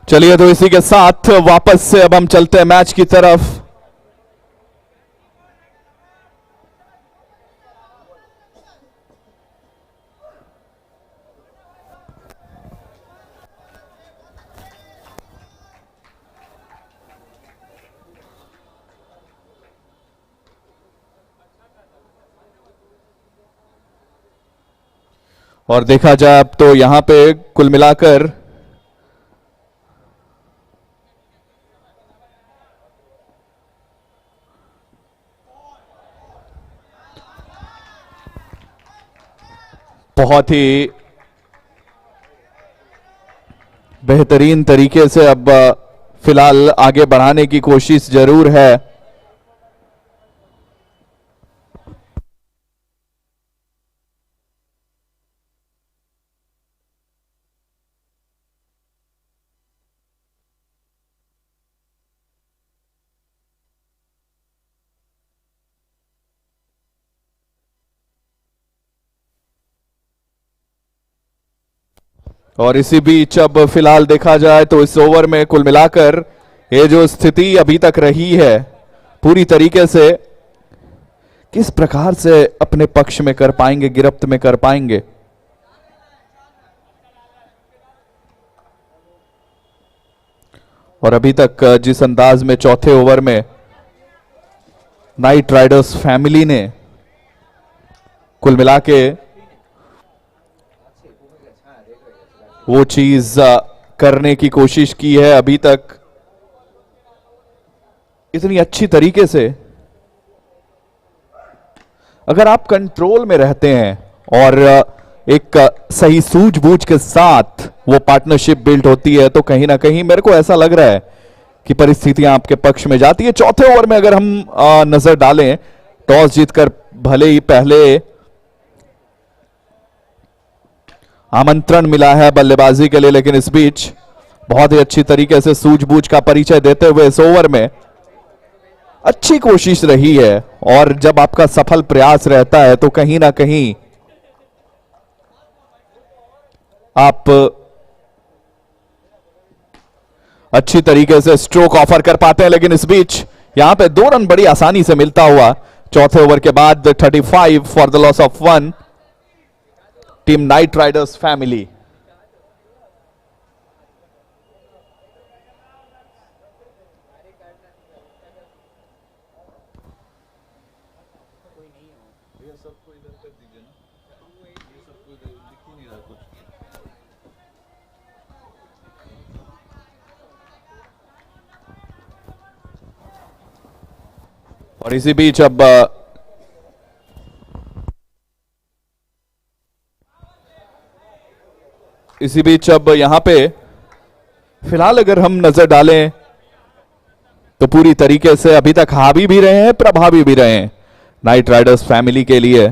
चलिए तो इसी के साथ वापस से अब हम चलते हैं मैच की तरफ। और देखा जाए अब तो यहां पे कुल मिलाकर बहुत ही बेहतरीन तरीके से अब फिलहाल आगे बढ़ाने की कोशिश जरूर है। और इसी बीच अब फिलहाल देखा जाए तो इस ओवर में कुल मिलाकर ये जो स्थिति अभी तक रही है पूरी तरीके से किस प्रकार से अपने पक्ष में कर पाएंगे, गिरफ्त में कर पाएंगे। और अभी तक जिस अंदाज में चौथे ओवर में नाइट राइडर्स फैमिली ने कुल मिला के वो चीज करने की कोशिश की है अभी तक इतनी अच्छी तरीके से, अगर आप कंट्रोल में रहते हैं और एक सही सूझबूझ के साथ वो पार्टनरशिप बिल्ड होती है तो कहीं ना कहीं मेरे को ऐसा लग रहा है कि परिस्थितियां आपके पक्ष में जाती है। चौथे ओवर में अगर हम नजर डालें, टॉस जीतकर भले ही पहले आमंत्रण मिला है बल्लेबाजी के लिए, लेकिन इस बीच बहुत ही अच्छी तरीके से सूझबूझ का परिचय देते हुए इस ओवर में अच्छी कोशिश रही है। और जब आपका सफल प्रयास रहता है तो कहीं ना कहीं आप अच्छी तरीके से स्ट्रोक ऑफर कर पाते हैं। लेकिन इस बीच यहां पे 2 रन बड़ी आसानी से मिलता हुआ चौथे ओवर के बाद 35 for the loss of 1 team night Riders family. और इसी बीच अब यहां पे फिलहाल अगर हम नजर डालें तो पूरी तरीके से अभी तक हावी भी रहे हैं, प्रभावी भी रहे हैं नाइट राइडर्स फैमिली के लिए।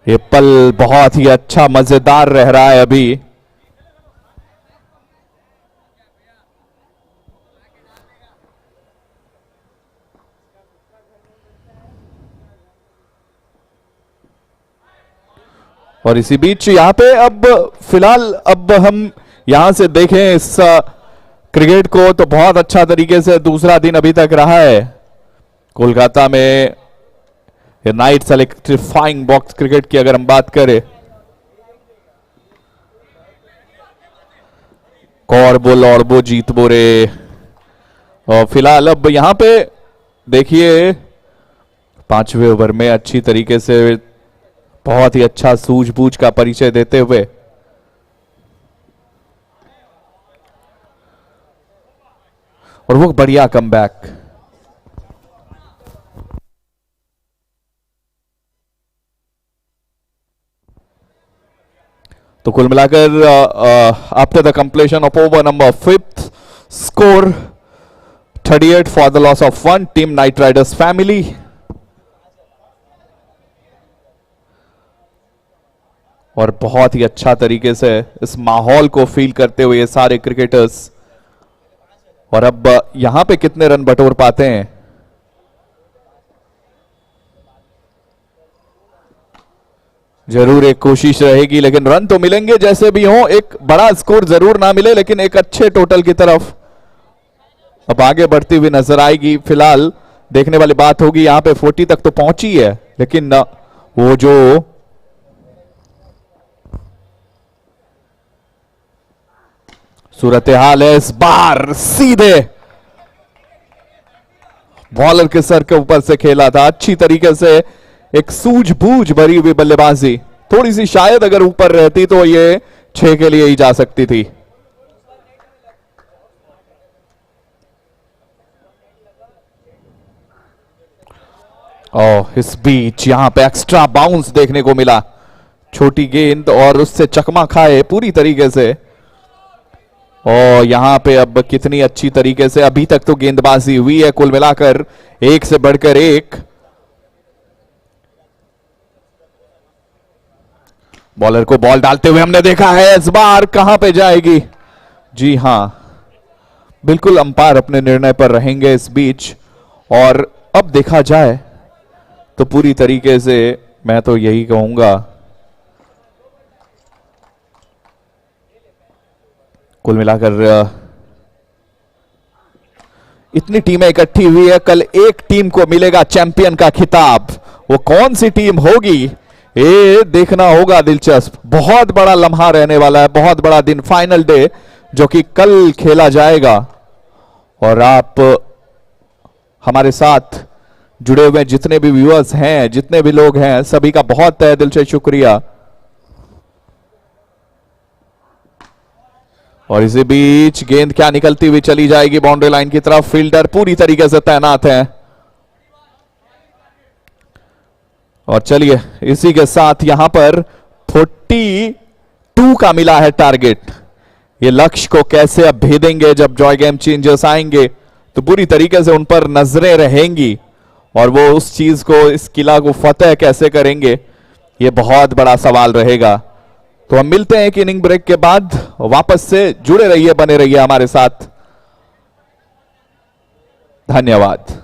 ये पल बहुत ही अच्छा मजेदार रह रहा है अभी। और इसी बीच यहां पे अब फिलहाल अब हम यहां से देखें इस क्रिकेट को तो बहुत अच्छा तरीके से दूसरा दिन अभी तक रहा है कोलकाता में नाइट्स इलेक्ट्रीफाइंग बॉक्स क्रिकेट की। अगर हम बात करें कौरबो लौड़बो जीतबो रे। और फिलहाल अब यहां पे देखिए 5वें ओवर में अच्छी तरीके से बहुत ही अच्छा सूझबूझ का परिचय देते हुए और वो बढ़िया कमबैक। तो कुल मिलाकर after the completion of over number 5th score 38 for the loss of 1 team night Riders family. और बहुत ही अच्छा तरीके से इस माहौल को फील करते हुए ये सारे क्रिकेटर्स। और अब यहां पे कितने रन बटोर पाते हैं? जरूर एक कोशिश रहेगी, लेकिन रन तो मिलेंगे जैसे भी हो। एक बड़ा स्कोर जरूर ना मिले, लेकिन एक अच्छे टोटल की तरफ अब आगे बढ़ती हुई नजर आएगी। फिलहाल देखने वाली बात होगी, यहां पे 40 तक तो पहुंची है, लेकिन वो जो सूरत हाल है इस बार, सीधे बॉलर के सर के ऊपर से खेला था। अच्छी तरीके से एक सूझबूझ भरी हुई बल्लेबाजी, थोड़ी सी शायद अगर ऊपर रहती तो ये 6 के लिए ही जा सकती थी। इस बीच यहां पे एक्स्ट्रा बाउंस देखने को मिला। छोटी गेंद और उससे चकमा खाए पूरी तरीके से। और यहां पे अब कितनी अच्छी तरीके से अभी तक तो गेंदबाजी हुई है, कुल मिलाकर एक से बढ़कर एक। बॉलर को बॉल डालते हुए हमने देखा है, इस बार कहां पे जाएगी? जी हां, बिल्कुल अंपायर अपने निर्णय पर रहेंगे इस बीच। और अब देखा जाए तो पूरी तरीके से मैं तो यही कहूंगा, कुल मिलाकर इतनी टीमें इकट्ठी हुई है, कल एक टीम को मिलेगा चैंपियन का खिताब। वो कौन सी टीम होगी ये देखना होगा दिलचस्प। बहुत बड़ा लम्हा रहने वाला है, बहुत बड़ा दिन, फाइनल डे जो कि कल खेला जाएगा। और आप हमारे साथ जुड़े हुए जितने भी व्यूअर्स हैं, जितने भी लोग हैं, सभी का बहुत तहे दिल से शुक्रिया। और इसी बीच गेंद क्या निकलती हुई चली जाएगी बाउंड्री लाइन की तरफ। फील्डर पूरी तरीके से तैनात है। और चलिए इसी के साथ यहां पर 42 का मिला है टारगेट। ये लक्ष्य को कैसे अब भेदेंगे जब जॉय गेम चेंजर्स आएंगे, तो पूरी तरीके से उन पर नजरें रहेंगी। और वो उस चीज को, इस किला को फतेह कैसे करेंगे, ये बहुत बड़ा सवाल रहेगा। तो हम मिलते हैं एक इनिंग ब्रेक के बाद। वापस से जुड़े रहिए, बने रहिए हमारे साथ। धन्यवाद।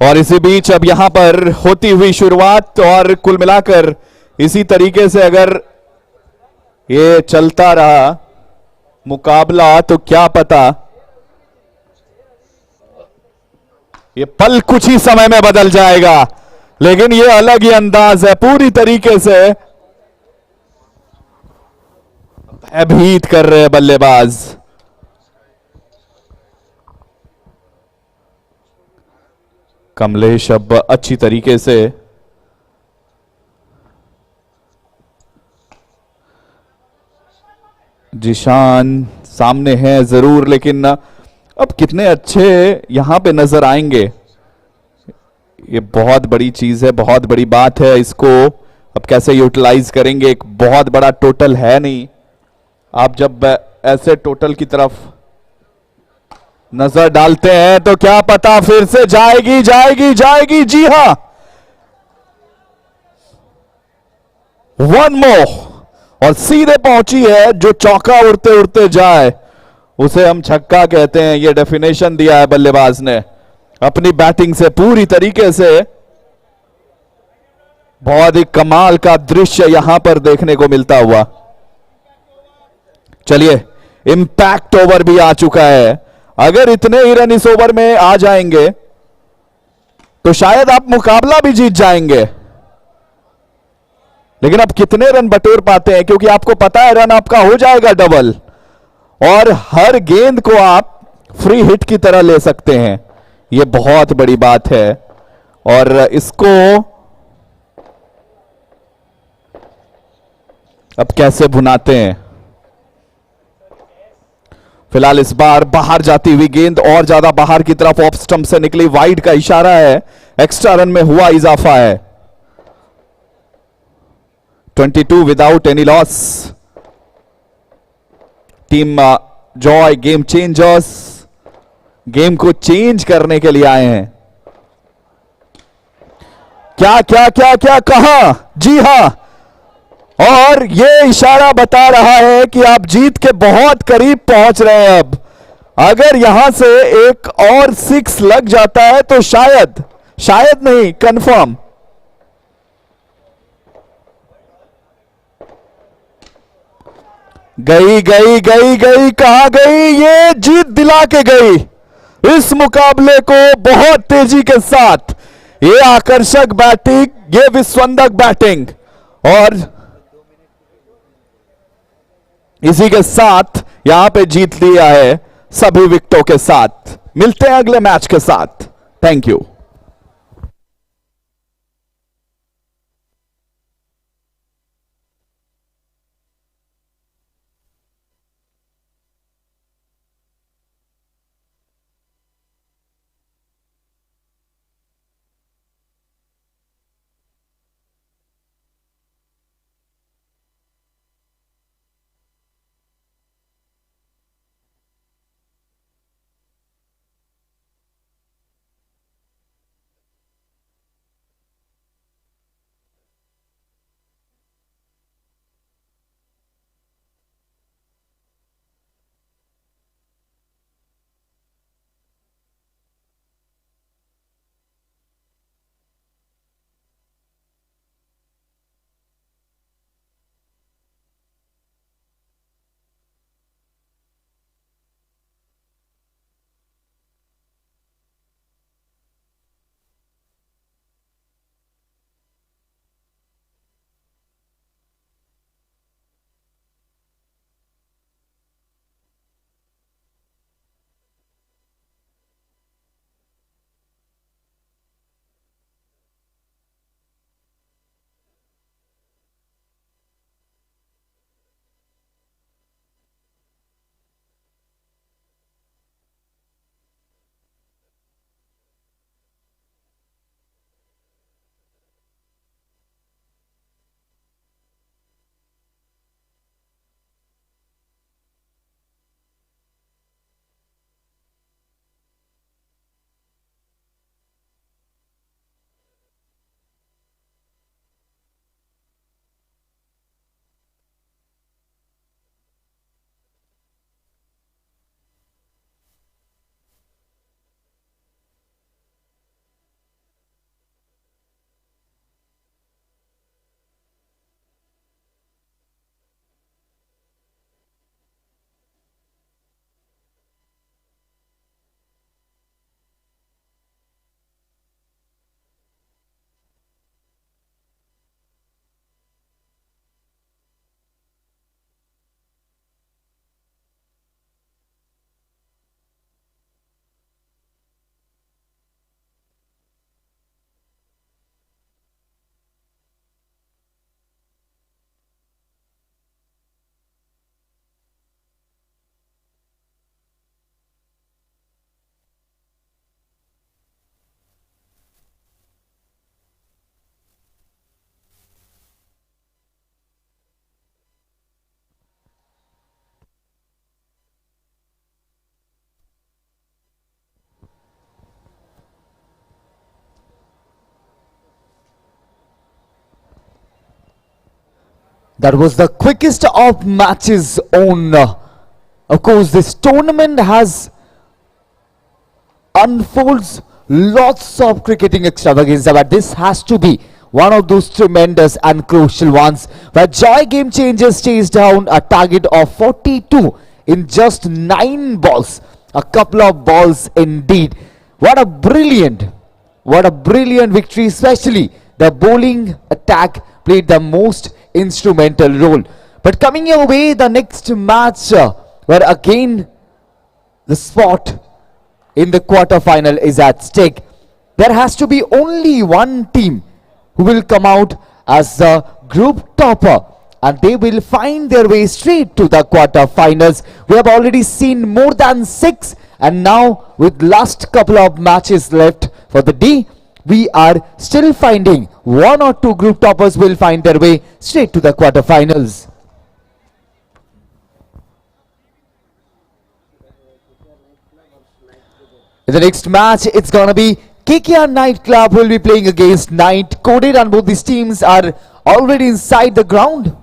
और इसी बीच अब यहां पर होती हुई शुरुआत, और कुल मिलाकर इसी तरीके से अगर ये चलता रहा मुकाबला तो क्या पता ये पल कुछ ही समय में बदल जाएगा। लेकिन ये अलग ही अंदाज है, पूरी तरीके से भयभीत कर रहे हैं बल्लेबाज। कमलेश अब अच्छी तरीके से जिशान सामने है जरूर, लेकिन अब कितने अच्छे यहां पे नजर आएंगे, ये बहुत बड़ी चीज है, बहुत बड़ी बात है। इसको अब कैसे यूटिलाइज करेंगे, एक बहुत बड़ा टोटल है नहीं। आप जब ऐसे टोटल की तरफ नजर डालते हैं तो क्या पता फिर से जाएगी जाएगी जाएगी। जी हां, वन मोर, और सीधे पहुंची है। जो चौका उड़ते उड़ते जाए उसे हम छक्का कहते हैं। यह डेफिनेशन दिया है बल्लेबाज ने अपनी बैटिंग से पूरी तरीके से। बहुत ही कमाल का दृश्य यहां पर देखने को मिलता हुआ। चलिए, इंपैक्ट ओवर भी आ चुका है। अगर इतने ही रन इस ओवर में आ जाएंगे तो शायद आप मुकाबला भी जीत जाएंगे। लेकिन अब कितने रन बटोर पाते हैं, क्योंकि आपको पता है रन आपका हो जाएगा डबल, और हर गेंद को आप फ्री हिट की तरह ले सकते हैं। यह बहुत बड़ी बात है, और इसको अब कैसे भुनाते हैं। फिलहाल इस बार बाहर जाती हुई गेंद और ज्यादा बाहर की तरफ ऑफ स्टंप से निकली, वाइड का इशारा है, एक्स्ट्रा रन में हुआ इजाफा है। 22 without any loss. Team Joy game changers game को चेंज करने के लिए आए हैं। क्या क्या क्या क्या कहा, जी हां, और यह इशारा बता रहा है कि आप जीत के बहुत करीब पहुंच रहे हैं। अब अगर यहां से एक और 6 लग जाता है तो शायद, शायद नहीं, कंफर्म। गई गई गई गई, कहां गई, ये जीत दिला के गई इस मुकाबले को बहुत तेजी के साथ। ये आकर्षक बैटिंग, ये विस्फोटक बैटिंग, और इसी के साथ यहां पे जीत लिया है सभी विकेटों के साथ। मिलते हैं अगले मैच के साथ। Thank you. That was the quickest of matches on. Of course, this tournament has unfolds lots of cricketing extravaganza, but this has to be one of those tremendous and crucial ones where Joy Game Changers chased down a target of 42 in just 9 balls. A couple of balls indeed. What a brilliant victory, especially the bowling attack played the most instrumental role. But coming your way, the next match where again the spot in the quarter-final is at stake. There has to be only one team who will come out as the group topper, and they will find their way straight to the quarter-finals. We have already seen more than 6, and now with last couple of matches left for the day, we are still finding one or two group toppers will find their way straight to the quarter-finals. In the next match, it's gonna be KKR Night Club will be playing against Night Coded, and both these teams are already inside the ground.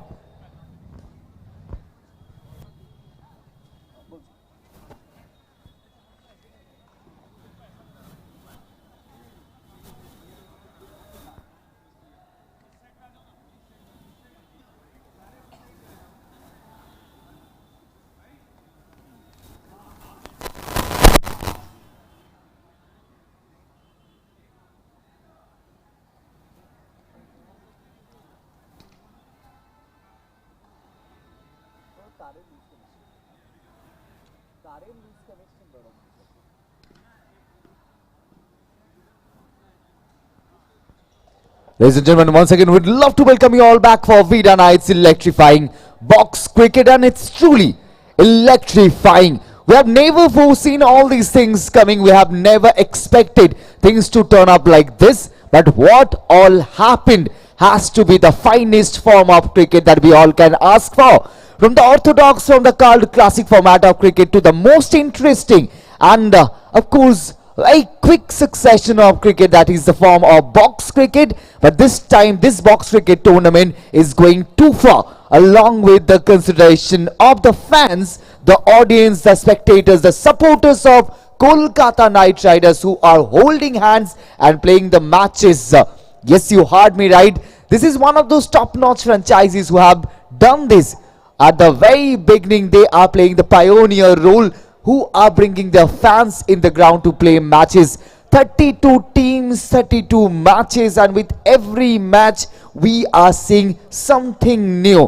Ladies and gentlemen, once again, we'd love to welcome you all back for Vida Night's electrifying box cricket, and it's truly electrifying. We have never foreseen all these things coming. We have never expected things to turn up like this. But what all happened has to be the finest form of cricket that we all can ask for. From the orthodox, from the called classic format of cricket to the most interesting and of course a quick succession of cricket, that is the form of box cricket. But this time this box cricket tournament is going too far, along with the consideration of the fans, the audience, the spectators, the supporters of Kolkata Knight Riders, who are holding hands and playing the matches. Yes, you heard me right. This is one of those top-notch franchises who have done this at the very beginning. They are playing the pioneer role, who are bringing their fans in the ground to play matches. 32 teams, 32 matches, and with every match we are seeing something new.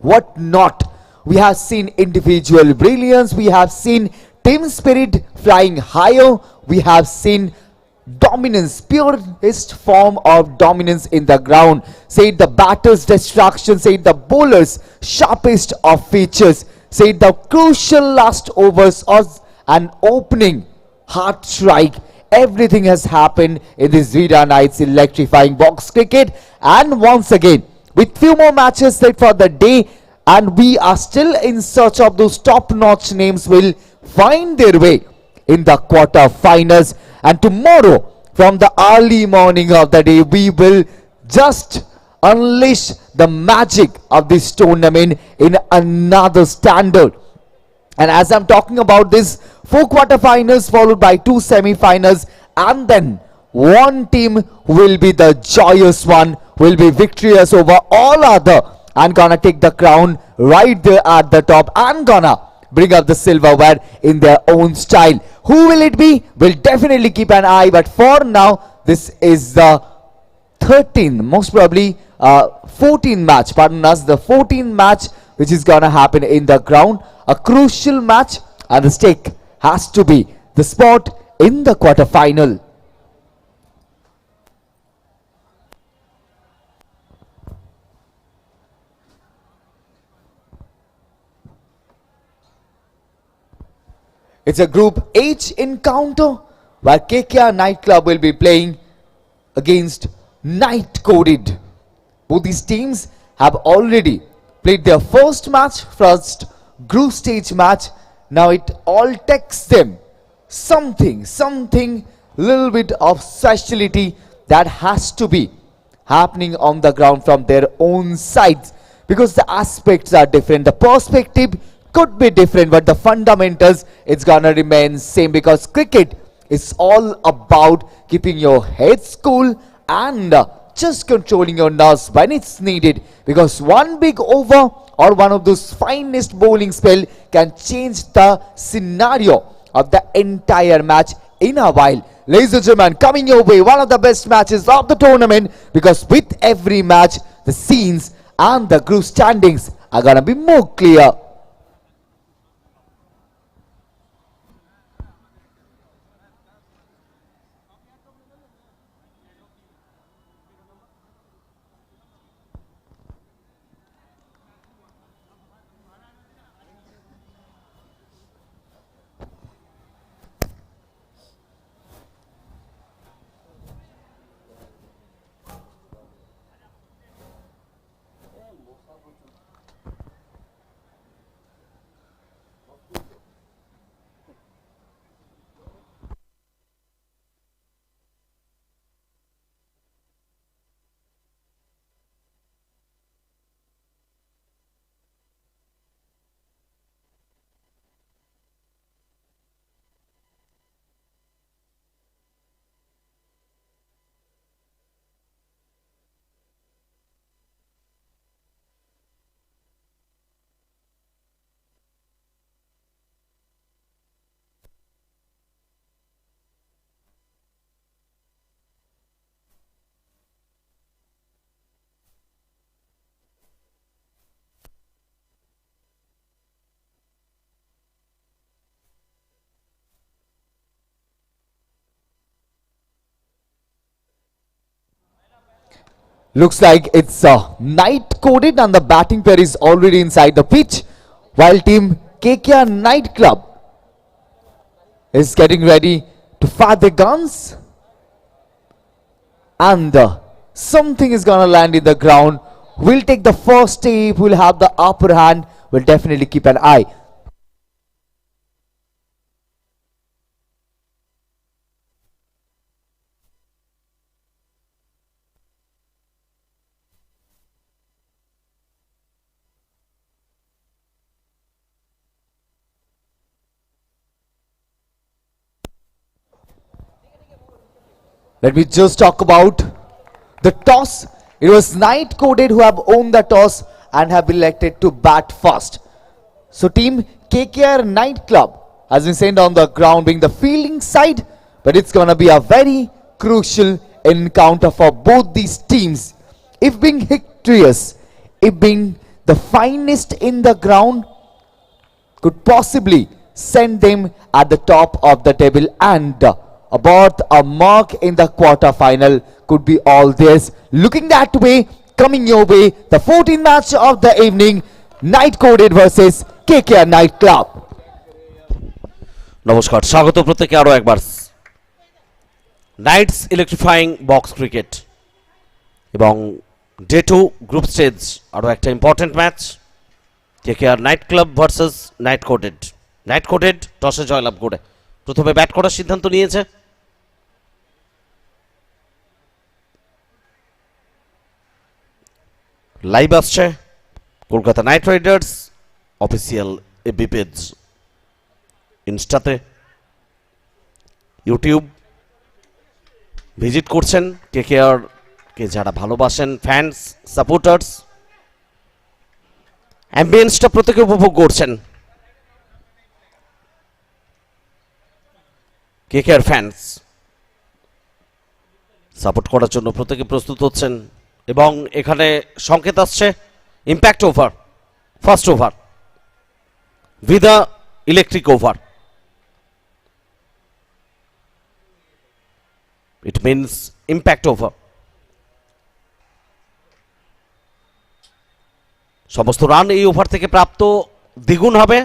What not? We have seen individual brilliance, we have seen team spirit flying higher, we have seen dominance, purest form of dominance in the ground. Say it the batter's destruction, say it the bowler's sharpest of features, say it the crucial last overs or an opening heart strike. Everything has happened in this Vida Night's electrifying box cricket, and once again with few more matches set for the day, and we are still in search of those top-notch names will find their way in the quarter-finals. And tomorrow from the early morning of the day, we will just unleash the magic of this tournament in another standard. And as I'm talking about this, 4 quarterfinals followed by 2 semi-finals, and then one team will be the joyous one, will be victorious over all other, and gonna take the crown right there at the top, and gonna bring up the silverware in their own style. Who will it be? We'll definitely keep an eye, but for now this is the 13th, most probably 14th match, pardon us, the 14th match which is gonna happen in the ground. A crucial match, and the stake has to be the spot in the quarter-final. It's a Group H encounter where KKR Night Club will be playing against Night Coded. Both these teams have already played their first group stage match. Now it all takes them something little bit of speciality that has to be happening on the ground from their own sides, because the aspects are different, the perspective could be different, but the fundamentals it's gonna remain same, because cricket is all about keeping your heads cool and just controlling your nerves when it's needed, because one big over or one of those finest bowling spell can change the scenario of the entire match in a while. Ladies and gentlemen, coming your way, one of the best matches of the tournament, because with every match the scenes and the group standings are gonna be more clear. Looks like it's night coded and the batting pair is already inside the pitch, while team KKR Night Club is getting ready to fire the guns, and something is gonna land in the ground. We'll take the first step, we'll have the upper hand, we'll definitely keep an eye. Let me just talk about the toss. It was Night Coded who have owned the toss and have elected to bat first. So team KKR Night Club has been sent on the ground being the fielding side, but it's gonna be a very crucial encounter for both these teams. If being victorious, if being the finest in the ground, could possibly send them at the top of the table, and about a mark in the quarter final could be all theirs. Looking that way, coming your way, the 14th match of the evening, Night Coded versus KKR Night Club. নমস্কার, স্বাগত প্রত্যেকে আরও একবার Knights electrifying box cricket এবং day 2 group stage আরও একটা important match KKR Knight Club versus Knight Coated টসে জয়লাভ করে প্রথমে ব্যাট করার সিদ্ধান্ত নিয়েছে। লাইভ আসছে Kolkata Knight Riders official FB page, ইনস্টাতে, ইউটিউব ভিজিট করছেন কেকেআর কে যারা ভালোবাসেন, ফ্যান্স, সাপোর্টার্স, অ্যাম্বিয়েন্সটা প্রত্যেকে উপভোগ করছেন। কেকেআর ফ্যান্স সাপোর্ট করার জন্য প্রত্যেকে প্রস্তুত হচ্ছেন এবং এখানে সংকেত আসছে impact over, first over, Vida electric over. It means impact over. সমস্ত রান এই ওভার থেকে প্রাপ্ত দ্বিগুণ হবে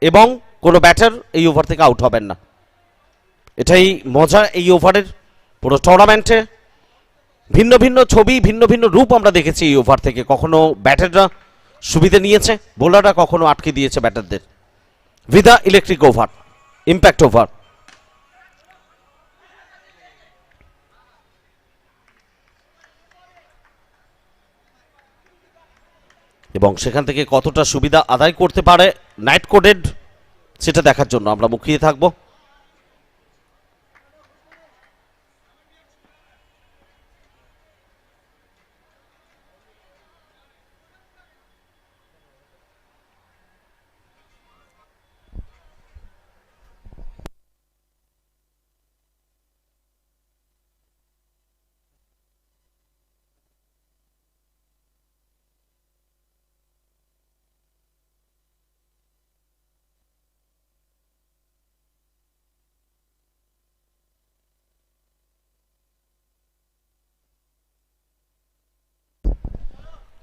এবং কোনো ব্যাটার এই ওভার থেকে আউট হবেন না। এটাই মজা এই ওভারের। পুরো টুর্নামেন্টে ভিন্ন ভিন্ন ছবি, ভিন্ন ভিন্ন রূপ আমরা দেখেছি এই ওভার থেকে। কখনো ব্যাটাররা সুবিধে নিয়েছে, বোলাররা কখনো আটকে দিয়েছে ব্যাটারদের। Vida electric over, impact over. এবং সেখান থেকে কতটা সুবিধা আদায় করতে পারে নাইট কোডেড সেটা দেখার জন্য আমরা মুখিয়ে থাকব।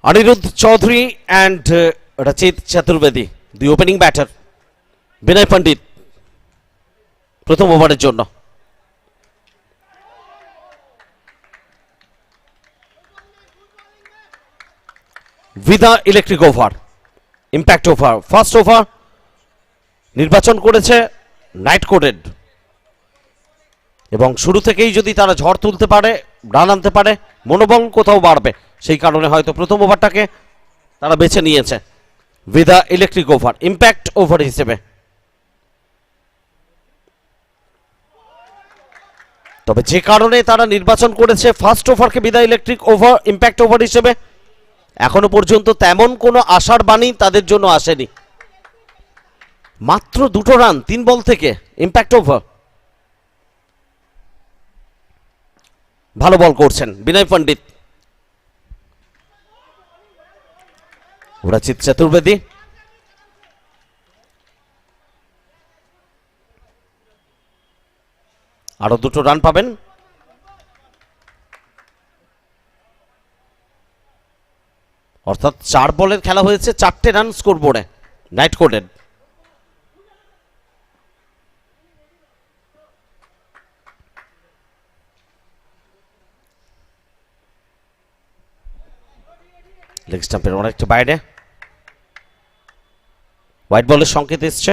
Anirudh Chaudhary and Rachit Chaturvedi, the opening batter. Vinay Pandit, প্রথম ওভারের জন্য। Vida electric over, impact over, first over নির্বাচন করেছে নাইট কোডেড এবং শুরু থেকেই যদি তারা ঝড় তুলতে পারে, রান আনতে পারে, মনোবল কোথাও বাড়বে, সেই কারণে হয়তো প্রথম ওভারটাকে তারা বেছে নিয়েছে Vida electric over, impact over হিসেবে। তবে যে কারণে তারা নির্বাচন করেছে ফার্স্ট ওভারকে Vida electric over, impact over হিসেবে, এখনো পর্যন্ত তেমন কোনো আশার বাণী তাদের জন্য আসেনি। মাত্র 2 রান 3 বল থেকে, ইম্প্যাক্ট ওভার। ভালো বল করছেন বিনয় পণ্ডিত। রচিত চতুর্বেদী, আরো 2 রান পাবেন। অর্থাৎ 4 বলের খেলা হয়েছে, 4টে রান স্কোর বোর্ডে নাইট কোডেড। লেগ স্টাম্পের অনেকটা বাইরে, হোয়াইট বলের সংকেত এসছে।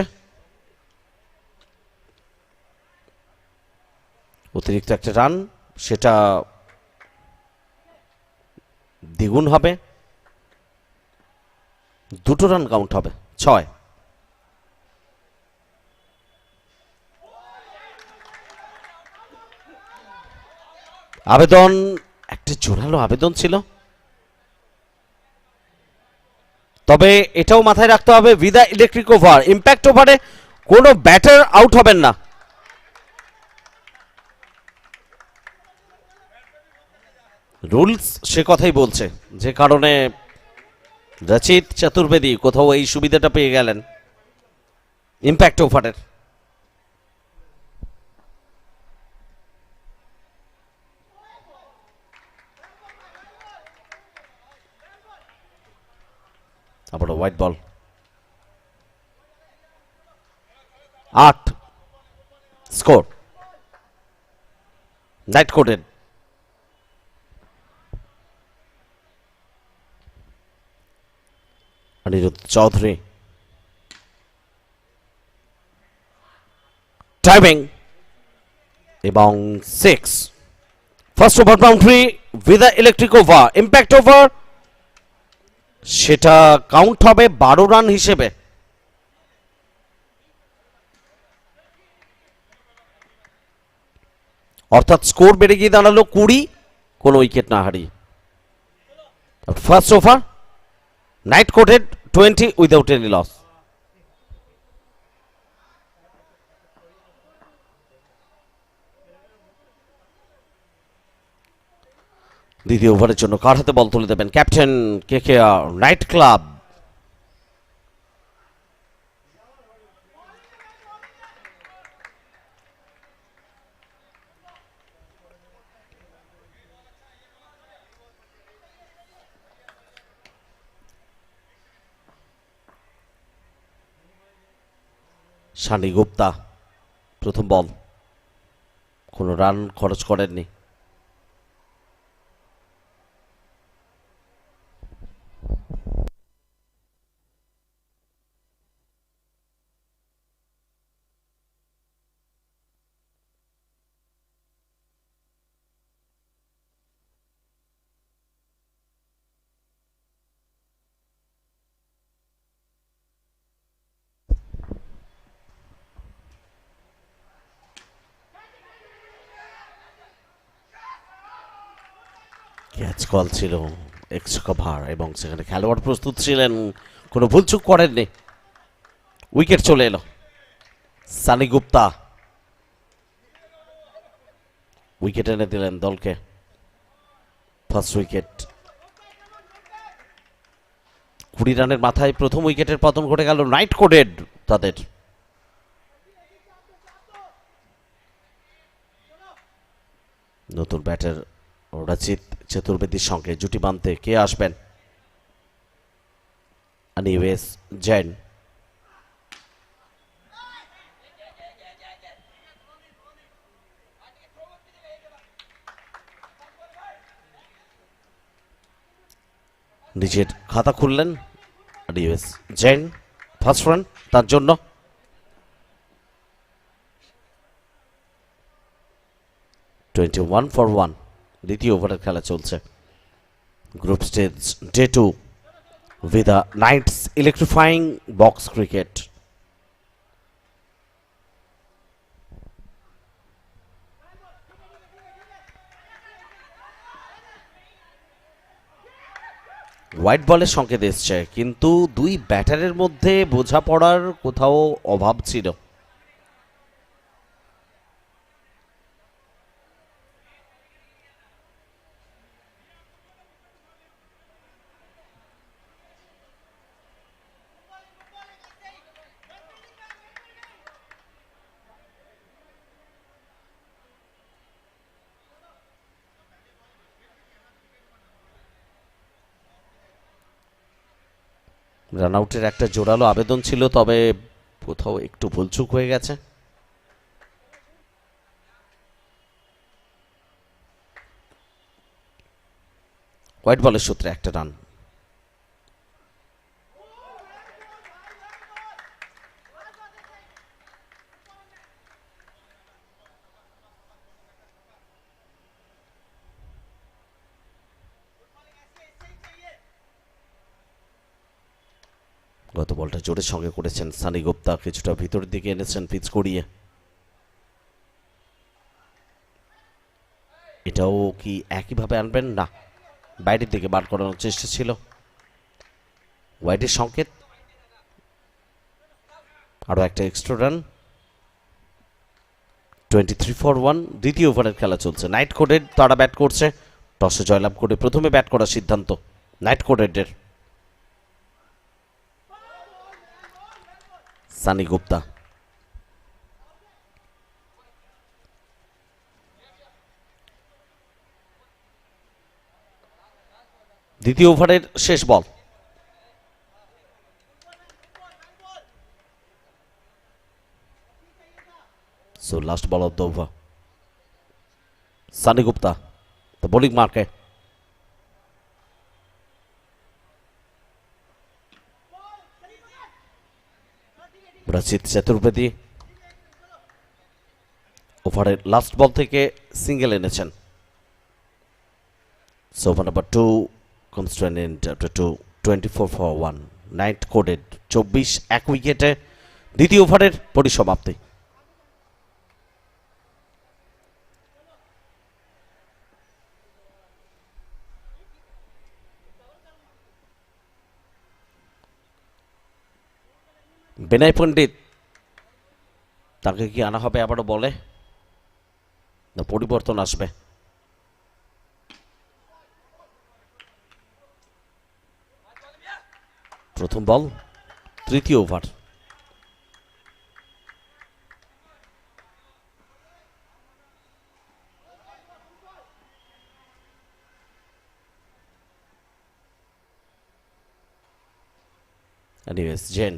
অতিরিক্ত একটা রান, সেটা দ্বিগুণ হবে, 2 রান কাউন্ট হবে, 6। আবেদন, একটা জোরালো আবেদন ছিল, তবে এটাও মাথায় রাখতে হবে ভিদা ইলেকট্রিক ওভার, ইম্প্যাক্ট ওভারে কোনো ব্যাটার আউট হবেন না। রুলস সে কথাই বলছে, যে কারণে রচিত চতুর্বেদী কোথাও এই সুবিধাটা পেয়ে গেলেন ইম্প্যাক্ট ওভারের। আবার white ball, 8 score, Knight Coded. Aniruddha Chowdhury, timing এবং 6। First over boundary, Vida electric over, impact over, সেটা কাউন্ট হবে 12 রান হিসেবে। অর্থাৎ স্কোর বেড়ে গিয়ে দাঁড়ালো 20, কোনো উইকেট না হারিয়ে। First over Knight coded 20 without any loss. দ্বিতীয় ওভারের জন্য কার হাতে বল তুলে দেবেন? Captain KKR Knight Club. Shani Gupta, প্রথম বল, কোনো রান খরচ করেননি। ক্যাচ কল ছিল এক্সট্রা কভার এবং সেখানে খেলোয়াড় প্রস্তুত ছিলেন, কোনো ভুলচুক করেননি। উইকেট চলে এলো। সানি গুপ্তা উইকেট এনে দিলেন দলকে। First wicket. 20 রানের মাথায় প্রথম উইকেটের পতন ঘটে গেল নাইট কোডেড তাদের। নতুন ব্যাটার রচিত চতুর্বেদীর সঙ্গে জুটি বাঁধতে কে আসবেন? এনিওয়েজ জৈন। নিজের খাতা খুললেন এনিওয়েজ জৈন। ফার্স্ট রান তার জন্য। (21 for 1) দ্বিতীয় ওভারের খেলা চলছে। Group stage day 2 Vida Knights Electrifying Box Cricket. White বলের সংকেত এসছে, কিন্তু দুই ব্যাটারের মধ্যে বোঝাপড়ার কোথাও অভাব ছিল। রান আউটের একটা জোরালো আবেদন ছিল, তবে কোথাও একটু ভুলচুক হয়ে গেছে। হোয়াইট বলের সূত্রে একটা রান। গত বলটা জোরের সঙ্গে করেছেন সানি গুপ্তা, কিছুটা ভিতরের দিকে এনেছেন পিচ করিয়ে। এটাও কি একইভাবে আনবেন? না, বাইরের দিকে বার করানোর চেষ্টা ছিল। হোয়াইটের সংকেত, আরও একটা এক্সট্রা রান। 23 for 1 দ্বিতীয় ওভারের খেলা চলছে। নাইট কোডেড তারা ব্যাট করছে। টসে জয়লাভ করে প্রথমে ব্যাট করার সিদ্ধান্ত নাইট কোডেডের। সানি গুপ্তা দ্বিতীয় ওভারের শেষ ball. So last ball of the over. Sunny Gupta the bowling মার্কে। রচিত চতুর্বেদী ওভারের লাস্ট বল থেকে সিঙ্গেল এনেছেন। So over number 2 comes to an end after 24 for 1. Knight coded 24 এক উইকেটে দ্বিতীয় ওভারের পরিসমাপ্তি। বিনয় পণ্ডিত, তাকে কি আনা হবে আবারও বলে, না পরিবর্তন আসবে? প্রথম বল, তৃতীয় ওভার। এনিওয়েজ জেন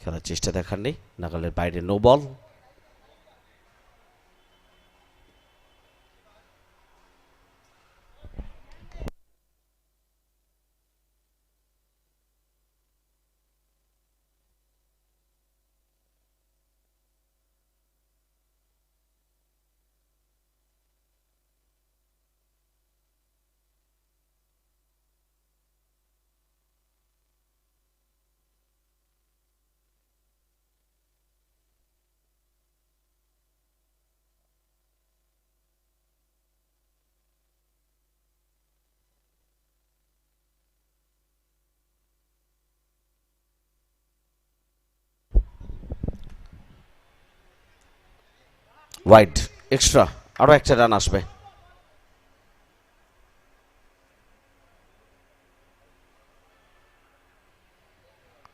খেলার চেষ্টা দেখাননি, নাগালের বাইরে নো বল। ওয়াইড, এক্সট্রা, আরও একটা রান আসবে।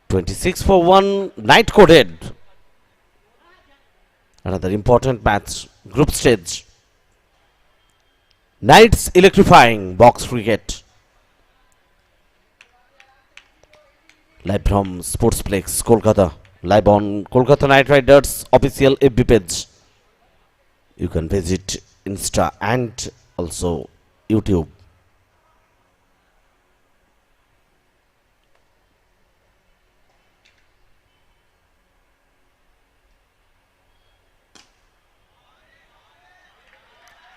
$26 for 1, night coded. Another important match, group stage. Knights electrifying box cricket. Live from Sportsplex, Kolkata. Live on Kolkata Knight Riders official FB page. You can visit Insta and also YouTube.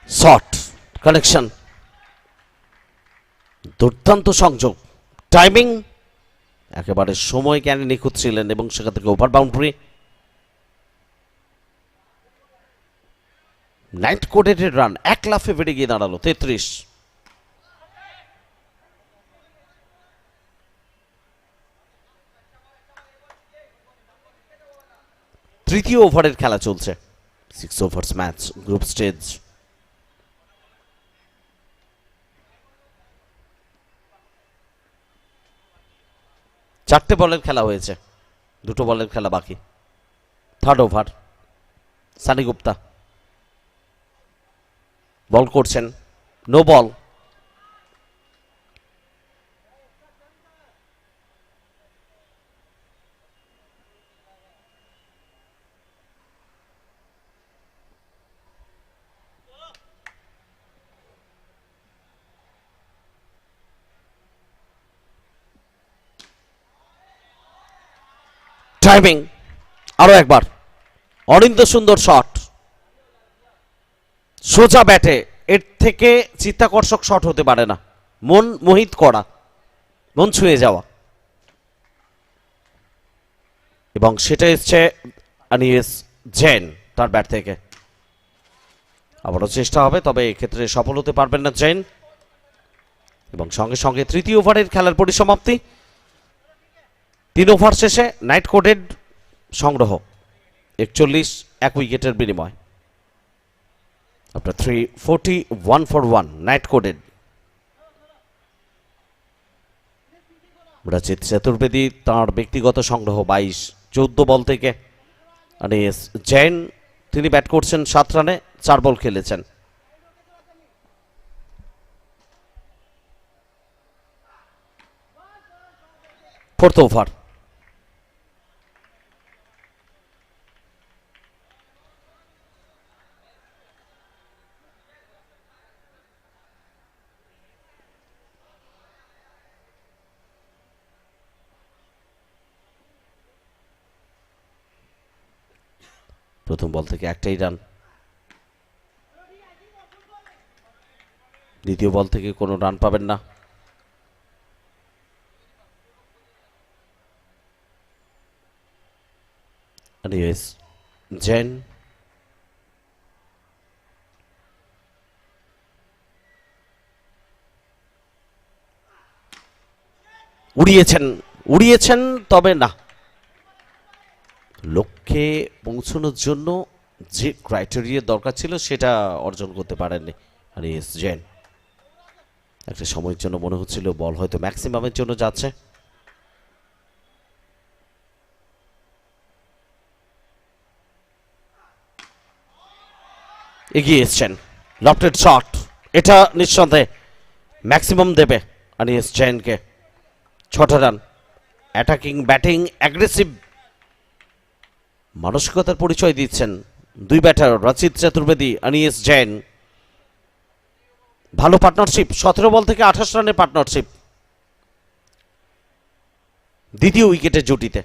Shot connection, দুর্দান্ত সংযোগ, timing একেবারে সময় জ্ঞানে নিখুঁত ছিলেন এবং সেখান থেকে ওভার বাউন্ডারি। নাইট কোডেটেড রান এক লাফে বেড়ে গিয়ে দাঁড়ালো 33। তৃতীয় ওভারের খেলা চলছে, 6 ওভার্স ম্যাচ, গ্রুপ স্টেজ। চারটে বলের খেলা হয়েছে, দুটো বলের খেলা বাকি। থার্ড ওভার, সানি গুপ্তা বল করছেন, নো বল। টাইমিং, আরো একবার অরিন্দ সুন্দর শট, সোজা ব্যাটে, এর থেকে চিত্তাকর্ষক শট হতে পারে না। মন মোহিত করা, মন ছুঁয়ে যাওয়া, এবং সেটা এসছে আনিয়েস জেন তার ব্যাট থেকে। আবারও চেষ্টা হবে, তবে এক্ষেত্রে সফল হতে পারবেন না জেন। এবং সঙ্গে সঙ্গে তৃতীয় ওভারের খেলার পরিসমাপ্তি। 3 ওভার শেষে নাইট কোডেড সংগ্রহ 41, 1 উইকেটের বিনিময়। আপনার 341 for 1 নাইট কোডেড। রচিত চতুর্বেদী তাঁর ব্যক্তিগত সংগ্রহ 22, 14 বল থেকে। আনিস জৈন তিনি ব্যাট করছেন 7 রানে, 4 বল খেলেছেন। ফোর্থ ওভার, প্রথম বল থেকে একটাই রান, দ্বিতীয় বল থেকে কোনো রান পাবেন না। এনিওয়েজ জেন উড়িয়েছেন তবে না, লক্ষ্যে পৌঁছানোর জন্য যে ক্রাইটেরিয়া দরকার ছিল সেটা অর্জন করতে পারেননি আনিস জেন। একটা সময়ের জন্য মনে হচ্ছিল বল হয়তো ম্যাক্সিমামের জন্য যাচ্ছে। এগিয়ে এসছেন, লফটেড শট, এটা নিঃসন্দেহে ম্যাক্সিমাম দেবে আনিস জেনকে। 6টা রান, অ্যাটাকিং, ব্যাটিং, অ্যাগ্রেসিভ মানসিকতার পরিচয় দিচ্ছেন দুই ব্যাটার রচিত চতুর্বেদী, আনিস জৈন। ভালো পার্টনারশিপ, 17 বল থেকে 28 রানের পার্টনারশিপ দ্বিতীয় উইকেটের জুটিতে।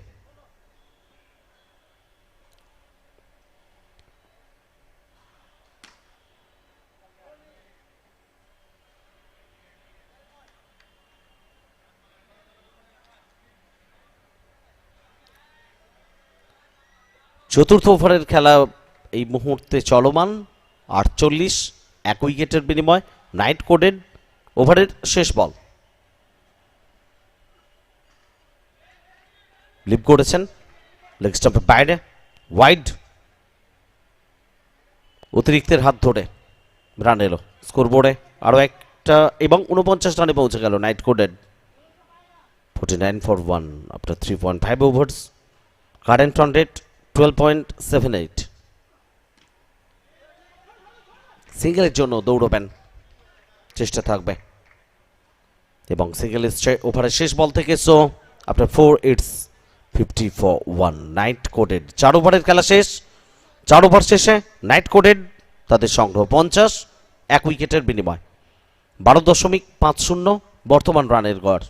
চতুর্থ ওভারের খেলা এই মুহূর্তে চলমান, 48, 1 উইকেটের বিনিময়, নাইট কোডেড। ওভারের শেষ বল, লিপ করেছেন লেগ স্টাম্পের বাইরে, ওয়াইড। অতিরিক্তের হাত ধরে রান এলো স্কোরবোর্ডে আরও একটা এবং 49 রানে পৌঁছে গেল night coded 49 for 1 after 3.5 overs. Current run rate 12.78. সিঙ্গেলের জন্য দৌড়বেন, চেষ্টা থাকবে এবং সিঙ্গেল এসছে ওভারের শেষ বল থেকে। So after 4 it's 50 for 1 Knight coded. 4 ওভারের খেলা শেষ। 4 ওভার শেষে নাইট কোডেড তাদের সংগ্রহ 50, 1 উইকেটের বিনিময় 12.50 বর্তমান রানের গড়।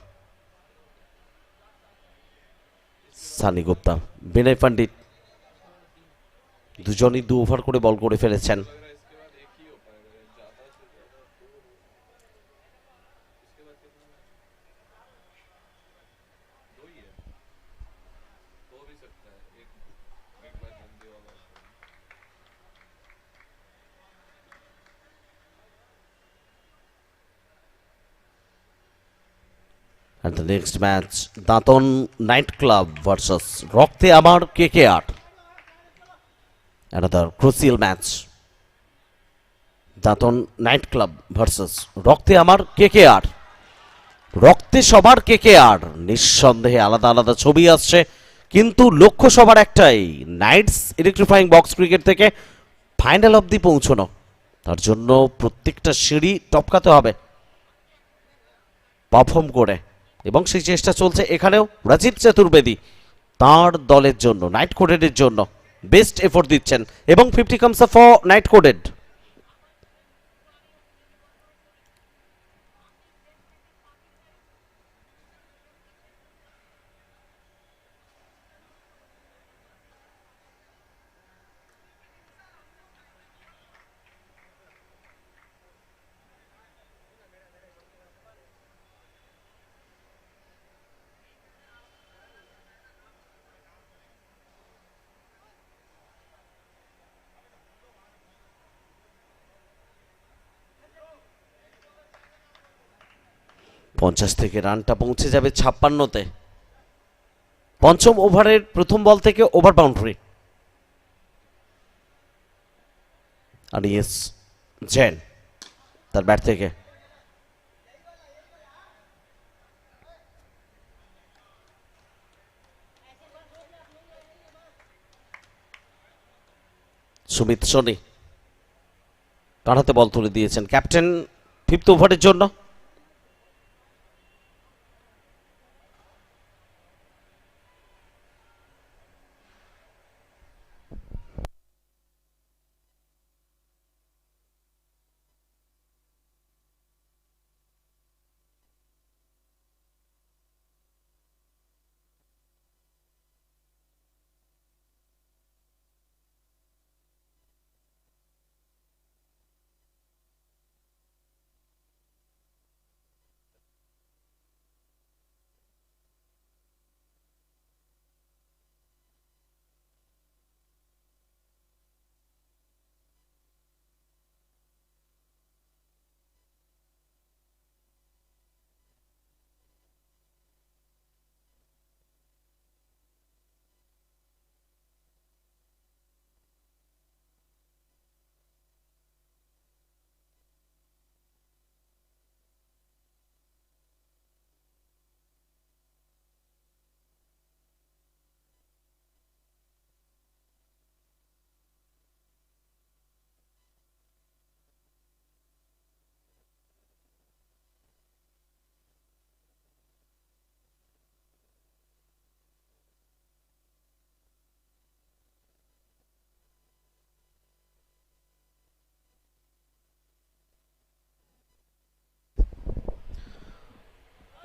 সানি গুপ্তা, বিনয় পণ্ডিত দুজনই 2 ওভার করে বল করে ফেলেছেন। And the next match, Daton Night Club versus Rokte Amar KKR. Another crucial match. Daton Night Club versus Rokte Amar KKR. রক্তে সবার KKR, নিঃসন্দেহে আলাদা আলাদা ছবি আসছে, কিন্তু লক্ষ্য সবার একটাই, নাইটস ইলেকট্রিফাইং বক্স ক্রিকেট থেকে ফাইনাল অবধি পৌঁছানো। তার জন্য প্রত্যেকটা সিঁড়ি টপকাতে হবে পারফর্ম করে, এবং সেই চেষ্টা চলছে এখানেও। রাজীব চতুর্বেদী তার দলের জন্য, নাইট কোডেডের জন্য বেস্ট এফোর্ট দিচ্ছেন এবং 50 comes up for night coded. পঞ্চাশ থেকে রানটা পৌঁছে যাবে 56-তে। পঞ্চম ওভারের প্রথম বল থেকে ওভার বাউন্ডারি। আর ইয়েস জেন তার ব্যাট থেকে সুমিত সোনি তার হাতে বল তুলে দিয়েছেন ক্যাপ্টেন 5th ওভারের জন্য।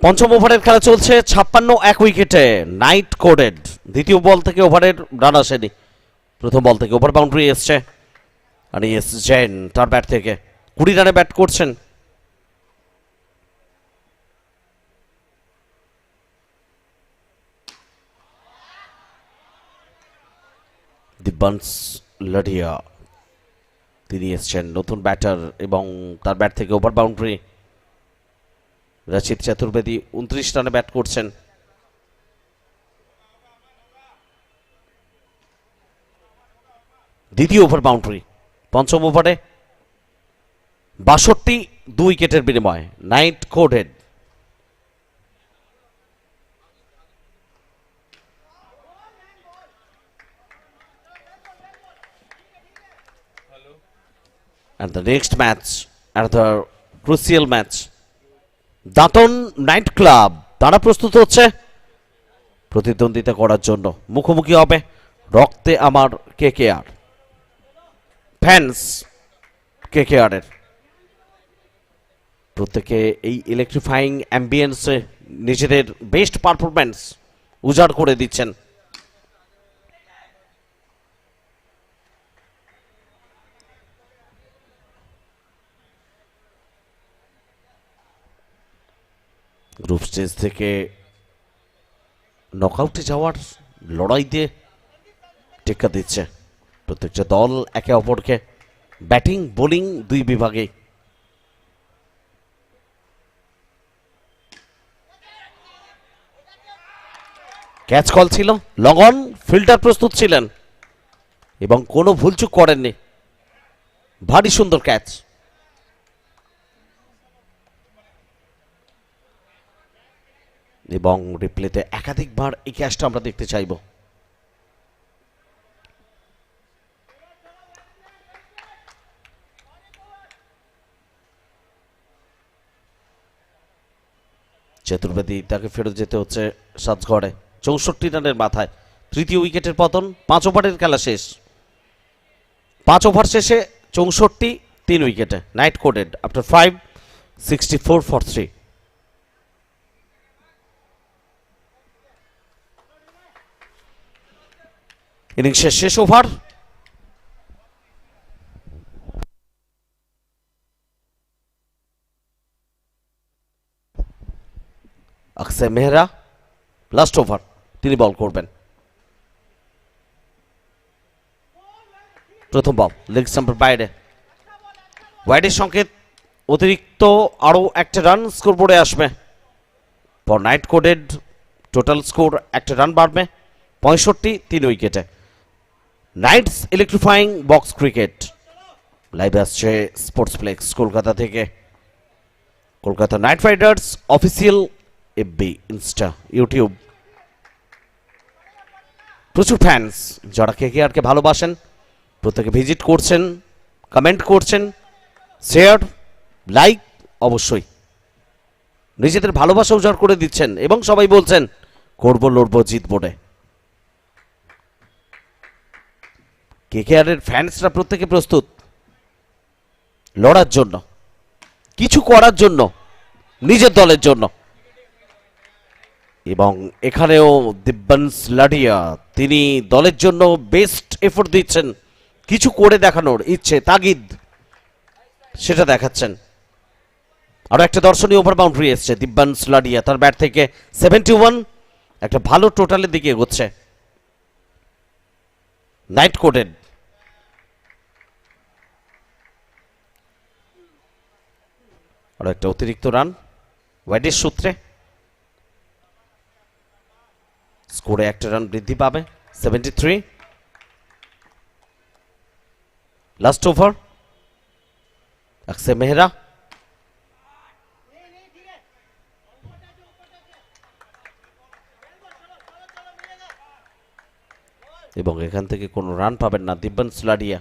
পঞ্চম ওভারের খেলা চলছে 56 1 উইকেটে নাইট কোডেড। দ্বিতীয় বল থেকে ওভারের রান আসেনি, প্রথম বল থেকে ওভার বাউন্ডারি এসছে। আর এস জেন তার ব্যাট থেকে 20 রানে ব্যাট করছেন। দিব্যাংশ লাঠিয়া তিনি এসছেন নতুন ব্যাটার এবং তার ব্যাট থেকে ওভার বাউন্ডারি। রাজীব চতুর্বেদী 29 রানে ব্যাট করছেন। দ্বিতীয় ওভার বাউন্ডারি পঞ্চম ওভারে ৬২ 2 উইকেটের বিনিময়ে night coded. And the next match, another crucial match. Dantan Knight club তারা প্রস্তুত হচ্ছে প্রতিদ্বন্দ্বিতা করার জন্য। মুখোমুখি হবে রক্তে আমার কেকেআর ফ্যান্স। কেকেআর এর প্রত্যেকে এই ইলেকট্রিফাইং অ্যাম্বিয়েন্সে নিজেদের বেস্ট পারফরম্যান্স উজাড় করে দিচ্ছেন। গ্রুপ স্টেজ থেকে নকআউটে যাওয়ার লড়াইতে টেক্কা দিচ্ছে প্রত্যেকটা দল একে অপরকে, ব্যাটিং বোলিং দুই বিভাগে। ক্যাচ কল ছিল, লং অন, ফিল্ডার প্রস্তুত ছিলেন এবং কোনো ভুলচুক করেননি। ভারী সুন্দর ক্যাচ। এবং রিপ্লেতে একাধিকবার এই ক্যাচটা আমরা দেখতে চাইব। চতুর্বেদী তাকে ফেরত যেতে হচ্ছে সাজঘরে ৬৪ রানের মাথায়। তৃতীয় উইকেটের পতন। ৫ ওভারের খেলা শেষ। ৫ ওভার শেষে ৬৪ ৩ উইকেটে নাইট কোডেড আফটার 5 64 for 3। ইনিংসের শেষ ওভার। আকসে মেহরা লাস্ট ওভার, তিনি বল করবেন। প্রথম বল লেগ স্টাম্পের বাইরে, ওয়াইডের সংকেত। অতিরিক্ত আরও একটা রান স্কোরবোর্ডে আসবে। পর নাইট কোডেড টোটাল স্কোর একটা রান বাড়বে ৬৫ ৩ উইকেটে। নাইটস ইলেকট্রিফাইং বক্স ক্রিকেট লাইভে আসছে স্পোর্টসপ্লেক্স কলকাতা থেকে। Kolkata Knight Riders official FB, Insta, YouTube. প্রচুর ফ্যান্স যারা কেকেআরকে ভালোবাসেন প্রত্যেকে ভিজিট করছেন, কমেন্ট করছেন, শেয়ার, লাইক, অবশ্যই নিজেদের ভালোবাসা উজাড় করে দিচ্ছেন এবং সবাই বলছেন করবো লড়বো জিতবো রে। কেকেআর এর ফ্যান্সরা প্রত্যেকে প্রস্তুত লড়ার জন্য, কিছু করার জন্য, নিজের দলের জন্য। এবং এখানেও দিব্যান্স লাডিয়া তিনি দলের জন্য বেস্ট এফোর্ট দিচ্ছেন, কিছু করে দেখানোর ইচ্ছে, তাগিদ সেটা দেখাচ্ছেন। আরো একটা দর্শনীয় ওভার বাউন্ডারি এসছে দিব্যান্স লাডিয়া, তার ব্যাট থেকে 71, একটা ভালো টোটালের দিকে এগোচ্ছে। নাইট কোডেড আরো একটা অতিরিক্ত রান ওয়াইডের সূত্রে, স্কোরে একটা রান বৃদ্ধি পাবে 73। লাস্ট ওভার আকসে মেহরা, এবং এখান থেকে কোনো রান পাবেন না দিব্যান্স লাডিয়া।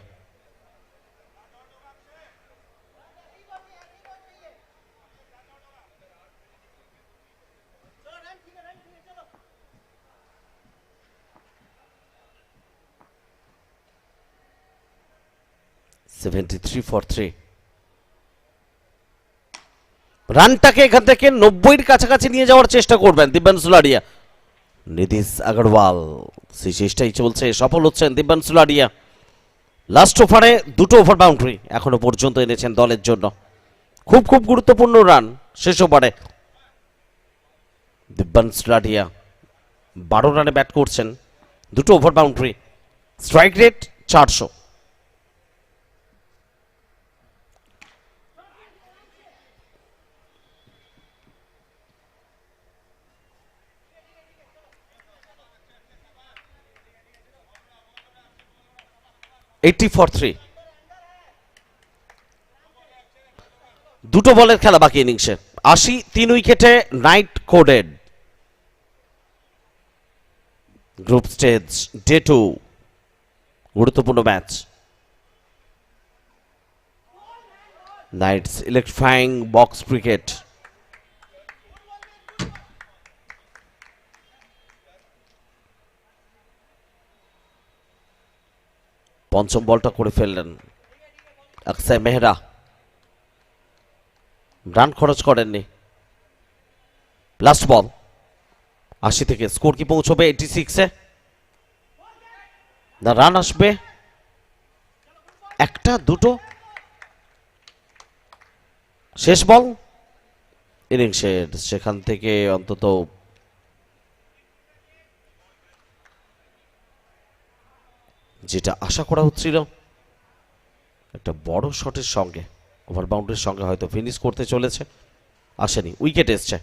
রানটাকে এখান থেকে 90-এর কাছাকাছি নিয়ে যাওয়ার চেষ্টা করবেন দিব্যান্স লাডিয়া। নিধিশ আগরওয়াল সেই চেষ্টাই চলছে, সফল হচ্ছেন দিব্যান্স লাডিয়া। লাস্ট ওভারে দুটো ওভার বাউন্ডারি এখনো পর্যন্ত এনেছেন দলের জন্য। খুব খুব গুরুত্বপূর্ণ রান শেষ ওভারে। দিব্যান্স লাডিয়া 12 রানে ব্যাট করছেন, দুটো over boundary, strike rate 400। $80 for 3। দুটো বলের খেলা বাকি ইনিংসে। ৮০ 3 উইকেটে Knight Coded. Group stage day 2 গুরুত্বপূর্ণ match. Knights electrifying box cricket. পঞ্চম বলটা করে ফেললেন আকসাই মেহরা। রান খরচ করেননি। লাস্ট বল। ৮০ থেকে স্কোর কি পৌঁছবে 86-এ? না, রান আসবে একটা দুটো। শেষ বল ইনিংসের, সেখান থেকে অন্তত যেটা আশা করা হচ্ছিল একটা বড় শটের সঙ্গে, ওভার বাউন্ডারির সঙ্গে হয়তো ফিনিশ করতে চলেছে, আসেনি। উইকেট এসছে।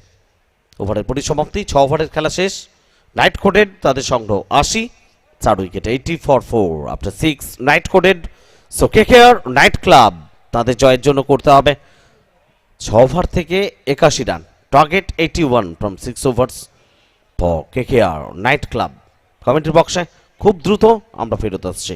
ওভারের পরিসমাপ্তি, 6 ওভারের খেলা শেষ। নাইট কোডেড তাদের সংগ্রহ ৮০, 4 wicket 80 for 4 after 6 night coded. So KKR Knight Club তাদের জয়ের জন্য করতে হবে 6 ওভার থেকে 81 run. Target 81 from 6 ওভার্স for KKR Knight club. Commentary বক্সে খুব দ্রুত আমরা ফেরত আসছি।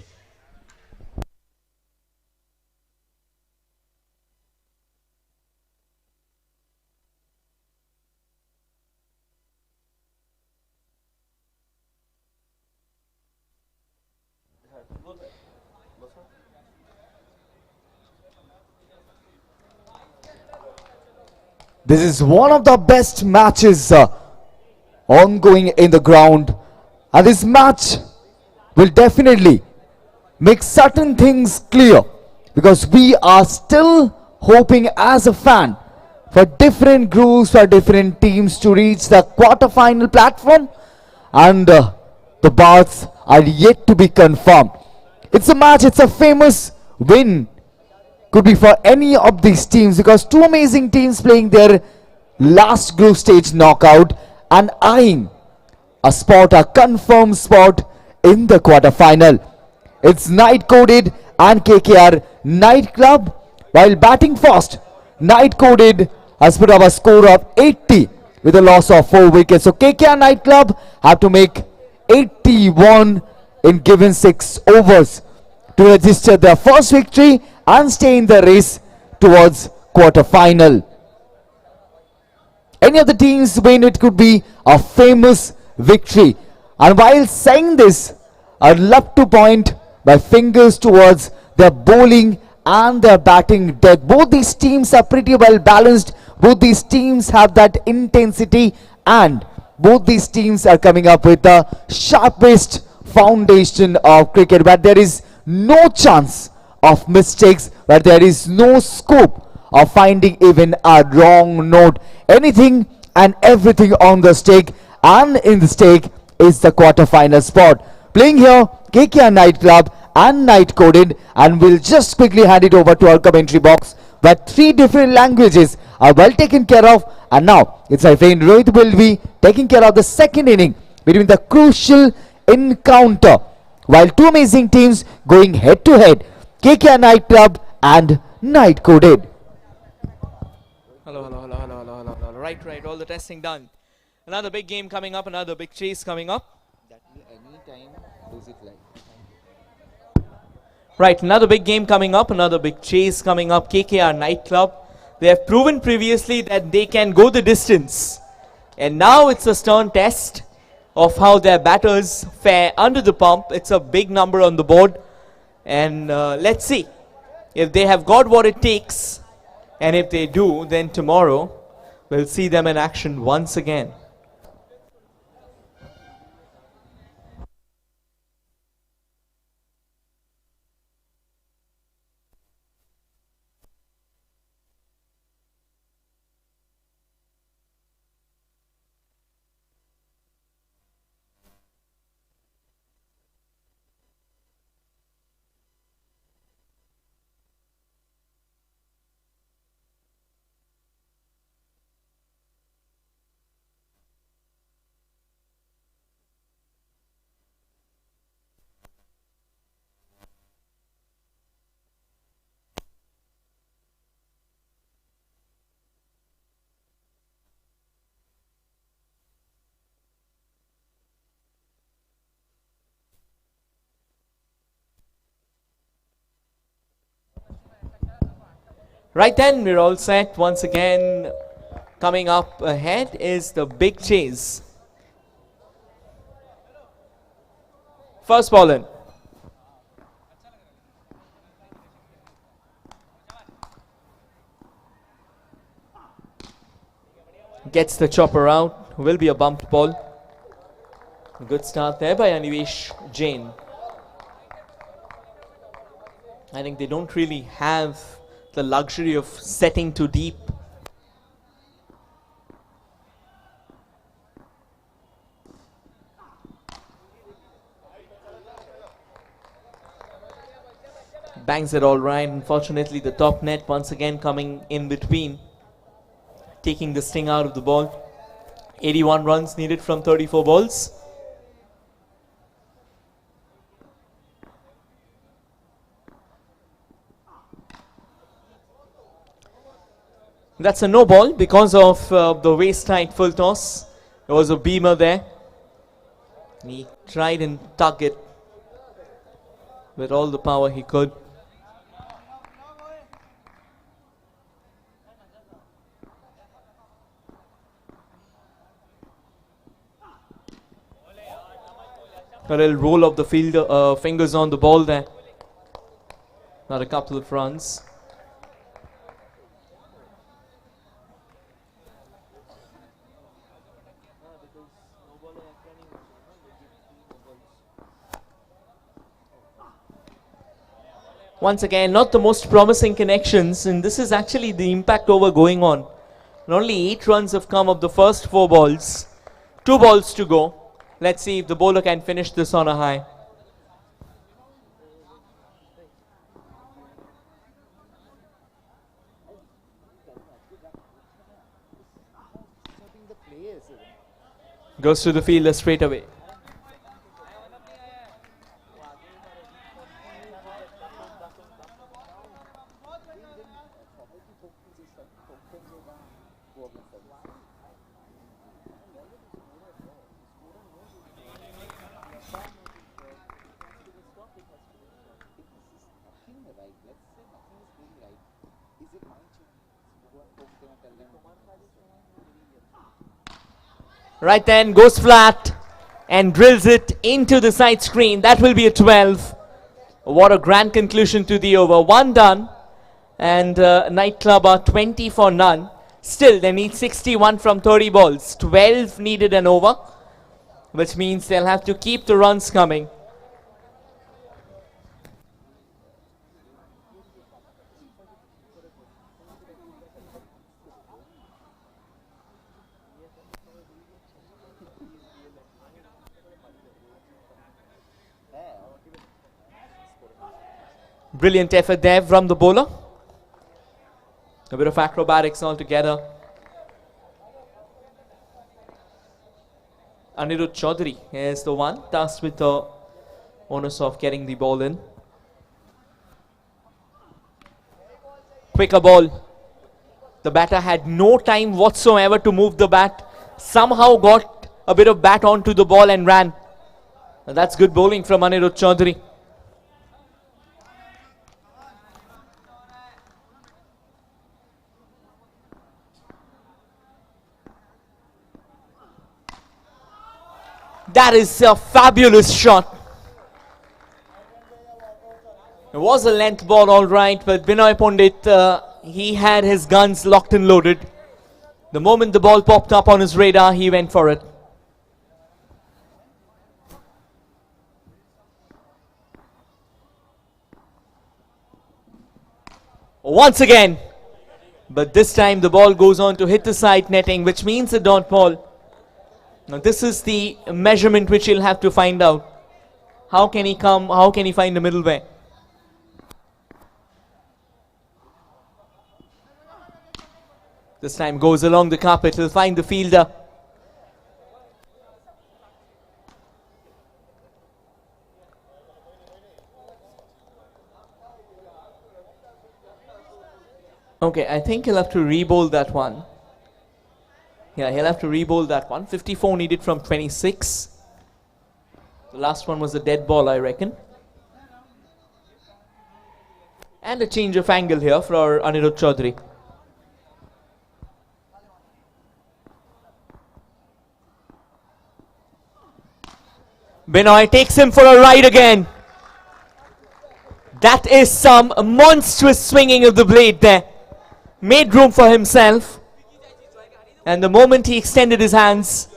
This is one of the best matches ongoing in the ground, and this match will definitely make certain things clear, because we are still hoping as a fan for different groups, for different teams to reach the quarter-final platform, and the baths are yet to be confirmed. It's a match, it's a famous win, could be for any of these teams, because two amazing teams playing their last group stage knockout and eyeing a spot, a confirmed spot in the quarter-final. It's Night Coded and KKR Night Club. While batting first, Night Coded has put up a score of 80 with a loss of 4 wickets. So KKR Night Club have to make 81 in given 6 overs to register their first victory and stay in the race towards quarter-final. Any of the teams win, it could be a famous victory. And while saying this, I'd love to point my fingers towards their bowling and their batting depth. Both these teams are pretty well balanced. Both these teams have that intensity, and both these teams are coming up with the sharpest foundation of cricket, where there is no chance of mistakes, where there is no scope of finding even a wrong note. Anything and everything on the stake, and in the stake is the quarter-final spot. Playing here, KKR Night Club and Night Coded, and we'll just quickly hand it over to our commentary box, where 3 different languages are well taken care of. And now it's our friend Rohit will be taking care of the second inning between the crucial encounter, while two amazing teams going head to head, KKR Night Club and Night Coded. Hello. Right. All the testing done. Another big game coming up, another big chase coming up. Right, another big game coming up, another big chase coming up. KKR Night Club. They have proven previously that they can go the distance. And now it's a stern test of how their batters fare under the pump. It's a big number on the board. And let's see if they have got what it takes. And if they do, then tomorrow we'll see them in action once again. Right then, we're all set. Once again, coming up ahead is the big chase. First ball in. Gets the chopper out. Will be a bumped ball. A good start there by Anivesh Jain. I think they don't really have the luxury of setting too deep. Bangs it all right. Unfortunately, the top net once again coming in between, taking the sting out of the ball. 81 runs needed from 34 balls. That's a no ball because of the waist tight full toss. There was a beamer there. And he tried and tugged it with all the power he could. A little roll of the fielder, fingers on the ball there. Not a couple of runs. Once again, not the most promising connections, and this is actually the impact over going on. And only 8 runs have come of the first 4 balls. 2 balls to go. Let's see if the bowler can finish this on a high. Goes to the fielder straight away. Right then, goes flat and drills it into the side screen. That will be a 12. What a grand conclusion to the over. 1 done, and Nightclub are 20 for none. Still, they need 61 from 30 balls. 12 needed and over, which means they'll have to keep the runs coming. Brilliant effort there from the bowler. A bit of acrobatics altogether. Anirudh Chaudhary is the one tasked with the onus of getting the ball in. Quicker ball. The batter had no time whatsoever to move the bat. Somehow got a bit of bat onto the ball and ran. And that's good bowling from Anirudh Chaudhary. That is a fabulous shot. It was a length ball all right, but Binoy Pandit, he had his guns locked and loaded. The moment the ball popped up on his radar, he went for it. Once again, but this time the ball goes on to hit the side netting, which means a dot ball. Now this is the measurement which he'll have to find out. How can he come, how can he find the middle way? This time goes along the carpet, he'll find the fielder. Okay, I think he'll have to re-bowl that one. Yeah, he'll have to re-bowl that one. 54 needed from 26. The last one was a dead ball, I reckon. And a change of angle here for Anirudh Chaudhary. Binoy takes him for a ride again. That is some monstrous swinging of the blade there. Made room for himself. And the moment he extended his hands,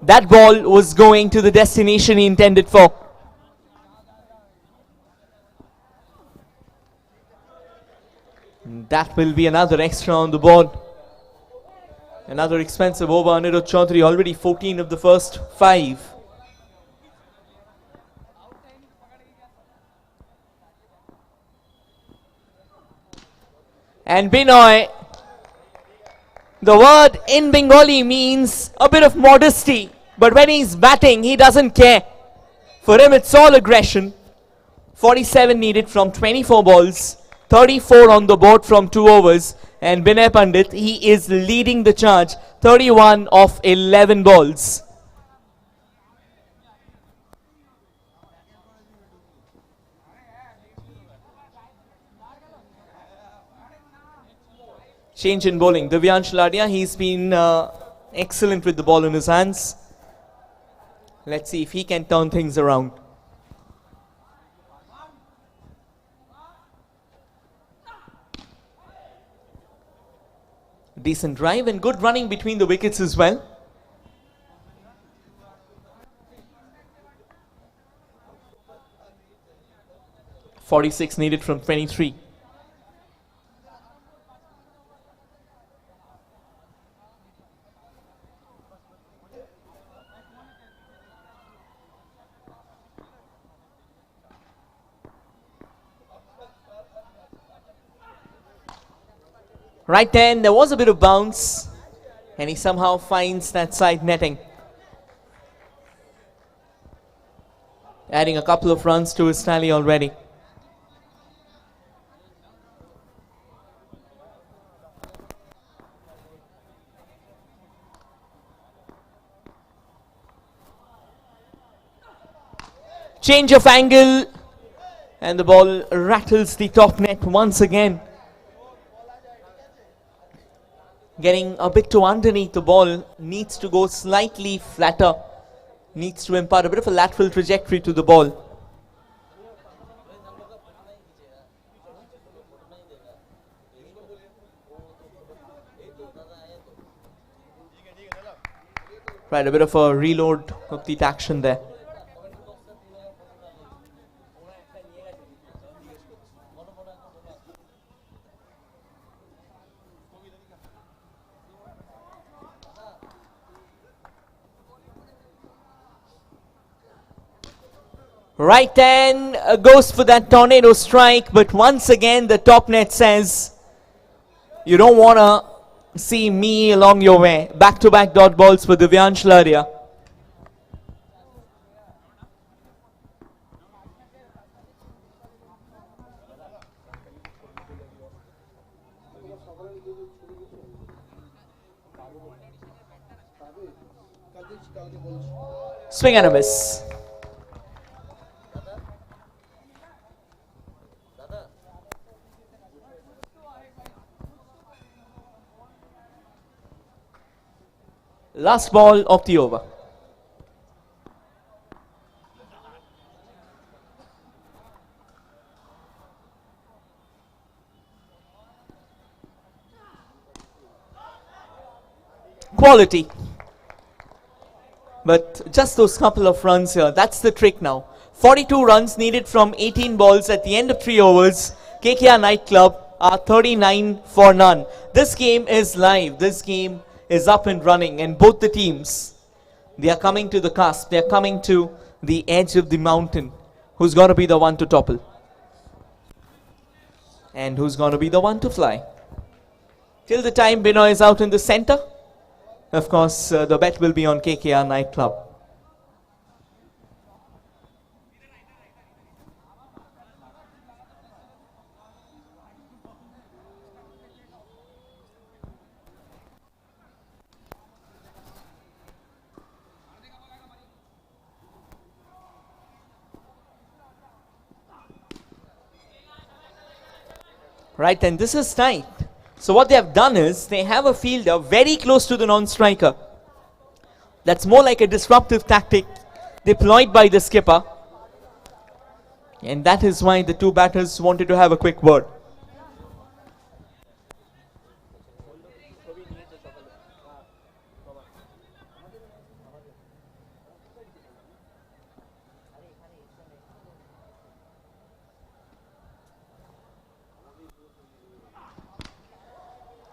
that ball was going to the destination he intended for. That will be another extra on the board. Another expensive over. Anirudh Chaudhary already 14 of the first 5. And Binoy, the word in Bengali means a bit of modesty. But when he's batting, he doesn't care. For him, it's all aggression. 47 needed from 24 balls. 34 on the board from 2 overs. And Binay Pandit, he is leading the charge. 31 of 11 balls. Change in bowling. Divyansh Ladia, he's been excellent with the ball in his hands. Let's see if he can turn things around. Decent drive and good running between the wickets as well. .46 needed from 23. Right then, there was a bit of bounce, and he somehow finds that side netting. Adding a couple of runs to his tally already. Change of angle, and the ball rattles the top net once again. Getting a bit too underneath the ball, needs to go slightly flatter, needs to impart a bit of a lateral trajectory to the ball. Right, a bit of a reload of the action there. Right hand goes for that tornado strike, but once again the top net says, you don't want to see me along your way. Back-to-back dot balls for Divyansh Ladia. Swing and a miss. Last ball of the over. Quality. But just those couple of runs here, that's the trick now. 42 runs needed from 18 balls at the end of 3 overs. KKR Nightclub are 39 for none. This game is live. This game is up and running, and both the teams, they are coming to the cusp. They are coming to the edge of the mountain. Who's going to be the one to topple? And who's going to be the one to fly? Till the time Binoy is out in the center, of course, the bet will be on KKR Nightclub. Right, and this is tight. So what they have done is they have a fielder very close to the non-striker. That's more like a disruptive tactic deployed by the skipper. And that is why the two batters wanted to have a quick word.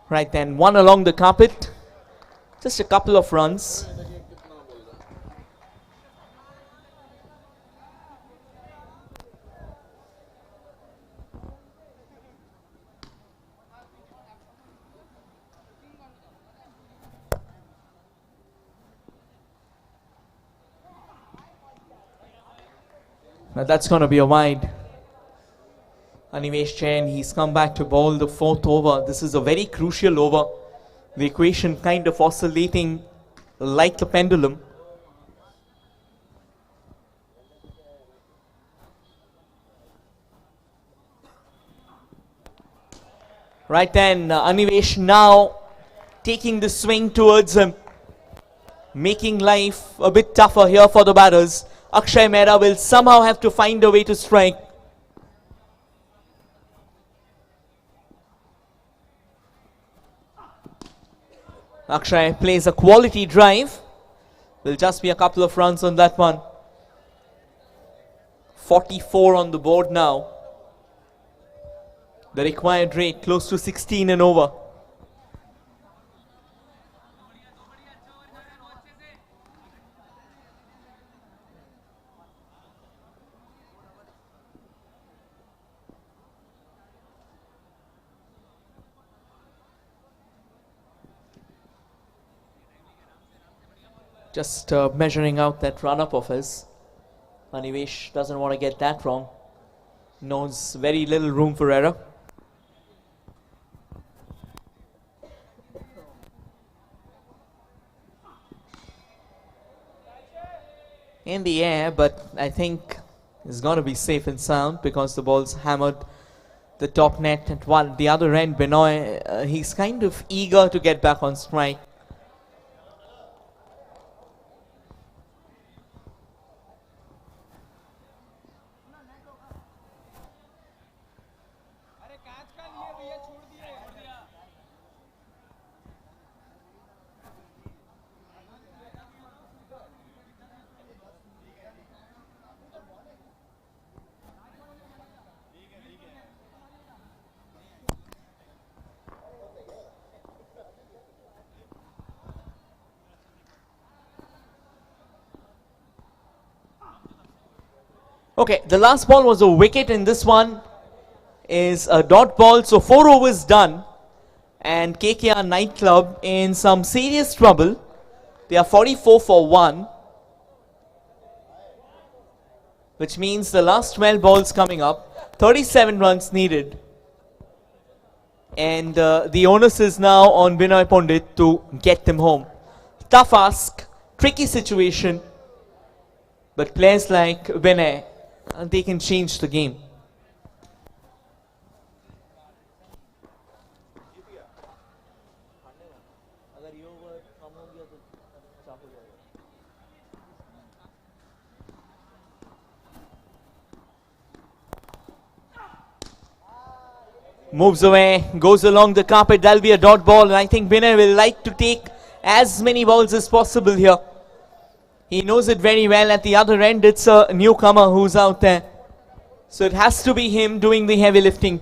Right then, one along the carpet. Just a couple of runs. Now that's going to be a wide. Animesh Jain, he's come back to bowl the fourth over. This is a very crucial over. The equation kind of oscillating like a pendulum. Right then, Animesh now taking the swing towards him, making life a bit tougher here for the batters. Akshay Mehra will somehow have to find a way to strike. Akshay plays a quality drive. Will just be a couple of runs on that one. 44 on the board now. The required rate close to 16 and over. Just measuring out that run-up of his. Animesh doesn't want to get that wrong. Knows very little room for error. In the air, but I think it's going to be safe and sound because the ball's hammered the top net at one. The other end, Benoy, he's kind of eager to get back on strike. Okay, the last ball was a wicket and this one is a dot ball. So 4 overs done and KKR Nightclub in some serious trouble. They are 44 for 1. Which means the last 12 balls coming up. 37 runs needed. And the onus is now on Binoy Pandit to get them home. Tough ask, tricky situation. But players like Vinay, they can change the game. Moves away, goes along the carpet. That'll be a dot ball. And I think Vinay will like to take as many balls as possible here. He knows it very well. At the other end, it's a newcomer who's out there. So it has to be him doing the heavy lifting.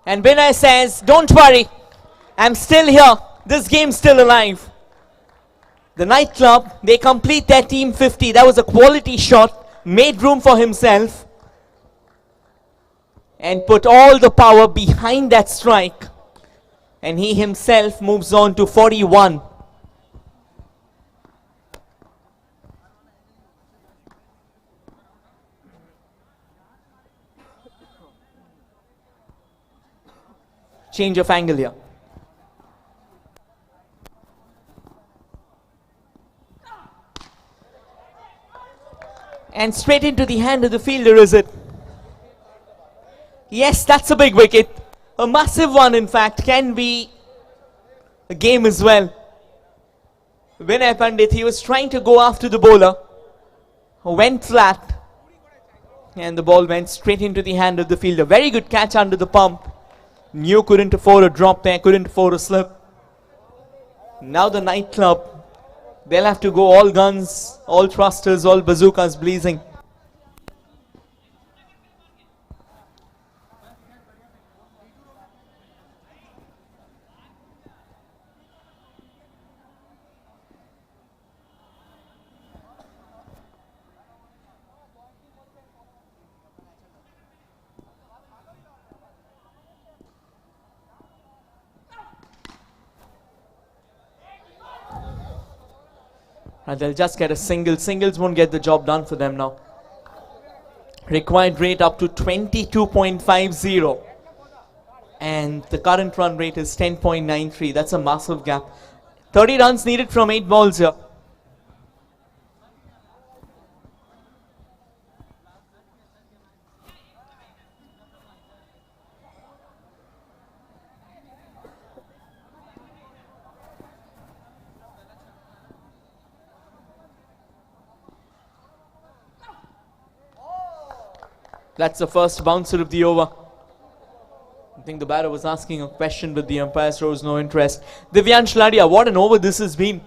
And Vinay says, don't worry, I'm still here. This game's still alive. The Nightclub, they complete their team 50. That was a quality shot, made room for himself and put all the power behind that strike. And he himself moves on to 41. Change of angle here. And straight into the hand of the fielder, is it? Yes, that's a big wicket. A massive one, in fact. Can be a game as well. Vinay Pandit, he was trying to go after the bowler. Went flat. And the ball went straight into the hand of the fielder. Very good catch under the pump. Knew couldn't afford a drop there, couldn't afford a slip. Now the nightclub, they'll have to go all guns, all thrusters, all bazookas blazing. And they'll just get a single. Singles won't get the job done for them now. Required rate up to 22.50. And the current run rate is 10.93. That's a massive gap. 30 runs needed from 8 balls here. That's the first bouncer of the over. I think the batter was asking a question, but the umpires shows no interest. Divyansh Ladia, what an over this has been.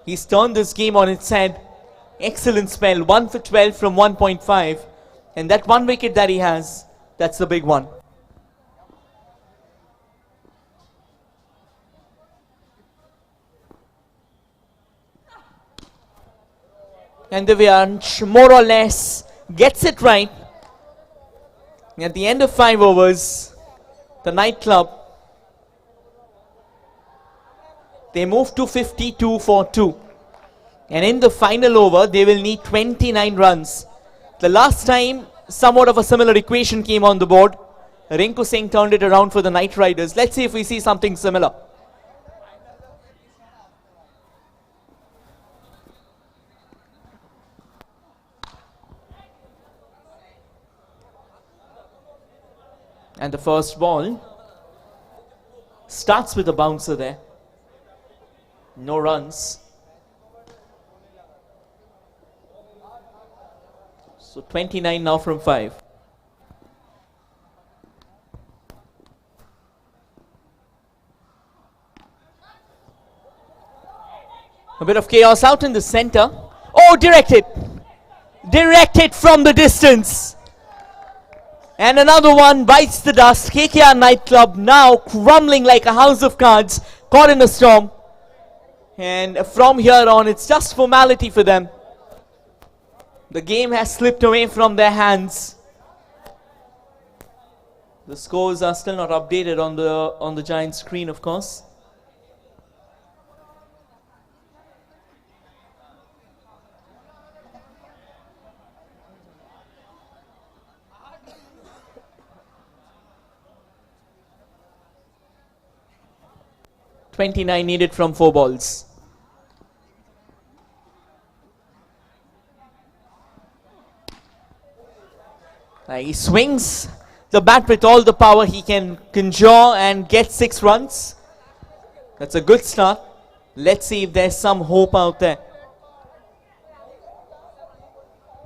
He's turned this game on its head. Excellent spell, 1 for 12 from 1.5. And that one wicket that he has, that's the big one. And Divyansh more or less gets it right. At the end of 5 overs, the nightclub, they move to 52 for 2. And in the final over, they will need 29 runs. The last time, somewhat of a similar equation came on the board. Rinku Singh turned it around for the Knight Riders. Let's see if we see something similar. And the first ball starts with a bouncer there. No runs. So 29 now from 5. A bit of chaos out in the center. Oh, directed. Directed from the distance. And another one bites the dust. KKR nightclub now crumbling like a house of cards, caught in a storm. And from here on, it's just formality for them. The game has slipped away from their hands. The scores are still not updated on the giant screen, of course. .29 needed from 4 balls. He swings the bat with all the power he can conjure and get 6 runs. That's a good start. Let's see if there's some hope out there.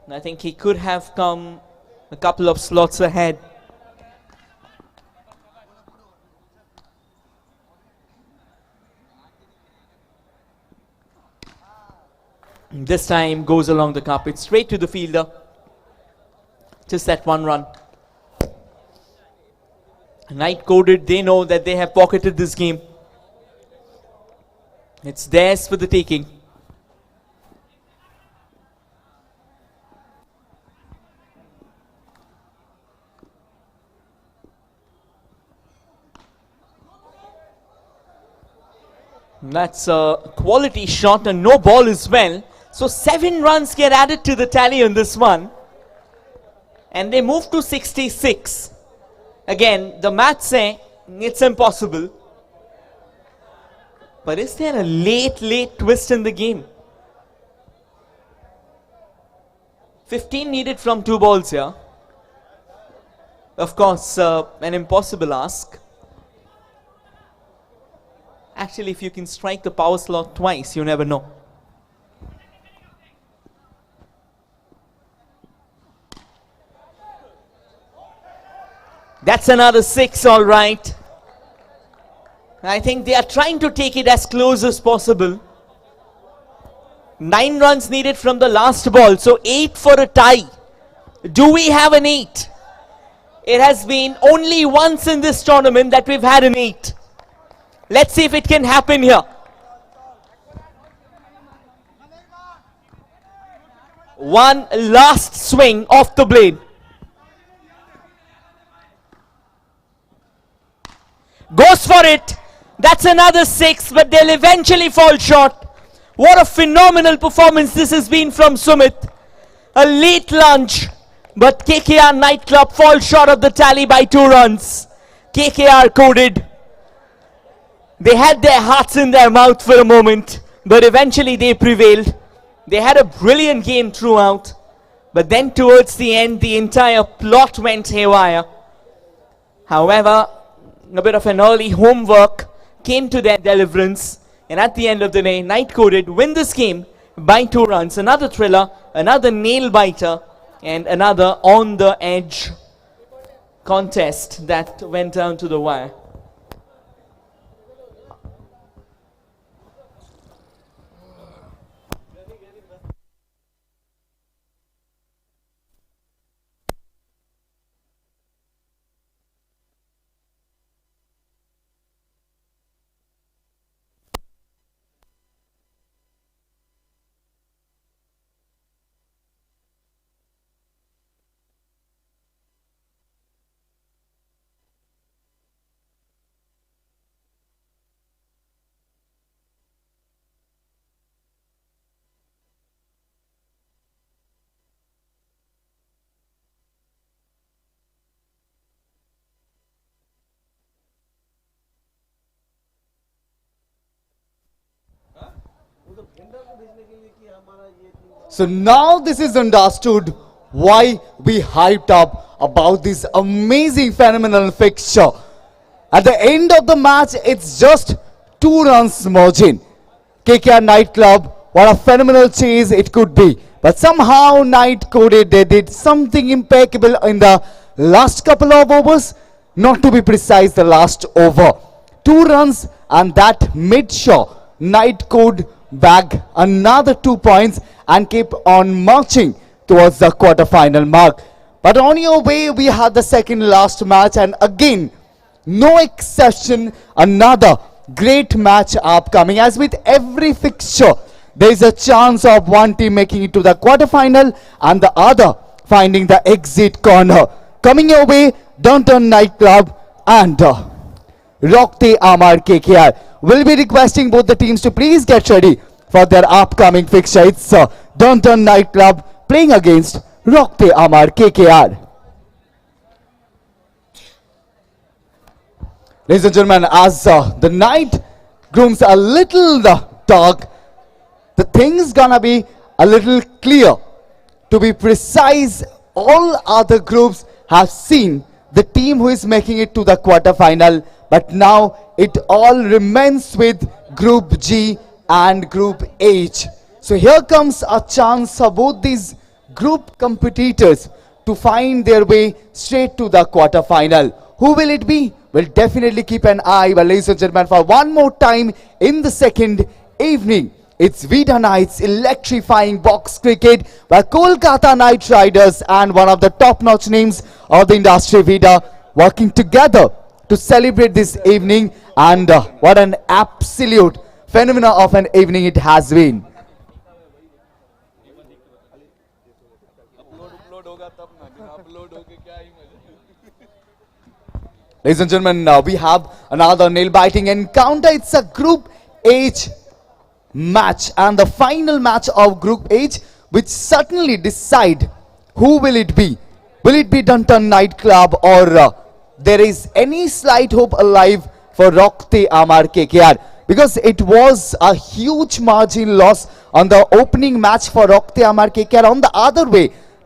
I think he could have come a couple of slots ahead. This time goes along the carpet, straight to the fielder. Just that 1 run. Knight coded, they know that they have pocketed this game. It's theirs for the taking. That's a quality shot and no ball as well. So 7 runs get added to the tally on this one. And they move to 66. Again, the maths say It's impossible. But is there a late twist in the game? 15 needed from 2 balls here. Of course, an impossible ask. Actually, if you can strike the power slot twice, you never know. That's another 6, all right. I think they are trying to take it as close as possible. 9 runs needed from the last ball, so 8 for a tie. Do we have an 8? It has been only once in this tournament that we've had an 8. Let's see if it can happen here. One last swing off the blade. Goes for it. That's another 6, but they'll eventually fall short. What a phenomenal performance this has been from Sumit. A late lunge, but KKR Nightclub falls short of the tally by 2 runs. KKR coded. They had their hearts in their mouth for a moment, but eventually they prevailed. They had a brilliant game throughout, but then towards the end, the entire plot went haywire. However, a bit of an early homework came to their deliverance, and at the end of the day, Knight Coded win this game by 2 runs. Another thriller, another nail biter, and another on the edge contest that went down to the wire. So now this is understood why we hyped up about this amazing phenomenal fixture. At the end of the match, it's just 2 runs margin. KKR Nightclub, what a phenomenal chase it could be. But somehow Knight Coded, they did something impeccable in the last couple of overs. Not to be precise, the last over. 2 runs and that mid-shot, Knight Code bagged another 2 points and kept on marching towards the quarter-final mark. But on your way, we had the second last match, and again, no exception, another great match upcoming. As with every fixture, there is a chance of one team making it to the quarter-final and the other finding the exit corner. Coming your way, Downtown Nightclub and Rockte Amar KKR. We'll be requesting both the teams to please get ready for their upcoming fixture. It's Downtown Nightclub playing against Rockte Amar KKR. Ladies and gentlemen, as the night grooms a little dark, the thing's gonna be a little clear. To be precise, all other groups have seen the team who is making it to the quarter-final, but now it all remains with Group G and Group H. So here comes a chance for both these group competitors to find their way straight to the quarter-final. Who will it be? We'll definitely keep an eye. But ladies and gentlemen, for one more time in the second evening, it's Vida Knights electrifying box cricket, where Kolkata Knight Riders and one of the top-notch names of the industry, Vida, working together to celebrate this evening. And what an absolute phenomenon of an evening it has been. Ladies and gentlemen, we have another nail-biting encounter. It's a Group H match, and the final match of Group H, which certainly decide who will it be. Will it be Downtown Nightclub or there is any slight hope alive for Rockte Amar KKR, because it was a huge margin loss on the opening match for Rockte Amar KKR. On the other way,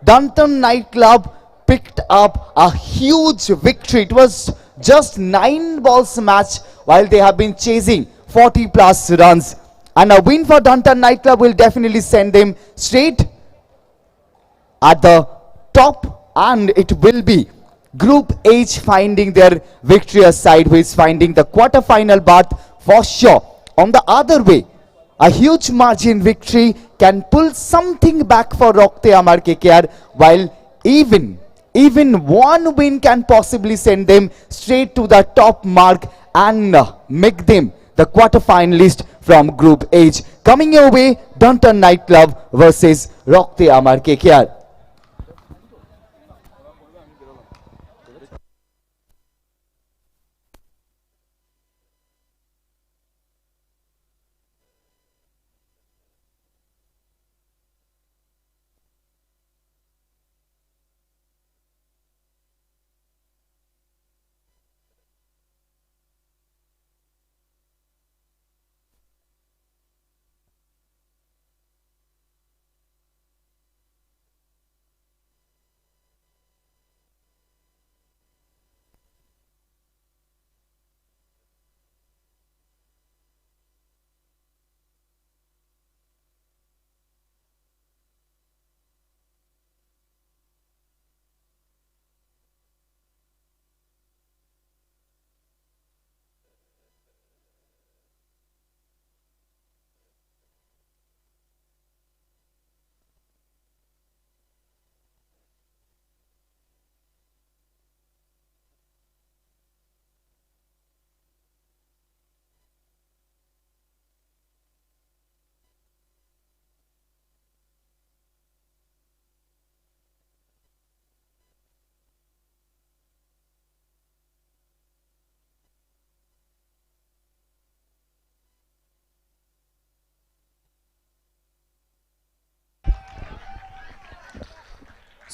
Dunton Nightclub picked up a huge victory. It was just 9 balls match while they have been chasing 40 plus runs. And a win for Dunton Nightclub will definitely send them straight at the top, and it will be Group H finding their victorious side, who is finding the quarter-final berth for sure. On the other way, a huge margin victory can pull something back for Rockte Amar KKR, while even one win can possibly send them straight to the top mark and make them the quarter-finalist from Group H. Coming your way, Dunton Nightclub versus Rockte Amar KKR.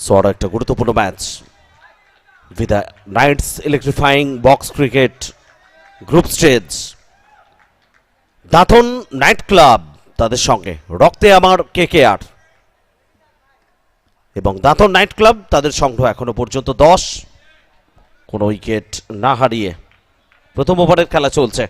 সর একটা গুরুত্বপূর্ণ match Vida Knights electrifying box cricket group stage. Dantan Knight Club তাদের সঙ্গে রক্তে আমার KKR, এবং Dantan Knight Club তাদের সংগ্রহ এখনো পর্যন্ত 10, কোনো উইকেট না হারিয়ে প্রথম ওভারের খেলা চলছে।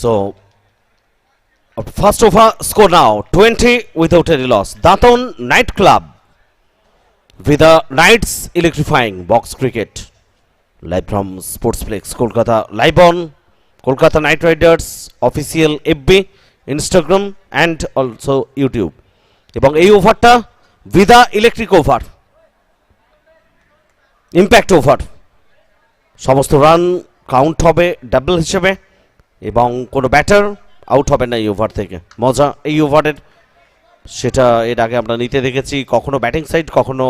So, first over score now 20 without any loss. Daton Night Club with the Knights Electrifying Box Cricket. Live from Sportsplex, Kolkata. Live on Kolkata Knight Riders official FB, Instagram and also YouTube. এবং এই ওভারটা Vida electric over, impact over, সমস্ত run count হবে double হিসেবে এবং কোনো batter out হবে না এই ওভার থেকে। মজা এই ওভারের, সেটা এর আগে আমরা নিতে দেখেছি, কখনো ব্যাটিং সাইড কখনো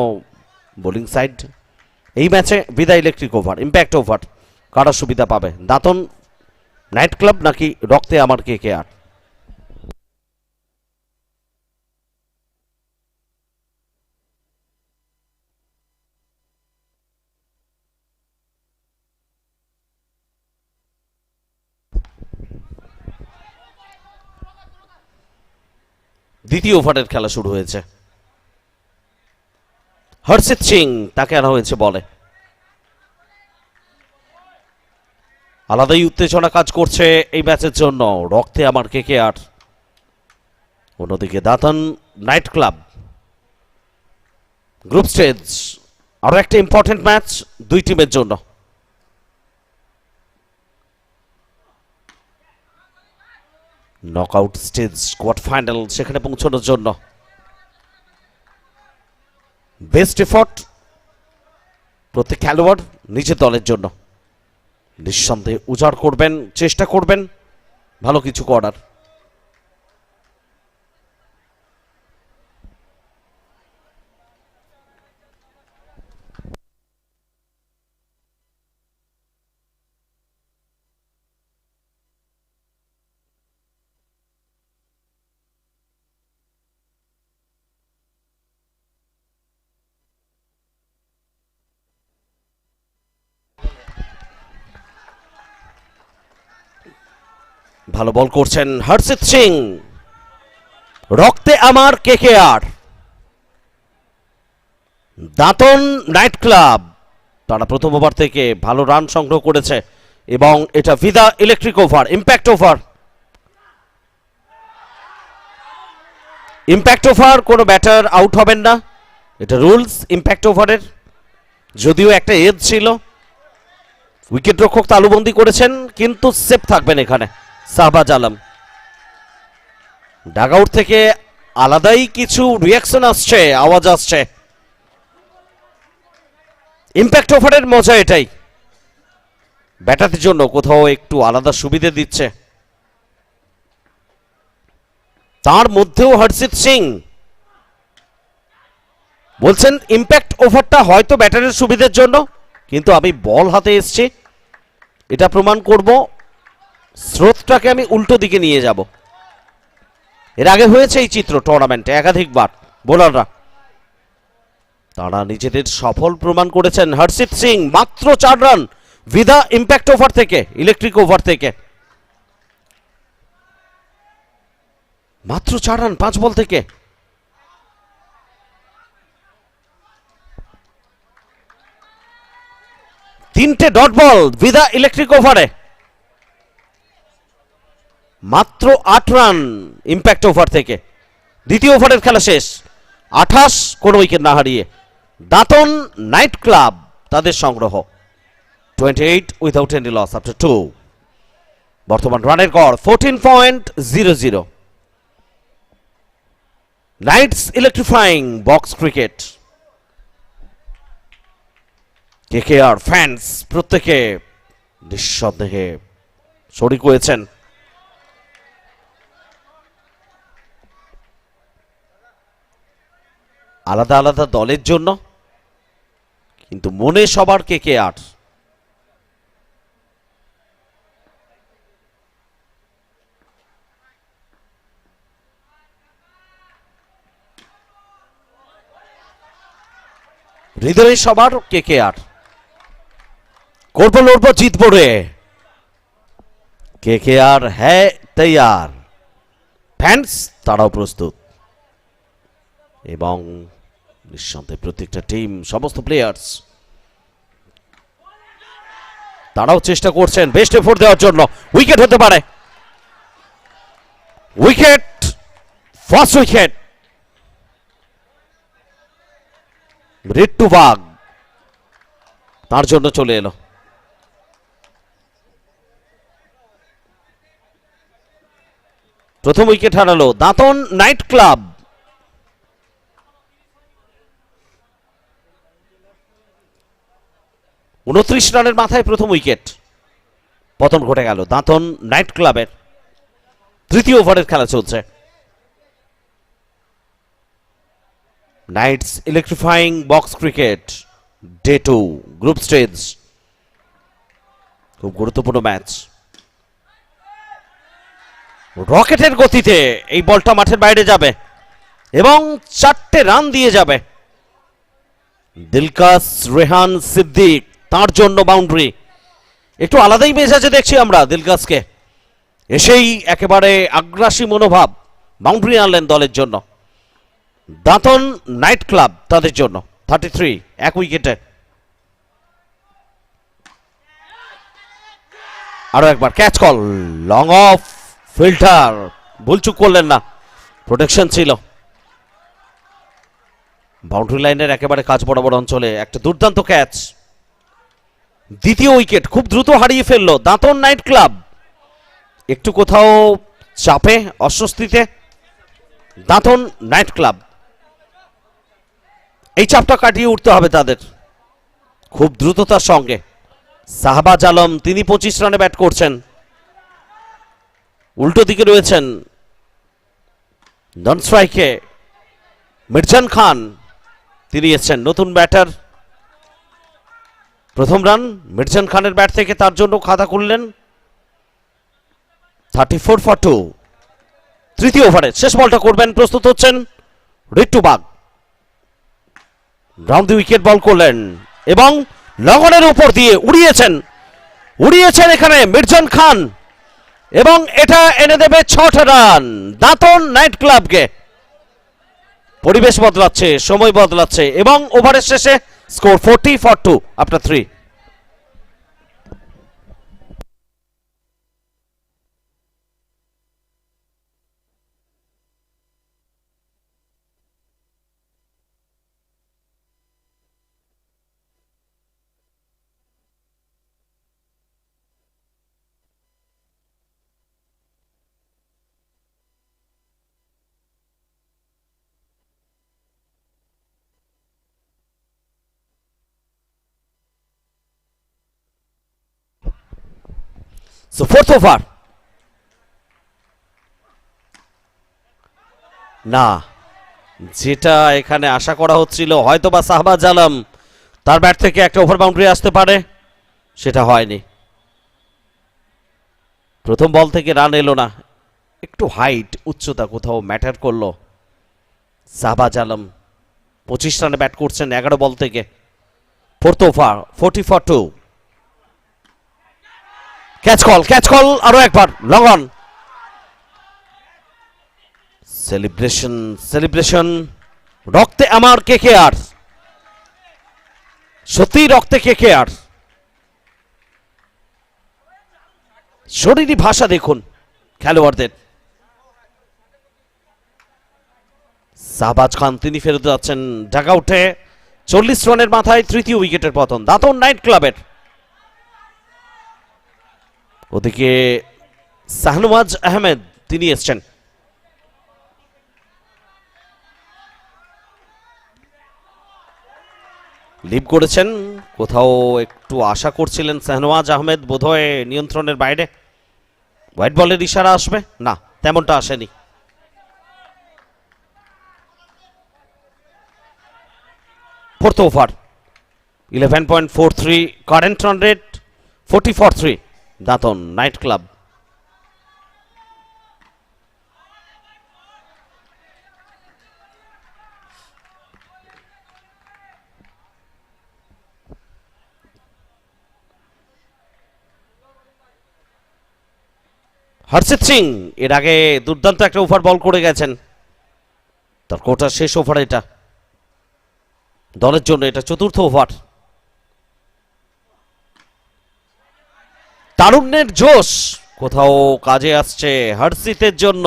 বোলিং সাইড। এই ম্যাচে Vida electric over, impact over, কারা সুবিধা পাবে, দাঁতন নাইট ক্লাব নাকি রক্তে আমার KKR? দ্বিতীয় ওভারের খেলা শুরু হয়েছে। হরজিত সিং তাকে আনা হয়েছে বলে। আলাদাই উত্তেজনা কাজ করছে এই ম্যাচের জন্য, রক্তে আমার KKR। অন্যদিকে Dantan night club. Group stage আরো একটা ইম্পর্টেন্ট ম্যাচ দুই টিমের জন্য। নকআউট স্টেজ কোয়ার্টার ফাইনাল, সেখানে পৌঁছানোর জন্য বেস্ট এফর্ট প্রত্যেক খেলোয়াড় নিজের দলের জন্য নিঃসন্দেহে উজাড় করবেন, চেষ্টা করবেন ভালো কিছু করার। ভালো বল করছেন হরজিত সিং, রক্তে আমার KKR। দাঁতন নাইট ক্লাব তারা প্রথম ওভার থেকে ভালো রান সংগ্রহ করেছে এবং এটা Vida electric over, impact over. Impact over কোনো ব্যাটার আউট হবেন না, এটা রুলস ইম্প্যাক্ট ওভারের। যদিও একটা এজ ছিল, উইকেট রক্ষক তালুবন্দি করেছেন, কিন্তু সেফ থাকবেন এখানে শাহবাজ আলম। ডাগআউট থেকে আলাদাই কিছু রিয়াকশন আসছে, আওয়াজ আসছে। ইম্প্যাক্ট ওভারের মজা এটাই, ব্যাটারদের জন্য কোথাও একটু আলাদা সুবিধে দিচ্ছে। তার মধ্যেও হরজিত সিং বলছেন ইম্প্যাক্ট ওভারটা হয়তো ব্যাটারের সুবিধের জন্য, কিন্তু আমি বল হাতে এসছি, এটা প্রমাণ করব, স্রোতটাকে আমি উল্টো দিকে নিয়ে যাব। এর আগে হয়েছে এই চিত্র টুর্নামেন্টে একাধিকবার। বোলাররা তারা নিজেদের সফল প্রমাণ করেছেন। হরজিত সিং মাত্র 4 রান ভিদা ইম্প্যাক্ট ওভার থেকে, ইলেকট্রিক ওভার থেকে মাত্র 4 রান 5 বল থেকে। তিনটে ডট বল ভিদা ইলেকট্রিক ওভারে, মাত্র 8 রান ইম্প্যাক্ট ওভার থেকে। দ্বিতীয় ওভারের খেলা শেষ, 28 কোনো উইকেট না হারিয়ে দাঁতন নাইট ক্লাব তাদের সংগ্রহ 28 উইদাউট এনি লস আফটার 2। বর্তমান রানের গড় 14.00। Knights electrifying box cricket. KKR fans প্রত্যেকে নিঃসন্দেহে শরিক হয়েছেন। আলাদা আলাদা দলের জন্য, কিন্তু মনে সবার KKR। হৃদয়ে সবার KKR। করবো লড়বো জিতবো রে, KKR হ্যাঁ তৈয়ার। ফ্যান্স তারাও প্রস্তুত এবং নিঃসন্দেহে প্রত্যেকটা টিম, সমস্ত প্লেয়ার্স তারাও চেষ্টা করছেন বেস্ট এফোর্ট দেওয়ার জন্য। উইকেট হতে পারে, উইকেট, ফার্স্ট উইকেট। রিট্টু বাগ তার জন্য চলে এলো। প্রথম উইকেট হারালো দাঁতন নাইট ক্লাব। উনত্রিশ রানের মাথায় প্রথম উইকেট পতন ঘটে গেল দাঁতন নাইট ক্লাবের। তৃতীয় ওভারের খেলা চলছে। Knights electrifying box cricket day 2 group stage. খুব গুরুত্বপূর্ণ ম্যাচ। রকেটের গতিতে এই বলটা মাঠের বাইরে যাবে এবং 4টে রান দিয়ে যাবে। দিলকাস রেহান সিদ্দিক, তার জন্য বাউন্ডারি। একটু আলাদাই মেজাজে দেখছি আমরা দিলকাসকে, এসেই একেবারে আগ্রাসী মনোভাব, বাউন্ডারি আনলেন দলের জন্য। দাঁতন নাইট ক্লাব তাদের জন্য 33, 1 উইকেটে। আরো একবার catch call, long off, filter ভুলচুক করলেন না, প্রোটেকশন ছিল। বাউন্ডারি লাইনের একেবারে কাজ বরাবর অঞ্চলে একটা দুর্দান্ত ক্যাচ। দ্বিতীয় উইকেট খুব দ্রুত হারিয়ে ফেললো দাঁতন নাইট ক্লাব। একটু কোথাও চাপে, অস্বস্তিতে দাঁতন নাইট ক্লাব। এই চাপটা কাটিয়ে উঠতে হবে তাদের খুব দ্রুততার সঙ্গে। শাহবাজ আলম, তিনি 25 রানে ব্যাট করছেন। উল্টো দিকে রয়েছেন নন স্ট্রাইকে মির্জান খান, তিনি এসছেন নতুন ব্যাটার। প্রথম রান মির্জান খানের ব্যাট থেকে তার জন্য খাতা খুললেন। 34 for 2। তৃতীয় ওভারে শেষ বলটা করবেন, প্রস্তুত হচ্ছেন রিট্টু বাগ। রাউন্ড দি উইকেট বল করলেন এবং লগনের উপর দিয়ে উড়িয়েছেন এখানে মির্জান খান, এবং এটা এনে দেবে 6টা রান দাঁতন নাইট ক্লাবকে। পরিবেশ বদলাচ্ছে, সময় বদলাচ্ছে এবং ওভারের শেষে score 40 for 2 after 3। So fourth over, না যেটা এখানে আশা করা হচ্ছিল হয়তোবা শাহবাজ আলম তার ব্যাট থেকে একটা ওভার বাউন্ডারি আসতে পারে, সেটা হয়নি। প্রথম বল থেকে রান এলো না, একটু হাইট, উচ্চতা কোথাও ম্যাটার করলো। শাহবাজ আলম 25 রানে ব্যাট করছেন 11 বল থেকে। Fourth over 40 for 2। Catch call, আরো একবার লং অন। সেলিব্রেশন রক্তে আমার কেকেআর, সত্যি রক্তে কেকেআর। শরীরী ভাষা দেখুন খেলোয়াড়দের। শাহবাজ খান, তিনি ফেরত যাচ্ছেন ডাগআউটে। 40 রানের মাথায় তৃতীয় উইকেটের পতন দাঁতন নাইট ক্লাবের। ওদিকে শাহনওয়াজ আহমেদ, তিনি এসছেন। লিভ করেছেন, কোথাও একটু আশা করছিলেন শাহনওয়াজ আহমেদ বোধহয় নিয়ন্ত্রণের বাইরে হোয়াইট বলের ইশারা আসবে, না তেমনটা আসেনি। Fourth over 11.43 current run rate, 40 for 3 Dantan Knight club. Harjit Singh এর আগে দুর্দান্ত একটা ওভার বল করে গেছেন, তার কোটার শেষ ওভার এটা দলের জন্য, এটা চতুর্থ ওভার। তারুণ্যের জোশ কোথাও কাজে আসছে হরজিতের জন্য।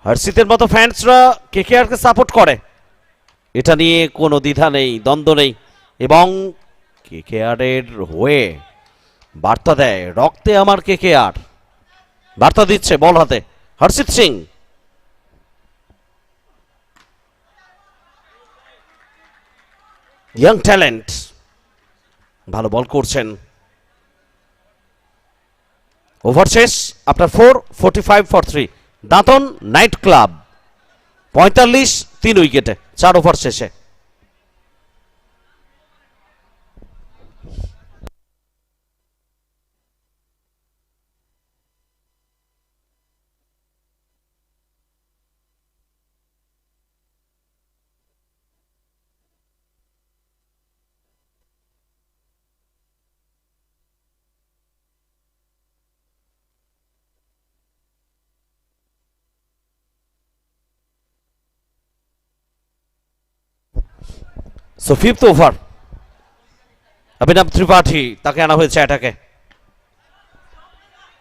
হরজিতের মতো ফ্যান্সরা কেকেআর কে সাপোর্ট করে, এটা নিয়ে কোনো দ্বিধা নেই, দ্বন্দ্ব নেই, এবং কেকেআর এর হয়ে বার্তা দেয় রক্তে আমার কেকেআর, বার্তা দিচ্ছে বল হাতে হরজিত সিং। ইয়াং ট্যালেন্ট, ভালো বল করছেন। ওভার শেষ আপনার 45 for 3 দাঁতন নাইট ক্লাব। 45 3 উইকেটে 4 ওভার শেষে। সো ফিফথ ওভার, অভিনব ত্রিপাঠী তাকে আনা হয়েছে অ্যাটাকে।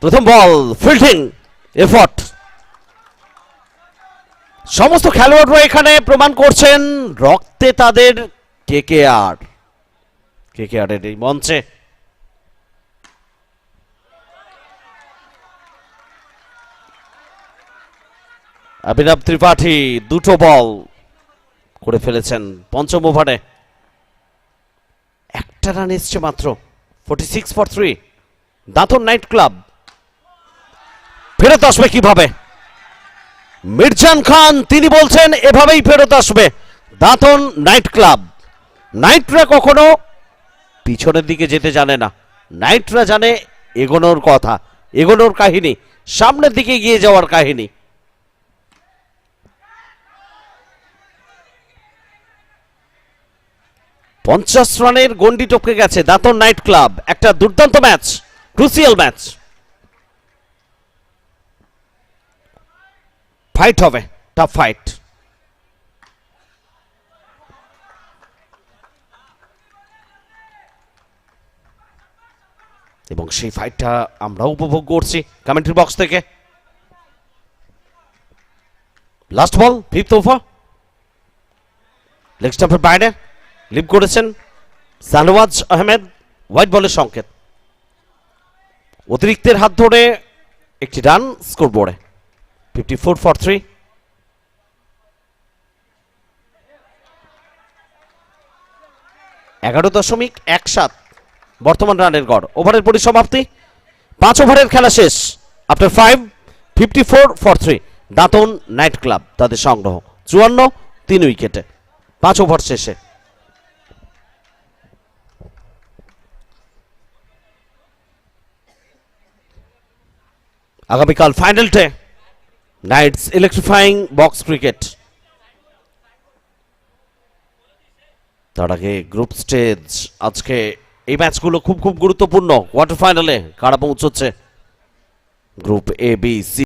প্রথম বল, ফিল্ডিং এফর্ট। সমস্ত খেলোয়াড়রা এখানে প্রমাণ করছেন রক্তে তাদের কেকেআর। কেকেআর এর এই মঞ্চে অভিনব ত্রিপাঠী দুটো বল করে ফেলেছেন পঞ্চম ওভারে। একটা রান এসছে মাত্র। 46 ফর 3। দাঁতন নাইট ক্লাব ফেরত আসবে কিভাবে? মির্জান খান তিনি বলছেন এভাবেই ফেরত আসবে দাঁতন নাইট ক্লাব। নাইটরা কখনো পিছনের দিকে যেতে জানে না, নাইটরা জানে এগোনোর কথা, এগোনোর কাহিনী, সামনের দিকে এগিয়ে যাওয়ার কাহিনী। পঞ্চাশ রানের গন্ডি টপকে গেছে দাঁতন নাইট ক্লাব। একটা দুর্দান্ত ম্যাচ, ক্রুসিয়াল ম্যাচ। ফাইট হবে, টাফ ফাইট। এবং সেই ফাইটটা আমরা উপভোগ করছি কমেন্ট্রি বক্স থেকে। Last ball, fifth over. Leg স্টাম্পের বাইরে লিভ করেছেন সানওয়াজ আহমেদ। হোয়াইট বলের সংকেত। অতিরিক্তের হাত ধরে একটি রান স্কোরবোর্ডে। 54 ফর 3। .17 বর্তমান রানের গড়। ওভারের পরিসমাপ্তি, 5 ওভারের খেলা শেষ। After 5, 54 for 3। Dantan Knight Club তাদের সংগ্রহ 54, 3 উইকেটে 5 ওভার শেষে। আগামীকাল final day, Knights electrifying box cricket. তার আগে গ্রুপ স্টেজ। আজকে এই ম্যাচগুলো খুব খুব গুরুত্বপূর্ণ। কোয়ার্টার ফাইনালে কারা পৌঁছচ্ছে? Group A, B, C.